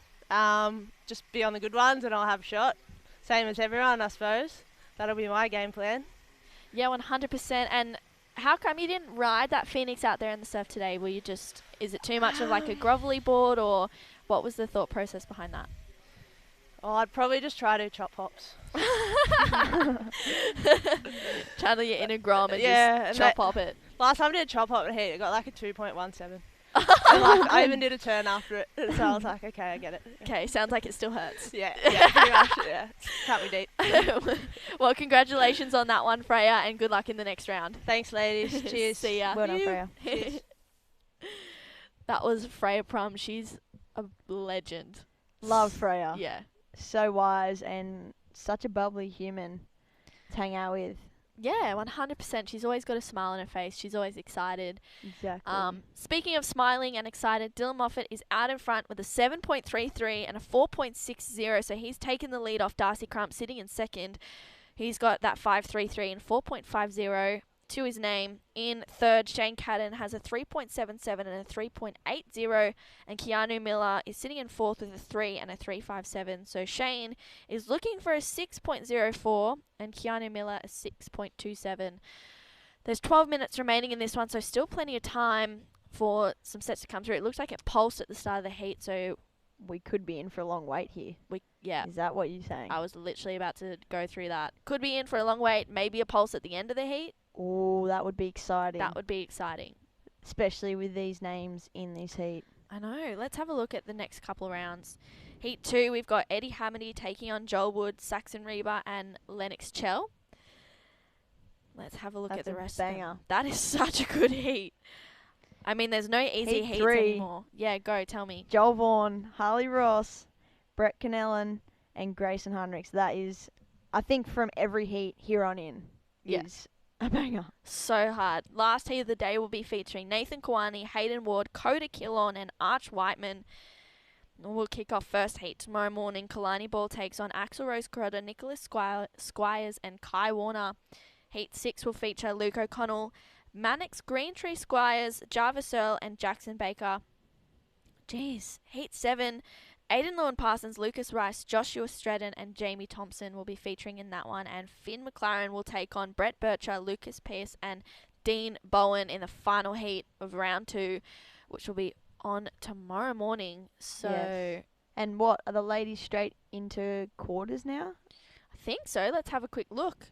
Just be on the good ones and I'll have a shot. Same as everyone, I suppose. That'll be my game plan. Yeah, 100%. And how come you didn't ride that Phoenix out there in the surf today? Were you just, is it too much of like a grovelly board, or what was the thought process behind that? Oh, I'd probably just try to chop hops. Channel your inner Grom and just chop hop it. Last time I did a chop hop in heat, I got like a 2.17. I even did a turn after it, so I was like, okay, I get it. Okay, sounds like it still hurts. Yeah, pretty much, yeah. Can't be deep. Well, congratulations on that one, Freya, and good luck in the next round. Thanks, ladies. Cheers. See ya. Well done, Freya. That was Freya Prum. She's a legend. Love Freya. Yeah. So wise and such a bubbly human to hang out with. Yeah, 100%. She's always got a smile on her face. She's always excited. Exactly. Speaking of smiling and excited, Dylan Moffat is out in front with a 7.33 and a 4.60. So he's taken the lead off Darcy Crump, sitting in second. He's got that 5.33 and 4.50 to his name. In third, Shane Cadden has a 3.77 and a 3.80, and Keanu Miller is sitting in fourth with a 3 and a 3.57. So Shane is looking for a 6.04 and Keanu Miller a 6.27. There's 12 minutes remaining in this one, so still plenty of time for some sets to come through. It looks like it pulsed at the start of the heat, so we could be in for a long wait here. Is that what you're saying? I was literally about to go through that. Could be in for a long wait, maybe a pulse at the end of the heat. Oh, that would be exciting. That would be exciting. Especially with these names in this heat. I know. Let's have a look at the next couple of rounds. Heat 2, we've got Eddie Hamady taking on Joel Wood, Saxon Reba, and Lennox Chell. Let's have a look at the rest of them. That is such a good heat. I mean, there's no easy heats anymore. Yeah, go, tell me. Joel Vaughan, Harley Ross, Brett Canellan, and Grayson Hundricks. That is I think from every heat here on in is a banger. So hard. Last heat of the day will be featuring Nathan Kawani, Hayden Ward, Coda Killorn, and Arch Whiteman. We'll kick off first heat tomorrow morning. Kalani Ball takes on Axel Rose Corota, Nicholas Squires, and Kai Warner. Heat 6 will feature Luke O'Connell, Mannix Greentree Squires, Jarvis Earl, and Jackson Baker. Jeez. Heat 7, Aiden Lewin Parsons, Lucas Rice, Joshua Stratton, and Jamie Thompson will be featuring in that one. And Finn McLaren will take on Brett Bircher, Lucas Pearce, and Dean Bowen in the final heat of round 2, which will be on tomorrow morning. So, Yes. And what, are the ladies straight into quarters now? I think so. Let's have a quick look.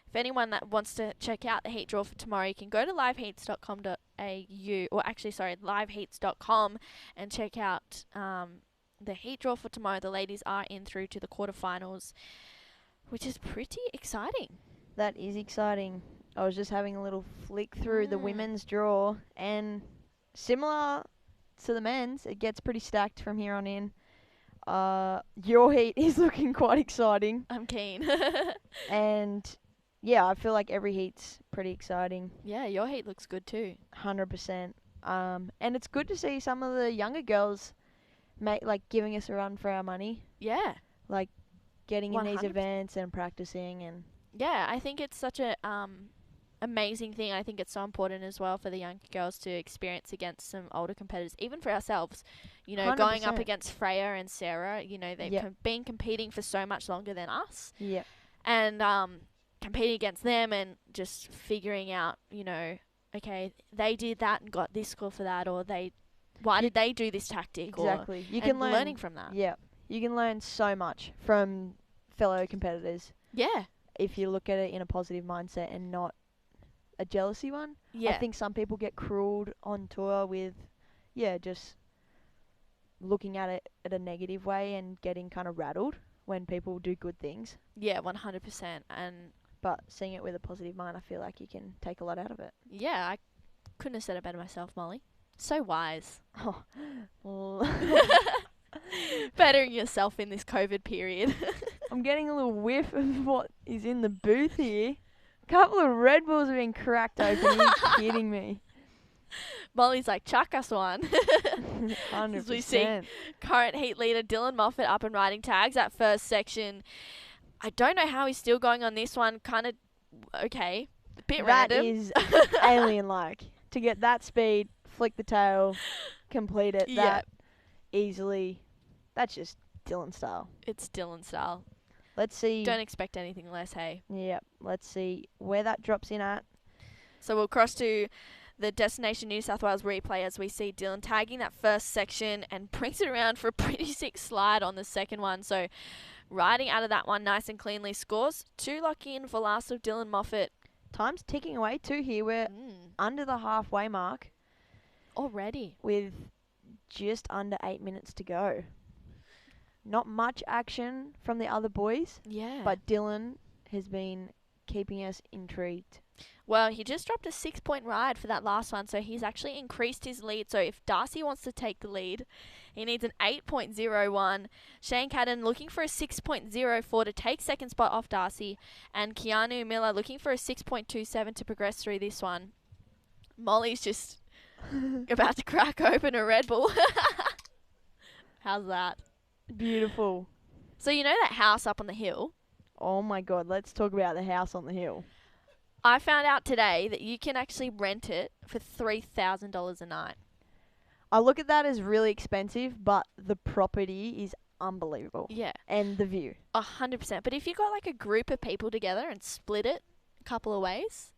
If anyone that wants to check out the heat draw for tomorrow, you can go to liveheats.com.au, or actually, sorry, liveheats.com, and check out the heat draw for tomorrow. The ladies are in through to the quarterfinals, which is pretty exciting. That is exciting. I was just having a little flick through the women's draw, and similar to the men's, it gets pretty stacked from here on in. Your heat is looking quite exciting. I'm keen. And yeah, I feel like every heat's pretty exciting. Yeah, your heat looks good too. 100%. And it's good to see some of the younger girls giving us a run for our money. Yeah. Like getting in these 100%. events and practicing and Yeah, I think it's such a amazing thing. I think it's so important as well for the young girls to experience against some older competitors, even for ourselves. You know, going up 100%. against Freya and Sarah, you know, they've been competing for so much longer than us. Yeah. And competing against them and just figuring out, you know, okay, they did that and got this score for that, or why did they do this tactic? Exactly. You and can learn learning from that. Yeah. You can learn so much from fellow competitors. Yeah. If you look at it in a positive mindset and not a jealousy one. Yeah. I think some people get crueled on tour with, just looking at it at a negative way and getting kind of rattled when people do good things. Yeah, 100%. But seeing it with a positive mind, I feel like you can take a lot out of it. Yeah, I couldn't have said it better myself, Molly. So wise. Oh. Bettering yourself in this COVID period. I'm getting a little whiff of what is in the booth here. A couple of Red Bulls have been cracked open. Are you kidding me? Molly's like, chuck us one. 100%. As we see current heat leader Dylan Moffat up and riding tags that first section. I don't know how he's still going on this one. Kind of, okay, a bit random. That is alien-like. To get that speed, flick the tail, complete it that easily. That's just Dylan style. It's Dylan style. Let's see. Don't expect anything less, hey? Yep. Let's see where that drops in at. So we'll cross to the Destination New South Wales replay as we see Dylan tagging that first section and brings it around for a pretty sick slide on the second one. So riding out of that one nice and cleanly, scores 2 lock in for last of Dylan Moffat. Time's ticking away too here. We're under the halfway mark. Already. With just under 8 minutes to go. Not much action from the other boys. Yeah. But Dylan has been keeping us intrigued. Well, he just dropped a 6-point ride for that last one, so he's actually increased his lead. So if Darcy wants to take the lead, he needs an 8.01. Shane Cadden looking for a 6.04 to take second spot off Darcy, and Keanu Miller looking for a 6.27 to progress through this one. Molly's just about to crack open a Red Bull. How's that? Beautiful. So you know that house up on the hill? Oh my God, let's talk about the house on the hill. I found out today that you can actually rent it for $3,000 a night. I look at that as really expensive, but the property is unbelievable. Yeah. And the view. 100%. But if you got like a group of people together and split it a couple of ways,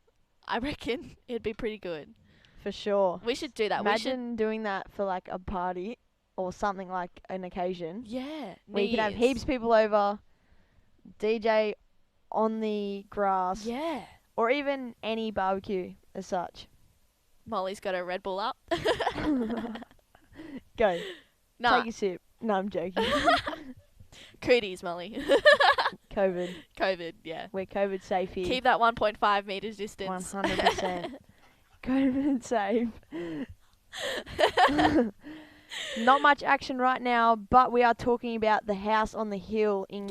I reckon it'd be pretty good. For sure. We should do that. Imagine doing that for like a party or something like an occasion. Yeah. Where you can have heaps of people over, DJ on the grass. Yeah. Or even any barbecue as such. Molly's got a Red Bull up. Go. Nah. Take a sip. No, I'm joking. Cooties, Molly. COVID. COVID, yeah. We're COVID safe here. Keep that 1.5 metres distance. 100%. COVID safe. Not much action right now, but we are talking about the house on the hill in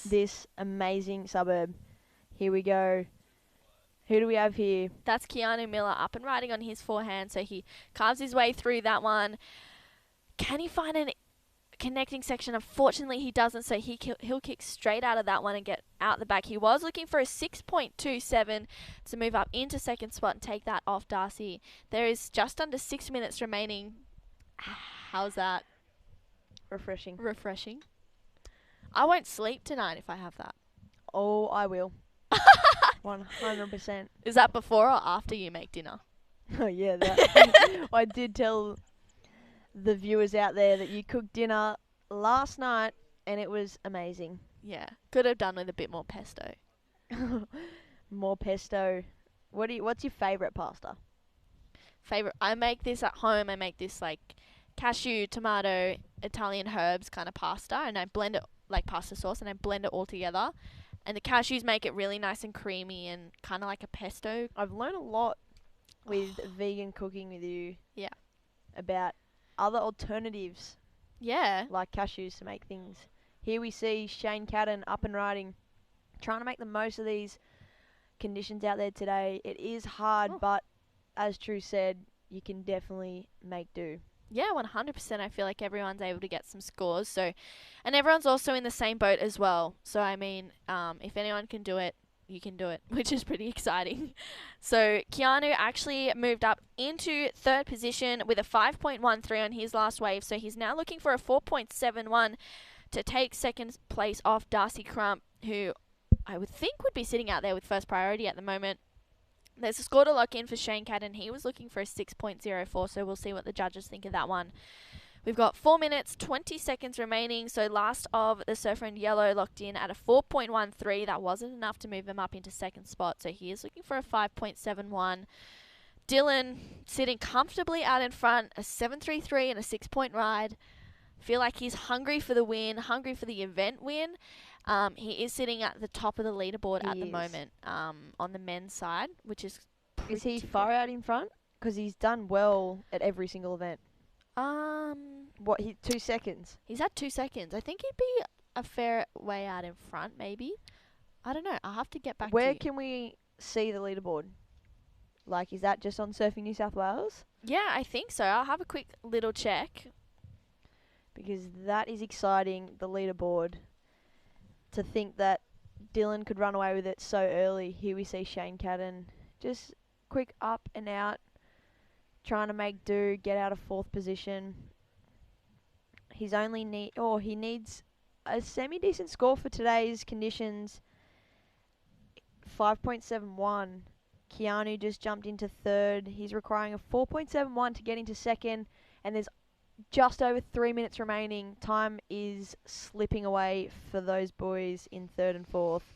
this amazing suburb. Here we go. Who do we have here? That's Keanu Miller up and riding on his forehand, so he carves his way through that one. Can he find an connecting section? Unfortunately, he doesn't, so he'll kick straight out of that one and get out the back. He was looking for a 6.27 to move up into second spot and take that off Darcy. There is just under 6 minutes remaining. How's that? Refreshing. Refreshing. I won't sleep tonight if I have that. Oh, I will. 100%. Is that before or after you make dinner? Oh, yeah. That I did tell the viewers out there that you cooked dinner last night and it was amazing. Yeah. Could have done with a bit more pesto. More pesto. What's your favourite pasta? I make this at home. I make this like cashew, tomato, Italian herbs kind of pasta, and I blend it like pasta sauce, and I blend it all together. And the cashews make it really nice and creamy and kind of like a pesto. I've learned a lot with vegan cooking with you. Yeah. About other alternatives. Yeah. Like cashews to make things. Here we see Shane Cadden up and riding, trying to make the most of these conditions out there today. It is hard, but as True said, you can definitely make do. Yeah, 100%. I feel like everyone's able to get some scores. So, and everyone's also in the same boat as well. So, I mean, if anyone can do it, you can do it, which is pretty exciting. So, Keanu actually moved up into third position with a 5.13 on his last wave. So, he's now looking for a 4.71 to take second place off Darcy Crump, who I would think would be sitting out there with first priority at the moment. There's a score to lock in for Shane Cadden. He was looking for a 6.04, so we'll see what the judges think of that one. We've got 4 minutes, 20 seconds remaining, so last of the Surfer in Yellow locked in at a 4.13. That wasn't enough to move him up into second spot, so he is looking for a 5.71. Dylan sitting comfortably out in front, a 7.33 and a 6-point ride. Feel like he's hungry for the win, hungry for the event win. He is sitting at the top of the leaderboard at the moment on the men's side, which is Is he far out in front? Because he's done well at every single event. 2 seconds? He's at 2 seconds. I think he'd be a fair way out in front, maybe. I don't know. I'll have to get back to you. Where can we see the leaderboard? Like, is that just on Surfing New South Wales? Yeah, I think so. I'll have a quick little check. Because that is exciting, the leaderboard. To think that Dylan could run away with it so early. Here we see Shane Cadden just quick up and out, trying to make do, get out of fourth position. He needs a semi-decent score for today's conditions. 5.71. Keanu just jumped into third. He's requiring a 4.71 to get into second, and there's just over 3 minutes remaining. Time is slipping away for those boys in third and fourth.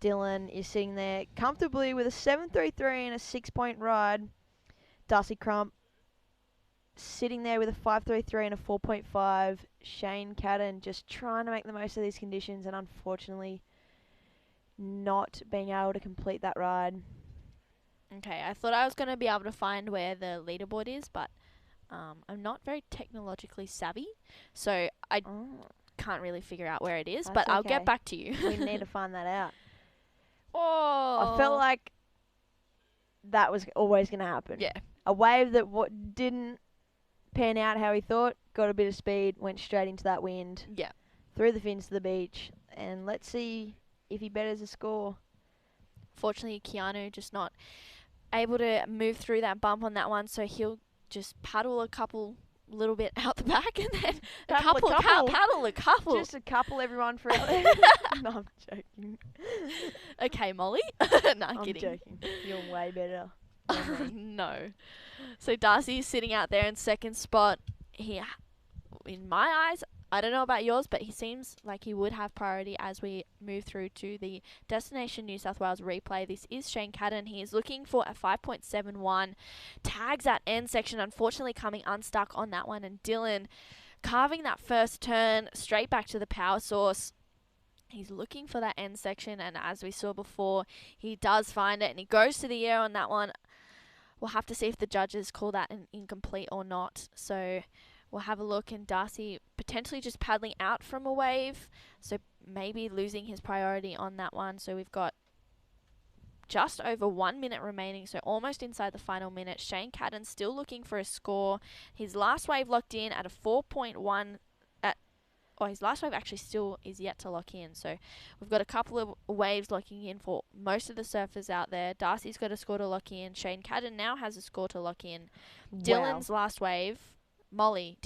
Dylan is sitting there comfortably with a 7.33 and a 6-point ride. Darcy Crump sitting there with a 5.33 and a 4.5. Shane Cadden just trying to make the most of these conditions and unfortunately not being able to complete that ride. Okay, I thought I was going to be able to find where the leaderboard is, but I'm not very technologically savvy, so I can't really figure out where it is, That's but I'll okay. get back to you. We need to find that out. Oh, I felt like that was always going to happen. Yeah. A wave that didn't pan out how he thought, got a bit of speed, went straight into that wind. Yeah. Threw the fins to the beach, and let's see if he betters a score. Fortunately, Keanu just not able to move through that bump on that one, so he'll just paddle a couple little bit out the back and then paddle a couple. Just a couple, everyone, for No, I'm joking. Okay, Molly. No, I'm kidding. Joking. You're way better. No. So Darcy is sitting out there in second spot. He, in my eyes, I don't know about yours, but he seems like he would have priority as we move through to the Destination New South Wales replay. This is Shane Cadden. He is looking for a 5.71. Tags that end section, unfortunately coming unstuck on that one. And Dylan carving that first turn straight back to the power source. He's looking for that end section, and as we saw before, he does find it, and he goes to the air on that one. We'll have to see if the judges call that an incomplete or not. So we'll have a look, and Darcy potentially just paddling out from a wave, so maybe losing his priority on that one. So we've got just over 1 minute remaining, so almost inside the final minute. Shane Cadden still looking for a score. His last wave locked in at a 4.1 his last wave actually still is yet to lock in. So we've got a couple of waves locking in for most of the surfers out there. Darcy's got a score to lock in. Shane Cadden now has a score to lock in. Wow. Dylan's last wave. Molly,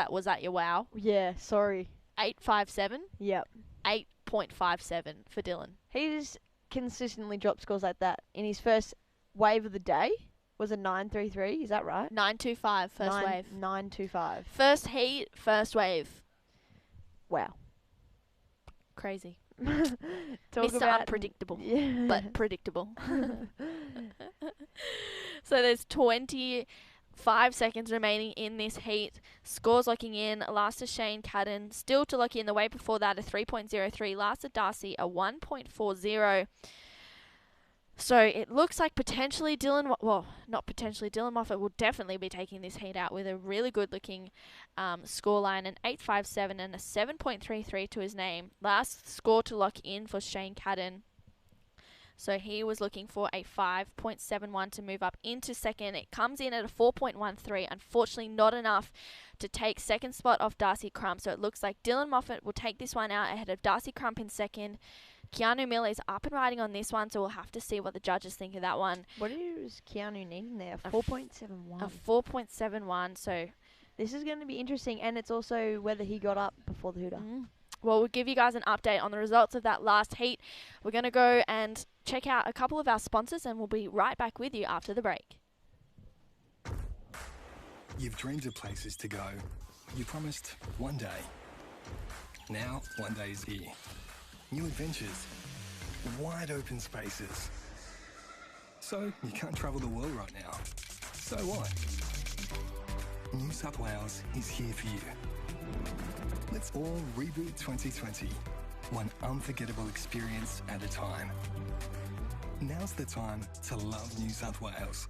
was that your wow? Yeah, sorry. 8.57? Yep. 8.57 for Dylan. He's consistently dropped scores like that. In his first wave of the day was a 9.33, is that right? 9.25 first wave. 9.25. First heat, first wave. Wow. Crazy. Talk Mr. about Unpredictable, yeah. but predictable. So there's 25 seconds remaining in this heat. Scores locking in. Last is Shane Cadden. Still to lock in. The way before that, a 3.03. Last of Darcy, a 1.40. So it looks like potentially Dylan Moffat will definitely be taking this heat out with a really good looking scoreline, an 8.57 and a 7.33 to his name. Last score to lock in for Shane Cadden. So he was looking for a 5.71 to move up into second. It comes in at a 4.13. Unfortunately, not enough to take second spot off Darcy Crump. So it looks like Dylan Moffat will take this one out ahead of Darcy Crump in second. Keanu Miller is up and riding on this one, so we'll have to see what the judges think of that one. What is Keanu needing there? 4.71. A 4.71, so this is going to be interesting, and it's also whether he got up before the hooter. Well, we'll give you guys an update on the results of that last heat. We're going to go and check out a couple of our sponsors, and we'll be right back with you after the break. You've dreamed of places to go. You promised one day. Now, one day is here. New adventures, wide open spaces. So, you can't travel the world right now. So what? New South Wales is here for you. Let's all reboot 2020, one unforgettable experience at a time. Now's the time to love New South Wales.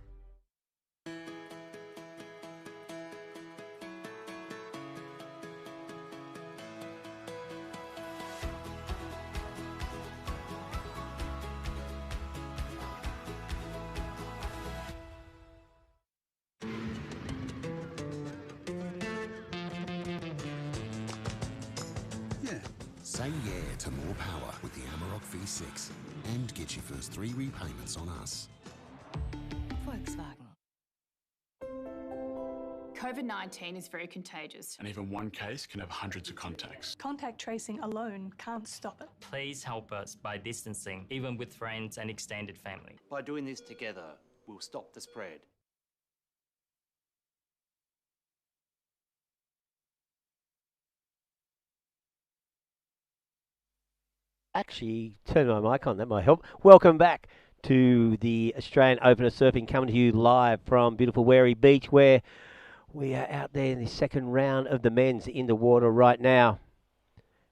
Say yeah to more power with the Amarok V6 and get your first 3 repayments on us. Volkswagen. COVID-19 is very contagious. And even one case can have hundreds of contacts. Contact tracing alone can't stop it. Please help us by distancing, even with friends and extended family. By doing this together, we'll stop the spread. Actually, turn my mic on, that might help. Welcome back to the Australian Open of Surfing, coming to you live from beautiful Wary Beach, where we are out there in the second round of the men's in the water right now.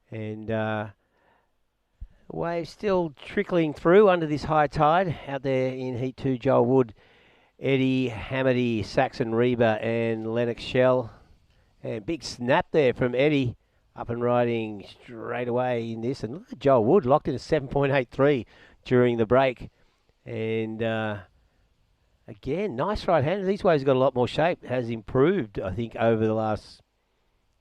And waves still trickling through under this high tide. Out there in Heat 2, Joel Wood, Eddie Hamady, Saxon Reba and Lennox Shell. And big snap there from Eddie. Up and riding straight away in this. And look at Joel Wood, locked in a 7.83 during the break. And again, nice right hand. These waves got a lot more shape. Has improved, I think, over the last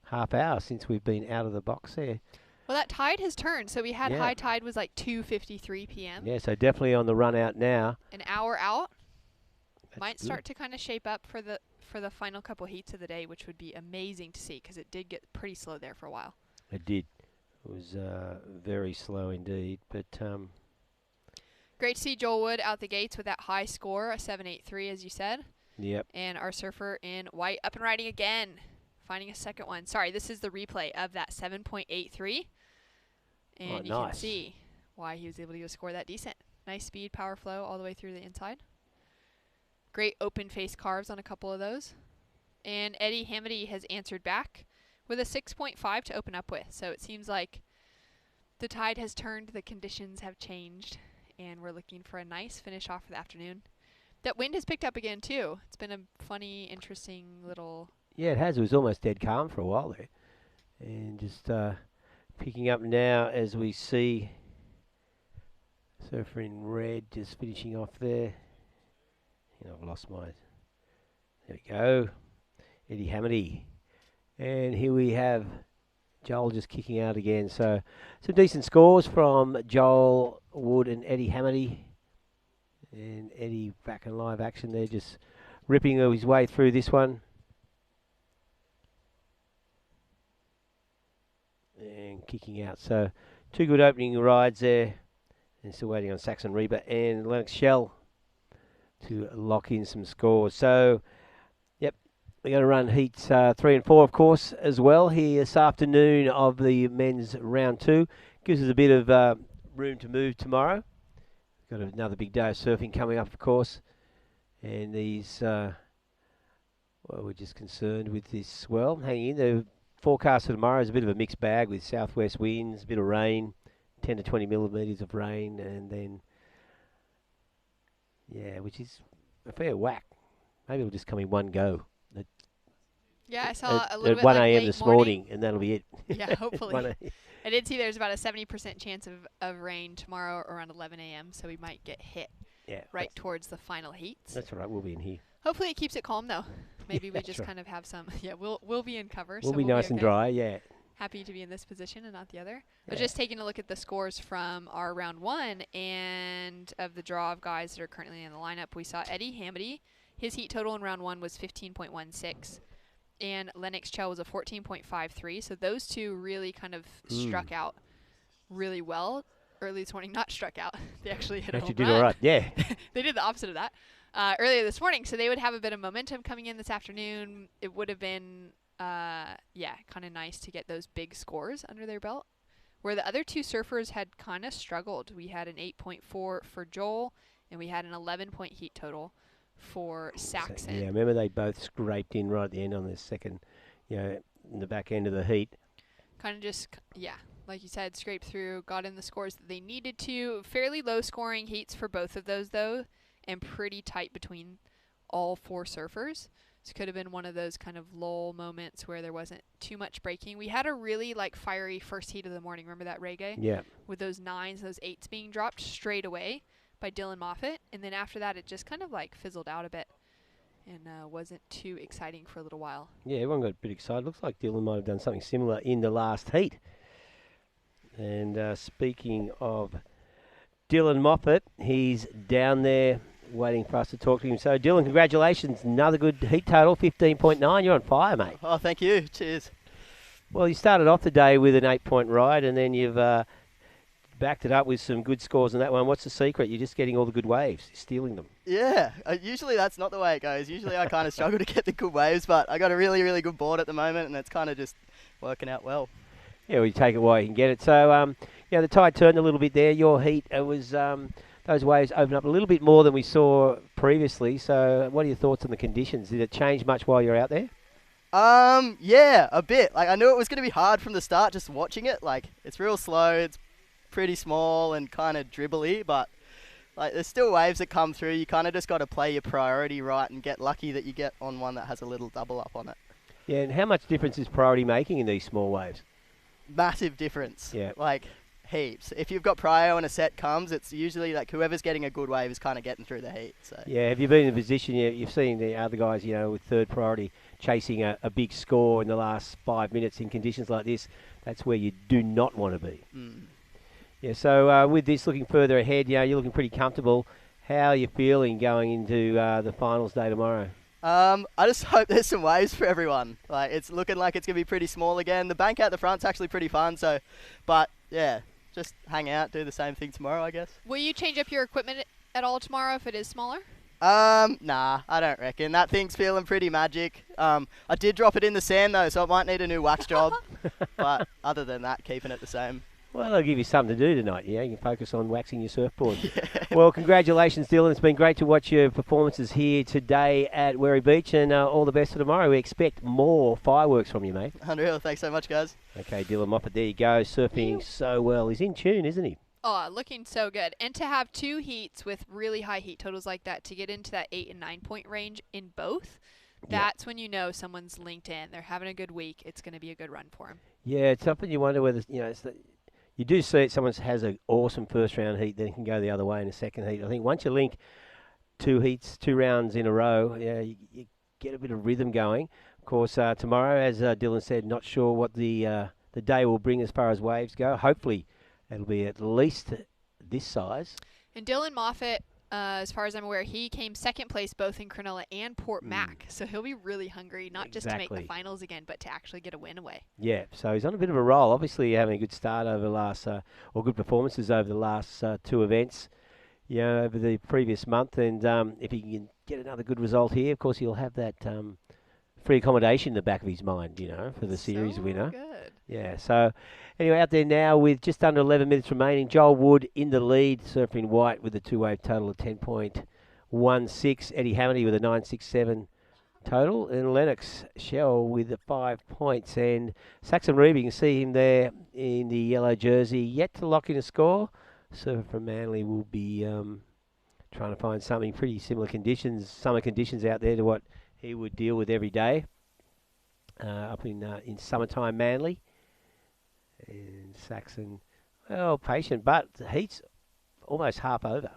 half hour since we've been out of the box there. Well, that tide has turned. So we had Yeah. high tide was like 2:53 p.m. Yeah, so definitely on the run out now. An hour out. That's Might good. start to kind of shape up for the final couple heats of the day, which would be amazing to see because it did get pretty slow there for a while. It did. It was very slow indeed. But Great to see Joel Wood out the gates with that high score, a 7.83, as you said. Yep. And our surfer in white up and riding again, finding a second one. Sorry, this is the replay of that 7.83. And you can nice. see why he was able to get a score that decent. Nice speed, power flow all the way through the inside. Great open face carves on a couple of those. And Eddie Hamady has answered back with a 6.5 to open up with. So it seems like the tide has turned, the conditions have changed, and we're looking for a nice finish off for the afternoon. That wind has picked up again too. It's been a funny, interesting little Yeah, it has. It was almost dead calm for a while there. And just picking up now as we see Surfer in red just finishing off there. I've lost my... There we go. Eddie Hamady. And here we have Joel just kicking out again. So some decent scores from Joel Wood and Eddie Hamady. And Eddie back in live action there, just ripping his way through this one. And kicking out. So 2 good opening rides there. And still waiting on Saxon Reba and Lennox Shell to lock in some scores. So, yep, we're going to run heats 3 and 4, of course, as well here this afternoon of the men's round 2. Gives us a bit of room to move tomorrow. Got another big day of surfing coming up, of course. And these, well, we're just concerned with this swell. Hang in. The forecast for tomorrow is a bit of a mixed bag with southwest winds, a bit of rain, 10 to 20 millimetres of rain, and then, yeah, which is a fair whack. Maybe it'll just come in one go. Yeah, I saw a little at bit 1 like a.m. late this morning. morning, and that'll be it. Yeah, hopefully. I did see there's about a 70% chance of rain tomorrow around 11 a.m., so we might get hit right towards the final heats. That's all right, we'll be in here. Hopefully it keeps it calm, though. Maybe we just right. kind of have some... Yeah, we'll be in cover. We'll so be nice and dry, yeah. Happy to be in this position and not the other. I was just taking a look at the scores from our round 1, and of the draw of guys that are currently in the lineup, we saw Eddie Hamady. His heat total in round 1 was 15.16, and Lennox Chell was a 14.53. So those two really kind of struck out really well early this morning. Not struck out. They actually hit a home did run. all right, yeah. They did the opposite of that earlier this morning. So they would have a bit of momentum coming in this afternoon. It would have been... kind of nice to get those big scores under their belt. Where the other two surfers had kind of struggled. We had an 8.4 for Joel, and we had an 11-point heat total for Saxon. Yeah, remember they both scraped in right at the end on the second, in the back end of the heat. Kind of just, like you said, scraped through, got in the scores that they needed to. Fairly low scoring heats for both of those, though, and pretty tight between all 4 surfers. This could have been one of those kind of lull moments where there wasn't too much breaking. We had a really fiery first heat of the morning. Remember that reggae? Yeah. With those 9s, those 8s being dropped straight away by Dylan Moffat. And then after that, it just kind of fizzled out a bit and wasn't too exciting for a little while. Yeah, everyone got a bit excited. Looks like Dylan might have done something similar in the last heat. And speaking of Dylan Moffat, he's down there waiting for us to talk to him. So, Dylan, congratulations. Another good heat total, 15.9. You're on fire, mate. Oh, thank you. Cheers. Well, you started off the day with an 8-point ride, and then you've backed it up with some good scores on that one. What's the secret? You're just getting all the good waves, stealing them. Yeah, usually that's not the way it goes. Usually I kind of struggle to get the good waves, but I got a really, really good board at the moment, and it's kind of just working out well. Yeah, well, you take it while you can get it. So, the tide turned a little bit there. Your heat, it was... those waves opened up a little bit more than we saw previously. So what are your thoughts on the conditions? Did it change much while you're out there? Yeah, a bit. I knew it was going to be hard from the start just watching it. It's real slow. It's pretty small and kind of dribbly, but there's still waves that come through. You kind of just got to play your priority right and get lucky that you get on one that has a little double up on it. Yeah, and how much difference is priority making in these small waves? Massive difference. Yeah. Heaps. If you've got prio and a set comes, it's usually whoever's getting a good wave is kind of getting through the heat. So. Yeah, have you been in a position, you've seen the other guys, with third priority chasing a big score in the last 5 minutes in conditions like this? That's where you do not want to be. Mm. Yeah, so with this, looking further ahead, you're looking pretty comfortable. How are you feeling going into the finals day tomorrow? I just hope there's some waves for everyone. It's looking like it's going to be pretty small again. The bank out the front's actually pretty fun, but yeah. Just hang out, do the same thing tomorrow, I guess. Will you change up your equipment at all tomorrow if it is smaller? Nah, I don't reckon. That thing's feeling pretty magic. I did drop it in the sand, though, so it might need a new wax job. But other than that, keeping it the same. Well, they'll give you something to do tonight. You can focus on waxing your surfboard. Yeah. Well, congratulations, Dylan. It's been great to watch your performances here today at Werry Beach, and all the best for tomorrow. We expect more fireworks from you, mate. Unreal. Thanks so much, guys. Okay, Dylan Moffat, there you go, surfing so well. He's in tune, isn't he? Oh, looking so good. And to have 2 heats with really high heat totals like that, to get into that 8 and 9 point range in both, That's when you know someone's linked in. They're having a good week. It's going to be a good run for them. Yeah, it's something you wonder whether, you do see it. Someone has an awesome first round heat, then can go the other way in the second heat. I think once you link 2 heats, 2 rounds in a row, yeah, you get a bit of rhythm going. Of course, tomorrow, as Dylan said, not sure what the day will bring as far as waves go. Hopefully, it'll be at least this size. And Dylan Moffat, as far as I'm aware, he came second place both in Cronulla and Port Mac. So he'll be really hungry, not just to make the finals again, but to actually get a win away. Yeah, so he's on a bit of a roll. Obviously, having a good start over the last, or good performances over the last 2 events, over the previous month. And if he can get another good result here, of course, he'll have that free accommodation in the back of his mind, for the series winner. Good. Yeah, so anyway, out there now with just under 11 minutes remaining, Joel Wood in the lead, surfing white with a 2-wave total of 10.16. Eddie Hamity with a 9.67 total, and Lennox Shell with the 5 points. And Saxon Reeve, you can see him there in the yellow jersey, yet to lock in a score. Surfer from Manly will be trying to find something pretty similar conditions, summer conditions out there to what he would deal with every day up in summertime Manly. And Saxon, well, patient, but the heat's almost half over.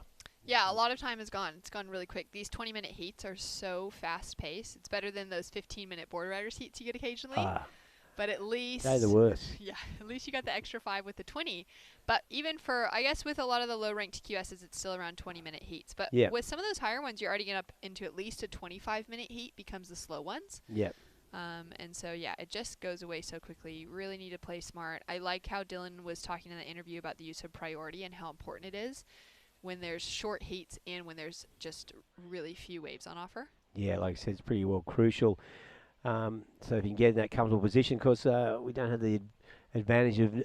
Yeah, a lot of time is gone. It's gone really quick. These 20-minute heats are so fast-paced. It's better than those 15-minute board riders heats you get occasionally. But at least... They're the worst. Yeah, at least you got the extra 5 with the 20. But even for, I guess with a lot of the low-ranked QSs, it's still around 20-minute heats. But with some of those higher ones, you're already getting up into at least a 25-minute heat becomes the slow ones. Yep. And so, yeah, it just goes away so quickly. You really need to play smart. I like how Dylan was talking in the interview about the use of priority and how important it is when there's short heats and when there's just really few waves on offer. Yeah, like I said, it's pretty well crucial. So if you can get in that comfortable position, because we don't have the advantage of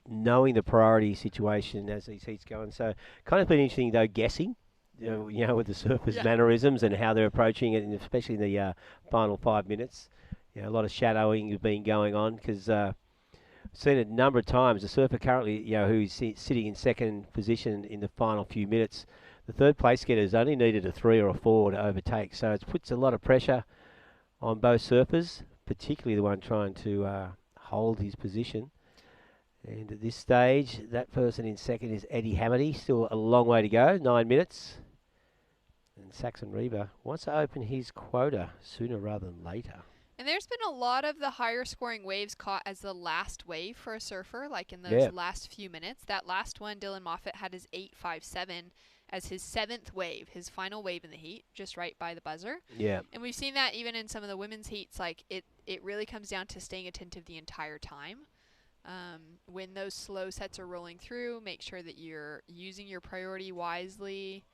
knowing the priority situation as these heats go on. So kind of been interesting, though, guessing, with the surfers' mannerisms and how they're approaching it, and especially in the final 5 minutes. A lot of shadowing has been going on because I've seen it a number of times. The surfer currently, who's sitting in second position in the final few minutes, the third place getters only needed a 3 or a 4 to overtake. So it puts a lot of pressure on both surfers, particularly the one trying to hold his position. And at this stage, that person in second is Eddie Hamity. Still a long way to go, 9 minutes. And Saxon Reber wants to open his quota sooner rather than later. And there's been a lot of the higher scoring waves caught as the last wave for a surfer, like in those last few minutes. That last one, Dylan Moffat had his 8.57 as his 7th wave, his final wave in the heat, just right by the buzzer. Yeah. And we've seen that even in some of the women's heats, like it really comes down to staying attentive the entire time. When those slow sets are rolling through, make sure that you're using your priority wisely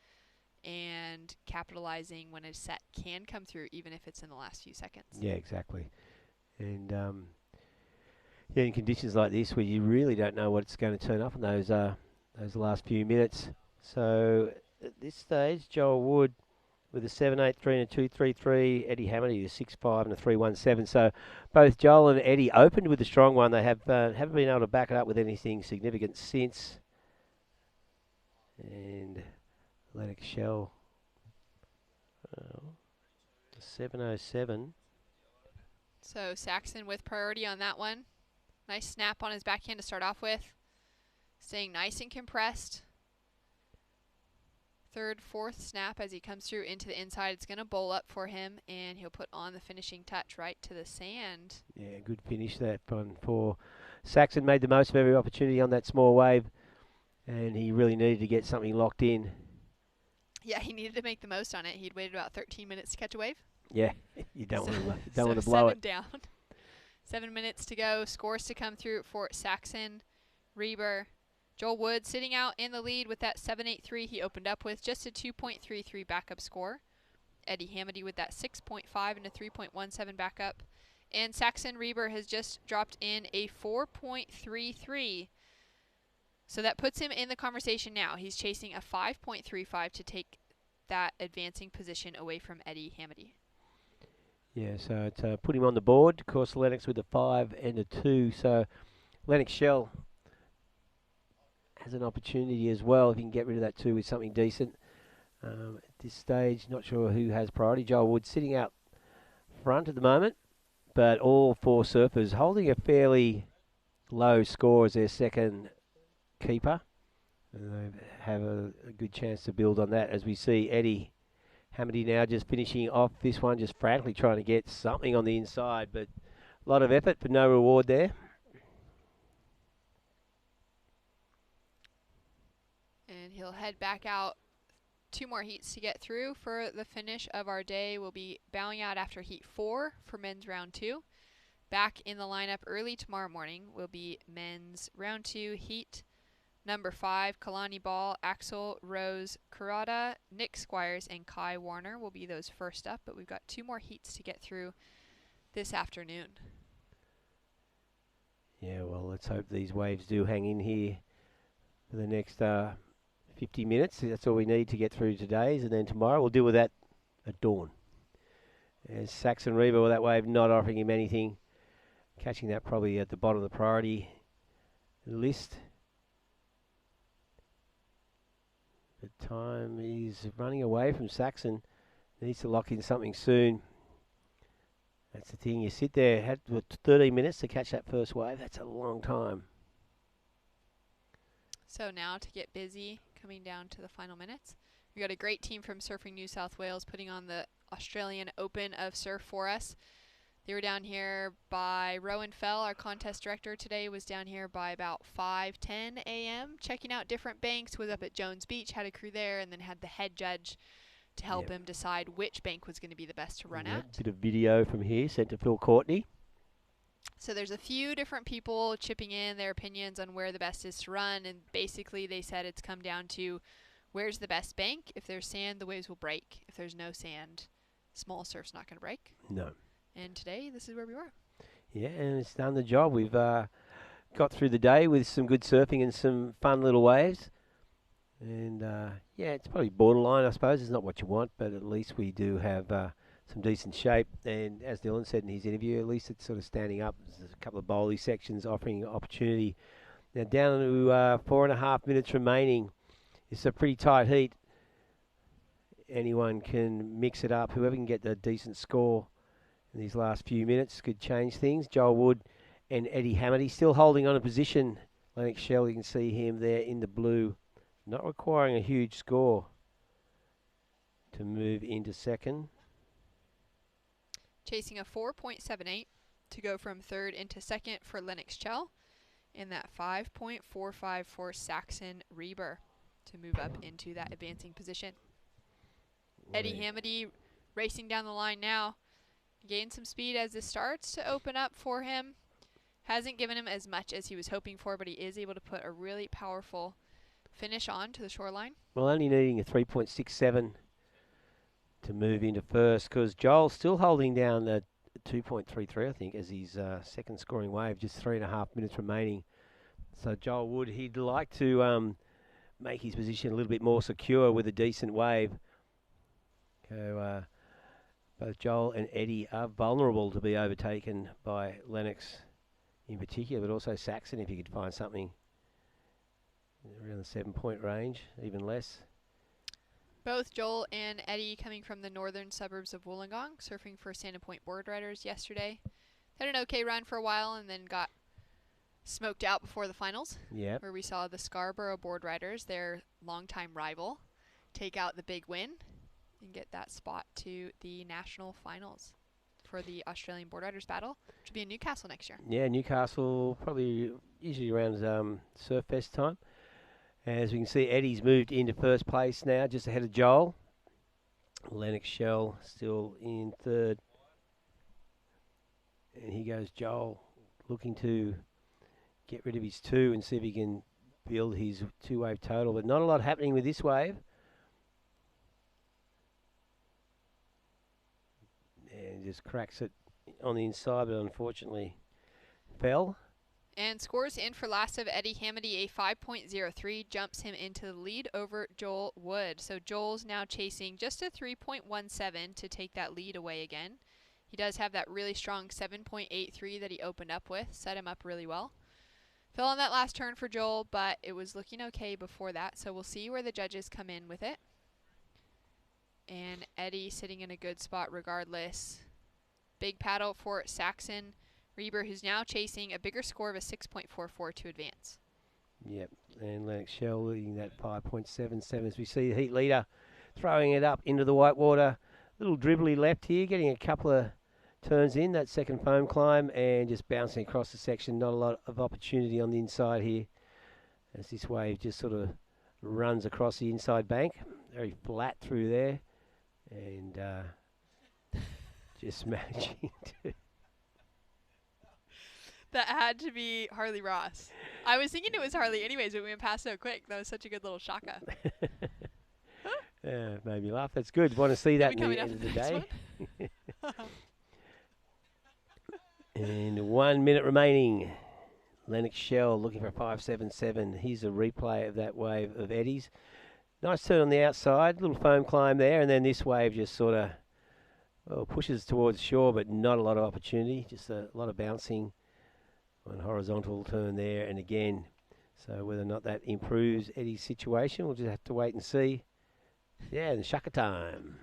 and capitalizing when a set can come through, even if it's in the last few seconds. Yeah, exactly. And in conditions like this where you really don't know what's going to turn up in those last few minutes. So at this stage, Joel Wood with a 7.83 and a 2.33. Eddie Hamity a 6.5 and a 3.17. So both Joel and Eddie opened with a strong one. They haven't been able to back it up with anything significant since. And Lennox Shell, 7.07. So Saxon with priority on that one. Nice snap on his backhand to start off with. Staying nice and compressed. Third, fourth snap as he comes through into the inside. It's going to bowl up for him, and he'll put on the finishing touch right to the sand. Yeah, good finish that one for Saxon. Made the most of every opportunity on that small wave, and he really needed to get something locked in. Yeah, he needed to make the most on it. He'd waited about 13 minutes to catch a wave. Yeah, you don't want to blow it. 7 down. 7 minutes to go. Scores to come through for Saxon, Reber. Joel Wood sitting out in the lead with that 7.83 he opened up with, just a 2.33 backup score. Eddie Hamity with that 6.5 and a 3.17 backup. And Saxon Reber has just dropped in a 4.33. So that puts him in the conversation now. He's chasing a 5.35 to take that advancing position away from Eddie Hamity. Yeah, so to put him on the board, of course, Lennox with a 5 and a 2. So Lennox Shell has an opportunity as well if he can get rid of that 2 with something decent. At this stage, not sure who has priority. Joel Wood sitting out front at the moment, but all four surfers holding a fairly low score as their second keeper. And they have a good chance to build on that as we see Eddie Hamady now just finishing off this one, just frantically trying to get something on the inside, but a lot of effort but no reward there. And he'll head back out. 2 more heats to get through for the finish of our day. We'll be bowing out after heat 4 for men's round 2. Back in the lineup early tomorrow morning will be men's round 2 heat number 5. Kalani Ball, Axel, Rose, Kurata, Nick Squires, and Kai Warner will be those first up, but we've got 2 more heats to get through this afternoon. Yeah, well, let's hope these waves do hang in here for the next 50 minutes. That's all we need to get through today's, and then tomorrow we'll deal with that at dawn. As Saxon Reba, with that wave not offering him anything, catching that probably at the bottom of the priority list. The time is running away from Saxon. Needs to lock in something soon. That's the thing. You sit there, had 13 minutes to catch that first wave. That's a long time. So now to get busy, coming down to the final minutes. We got a great team from Surfing New South Wales putting on the Australian Open of Surf for us. They were down here by Rowan Fell, our contest director today, was down here by about 5:10 a.m. checking out different banks, was up at Jones Beach, had a crew there, and then had the head judge to help him decide which bank was going to be the best to run at. Bit of video from here sent to Phil Courtney. So there's a few different people chipping in their opinions on where the best is to run, and basically they said it's come down to where's the best bank. If there's sand, the waves will break. If there's no sand, small surf's not going to break. No. And today, this is where we were. Yeah, and it's done the job. We've got through the day with some good surfing and some fun little waves. And, yeah, it's probably borderline, I suppose. It's not what you want, but at least we do have some decent shape. And as Dylan said in his interview, at least it's sort of standing up. There's a couple of bowly sections offering opportunity. Now down to 4.5 minutes remaining. It's a pretty tight heat. Anyone can mix it up. Whoever can get the decent score in these last few minutes could change things. Joel Wood and Eddie Hamady still holding on a position. Lennox Shell, you can see him there in the blue. Not requiring a huge score to move into second. Chasing a 4.78 to go from third into second for Lennox Chell. And that 5.45 for Saxon Reber to move up into that advancing position. Eddie Hamady racing down the line now. Gained some speed as this starts to open up for him. Hasn't given him as much as he was hoping for, but he is able to put a really powerful finish on to the shoreline. Well, only needing a 3.67 to move into first, because Joel's still holding down the 2.33, I think, as his second scoring wave, just 3.5 minutes remaining. So Joel Wood, he'd like to make his position a little bit more secure with a decent wave. So both Joel and Eddie are vulnerable to be overtaken by Lennox in particular, but also Saxon if you could find something around the 7-point range, even less. Both Joel and Eddie coming from the northern suburbs of Wollongong, surfing for Santa Point Board Riders yesterday. Had an okay run for a while and then got smoked out before the finals, where we saw the Scarborough Board Riders, their longtime rival, take out the big win and get that spot to the national finals for the Australian Board Riders battle, which will be in Newcastle next year. Yeah, Newcastle probably usually around Surf Fest time. As we can see, Eddie's moved into first place now, just ahead of Joel. Lennox Shell still in third. And here goes Joel, looking to get rid of his 2 and see if he can build his 2-wave total. But not a lot happening with this wave. And just cracks it on the inside, but unfortunately fell. And scores in for last of Eddie Hamady, a 5.03, jumps him into the lead over Joel Wood. So Joel's now chasing just a 3.17 to take that lead away again. He does have that really strong 7.83 that he opened up with, set him up really well. Fell on that last turn for Joel, but it was looking okay before that, so we'll see where the judges come in with it. And Eddie sitting in a good spot regardless. Big paddle for Saxon Reber, who's now chasing a bigger score of a 6.44 to advance. Yep, and Lennox Shell leading that 5.77 as we see the heat leader throwing it up into the whitewater. Little dribbly left here, getting a couple of turns in that second foam climb and just bouncing across the section. Not a lot of opportunity on the inside here as this wave just sort of runs across the inside bank. Very flat through there and just managing to... That had to be Harley Ross. I was thinking it was Harley anyways, but we went past so quick. That was such a good little shaka. Made me laugh. That's good. Want to see that in the end of the day. And 1 minute remaining. Lennox Shell looking for a 5.77. Here's a replay of that wave of Eddie's. Nice turn on the outside. Little foam climb there. And then this wave just sort of pushes towards shore, but not a lot of opportunity. Just a lot of bouncing. One horizontal turn there, and again. So whether or not that improves Eddie's situation, we'll just have to wait and see. Yeah, and shaka time.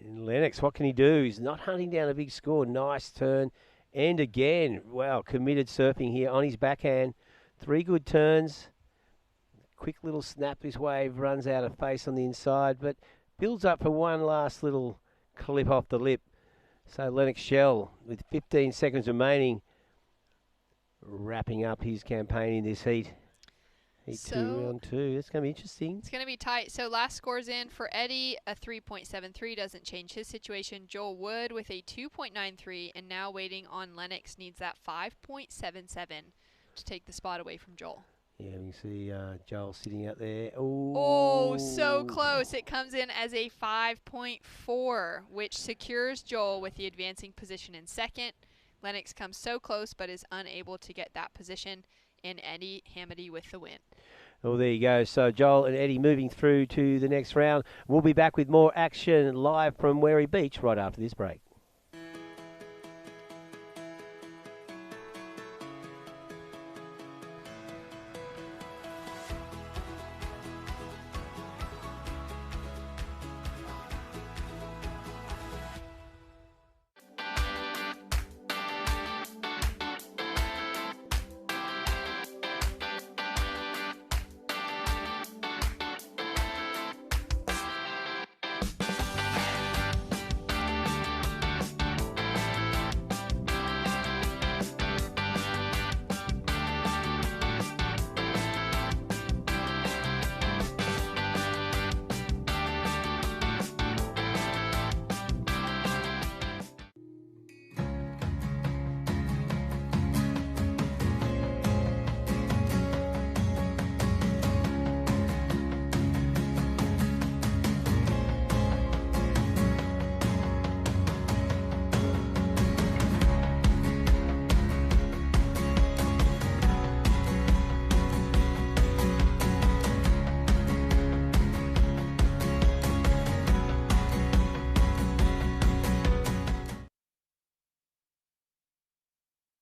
And Lennox, what can he do? He's not hunting down a big score. Nice turn. And again, wow, committed surfing here on his backhand. 3 good turns. Quick little snap. This wave runs out of face on the inside, but builds up for one last little clip off the lip. So Lennox Shell, with 15 seconds remaining, wrapping up his campaign in this heat. Heat 2, round 2. It's going to be interesting. It's going to be tight. So last scores in for Eddie, a 3.73 doesn't change his situation. Joel Wood with a 2.93, and now waiting on Lennox needs that 5.77 to take the spot away from Joel. Yeah, we can see Joel sitting out there. Ooh. Oh, so close. It comes in as a 5.4, which secures Joel with the advancing position in second. Lennox comes so close, but is unable to get that position, and Eddie Hamady with the win. Well, there you go. So Joel and Eddie moving through to the next round. We'll be back with more action live from Wary Beach right after this break.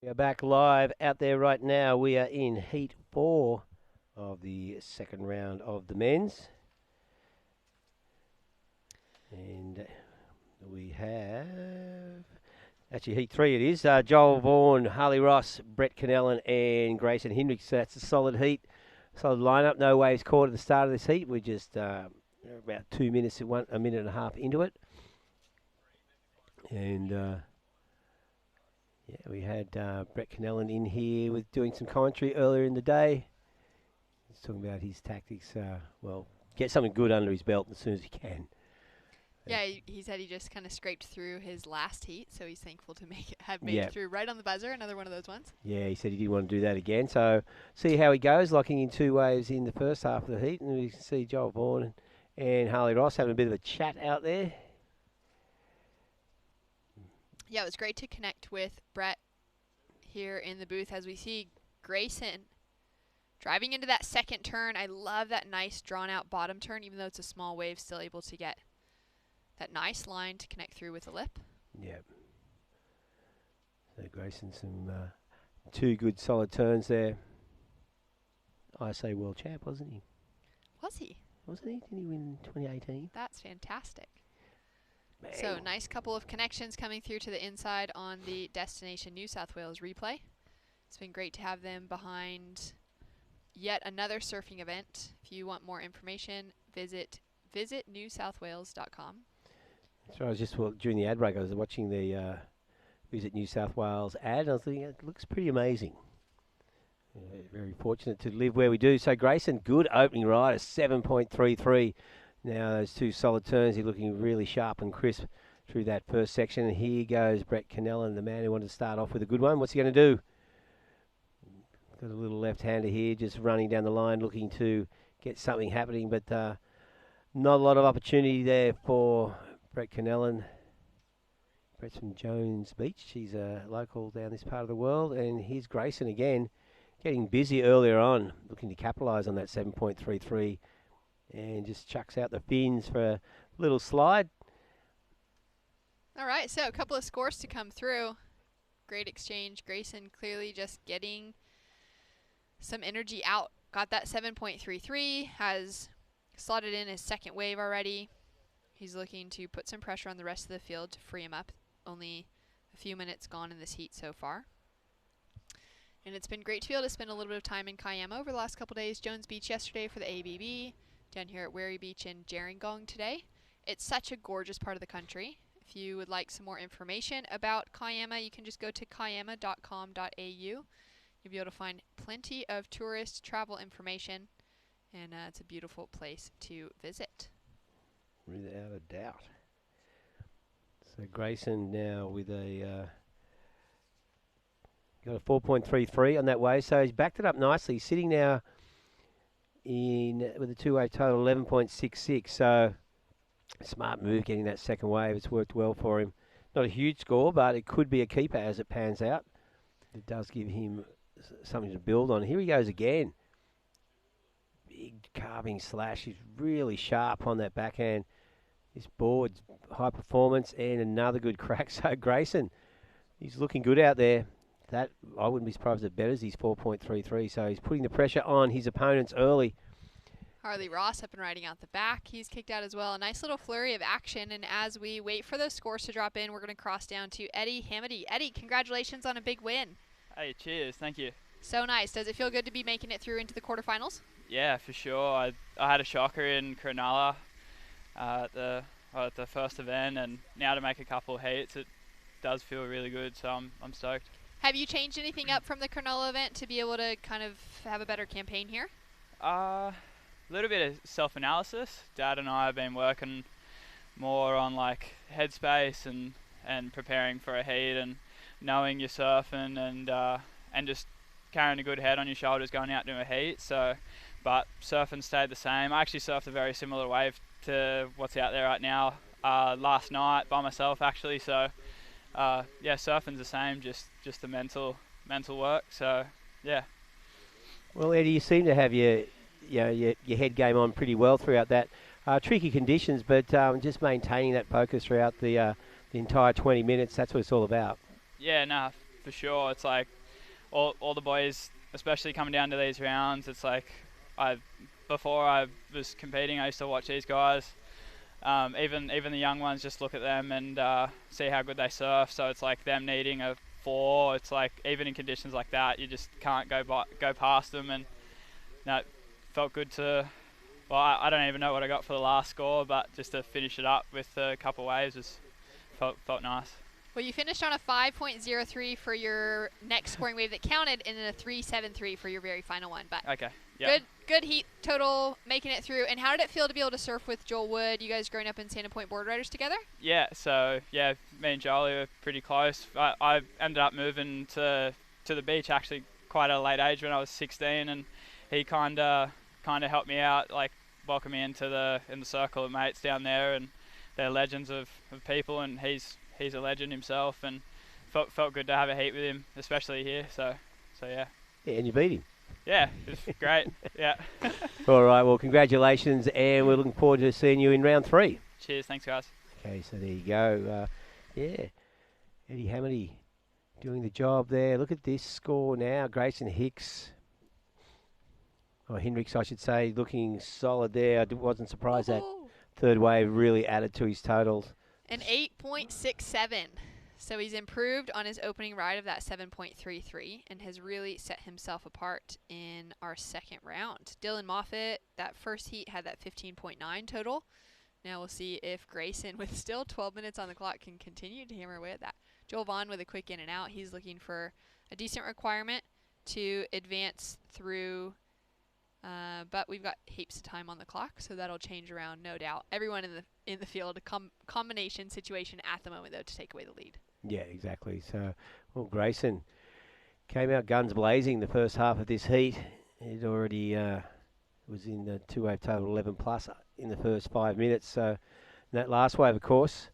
We are back live out there right now. We are in Heat 4 of the second round of the men's. And we have... Actually, Heat 3 it is. Joel Vaughan, Harley Ross, Brett Cannellan and Grayson Hendricks. So that's a solid heat. Solid lineup. No waves caught at the start of this heat. We're just about 2 minutes, a minute and a half into it. And... yeah, we had Brett Cannellan in here with doing some commentary earlier in the day. He's talking about his tactics. Well, get something good under his belt as soon as he can. Yeah, he said he just kind of scraped through his last heat, so he's thankful to have made it through right on the buzzer. Another one of those ones. Yeah, he said he didn't want to do that again. So see how he goes, locking in 2 waves in the first half of the heat, and we can see Joel Vaughan and Harley Ross having a bit of a chat out there. Yeah, it was great to connect with Brett here in the booth as we see Grayson driving into that second turn. I love that nice drawn-out bottom turn, even though it's a small wave, still able to get that nice line to connect through with the lip. Yep. So Grayson, some 2 good solid turns there. ISA world champ, wasn't he? Was he? wasn't he? Didn't he win 2018? That's fantastic. So nice couple of connections coming through to the inside on the Destination New South Wales replay. It's been great to have them behind yet another surfing event. If you want more information, visit newsouthwales.com. So I was just during the ad break, I was watching the Visit New South Wales ad, and I was thinking it looks pretty amazing. Very fortunate to live where we do. So Grayson, good opening ride, a 7.33. Now those two solid turns, he's looking really sharp and crisp through that first section. And here goes Brett Canellan, the man who wanted to start off with a good one. What's he going to do? Got a little left-hander here, just running down the line, looking to get something happening, but not a lot of opportunity there for Brett Canellan. Brett's from Jones Beach. He's a local down this part of the world. And here's Grayson again, getting busy earlier on, looking to capitalise on that 7.33, and just chucks out the fins for a little slide. All right, so a couple of scores to come through. Great exchange. Grayson clearly just getting some energy out. Got that 7.33, has slotted in his second wave already. He's looking to put some pressure on the rest of the field to free him up. Only a few minutes gone in this heat so far. And it's been great to be able to spend a little bit of time in Kiama over the last couple days. Jones Beach yesterday for the ABB, down here at Wary Beach in Gerringong today. It's such a gorgeous part of the country. If you would like some more information about Kiama, you can just go to kiama.com.au. You'll be able to find plenty of tourist travel information, and it's a beautiful place to visit. Without a doubt. So Grayson now with a got a 4.33 on that wave, so he's backed it up nicely. He's sitting now in with a two-wave total 11.66. So smart move getting that second wave. It's worked well for him. Not a huge score, but it could be a keeper as it pans out. It does give him something to build on. Here he goes again. Big carving slash. He's really sharp on that backhand. This board's high performance and another good crack. So Grayson, he's looking good out there. That I wouldn't be surprised if it betters his 4.33. So he's putting the pressure on his opponents early. Harley Ross up and riding out the back. He's kicked out as well. A nice little flurry of action. And as we wait for those scores to drop in, we're going to cross down to Eddie Hamady. Eddie, congratulations on a big win. Hey, cheers. Thank you. So nice. Does it feel good to be making it through into the quarterfinals? Yeah, for sure. I had a shocker in Cronulla at the first event, and now to make a couple of heats, it does feel really good. So I'm stoked. Have you changed anything up from the Cronulla event to be able to kind of have a better campaign here? A little bit of self-analysis. Dad and I have been working more on like headspace and preparing for a heat and knowing you're surfing and just carrying a good head on your shoulders going out into a heat. So, but surfing stayed the same. I actually surfed a very similar wave to what's out there right now last night by myself actually. So yeah, surfing's the same, just the mental work. So yeah. Well, Eddie, you seem to have your head game on pretty well throughout that. Tricky conditions, but just maintaining that focus throughout the entire 20 minutes. That's what it's all about. Yeah, no, for sure. It's like all the boys, especially coming down to these rounds, it's like before I was competing, I used to watch these guys. Even the young ones, just look at them and see how good they surf. So it's like them needing a 4. It's like even in conditions like that, you just can't go past them. And that felt good to. Well, I don't even know what I got for the last score, but just to finish it up with a couple of waves felt nice. Well, you finished on a 5.03 for your next scoring wave that counted, and then a 3.73 for your very final one. But okay, yeah. Good heat total, making it through. And how did it feel to be able to surf with Joel Wood? You guys growing up in Santa Point board riders together? Yeah, so yeah, me and Jolie were pretty close. I ended up moving to the beach actually quite at a late age when I was 16, and he kind of helped me out, like welcome me into the circle of mates down there, and they're legends of people, and he's a legend himself, and felt good to have a heat with him, especially here. So yeah. Yeah, and you beat him. Yeah, it was great. Yeah. All right. Well, congratulations, and we're looking forward to seeing you in round 3. Cheers. Thanks, guys. Okay, so there you go. Yeah, Eddie Hamady doing the job there. Look at this score now. Grayson Hicks or Hendricks, I should say, looking solid there. I wasn't surprised that third wave really added to his totals. An 8.67. So he's improved on his opening ride of that 7.33 and has really set himself apart in our second round. Dylan Moffitt, that first heat, had that 15.9 total. Now we'll see if Grayson, with still 12 minutes on the clock, can continue to hammer away at that. Joel Vaughn with a quick in and out. He's looking for a decent requirement to advance through, but we've got heaps of time on the clock, so that'll change around, no doubt. Everyone in the field, a combination situation at the moment, though, to take away the lead. Yeah, exactly. So, well, Grayson came out guns blazing the first half of this heat. He'd already was in the two-wave total 11 plus in the first 5 minutes. So, in that last wave, of course,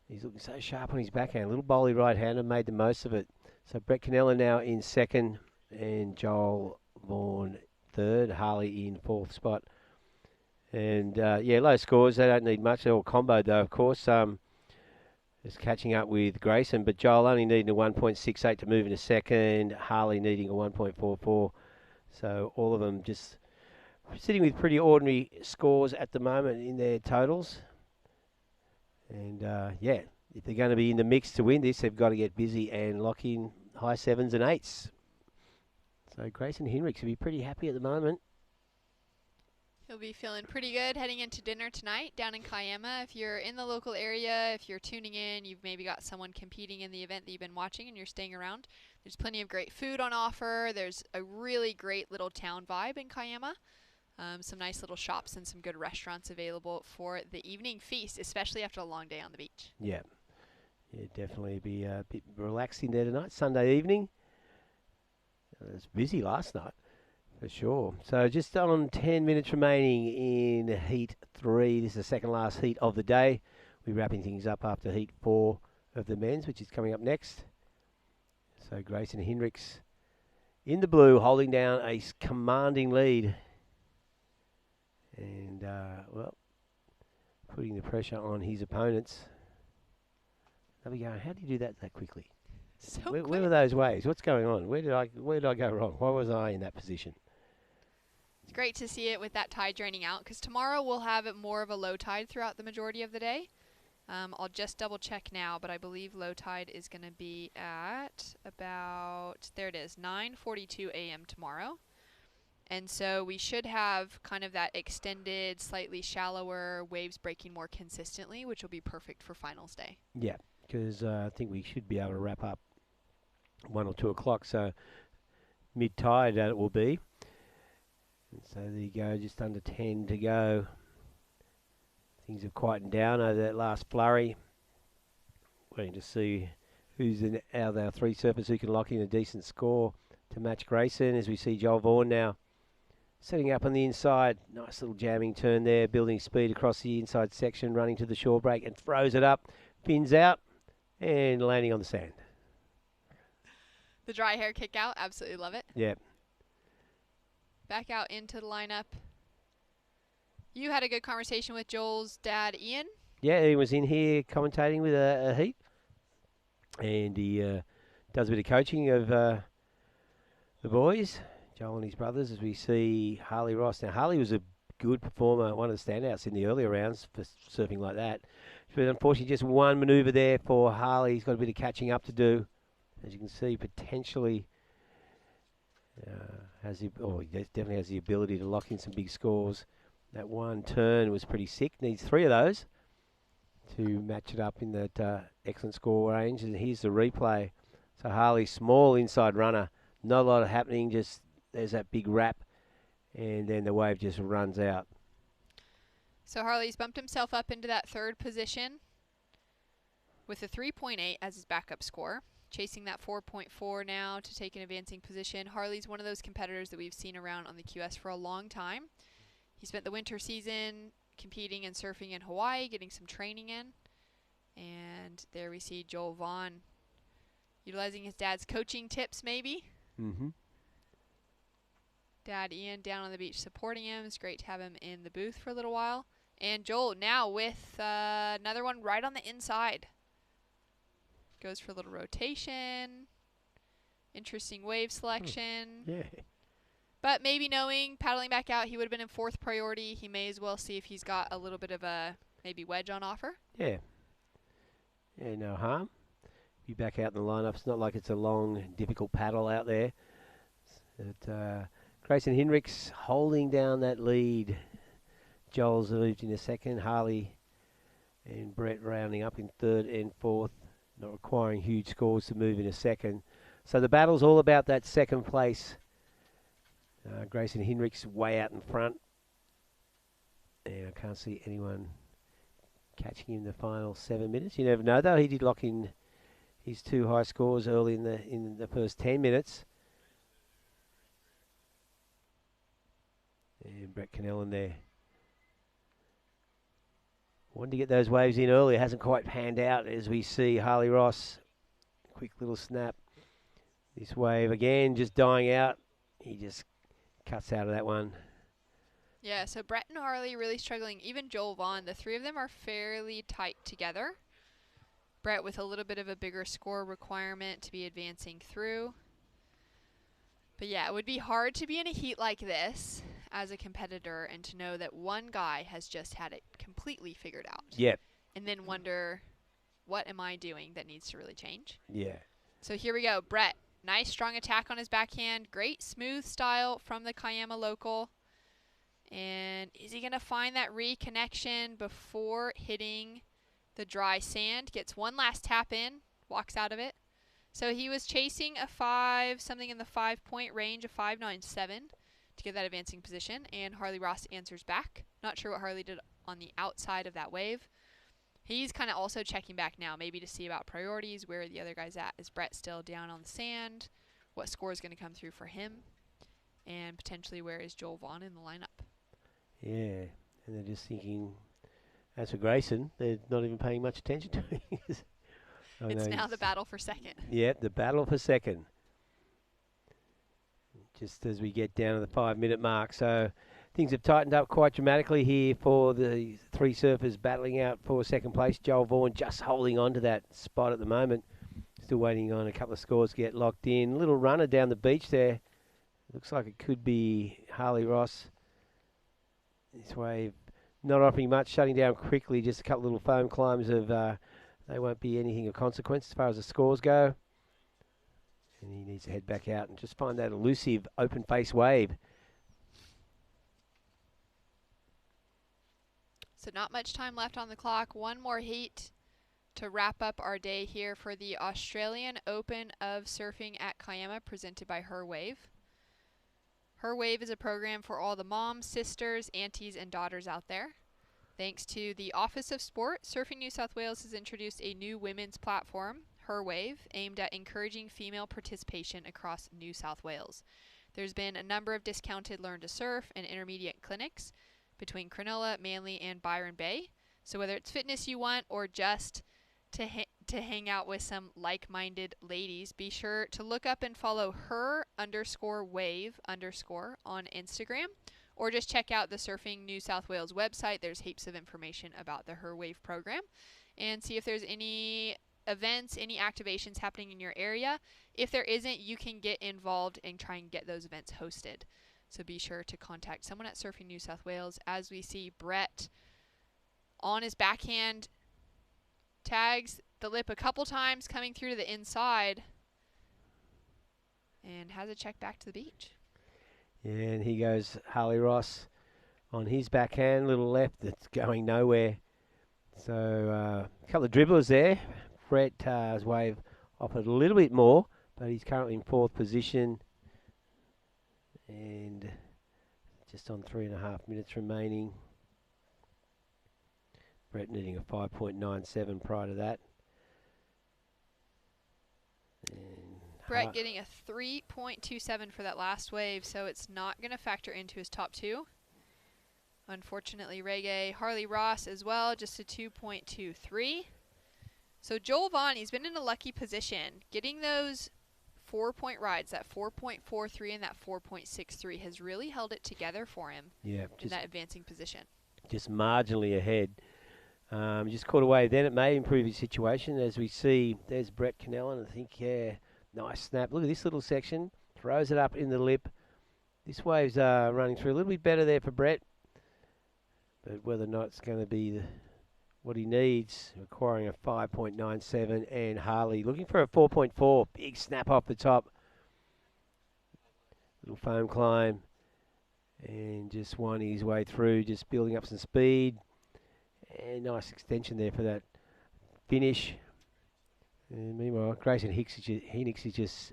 he's looking so sharp on his backhand. A little bowly right-hander, made the most of it. So, Brett Canella now in second and Joel Vaughan third. Harley in fourth spot. And, yeah, low scores. They don't need much. They're all comboed, though, of course. Just catching up with Grayson, but Joel only needing a 1.68 to move into second. Harley needing a 1.44. So all of them just sitting with pretty ordinary scores at the moment in their totals. And, yeah, if they're going to be in the mix to win this, they've got to get busy and lock in high 7s and 8s. So Grayson Hendricks will be pretty happy at the moment. He'll be feeling pretty good heading into dinner tonight down in Kiama. If you're in the local area, if you're tuning in, you've maybe got someone competing in the event that you've been watching and you're staying around, there's plenty of great food on offer. There's a really great little town vibe in Kiama. Some nice little shops and some good restaurants available for the evening feast, especially after a long day on the beach. Yeah. Yeah, definitely be a bit relaxing there tonight, Sunday evening. It was busy last night. For sure. So just on 10 minutes remaining in Heat 3. This is the second last heat of the day. We're wrapping things up after Heat 4 of the men's, which is coming up next. So Grayson Hendricks in the blue, holding down a commanding lead. And, well, putting the pressure on his opponents. They'll be going, how do you do that quickly? So where were those waves? What's going on? Where did I go wrong? Why was I in that position? It's great to see it with that tide draining out, because tomorrow we'll have it more of a low tide throughout the majority of the day. I'll just double check now, but I believe low tide is going to be at about, there it is, 9:42 a.m. tomorrow. And so we should have kind of that extended, slightly shallower waves breaking more consistently, which will be perfect for finals day. Yeah, because I think we should be able to wrap up 1 or 2 o'clock, so mid-tide it will be. And so there you go, just under 10 to go. Things have quietened down over that last flurry. Waiting to see who's out of our 3 surfers who can lock in a decent score to match Grayson, as we see Joel Vaughan now setting up on the inside. Nice little jamming turn there, building speed across the inside section, running to the shore break and throws it up, fins out and landing on the sand. The dry hair kick out, absolutely love it. Yeah. Back out into the lineup. You had a good conversation with Joel's dad, Ian. Yeah, he was in here commentating with a heat. And he does a bit of coaching of the boys, Joel and his brothers, as we see Harley Ross. Now, Harley was a good performer, one of the standouts in the earlier rounds for surfing like that. But unfortunately, just one manoeuvre there for Harley. He's got a bit of catching up to do. As you can see, potentially he definitely has the ability to lock in some big scores. That one turn was pretty sick. Needs 3 of those to match it up in that excellent score range. And here's the replay. So Harley, small inside runner. Not a lot happening. Just there's that big wrap. And then the wave just runs out. So Harley's bumped himself up into that 3rd position with a 3.8 as his backup score. Chasing that 4.4 now to take an advancing position. Harley's one of those competitors that we've seen around on the QS for a long time. He spent the winter season competing and surfing in Hawaii, getting some training in. And there we see Joel Vaughn utilizing his dad's coaching tips, maybe. Mm-hmm. Dad Ian down on the beach supporting him. It's great to have him in the booth for a little while. And Joel now with another one right on the inside. Goes for a little rotation. Interesting wave selection. Yeah. But maybe knowing, paddling back out, he would have been in 4th priority. He may as well see if he's got a little bit of a maybe wedge on offer. Yeah. Yeah, no harm. Be back out in the lineup. It's not like it's a long, difficult paddle out there. But, Grayson Hinrichs holding down that lead. Joel's moved in a second. Harley and Brett rounding up in 3rd and 4th. Not requiring huge scores to move in a second. So the battle's all about that 2nd place. Grayson Hinrichs way out in front. And I can't see anyone catching him in the final 7 minutes. You never know, though. He did lock in his 2 high scores early in the first 10 minutes. And Brett Cannellan there. Wanted to get those waves in early. It hasn't quite panned out as we see Harley Ross. Quick little snap. This wave again just dying out. He just cuts out of that one. Yeah, so Brett and Harley really struggling. Even Joel Vaughn, the 3 of them are fairly tight together. Brett with a little bit of a bigger score requirement to be advancing through. But yeah, it would be hard to be in a heat like this as a competitor and to know that one guy has just had it completely figured out. Yep. And then wonder, what am I doing that needs to really change? Yeah. So here we go. Brett, nice strong attack on his backhand. Great smooth style from the Kiama local. And is he going to find that reconnection before hitting the dry sand? Gets one last tap in, walks out of it. So he was chasing a 5, something in the 5-point range, a 5.97 to get that advancing position. And Harley Ross answers back. Not sure what Harley did on the outside of that wave. He's kind of also checking back now, maybe to see about priorities, where the other guy's at. Is Brett still down on the sand? What score is going to come through for him? And potentially where is Joel Vaughn in the lineup? Yeah, and they're just thinking, as for Grayson, they're not even paying much attention to him. It's now the battle for 2nd. Yep, the battle for 2nd. Just as we get down to the 5-minute mark. So things have tightened up quite dramatically here for the 3 surfers battling out for 2nd place. Joel Vaughan just holding on to that spot at the moment. Still waiting on a couple of scores to get locked in. Little runner down the beach there. Looks like it could be Harley Ross. This wave not offering much, shutting down quickly. Just a couple of little foam climbs of, they won't be anything of consequence as far as the scores go. And he needs to head back out and just find that elusive open face wave. So not much time left on the clock. One more heat to wrap up our day here for the Australian Open of Surfing at Kiama, presented by Her Wave. Her Wave is a program for all the moms, sisters, aunties, and daughters out there. Thanks to the Office of Sport, Surfing New South Wales has introduced a new women's platform, Her Wave, aimed at encouraging female participation across New South Wales. There's been a number of discounted Learn to Surf and intermediate clinics between Cronulla, Manly, and Byron Bay. So whether it's fitness you want or just to hang out with some like-minded ladies, be sure to look up and follow her_wave_ on Instagram, or just check out the Surfing New South Wales website. There's heaps of information about the Her Wave program, and see if there's any events, any activations happening in your area. If there isn't, you can get involved and try and get those events hosted. So be sure to contact someone at Surfing New South Wales. As we see Brett on his backhand, tags the lip a couple times, coming through to the inside, and has a check back to the beach. Yeah, and he goes Harley Ross on his backhand, little left that's going nowhere. So a couple of dribblers there. Brett's wave offered a little bit more, but he's currently in 4th position. And just on 3.5 minutes remaining. Brett needing a 5.97 prior to that. And Brett getting a 3.27 for that last wave, so it's not going to factor into his top 2. Unfortunately, Reggae, Harley Ross as well, just a 2.23. So Joel Vaughn, he's been in a lucky position. Getting those 4-point rides, that 4.43 and that 4.63, has really held it together for him in that advancing position. Just marginally ahead. Just caught away. Then it may improve his situation. As we see, there's Brett Cannellan. I think, yeah, nice snap. Look at this little section. Throws it up in the lip. This wave's running through a little bit better there for Brett. But whether or not it's going to be what he needs, requiring a 5.97, and Harley looking for a 4.4. Big snap off the top. Little foam climb. And just winding his way through, just building up some speed. And nice extension there for that finish. And meanwhile, Grayson Henix is just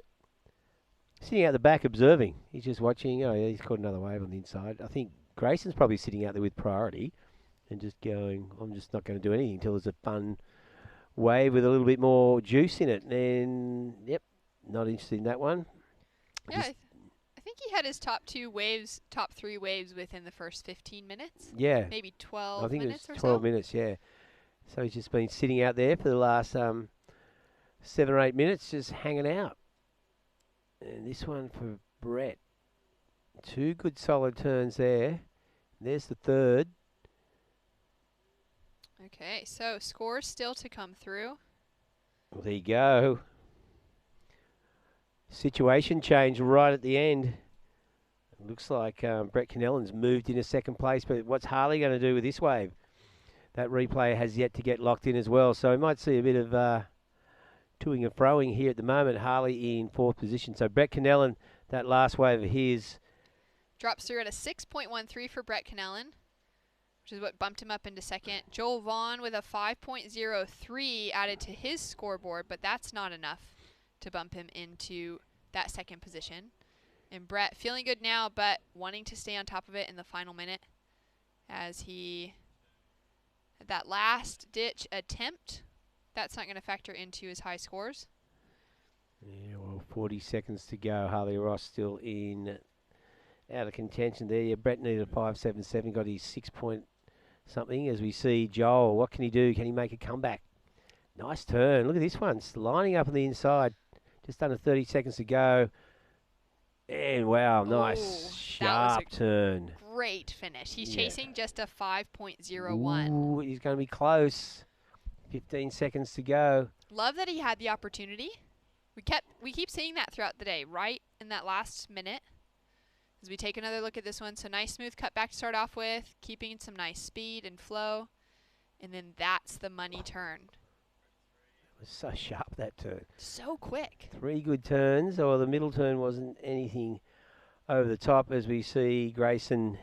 sitting out the back observing. He's just watching. Oh, yeah, he's caught another wave on the inside. I think Grayson's probably sitting out there with priority and just going, I'm just not going to do anything until there's a fun wave with a little bit more juice in it. And, yep, not interested in that one. Yeah, I think he had his top 3 waves within the first 15 minutes. Yeah. Maybe 12 I think minutes it was or 12 so. minutes, yeah. So he's just been sitting out there for the last 7 or 8 minutes, just hanging out. And this one for Brett. 2 good solid turns there. There's the third. Okay, so scores still to come through. Well, there you go. Situation change right at the end. It looks like Brett Canellan's moved into second place, but what's Harley going to do with this wave? That replay has yet to get locked in as well, so we might see a bit of toing and froing here at the moment. Harley in 4th position. So Brett Canellan, that last wave of his, drops through at a 6.13 for Brett Canellan, which is what bumped him up into second. Joel Vaughn with a 5.03 added to his scoreboard, but that's not enough to bump him into that second position. And Brett feeling good now, but wanting to stay on top of it in the final minute as he had that last ditch attempt. That's not going to factor into his high scores. Yeah, well, 40 seconds to go. Harley Ross still in out of contention there. Yeah, Brett needed a 5.77, got his 6 point something. As we see Joel, what can he do? Can he make a comeback? Nice turn. Look at this one. It's lining up on the inside. Just under 30 seconds to go. And wow, nice sharp turn. Great finish. He's chasing just a 5.01. Ooh, he's going to be close. 15 seconds to go. Love that he had the opportunity. We keep seeing that throughout the day, right in that last minute. As we take another look at this one, so nice smooth cut back to start off with, keeping some nice speed and flow, and then that's the money turn. It was so sharp, that turn. So quick. 3 good turns, or the middle turn wasn't anything over the top. As we see Grayson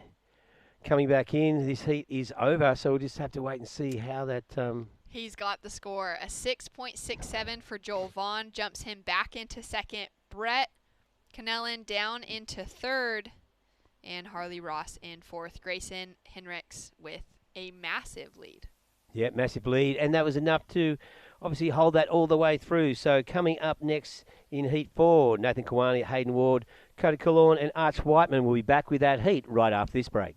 coming back in, this heat is over, so we'll just have to wait and see how that He's got the score. A 6.67 for Joel Vaughn jumps him back into second. Brett Canellan down into third. And Harley Ross in fourth. Grayson Henricks with a massive lead. Yeah, massive lead. And that was enough to obviously hold that all the way through. So coming up next in Heat 4, Nathan Kawani, Hayden Ward, Cody Killorn and Arch Whiteman will be back with that heat right after this break.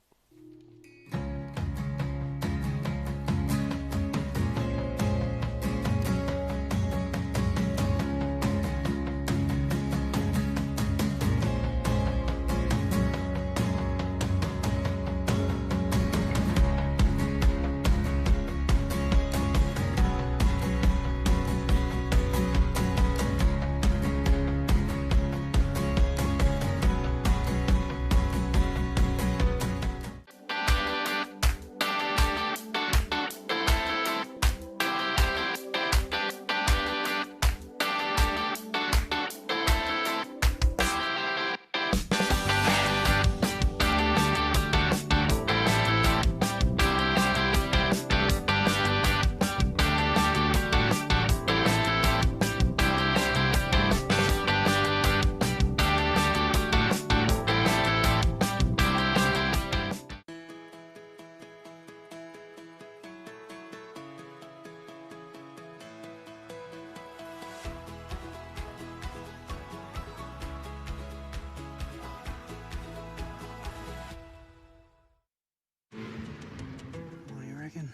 What do you reckon?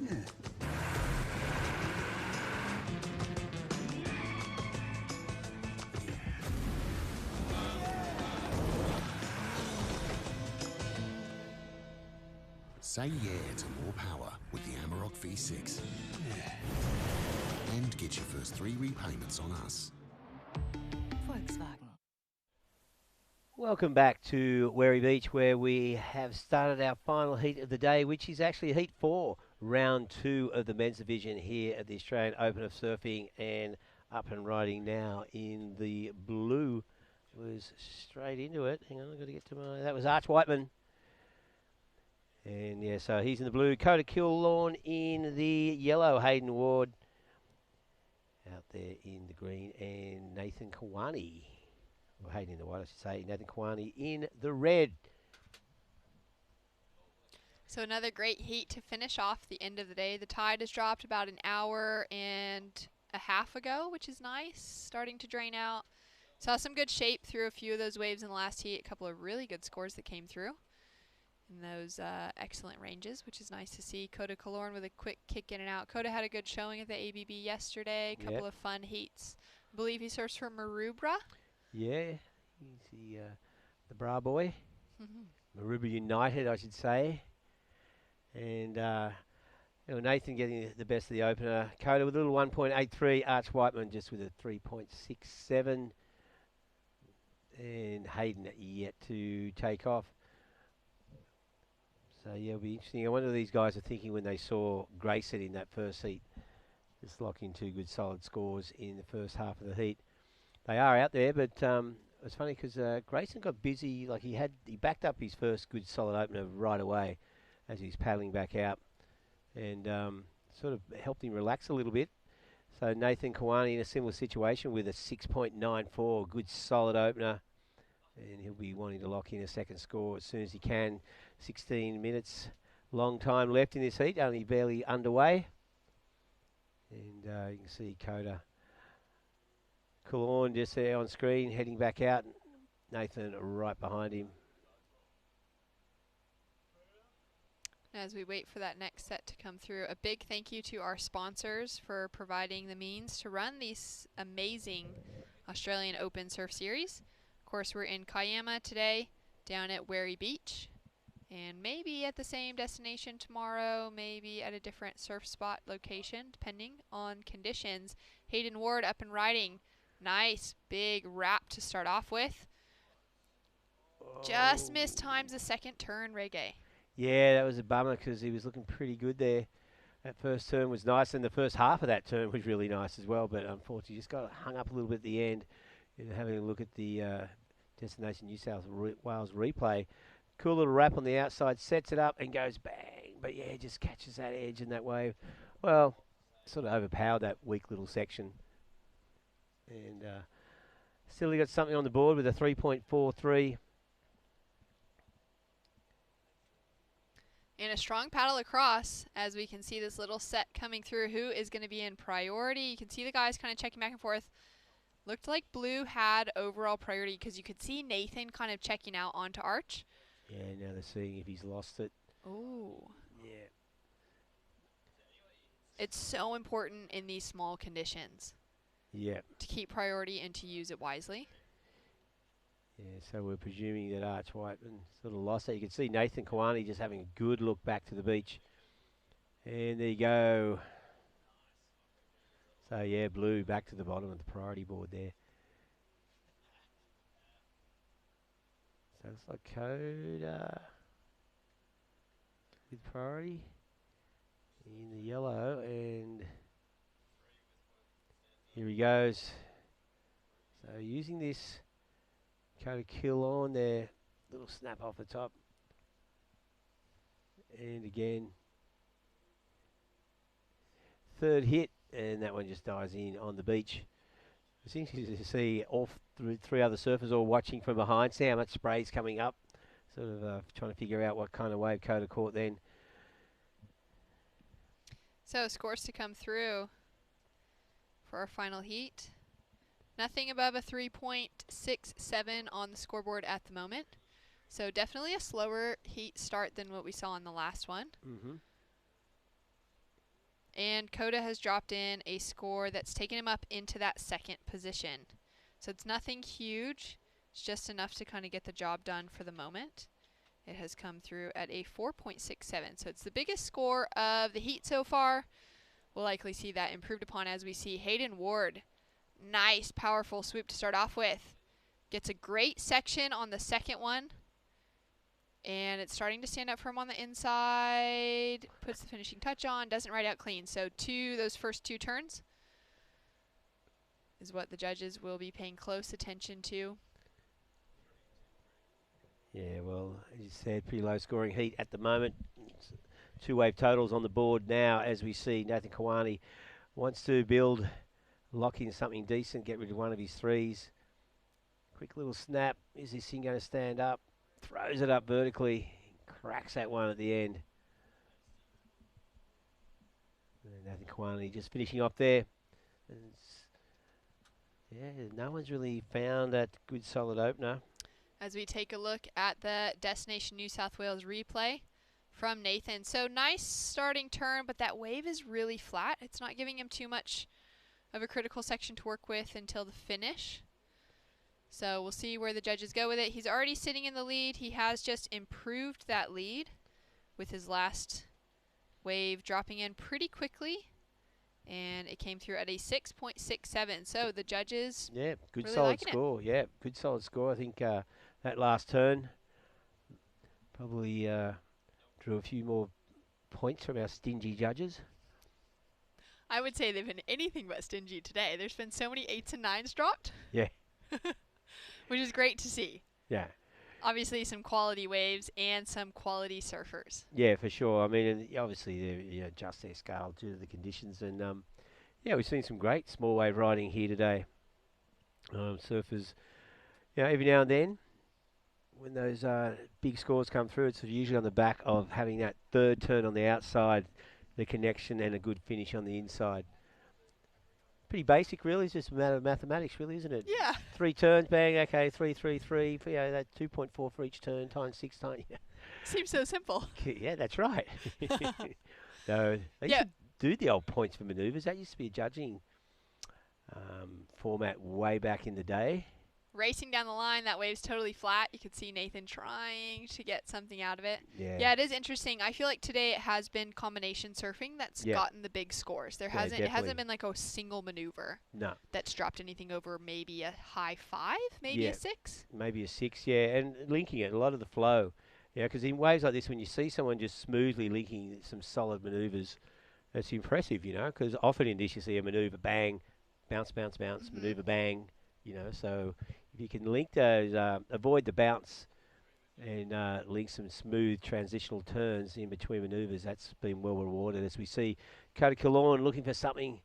Yeah. Say yeah to more power with the Amarok V6. Yeah. And get your first 3 repayments on us. Welcome back to Wherry Beach, where we have started our final heat of the day, which is actually Heat 4, Round 2 of the men's division here at the Australian Open of Surfing, and up and riding now in the blue. Was straight into it. Hang on, I've got to get to my... That was Arch Whiteman. And yeah, so he's in the blue. Coda Killorn in the yellow. Hayden Ward out there in the green. And Nathan Kawani. Well, Hayden in the white, I should say. Nathan Kawani in the red. So another great heat to finish off the end of the day. The tide has dropped about an hour and a half ago, which is nice. Starting to drain out. Saw some good shape through a few of those waves in the last heat. A couple of really good scores that came through in those excellent ranges, which is nice to see. Coda Killorn with a quick kick in and out. Coda had a good showing at the ABB yesterday. A couple of fun heats. I believe he surfs for Maroubra. Yeah, he's the bra boy. Maroubra United, I should say. And Nathan getting the best of the opener. Coda with a little 1.83. Arch Whiteman just with a 3.67. And Hayden yet to take off. So yeah, it'll be interesting. I wonder what these guys are thinking when they saw Grayson in that first heat. Just locking two good solid scores in the first half of the heat. They are out there, but it's funny because Grayson got busy. Like he backed up his first good solid opener right away as he's paddling back out, and sort of helped him relax a little bit. So Nathan Kawani in a similar situation with a 6.94, good solid opener. And he'll be wanting to lock in a second score as soon as he can. 16 minutes, long time left in this heat, only barely underway. And you can see Coda Killorn just there on screen, heading back out. Nathan right behind him. As we wait for that next set to come through, a big thank you to our sponsors for providing the means to run these amazing Australian Open Surf Series. Of course, we're in Kiama today, down at Wherry Beach, and maybe at the same destination tomorrow, maybe at a different surf spot location, depending on conditions. Hayden Ward up and riding. Nice big wrap to start off with. Just missed times the second turn, Reggae. Yeah, that was a bummer because he was looking pretty good there. That first turn was nice, and the first half of that turn was really nice as well, but unfortunately just got hung up a little bit at the end. And having a look at the Destination New South Wales replay, cool little wrap on the outside, sets it up and goes bang. But yeah, just catches that edge in that wave. Well, sort of overpowered that weak little section. And still he got something on the board with a 3.43. And a strong paddle across as we can see this little set coming through. Who is going to be in priority? You can see the guys kind of checking back and forth. Looked like blue had overall priority because you could see Nathan kind of checking out onto Arch. Yeah, now they're seeing if he's lost it. Ooh. Yeah. It's so important in these small conditions. Yeah. To keep priority and to use it wisely. Yeah, so we're presuming that Arch Whiteman sort of lost that. You can see Nathan Kawani just having a good look back to the beach. And there you go. So yeah, blue back to the bottom of the priority board there. So it's like Coda with priority in the yellow, and here he goes. So using this Coda Killorn there, little snap off the top, and again third hit, and that one just dies in on the beach. It's interesting to see all three other surfers all watching from behind, see how much spray's coming up, sort of trying to figure out what kind of wave Coda caught then. So scores to come through for our final heat. Nothing above a 3.67 on the scoreboard at the moment. So definitely a slower heat start than what we saw in the last one. Mm-hmm. And Coda has dropped in a score that's taken him up into that second position. So it's nothing huge. It's just enough to kind of get the job done for the moment. It has come through at a 4.67. So it's the biggest score of the heat so far. We'll likely see that improved upon as we see Hayden Ward. Nice, powerful swoop to start off with. Gets a great section on the second one. And it's starting to stand up for him on the inside. Puts the finishing touch on. Doesn't ride out clean. So those first 2 turns is what the judges will be paying close attention to. Yeah, well, as you said, pretty low scoring heat at the moment. 2 wave totals on the board now as we see Nathan Kawani wants to build, lock in something decent, get rid of one of his 3s. Quick little snap. Is this thing going to stand up? Throws it up vertically. Cracks that one at the end. And Nathan Kawani just finishing off there. Yeah, no one's really found that good solid opener. As we take a look at the Destination New South Wales replay from Nathan. So nice starting turn, but that wave is really flat. It's not giving him too much of a critical section to work with until the finish. So we'll see where the judges go with it. He's already sitting in the lead. He has just improved that lead with his last wave dropping in pretty quickly. And it came through at a 6.67. So the judges good really solid score. It. Yeah, good solid score. I think that last turn probably drew a few more points from our stingy judges. I would say they've been anything but stingy today. There's been so many 8s and 9s dropped. Yeah. Which is great to see. Yeah. Obviously some quality waves and some quality surfers. Yeah, for sure. I mean, and obviously they adjust their scale due to the conditions. And, yeah, we've seen some great small wave riding here today. Surfers, every now and then, when those big scores come through, it's usually on the back of having that 3rd turn on the outside, the connection, and a good finish on the inside. Pretty basic, really. It's just a matter of mathematics, really, isn't it? Yeah. 3 turns, bang, okay, 3, 3, 3. That 2.4 for each turn, times 6 times. Seems so simple. Yeah, that's right. So they used to do the old points for manoeuvres. That used to be a judging format way back in the day. Racing down the line, that wave's totally flat. You could see Nathan trying to get something out of it. Yeah, it is interesting. I feel like today it has been combination surfing that's gotten the big scores. It hasn't been like a single maneuver that's dropped anything over maybe a high 5, maybe a 6. Maybe a 6, and linking it, a lot of the flow. Because in waves like this, when you see someone just smoothly linking some solid manoeuvres, it's impressive, because often in this you see a manoeuvre, bang, bounce, bounce, bounce, manoeuvre, bang, so if you can link those, avoid the bounce and link some smooth transitional turns in between manoeuvres, that's been well rewarded. As we see Cody Killorn looking for something.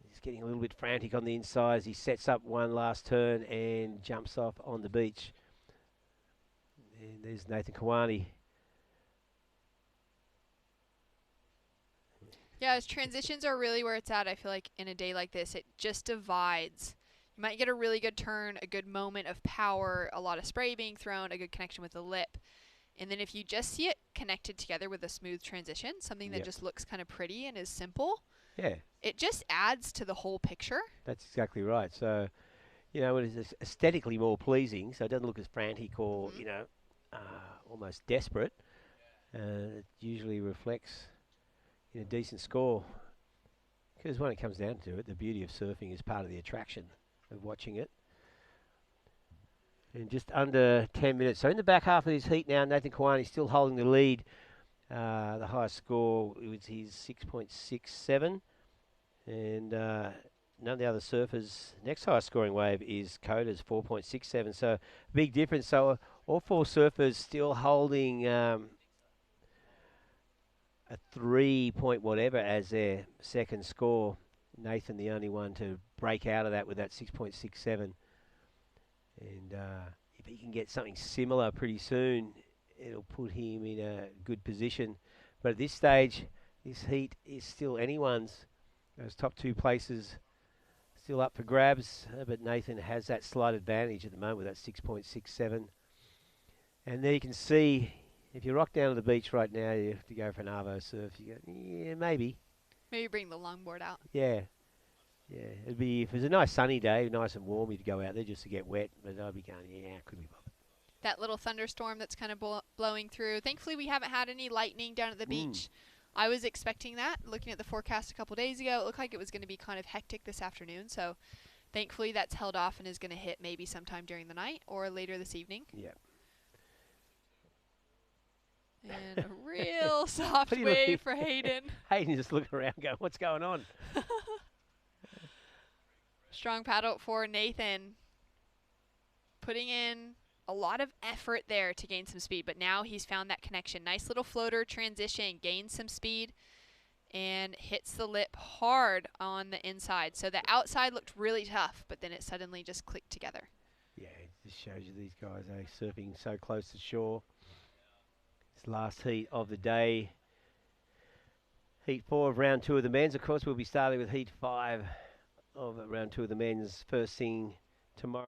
He's getting a little bit frantic on the inside as he sets up one last turn and jumps off on the beach. And there's Nathan Kawani. Yeah, his transitions are really where it's at. I feel like in a day like this, it just divides. You might get a really good turn, a good moment of power, a lot of spray being thrown, a good connection with the lip. And then if you just see it connected together with a smooth transition, something that just looks kind of pretty and is simple, it just adds to the whole picture. That's exactly right. So, it is aesthetically more pleasing, so it doesn't look as frantic or, almost desperate. It usually reflects a decent score. Because when it comes down to it, the beauty of surfing is part of the attraction of watching it. And just under 10 minutes. So in the back half of this heat now, Nathan Kawani still holding the lead. The highest score was his 6.67. And none of the other surfers. Next highest scoring wave is Coda's 4.67. So big difference. So all 4 surfers still holding a 3 point whatever as their second score. Nathan the only one to break out of that with that 6.67. And if he can get something similar pretty soon, it'll put him in a good position. But at this stage, this heat is still anyone's. Those top 2 places still up for grabs. But Nathan has that slight advantage at the moment with that 6.67. And there you can see, if you rock down to the beach right now, you have to go for an Arvo surf. You go, yeah, maybe. Maybe bring the longboard out. Yeah. It'd be, if it was a nice sunny day, nice and warm, you'd go out there just to get wet. But I'd be going, could be bothered. That little thunderstorm that's kind of blowing through. Thankfully, we haven't had any lightning down at the beach. I was expecting that. Looking at the forecast a couple days ago, it looked like it was going to be kind of hectic this afternoon. So Thankfully, that's held off and is going to hit maybe sometime during the night or later this evening. Yeah. And a real soft wave for Hayden. Hayden just looking around going, what's going on? Strong paddle for Nathan. Putting in a lot of effort there to gain some speed, but now he's found that connection. Nice little floater transition, gains some speed, and hits the lip hard on the inside. So the outside looked really tough, but then it suddenly just clicked together. Yeah, it just shows you these guys are surfing so close to shore. It's last heat of the day. Heat 4 of round 2 of the men's. Of course, we'll be starting with heat 5 of round 2 of the men's first thing tomorrow.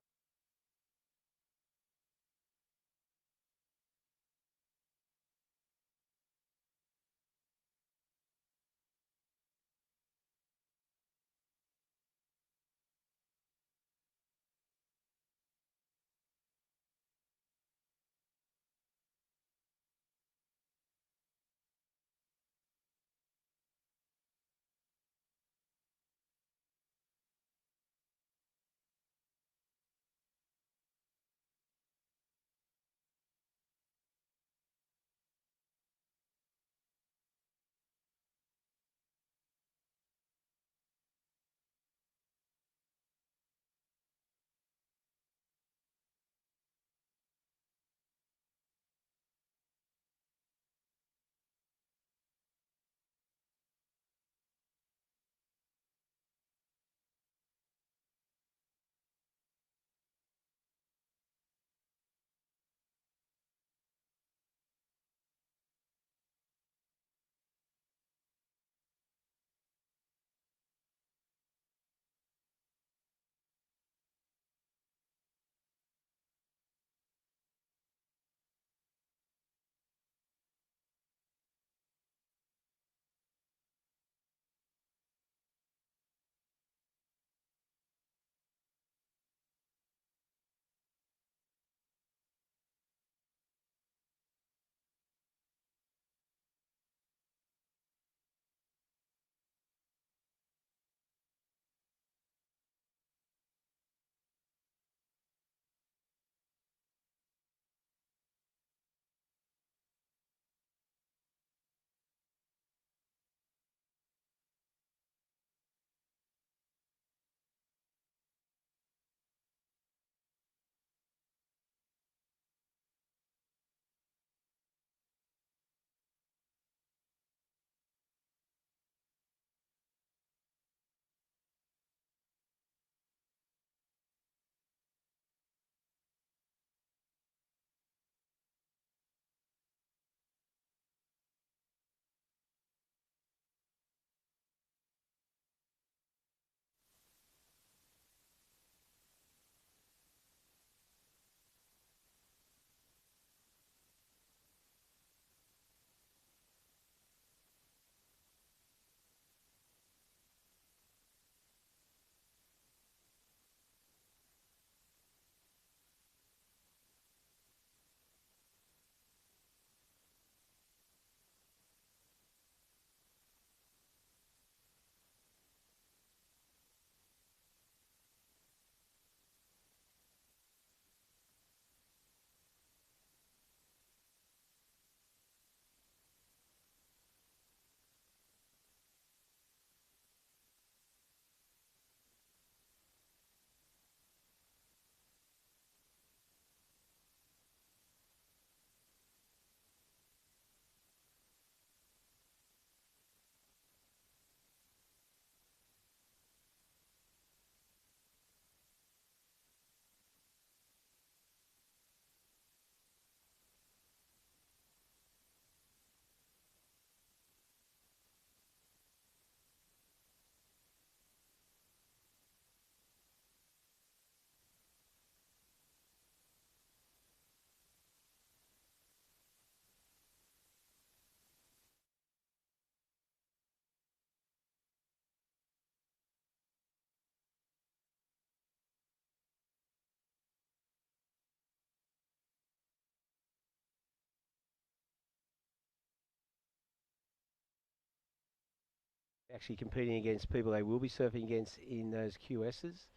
Actually competing against people they will be surfing against in those QSs.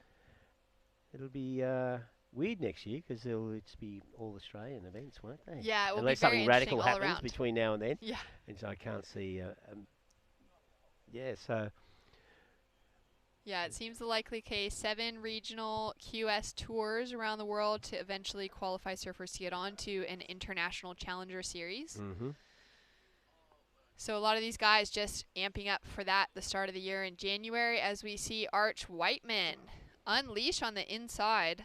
it'll be weird next year because it'll be all Australian events, won't they? Yeah, it will Unless be very something radical interesting all happens around. between now and then. Yeah. And so I can't see. So. Yeah, it seems the likely case. 7 regional QS tours around the world to eventually qualify surfers to get onto an international challenger series. Mm-hmm. So a lot of these guys just amping up for that the start of the year in January as we see Arch Whiteman unleash on the inside.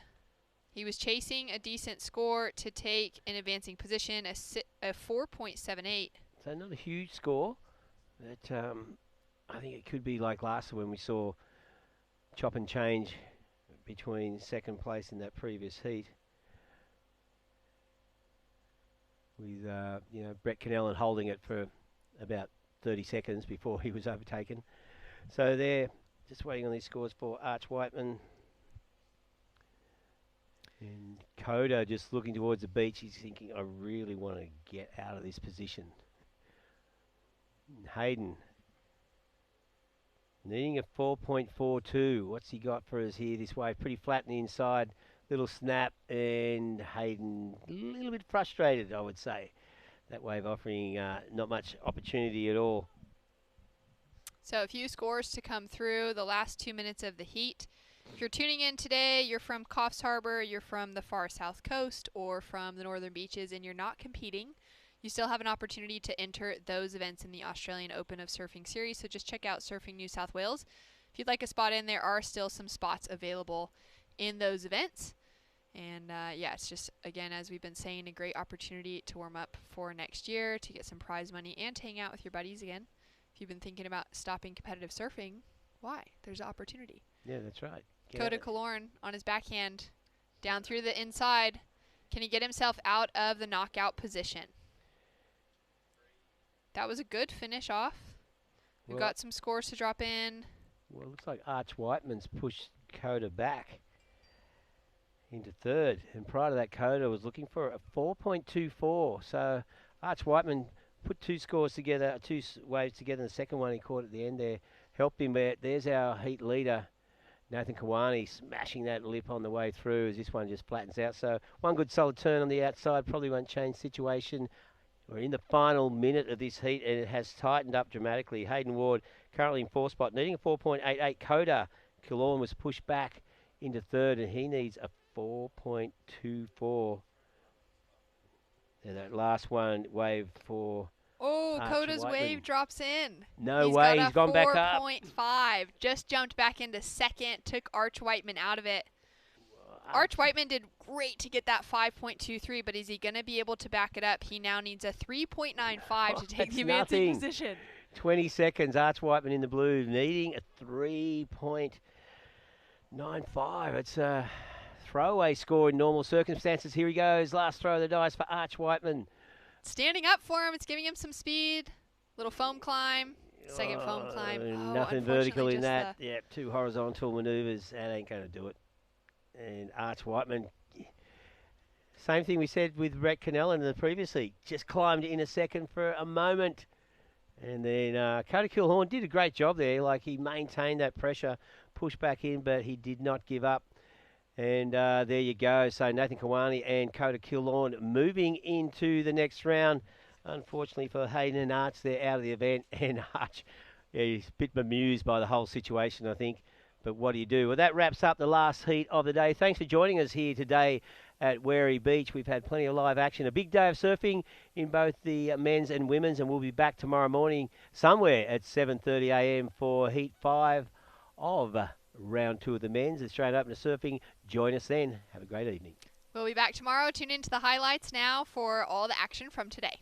He was chasing a decent score to take an advancing position, a 4.78. So not a huge score, but I think it could be like last year when we saw chop and change between second place in that previous heat. With Brett Kennellan holding it for about 30 seconds before he was overtaken. So they're just waiting on these scores for Arch Whiteman. And Coda just looking towards the beach. He's thinking, I really want to get out of this position. Hayden needing a 4.42. What's he got for us here this wave? Pretty flat on the inside. Little snap, and Hayden a little bit frustrated, I would say. That wave offering not much opportunity at all. So a few scores to come through the last 2 minutes of the heat. If you're tuning in today, you're from Coffs Harbour, you're from the far south coast, or from the northern beaches, and you're not competing, you still have an opportunity to enter those events in the Australian Open of Surfing Series. So just check out Surfing New South Wales. If you'd like a spot in, there are still some spots available in those events. And yeah, it's just, again, as we've been saying, a great opportunity to warm up for next year, to get some prize money, and to hang out with your buddies again. If you've been thinking about stopping competitive surfing, why? There's an opportunity. Yeah, that's right. Coda Killorn on his backhand, down through the inside. Can he get himself out of the knockout position? That was a good finish off. We've got some scores to drop in. Well, it looks like Arch Whiteman's pushed Coda back into third. And prior to that, Coda was looking for a 4.24. So Arch Whiteman put 2 scores together, 2 waves together. And the second one he caught at the end there helped him. But there's our heat leader, Nathan Kawani, smashing that lip on the way through as this one just flattens out. So one good solid turn on the outside probably won't change situation. We're in the final minute of this heat, and it has tightened up dramatically. Hayden Ward currently in 4th spot, needing a 4.88. Coda Killorn was pushed back into 3rd, and he needs a 4.24. And that last one, wave for Oh, Coda's wave drops in. No way, he's gone back up. 4.5, just jumped back into 2nd, took Arch Whiteman out of it. Arch Whiteman did great to get that 5.23, but is he going to be able to back it up? He now needs a 3.95 to take the advancing position. 20 seconds, Arch Whiteman in the blue, needing a 3.95. It's a throwaway score in normal circumstances. Here he goes, last throw of the dice for Arch Whiteman. Standing up for him, it's giving him some speed. Little foam climb, second foam climb. Nothing vertical in that. Yeah, 2 horizontal maneuvers, that ain't going to do it. And Arch Whiteman, same thing we said with Brett Kennellan in the previous heat, just climbed in a second for a moment. And then Coda Killorn did a great job there. Like, he maintained that pressure, pushed back in, but he did not give up. And there you go. So Nathan Kawani and Coda Killorn moving into the next round. Unfortunately for Hayden and Arch, they're out of the event. And Arch, yeah, he's a bit bemused by the whole situation, I think. But what do you do? Well, that wraps up the last heat of the day. Thanks for joining us here today at Wary Beach. We've had plenty of live action. A big day of surfing in both the men's and women's, and we'll be back tomorrow morning somewhere at 7:30 a.m. for Heat 5 of Round 2 of the men's Australian Open of Surfing. Join us then. Have a great evening. We'll be back tomorrow. Tune into the highlights now for all the action from today.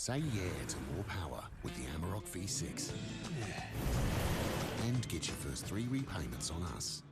Say yeah to more power with the Amarok V6. And get your first 3 repayments on us.